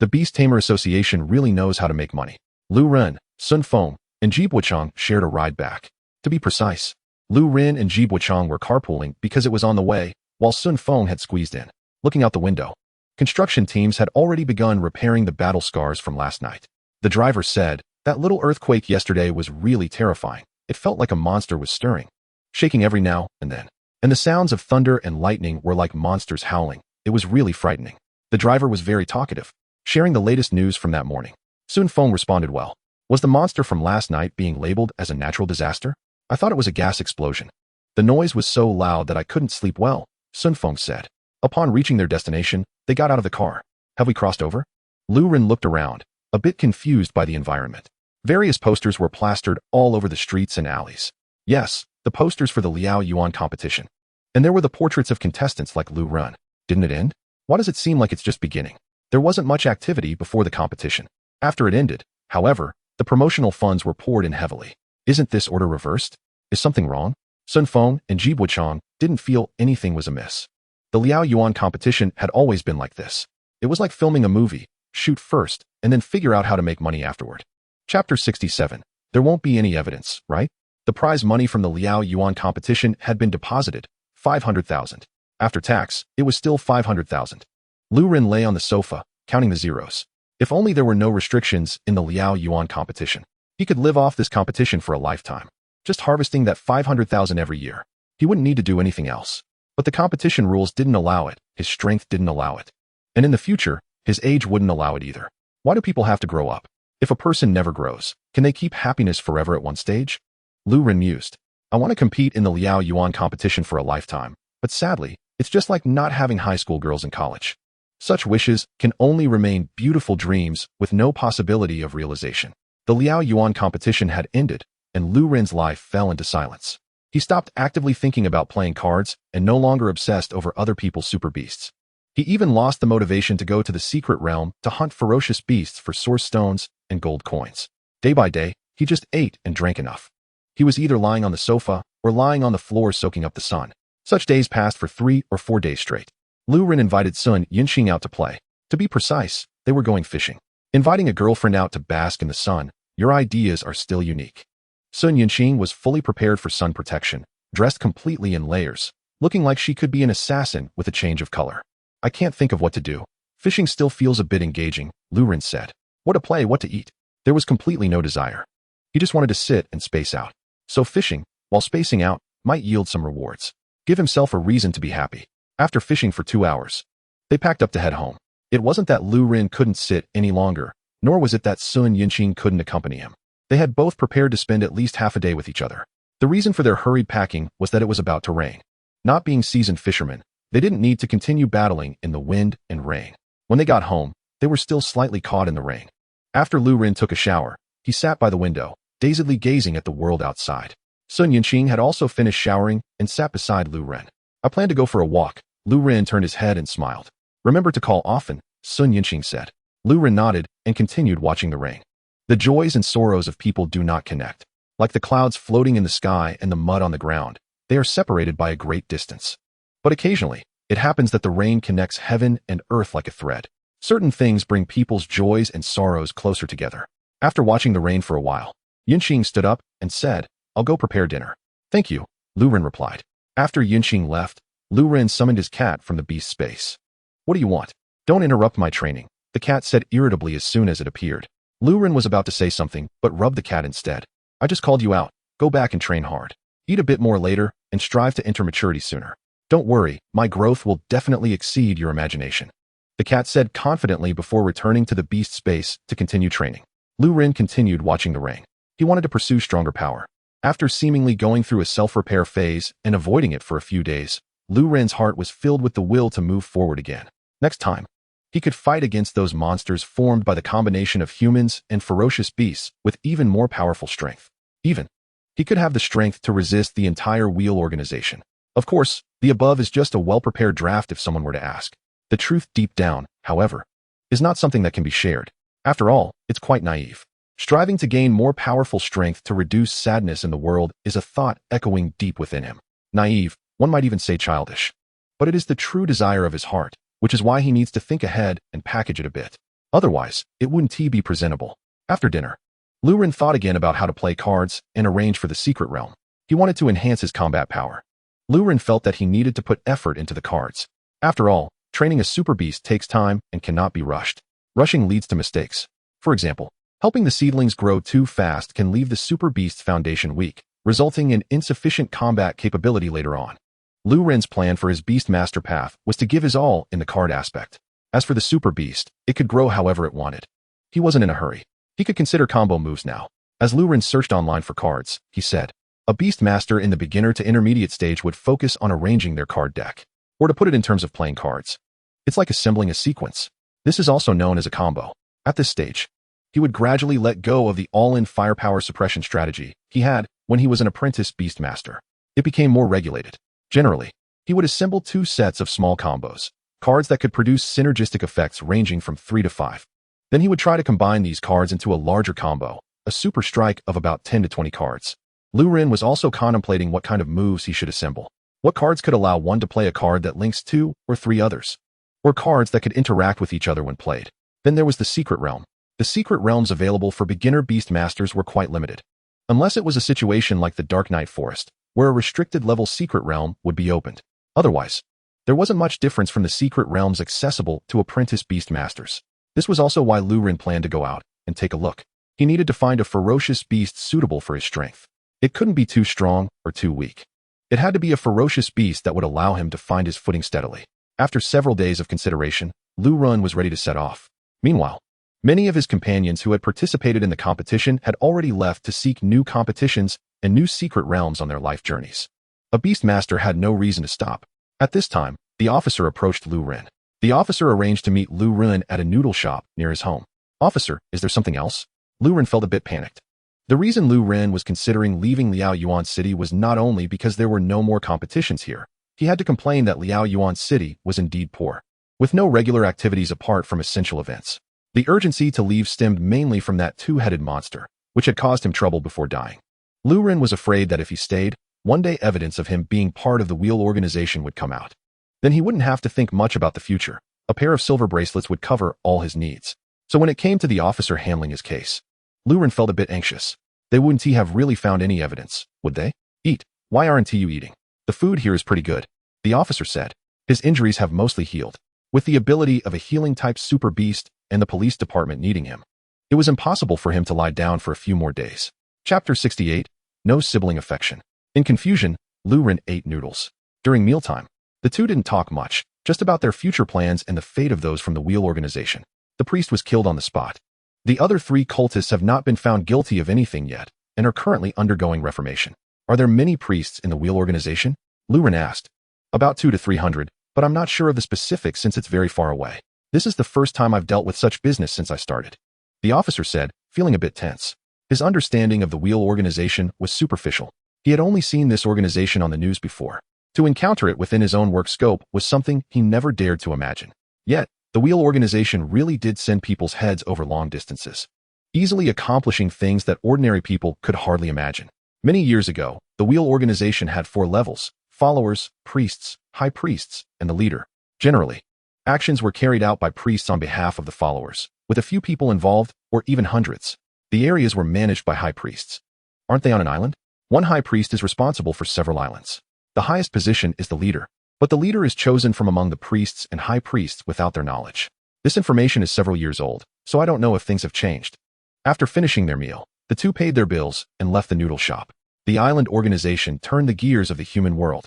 The Beast Tamer Association really knows how to make money. Lu Ren, Sun Feng, and Ji Buchang shared a ride back. To be precise, Lu Ren and Ji Buchang were carpooling because it was on the way, while Sun Feng had squeezed in. Looking out the window, construction teams had already begun repairing the battle scars from last night. The driver said, that little earthquake yesterday was really terrifying. It felt like a monster was stirring, shaking every now and then. And the sounds of thunder and lightning were like monsters howling. It was really frightening. The driver was very talkative, sharing the latest news from that morning. Sun Feng responded well. Was the monster from last night being labeled as a natural disaster? I thought it was a gas explosion. The noise was so loud that I couldn't sleep well, Sun Feng said. Upon reaching their destination, they got out of the car. Have we crossed over? Lu Ren looked around, a bit confused by the environment. Various posters were plastered all over the streets and alleys. Yes, the posters for the Liao Yuan competition. And there were the portraits of contestants like Lu Ren. Didn't it end? Why does it seem like it's just beginning? There wasn't much activity before the competition. After it ended, however, the promotional funds were poured in heavily. Isn't this order reversed? Is something wrong? Sun Feng and Ji Buchang didn't feel anything was amiss. The Liao Yuan competition had always been like this. It was like filming a movie, shoot first, and then figure out how to make money afterward. Chapter 67. There won't be any evidence, right? The prize money from the Liao Yuan competition had been deposited, 500,000. After tax, it was still 500,000. Lu Ren lay on the sofa, counting the zeros. If only there were no restrictions in the Liao Yuan competition. He could live off this competition for a lifetime, just harvesting that 500,000 every year. He wouldn't need to do anything else. But the competition rules didn't allow it, his strength didn't allow it. And in the future, his age wouldn't allow it either. Why do people have to grow up? If a person never grows, can they keep happiness forever at one stage? Lu Ren mused. I want to compete in the Liao Yuan competition for a lifetime, but sadly, it's just like not having high school girls in college. Such wishes can only remain beautiful dreams with no possibility of realization. The Liao Yuan competition had ended, and Lu Ren's life fell into silence. He stopped actively thinking about playing cards and no longer obsessed over other people's super beasts. He even lost the motivation to go to the secret realm to hunt ferocious beasts for source stones and gold coins. Day by day, he just ate and drank enough. He was either lying on the sofa or lying on the floor soaking up the sun. Such days passed for 3 or 4 days straight. Lu Ren invited Sun Yunqing out to play. To be precise, they were going fishing. Inviting a girlfriend out to bask in the sun, your ideas are still unique. Sun Yunqing was fully prepared for sun protection, dressed completely in layers, looking like she could be an assassin with a change of color. I can't think of what to do. Fishing still feels a bit engaging, Lu Ren said. What to play, what to eat? There was completely no desire. He just wanted to sit and space out. So fishing, while spacing out, might yield some rewards. Give himself a reason to be happy. After fishing for 2 hours, they packed up to head home. It wasn't that Lu Ren couldn't sit any longer, nor was it that Sun Yunqing couldn't accompany him. They had both prepared to spend at least half a day with each other. The reason for their hurried packing was that it was about to rain. Not being seasoned fishermen, they didn't need to continue battling in the wind and rain. When they got home, they were still slightly caught in the rain. After Lu Ren took a shower, he sat by the window, dazedly gazing at the world outside. Sun Yunqing had also finished showering and sat beside Lu Ren. I plan to go for a walk. Lu Ren turned his head and smiled. Remember to call often, Sun Yunqing said. Lu Ren nodded and continued watching the rain. The joys and sorrows of people do not connect. Like the clouds floating in the sky and the mud on the ground, they are separated by a great distance. But occasionally, it happens that the rain connects heaven and earth like a thread. Certain things bring people's joys and sorrows closer together. After watching the rain for a while, Yunqing stood up and said, I'll go prepare dinner. Thank you, Lu Ren replied. After Yunqing left, Lu Ren summoned his cat from the beast space. What do you want? Don't interrupt my training, the cat said irritably as soon as it appeared. Lu Ren was about to say something, but rubbed the cat instead. I just called you out. Go back and train hard. Eat a bit more later and strive to enter maturity sooner. Don't worry, my growth will definitely exceed your imagination. The cat said confidently before returning to the beast space to continue training. Lu Ren continued watching the rain. He wanted to pursue stronger power. After seemingly going through a self-repair phase and avoiding it for a few days, Lu Ren's heart was filled with the will to move forward again. Next time, he could fight against those monsters formed by the combination of humans and ferocious beasts with even more powerful strength. Even, he could have the strength to resist the entire wheel organization. Of course, the above is just a well-prepared draft if someone were to ask. The truth deep down, however, is not something that can be shared. After all, it's quite naive. Striving to gain more powerful strength to reduce sadness in the world is a thought echoing deep within him. Naive, one might even say childish. But it is the true desire of his heart, which is why he needs to think ahead and package it a bit. Otherwise, it wouldn't be presentable. After dinner, Lu Ren thought again about how to play cards and arrange for the secret realm. He wanted to enhance his combat power. Lu Ren felt that he needed to put effort into the cards. After all, training a super beast takes time and cannot be rushed. Rushing leads to mistakes. For example, helping the seedlings grow too fast can leave the super beast's foundation weak, resulting in insufficient combat capability later on. Lu Ren's plan for his beast master path was to give his all in the card aspect. As for the super beast, it could grow however it wanted. He wasn't in a hurry. He could consider combo moves now. As Lu Ren searched online for cards, he said, a beast master in the beginner to intermediate stage would focus on arranging their card deck. Or to put it in terms of playing cards, it's like assembling a sequence. This is also known as a combo. At this stage, he would gradually let go of the all-in firepower suppression strategy he had when he was an apprentice beast master. It became more regulated. Generally, he would assemble 2 sets of small combos, cards that could produce synergistic effects ranging from 3 to 5. Then he would try to combine these cards into a larger combo, a super strike of about 10 to 20 cards. Lu Ren was also contemplating what kind of moves he should assemble. What cards could allow one to play a card that links 2 or 3 others? Or cards that could interact with each other when played. Then there was the secret realm. The secret realms available for beginner beast masters were quite limited. Unless it was a situation like the Dark Knight Forest, where a restricted level secret realm would be opened. Otherwise, there wasn't much difference from the secret realms accessible to apprentice beast masters. This was also why Lu Ren planned to go out and take a look. He needed to find a ferocious beast suitable for his strength. It couldn't be too strong or too weak. It had to be a ferocious beast that would allow him to find his footing steadily. After several days of consideration, Lu Ren was ready to set off. Meanwhile, many of his companions who had participated in the competition had already left to seek new competitions and new secret realms on their life journeys. A beastmaster had no reason to stop. At this time, the officer approached Lu Ren. The officer arranged to meet Lu Ren at a noodle shop near his home. Officer, is there something else? Lu Ren felt a bit panicked. The reason Lu Ren was considering leaving Liao Yuan City was not only because there were no more competitions here. He had to complain that Liao Yuan City was indeed poor, with no regular activities apart from essential events. The urgency to leave stemmed mainly from that two-headed monster, which had caused him trouble before dying. Lu Ren was afraid that if he stayed, one day evidence of him being part of the Wheel organization would come out. Then he wouldn't have to think much about the future. A pair of silver bracelets would cover all his needs. So when it came to the officer handling his case, Lu Ren felt a bit anxious. They wouldn't have really found any evidence, would they? Eat. Why aren't you eating? The food here is pretty good, the officer said. His injuries have mostly healed, with the ability of a healing-type super beast and the police department needing him. It was impossible for him to lie down for a few more days. Chapter 68. No sibling affection. In confusion, Lu Ren ate noodles. During mealtime, the two didn't talk much, just about their future plans and the fate of those from the Wheel organization. The priest was killed on the spot. The other 3 cultists have not been found guilty of anything yet and are currently undergoing reformation. Are there many priests in the Wheel organization? Lu Ren asked. About 200 to 300, but I'm not sure of the specifics since it's very far away. This is the first time I've dealt with such business since I started, the officer said, feeling a bit tense. His understanding of the Wheel organization was superficial. He had only seen this organization on the news before. To encounter it within his own work scope was something he never dared to imagine. Yet, the Wheel organization really did send people's heads over long distances, easily accomplishing things that ordinary people could hardly imagine. Many years ago, the Wheel organization had 4 levels: followers, priests, high priests, and the leader. Generally, actions were carried out by priests on behalf of the followers, with a few people involved, or even hundreds. The areas were managed by high priests. Aren't they on an island? One high priest is responsible for several islands. The highest position is the leader, but the leader is chosen from among the priests and high priests without their knowledge. This information is several years old, so I don't know if things have changed. After finishing their meal, the two paid their bills and left the noodle shop. The island organization turned the gears of the human world,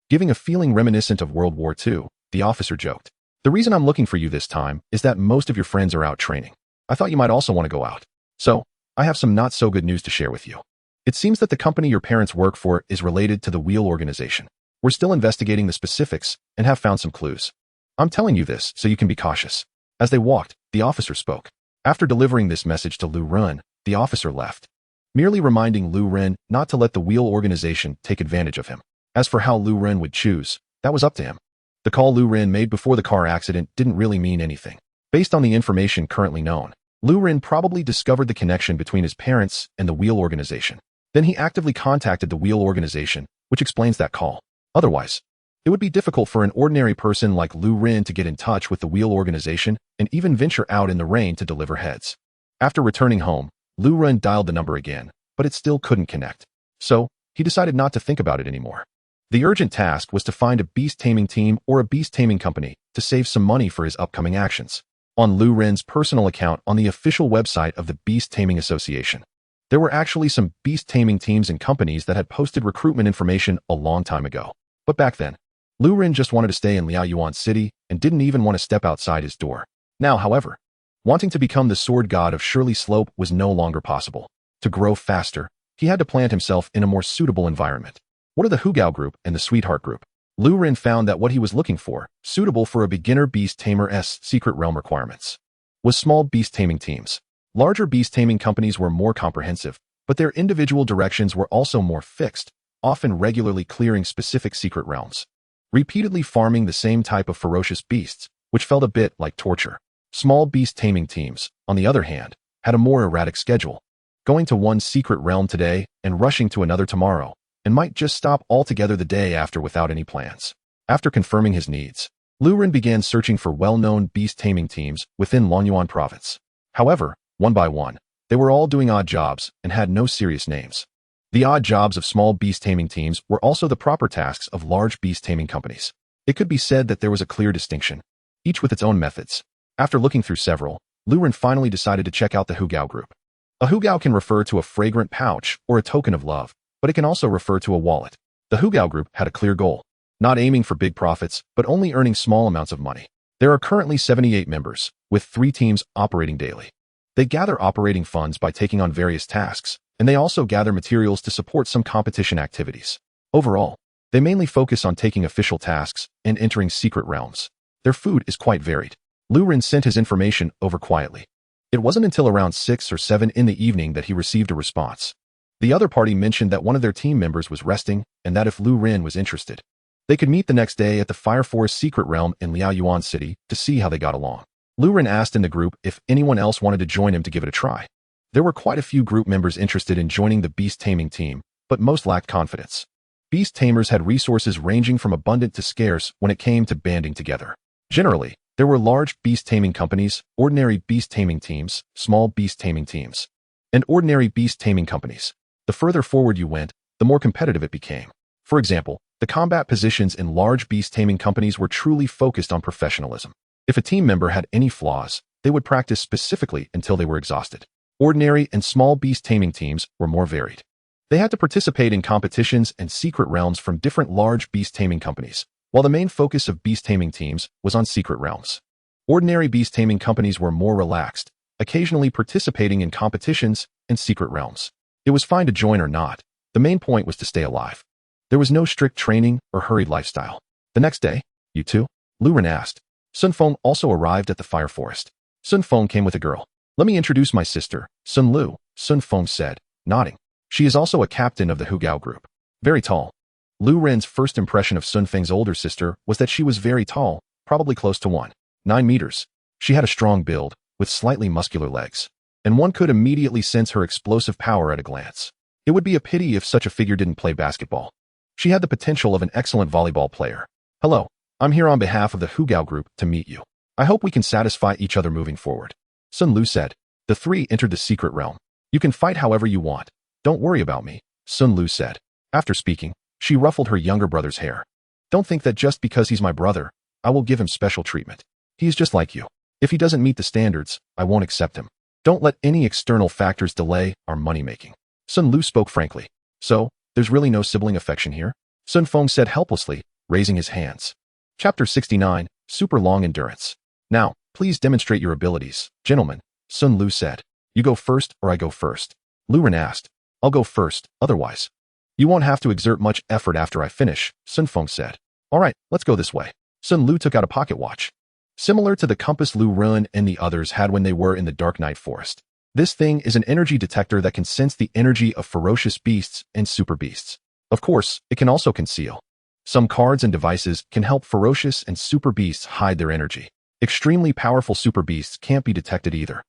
giving a feeling reminiscent of World War II. The officer joked. The reason I'm looking for you this time is that most of your friends are out training. I thought you might also want to go out. So, I have some not so good news to share with you. It seems that the company your parents work for is related to the Wheel organization. We're still investigating the specifics and have found some clues. I'm telling you this so you can be cautious. As they walked, the officer spoke. After delivering this message to Lu Ren, the officer left, merely reminding Lu Ren not to let the Wheel organization take advantage of him. As for how Lu Ren would choose, that was up to him. The call Lu Ren made before the car accident didn't really mean anything. Based on the information currently known, Lu Ren probably discovered the connection between his parents and the Wheel organization. Then he actively contacted the Wheel organization, which explains that call. Otherwise, it would be difficult for an ordinary person like Lu Ren to get in touch with the Wheel organization and even venture out in the rain to deliver heads. After returning home, Lu Ren dialed the number again, but it still couldn't connect. So, he decided not to think about it anymore. The urgent task was to find a beast taming team or a beast taming company to save some money for his upcoming actions. On Lu Ren's personal account on the official website of the Beast Taming Association, there were actually some beast taming teams and companies that had posted recruitment information a long time ago. But back then, Lu Ren just wanted to stay in Liao Yuan City and didn't even want to step outside his door. Now, however, wanting to become the sword god of Shirley Slope was no longer possible. To grow faster, he had to plant himself in a more suitable environment. What are the Hugao group and the Sweetheart group? Lu Ren found that what he was looking for, suitable for a beginner beast tamer's secret realm requirements, was small beast taming teams. Larger beast taming companies were more comprehensive, but their individual directions were also more fixed, often regularly clearing specific secret realms, repeatedly farming the same type of ferocious beasts, which felt a bit like torture. Small beast taming teams, on the other hand, had a more erratic schedule, going to one secret realm today and rushing to another tomorrow, and might just stop altogether the day after without any plans. After confirming his needs, Lu Ren began searching for well-known beast taming teams within Lonyuan province. However, one by one, they were all doing odd jobs and had no serious names. The odd jobs of small beast taming teams were also the proper tasks of large beast taming companies. It could be said that there was a clear distinction, each with its own methods. After looking through several, Lu Ren finally decided to check out the Hugao group. A Hugao can refer to a fragrant pouch or a token of love, but it can also refer to a wallet. The Hugao group had a clear goal, not aiming for big profits, but only earning small amounts of money. There are currently 78 members, with 3 teams operating daily. They gather operating funds by taking on various tasks, and they also gather materials to support some competition activities. Overall, they mainly focus on taking official tasks and entering secret realms. Their food is quite varied. Lu Ren sent his information over quietly. It wasn't until around 6 or 7 in the evening that he received a response. The other party mentioned that one of their team members was resting and that if Lu Ren was interested, they could meet the next day at the Fire Forest Secret Realm in Liaoyuan City to see how they got along. Lu Ren asked in the group if anyone else wanted to join him to give it a try. There were quite a few group members interested in joining the Beast Taming team, but most lacked confidence. Beast Tamers had resources ranging from abundant to scarce when it came to banding together. Generally, there were large beast taming companies, ordinary beast taming teams, small beast taming teams, and ordinary beast taming companies. The further forward you went, the more competitive it became. For example, the combat positions in large beast taming companies were truly focused on professionalism. If a team member had any flaws, they would practice specifically until they were exhausted. Ordinary and small beast taming teams were more varied. They had to participate in competitions and secret realms from different large beast taming companies, while the main focus of beast taming teams was on secret realms. Ordinary beast taming companies were more relaxed, occasionally participating in competitions and secret realms. It was fine to join or not. The main point was to stay alive. There was no strict training or hurried lifestyle. The next day, you too? Lu Ren asked. Sun Feng also arrived at the Fire Forest. Sun Feng came with a girl. Let me introduce my sister, Sun Lu, Sun Feng said, nodding. She is also a captain of the Hugao group. Very tall. Lu Ren's first impression of Sun Feng's older sister was that she was very tall, probably close to 1.9 meters. She had a strong build, with slightly muscular legs, and one could immediately sense her explosive power at a glance. It would be a pity if such a figure didn't play basketball. She had the potential of an excellent volleyball player. Hello, I'm here on behalf of the Hugao group to meet you. I hope we can satisfy each other moving forward. Sun Lu said. The three entered the secret realm. You can fight however you want. Don't worry about me, Sun Lu said. After speaking, she ruffled her younger brother's hair. Don't think that just because he's my brother, I will give him special treatment. He is just like you. If he doesn't meet the standards, I won't accept him. Don't let any external factors delay our money-making. Sun Lu spoke frankly. So, there's really no sibling affection here? Sun Feng said helplessly, raising his hands. Chapter 69, Super Long Endurance. Now, please demonstrate your abilities, gentlemen, Sun Lu said. You go first or I go first? Lu Ren asked. I'll go first, otherwise. You won't have to exert much effort after I finish, Sun Feng said. All right, let's go this way. Sun Lu took out a pocket watch. Similar to the compass Lu Ren and the others had when they were in the Dark Night Forest. This thing is an energy detector that can sense the energy of ferocious beasts and super beasts. Of course, it can also conceal. Some cards and devices can help ferocious and super beasts hide their energy. Extremely powerful super beasts can't be detected either.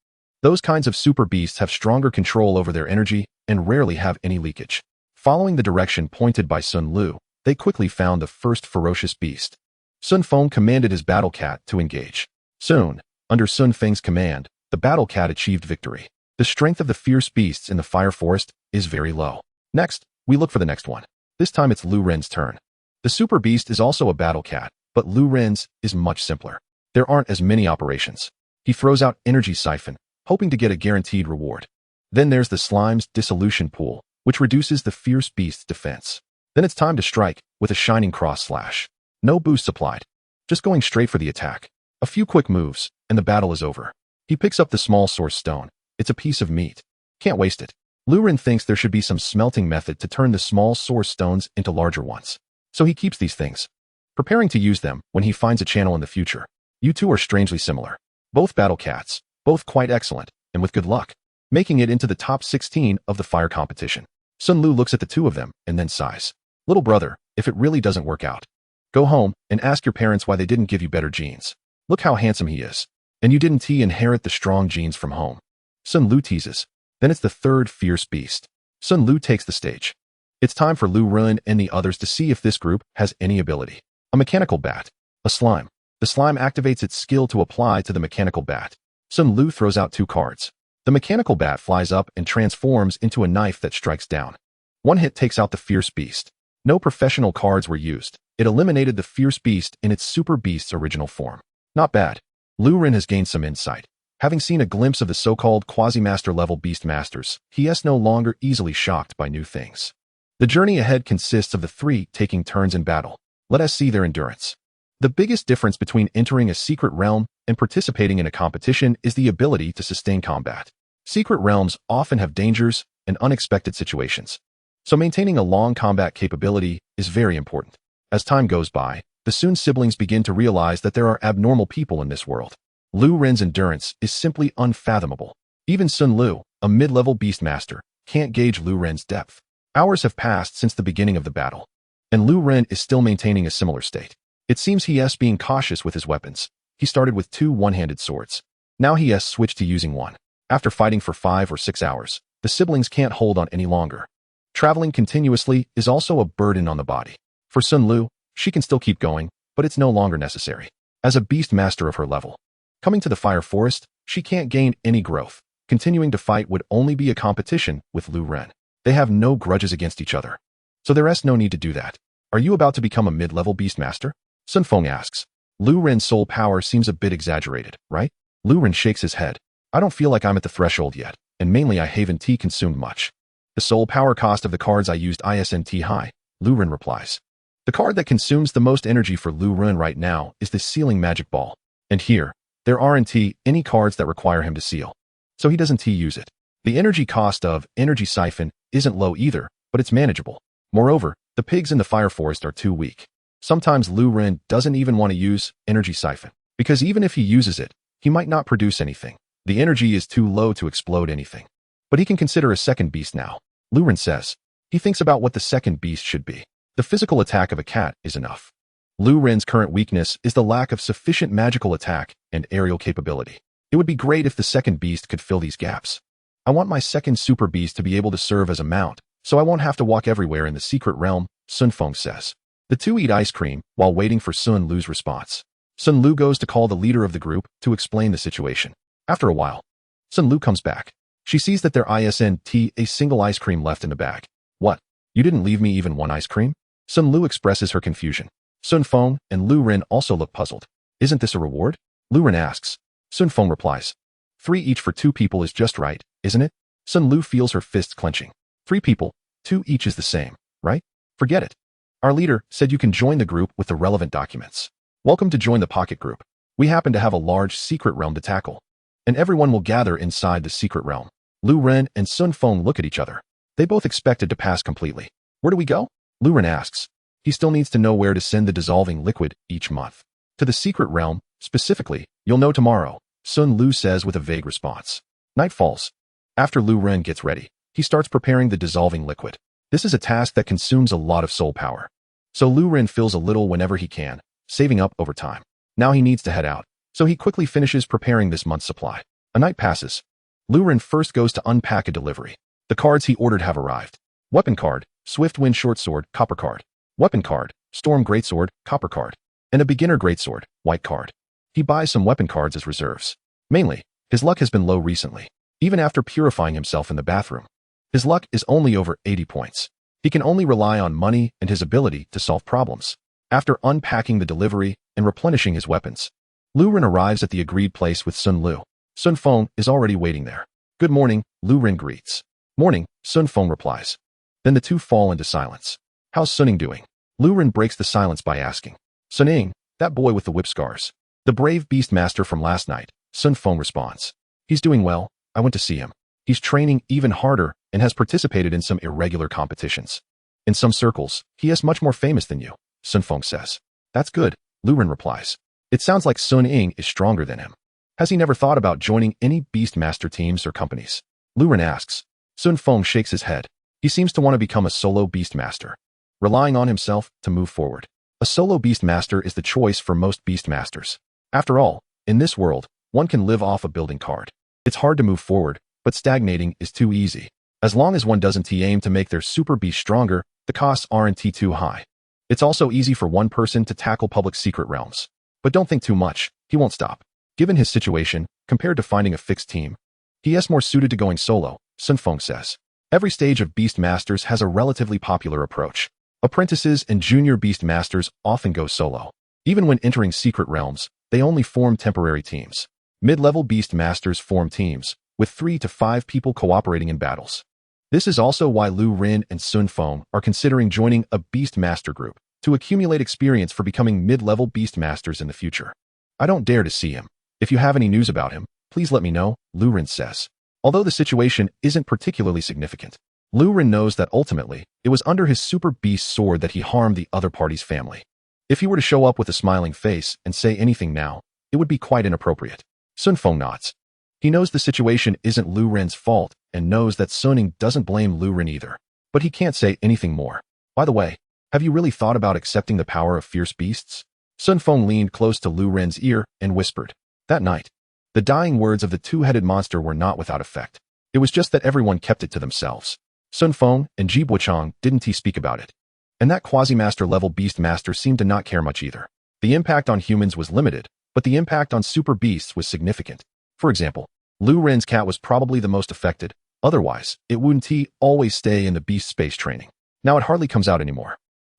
Those kinds of super beasts have stronger control over their energy and rarely have any leakage. Following the direction pointed by Sun Lu, they quickly found the first ferocious beast. Sun Feng commanded his battle cat to engage. Soon, under Sun Feng's command, the battle cat achieved victory. The strength of the fierce beasts in the Fire Forest is very low. Next, we look for the next one. This time it's Lu Ren's turn. The super beast is also a battle cat, but Lu Ren's is much simpler. There aren't as many operations. He throws out energy siphon, hoping to get a guaranteed reward. Then there's the slime's dissolution pool, which reduces the fierce beast's defense. Then it's time to strike, with a shining cross slash. No boost applied. Just going straight for the attack. A few quick moves, and the battle is over. He picks up the small source stone. It's a piece of meat. Can't waste it. Lu Ren thinks there should be some smelting method to turn the small source stones into larger ones. So he keeps these things, preparing to use them when he finds a channel in the future. You two are strangely similar. Both battle cats, both quite excellent, and with good luck, making it into the top 16 of the fire competition. Sun Lu looks at the two of them and then sighs. Little brother, if it really doesn't work out, go home and ask your parents why they didn't give you better genes. Look how handsome he is. And you didn't inherit the strong genes from home. Sun Lu teases. Then it's the third fierce beast. Sun Lu takes the stage. It's time for Lu Ren and the others to see if this group has any ability. A mechanical bat. A slime. The slime activates its skill to apply to the mechanical bat. Sun Lu throws out 2 cards. The mechanical bat flies up and transforms into a knife that strikes down. One hit takes out the fierce beast. No professional cards were used. It eliminated the fierce beast in its super beast's original form. Not bad. Lu Ren has gained some insight. Having seen a glimpse of the so-called quasi-master level beast masters, he is no longer easily shocked by new things. The journey ahead consists of the 3 taking turns in battle. Let us see their endurance. The biggest difference between entering a secret realm and participating in a competition is the ability to sustain combat. Secret realms often have dangers and unexpected situations, so maintaining a long combat capability is very important. As time goes by, the Sun siblings begin to realize that there are abnormal people in this world. Lu Ren's endurance is simply unfathomable. Even Sun Lu, a mid-level beastmaster, can't gauge Lu Ren's depth. Hours have passed since the beginning of the battle, and Lu Ren is still maintaining a similar state. It seems he's being cautious with his weapons. He started with 2 one-handed swords. Now he has switched to using one. After fighting for 5 or 6 hours, the siblings can't hold on any longer. Traveling continuously is also a burden on the body. For Sun Lu, she can still keep going, but it's no longer necessary. As a beast master of her level, coming to the fire forest, she can't gain any growth. Continuing to fight would only be a competition with Lu Ren. They have no grudges against each other, so there is no need to do that. Are you about to become a mid-level beastmaster? Sun Feng asks. Lu Ren's soul power seems a bit exaggerated, right? Lu Ren shakes his head. I don't feel like I'm at the threshold yet, and mainly I haven't consumed much. The soul power cost of the cards I used isn't high, Lu Ren replies. The card that consumes the most energy for Lu Ren right now is the sealing magic ball, and here, there aren't any cards that require him to seal, so he doesn't use it. The energy cost of energy siphon isn't low either, but it's manageable. Moreover, the pigs in the fire forest are too weak. Sometimes Lu Ren doesn't even want to use energy siphon, because even if he uses it, he might not produce anything. The energy is too low to explode anything. But he can consider a second beast now, Lu Ren says. He thinks about what the second beast should be. The physical attack of a cat is enough. Lu Ren's current weakness is the lack of sufficient magical attack and aerial capability. It would be great if the second beast could fill these gaps. I want my second super beast to be able to serve as a mount, so I won't have to walk everywhere in the secret realm, Sun Feng says. The two eat ice cream while waiting for Sun Lu's response. Sun Lu goes to call the leader of the group to explain the situation. After a while, Sun Lu comes back. She sees that there isn't a single ice cream left in the bag. What? You didn't leave me even one ice cream? Sun Lu expresses her confusion. Sun Feng and Lu Ren also look puzzled. Isn't this a reward? Lu Ren asks. Sun Feng replies. 3 each for 2 people is just right, isn't it? Sun Lu feels her fists clenching. 3 people, 2 each is the same, right? Forget it. Our leader said you can join the group with the relevant documents. Welcome to join the pocket group. We happen to have a large secret realm to tackle, and everyone will gather inside the secret realm. Lu Ren and Sun Feng look at each other. They both expected to pass completely. Where do we go? Lu Ren asks. He still needs to know where to send the dissolving liquid each month. To the secret realm, specifically, you'll know tomorrow, Sun Lu says with a vague response. Night falls. After Lu Ren gets ready, he starts preparing the dissolving liquid. This is a task that consumes a lot of soul power. So Lu Ren fills a little whenever he can, saving up over time. Now he needs to head out, so he quickly finishes preparing this month's supply. A night passes. Lu Ren first goes to unpack a delivery. The cards he ordered have arrived. Weapon card, Swift Wind Short Sword, copper card. Weapon card, Storm Greatsword, copper card. And a beginner greatsword, white card. He buys some weapon cards as reserves. Mainly, his luck has been low recently. Even after purifying himself in the bathroom, his luck is only over 80 points. He can only rely on money and his ability to solve problems. After unpacking the delivery and replenishing his weapons, Lu Ren arrives at the agreed place with Sun Lu. Sun Feng is already waiting there. Good morning, Lu Ren greets. Morning, Sun Feng replies. Then the two fall into silence. How's Suning doing? Lu Ren breaks the silence by asking. Suning, that boy with the whip scars. The brave beast master from last night, Sun Feng responds. He's doing well, I went to see him. He's training even harder and has participated in some irregular competitions. In some circles, he is much more famous than you, Sun Feng says. That's good, Lu Ren replies. It sounds like Sun Ying is stronger than him. Has he never thought about joining any beastmaster teams or companies? Lu Ren asks. Sun Feng shakes his head. He seems to want to become a solo beastmaster, relying on himself to move forward. A solo beastmaster is the choice for most beastmasters. After all, in this world, one can live off a building card. It's hard to move forward, but stagnating is too easy. As long as one doesn't aim to make their super beast stronger, the costs aren't too high. It's also easy for one person to tackle public secret realms. But don't think too much, he won't stop. Given his situation, compared to finding a fixed team, he is more suited to going solo, Sun Feng says. Every stage of Beastmasters has a relatively popular approach. Apprentices and junior Beastmasters often go solo. Even when entering secret realms, they only form temporary teams. Mid-level Beastmasters form teams, with 3 to 5 people cooperating in battles. This is also why Lu Ren and Sun Feng are considering joining a Beastmaster group to accumulate experience for becoming mid-level Beastmasters in the future. I don't dare to see him. If you have any news about him, please let me know, Lu Ren says. Although the situation isn't particularly significant, Lu Ren knows that ultimately, it was under his super beast sword that he harmed the other party's family. If he were to show up with a smiling face and say anything now, it would be quite inappropriate. Sun Feng nods. He knows the situation isn't Lu Ren's fault and knows that Suning doesn't blame Lu Ren either. But he can't say anything more. By the way, have you really thought about accepting the power of fierce beasts? Sun Feng leaned close to Lu Ren's ear and whispered. That night, the dying words of the two-headed monster were not without effect. It was just that everyone kept it to themselves. Sun Feng and Ji Buochang didn't speak about it. And that quasi-master level beast master seemed to not care much either. The impact on humans was limited, but the impact on super beasts was significant. For example, Lu Ren's cat was probably the most affected. Otherwise, it wouldn't always stay in the beast space training. Now it hardly comes out anymore.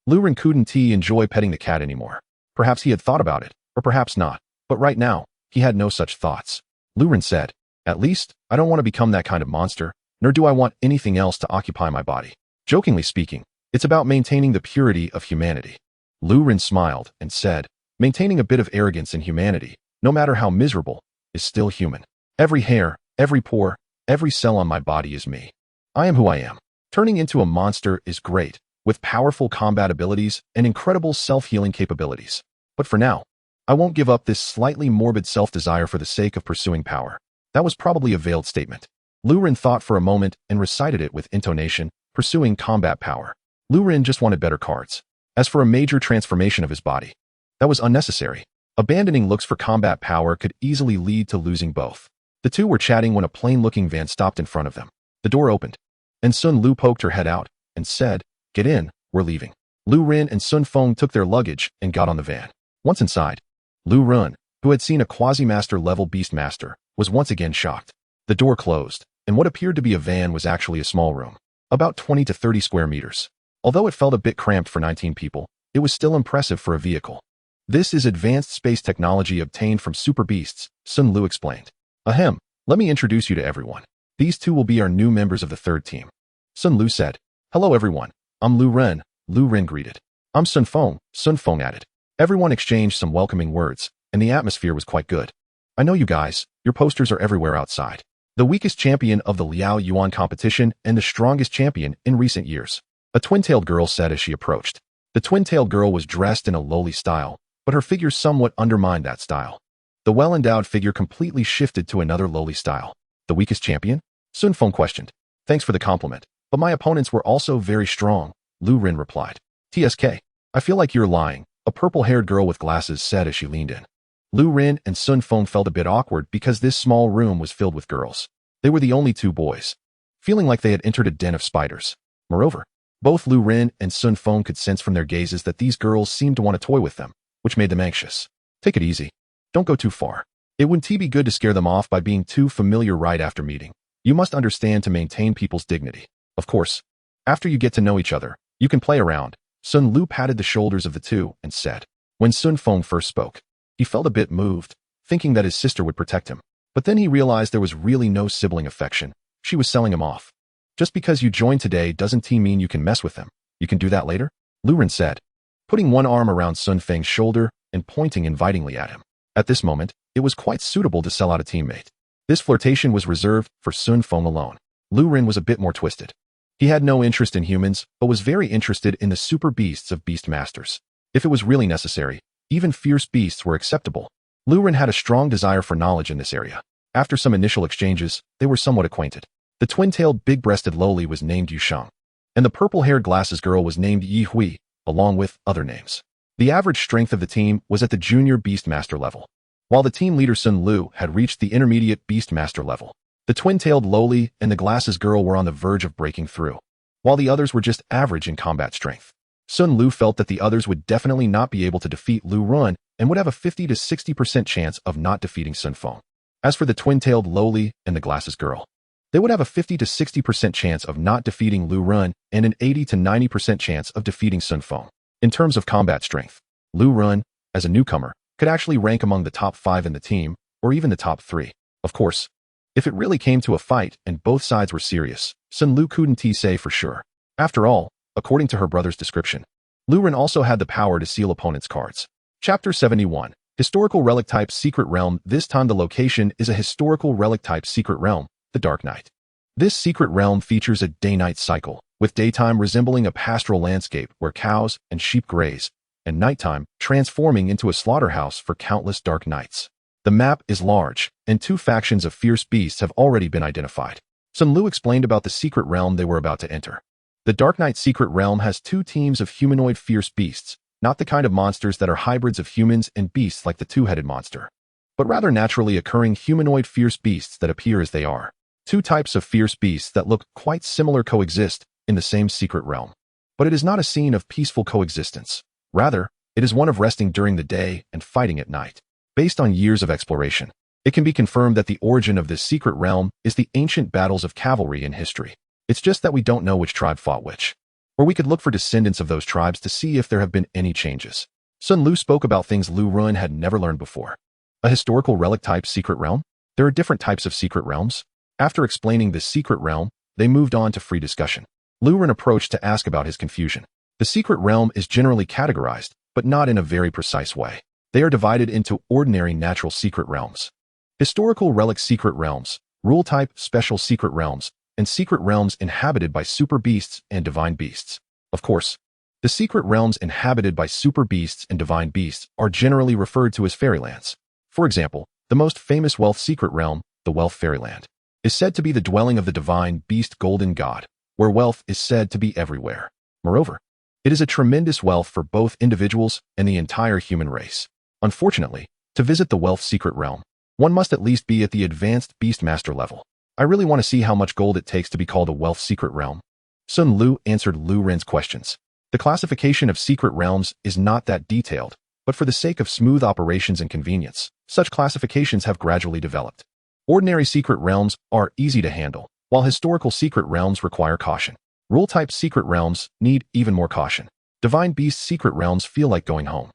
Lu Ren couldn't enjoy petting the cat anymore. Perhaps he had thought about it, or perhaps not. But right now, he had no such thoughts. Lu Ren said, at least, I don't want to become that kind of monster, nor do I want anything else to occupy my body. Jokingly speaking, it's about maintaining the purity of humanity. Lu Ren smiled and said, maintaining a bit of arrogance in humanity, no matter how miserable, is still human. Every hair, every pore, every cell on my body is me. I am who I am. Turning into a monster is great, with powerful combat abilities and incredible self-healing capabilities. But for now, I won't give up this slightly morbid self-desire for the sake of pursuing power. That was probably a veiled statement. Lu Ren thought for a moment and recited it with intonation, pursuing combat power. Lu Ren just wanted better cards. As for a major transformation of his body, that was unnecessary. Abandoning looks for combat power could easily lead to losing both. The two were chatting when a plain-looking van stopped in front of them. The door opened, and Sun Lu poked her head out and said, "Get in, we're leaving." Lu Ren and Sun Feng took their luggage and got on the van. Once inside, Lu Ren, who had seen a quasi-master level beast master, was once again shocked. The door closed, and what appeared to be a van was actually a small room, about 20 to 30 square meters. Although it felt a bit cramped for 19 people, it was still impressive for a vehicle. This is advanced space technology obtained from super beasts, Sun Lu explained. Ahem, let me introduce you to everyone. These two will be our new members of the third team. Sun Lu said, "Hello everyone, I'm Lu Ren," Lu Ren greeted. "I'm Sun Feng added. Everyone exchanged some welcoming words, and the atmosphere was quite good. "I know you guys, your posters are everywhere outside. The weakest champion of the Liao Yuan competition and the strongest champion in recent years," a twin-tailed girl said as she approached. The twin-tailed girl was dressed in a lowly style, but her figure somewhat undermined that style. The well-endowed figure completely shifted to another lowly style. "The weakest champion?" Sun Feng questioned. "Thanks for the compliment, but my opponents were also very strong," Lu Ren replied. "TSK, I feel like you're lying," a purple-haired girl with glasses said as she leaned in. Lu Ren and Sun Feng felt a bit awkward because this small room was filled with girls. They were the only two boys, feeling like they had entered a den of spiders. Moreover, both Lu Ren and Sun Feng could sense from their gazes that these girls seemed to want to toy with them, which made them anxious. "Take it easy. Don't go too far. It wouldn't be good to scare them off by being too familiar right after meeting. You must understand to maintain people's dignity. Of course, after you get to know each other, you can play around." Sun Lu patted the shoulders of the two and said. When Sun Feng first spoke, he felt a bit moved, thinking that his sister would protect him. But then he realized there was really no sibling affection. She was selling him off. "Just because you joined today doesn't mean you can mess with them. You can do that later?" Lu Ren said, putting one arm around Sun Feng's shoulder and pointing invitingly at him. At this moment, it was quite suitable to sell out a teammate. This flirtation was reserved for Sun Feng alone. Lu Ren was a bit more twisted. He had no interest in humans, but was very interested in the super beasts of beast masters. If it was really necessary, even fierce beasts were acceptable. Lu Ren had a strong desire for knowledge in this area. After some initial exchanges, they were somewhat acquainted. The twin-tailed big-breasted lowly was named Yusheng, and the purple-haired glasses girl was named Yi Hui, along with other names. The average strength of the team was at the junior Beastmaster level, while the team leader Sun Lu had reached the intermediate Beastmaster level. The twin-tailed lowly and the glasses girl were on the verge of breaking through, while the others were just average in combat strength. Sun Lu felt that the others would definitely not be able to defeat Lu Ren and would have a 50 to 60% chance of not defeating Sun Feng. As for the twin-tailed lowly and the glasses girl, they would have a 50 to 60% chance of not defeating Lu Ren and an 80 to 90% chance of defeating Sun Feng. In terms of combat strength, Lu Ren, as a newcomer, could actually rank among the top 5 in the team, or even the top 3. Of course, if it really came to a fight and both sides were serious, Sun Lu couldn't say for sure. After all, according to her brother's description, Lu Ren also had the power to seal opponents' cards. Chapter 71. Historical Relic Type Secret Realm. This time the location is a historical relic type secret realm, the Dark Night. This secret realm features a day-night cycle, with daytime resembling a pastoral landscape where cows and sheep graze, and nighttime transforming into a slaughterhouse for countless dark nights. The map is large, and 2 factions of fierce beasts have already been identified. Sun Lu explained about the secret realm they were about to enter. The Dark Knight secret realm has 2 teams of humanoid fierce beasts, not the kind of monsters that are hybrids of humans and beasts like the 2-headed monster, but rather naturally occurring humanoid fierce beasts that appear as they are. 2 types of fierce beasts that look quite similar coexist in the same secret realm. But it is not a scene of peaceful coexistence. Rather, it is one of resting during the day and fighting at night. Based on years of exploration, it can be confirmed that the origin of this secret realm is the ancient battles of cavalry in history. It's just that we don't know which tribe fought which. Or we could look for descendants of those tribes to see if there have been any changes. Sun Lu spoke about things Lu Ren had never learned before. A historical relic-type secret realm? There are different types of secret realms. After explaining the secret realm, they moved on to free discussion. Lu Ren approached to ask about his confusion. The secret realm is generally categorized, but not in a very precise way. They are divided into ordinary natural secret realms, historical relic secret realms, rule-type special secret realms, and secret realms inhabited by super beasts and divine beasts. Of course, the secret realms inhabited by super beasts and divine beasts are generally referred to as fairylands. For example, the most famous wealth secret realm, the Wealth Fairyland, is said to be the dwelling of the divine beast golden god, where wealth is said to be everywhere. Moreover, it is a tremendous wealth for both individuals and the entire human race. Unfortunately, to visit the wealth secret realm, one must at least be at the advanced Beastmaster level. I really want to see how much gold it takes to be called a wealth secret realm. Sun Lu answered Lu Ren's questions. The classification of secret realms is not that detailed, but for the sake of smooth operations and convenience, such classifications have gradually developed. Ordinary secret realms are easy to handle, while historical secret realms require caution. Rule-type secret realms need even more caution. Divine beast secret realms feel like going home.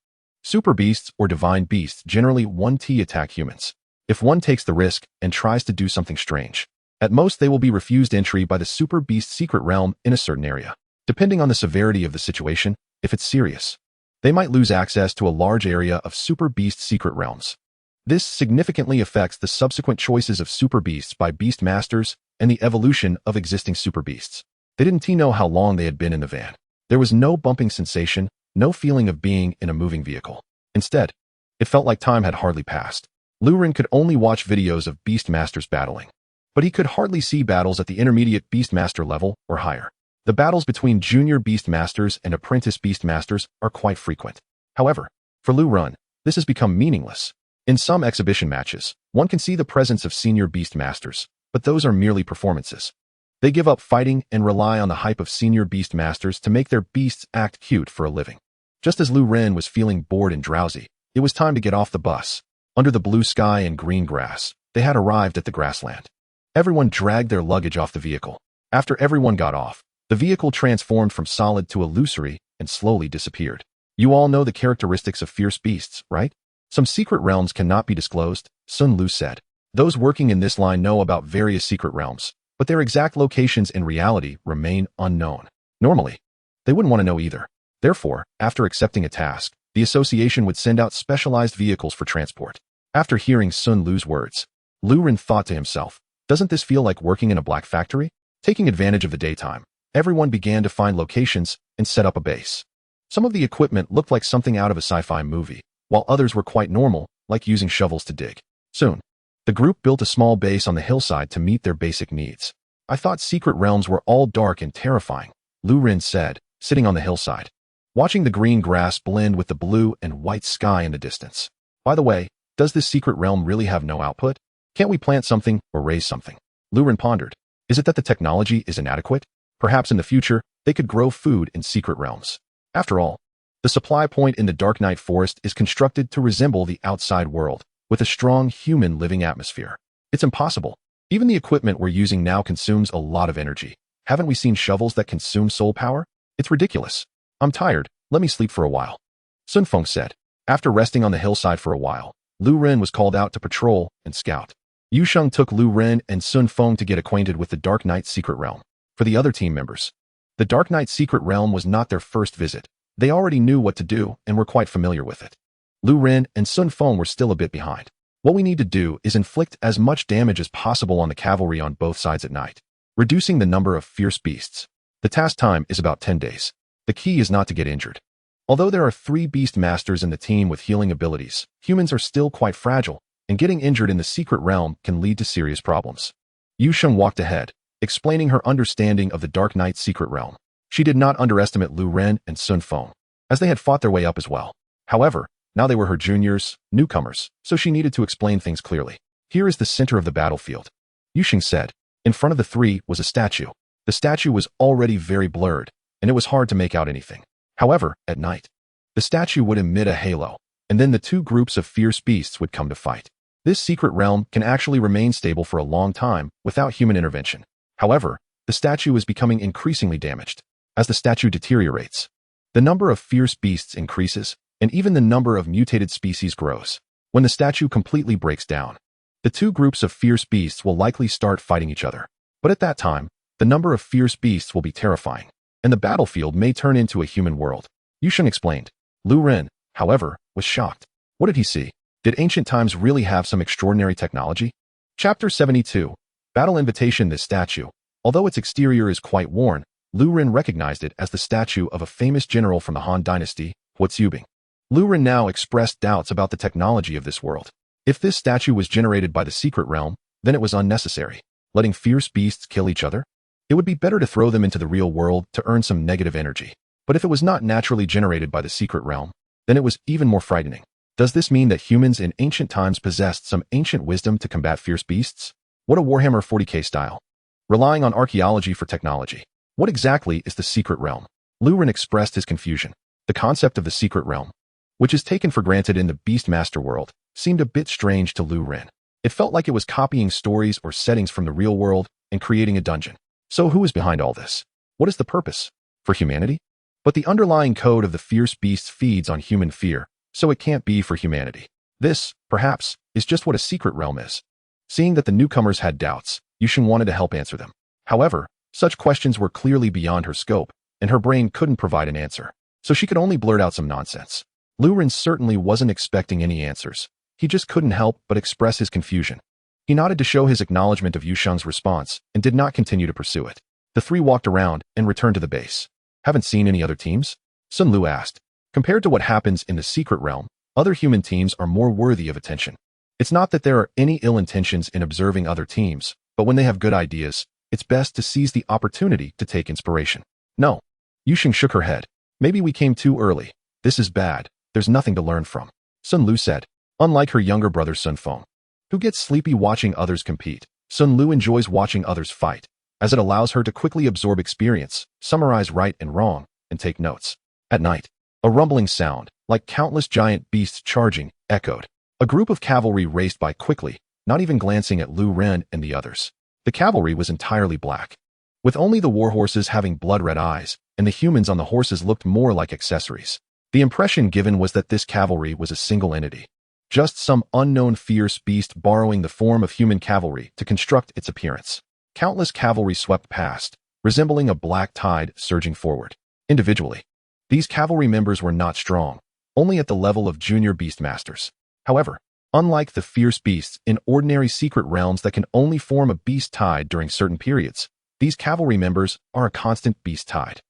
Super beasts or divine beasts generally 1T attack humans. If one takes the risk and tries to do something strange, at most they will be refused entry by the super beast secret realm in a certain area. Depending on the severity of the situation, if it's serious, they might lose access to a large area of super beast secret realms. This significantly affects the subsequent choices of super beasts by beast masters and the evolution of existing super beasts. They didn't know how long they had been in the van. There was no bumping sensation, no feeling of being in a moving vehicle. Instead, it felt like time had hardly passed. Lu Ren could only watch videos of beastmasters battling, but he could hardly see battles at the intermediate beastmaster level or higher. The battles between junior beastmasters and apprentice beastmasters are quite frequent. However, for Lu Ren, this has become meaningless. In some exhibition matches, one can see the presence of senior beastmasters, but those are merely performances. They give up fighting and rely on the hype of senior beastmasters to make their beasts act cute for a living. Just as Lu Ren was feeling bored and drowsy, it was time to get off the bus. Under the blue sky and green grass, they had arrived at the grassland. Everyone dragged their luggage off the vehicle. After everyone got off, the vehicle transformed from solid to illusory and slowly disappeared. You all know the characteristics of fierce beasts, right? Some secret realms cannot be disclosed, Sun Lu said. Those working in this line know about various secret realms, but their exact locations in reality remain unknown. Normally, they wouldn't want to know either. Therefore, after accepting a task, the association would send out specialized vehicles for transport. After hearing Sun Lu's words, Lu Ren thought to himself, doesn't this feel like working in a black factory? Taking advantage of the daytime, everyone began to find locations and set up a base. Some of the equipment looked like something out of a sci-fi movie, while others were quite normal, like using shovels to dig. Soon, the group built a small base on the hillside to meet their basic needs. I thought secret realms were all dark and terrifying, Lu Ren said, sitting on the hillside, watching the green grass blend with the blue and white sky in the distance. By the way, does this secret realm really have no output? Can't we plant something or raise something? Lu Ren pondered. Is it that the technology is inadequate? Perhaps in the future, they could grow food in secret realms. After all, the supply point in the Dark Knight Forest is constructed to resemble the outside world, with a strong human living atmosphere. It's impossible. Even the equipment we're using now consumes a lot of energy. Haven't we seen shovels that consume soul power? It's ridiculous. I'm tired, let me sleep for a while, Sun Feng said. After resting on the hillside for a while, Lu Ren was called out to patrol and scout. Yu Sheng took Lu Ren and Sun Feng to get acquainted with the Dark Knight secret realm. For the other team members, the Dark Knight secret realm was not their first visit. They already knew what to do and were quite familiar with it. Lu Ren and Sun Feng were still a bit behind. What we need to do is inflict as much damage as possible on the cavalry on both sides at night, reducing the number of fierce beasts. The task time is about 10 days. The key is not to get injured. Although there are 3 beast masters in the team with healing abilities, humans are still quite fragile, and getting injured in the secret realm can lead to serious problems. Yusheng walked ahead, explaining her understanding of the Dark Knight's secret realm. She did not underestimate Lu Ren and Sun Feng, as they had fought their way up as well. However, now they were her juniors, newcomers, so she needed to explain things clearly. Here is the center of the battlefield, Yusheng said. In front of the three was a statue. The statue was already very blurred, and it was hard to make out anything. However, at night, the statue would emit a halo, and then the two groups of fierce beasts would come to fight. This secret realm can actually remain stable for a long time without human intervention. However, the statue is becoming increasingly damaged. As the statue deteriorates, the number of fierce beasts increases, and even the number of mutated species grows. When the statue completely breaks down, the two groups of fierce beasts will likely start fighting each other. But at that time, the number of fierce beasts will be terrifying, and the battlefield may turn into a human world. Yusheng explained. Lu Ren, however, was shocked. What did he see? Did ancient times really have some extraordinary technology? Chapter 72. Battle Invitation. This statue, although its exterior is quite worn, Lu Ren recognized it as the statue of a famous general from the Han Dynasty, Huozubing. Lu Ren now expressed doubts about the technology of this world. If this statue was generated by the secret realm, then it was unnecessary. Letting fierce beasts kill each other? It would be better to throw them into the real world to earn some negative energy. But if it was not naturally generated by the secret realm, then it was even more frightening. Does this mean that humans in ancient times possessed some ancient wisdom to combat fierce beasts? What a Warhammer 40k style. Relying on archaeology for technology. What exactly is the secret realm? Lu Ren expressed his confusion. The concept of the secret realm, which is taken for granted in the Beastmaster world, seemed a bit strange to Lu Ren. It felt like it was copying stories or settings from the real world and creating a dungeon. So who is behind all this? What is the purpose? For humanity? But the underlying code of the fierce beasts feeds on human fear, so it can't be for humanity. This, perhaps, is just what a secret realm is. Seeing that the newcomers had doubts, Yusheng wanted to help answer them. However, such questions were clearly beyond her scope, and her brain couldn't provide an answer, so she could only blurt out some nonsense. Lu Ren certainly wasn't expecting any answers. He just couldn't help but express his confusion. He nodded to show his acknowledgement of Yusheng's response and did not continue to pursue it. The three walked around and returned to the base. Haven't seen any other teams? Sun Lu asked. Compared to what happens in the secret realm, other human teams are more worthy of attention. It's not that there are any ill intentions in observing other teams, but when they have good ideas, it's best to seize the opportunity to take inspiration. No. Yusheng shook her head. Maybe we came too early. This is bad. There's nothing to learn from. Sun Lu said. Unlike her younger brother Sun Feng, who gets sleepy watching others compete, Sun Lu enjoys watching others fight, as it allows her to quickly absorb experience, summarize right and wrong, and take notes. At night, a rumbling sound, like countless giant beasts charging, echoed. A group of cavalry raced by quickly, not even glancing at Lu Ren and the others. The cavalry was entirely black, with only the warhorses having blood-red eyes, and the humans on the horses looked more like accessories. The impression given was that this cavalry was a single entity. Just some unknown fierce beast borrowing the form of human cavalry to construct its appearance. Countless cavalry swept past, resembling a black tide surging forward. Individually, these cavalry members were not strong, only at the level of junior beastmasters. However, unlike the fierce beasts in ordinary secret realms that can only form a beast tide during certain periods, these cavalry members are a constant beast tide.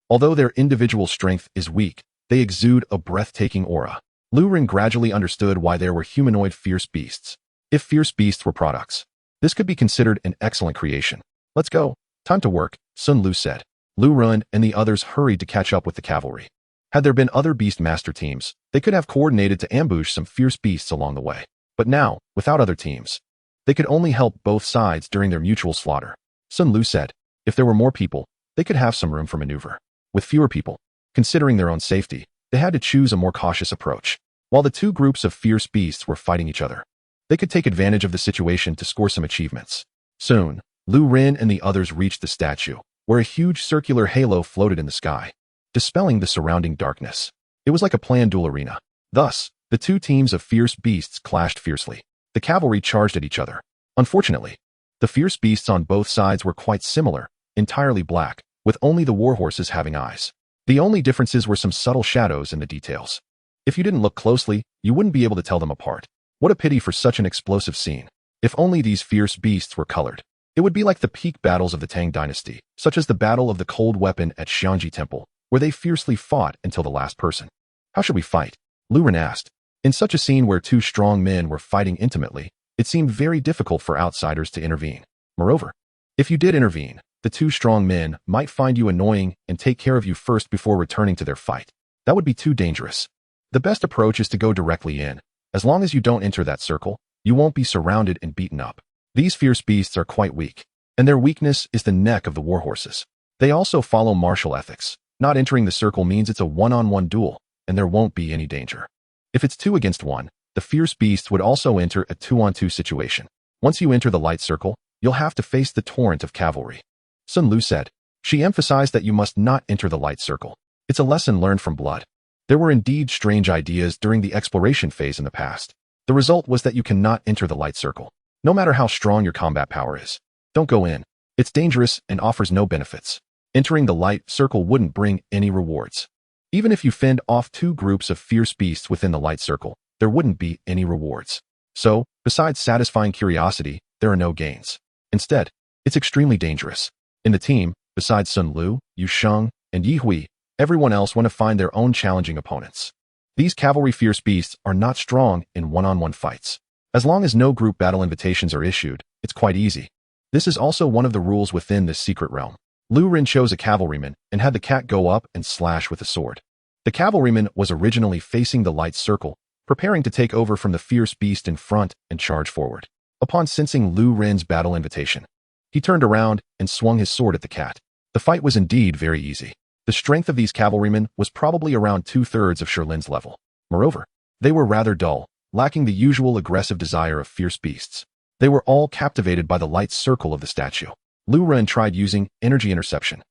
Although their individual strength is weak, they exude a breathtaking aura. Lu Ren gradually understood why there were humanoid fierce beasts. If fierce beasts were products, this could be considered an excellent creation. Let's go. Time to work, Sun Lu said. Lu Ren and the others hurried to catch up with the cavalry. Had there been other Beastmaster teams, they could have coordinated to ambush some fierce beasts along the way. But now, without other teams, they could only help both sides during their mutual slaughter. Sun Lu said, if there were more people, they could have some room for maneuver. With fewer people, considering their own safety, they had to choose a more cautious approach. While the two groups of fierce beasts were fighting each other, they could take advantage of the situation to score some achievements. Soon, Lu Ren and the others reached the statue, where a huge circular halo floated in the sky, dispelling the surrounding darkness. It was like a planned duel arena. Thus, the two teams of fierce beasts clashed fiercely. The cavalry charged at each other. Unfortunately, the fierce beasts on both sides were quite similar, entirely black, with only the warhorses having eyes. The only differences were some subtle shadows in the details. If you didn't look closely, you wouldn't be able to tell them apart. What a pity for such an explosive scene. If only these fierce beasts were colored. It would be like the peak battles of the Tang Dynasty, such as the Battle of the Cold Weapon at Xiangji Temple, where they fiercely fought until the last person. How should we fight? Lu Ren asked. In such a scene where two strong men were fighting intimately, it seemed very difficult for outsiders to intervene. Moreover, if you did intervene, the two strong men might find you annoying and take care of you first before returning to their fight. That would be too dangerous. The best approach is to go directly in. As long as you don't enter that circle, you won't be surrounded and beaten up. These fierce beasts are quite weak, and their weakness is the neck of the warhorses. They also follow martial ethics. Not entering the circle means it's a one-on-one duel, and there won't be any danger. If it's 2 against 1, the fierce beasts would also enter a 2-on-2 situation. Once you enter the light circle, you'll have to face the torrent of cavalry. Sun Lu said. She emphasized that you must not enter the light circle. It's a lesson learned from blood. There were indeed strange ideas during the exploration phase in the past. The result was that you cannot enter the light circle. No matter how strong your combat power is, don't go in. It's dangerous and offers no benefits. Entering the light circle wouldn't bring any rewards. Even if you fend off 2 groups of fierce beasts within the light circle, there wouldn't be any rewards. So, besides satisfying curiosity, there are no gains. Instead, it's extremely dangerous. In the team, besides Sun Lu, Yu Sheng, and Yi Hui, everyone else want to find their own challenging opponents. These cavalry fierce beasts are not strong in one-on-one fights. As long as no group battle invitations are issued, it's quite easy. This is also one of the rules within this secret realm. Lu Ren chose a cavalryman and had the cat go up and slash with a sword. The cavalryman was originally facing the light circle, preparing to take over from the fierce beast in front and charge forward. Upon sensing Lu Ren's battle invitation, he turned around and swung his sword at the cat. The fight was indeed very easy. The strength of these cavalrymen was probably around 2/3 of Sherlin's level. Moreover, they were rather dull, lacking the usual aggressive desire of fierce beasts. They were all captivated by the light circle of the statue. Lu Ren tried using energy interception.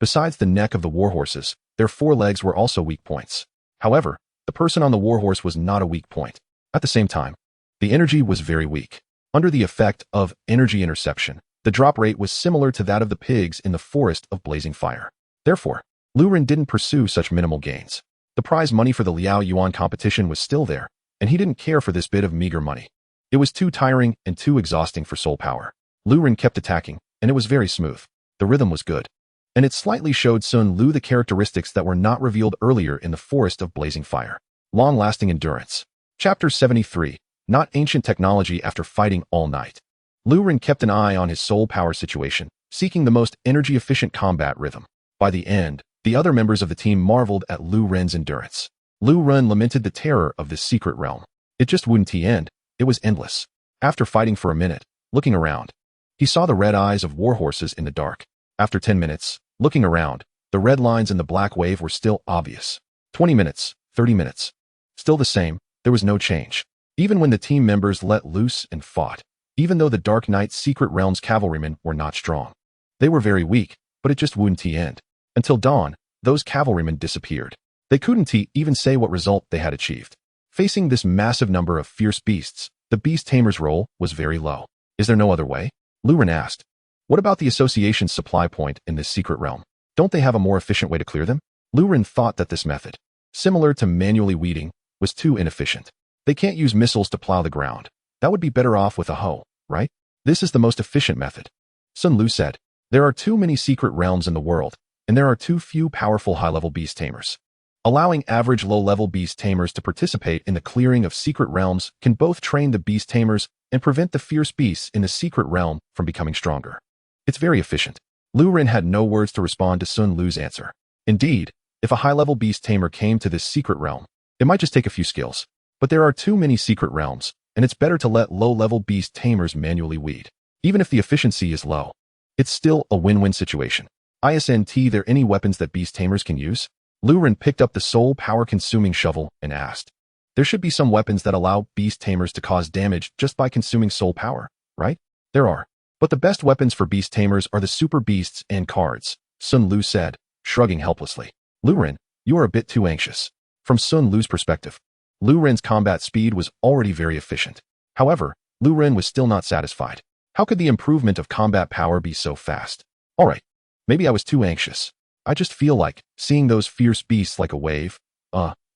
Besides the neck of the warhorses, their forelegs were also weak points. However, the person on the warhorse was not a weak point. At the same time, the energy was very weak. Under the effect of energy interception, the drop rate was similar to that of the pigs in the forest of blazing fire. Therefore, Lu Ren didn't pursue such minimal gains. The prize money for the Liao Yuan competition was still there, and he didn't care for this bit of meager money. It was too tiring and too exhausting for soul power. Lu Ren kept attacking, and it was very smooth. The rhythm was good, and it slightly showed Sun Lu the characteristics that were not revealed earlier in the forest of blazing fire. Long-lasting endurance. Chapter 73. Not ancient technology after fighting all night. Lu Ren kept an eye on his soul power situation, seeking the most energy-efficient combat rhythm. By the end, the other members of the team marveled at Lu Ren's endurance. Lu Ren lamented the terror of this secret realm. It just wouldn't end. It was endless. After fighting for a minute, looking around, he saw the red eyes of warhorses in the dark. After 10 minutes, looking around, the red lines in the black wave were still obvious. 20 minutes, 30 minutes. Still the same, there was no change. Even when the team members let loose and fought, even though the Dark Knight's secret realm's cavalrymen were not strong. They were very weak, but it just wouldn't end. Until dawn, those cavalrymen disappeared. They couldn't even say what result they had achieved. Facing this massive number of fierce beasts, the Beast Tamers' role was very low. Is there no other way? Lu Ren asked. What about the association's supply point in this secret realm? Don't they have a more efficient way to clear them? Lu Ren thought that this method, similar to manually weeding, was too inefficient. They can't use missiles to plow the ground. That would be better off with a hoe, right? This is the most efficient method. Sun Lu said. There are too many secret realms in the world, and there are too few powerful high-level beast tamers. Allowing average low-level beast tamers to participate in the clearing of secret realms can both train the beast tamers and prevent the fierce beasts in the secret realm from becoming stronger. It's very efficient. Lu Ren had no words to respond to Sun Lu's answer. Indeed, if a high-level beast tamer came to this secret realm, it might just take a few skills. But there are too many secret realms, and it's better to let low-level beast tamers manually weed. Even if the efficiency is low, it's still a win-win situation. Isn't there any weapons that beast tamers can use? Lu Ren picked up the soul power-consuming shovel and asked. There should be some weapons that allow beast tamers to cause damage just by consuming soul power, right? There are. But the best weapons for beast tamers are the super beasts and cards, Sun Lu said, shrugging helplessly. Lu Ren, you are a bit too anxious. From Sun Lu's perspective, Lu Ren's combat speed was already very efficient. However, Lu Ren was still not satisfied. How could the improvement of combat power be so fast? Alright, maybe I was too anxious. I just feel like seeing those fierce beasts like a wave.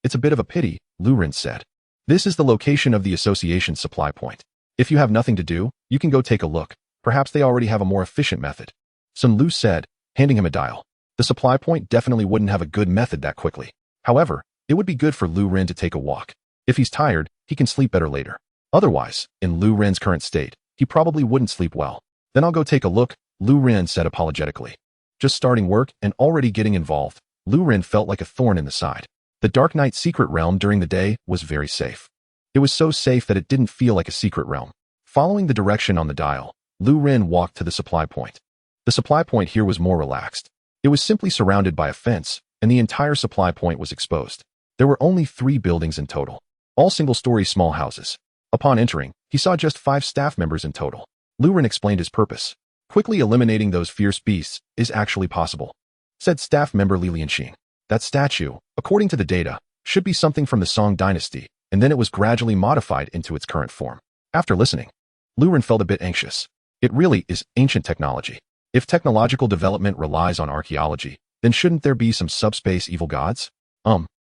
It's a bit of a pity, Lu Ren said. This is the location of the association's supply point. If you have nothing to do, you can go take a look. Perhaps they already have a more efficient method. Sun Lu said, handing him a dial. The supply point definitely wouldn't have a good method that quickly. However, it would be good for Lu Ren to take a walk. If he's tired, he can sleep better later. Otherwise, in Lu Ren's current state, he probably wouldn't sleep well. Then I'll go take a look, Lu Ren said apologetically. Just starting work and already getting involved, Lu Ren felt like a thorn in the side. The Dark Knight secret realm during the day was very safe. It was so safe that it didn't feel like a secret realm. Following the direction on the dial, Lu Ren walked to the supply point. The supply point here was more relaxed. It was simply surrounded by a fence, and the entire supply point was exposed. There were only 3 buildings in total, all single-story small houses. Upon entering, he saw just 5 staff members in total. Lu Ren explained his purpose. Quickly eliminating those fierce beasts is actually possible, said staff member Li Lianxin. That statue, according to the data, should be something from the Song dynasty, and then it was gradually modified into its current form. After listening, Lu Ren felt a bit anxious. It really is ancient technology. If technological development relies on archaeology, then shouldn't there be some subspace evil gods?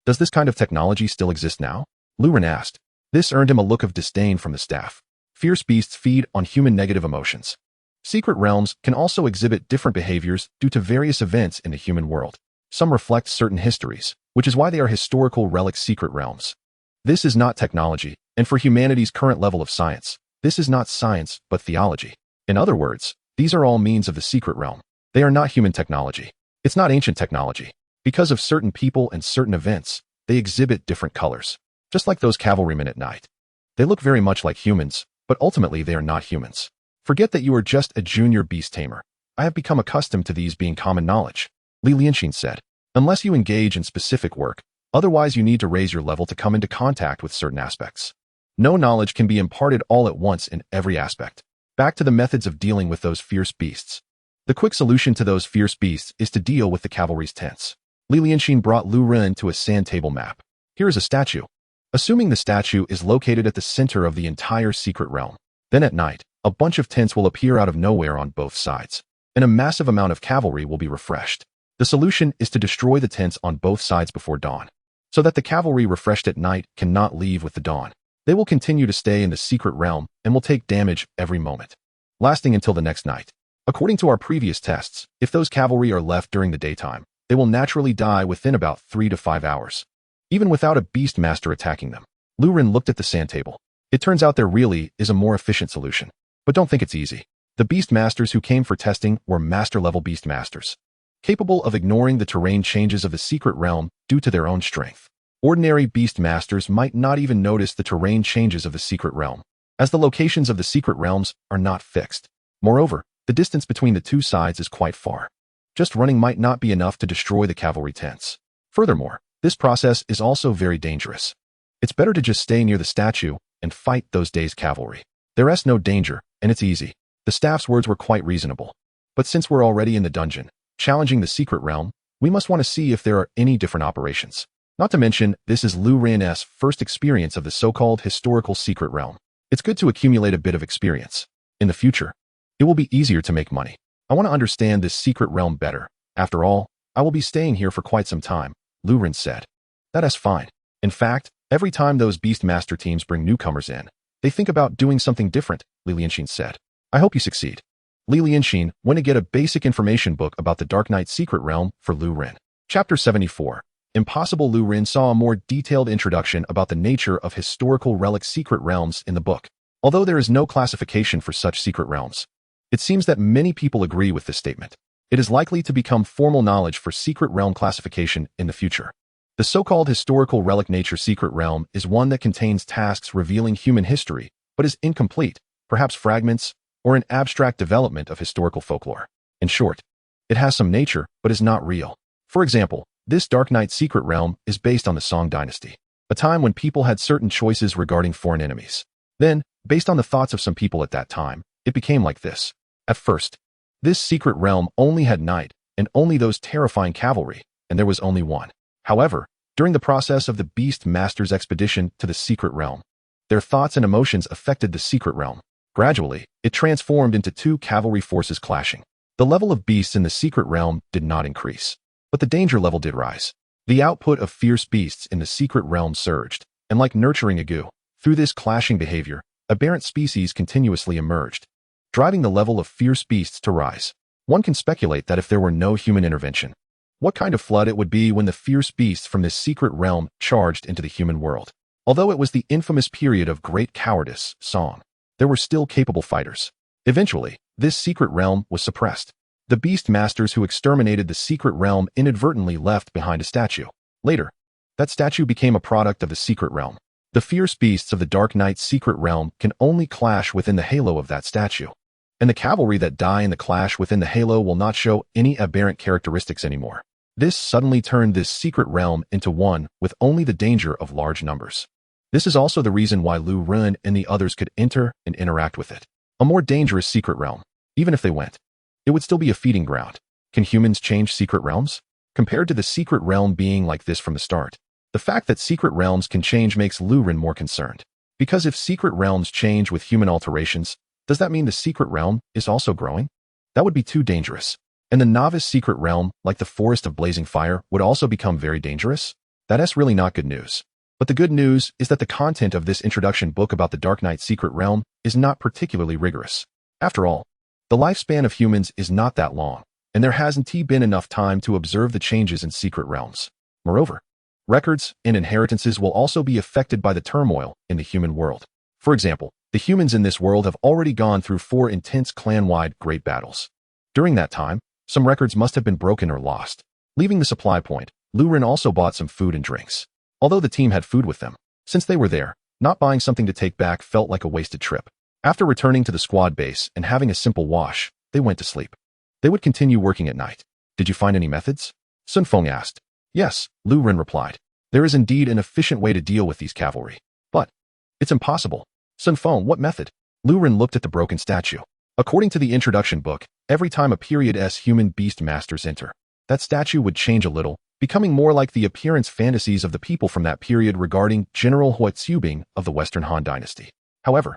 Does this kind of technology still exist now? Lu Ren asked. This earned him a look of disdain from the staff. Fierce beasts feed on human negative emotions. Secret realms can also exhibit different behaviors due to various events in the human world. Some reflect certain histories, which is why they are historical relic secret realms. This is not technology, and for humanity's current level of science, this is not science, but theology. In other words, these are all means of the secret realm. They are not human technology. It's not ancient technology. Because of certain people and certain events, they exhibit different colors. Just like those cavalrymen at night. They look very much like humans, but ultimately they are not humans. Forget that you are just a junior beast tamer. I have become accustomed to these being common knowledge, Li Lianxin said. Unless you engage in specific work, otherwise you need to raise your level to come into contact with certain aspects. No knowledge can be imparted all at once in every aspect. Back to the methods of dealing with those fierce beasts. The quick solution to those fierce beasts is to deal with the cavalry's tents. Li Lianxin brought Lu Ren to a sand table map. Here is a statue. Assuming the statue is located at the center of the entire secret realm. Then at night, a bunch of tents will appear out of nowhere on both sides, and a massive amount of cavalry will be refreshed. The solution is to destroy the tents on both sides before dawn, so that the cavalry refreshed at night cannot leave with the dawn. They will continue to stay in the secret realm and will take damage every moment, lasting until the next night. According to our previous tests, if those cavalry are left during the daytime, they will naturally die within about 3 to 5 hours, even without a beast master attacking them. Lu Ren looked at the sand table. It turns out there really is a more efficient solution. But don't think it's easy. The beast masters who came for testing were master-level beast masters, capable of ignoring the terrain changes of the secret realm due to their own strength. Ordinary beast masters might not even notice the terrain changes of the secret realm, as the locations of the secret realms are not fixed. Moreover, the distance between the 2 sides is quite far. Just running might not be enough to destroy the cavalry tents. Furthermore, this process is also very dangerous. It's better to just stay near the statue and fight those days' cavalry. There is no danger, and it's easy. The staff's words were quite reasonable. But since we're already in the dungeon, challenging the secret realm, we must want to see if there are any different operations. Not to mention, this is Lu Ren's first experience of the so-called historical secret realm. It's good to accumulate a bit of experience. In the future, it will be easier to make money. I want to understand this secret realm better. After all, I will be staying here for quite some time, Lu Ren said. That is fine. In fact, every time those Beastmaster teams bring newcomers in, they think about doing something different, Li Lianxin said. I hope you succeed. Li Lianxin went to get a basic information book about the Dark Knight secret realm for Lu Ren. Chapter 74. Impossible. Lu Ren saw a more detailed introduction about the nature of historical relic secret realms in the book. Although there is no classification for such secret realms, it seems that many people agree with this statement. It is likely to become formal knowledge for secret realm classification in the future. The so-called historical relic nature secret realm is one that contains tasks revealing human history, but is incomplete, perhaps fragments, or an abstract development of historical folklore. In short, it has some nature, but is not real. For example, this Dark Knight secret realm is based on the Song dynasty, a time when people had certain choices regarding foreign enemies. Then, based on the thoughts of some people at that time, it became like this. At first, this secret realm only had knight, and only those terrifying cavalry, and there was only one. However, during the process of the Beast Master's expedition to the secret realm, their thoughts and emotions affected the secret realm. Gradually, it transformed into 2 cavalry forces clashing. The level of beasts in the secret realm did not increase, but the danger level did rise. The output of fierce beasts in the secret realm surged, and like nurturing a goo, through this clashing behavior, aberrant species continuously emerged, driving the level of fierce beasts to rise. One can speculate that if there were no human intervention, what kind of flood it would be when the fierce beasts from this secret realm charged into the human world. Although it was the infamous period of great cowardice, song, there were still capable fighters. Eventually, this secret realm was suppressed. The beast masters who exterminated the secret realm inadvertently left behind a statue. Later, that statue became a product of the secret realm. The fierce beasts of the Dark Knight's secret realm can only clash within the halo of that statue. And the cavalry that die in the clash within the halo will not show any aberrant characteristics anymore. This suddenly turned this secret realm into one with only the danger of large numbers. This is also the reason why Lu Ren and the others could enter and interact with it. A more dangerous secret realm. Even if they went, it would still be a feeding ground. Can humans change secret realms? Compared to the secret realm being like this from the start, the fact that secret realms can change makes Lu Ren more concerned. Because if secret realms change with human alterations, does that mean the secret realm is also growing? That would be too dangerous. And the novice secret realm, like the forest of blazing fire, would also become very dangerous? That's really not good news. But the good news is that the content of this introduction book about the Dark Knight secret realm is not particularly rigorous. After all, the lifespan of humans is not that long, and there hasn't been enough time to observe the changes in secret realms. Moreover, records and inheritances will also be affected by the turmoil in the human world. For example, the humans in this world have already gone through 4 intense clan-wide great battles. During that time, some records must have been broken or lost. Leaving the supply point, Lu Ren also bought some food and drinks. Although the team had food with them, since they were there, not buying something to take back felt like a wasted trip. After returning to the squad base and having a simple wash, they went to sleep. They would continue working at night. Did you find any methods? Sun Feng asked. Yes, Lu Ren replied. There is indeed an efficient way to deal with these cavalry. But it's impossible. Sun Feng, what method? Lu Ren looked at the broken statue. According to the introduction book, every time a period S human beast masters enter, that statue would change a little, becoming more like the appearance fantasies of the people from that period regarding General Hui Tsubing of the Western Han Dynasty. However,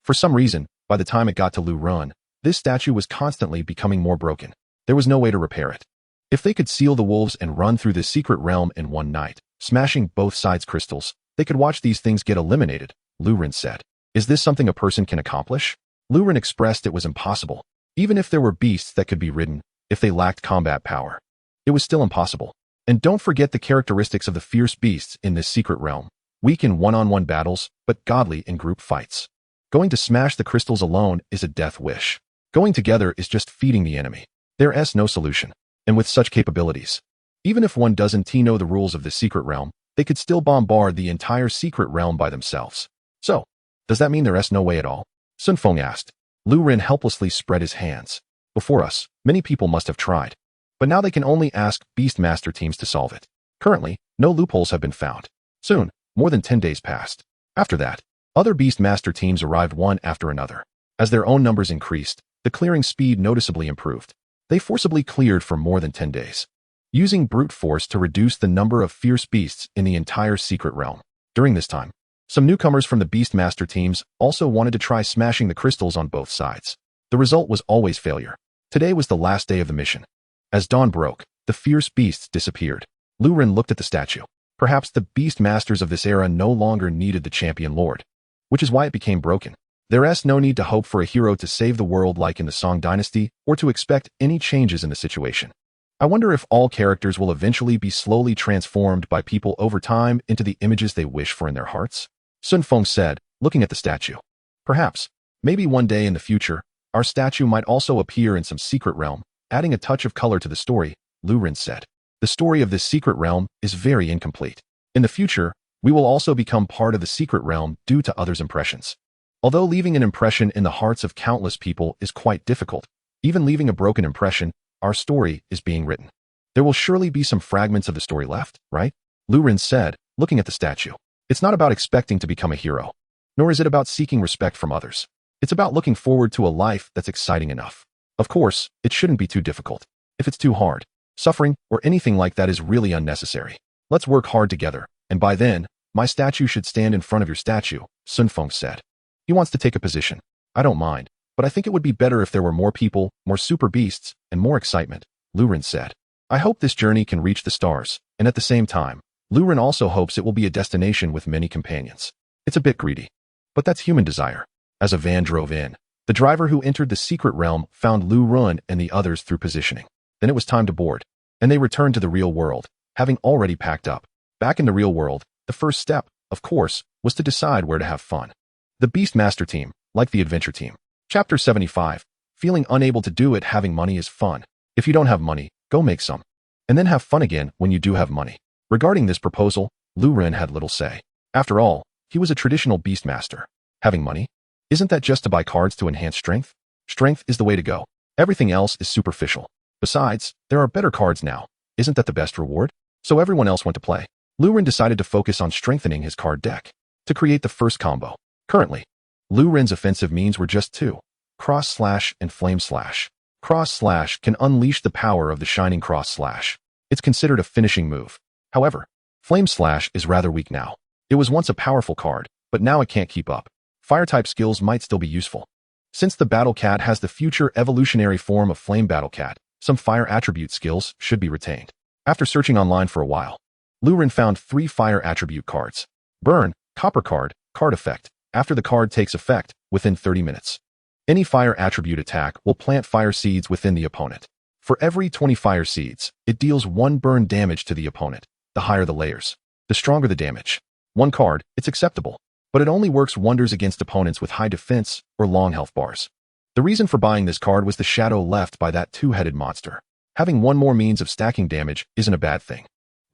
for some reason, by the time it got to Lu Ren, this statue was constantly becoming more broken. There was no way to repair it. If they could seal the wolves and run through this secret realm in one night, smashing both sides' crystals, they could watch these things get eliminated, Lu Ren said. Is this something a person can accomplish? Lu Ren expressed it was impossible. Even if there were beasts that could be ridden, if they lacked combat power, it was still impossible. And don't forget the characteristics of the fierce beasts in this secret realm. Weak in one-on-one battles, but godly in group fights. Going to smash the crystals alone is a death wish. Going together is just feeding the enemy. There's no solution. And with such capabilities, even if one doesn't know the rules of the secret realm, they could still bombard the entire secret realm by themselves. So, does that mean there's no way at all? Sun Feng asked. Lu Ren helplessly spread his hands. Before us, many people must have tried. But now they can only ask Beastmaster teams to solve it. Currently, no loopholes have been found. Soon, more than 10 days passed. After that, other Beastmaster teams arrived one after another. As their own numbers increased, the clearing speed noticeably improved. They forcibly cleared for more than 10 days, using brute force to reduce the number of fierce beasts in the entire secret realm. During this time, some newcomers from the Beastmaster teams also wanted to try smashing the crystals on both sides. The result was always failure. Today was the last day of the mission. As dawn broke, the fierce beasts disappeared. Lu Ren looked at the statue. Perhaps the Beastmasters of this era no longer needed the champion lord, which is why it became broken. There's no need to hope for a hero to save the world like in the Song Dynasty, or to expect any changes in the situation. I wonder if all characters will eventually be slowly transformed by people over time into the images they wish for in their hearts? Sun Feng said, looking at the statue. Perhaps, maybe one day in the future, our statue might also appear in some secret realm, adding a touch of color to the story, Lu Ren said. The story of this secret realm is very incomplete. In the future, we will also become part of the secret realm due to others' impressions. Although leaving an impression in the hearts of countless people is quite difficult, even leaving a broken impression, our story is being written. There will surely be some fragments of the story left, right? Lu Ren said, looking at the statue. It's not about expecting to become a hero, nor is it about seeking respect from others. It's about looking forward to a life that's exciting enough. Of course, it shouldn't be too difficult. If it's too hard, suffering, or anything like that is really unnecessary. Let's work hard together, and by then, my statue should stand in front of your statue, Sun Feng said. He wants to take a position. I don't mind, but I think it would be better if there were more people, more super beasts, and more excitement, Lu Ren said. I hope this journey can reach the stars, and at the same time, Lu Ren also hopes it will be a destination with many companions. It's a bit greedy, but that's human desire. As a van drove in, the driver who entered the secret realm found Lu Ren and the others through positioning. Then it was time to board, and they returned to the real world, having already packed up. Back in the real world, the first step of course, was to decide where to have fun. The Beastmaster team, like the adventure team. Chapter 75. Feeling unable to do it. Having money is fun. If you don't have money, go make some. And then have fun again when you do have money. Regarding this proposal, Lu Ren had little say. After all, he was a traditional Beastmaster. Having money? Isn't that just to buy cards to enhance strength? Strength is the way to go. Everything else is superficial. Besides, there are better cards now. Isn't that the best reward? So everyone else went to play. Lu Ren decided to focus on strengthening his card deck to create the first combo. Currently, Lu Ren's offensive means were just two: Cross Slash and Flame Slash. Cross Slash can unleash the power of the Shining Cross Slash. It's considered a finishing move. However, Flame Slash is rather weak now. It was once a powerful card, but now it can't keep up. Fire-type skills might still be useful. Since the Battle Cat has the future evolutionary form of Flame Battle Cat, some fire attribute skills should be retained. After searching online for a while, Lu Ren found 3 fire attribute cards. Burn, Copper Card, Card Effect. After the card takes effect, within 30 minutes. Any fire attribute attack will plant fire seeds within the opponent. For every 20 fire seeds, it deals 1 burn damage to the opponent. The higher the layers, the stronger the damage. 1 card, it's acceptable, but it only works wonders against opponents with high defense or long health bars. The reason for buying this card was the shadow left by that 2-headed monster. Having 1 more means of stacking damage isn't a bad thing.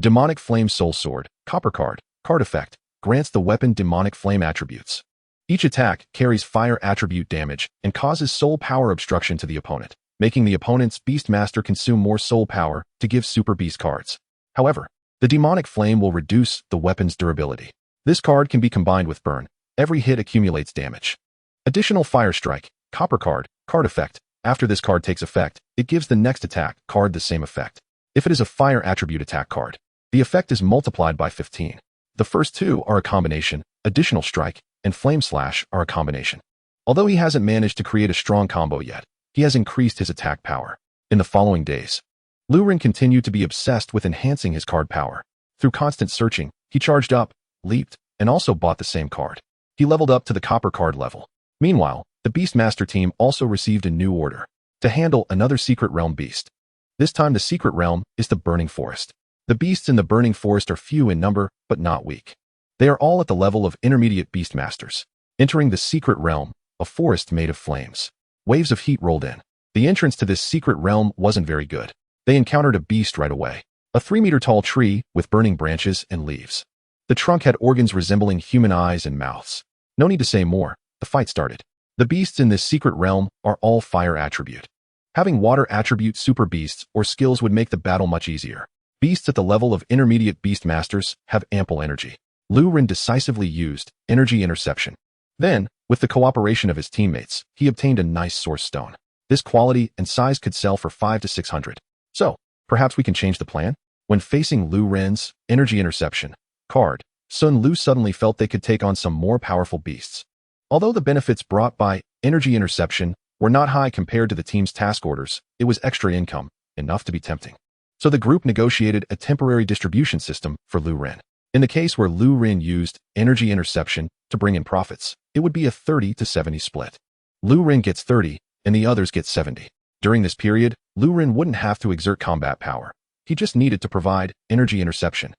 Demonic Flame Soul Sword, Copper Card, Card Effect, grants the weapon Demonic Flame attributes. Each attack carries fire attribute damage and causes soul power obstruction to the opponent, making the opponent's Beastmaster consume more soul power to give Super Beast cards. However, the Demonic Flame will reduce the weapon's durability. This card can be combined with Burn. Every hit accumulates damage. Additional Fire Strike, Copper Card, Card Effect. After this card takes effect, it gives the next attack card the same effect. If it is a fire attribute attack card, the effect is multiplied by 15. The first 2 are a combination. Additional Strike and Flame Slash are a combination. Although he hasn't managed to create a strong combo yet, he has increased his attack power. In the following days, Lu Ren continued to be obsessed with enhancing his card power. Through constant searching, he charged up, leaped, and also bought the same card. He leveled up to the Copper Card level. Meanwhile, the Beastmaster team also received a new order to handle another Secret Realm beast. This time the Secret Realm is the Burning Forest. The beasts in the Burning Forest are few in number, but not weak. They are all at the level of intermediate Beastmasters. Entering the Secret Realm, a forest made of flames. Waves of heat rolled in. The entrance to this Secret Realm wasn't very good. They encountered a beast right away. A 3-meter-tall tree with burning branches and leaves. The trunk had organs resembling human eyes and mouths. No need to say more. The fight started. The beasts in this Secret Realm are all fire attribute. Having water attribute super beasts or skills would make the battle much easier. Beasts at the level of intermediate Beastmasters have ample energy. Lu Ren decisively used energy interception. Then, with the cooperation of his teammates, he obtained a nice source stone. This quality and size could sell for 500 to 600. So, perhaps we can change the plan? When facing Lu Ren's energy interception card, Sun Lu suddenly felt they could take on some more powerful beasts. Although the benefits brought by energy interception were not high compared to the team's task orders, it was extra income, enough to be tempting. So the group negotiated a temporary distribution system for Lu Ren. In the case where Lu Ren used energy interception to bring in profits, it would be a 30 to 70 split. Lu Ren gets 30, and the others get 70. During this period, Lu Ren wouldn't have to exert combat power. He just needed to provide energy interception.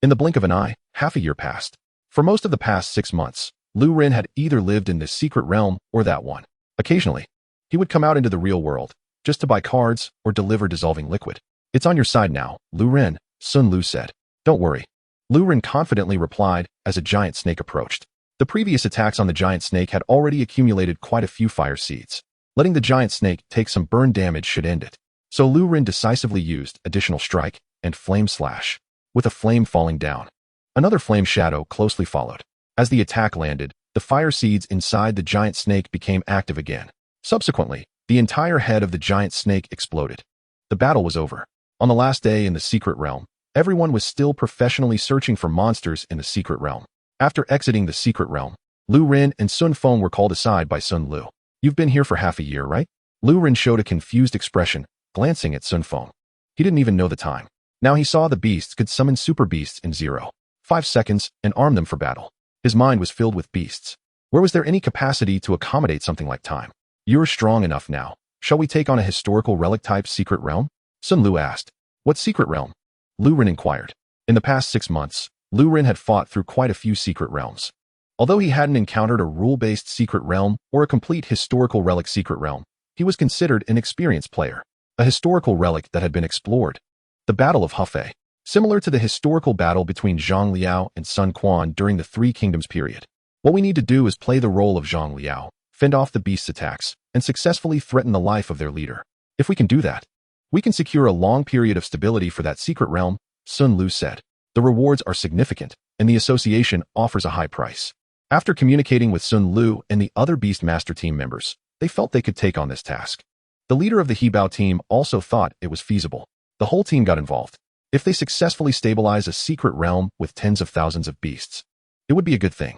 In the blink of an eye, half a year passed. For most of the past 6 months, Lu Ren had either lived in this Secret Realm or that one. Occasionally, he would come out into the real world, just to buy cards or deliver dissolving liquid. It's on your side now, Lu Ren, Sun Lu said. Don't worry. Lu Ren confidently replied as a giant snake approached. The previous attacks on the giant snake had already accumulated quite a few fire seeds. Letting the giant snake take some burn damage should end it. So Lu Ren decisively used additional strike and flame slash, with a flame falling down. Another flame shadow closely followed. As the attack landed, the fire seeds inside the giant snake became active again. Subsequently, the entire head of the giant snake exploded. The battle was over. On the last day in the Secret Realm, everyone was still professionally searching for monsters in the Secret Realm. After exiting the Secret Realm, Lu Ren and Sun Feng were called aside by Sun Lu. You've been here for half a year, right? Lu Ren showed a confused expression, glancing at Sun Feng. He didn't even know the time. Now he saw the beasts could summon super beasts in 0.5 seconds and arm them for battle. His mind was filled with beasts. Where was there any capacity to accommodate something like time? You're strong enough now. Shall we take on a historical relic-type secret realm? Sun Lu asked. What secret realm? Lu Ren inquired. In the past 6 months, Lu Ren had fought through quite a few secret realms. Although he hadn't encountered a rule-based secret realm or a complete historical relic secret realm, he was considered an experienced player, a historical relic that had been explored. The Battle of Hefei, similar to the historical battle between Zhang Liao and Sun Quan during the Three Kingdoms period. What we need to do is play the role of Zhang Liao, fend off the beast's attacks, and successfully threaten the life of their leader. If we can do that, we can secure a long period of stability for that secret realm, Sun Lu said. The rewards are significant, and the association offers a high price. After communicating with Sun Lu and the other Beast Master team members, they felt they could take on this task. The leader of the Hebao team also thought it was feasible. The whole team got involved. If they successfully stabilize a secret realm with tens of thousands of beasts, it would be a good thing.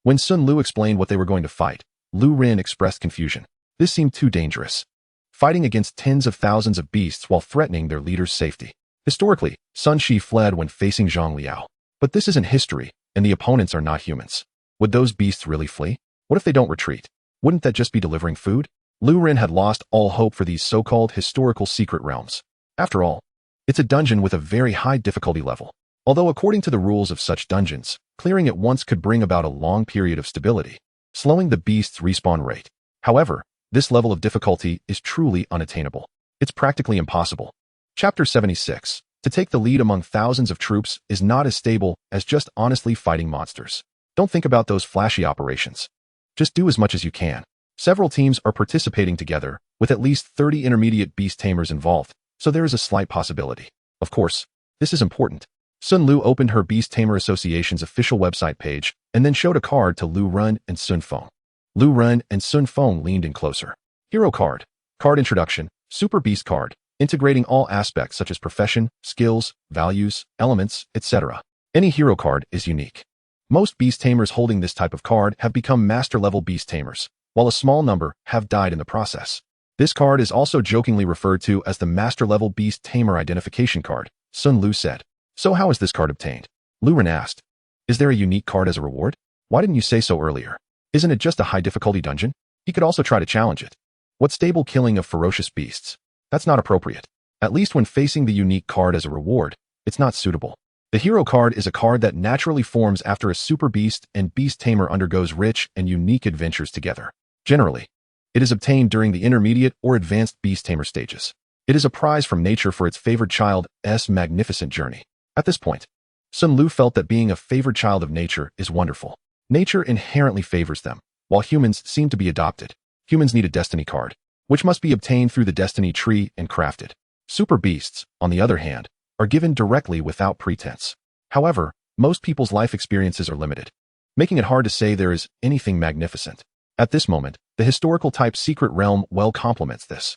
When Sun Lu explained what they were going to fight, Lu Ren expressed confusion. This seemed too dangerous. Fighting against tens of thousands of beasts while threatening their leader's safety. Historically, Sun Shi fled when facing Zhang Liao. But this isn't history, and the opponents are not humans. Would those beasts really flee? What if they don't retreat? Wouldn't that just be delivering food? Lu Ren had lost all hope for these so-called historical secret realms. After all, it's a dungeon with a very high difficulty level. Although according to the rules of such dungeons, clearing it once could bring about a long period of stability, slowing the beast's respawn rate. However, this level of difficulty is truly unattainable. It's practically impossible. Chapter 76. To take the lead among thousands of troops is not as stable as just honestly fighting monsters. Don't think about those flashy operations. Just do as much as you can. Several teams are participating together, with at least 30 intermediate beast tamers involved, so there is a slight possibility. Of course, this is important. Sun Lu opened her Beast Tamer Association's official website page and then showed a card to Lu Ren and Sun Feng. Lu Ren and Sun Feng leaned in closer. Hero card. Card introduction. Super Beast card, integrating all aspects such as profession, skills, values, elements, etc. Any hero card is unique. Most Beast Tamers holding this type of card have become master-level Beast Tamers, while a small number have died in the process. This card is also jokingly referred to as the master-level Beast Tamer identification card, Sun Lu said. So how is this card obtained? Lu Ren asked. Is there a unique card as a reward? Why didn't you say so earlier? Isn't it just a high-difficulty dungeon? He could also try to challenge it. What stable killing of ferocious beasts? That's not appropriate. At least when facing the unique card as a reward, it's not suitable. The hero card is a card that naturally forms after a super beast and beast tamer undergoes rich and unique adventures together. Generally, it is obtained during the intermediate or advanced beast tamer stages. It is a prize from nature for its favored child's magnificent journey. At this point, Sun Lu felt that being a favored child of nature is wonderful. Nature inherently favors them, while humans seem to be adopted. Humans need a destiny card, which must be obtained through the destiny tree and crafted. Super beasts, on the other hand, are given directly without pretense. However, most people's life experiences are limited, making it hard to say there is anything magnificent. At this moment, the historical type secret realm well complements this.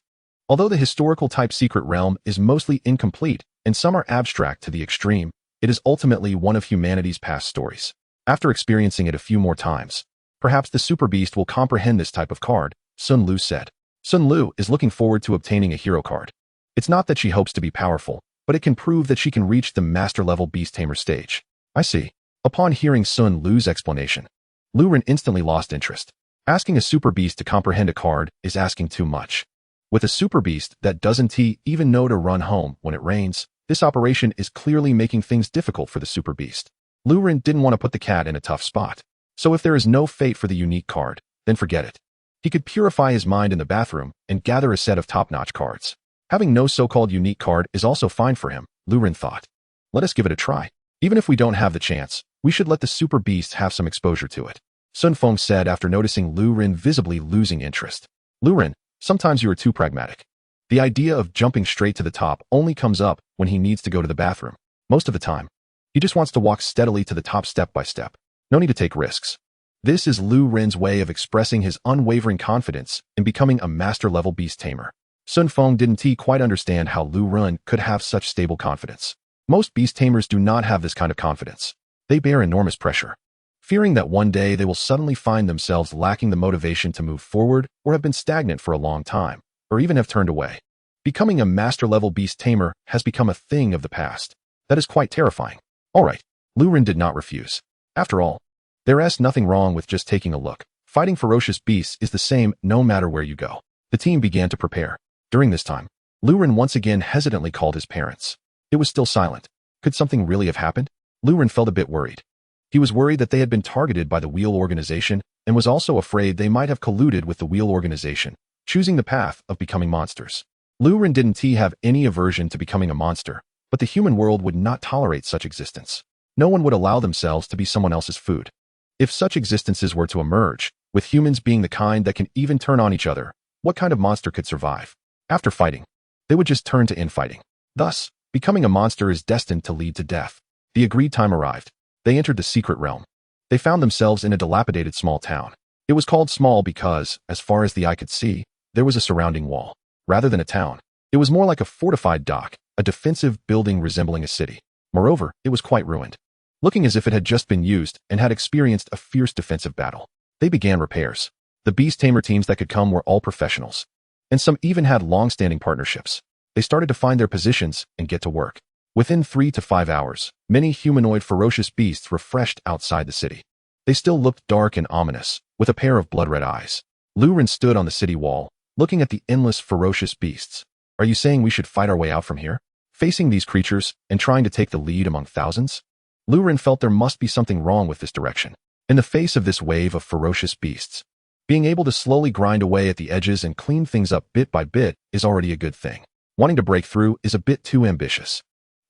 Although the historical type secret realm is mostly incomplete and some are abstract to the extreme, it is ultimately one of humanity's past stories. After experiencing it a few more times, perhaps the super beast will comprehend this type of card, Sun Lu said. Sun Lu is looking forward to obtaining a hero card. It's not that she hopes to be powerful, but it can prove that she can reach the master-level beast tamer stage. I see. Upon hearing Sun Lu's explanation, Lu Ren instantly lost interest. Asking a super beast to comprehend a card is asking too much. With a super beast that doesn't even know to run home when it rains, this operation is clearly making things difficult for the super beast. Lu Ren didn't want to put the cat in a tough spot. So if there is no fate for the unique card, then forget it. He could purify his mind in the bathroom and gather a set of top-notch cards. Having no so-called unique card is also fine for him, Lu Ren thought. Let us give it a try. Even if we don't have the chance, we should let the super beast have some exposure to it. Sun Feng said after noticing Lu Ren visibly losing interest. Lu Ren, sometimes you are too pragmatic. The idea of jumping straight to the top only comes up when he needs to go to the bathroom. Most of the time, he just wants to walk steadily to the top step by step. No need to take risks. This is Lu Ren's way of expressing his unwavering confidence in becoming a master-level beast tamer. Sun Feng didn't quite understand how Lu Ren could have such stable confidence. Most beast tamers do not have this kind of confidence. They bear enormous pressure, fearing that one day they will suddenly find themselves lacking the motivation to move forward or have been stagnant for a long time, or even have turned away. Becoming a master-level beast tamer has become a thing of the past. That is quite terrifying. All right, Lu Ren did not refuse. After all, there's nothing wrong with just taking a look. Fighting ferocious beasts is the same no matter where you go. The team began to prepare. During this time, Lu Ren once again hesitantly called his parents. It was still silent. Could something really have happened? Lu Ren felt a bit worried. He was worried that they had been targeted by the Wheel organization and was also afraid they might have colluded with the Wheel organization, choosing the path of becoming monsters. Lu Ren didn't have any aversion to becoming a monster, but the human world would not tolerate such existence. No one would allow themselves to be someone else's food. If such existences were to emerge, with humans being the kind that can even turn on each other, what kind of monster could survive? After fighting, they would just turn to infighting. Thus, becoming a monster is destined to lead to death. The agreed time arrived. They entered the secret realm. They found themselves in a dilapidated small town. It was called small because, as far as the eye could see, there was a surrounding wall. Rather than a town, it was more like a fortified dock, a defensive building resembling a city. Moreover, it was quite ruined, looking as if it had just been used and had experienced a fierce defensive battle. They began repairs. The Beast Tamer teams that could come were all professionals, and some even had long-standing partnerships. They started to find their positions and get to work. Within 3 to 5 hours, many humanoid ferocious beasts refreshed outside the city. They still looked dark and ominous, with a pair of blood-red eyes. Lu Ren stood on the city wall, looking at the endless ferocious beasts. Are you saying we should fight our way out from here? Facing these creatures and trying to take the lead among thousands? Lu Ren felt there must be something wrong with this direction. In the face of this wave of ferocious beasts, being able to slowly grind away at the edges and clean things up bit by bit is already a good thing. Wanting to break through is a bit too ambitious.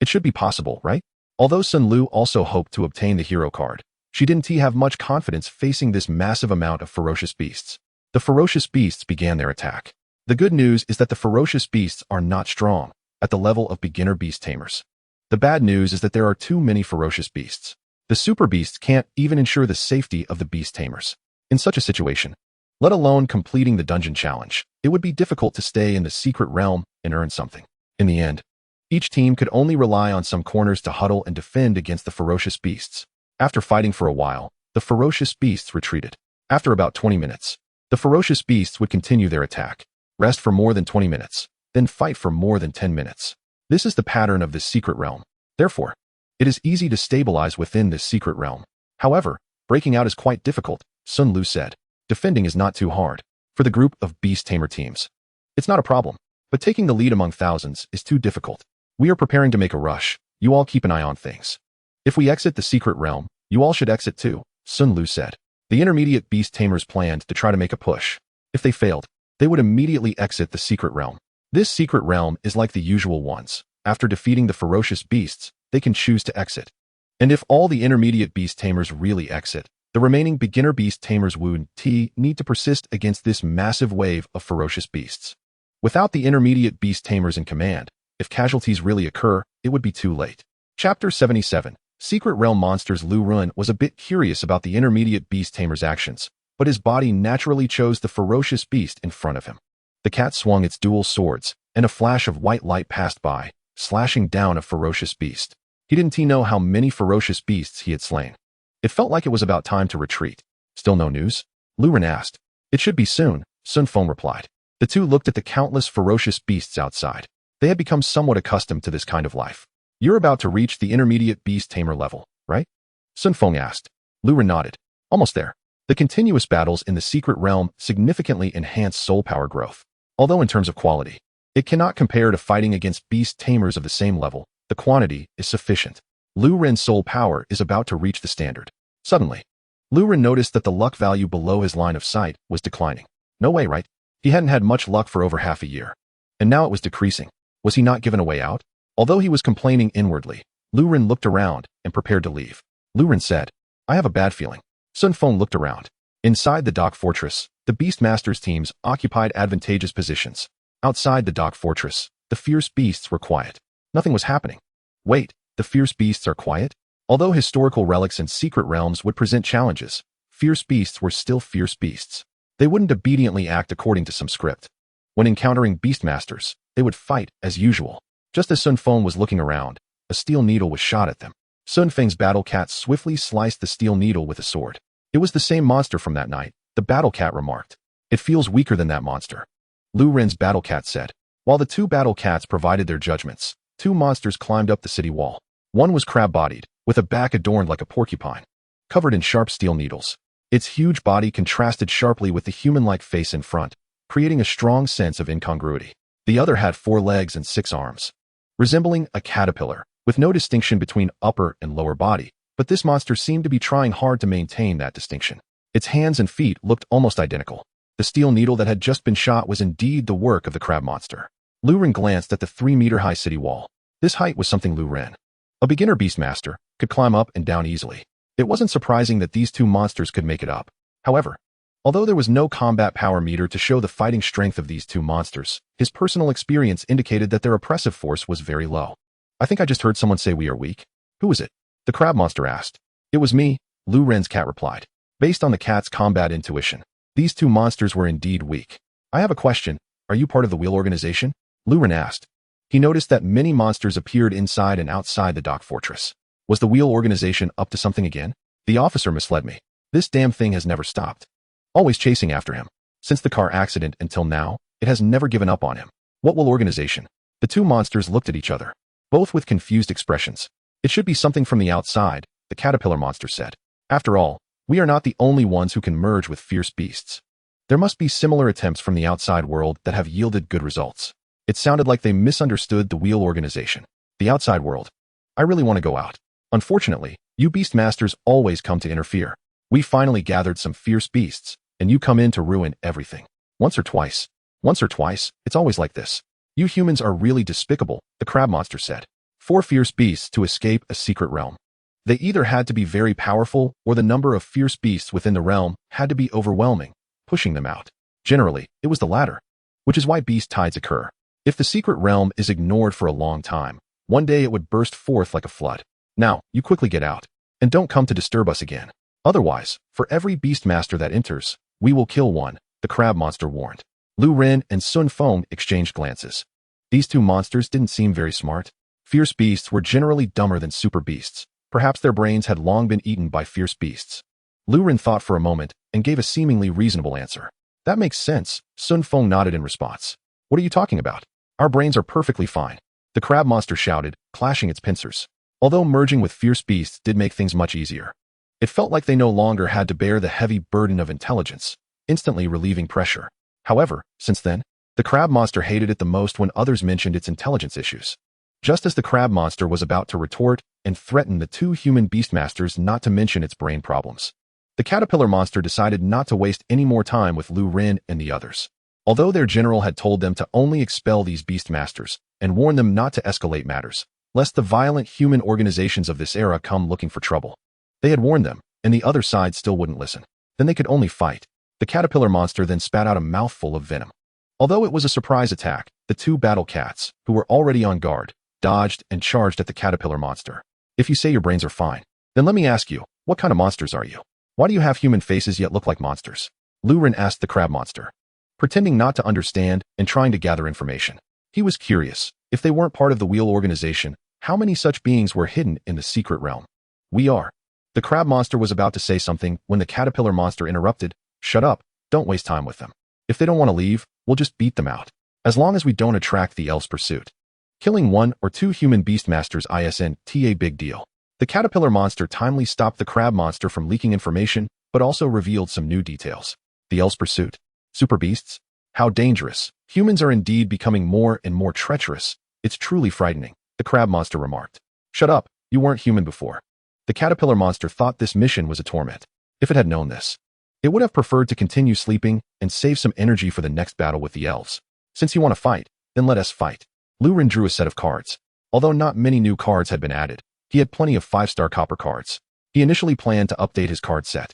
It should be possible, right? Although Sun Lu also hoped to obtain the hero card, she didn't have much confidence facing this massive amount of ferocious beasts. The ferocious beasts began their attack. The good news is that the ferocious beasts are not strong, at the level of beginner beast tamers. The bad news is that there are too many ferocious beasts. The super beasts can't even ensure the safety of the beast tamers. In such a situation, let alone completing the dungeon challenge, it would be difficult to stay in the secret realm and earn something. In the end, each team could only rely on some corners to huddle and defend against the ferocious beasts. After fighting for a while, the ferocious beasts retreated. After about 20 minutes, the ferocious beasts would continue their attack, rest for more than 20 minutes, then fight for more than 10 minutes. This is the pattern of this secret realm. Therefore, it is easy to stabilize within this secret realm. However, breaking out is quite difficult, Sun Lu said. Defending is not too hard. For the group of Beast Tamer teams, it's not a problem, but taking the lead among thousands is too difficult. We are preparing to make a rush. You all keep an eye on things. If we exit the secret realm, you all should exit too, Sun Lu said. The intermediate Beast Tamers planned to try to make a push. If they failed, they would immediately exit the secret realm. This secret realm is like the usual ones. After defeating the ferocious beasts, they can choose to exit. And if all the intermediate Beast Tamers really exit, the remaining beginner Beast Tamers would need to persist against this massive wave of ferocious beasts. Without the intermediate Beast Tamers in command, if casualties really occur, it would be too late. Chapter 77. Secret Realm Monsters. Lu Ren was a bit curious about the intermediate Beast Tamers' actions, but his body naturally chose the ferocious beast in front of him. The cat swung its dual swords, and a flash of white light passed by, slashing down a ferocious beast. He didn't know how many ferocious beasts he had slain. It felt like it was about time to retreat. Still no news? Lu Ren asked. It should be soon, Sun Feng replied. The two looked at the countless ferocious beasts outside. They had become somewhat accustomed to this kind of life. You're about to reach the intermediate Beast Tamer level, right? Sun Feng asked. Lu Ren nodded. Almost there. The continuous battles in the secret realm significantly enhance soul power growth. Although in terms of quality, it cannot compare to fighting against Beast Tamers of the same level, the quantity is sufficient. Lu Ren's soul power is about to reach the standard. Suddenly, Lu Ren noticed that the luck value below his line of sight was declining. No way, right? He hadn't had much luck for over half a year. And now it was decreasing. Was he not given a way out? Although he was complaining inwardly, Lu Ren looked around and prepared to leave. Lu Ren said, I have a bad feeling. Sun Feng looked around. Inside the dock fortress, the Beastmasters teams occupied advantageous positions. Outside the dock fortress, the fierce beasts were quiet. Nothing was happening. Wait, the fierce beasts are quiet? Although historical relics and secret realms would present challenges, fierce beasts were still fierce beasts. They wouldn't obediently act according to some script. When encountering Beastmasters, they would fight as usual. Just as Sun Feng was looking around, a steel needle was shot at them. Sun Feng's battle cat swiftly sliced the steel needle with a sword. It was the same monster from that night, the battle cat remarked. It feels weaker than that monster. Lu Ren's battle cat said. While the two battle cats provided their judgments, two monsters climbed up the city wall. One was crab-bodied, with a back adorned like a porcupine, covered in sharp steel needles. Its huge body contrasted sharply with the human-like face in front, creating a strong sense of incongruity. The other had 4 legs and 6 arms. Resembling a caterpillar, with no distinction between upper and lower body, but this monster seemed to be trying hard to maintain that distinction. Its hands and feet looked almost identical. The steel needle that had just been shot was indeed the work of the crab monster. Lu Ren glanced at the 3-meter-high city wall. This height was something Lu Ren, a beginner beastmaster, could climb up and down easily. It wasn't surprising that these two monsters could make it up. However, although there was no combat power meter to show the fighting strength of these two monsters, his personal experience indicated that their oppressive force was very low. I think I just heard someone say we are weak. Who is it? The crab monster asked. It was me, Lu Ren's cat replied. Based on the cat's combat intuition, these two monsters were indeed weak. I have a question. Are you part of the wheel organization? Lu Ren asked. He noticed that many monsters appeared inside and outside the dock fortress. Was the wheel organization up to something again? The officer misled me. This damn thing has never stopped. Always chasing after him. Since the car accident until now, it has never given up on him. What will organization? The two monsters looked at each other, both with confused expressions. It should be something from the outside, the caterpillar monster said. After all, we are not the only ones who can merge with fierce beasts. There must be similar attempts from the outside world that have yielded good results. It sounded like they misunderstood the wheel organization. The outside world. I really want to go out. Unfortunately, you beastmasters always come to interfere. We finally gathered some fierce beasts, and you come in to ruin everything. Once or twice, it's always like this. You humans are really despicable, the crab monster said. 4 fierce beasts to escape a secret realm. They either had to be very powerful, or the number of fierce beasts within the realm had to be overwhelming, pushing them out. Generally, it was the latter, which is why beast tides occur. If the secret realm is ignored for a long time, one day it would burst forth like a flood. Now, you quickly get out, and don't come to disturb us again. Otherwise, for every beastmaster that enters, we will kill one, the crab monster warned. Lu Ren and Sun Feng exchanged glances. These two monsters didn't seem very smart. Fierce beasts were generally dumber than super beasts. Perhaps their brains had long been eaten by fierce beasts. Lu Ren thought for a moment and gave a seemingly reasonable answer. That makes sense, Sun Feng nodded in response. What are you talking about? Our brains are perfectly fine. The crab monster shouted, clashing its pincers. Although merging with fierce beasts did make things much easier. It felt like they no longer had to bear the heavy burden of intelligence, instantly relieving pressure. However, since then, the crab monster hated it the most when others mentioned its intelligence issues. Just as the crab monster was about to retort and threaten the two human beastmasters not to mention its brain problems, the caterpillar monster decided not to waste any more time with Lu Ren and the others. Although their general had told them to only expel these beastmasters and warn them not to escalate matters, lest the violent human organizations of this era come looking for trouble. They had warned them, and the other side still wouldn't listen. Then they could only fight. The caterpillar monster then spat out a mouthful of venom. Although it was a surprise attack, the two battle cats, who were already on guard, dodged and charged at the caterpillar monster. If you say your brains are fine, then let me ask you, what kind of monsters are you? Why do you have human faces yet look like monsters? Lu Ren asked the crab monster, pretending not to understand and trying to gather information. He was curious. If they weren't part of the wheel organization, how many such beings were hidden in the secret realm? We are. The crab monster was about to say something when the caterpillar monster interrupted. Shut up, don't waste time with them. If they don't want to leave, we'll just beat them out. As long as we don't attract the elf's pursuit. Killing 1 or 2 human beastmasters isn't a big deal. The caterpillar monster timely stopped the crab monster from leaking information, but also revealed some new details. The elf's pursuit. Super beasts? How dangerous. Humans are indeed becoming more and more treacherous. It's truly frightening, the crab monster remarked. Shut up, you weren't human before. The caterpillar monster thought this mission was a torment. If it had known this, it would have preferred to continue sleeping and save some energy for the next battle with the elves. Since you want to fight, then let us fight. Lu Ren drew a set of cards. Although not many new cards had been added, he had plenty of 5-star copper cards. He initially planned to update his card set.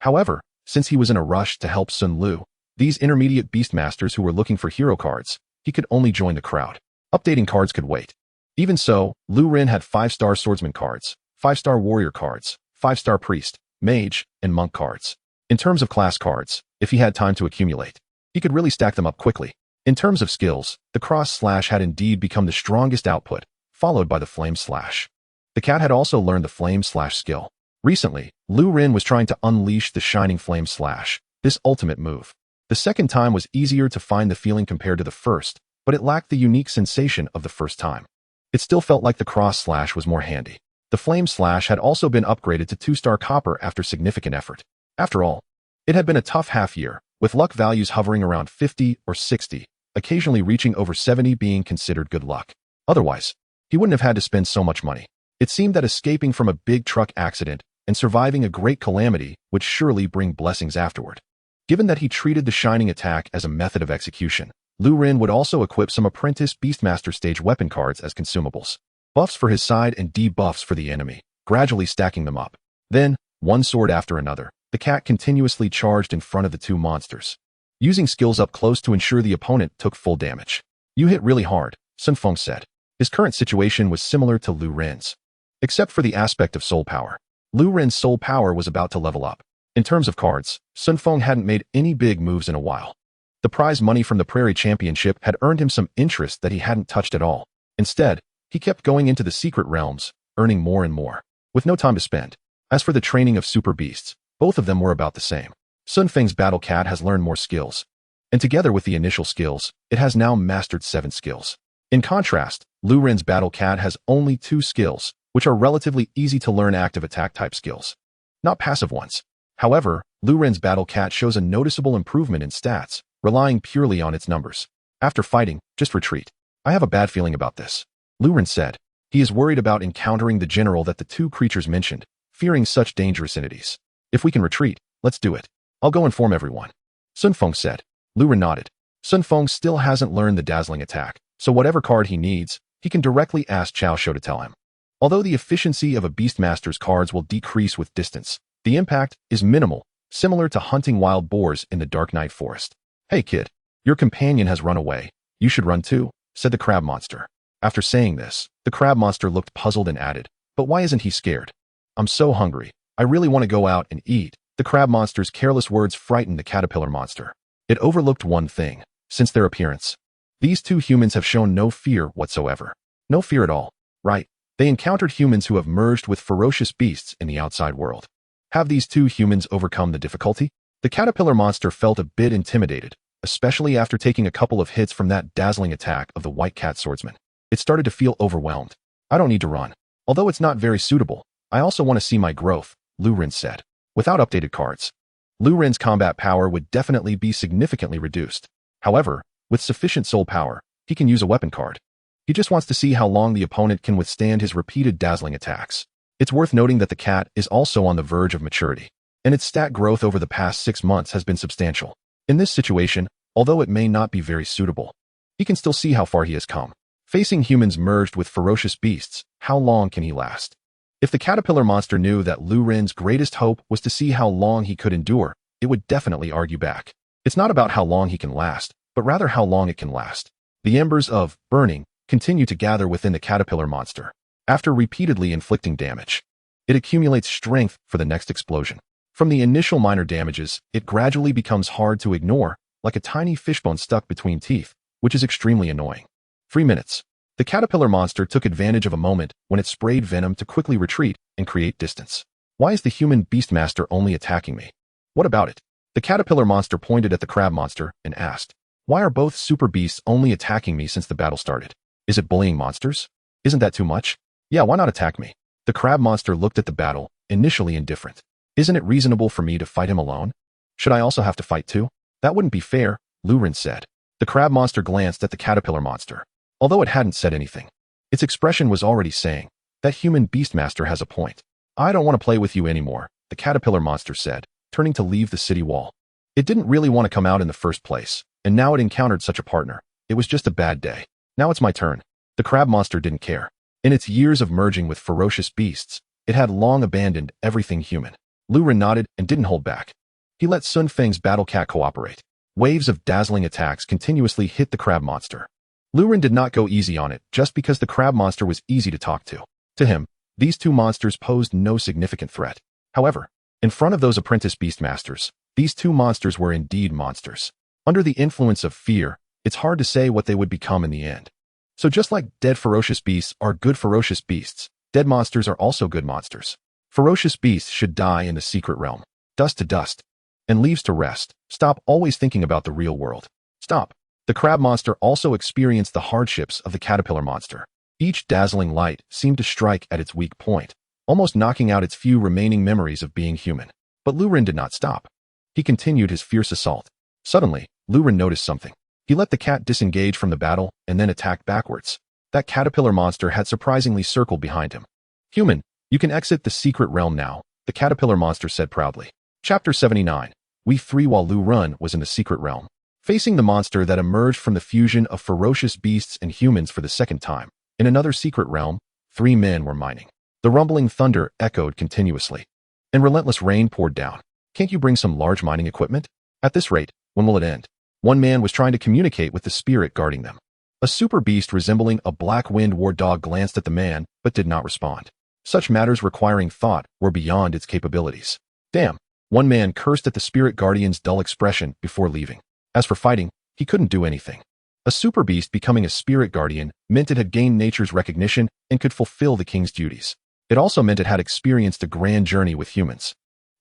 However, since he was in a rush to help Sun Lu, these intermediate beastmasters who were looking for hero cards, he could only join the crowd. Updating cards could wait. Even so, Lu Ren had 5-star swordsman cards, 5-star warrior cards, 5-star priest, mage, and monk cards. In terms of class cards, if he had time to accumulate, he could really stack them up quickly. In terms of skills, the cross slash had indeed become the strongest output, followed by the flame slash. The cat had also learned the flame slash skill. Recently, Lu Ren was trying to unleash the shining flame slash, this ultimate move. The second time was easier to find the feeling compared to the first, but it lacked the unique sensation of the first time. It still felt like the cross slash was more handy. The flame slash had also been upgraded to 2-star copper after significant effort. After all, it had been a tough half year, with luck values hovering around 50 or 60, occasionally reaching over 70 being considered good luck. Otherwise, he wouldn't have had to spend so much money. It seemed that escaping from a big truck accident and surviving a great calamity would surely bring blessings afterward. Given that he treated the shining attack as a method of execution, Lu Ren would also equip some apprentice Beastmaster stage weapon cards as consumables. Buffs for his side and debuffs for the enemy, gradually stacking them up. Then, one sword after another, the cat continuously charged in front of the two monsters, using skills up close to ensure the opponent took full damage. You hit really hard, Sun Feng said. His current situation was similar to Lu Ren's, except for the aspect of soul power. Lu Ren's soul power was about to level up. In terms of cards, Sun Feng hadn't made any big moves in a while. The prize money from the Prairie Championship had earned him some interest that he hadn't touched at all. Instead, he kept going into the secret realms, earning more and more, with no time to spend. As for the training of super beasts, both of them were about the same. Sun Feng's battle cat has learned more skills, and together with the initial skills, it has now mastered 7 skills. In contrast, Lu Ren's battle cat has only 2 skills, which are relatively easy to learn active attack type skills, not passive ones. However, Lu Ren's battle cat shows a noticeable improvement in stats, relying purely on its numbers. After fighting, just retreat. I have a bad feeling about this, Lu Ren said. He is worried about encountering the general that the 2 creatures mentioned, fearing such dangerous entities. If we can retreat, let's do it. I'll go inform everyone, Sun Feng said. Lu Ren nodded. Sun Feng still hasn't learned the dazzling attack, so whatever card he needs, he can directly ask Chao Shou to tell him. Although the efficiency of a Beastmaster's cards will decrease with distance, the impact is minimal, similar to hunting wild boars in the Dark Night Forest. Hey kid, your companion has run away. You should run too, said the crab monster. After saying this, the crab monster looked puzzled and added, but why isn't he scared? I'm so hungry. I really want to go out and eat. The crab monster's careless words frightened the caterpillar monster. It overlooked one thing. Since their appearance, these 2 humans have shown no fear whatsoever. No fear at all, right? They encountered humans who have merged with ferocious beasts in the outside world. Have these 2 humans overcome the difficulty? The caterpillar monster felt a bit intimidated, especially after taking a couple of hits from that dazzling attack of the white cat swordsman. It started to feel overwhelmed. I don't need to run. Although it's not very suitable, I also want to see my growth, Lu Ren said. Without updated cards, Lu Ren's combat power would definitely be significantly reduced. However, with sufficient soul power, he can use a weapon card. He just wants to see how long the opponent can withstand his repeated dazzling attacks. It's worth noting that the cat is also on the verge of maturity, and its stat growth over the past 6 months has been substantial. In this situation, although it may not be very suitable, he can still see how far he has come. Facing humans merged with ferocious beasts, how long can he last? If the caterpillar monster knew that Lu Ren's greatest hope was to see how long he could endure, it would definitely argue back. It's not about how long he can last, but rather how long it can last. The embers of burning continue to gather within the caterpillar monster. After repeatedly inflicting damage, it accumulates strength for the next explosion. From the initial minor damages, it gradually becomes hard to ignore, like a tiny fishbone stuck between teeth, which is extremely annoying. 3 minutes. The caterpillar monster took advantage of a moment when it sprayed venom to quickly retreat and create distance. Why is the human beastmaster only attacking me? What about it? The caterpillar monster pointed at the crab monster and asked, why are both super beasts only attacking me since the battle started? Is it bullying monsters? Isn't that too much? Yeah, why not attack me? The crab monster looked at the battle, initially indifferent. Isn't it reasonable for me to fight him alone? Should I also have to fight too? That wouldn't be fair, Lu Ren said. The crab monster glanced at the caterpillar monster. Although it hadn't said anything, its expression was already saying, that human beastmaster has a point. I don't want to play with you anymore, the caterpillar monster said, turning to leave the city wall. It didn't really want to come out in the first place, and now it encountered such a partner. It was just a bad day. Now it's my turn. The crab monster didn't care. In its years of merging with ferocious beasts, it had long abandoned everything human. Lu Ren nodded and didn't hold back. He let Sun Feng's battle cat cooperate. Waves of dazzling attacks continuously hit the crab monster. Lu Ren did not go easy on it just because the crab monster was easy to talk to. To him, these 2 monsters posed no significant threat. However, in front of those apprentice beastmasters, these 2 monsters were indeed monsters. Under the influence of fear, it's hard to say what they would become in the end. So just like dead ferocious beasts are good ferocious beasts, dead monsters are also good monsters. Ferocious beasts should die in the secret realm. Dust to dust. And leaves to rest. Stop always thinking about the real world. Stop. The crab monster also experienced the hardships of the caterpillar monster. Each dazzling light seemed to strike at its weak point, almost knocking out its few remaining memories of being human. But Lu Ren did not stop. He continued his fierce assault. Suddenly, Lu Ren noticed something. He let the cat disengage from the battle and then attacked backwards. That caterpillar monster had surprisingly circled behind him. Human, you can exit the secret realm now, the caterpillar monster said proudly. Chapter 79. We three while Lu Ren was in the secret realm. Facing the monster that emerged from the fusion of ferocious beasts and humans for the second time, in another secret realm, three men were mining. The rumbling thunder echoed continuously, and relentless rain poured down. Can't you bring some large mining equipment? At this rate, when will it end? One man was trying to communicate with the spirit guarding them. A super beast resembling a black wind war dog glanced at the man, but did not respond. Such matters requiring thought were beyond its capabilities. Damn, one man cursed at the spirit guardian's dull expression before leaving. As for fighting, he couldn't do anything. A super beast becoming a spirit guardian meant it had gained nature's recognition and could fulfill the king's duties. It also meant it had experienced a grand journey with humans.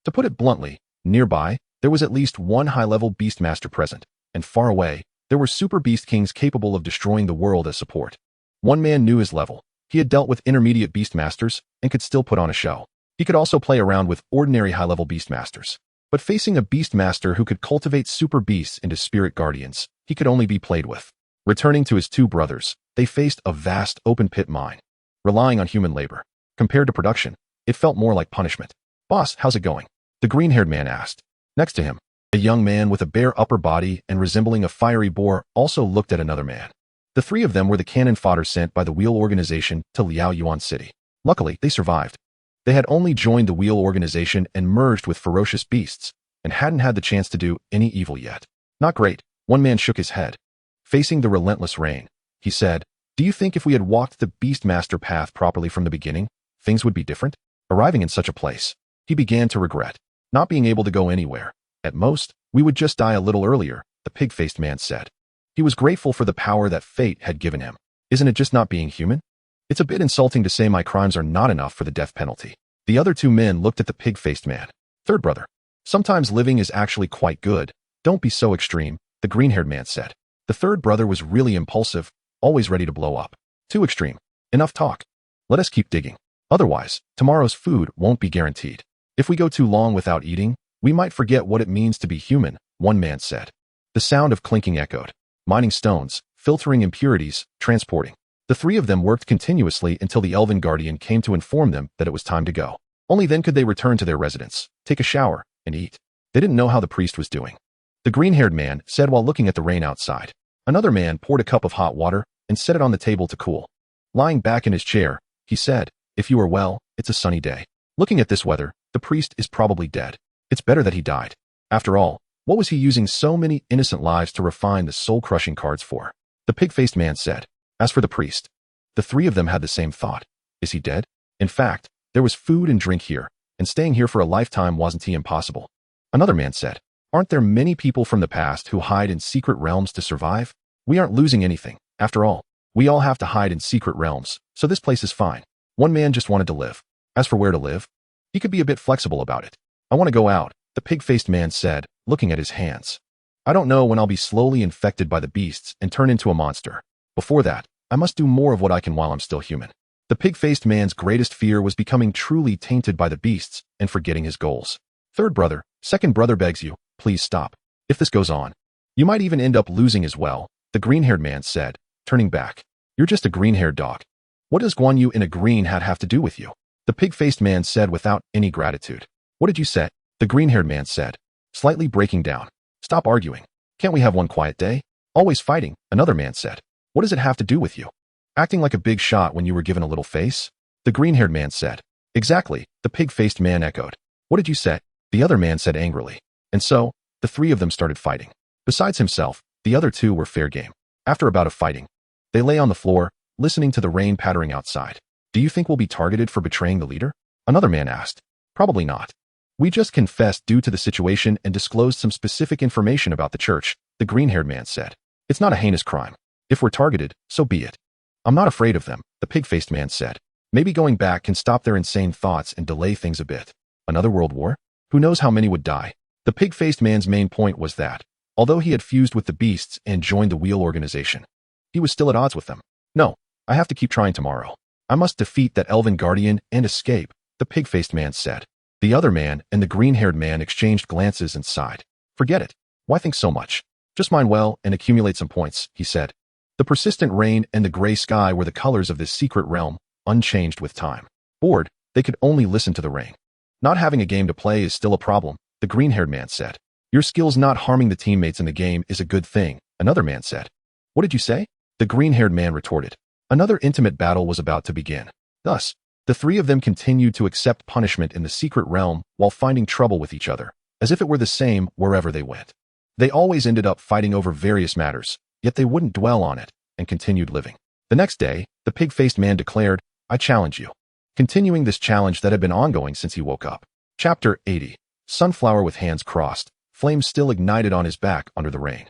To put it bluntly, nearby, there was at least one high-level beastmaster present, and far away, there were super beast kings capable of destroying the world as support. One man knew his level. He had dealt with intermediate beastmasters and could still put on a show. He could also play around with ordinary high-level beastmasters. But facing a beastmaster who could cultivate super beasts into spirit guardians, he could only be played with. Returning to his two brothers, they faced a vast open-pit mine, relying on human labor. Compared to production, it felt more like punishment. Boss, how's it going? The green-haired man asked. Next to him, a young man with a bare upper body and resembling a fiery boar also looked at another man. The three of them were the cannon fodder sent by the Wheel Organization to Liao Yuan City. Luckily, they survived. They had only joined the Wheel Organization and merged with ferocious beasts, and hadn't had the chance to do any evil yet. Not great, one man shook his head. Facing the relentless rain, he said, do you think if we had walked the Beastmaster path properly from the beginning, things would be different? Arriving in such a place, he began to regret not being able to go anywhere. At most, we would just die a little earlier, the pig-faced man said. He was grateful for the power that fate had given him. Isn't it just not being human? It's a bit insulting to say my crimes are not enough for the death penalty. The other two men looked at the pig-faced man. Third brother. Sometimes living is actually quite good. Don't be so extreme, the green-haired man said. The third brother was really impulsive, always ready to blow up. Too extreme. Enough talk. Let us keep digging. Otherwise, tomorrow's food won't be guaranteed. If we go too long without eating, we might forget what it means to be human, one man said. The sound of clinking echoed. Mining stones, filtering impurities, transporting. The three of them worked continuously until the Elven Guardian came to inform them that it was time to go. Only then could they return to their residence, take a shower, and eat. They didn't know how the priest was doing. The green-haired man said while looking at the rain outside. Another man poured a cup of hot water and set it on the table to cool. Lying back in his chair, he said, if you are well, it's a sunny day. Looking at this weather, the priest is probably dead. It's better that he died. After all, what was he using so many innocent lives to refine the soul-crushing cards for? The pig-faced man said. As for the priest, the three of them had the same thought. Is he dead? In fact, there was food and drink here, and staying here for a lifetime wasn't impossible. Another man said, aren't there many people from the past who hide in secret realms to survive? We aren't losing anything. After all, we all have to hide in secret realms, so this place is fine. One man just wanted to live. As for where to live, he could be a bit flexible about it. I want to go out, the pig-faced man said, looking at his hands. I don't know when I'll be slowly infected by the beasts and turn into a monster. Before that, I must do more of what I can while I'm still human. The pig-faced man's greatest fear was becoming truly tainted by the beasts and forgetting his goals. Third brother, second brother begs you, please stop. If this goes on, you might even end up losing as well, the green-haired man said, turning back. You're just a green-haired dog. What does Guan Yu in a green hat have to do with you? The pig-faced man said without any gratitude. What did you say? The green-haired man said, slightly breaking down. Stop arguing. Can't we have one quiet day? Always fighting, another man said. What does it have to do with you? Acting like a big shot when you were given a little face? The green-haired man said. Exactly, the pig-faced man echoed. What did you say? The other man said angrily. And so, the three of them started fighting. Besides himself, the other two were fair game. After a bout of fighting, they lay on the floor, listening to the rain pattering outside. Do you think we'll be targeted for betraying the leader? Another man asked. Probably not. We just confessed due to the situation and disclosed some specific information about the church, the green-haired man said. It's not a heinous crime. If we're targeted, so be it. I'm not afraid of them, the pig-faced man said. Maybe going back can stop their insane thoughts and delay things a bit. Another world war? Who knows how many would die? The pig-faced man's main point was that, although he had fused with the beasts and joined the Wheel Organization, he was still at odds with them. No, I have to keep trying tomorrow. I must defeat that Elven Guardian and escape, the pig-faced man said. The other man and the green-haired man exchanged glances and sighed. Forget it. Why think so much? Just mine well and accumulate some points, he said. The persistent rain and the gray sky were the colors of this secret realm, unchanged with time. Bored, they could only listen to the rain. Not having a game to play is still a problem, the green-haired man said. Your skills not harming the teammates in the game is a good thing, another man said. What did you say? The green-haired man retorted. Another intimate battle was about to begin. Thus, the three of them continued to accept punishment in the secret realm while finding trouble with each other, as if it were the same wherever they went. They always ended up fighting over various matters, yet they wouldn't dwell on it, and continued living. The next day, the pig-faced man declared, I challenge you. Continuing this challenge that had been ongoing since he woke up. Chapter 80. Sunflower with hands crossed, flames still ignited on his back under the rain.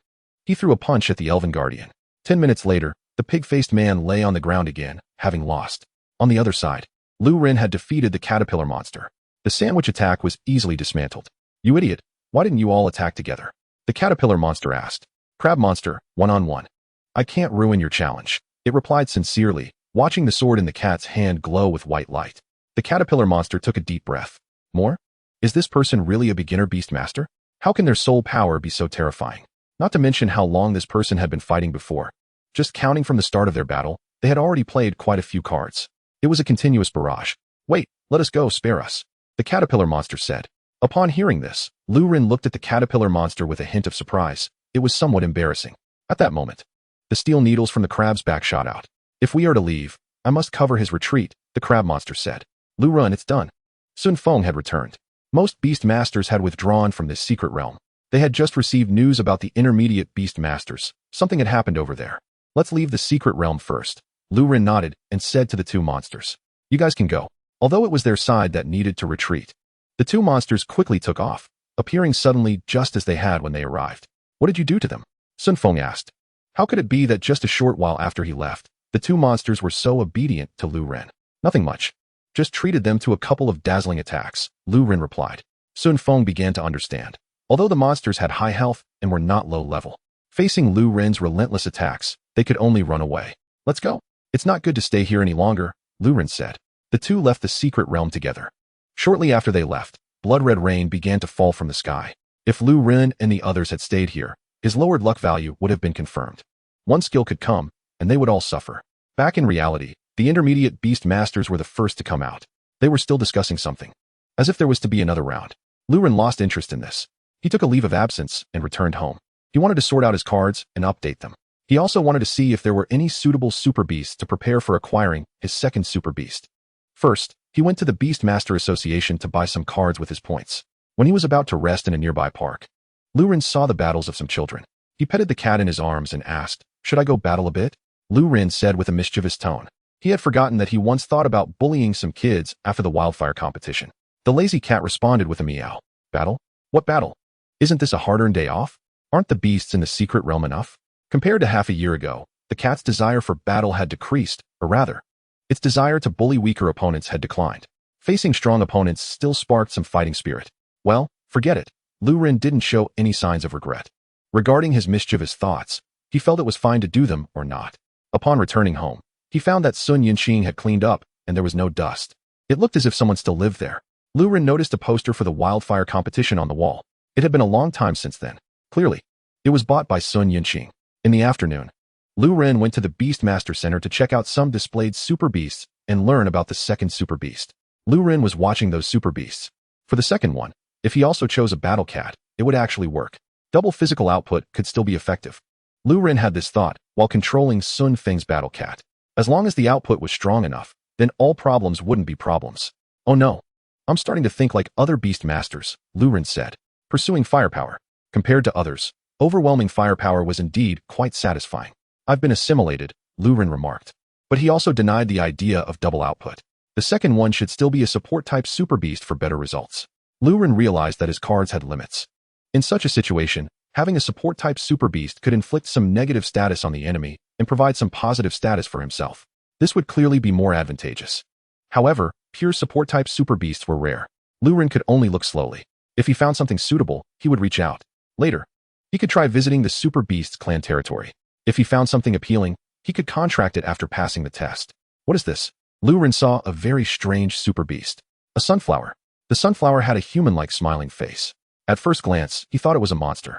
He threw a punch at the elven guardian. 10 minutes later, the pig-faced man lay on the ground again, having lost. On the other side, Lu Ren had defeated the caterpillar monster. The sandwich attack was easily dismantled. You idiot, why didn't you all attack together? The caterpillar monster asked. Crab monster, one-on-one. I can't ruin your challenge. It replied sincerely, watching the sword in the cat's hand glow with white light. The caterpillar monster took a deep breath. More? Is this person really a beginner beastmaster? How can their soul power be so terrifying? Not to mention how long this person had been fighting before. Just counting from the start of their battle, they had already played quite a few cards. It was a continuous barrage. Wait, let us go, spare us. The caterpillar monster said. Upon hearing this, Lu Ren looked at the caterpillar monster with a hint of surprise. It was somewhat embarrassing. At that moment, the steel needles from the crab's back shot out. If we are to leave, I must cover his retreat, the crab monster said. Lu Ren, it's done. Sun Feng had returned. Most beast masters had withdrawn from this secret realm. They had just received news about the intermediate beast masters. Something had happened over there. Let's leave the secret realm first. Lu Ren nodded and said to the two monsters. You guys can go. Although it was their side that needed to retreat. The two monsters quickly took off, appearing suddenly just as they had when they arrived. What did you do to them? Sun Feng asked. How could it be that just a short while after he left, the two monsters were so obedient to Lu Ren? Nothing much. Just treated them to a couple of dazzling attacks, Lu Ren replied. Sun Feng began to understand. Although the monsters had high health and were not low level, facing Lu Ren's relentless attacks, they could only run away. Let's go. It's not good to stay here any longer, Lu Ren said. The two left the secret realm together. Shortly after they left, blood-red rain began to fall from the sky. If Lu Ren and the others had stayed here, his lowered luck value would have been confirmed. One skill could come, and they would all suffer. Back in reality, the intermediate beast masters were the first to come out. They were still discussing something. As if there was to be another round. Lu Ren lost interest in this. He took a leave of absence and returned home. He wanted to sort out his cards and update them. He also wanted to see if there were any suitable super beasts to prepare for acquiring his second super beast. First, he went to the Beastmaster Association to buy some cards with his points. When he was about to rest in a nearby park, Lu Ren saw the battles of some children. He petted the cat in his arms and asked, should I go battle a bit? Lu Ren said with a mischievous tone. He had forgotten that he once thought about bullying some kids after the wildfire competition. The lazy cat responded with a meow. Battle? What battle? Isn't this a hard-earned day off? Aren't the beasts in the secret realm enough? Compared to half a year ago, the cat's desire for battle had decreased, or rather, its desire to bully weaker opponents had declined. Facing strong opponents still sparked some fighting spirit. Well, forget it. Lu Ren didn't show any signs of regret. Regarding his mischievous thoughts, he felt it was fine to do them or not. Upon returning home, he found that Sun Yinxing had cleaned up and there was no dust. It looked as if someone still lived there. Lu Ren noticed a poster for the wildfire competition on the wall. It had been a long time since then. Clearly, it was bought by Sun Yinxing. In the afternoon, Lu Ren went to the Beastmaster Center to check out some displayed super beasts and learn about the second super beast. Lu Ren was watching those super beasts. For the second one, if he also chose a battle cat, it would actually work. Double physical output could still be effective. Lu Ren had this thought while controlling Sun Feng's battle cat. As long as the output was strong enough, then all problems wouldn't be problems. Oh no. I'm starting to think like other beast masters, Lu Ren said. Pursuing firepower. Compared to others, overwhelming firepower was indeed quite satisfying. I've been assimilated, Lu Ren remarked. But he also denied the idea of double output. The second one should still be a support-type super beast for better results. Lu Ren realized that his cards had limits. In such a situation, having a support-type super beast could inflict some negative status on the enemy and provide some positive status for himself. This would clearly be more advantageous. However, pure support-type super beasts were rare. Lu Ren could only look slowly. If he found something suitable, he would reach out. Later, he could try visiting the super beast's clan territory. If he found something appealing, he could contract it after passing the test. What is this? Lu Ren saw a very strange super beast. A sunflower. The sunflower had a human-like smiling face. At first glance, he thought it was a monster.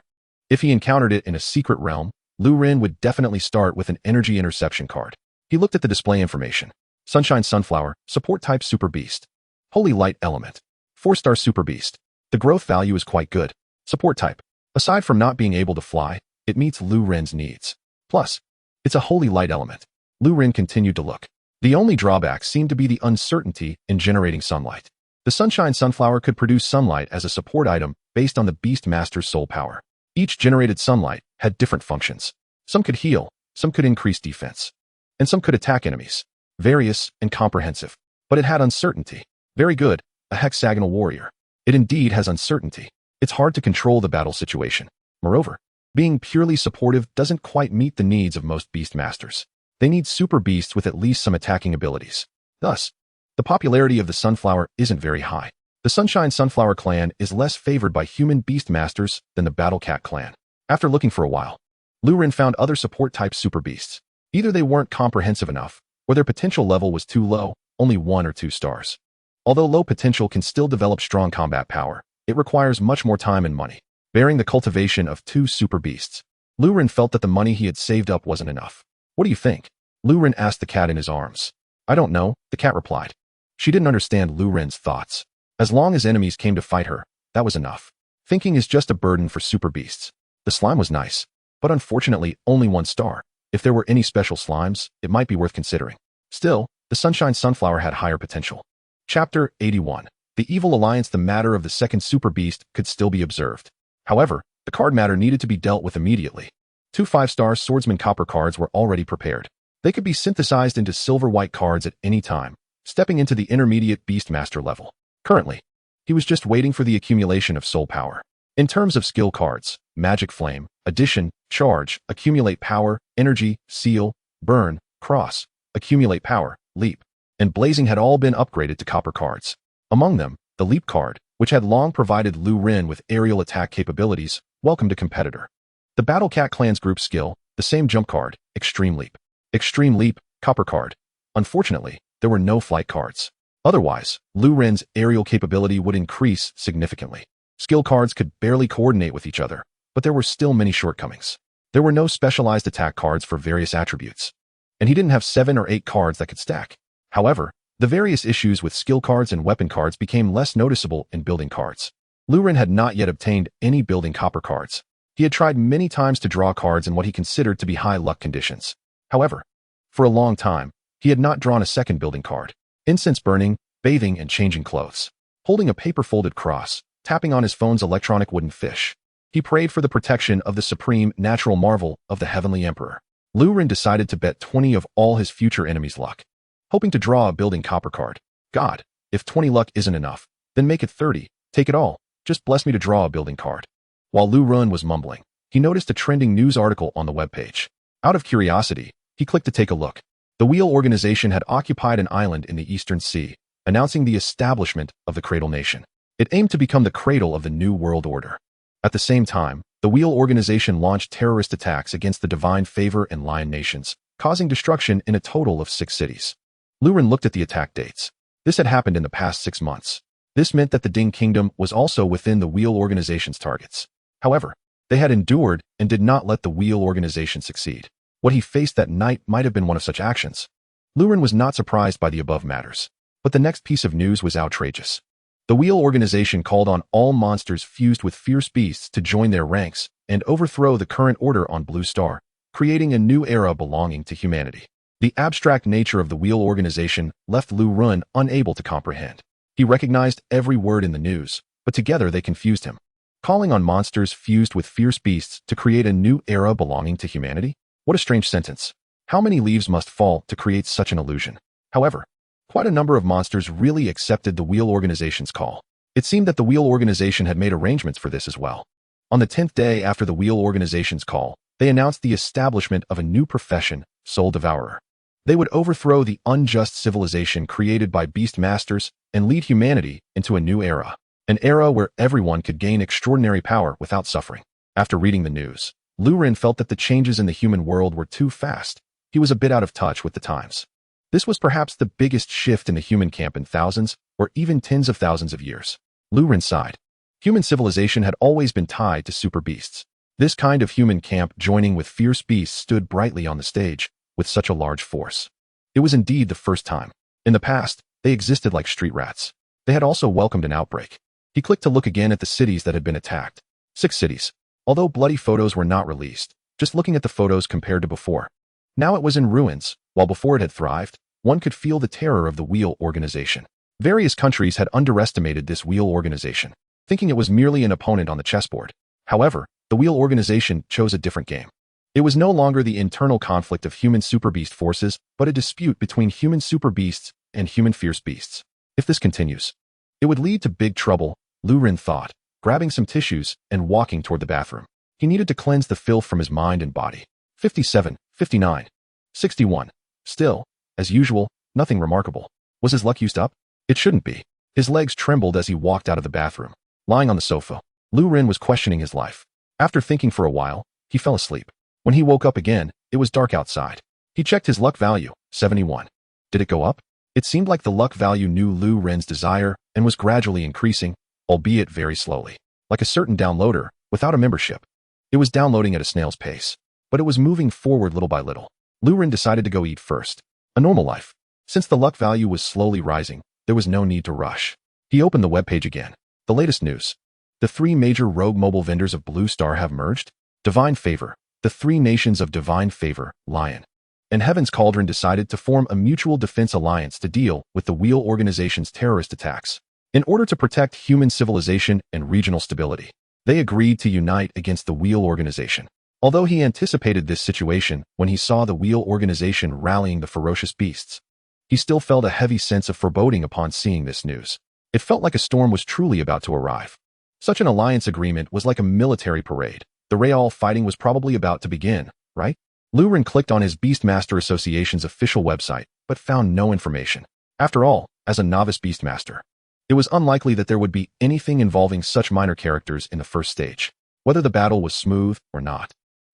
If he encountered it in a secret realm, Lu Ren would definitely start with an energy interception card. He looked at the display information. Sunshine Sunflower, support type Super Beast. Holy Light Element. 4-star Super Beast. The growth value is quite good. Support type. Aside from not being able to fly, it meets Lu Ren's needs. Plus, it's a Holy Light Element. Lu Ren continued to look. The only drawback seemed to be the uncertainty in generating sunlight. The Sunshine Sunflower could produce sunlight as a support item based on the Beast Master's soul power. Each generated sunlight had different functions. Some could heal, some could increase defense, and some could attack enemies. Various and comprehensive. But it had uncertainty. Very good, a hexagonal warrior. It indeed has uncertainty. It's hard to control the battle situation. Moreover, being purely supportive doesn't quite meet the needs of most Beast Masters. They need super beasts with at least some attacking abilities. Thus, the popularity of the Sunflower isn't very high. The Sunshine Sunflower clan is less favored by human Beast Masters than the Battle Cat clan. After looking for a while, Lu Ren found other support-type super beasts. Either they weren't comprehensive enough, or their potential level was too low, only 1 or 2 stars. Although low potential can still develop strong combat power, it requires much more time and money. Bearing the cultivation of 2 super beasts, Lu Ren felt that the money he had saved up wasn't enough. What do you think? Lu Ren asked the cat in his arms. I don't know, the cat replied. She didn't understand Lu Ren's thoughts. As long as enemies came to fight her, that was enough. Thinking is just a burden for super beasts. The slime was nice, but unfortunately only 1 star. If there were any special slimes, it might be worth considering. Still, the Sunshine Sunflower had higher potential. Chapter 81. The Evil Alliance. The matter of the second super beast could still be observed. However, the card matter needed to be dealt with immediately. 2 5-star Swordsman Copper cards were already prepared. They could be synthesized into silver-white cards at any time, stepping into the intermediate Beastmaster level. Currently, he was just waiting for the accumulation of soul power. In terms of skill cards, Magic Flame, Addition, Charge, Accumulate Power, Energy, Seal, Burn, Cross, Accumulate Power, Leap, and Blazing had all been upgraded to copper cards. Among them, the Leap card, which had long provided Lu Ren with aerial attack capabilities, welcomed a competitor. The Battle Cat clan's group skill, the same jump card, Extreme Leap. Extreme Leap, copper card. Unfortunately, there were no flight cards. Otherwise, Lu Ren's aerial capability would increase significantly. Skill cards could barely coordinate with each other, but there were still many shortcomings. There were no specialized attack cards for various attributes, and he didn't have 7 or 8 cards that could stack. However, the various issues with skill cards and weapon cards became less noticeable in building cards. Lu Ren had not yet obtained any building copper cards. He had tried many times to draw cards in what he considered to be high luck conditions. However, for a long time, he had not drawn a second building card. Incense burning, bathing, and changing clothes. Holding a paper-folded cross, tapping on his phone's electronic wooden fish. He prayed for the protection of the supreme natural marvel of the Heavenly Emperor. Lu Ren decided to bet 20 of all his future enemies' luck, hoping to draw a building copper card. God, if 20 luck isn't enough, then make it 30. Take it all. Just bless me to draw a building card. While Lu Ren was mumbling, he noticed a trending news article on the webpage. Out of curiosity, he clicked to take a look. The Wheel Organization had occupied an island in the Eastern Sea, announcing the establishment of the Cradle Nation. It aimed to become the cradle of the New World Order. At the same time, the Wheel Organization launched terrorist attacks against the Divine Favor and Lion Nations, causing destruction in a total of 6 cities. Lu Ren looked at the attack dates. This had happened in the past 6 months. This meant that the Ding Kingdom was also within the Wheel Organization's targets. However, they had endured and did not let the Wheel Organization succeed. What he faced that night might have been one of such actions. Lu Ren was not surprised by the above matters, but the next piece of news was outrageous. The Wheel Organization called on all monsters fused with fierce beasts to join their ranks and overthrow the current order on Blue Star, creating a new era belonging to humanity. The abstract nature of the Wheel Organization left Lu Ren unable to comprehend. He recognized every word in the news, but together they confused him. Calling on monsters fused with fierce beasts to create a new era belonging to humanity? What a strange sentence. How many leaves must fall to create such an illusion? However, quite a number of monsters really accepted the Wheel Organization's call. It seemed that the Wheel Organization had made arrangements for this as well. On the 10th day after the Wheel Organization's call, they announced the establishment of a new profession, Soul Devourer. They would overthrow the unjust civilization created by Beast Masters and lead humanity into a new era. An era where everyone could gain extraordinary power without suffering. After reading the news, Lu Ren felt that the changes in the human world were too fast. He was a bit out of touch with the times. This was perhaps the biggest shift in the human camp in thousands or even tens of thousands of years. Lu Ren sighed. Human civilization had always been tied to super beasts. This kind of human camp joining with fierce beasts stood brightly on the stage, with such a large force. It was indeed the first time. In the past, they existed like street rats. They had also welcomed an outbreak. He clicked to look again at the cities that had been attacked. 6 cities. Although bloody photos were not released, just looking at the photos compared to before. Now it was in ruins, while before it had thrived, one could feel the terror of the Wheel Organization. Various countries had underestimated this Wheel Organization, thinking it was merely an opponent on the chessboard. However, the Wheel Organization chose a different game. It was no longer the internal conflict of human super beast forces, but a dispute between human super beasts and human fierce beasts. If this continues, it would lead to big trouble, Lu Ren thought, grabbing some tissues and walking toward the bathroom. He needed to cleanse the filth from his mind and body. 57, 59, 61. Still, as usual, nothing remarkable. Was his luck used up? It shouldn't be. His legs trembled as he walked out of the bathroom. Lying on the sofa, Lu Ren was questioning his life. After thinking for a while, he fell asleep. When he woke up again, it was dark outside. He checked his luck value, 71. Did it go up? It seemed like the luck value knew Lu Ren's desire and was gradually increasing, albeit very slowly. Like a certain downloader, without a membership. It was downloading at a snail's pace, but it was moving forward little by little. Lu Ren decided to go eat first. A normal life. Since the luck value was slowly rising, there was no need to rush. He opened the webpage again. The latest news. The 3 major rogue mobile vendors of Blue Star have merged. Divine Favor, the 3 nations of Divine Favor, Lion, and Heaven's Cauldron decided to form a mutual defense alliance to deal with the Wheel Organization's terrorist attacks. In order to protect human civilization and regional stability, they agreed to unite against the Wheel Organization. Although he anticipated this situation when he saw the Wheel Organization rallying the ferocious beasts, he still felt a heavy sense of foreboding upon seeing this news. It felt like a storm was truly about to arrive. Such an alliance agreement was like a military parade. The real fighting was probably about to begin, right? Lu Ren clicked on his Beastmaster Association's official website, but found no information. After all, as a novice Beastmaster, it was unlikely that there would be anything involving such minor characters in the first stage. Whether the battle was smooth or not,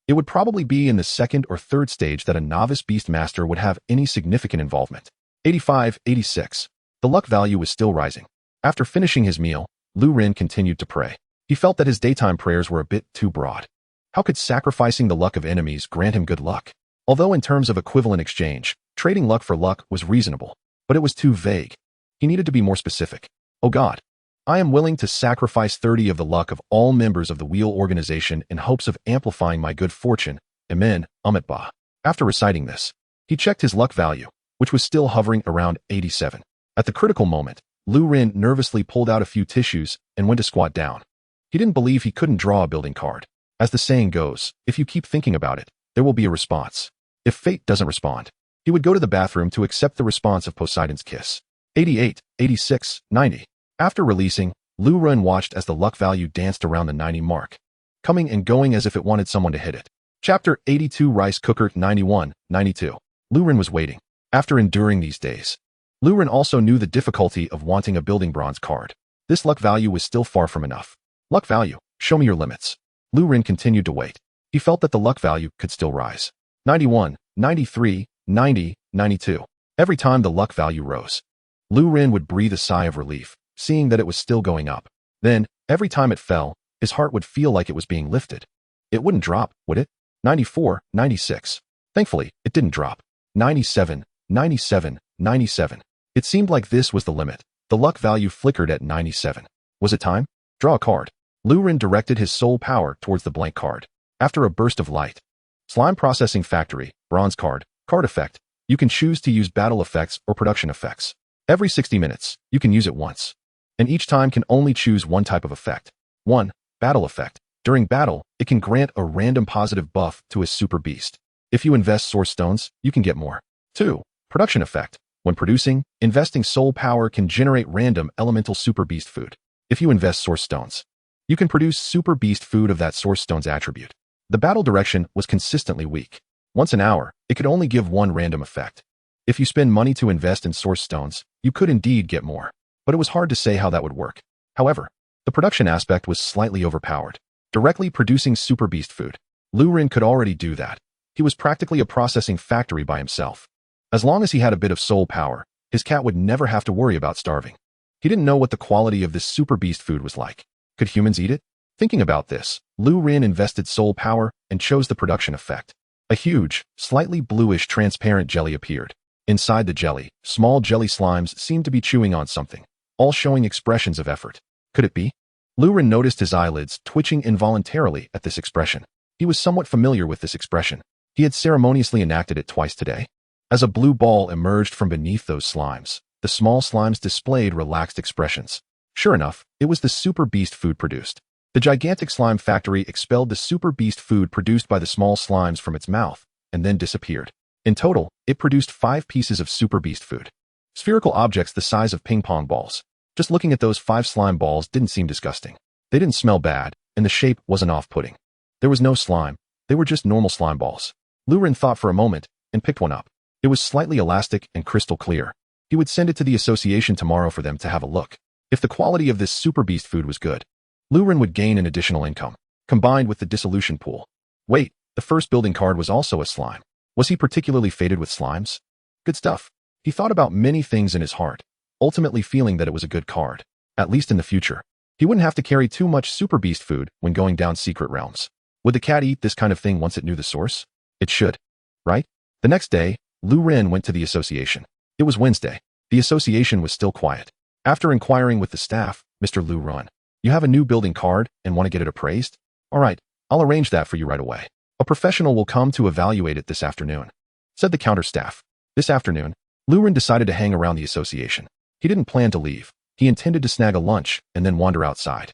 it would probably be in the second or third stage that a novice Beastmaster would have any significant involvement. 85, 86. The luck value was still rising. After finishing his meal, Lu Ren continued to pray. He felt that his daytime prayers were a bit too broad. How could sacrificing the luck of enemies grant him good luck? Although in terms of equivalent exchange, trading luck for luck was reasonable, but it was too vague. He needed to be more specific. Oh God, I am willing to sacrifice 30 of the luck of all members of the Wheel Organization in hopes of amplifying my good fortune. Amen, Amitba. After reciting this, he checked his luck value, which was still hovering around 87. At the critical moment, Lu Ren nervously pulled out a few tissues and went to squat down. He didn't believe he couldn't draw a building card. As the saying goes, if you keep thinking about it, there will be a response. If fate doesn't respond, he would go to the bathroom to accept the response of Poseidon's kiss. 88, 86, 90. After releasing, Lu Ren watched as the luck value danced around the 90 mark, coming and going as if it wanted someone to hit it. Chapter 82 Rice Cooker 91, 92. Lu Ren was waiting. After enduring these days, Lu Ren also knew the difficulty of wanting a building bronze card. This luck value was still far from enough. Luck value, show me your limits. Lu Ren continued to wait. He felt that the luck value could still rise. 91, 93, 90, 92. Every time the luck value rose, Lu Ren would breathe a sigh of relief, seeing that it was still going up. Then, every time it fell, his heart would feel like it was being lifted. It wouldn't drop, would it? 94, 96. Thankfully, it didn't drop. 97, 97, 97. It seemed like this was the limit. The luck value flickered at 97. Was it time? Draw a card. Lu Ren directed his soul power towards the blank card. After a burst of light. Slime Processing Factory, bronze card, card effect. You can choose to use battle effects or production effects. Every 60 minutes, you can use it once. And each time can only choose one type of effect. 1. Battle effect. During battle, it can grant a random positive buff to a super beast. If you invest source stones, you can get more. 2. Production effect. When producing, investing soul power can generate random elemental super beast food. If you invest source stones, you can produce super beast food of that source stone's attribute. The battle direction was consistently weak. Once an hour, it could only give one random effect. If you spend money to invest in source stones, you could indeed get more. But it was hard to say how that would work. However, the production aspect was slightly overpowered. Directly producing super beast food. Lu Ren could already do that. He was practically a processing factory by himself. As long as he had a bit of soul power, his cat would never have to worry about starving. He didn't know what the quality of this super beast food was like. Could humans eat it? Thinking about this, Lu Ren invested soul power and chose the production effect. A huge, slightly bluish transparent jelly appeared. Inside the jelly, small jelly slimes seemed to be chewing on something, all showing expressions of effort. Could it be? Lu Ren noticed his eyelids twitching involuntarily at this expression. He was somewhat familiar with this expression. He had ceremoniously enacted it twice today. As a blue ball emerged from beneath those slimes, the small slimes displayed relaxed expressions. Sure enough, it was the super beast food produced. The gigantic slime factory expelled the super beast food produced by the small slimes from its mouth, and then disappeared. In total, it produced 5 pieces of super beast food. Spherical objects the size of ping pong balls. Just looking at those 5 slime balls didn't seem disgusting. They didn't smell bad, and the shape wasn't off-putting. There was no slime. They were just normal slime balls. Lu Ren thought for a moment, and picked one up. It was slightly elastic and crystal clear. He would send it to the association tomorrow for them to have a look. If the quality of this super beast food was good, Lu Ren would gain an additional income, combined with the dissolution pool. Wait, the first building card was also a slime. Was he particularly fated with slimes? Good stuff. He thought about many things in his heart, ultimately feeling that it was a good card. At least in the future. He wouldn't have to carry too much super beast food when going down secret realms. Would the cat eat this kind of thing once it knew the source? It should. Right? The next day, Lu Ren went to the association. It was Wednesday. The association was still quiet. After inquiring with the staff, Mr. Lu Ren, you have a new building card and want to get it appraised? All right, I'll arrange that for you right away. A professional will come to evaluate it this afternoon, said the counter staff. This afternoon, Lu Ren decided to hang around the association. He didn't plan to leave. He intended to snag a lunch and then wander outside.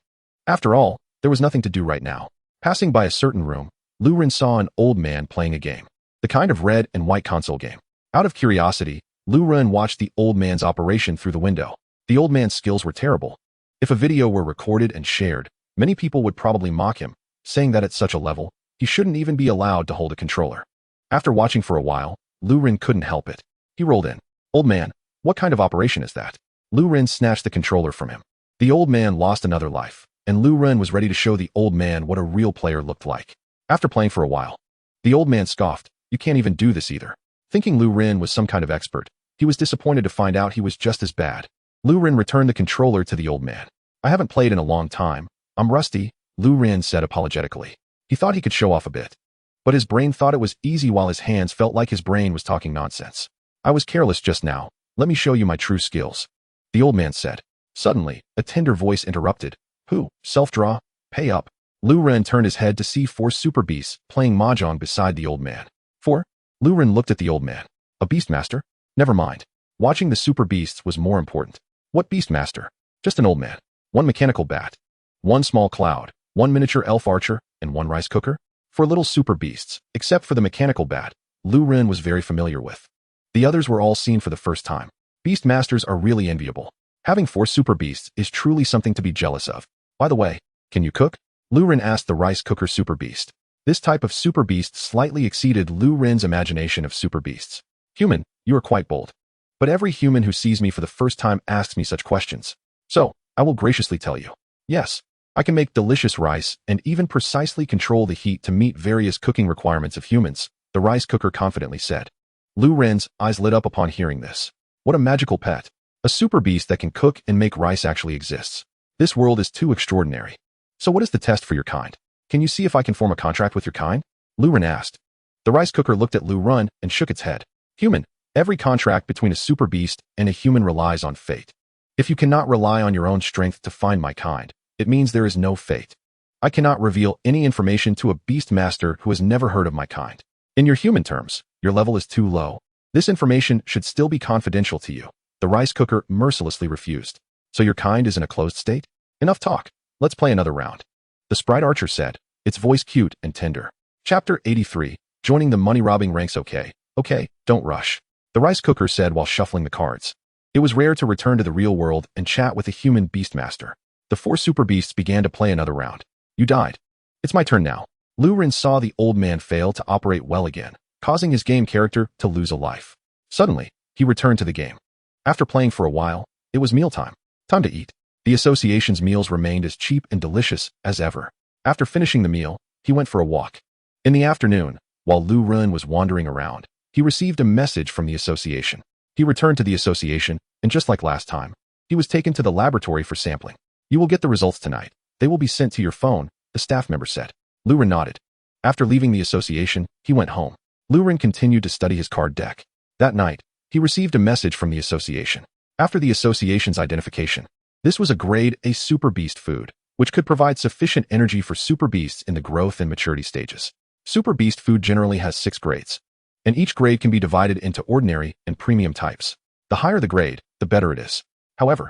After all, there was nothing to do right now. Passing by a certain room, Lu Ren saw an old man playing a game. The kind of red and white console game. Out of curiosity, Lu Ren watched the old man's operation through the window. The old man's skills were terrible. If a video were recorded and shared, many people would probably mock him, saying that at such a level, he shouldn't even be allowed to hold a controller. After watching for a while, Lu Ren couldn't help it. He rolled in. Old man, what kind of operation is that? Lu Ren snatched the controller from him. The old man lost another life, and Lu Ren was ready to show the old man what a real player looked like. After playing for a while, the old man scoffed, you can't even do this either. Thinking Lu Ren was some kind of expert, he was disappointed to find out he was just as bad. Lu Ren returned the controller to the old man. I haven't played in a long time. I'm rusty, Lu Ren said apologetically. He thought he could show off a bit. But his brain thought it was easy while his hands felt like his brain was talking nonsense. I was careless just now. Let me show you my true skills, the old man said. Suddenly, a tender voice interrupted. Who? Self-draw? Pay up. Lu Ren turned his head to see 4 super beasts playing mahjong beside the old man. 4? Lu Ren looked at the old man. A beastmaster? Never mind. Watching the super beasts was more important. What beastmaster? Just an old man. 1 mechanical bat. 1 small cloud. 1 miniature elf archer, and 1 rice cooker? 4 little super beasts, except for the mechanical bat, Lu Ren was very familiar with. The others were all seen for the first time. Beastmasters are really enviable. Having 4 super beasts is truly something to be jealous of. By the way, can you cook? Lu Ren asked the rice cooker super beast. This type of super beast slightly exceeded Lu Ren's imagination of super beasts. Human, you are quite bold. But every human who sees me for the first time asks me such questions. So, I will graciously tell you. Yes, I can make delicious rice and even precisely control the heat to meet various cooking requirements of humans, the rice cooker confidently said. Lu Ren's eyes lit up upon hearing this. What a magical pet. A super beast that can cook and make rice actually exists. This world is too extraordinary. So what is the test for your kind? Can you see if I can form a contract with your kind? Lu Ren asked. The rice cooker looked at Lu Ren and shook its head. Human, every contract between a super beast and a human relies on fate. If you cannot rely on your own strength to find my kind, it means there is no fate. I cannot reveal any information to a beast master who has never heard of my kind. In your human terms, your level is too low. This information should still be confidential to you. The rice cooker mercilessly refused. So your kind is in a closed state? Enough talk. Let's play another round. The sprite archer said, its voice cute and tender. Chapter 83, joining the money-robbing ranks. Okay, don't rush. The rice cooker said while shuffling the cards. It was rare to return to the real world and chat with a human beastmaster. The 4 super beasts began to play another round. You died. It's my turn now. Lu Ren saw the old man fail to operate well again, causing his game character to lose a life. Suddenly, he returned to the game. After playing for a while, it was mealtime. Time to eat. The association's meals remained as cheap and delicious as ever. After finishing the meal, he went for a walk. In the afternoon, while Lu Ren was wandering around, he received a message from the association. He returned to the association, and just like last time, he was taken to the laboratory for sampling. You will get the results tonight. They will be sent to your phone, the staff member said. Lu Ren nodded. After leaving the association, he went home. Lu Ren continued to study his card deck. That night, he received a message from the association. After the association's identification, this was a grade A super beast food, which could provide sufficient energy for super beasts in the growth and maturity stages. Super beast food generally has 6 grades, and each grade can be divided into ordinary and premium types. The higher the grade, the better it is. However,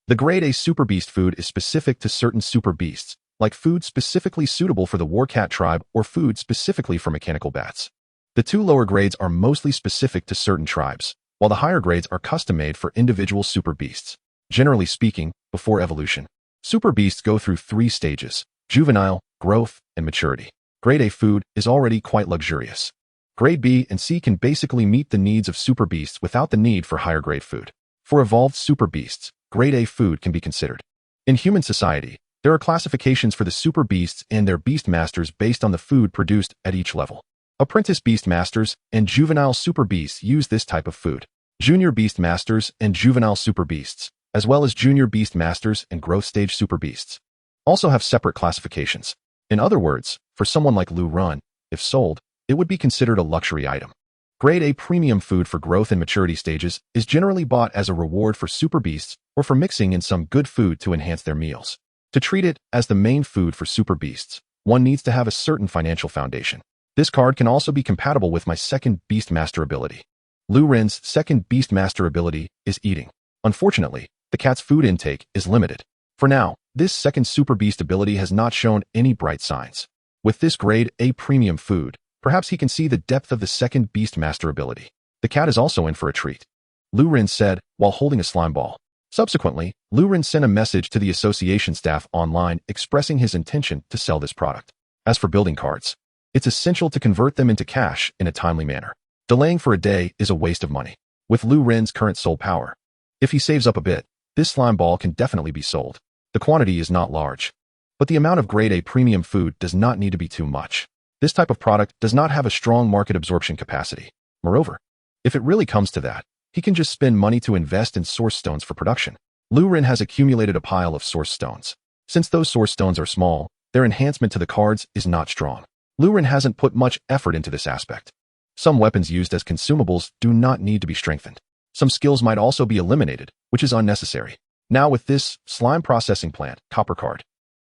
the grade A super beast food is specific to certain super beasts, like food specifically suitable for the warcat tribe or food specifically for mechanical bats. The 2 lower grades are mostly specific to certain tribes, while the higher grades are custom-made for individual super beasts. Generally speaking, before evolution, super beasts go through 3 stages: juvenile, growth, and maturity. Grade A food is already quite luxurious. Grade B and C can basically meet the needs of super beasts without the need for higher grade food. For evolved super beasts, grade A food can be considered. In human society, there are classifications for the super beasts and their beast masters based on the food produced at each level. Apprentice beast masters and juvenile super beasts use this type of food. Junior beast masters and juvenile super beasts, as well as junior beast masters and growth stage super beasts, also have separate classifications. In other words, for someone like Lu Ren, if sold, it would be considered a luxury item. Grade A premium food for growth and maturity stages is generally bought as a reward for super beasts or for mixing in some good food to enhance their meals. To treat it as the main food for super beasts, one needs to have a certain financial foundation. This card can also be compatible with my second Beast Master ability. Lu Ren's second Beast Master ability is eating. Unfortunately, the cat's food intake is limited. For now, this second Super Beast ability has not shown any bright signs. With this grade A premium food, perhaps he can see the depth of the second Beast Master ability. The cat is also in for a treat, Lu Ren said while holding a slime ball. Subsequently, Lu Ren sent a message to the association staff online expressing his intention to sell this product. As for building cards, it's essential to convert them into cash in a timely manner. Delaying for a day is a waste of money. With Lu Ren's current soul power, if he saves up a bit, this slime ball can definitely be sold. The quantity is not large, but the amount of grade A premium food does not need to be too much. This type of product does not have a strong market absorption capacity. Moreover, if it really comes to that, he can just spend money to invest in source stones for production. Lu Ren has accumulated a pile of source stones. Since those source stones are small, their enhancement to the cards is not strong. Lu Ren hasn't put much effort into this aspect. Some weapons used as consumables do not need to be strengthened. Some skills might also be eliminated, which is unnecessary. Now with this slime processing plant, copper card,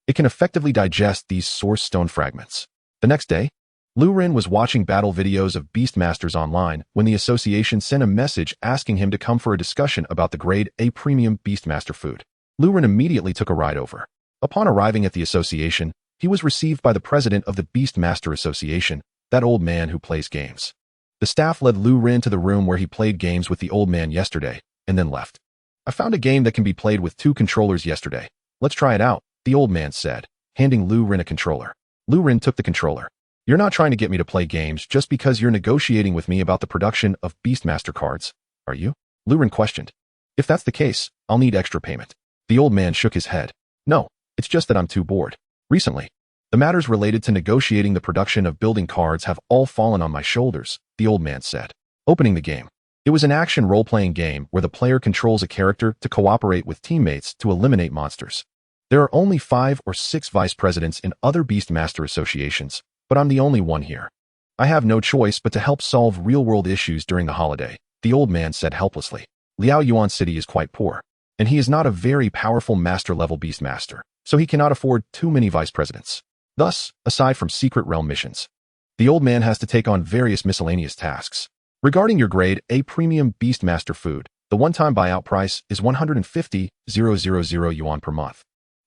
it can effectively digest these source stone fragments. The next day, Lu Ren was watching battle videos of Beastmasters online when the association sent a message asking him to come for a discussion about the grade A premium Beastmaster food. Lu Ren immediately took a ride over. Upon arriving at the association, he was received by the president of the Beastmaster Association, that old man who plays games. The staff led Lu Ren to the room where he played games with the old man yesterday, and then left. I found a game that can be played with 2 controllers yesterday. Let's try it out, the old man said, handing Lu Ren a controller. Lu Ren took the controller. You're not trying to get me to play games just because you're negotiating with me about the production of Beastmaster cards, are you? Lu Ren questioned. If that's the case, I'll need extra payment. The old man shook his head. No, it's just that I'm too bored. Recently, the matters related to negotiating the production of building cards have all fallen on my shoulders, the old man said. Opening the game. It was an action role-playing game where the player controls a character to cooperate with teammates to eliminate monsters. There are only 5 or 6 vice presidents in other Beastmaster associations, but I'm the only one here. I have no choice but to help solve real-world issues during the holiday, the old man said helplessly. Liao Yuan City is quite poor, and he is not a very powerful master-level Beastmaster, so he cannot afford too many vice presidents. Thus, aside from secret realm missions, the old man has to take on various miscellaneous tasks. Regarding your grade A premium Beastmaster food, the one-time buyout price is 150,000 yuan per month,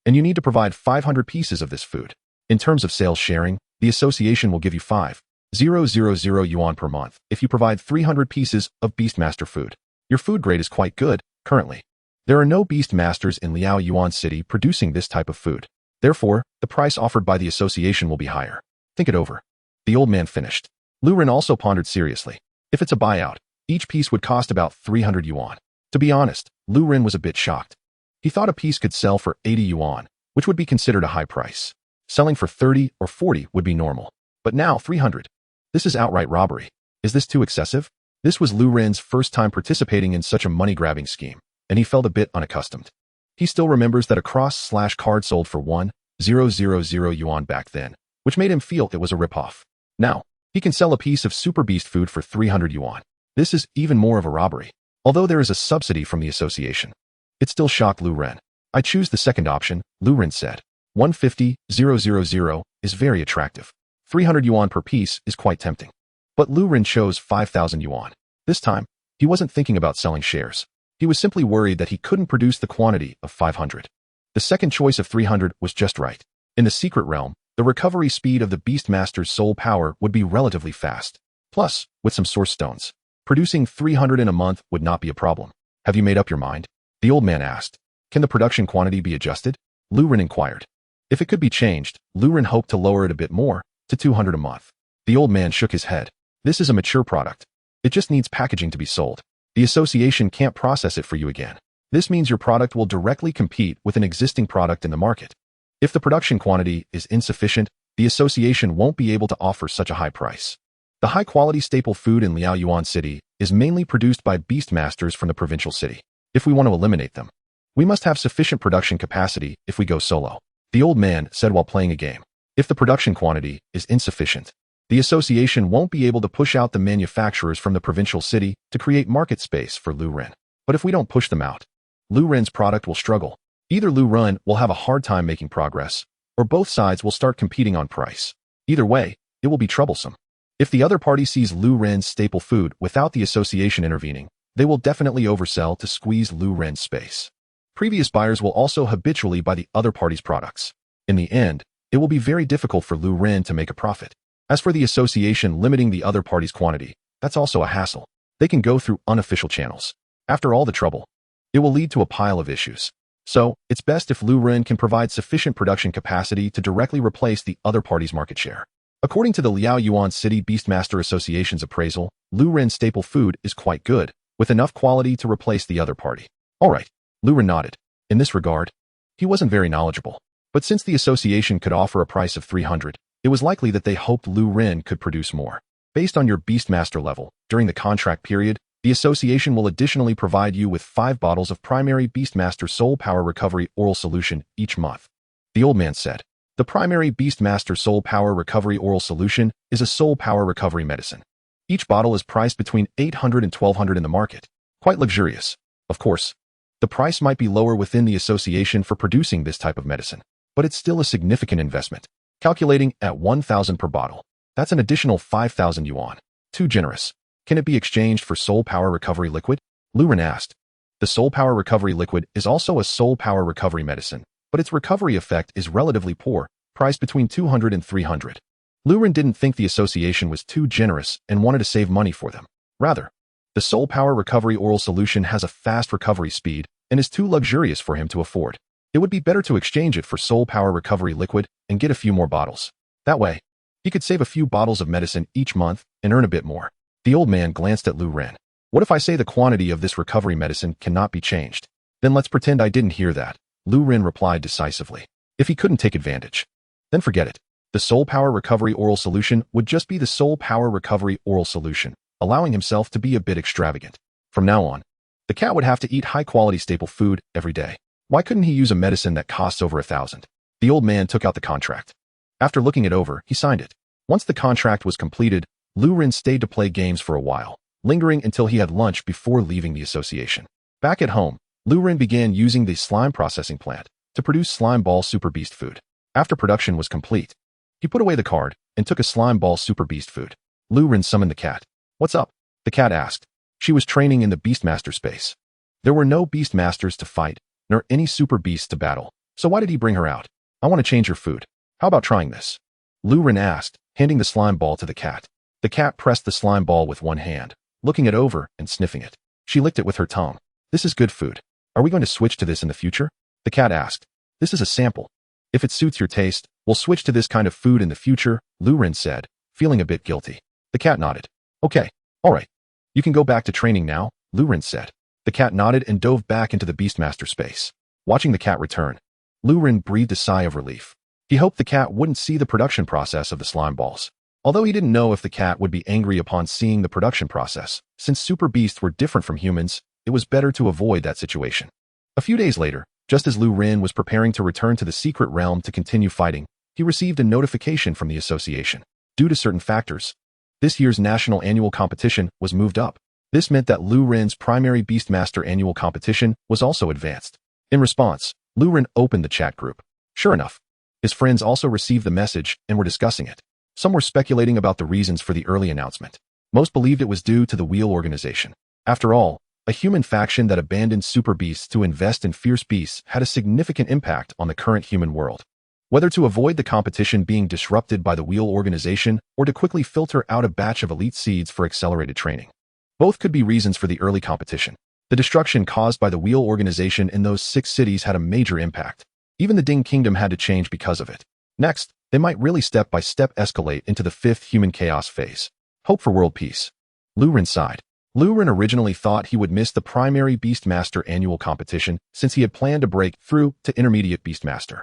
and you need to provide 500 pieces of this food. In terms of sales sharing, the association will give you 5,000 yuan per month if you provide 300 pieces of Beastmaster food. Your food grade is quite good, currently. There are no Beastmasters in Liao Yuan City producing this type of food. Therefore, the price offered by the association will be higher. Think it over. The old man finished. Lu Ren also pondered seriously. If it's a buyout, each piece would cost about 300 yuan. To be honest, Lu Ren was a bit shocked. He thought a piece could sell for 80 yuan, which would be considered a high price. Selling for 30 or 40 would be normal. But now 300. This is outright robbery. Is this too excessive? This was Lu Ren's first time participating in such a money-grabbing scheme, and he felt a bit unaccustomed. He still remembers that a cross/card sold for 1 yuan back then, which made him feel it was a ripoff. Now, he can sell a piece of Super Beast food for 300 yuan. This is even more of a robbery. Although there is a subsidy from the association, it still shocked Lu Ren. I choose the second option, Lu Ren said. 150,000 is very attractive. 300 yuan per piece is quite tempting. But Lu Ren chose 5,000 yuan. This time, he wasn't thinking about selling shares. He was simply worried that he couldn't produce the quantity of 500. The second choice of 300 was just right. In the secret realm, the recovery speed of the Beastmaster's soul power would be relatively fast. Plus, with some source stones, producing 300 in a month would not be a problem. Have you made up your mind? The old man asked. Can the production quantity be adjusted? Lu Ren inquired. If it could be changed, Lu Ren hoped to lower it a bit more, to 200 a month. The old man shook his head. This is a mature product. It just needs packaging to be sold. The association can't process it for you again. This means your product will directly compete with an existing product in the market. If the production quantity is insufficient, the association won't be able to offer such a high price. The high-quality staple food in Liaoyuan City is mainly produced by Beastmasters from the provincial city. If we want to eliminate them, we must have sufficient production capacity if we go solo. The old man said while playing a game. If the production quantity is insufficient, the association won't be able to push out the manufacturers from the provincial city to create market space for Lu Ren. But if we don't push them out, Lu Ren's product will struggle. Either Lu Ren will have a hard time making progress, or both sides will start competing on price. Either way, it will be troublesome. If the other party sees Lu Ren's staple food without the association intervening, they will definitely oversell to squeeze Lu Ren's space. Previous buyers will also habitually buy the other party's products. In the end, it will be very difficult for Lu Ren to make a profit. As for the association limiting the other party's quantity, that's also a hassle. They can go through unofficial channels. After all the trouble, it will lead to a pile of issues. So, it's best if Lu Ren can provide sufficient production capacity to directly replace the other party's market share. According to the Liaoyuan City Beastmaster Association's appraisal, Lu Ren's staple food is quite good, with enough quality to replace the other party. Alright, Lu Ren nodded. In this regard, he wasn't very knowledgeable. But since the association could offer a price of 300, it was likely that they hoped Lu Ren could produce more. Based on your Beastmaster level, during the contract period, the association will additionally provide you with 5 bottles of primary Beastmaster Soul Power Recovery Oral Solution each month. The old man said. The primary Beastmaster Soul Power Recovery Oral Solution is a soul power recovery medicine. Each bottle is priced between 800 and 1200 in the market. Quite luxurious. Of course, the price might be lower within the association for producing this type of medicine, but it's still a significant investment. Calculating at 1,000 per bottle, that's an additional 5,000 yuan. Too generous. Can it be exchanged for Soul Power Recovery Liquid? Lu Ren asked. The Soul Power Recovery Liquid is also a soul power recovery medicine, but its recovery effect is relatively poor, priced between 200 and 300. Lu Ren didn't think the association was too generous and wanted to save money for them. Rather, the Soul Power Recovery Oral Solution has a fast recovery speed and is too luxurious for him to afford. It would be better to exchange it for Soul Power Recovery Liquid and get a few more bottles. That way, he could save a few bottles of medicine each month and earn a bit more. The old man glanced at Lu Ren. What if I say the quantity of this recovery medicine cannot be changed? Then let's pretend I didn't hear that. Lu Ren replied decisively. If he couldn't take advantage, then forget it. The Soul Power Recovery Oral Solution would just be the Soul Power Recovery Oral Solution, allowing himself to be a bit extravagant. From now on, the cat would have to eat high-quality staple food every day. Why couldn't he use a medicine that costs over 1,000? The old man took out the contract. After looking it over, he signed it. Once the contract was completed, Lu Ren stayed to play games for a while, lingering until he had lunch before leaving the association. Back at home, Lu Ren began using the slime processing plant to produce slime ball super beast food. After production was complete, he put away the card and took a slime ball super beast food. Lu Ren summoned the cat. What's up? The cat asked. She was training in the Beastmaster space. There were no Beastmasters to fight, nor any super beasts to battle, so why did he bring her out? I want to change your food. How about trying this? Lu Ren asked, handing the slime ball to the cat. The cat pressed the slime ball with one hand, looking it over and sniffing it. She licked it with her tongue. This is good food. Are we going to switch to this in the future? The cat asked. This is a sample. If it suits your taste, we'll switch to this kind of food in the future, Lu Ren said, feeling a bit guilty. The cat nodded. Okay, alright. You can go back to training now, Lu Ren said. The cat nodded and dove back into the Beastmaster space. Watching the cat return, Lu Ren breathed a sigh of relief. He hoped the cat wouldn't see the production process of the slime balls. Although he didn't know if the cat would be angry upon seeing the production process, since super beasts were different from humans, it was better to avoid that situation. A few days later, Just as Lu Ren was preparing to return to the secret realm to continue fighting, he received a notification from the association. Due to certain factors, this year's national annual competition was moved up. This meant that Lu Ren's primary Beastmaster annual competition was also advanced. In response, Lu Ren opened the chat group. Sure enough, his friends also received the message and were discussing it. Some were speculating about the reasons for the early announcement. Most believed it was due to the Wheel organization. After all, a human faction that abandoned super beasts to invest in fierce beasts had a significant impact on the current human world. Whether to avoid the competition being disrupted by the Wheel organization or to quickly filter out a batch of elite seeds for accelerated training. Both could be reasons for the early competition. The destruction caused by the Wheel organization in those 6 cities had a major impact. Even the Ding Kingdom had to change because of it. Next, they might really step-by-step escalate into the 5th human chaos phase. Hope for world peace. Lu Ren sighed. Lu Ren originally thought he would miss the primary Beastmaster annual competition since he had planned to break through to intermediate Beastmaster.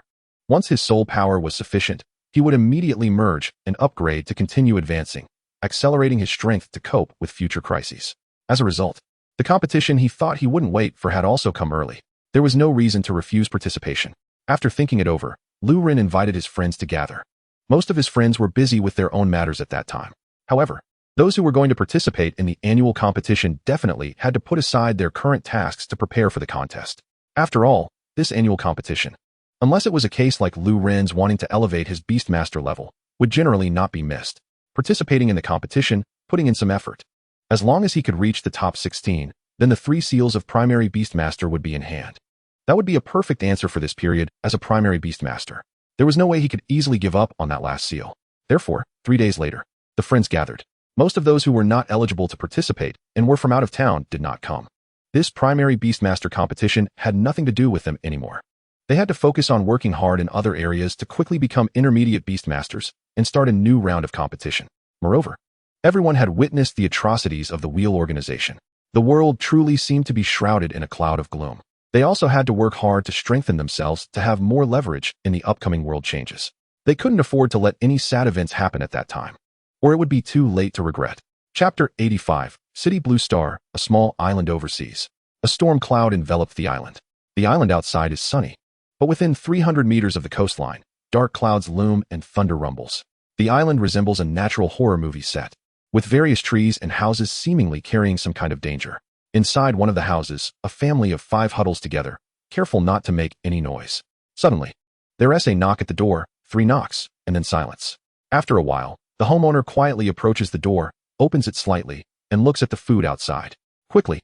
Once his soul power was sufficient, he would immediately merge and upgrade to continue advancing, accelerating his strength to cope with future crises. As a result, the competition he thought he wouldn't wait for had also come early. There was no reason to refuse participation. After thinking it over, Lu Ren invited his friends to gather. Most of his friends were busy with their own matters at that time. However, those who were going to participate in the annual competition definitely had to put aside their current tasks to prepare for the contest. After all, this annual competition, unless it was a case like Lu Ren's wanting to elevate his Beastmaster level, would generally not be missed. Participating in the competition, putting in some effort. As long as he could reach the top 16, then the 3 seals of primary Beastmaster would be in hand. That would be a perfect answer for this period as a primary Beastmaster. There was no way he could easily give up on that last seal. Therefore, 3 days later, the friends gathered. Most of those who were not eligible to participate and were from out of town did not come. This primary Beastmaster competition had nothing to do with them anymore. They had to focus on working hard in other areas to quickly become intermediate Beastmasters and start a new round of competition. Moreover, everyone had witnessed the atrocities of the Wheel organization. The world truly seemed to be shrouded in a cloud of gloom. They also had to work hard to strengthen themselves to have more leverage in the upcoming world changes. They couldn't afford to let any sad events happen at that time, or it would be too late to regret. Chapter 85, City Blue Star, a small island overseas. A storm cloud enveloped the island. The island outside is sunny, but within 300 meters of the coastline, dark clouds loom and thunder rumbles. The island resembles a natural horror movie set, with various trees and houses seemingly carrying some kind of danger. Inside one of the houses, a family of 5 huddles together, careful not to make any noise. Suddenly, there is a knock at the door, 3 knocks, and then silence. After a while, the homeowner quietly approaches the door, opens it slightly, and looks at the food outside. Quickly,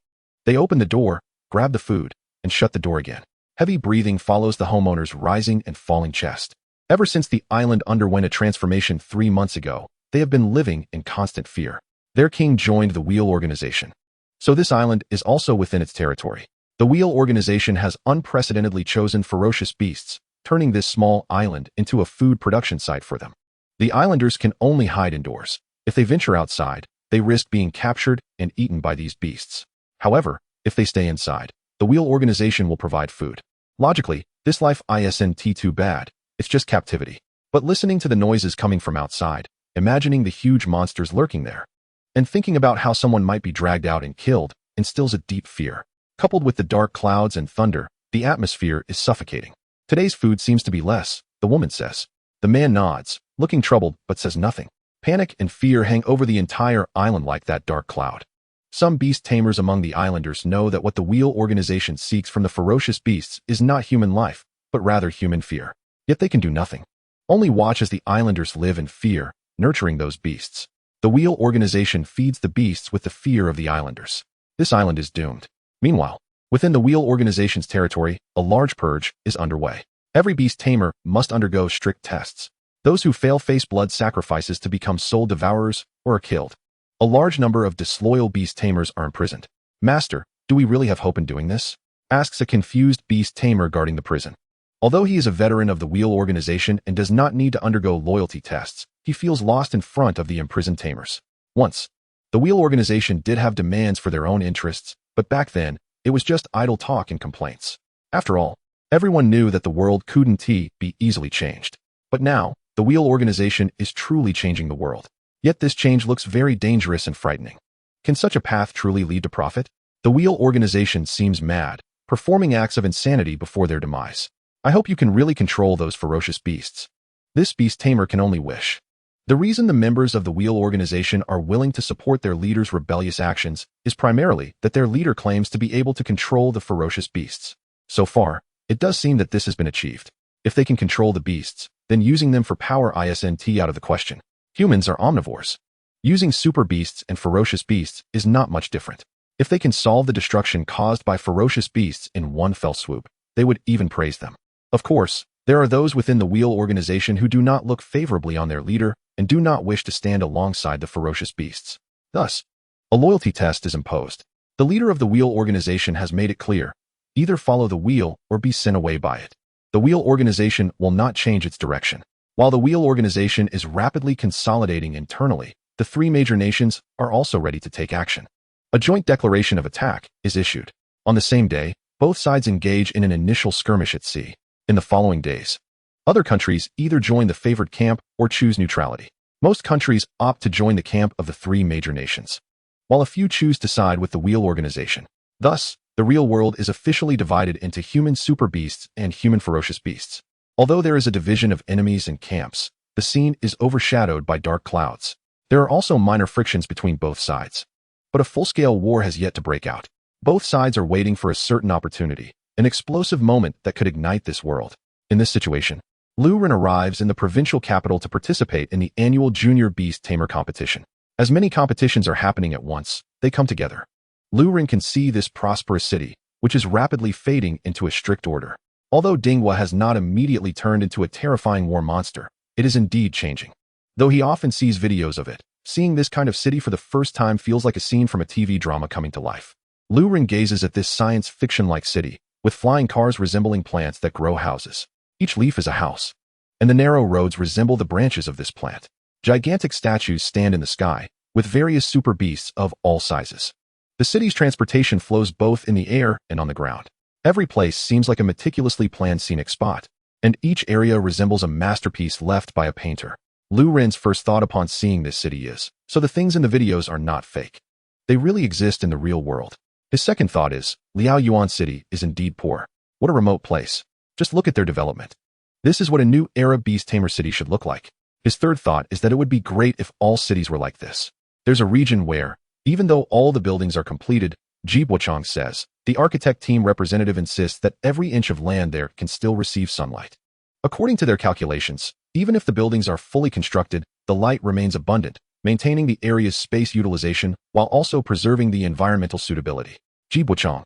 they open the door, grab the food, and shut the door again. Heavy breathing follows the homeowner's rising and falling chest. Ever since the island underwent a transformation 3 months ago, they have been living in constant fear. Their king joined the Wheel organization, so this island is also within its territory. The Wheel organization has unprecedentedly chosen ferocious beasts, turning this small island into a food production site for them. The islanders can only hide indoors. If they venture outside, they risk being captured and eaten by these beasts. However, if they stay inside, the Wheel organization will provide food. Logically, this life isn't too bad, it's just captivity. But listening to the noises coming from outside, imagining the huge monsters lurking there, and thinking about how someone might be dragged out and killed instills a deep fear. Coupled with the dark clouds and thunder, the atmosphere is suffocating. Today's food seems to be less, the woman says. The man nods, looking troubled, but says nothing. Panic and fear hang over the entire island like that dark cloud. Some beast tamers among the islanders know that what the Wheel organization seeks from the ferocious beasts is not human life, but rather human fear. Yet they can do nothing. Only watch as the islanders live in fear, nurturing those beasts. The Wheel organization feeds the beasts with the fear of the islanders. This island is doomed. Meanwhile, within the Wheel organization's territory, a large purge is underway. Every beast tamer must undergo strict tests. Those who fail face blood sacrifices to become soul devourers or are killed. A large number of disloyal beast tamers are imprisoned. Master, do we really have hope in doing this? Asks a confused beast tamer guarding the prison. Although he is a veteran of the Wheel organization and does not need to undergo loyalty tests, he feels lost in front of the imprisoned tamers. Once, the Wheel organization did have demands for their own interests, but back then, it was just idle talk and complaints. After all, everyone knew that the world couldn't be easily changed. But now, the Wheel organization is truly changing the world. Yet this change looks very dangerous and frightening. Can such a path truly lead to profit? The Wheel organization seems mad, performing acts of insanity before their demise. I hope you can really control those ferocious beasts. This beast tamer can only wish. The reason the members of the Wheel organization are willing to support their leader's rebellious actions is primarily that their leader claims to be able to control the ferocious beasts. So far, it does seem that this has been achieved. If they can control the beasts, then using them for power isn't out of the question. Humans are omnivores. Using super beasts and ferocious beasts is not much different. If they can solve the destruction caused by ferocious beasts in one fell swoop, they would even praise them. Of course, there are those within the Wheel organization who do not look favorably on their leader and do not wish to stand alongside the ferocious beasts. Thus, a loyalty test is imposed. The leader of the Wheel organization has made it clear, either follow the Wheel or be sent away by it. The Wheel organization will not change its direction. While the Wheel organization is rapidly consolidating internally, the three major nations are also ready to take action. A joint declaration of attack is issued. On the same day, both sides engage in an initial skirmish at sea. In the following days, other countries either join the favored camp or choose neutrality. Most countries opt to join the camp of the three major nations, while a few choose to side with the Wheel organization. Thus, the real world is officially divided into human super beasts and human ferocious beasts. Although there is a division of enemies and camps, the scene is overshadowed by dark clouds. There are also minor frictions between both sides. But a full-scale war has yet to break out. Both sides are waiting for a certain opportunity, an explosive moment that could ignite this world. In this situation, Lu Ren arrives in the provincial capital to participate in the annual Junior Beast Tamer competition. As many competitions are happening at once, they come together. Lu Ren can see this prosperous city, which is rapidly fading into a strict order. Although Dinghua has not immediately turned into a terrifying war monster, it is indeed changing. Though he often sees videos of it, seeing this kind of city for the first time feels like a scene from a TV drama coming to life. Lu Ren gazes at this science fiction-like city, with flying cars resembling plants that grow houses. Each leaf is a house, and the narrow roads resemble the branches of this plant. Gigantic statues stand in the sky, with various super beasts of all sizes. The city's transportation flows both in the air and on the ground. Every place seems like a meticulously planned scenic spot, and each area resembles a masterpiece left by a painter. Lu Ren's first thought upon seeing this city is, so the things in the videos are not fake. They really exist in the real world. His second thought is, Liao Yuan City is indeed poor. What a remote place. Just look at their development. This is what a new era Beast Tamer city should look like. His third thought is that it would be great if all cities were like this. There's a region where, even though all the buildings are completed, Ji Bochong says, the architect team representative insists that every inch of land there can still receive sunlight. According to their calculations, even if the buildings are fully constructed, the light remains abundant, maintaining the area's space utilization while also preserving the environmental suitability. Ji Bochong,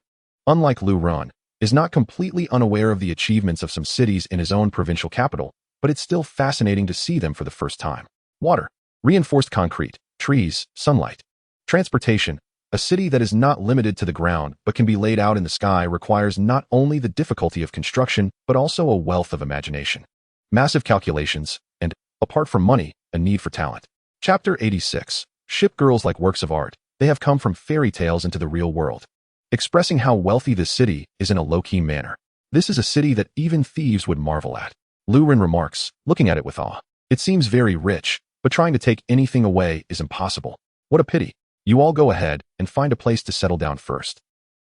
unlike Lu Ren, is not completely unaware of the achievements of some cities in his own provincial capital, but it's still fascinating to see them for the first time. Water, reinforced concrete, trees, sunlight. Transportation, a city that is not limited to the ground but can be laid out in the sky requires not only the difficulty of construction but also a wealth of imagination. Massive calculations, and, apart from money, a need for talent. Chapter 86. Ship girls like works of art. They have come from fairy tales into the real world, expressing how wealthy this city is in a low-key manner. This is a city that even thieves would marvel at. Lu Ren remarks, looking at it with awe. It seems very rich, but trying to take anything away is impossible. What a pity. You all go ahead and find a place to settle down first.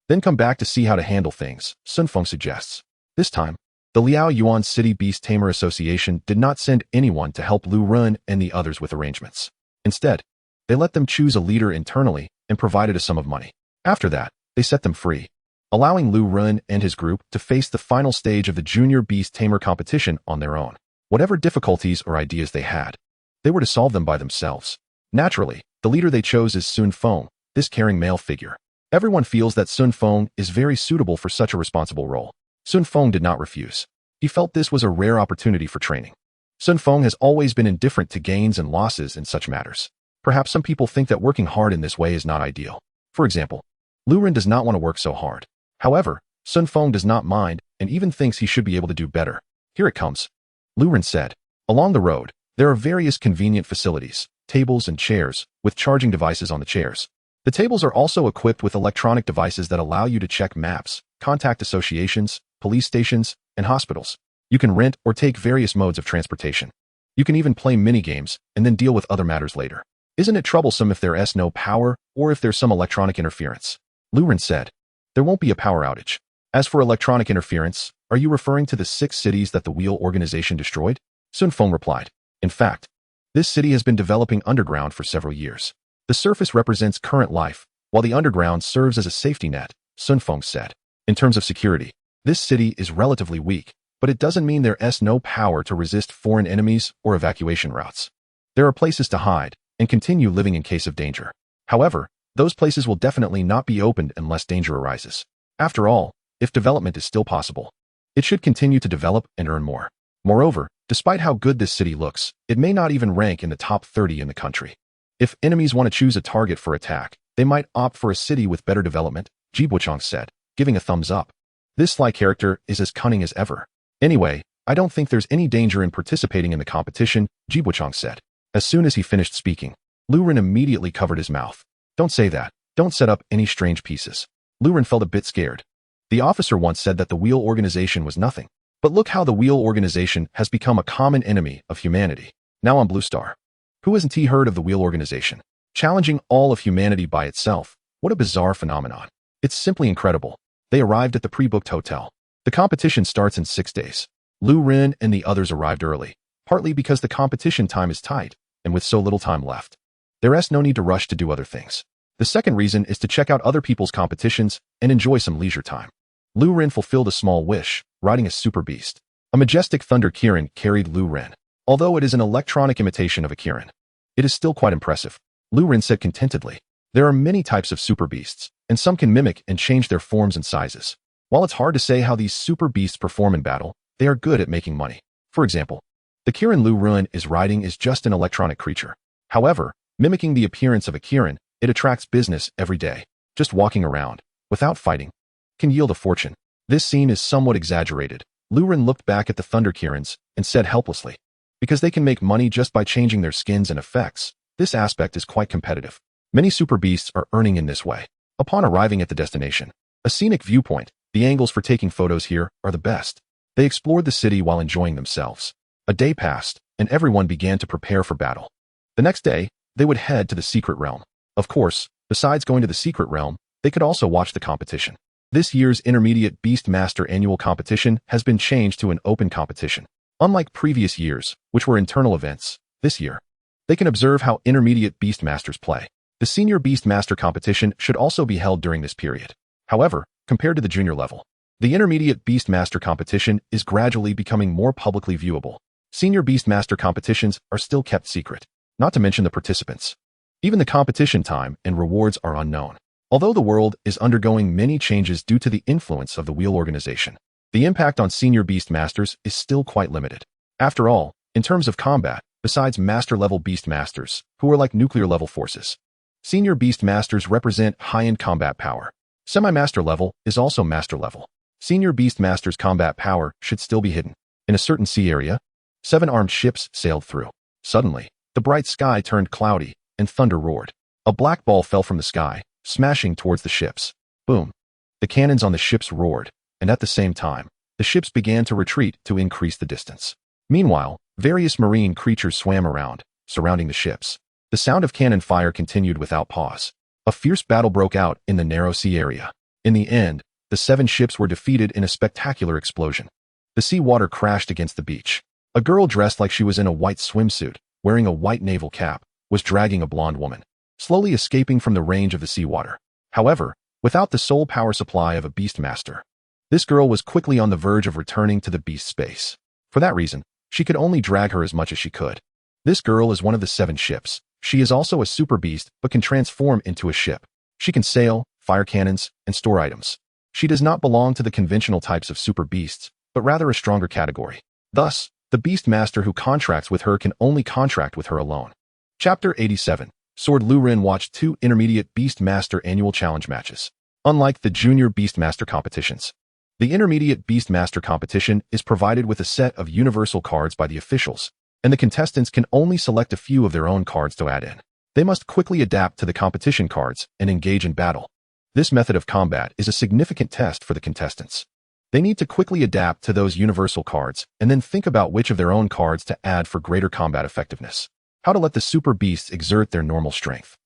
Then come back to see how to handle things, Sun Feng suggests. This time, the Liao Yuan City Beast Tamer Association did not send anyone to help Lu Ren and the others with arrangements. Instead, they let them choose a leader internally and provided a sum of money. After that, they set them free, allowing Lu Ren and his group to face the final stage of the Junior Beast Tamer competition on their own. Whatever difficulties or ideas they had, they were to solve them by themselves. Naturally, the leader they chose is Sun Feng, this caring male figure. Everyone feels that Sun Feng is very suitable for such a responsible role. Sun Feng did not refuse. He felt this was a rare opportunity for training. Sun Feng has always been indifferent to gains and losses in such matters. Perhaps some people think that working hard in this way is not ideal. For example, Lu Ren does not want to work so hard. However, Sun Feng does not mind and even thinks he should be able to do better. Here it comes. Lu Ren said. Along the road, there are various convenient facilities, tables and chairs, with charging devices on the chairs. The tables are also equipped with electronic devices that allow you to check maps, contact associations, police stations, and hospitals. You can rent or take various modes of transportation. You can even play mini-games and then deal with other matters later. Isn't it troublesome if there's no power or if there's some electronic interference? Lu Ren said. There won't be a power outage. As for electronic interference, are you referring to the 6 cities that the Wheel organization destroyed? Sun Feng replied. In fact, this city has been developing underground for several years. The surface represents current life, while the underground serves as a safety net, Sun Feng said. In terms of security, this city is relatively weak, but it doesn't mean there's no power to resist foreign enemies or evacuation routes. There are places to hide and continue living in case of danger. However, those places will definitely not be opened unless danger arises. After all, if development is still possible, it should continue to develop and earn more. Moreover, despite how good this city looks, it may not even rank in the top 30 in the country. If enemies want to choose a target for attack, they might opt for a city with better development, Ji Buchang said, giving a thumbs up. This Sly character is as cunning as ever. Anyway, I don't think there's any danger in participating in the competition, Ji Buchang said. As soon as he finished speaking, Lu Ren immediately covered his mouth. Don't say that. Don't set up any strange pieces. Lu Ren felt a bit scared. The officer once said that the Wheel organization was nothing. But look how the Wheel organization has become a common enemy of humanity. Now on Blue Star. Who hasn't heard of the Wheel organization? Challenging all of humanity by itself. What a bizarre phenomenon. It's simply incredible. They arrived at the pre-booked hotel. The competition starts in 6 days. Lu Ren and the others arrived early, partly because the competition time is tight, and with so little time left, there's no need to rush to do other things. The second reason is to check out other people's competitions and enjoy some leisure time. Lu Ren fulfilled a small wish, riding a super beast. A majestic thunder Kirin carried Lu Ren. Although it is an electronic imitation of a Kirin, it is still quite impressive. Lu Ren said contentedly. There are many types of super beasts, and some can mimic and change their forms and sizes. While it's hard to say how these super beasts perform in battle, they are good at making money. For example, the Kirin Lu Ren is riding is just an electronic creature. However, mimicking the appearance of a Kirin, it attracts business every day. Just walking around, without fighting, can yield a fortune. This scene is somewhat exaggerated. Lu Ren looked back at the Thunder Kirins and said helplessly, because they can make money just by changing their skins and effects, this aspect is quite competitive. Many super beasts are earning in this way. Upon arriving at the destination, a scenic viewpoint, the angles for taking photos here are the best. They explored the city while enjoying themselves. A day passed, and everyone began to prepare for battle. The next day, they would head to the secret realm. Of course, besides going to the secret realm, they could also watch the competition. This year's Intermediate Beast Master annual competition has been changed to an open competition. Unlike previous years, which were internal events, this year, they can observe how Intermediate Beast Masters play. The Senior Beast Master competition should also be held during this period. However, compared to the junior level, the Intermediate Beast Master competition is gradually becoming more publicly viewable. Senior Beast Master competitions are still kept secret, not to mention the participants. Even the competition time and rewards are unknown. Although the world is undergoing many changes due to the influence of the Wheel organization, the impact on Senior Beast Masters is still quite limited. After all, in terms of combat, besides Master-level Beast Masters, who are like nuclear-level forces, Senior Beast Masters represent high-end combat power. Semi-Master level is also Master level. Senior Beast Masters' combat power should still be hidden. In a certain sea area, 7 armed ships sailed through. Suddenly, the bright sky turned cloudy, and thunder roared. A black ball fell from the sky, smashing towards the ships. Boom! The cannons on the ships roared, and at the same time, the ships began to retreat to increase the distance. Meanwhile, various marine creatures swam around, surrounding the ships. The sound of cannon fire continued without pause. A fierce battle broke out in the narrow sea area. In the end, the 7 ships were defeated in a spectacular explosion. The sea water crashed against the beach. A girl dressed like she was in a white swimsuit, wearing a white naval cap, was dragging a blonde woman, slowly escaping from the range of the seawater. However, without the sole power supply of a beast master, this girl was quickly on the verge of returning to the beast space. For that reason, she could only drag her as much as she could. This girl is one of the 7 ships. She is also a super beast but can transform into a ship. She can sail, fire cannons, and store items. She does not belong to the conventional types of super beasts, but rather a stronger category. Thus, the beast master who contracts with her can only contract with her alone. Chapter 87. Sword Lu Ren watched 2 Intermediate Beast Master annual challenge matches. Unlike the Junior Beast Master competitions, the Intermediate Beast Master competition is provided with a set of universal cards by the officials, and the contestants can only select a few of their own cards to add in. They must quickly adapt to the competition cards and engage in battle. This method of combat is a significant test for the contestants. They need to quickly adapt to those universal cards and then think about which of their own cards to add for greater combat effectiveness. How to let the super beasts exert their normal strength.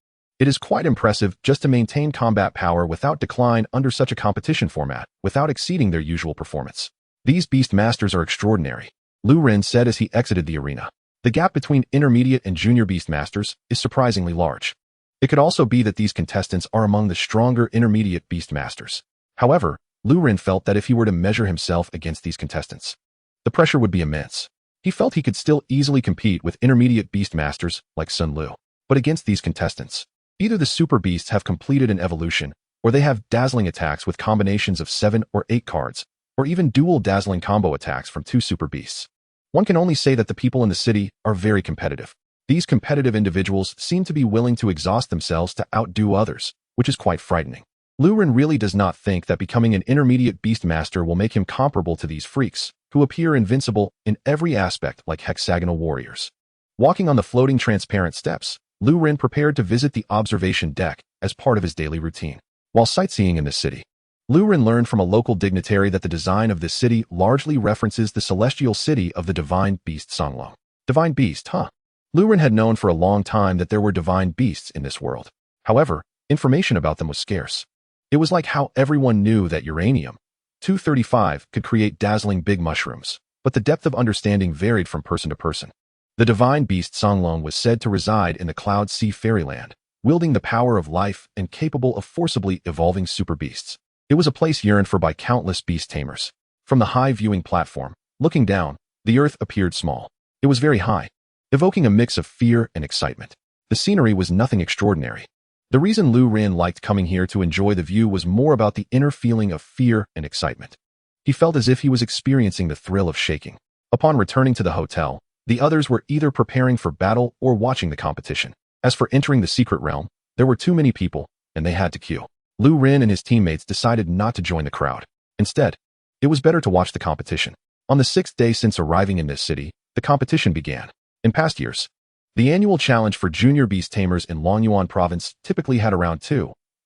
It is quite impressive just to maintain combat power without decline under such a competition format, without exceeding their usual performance. These Beast Masters are extraordinary, Lu Ren said as he exited the arena. The gap between intermediate and junior Beast Masters is surprisingly large. It could also be that these contestants are among the stronger intermediate Beast Masters. However, Lu Ren felt that if he were to measure himself against these contestants, the pressure would be immense. He felt he could still easily compete with intermediate Beast Masters like Sun Lu. But against these contestants, either the Super Beasts have completed an evolution, or they have dazzling attacks with combinations of 7 or 8 cards, or even dual dazzling combo attacks from 2 Super Beasts. One can only say that the people in the city are very competitive. These competitive individuals seem to be willing to exhaust themselves to outdo others, which is quite frightening. Lu Ren really does not think that becoming an intermediate Beast Master will make him comparable to these freaks, who appear invincible in every aspect like hexagonal warriors. Walking on the floating transparent steps, Lu Ren prepared to visit the observation deck as part of his daily routine. While sightseeing in this city, Lu Ren learned from a local dignitary that the design of this city largely references the celestial city of the divine beast Songlong. Divine beast, huh? Lu Ren had known for a long time that there were divine beasts in this world. However, information about them was scarce. It was like how everyone knew that uranium-235 could create dazzling big mushrooms, but the depth of understanding varied from person to person. The divine beast Songlong was said to reside in the Cloud Sea fairyland, wielding the power of life and capable of forcibly evolving super beasts. It was a place yearned for by countless Beast Tamers. From the high viewing platform, looking down, the earth appeared small. It was very high, evoking a mix of fear and excitement. The scenery was nothing extraordinary. The reason Lu Ren liked coming here to enjoy the view was more about the inner feeling of fear and excitement. He felt as if he was experiencing the thrill of shaking. Upon returning to the hotel, the others were either preparing for battle or watching the competition. As for entering the secret realm, there were too many people, and they had to queue. Lu Ren and his teammates decided not to join the crowd. Instead, it was better to watch the competition. On the 6th day since arriving in this city, the competition began. In past years, the annual challenge for junior Beast Tamers in Longyuan province typically had around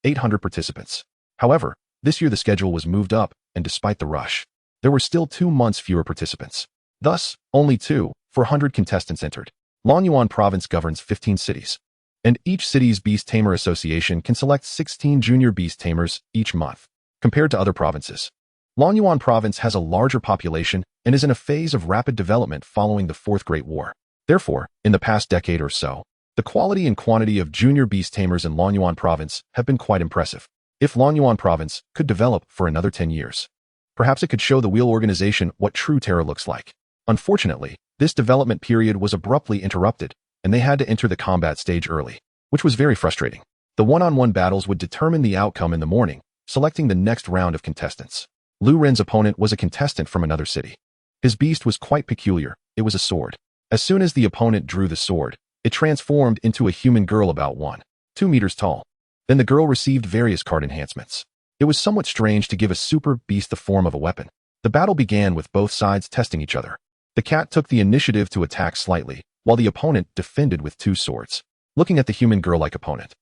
800 participants. However, this year the schedule was moved up, and despite the rush, there were still 2 months fewer participants. Thus, only 400 contestants entered. Longyuan province governs 15 cities, and each city's Beast Tamer Association can select 16 junior Beast Tamers each month. Compared to other provinces, Longyuan province has a larger population and is in a phase of rapid development following the Fourth Great War. Therefore, in the past decade or so, the quality and quantity of junior Beast Tamers in Longyuan province have been quite impressive. If Longyuan province could develop for another 10 years, perhaps it could show the wheel organization what true terror looks like. Unfortunately, this development period was abruptly interrupted, and they had to enter the combat stage early, which was very frustrating. The one-on-one battles would determine the outcome in the morning, selecting the next round of contestants. Lu Ren's opponent was a contestant from another city. His beast was quite peculiar. It was a sword. As soon as the opponent drew the sword, it transformed into a human girl about 1.2 meters tall. Then the girl received various card enhancements. It was somewhat strange to give a super beast the form of a weapon. The battle began with both sides testing each other. The cat took the initiative to attack slightly, while the opponent defended with 2 swords. Looking at the human girl-like opponent,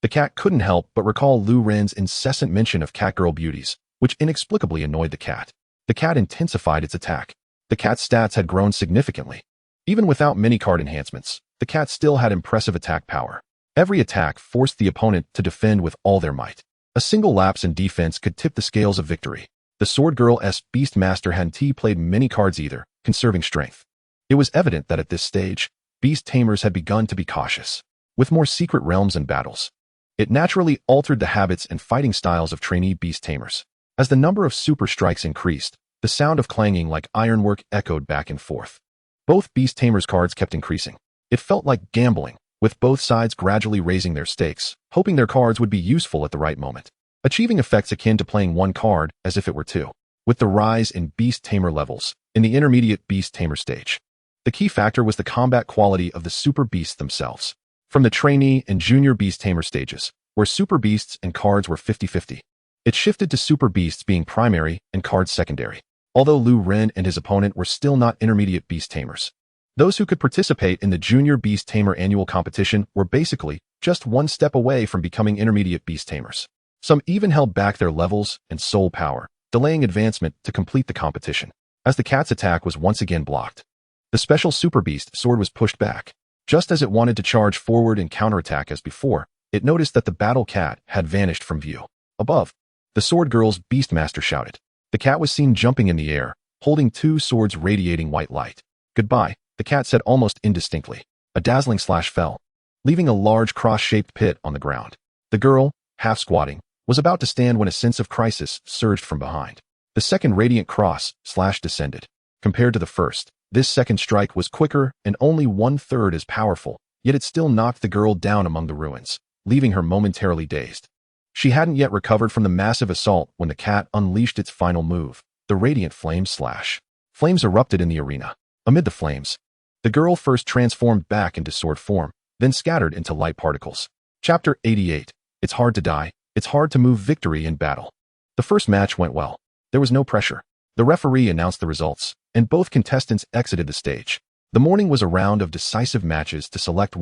the cat couldn't help but recall Lu Ren's incessant mention of Catgirl beauties, which inexplicably annoyed the cat. The cat intensified its attack. The cat's stats had grown significantly. Even without many card enhancements, the cat still had impressive attack power. Every attack forced the opponent to defend with all their might. A single lapse in defense could tip the scales of victory. The Sword Girl's Beast Master hadn't played many cards either, conserving strength. It was evident that at this stage, Beast Tamers had begun to be cautious. With more secret realms and battles, it naturally altered the habits and fighting styles of trainee Beast Tamers. As the number of super strikes increased, the sound of clanging like ironwork echoed back and forth. Both Beast Tamers cards kept increasing. It felt like gambling, with both sides gradually raising their stakes, hoping their cards would be useful at the right moment, achieving effects akin to playing 1 card as if it were 2. With the rise in Beast Tamer levels, in the intermediate Beast Tamer stage, the key factor was the combat quality of the super beasts themselves. From the trainee and junior Beast Tamer stages, where super beasts and cards were 50-50, it shifted to super beasts being primary and cards secondary. Although Lu Ren and his opponent were still not intermediate Beast Tamers, those who could participate in the Junior Beast Tamer annual competition were basically just 1 step away from becoming intermediate Beast Tamers. Some even held back their levels and soul power, delaying advancement to complete the competition. As the cat's attack was once again blocked, the special Super Beast sword was pushed back. Just as it wanted to charge forward and counterattack as before, it noticed that the battle cat had vanished from view. Above, the sword girl's beastmaster shouted. The cat was seen jumping in the air, holding two swords radiating white light. Goodbye, the cat said almost indistinctly. A dazzling slash fell, leaving a large cross-shaped pit on the ground. The girl, half squatting, was about to stand when a sense of crisis surged from behind. The second radiant cross slash descended. Compared to the first, this second strike was quicker and only 1/3 as powerful, yet it still knocked the girl down among the ruins, leaving her momentarily dazed. She hadn't yet recovered from the massive assault when the cat unleashed its final move, the radiant flame slash. Flames erupted in the arena. Amid the flames, the girl first transformed back into sword form, then scattered into light particles. Chapter 88. It's hard to die. It's hard to move victory in battle. The first match went well. There was no pressure. The referee announced the results, and both contestants exited the stage. The morning was a round of decisive matches to select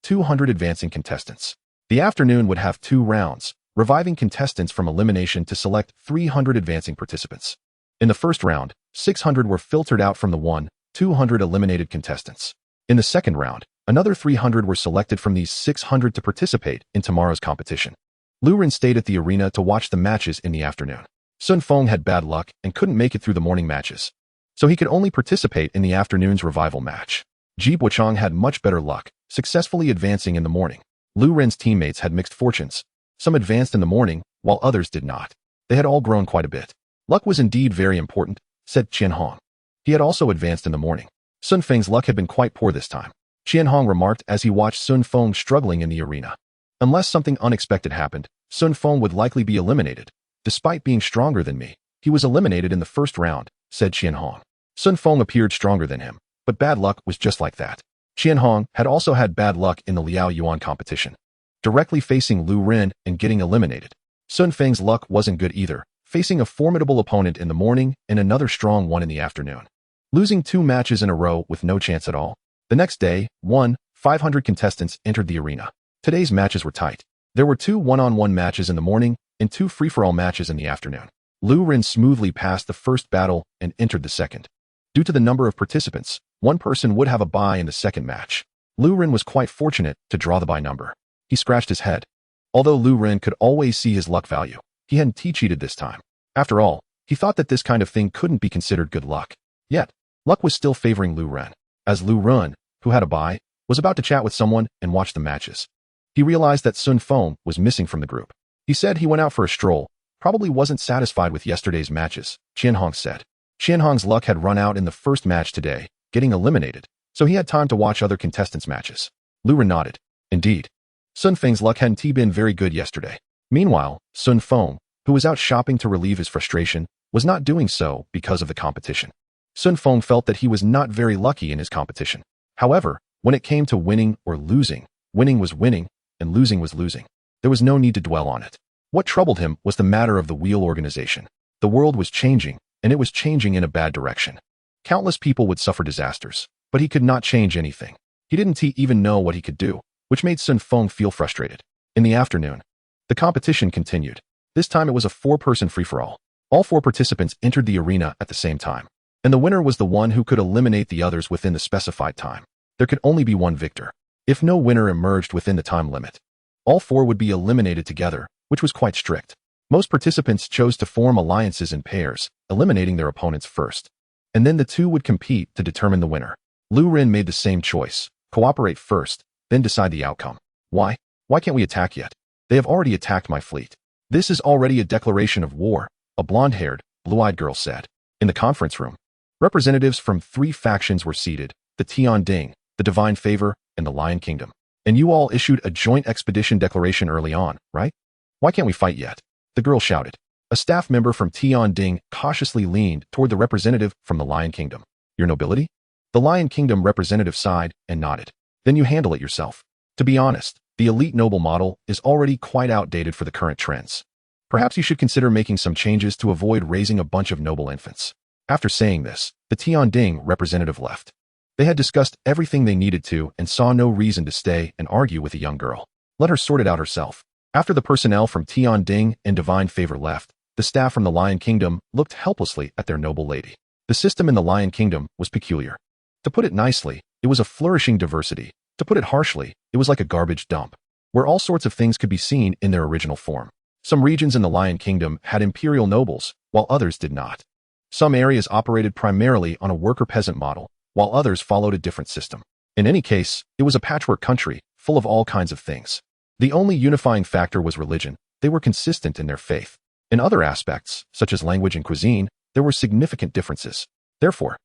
200 advancing contestants. The afternoon would have 2 rounds, reviving contestants from elimination to select 300 advancing participants. In the first round, 600 were filtered out from the 200 eliminated contestants. In the second round, another 300 were selected from these 600 to participate in tomorrow's competition. Lu Ren stayed at the arena to watch the matches in the afternoon. Sun Feng had bad luck and couldn't make it through the morning matches, so he could only participate in the afternoon's revival match. Ji Buchang had much better luck, successfully advancing in the morning. Lu Ren's teammates had mixed fortunes. Some advanced in the morning, while others did not. They had all grown quite a bit. Luck was indeed very important, said Qian Hong. He had also advanced in the morning. Sun Feng's luck had been quite poor this time, Qian Hong remarked as he watched Sun Feng struggling in the arena. Unless something unexpected happened, Sun Feng would likely be eliminated. Despite being stronger than me, he was eliminated in the first round, said Qian Hong. Sun Feng appeared stronger than him, but bad luck was just like that. Qian Hong had also had bad luck in the Liao Yuan competition, directly facing Lu Ren and getting eliminated. Sun Feng's luck wasn't good either, facing a formidable opponent in the morning and another strong one in the afternoon. Losing 2 matches in a row with no chance at all. The next day, 500 contestants entered the arena. Today's matches were tight. There were 2 one-on-one matches in the morning and 2 free-for-all matches in the afternoon. Lu Ren smoothly passed the first battle and entered the second. Due to the number of participants, one person would have a bye in the second match. Lu Ren was quite fortunate to draw the bye number. He scratched his head. Although Lu Ren could always see his luck value, he hadn't cheated this time. After all, he thought that this kind of thing couldn't be considered good luck. Yet, luck was still favoring Lu Ren. As Lu Ren, who had a bye, was about to chat with someone and watch the matches, he realized that Sun Feng was missing from the group. He said he went out for a stroll, probably wasn't satisfied with yesterday's matches, Qian Hong said. Qian Hong's luck had run out in the first match today, getting eliminated, so he had time to watch other contestants' matches. Lu Ren nodded. Indeed. Sun Feng's luck hadn't been very good yesterday. Meanwhile, Sun Feng, who was out shopping to relieve his frustration, was not doing so because of the competition. Sun Feng felt that he was not very lucky in his competition. However, when it came to winning or losing, winning was winning and losing was losing. There was no need to dwell on it. What troubled him was the matter of the wheel organization. The world was changing, and it was changing in a bad direction. Countless people would suffer disasters, but he could not change anything. He didn't even know what he could do, which made Sun Feng feel frustrated. In the afternoon, the competition continued. This time it was a 4-person free-for-all. All 4 participants entered the arena at the same time, and the winner was the one who could eliminate the others within the specified time. There could only be one victor. If no winner emerged within the time limit, all 4 would be eliminated together, which was quite strict. Most participants chose to form alliances in pairs, eliminating their opponents first, and then the 2 would compete to determine the winner. Lu Ren made the same choice: cooperate first, then decide the outcome. Why? Why can't we attack yet? They have already attacked my fleet. This is already a declaration of war, a blonde-haired, blue-eyed girl said. In the conference room, representatives from 3 factions were seated: the Tian Ding, the Divine Favor, and the Lion Kingdom. And you all issued a joint expedition declaration early on, right? Why can't we fight yet? The girl shouted. A staff member from Tian Ding cautiously leaned toward the representative from the Lion Kingdom. Your nobility? The Lion Kingdom representative sighed and nodded. Then you handle it yourself. To be honest, the elite noble model is already quite outdated for the current trends. Perhaps you should consider making some changes to avoid raising a bunch of noble infants. After saying this, the Tian Ding representative left. They had discussed everything they needed to and saw no reason to stay and argue with a young girl. Let her sort it out herself. After the personnel from Tian Ding and Divine Favor left, the staff from the Lion Kingdom looked helplessly at their noble lady. The system in the Lion Kingdom was peculiar. To put it nicely, it was a flourishing diversity. To put it harshly, it was like a garbage dump. where all sorts of things could be seen in their original form. Some regions in the Lion Kingdom had imperial nobles, while others did not. Some areas operated primarily on a worker-peasant model, while others followed a different system. In any case, it was a patchwork country, full of all kinds of things. The only unifying factor was religion. They were consistent in their faith. In other aspects, such as language and cuisine, there were significant differences. Therefore,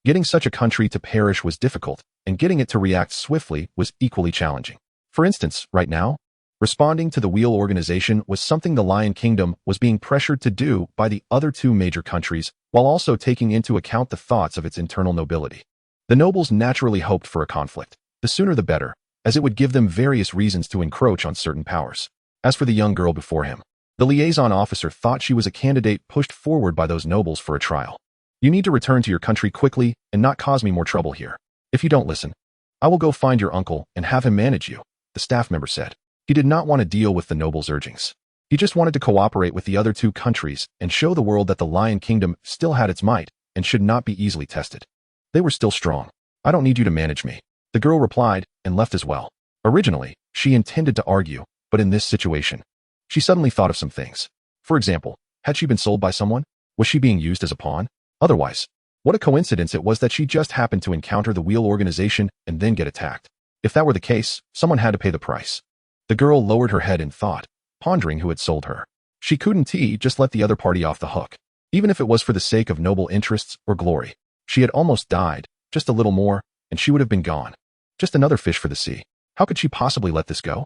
getting such a country to perish was difficult, and getting it to react swiftly was equally challenging. For instance, right now, responding to the wheel organization was something the Lion Kingdom was being pressured to do by the other two major countries, while also taking into account the thoughts of its internal nobility. The nobles naturally hoped for a conflict, the sooner the better, as it would give them various reasons to encroach on certain powers. As for the young girl before him, the liaison officer thought she was a candidate pushed forward by those nobles for a trial. You need to return to your country quickly and not cause me more trouble here. If you don't listen, I will go find your uncle and have him manage you, the staff member said. He did not want to deal with the nobles' urgings. He just wanted to cooperate with the other two countries and show the world that the Lion Kingdom still had its might and should not be easily tested. They were still strong. I don't need you to manage me, the girl replied and left as well. Originally, she intended to argue, but in this situation, she suddenly thought of some things. For example, had she been sold by someone? Was she being used as a pawn? Otherwise, what a coincidence it was that she just happened to encounter the wheel organization and then get attacked. If that were the case, someone had to pay the price. The girl lowered her head in thought, pondering who had sold her. She couldn't just let the other party off the hook, even if it was for the sake of noble interests or glory. She had almost died, just a little more, and she would have been gone. Just another fish for the sea. How could she possibly let this go?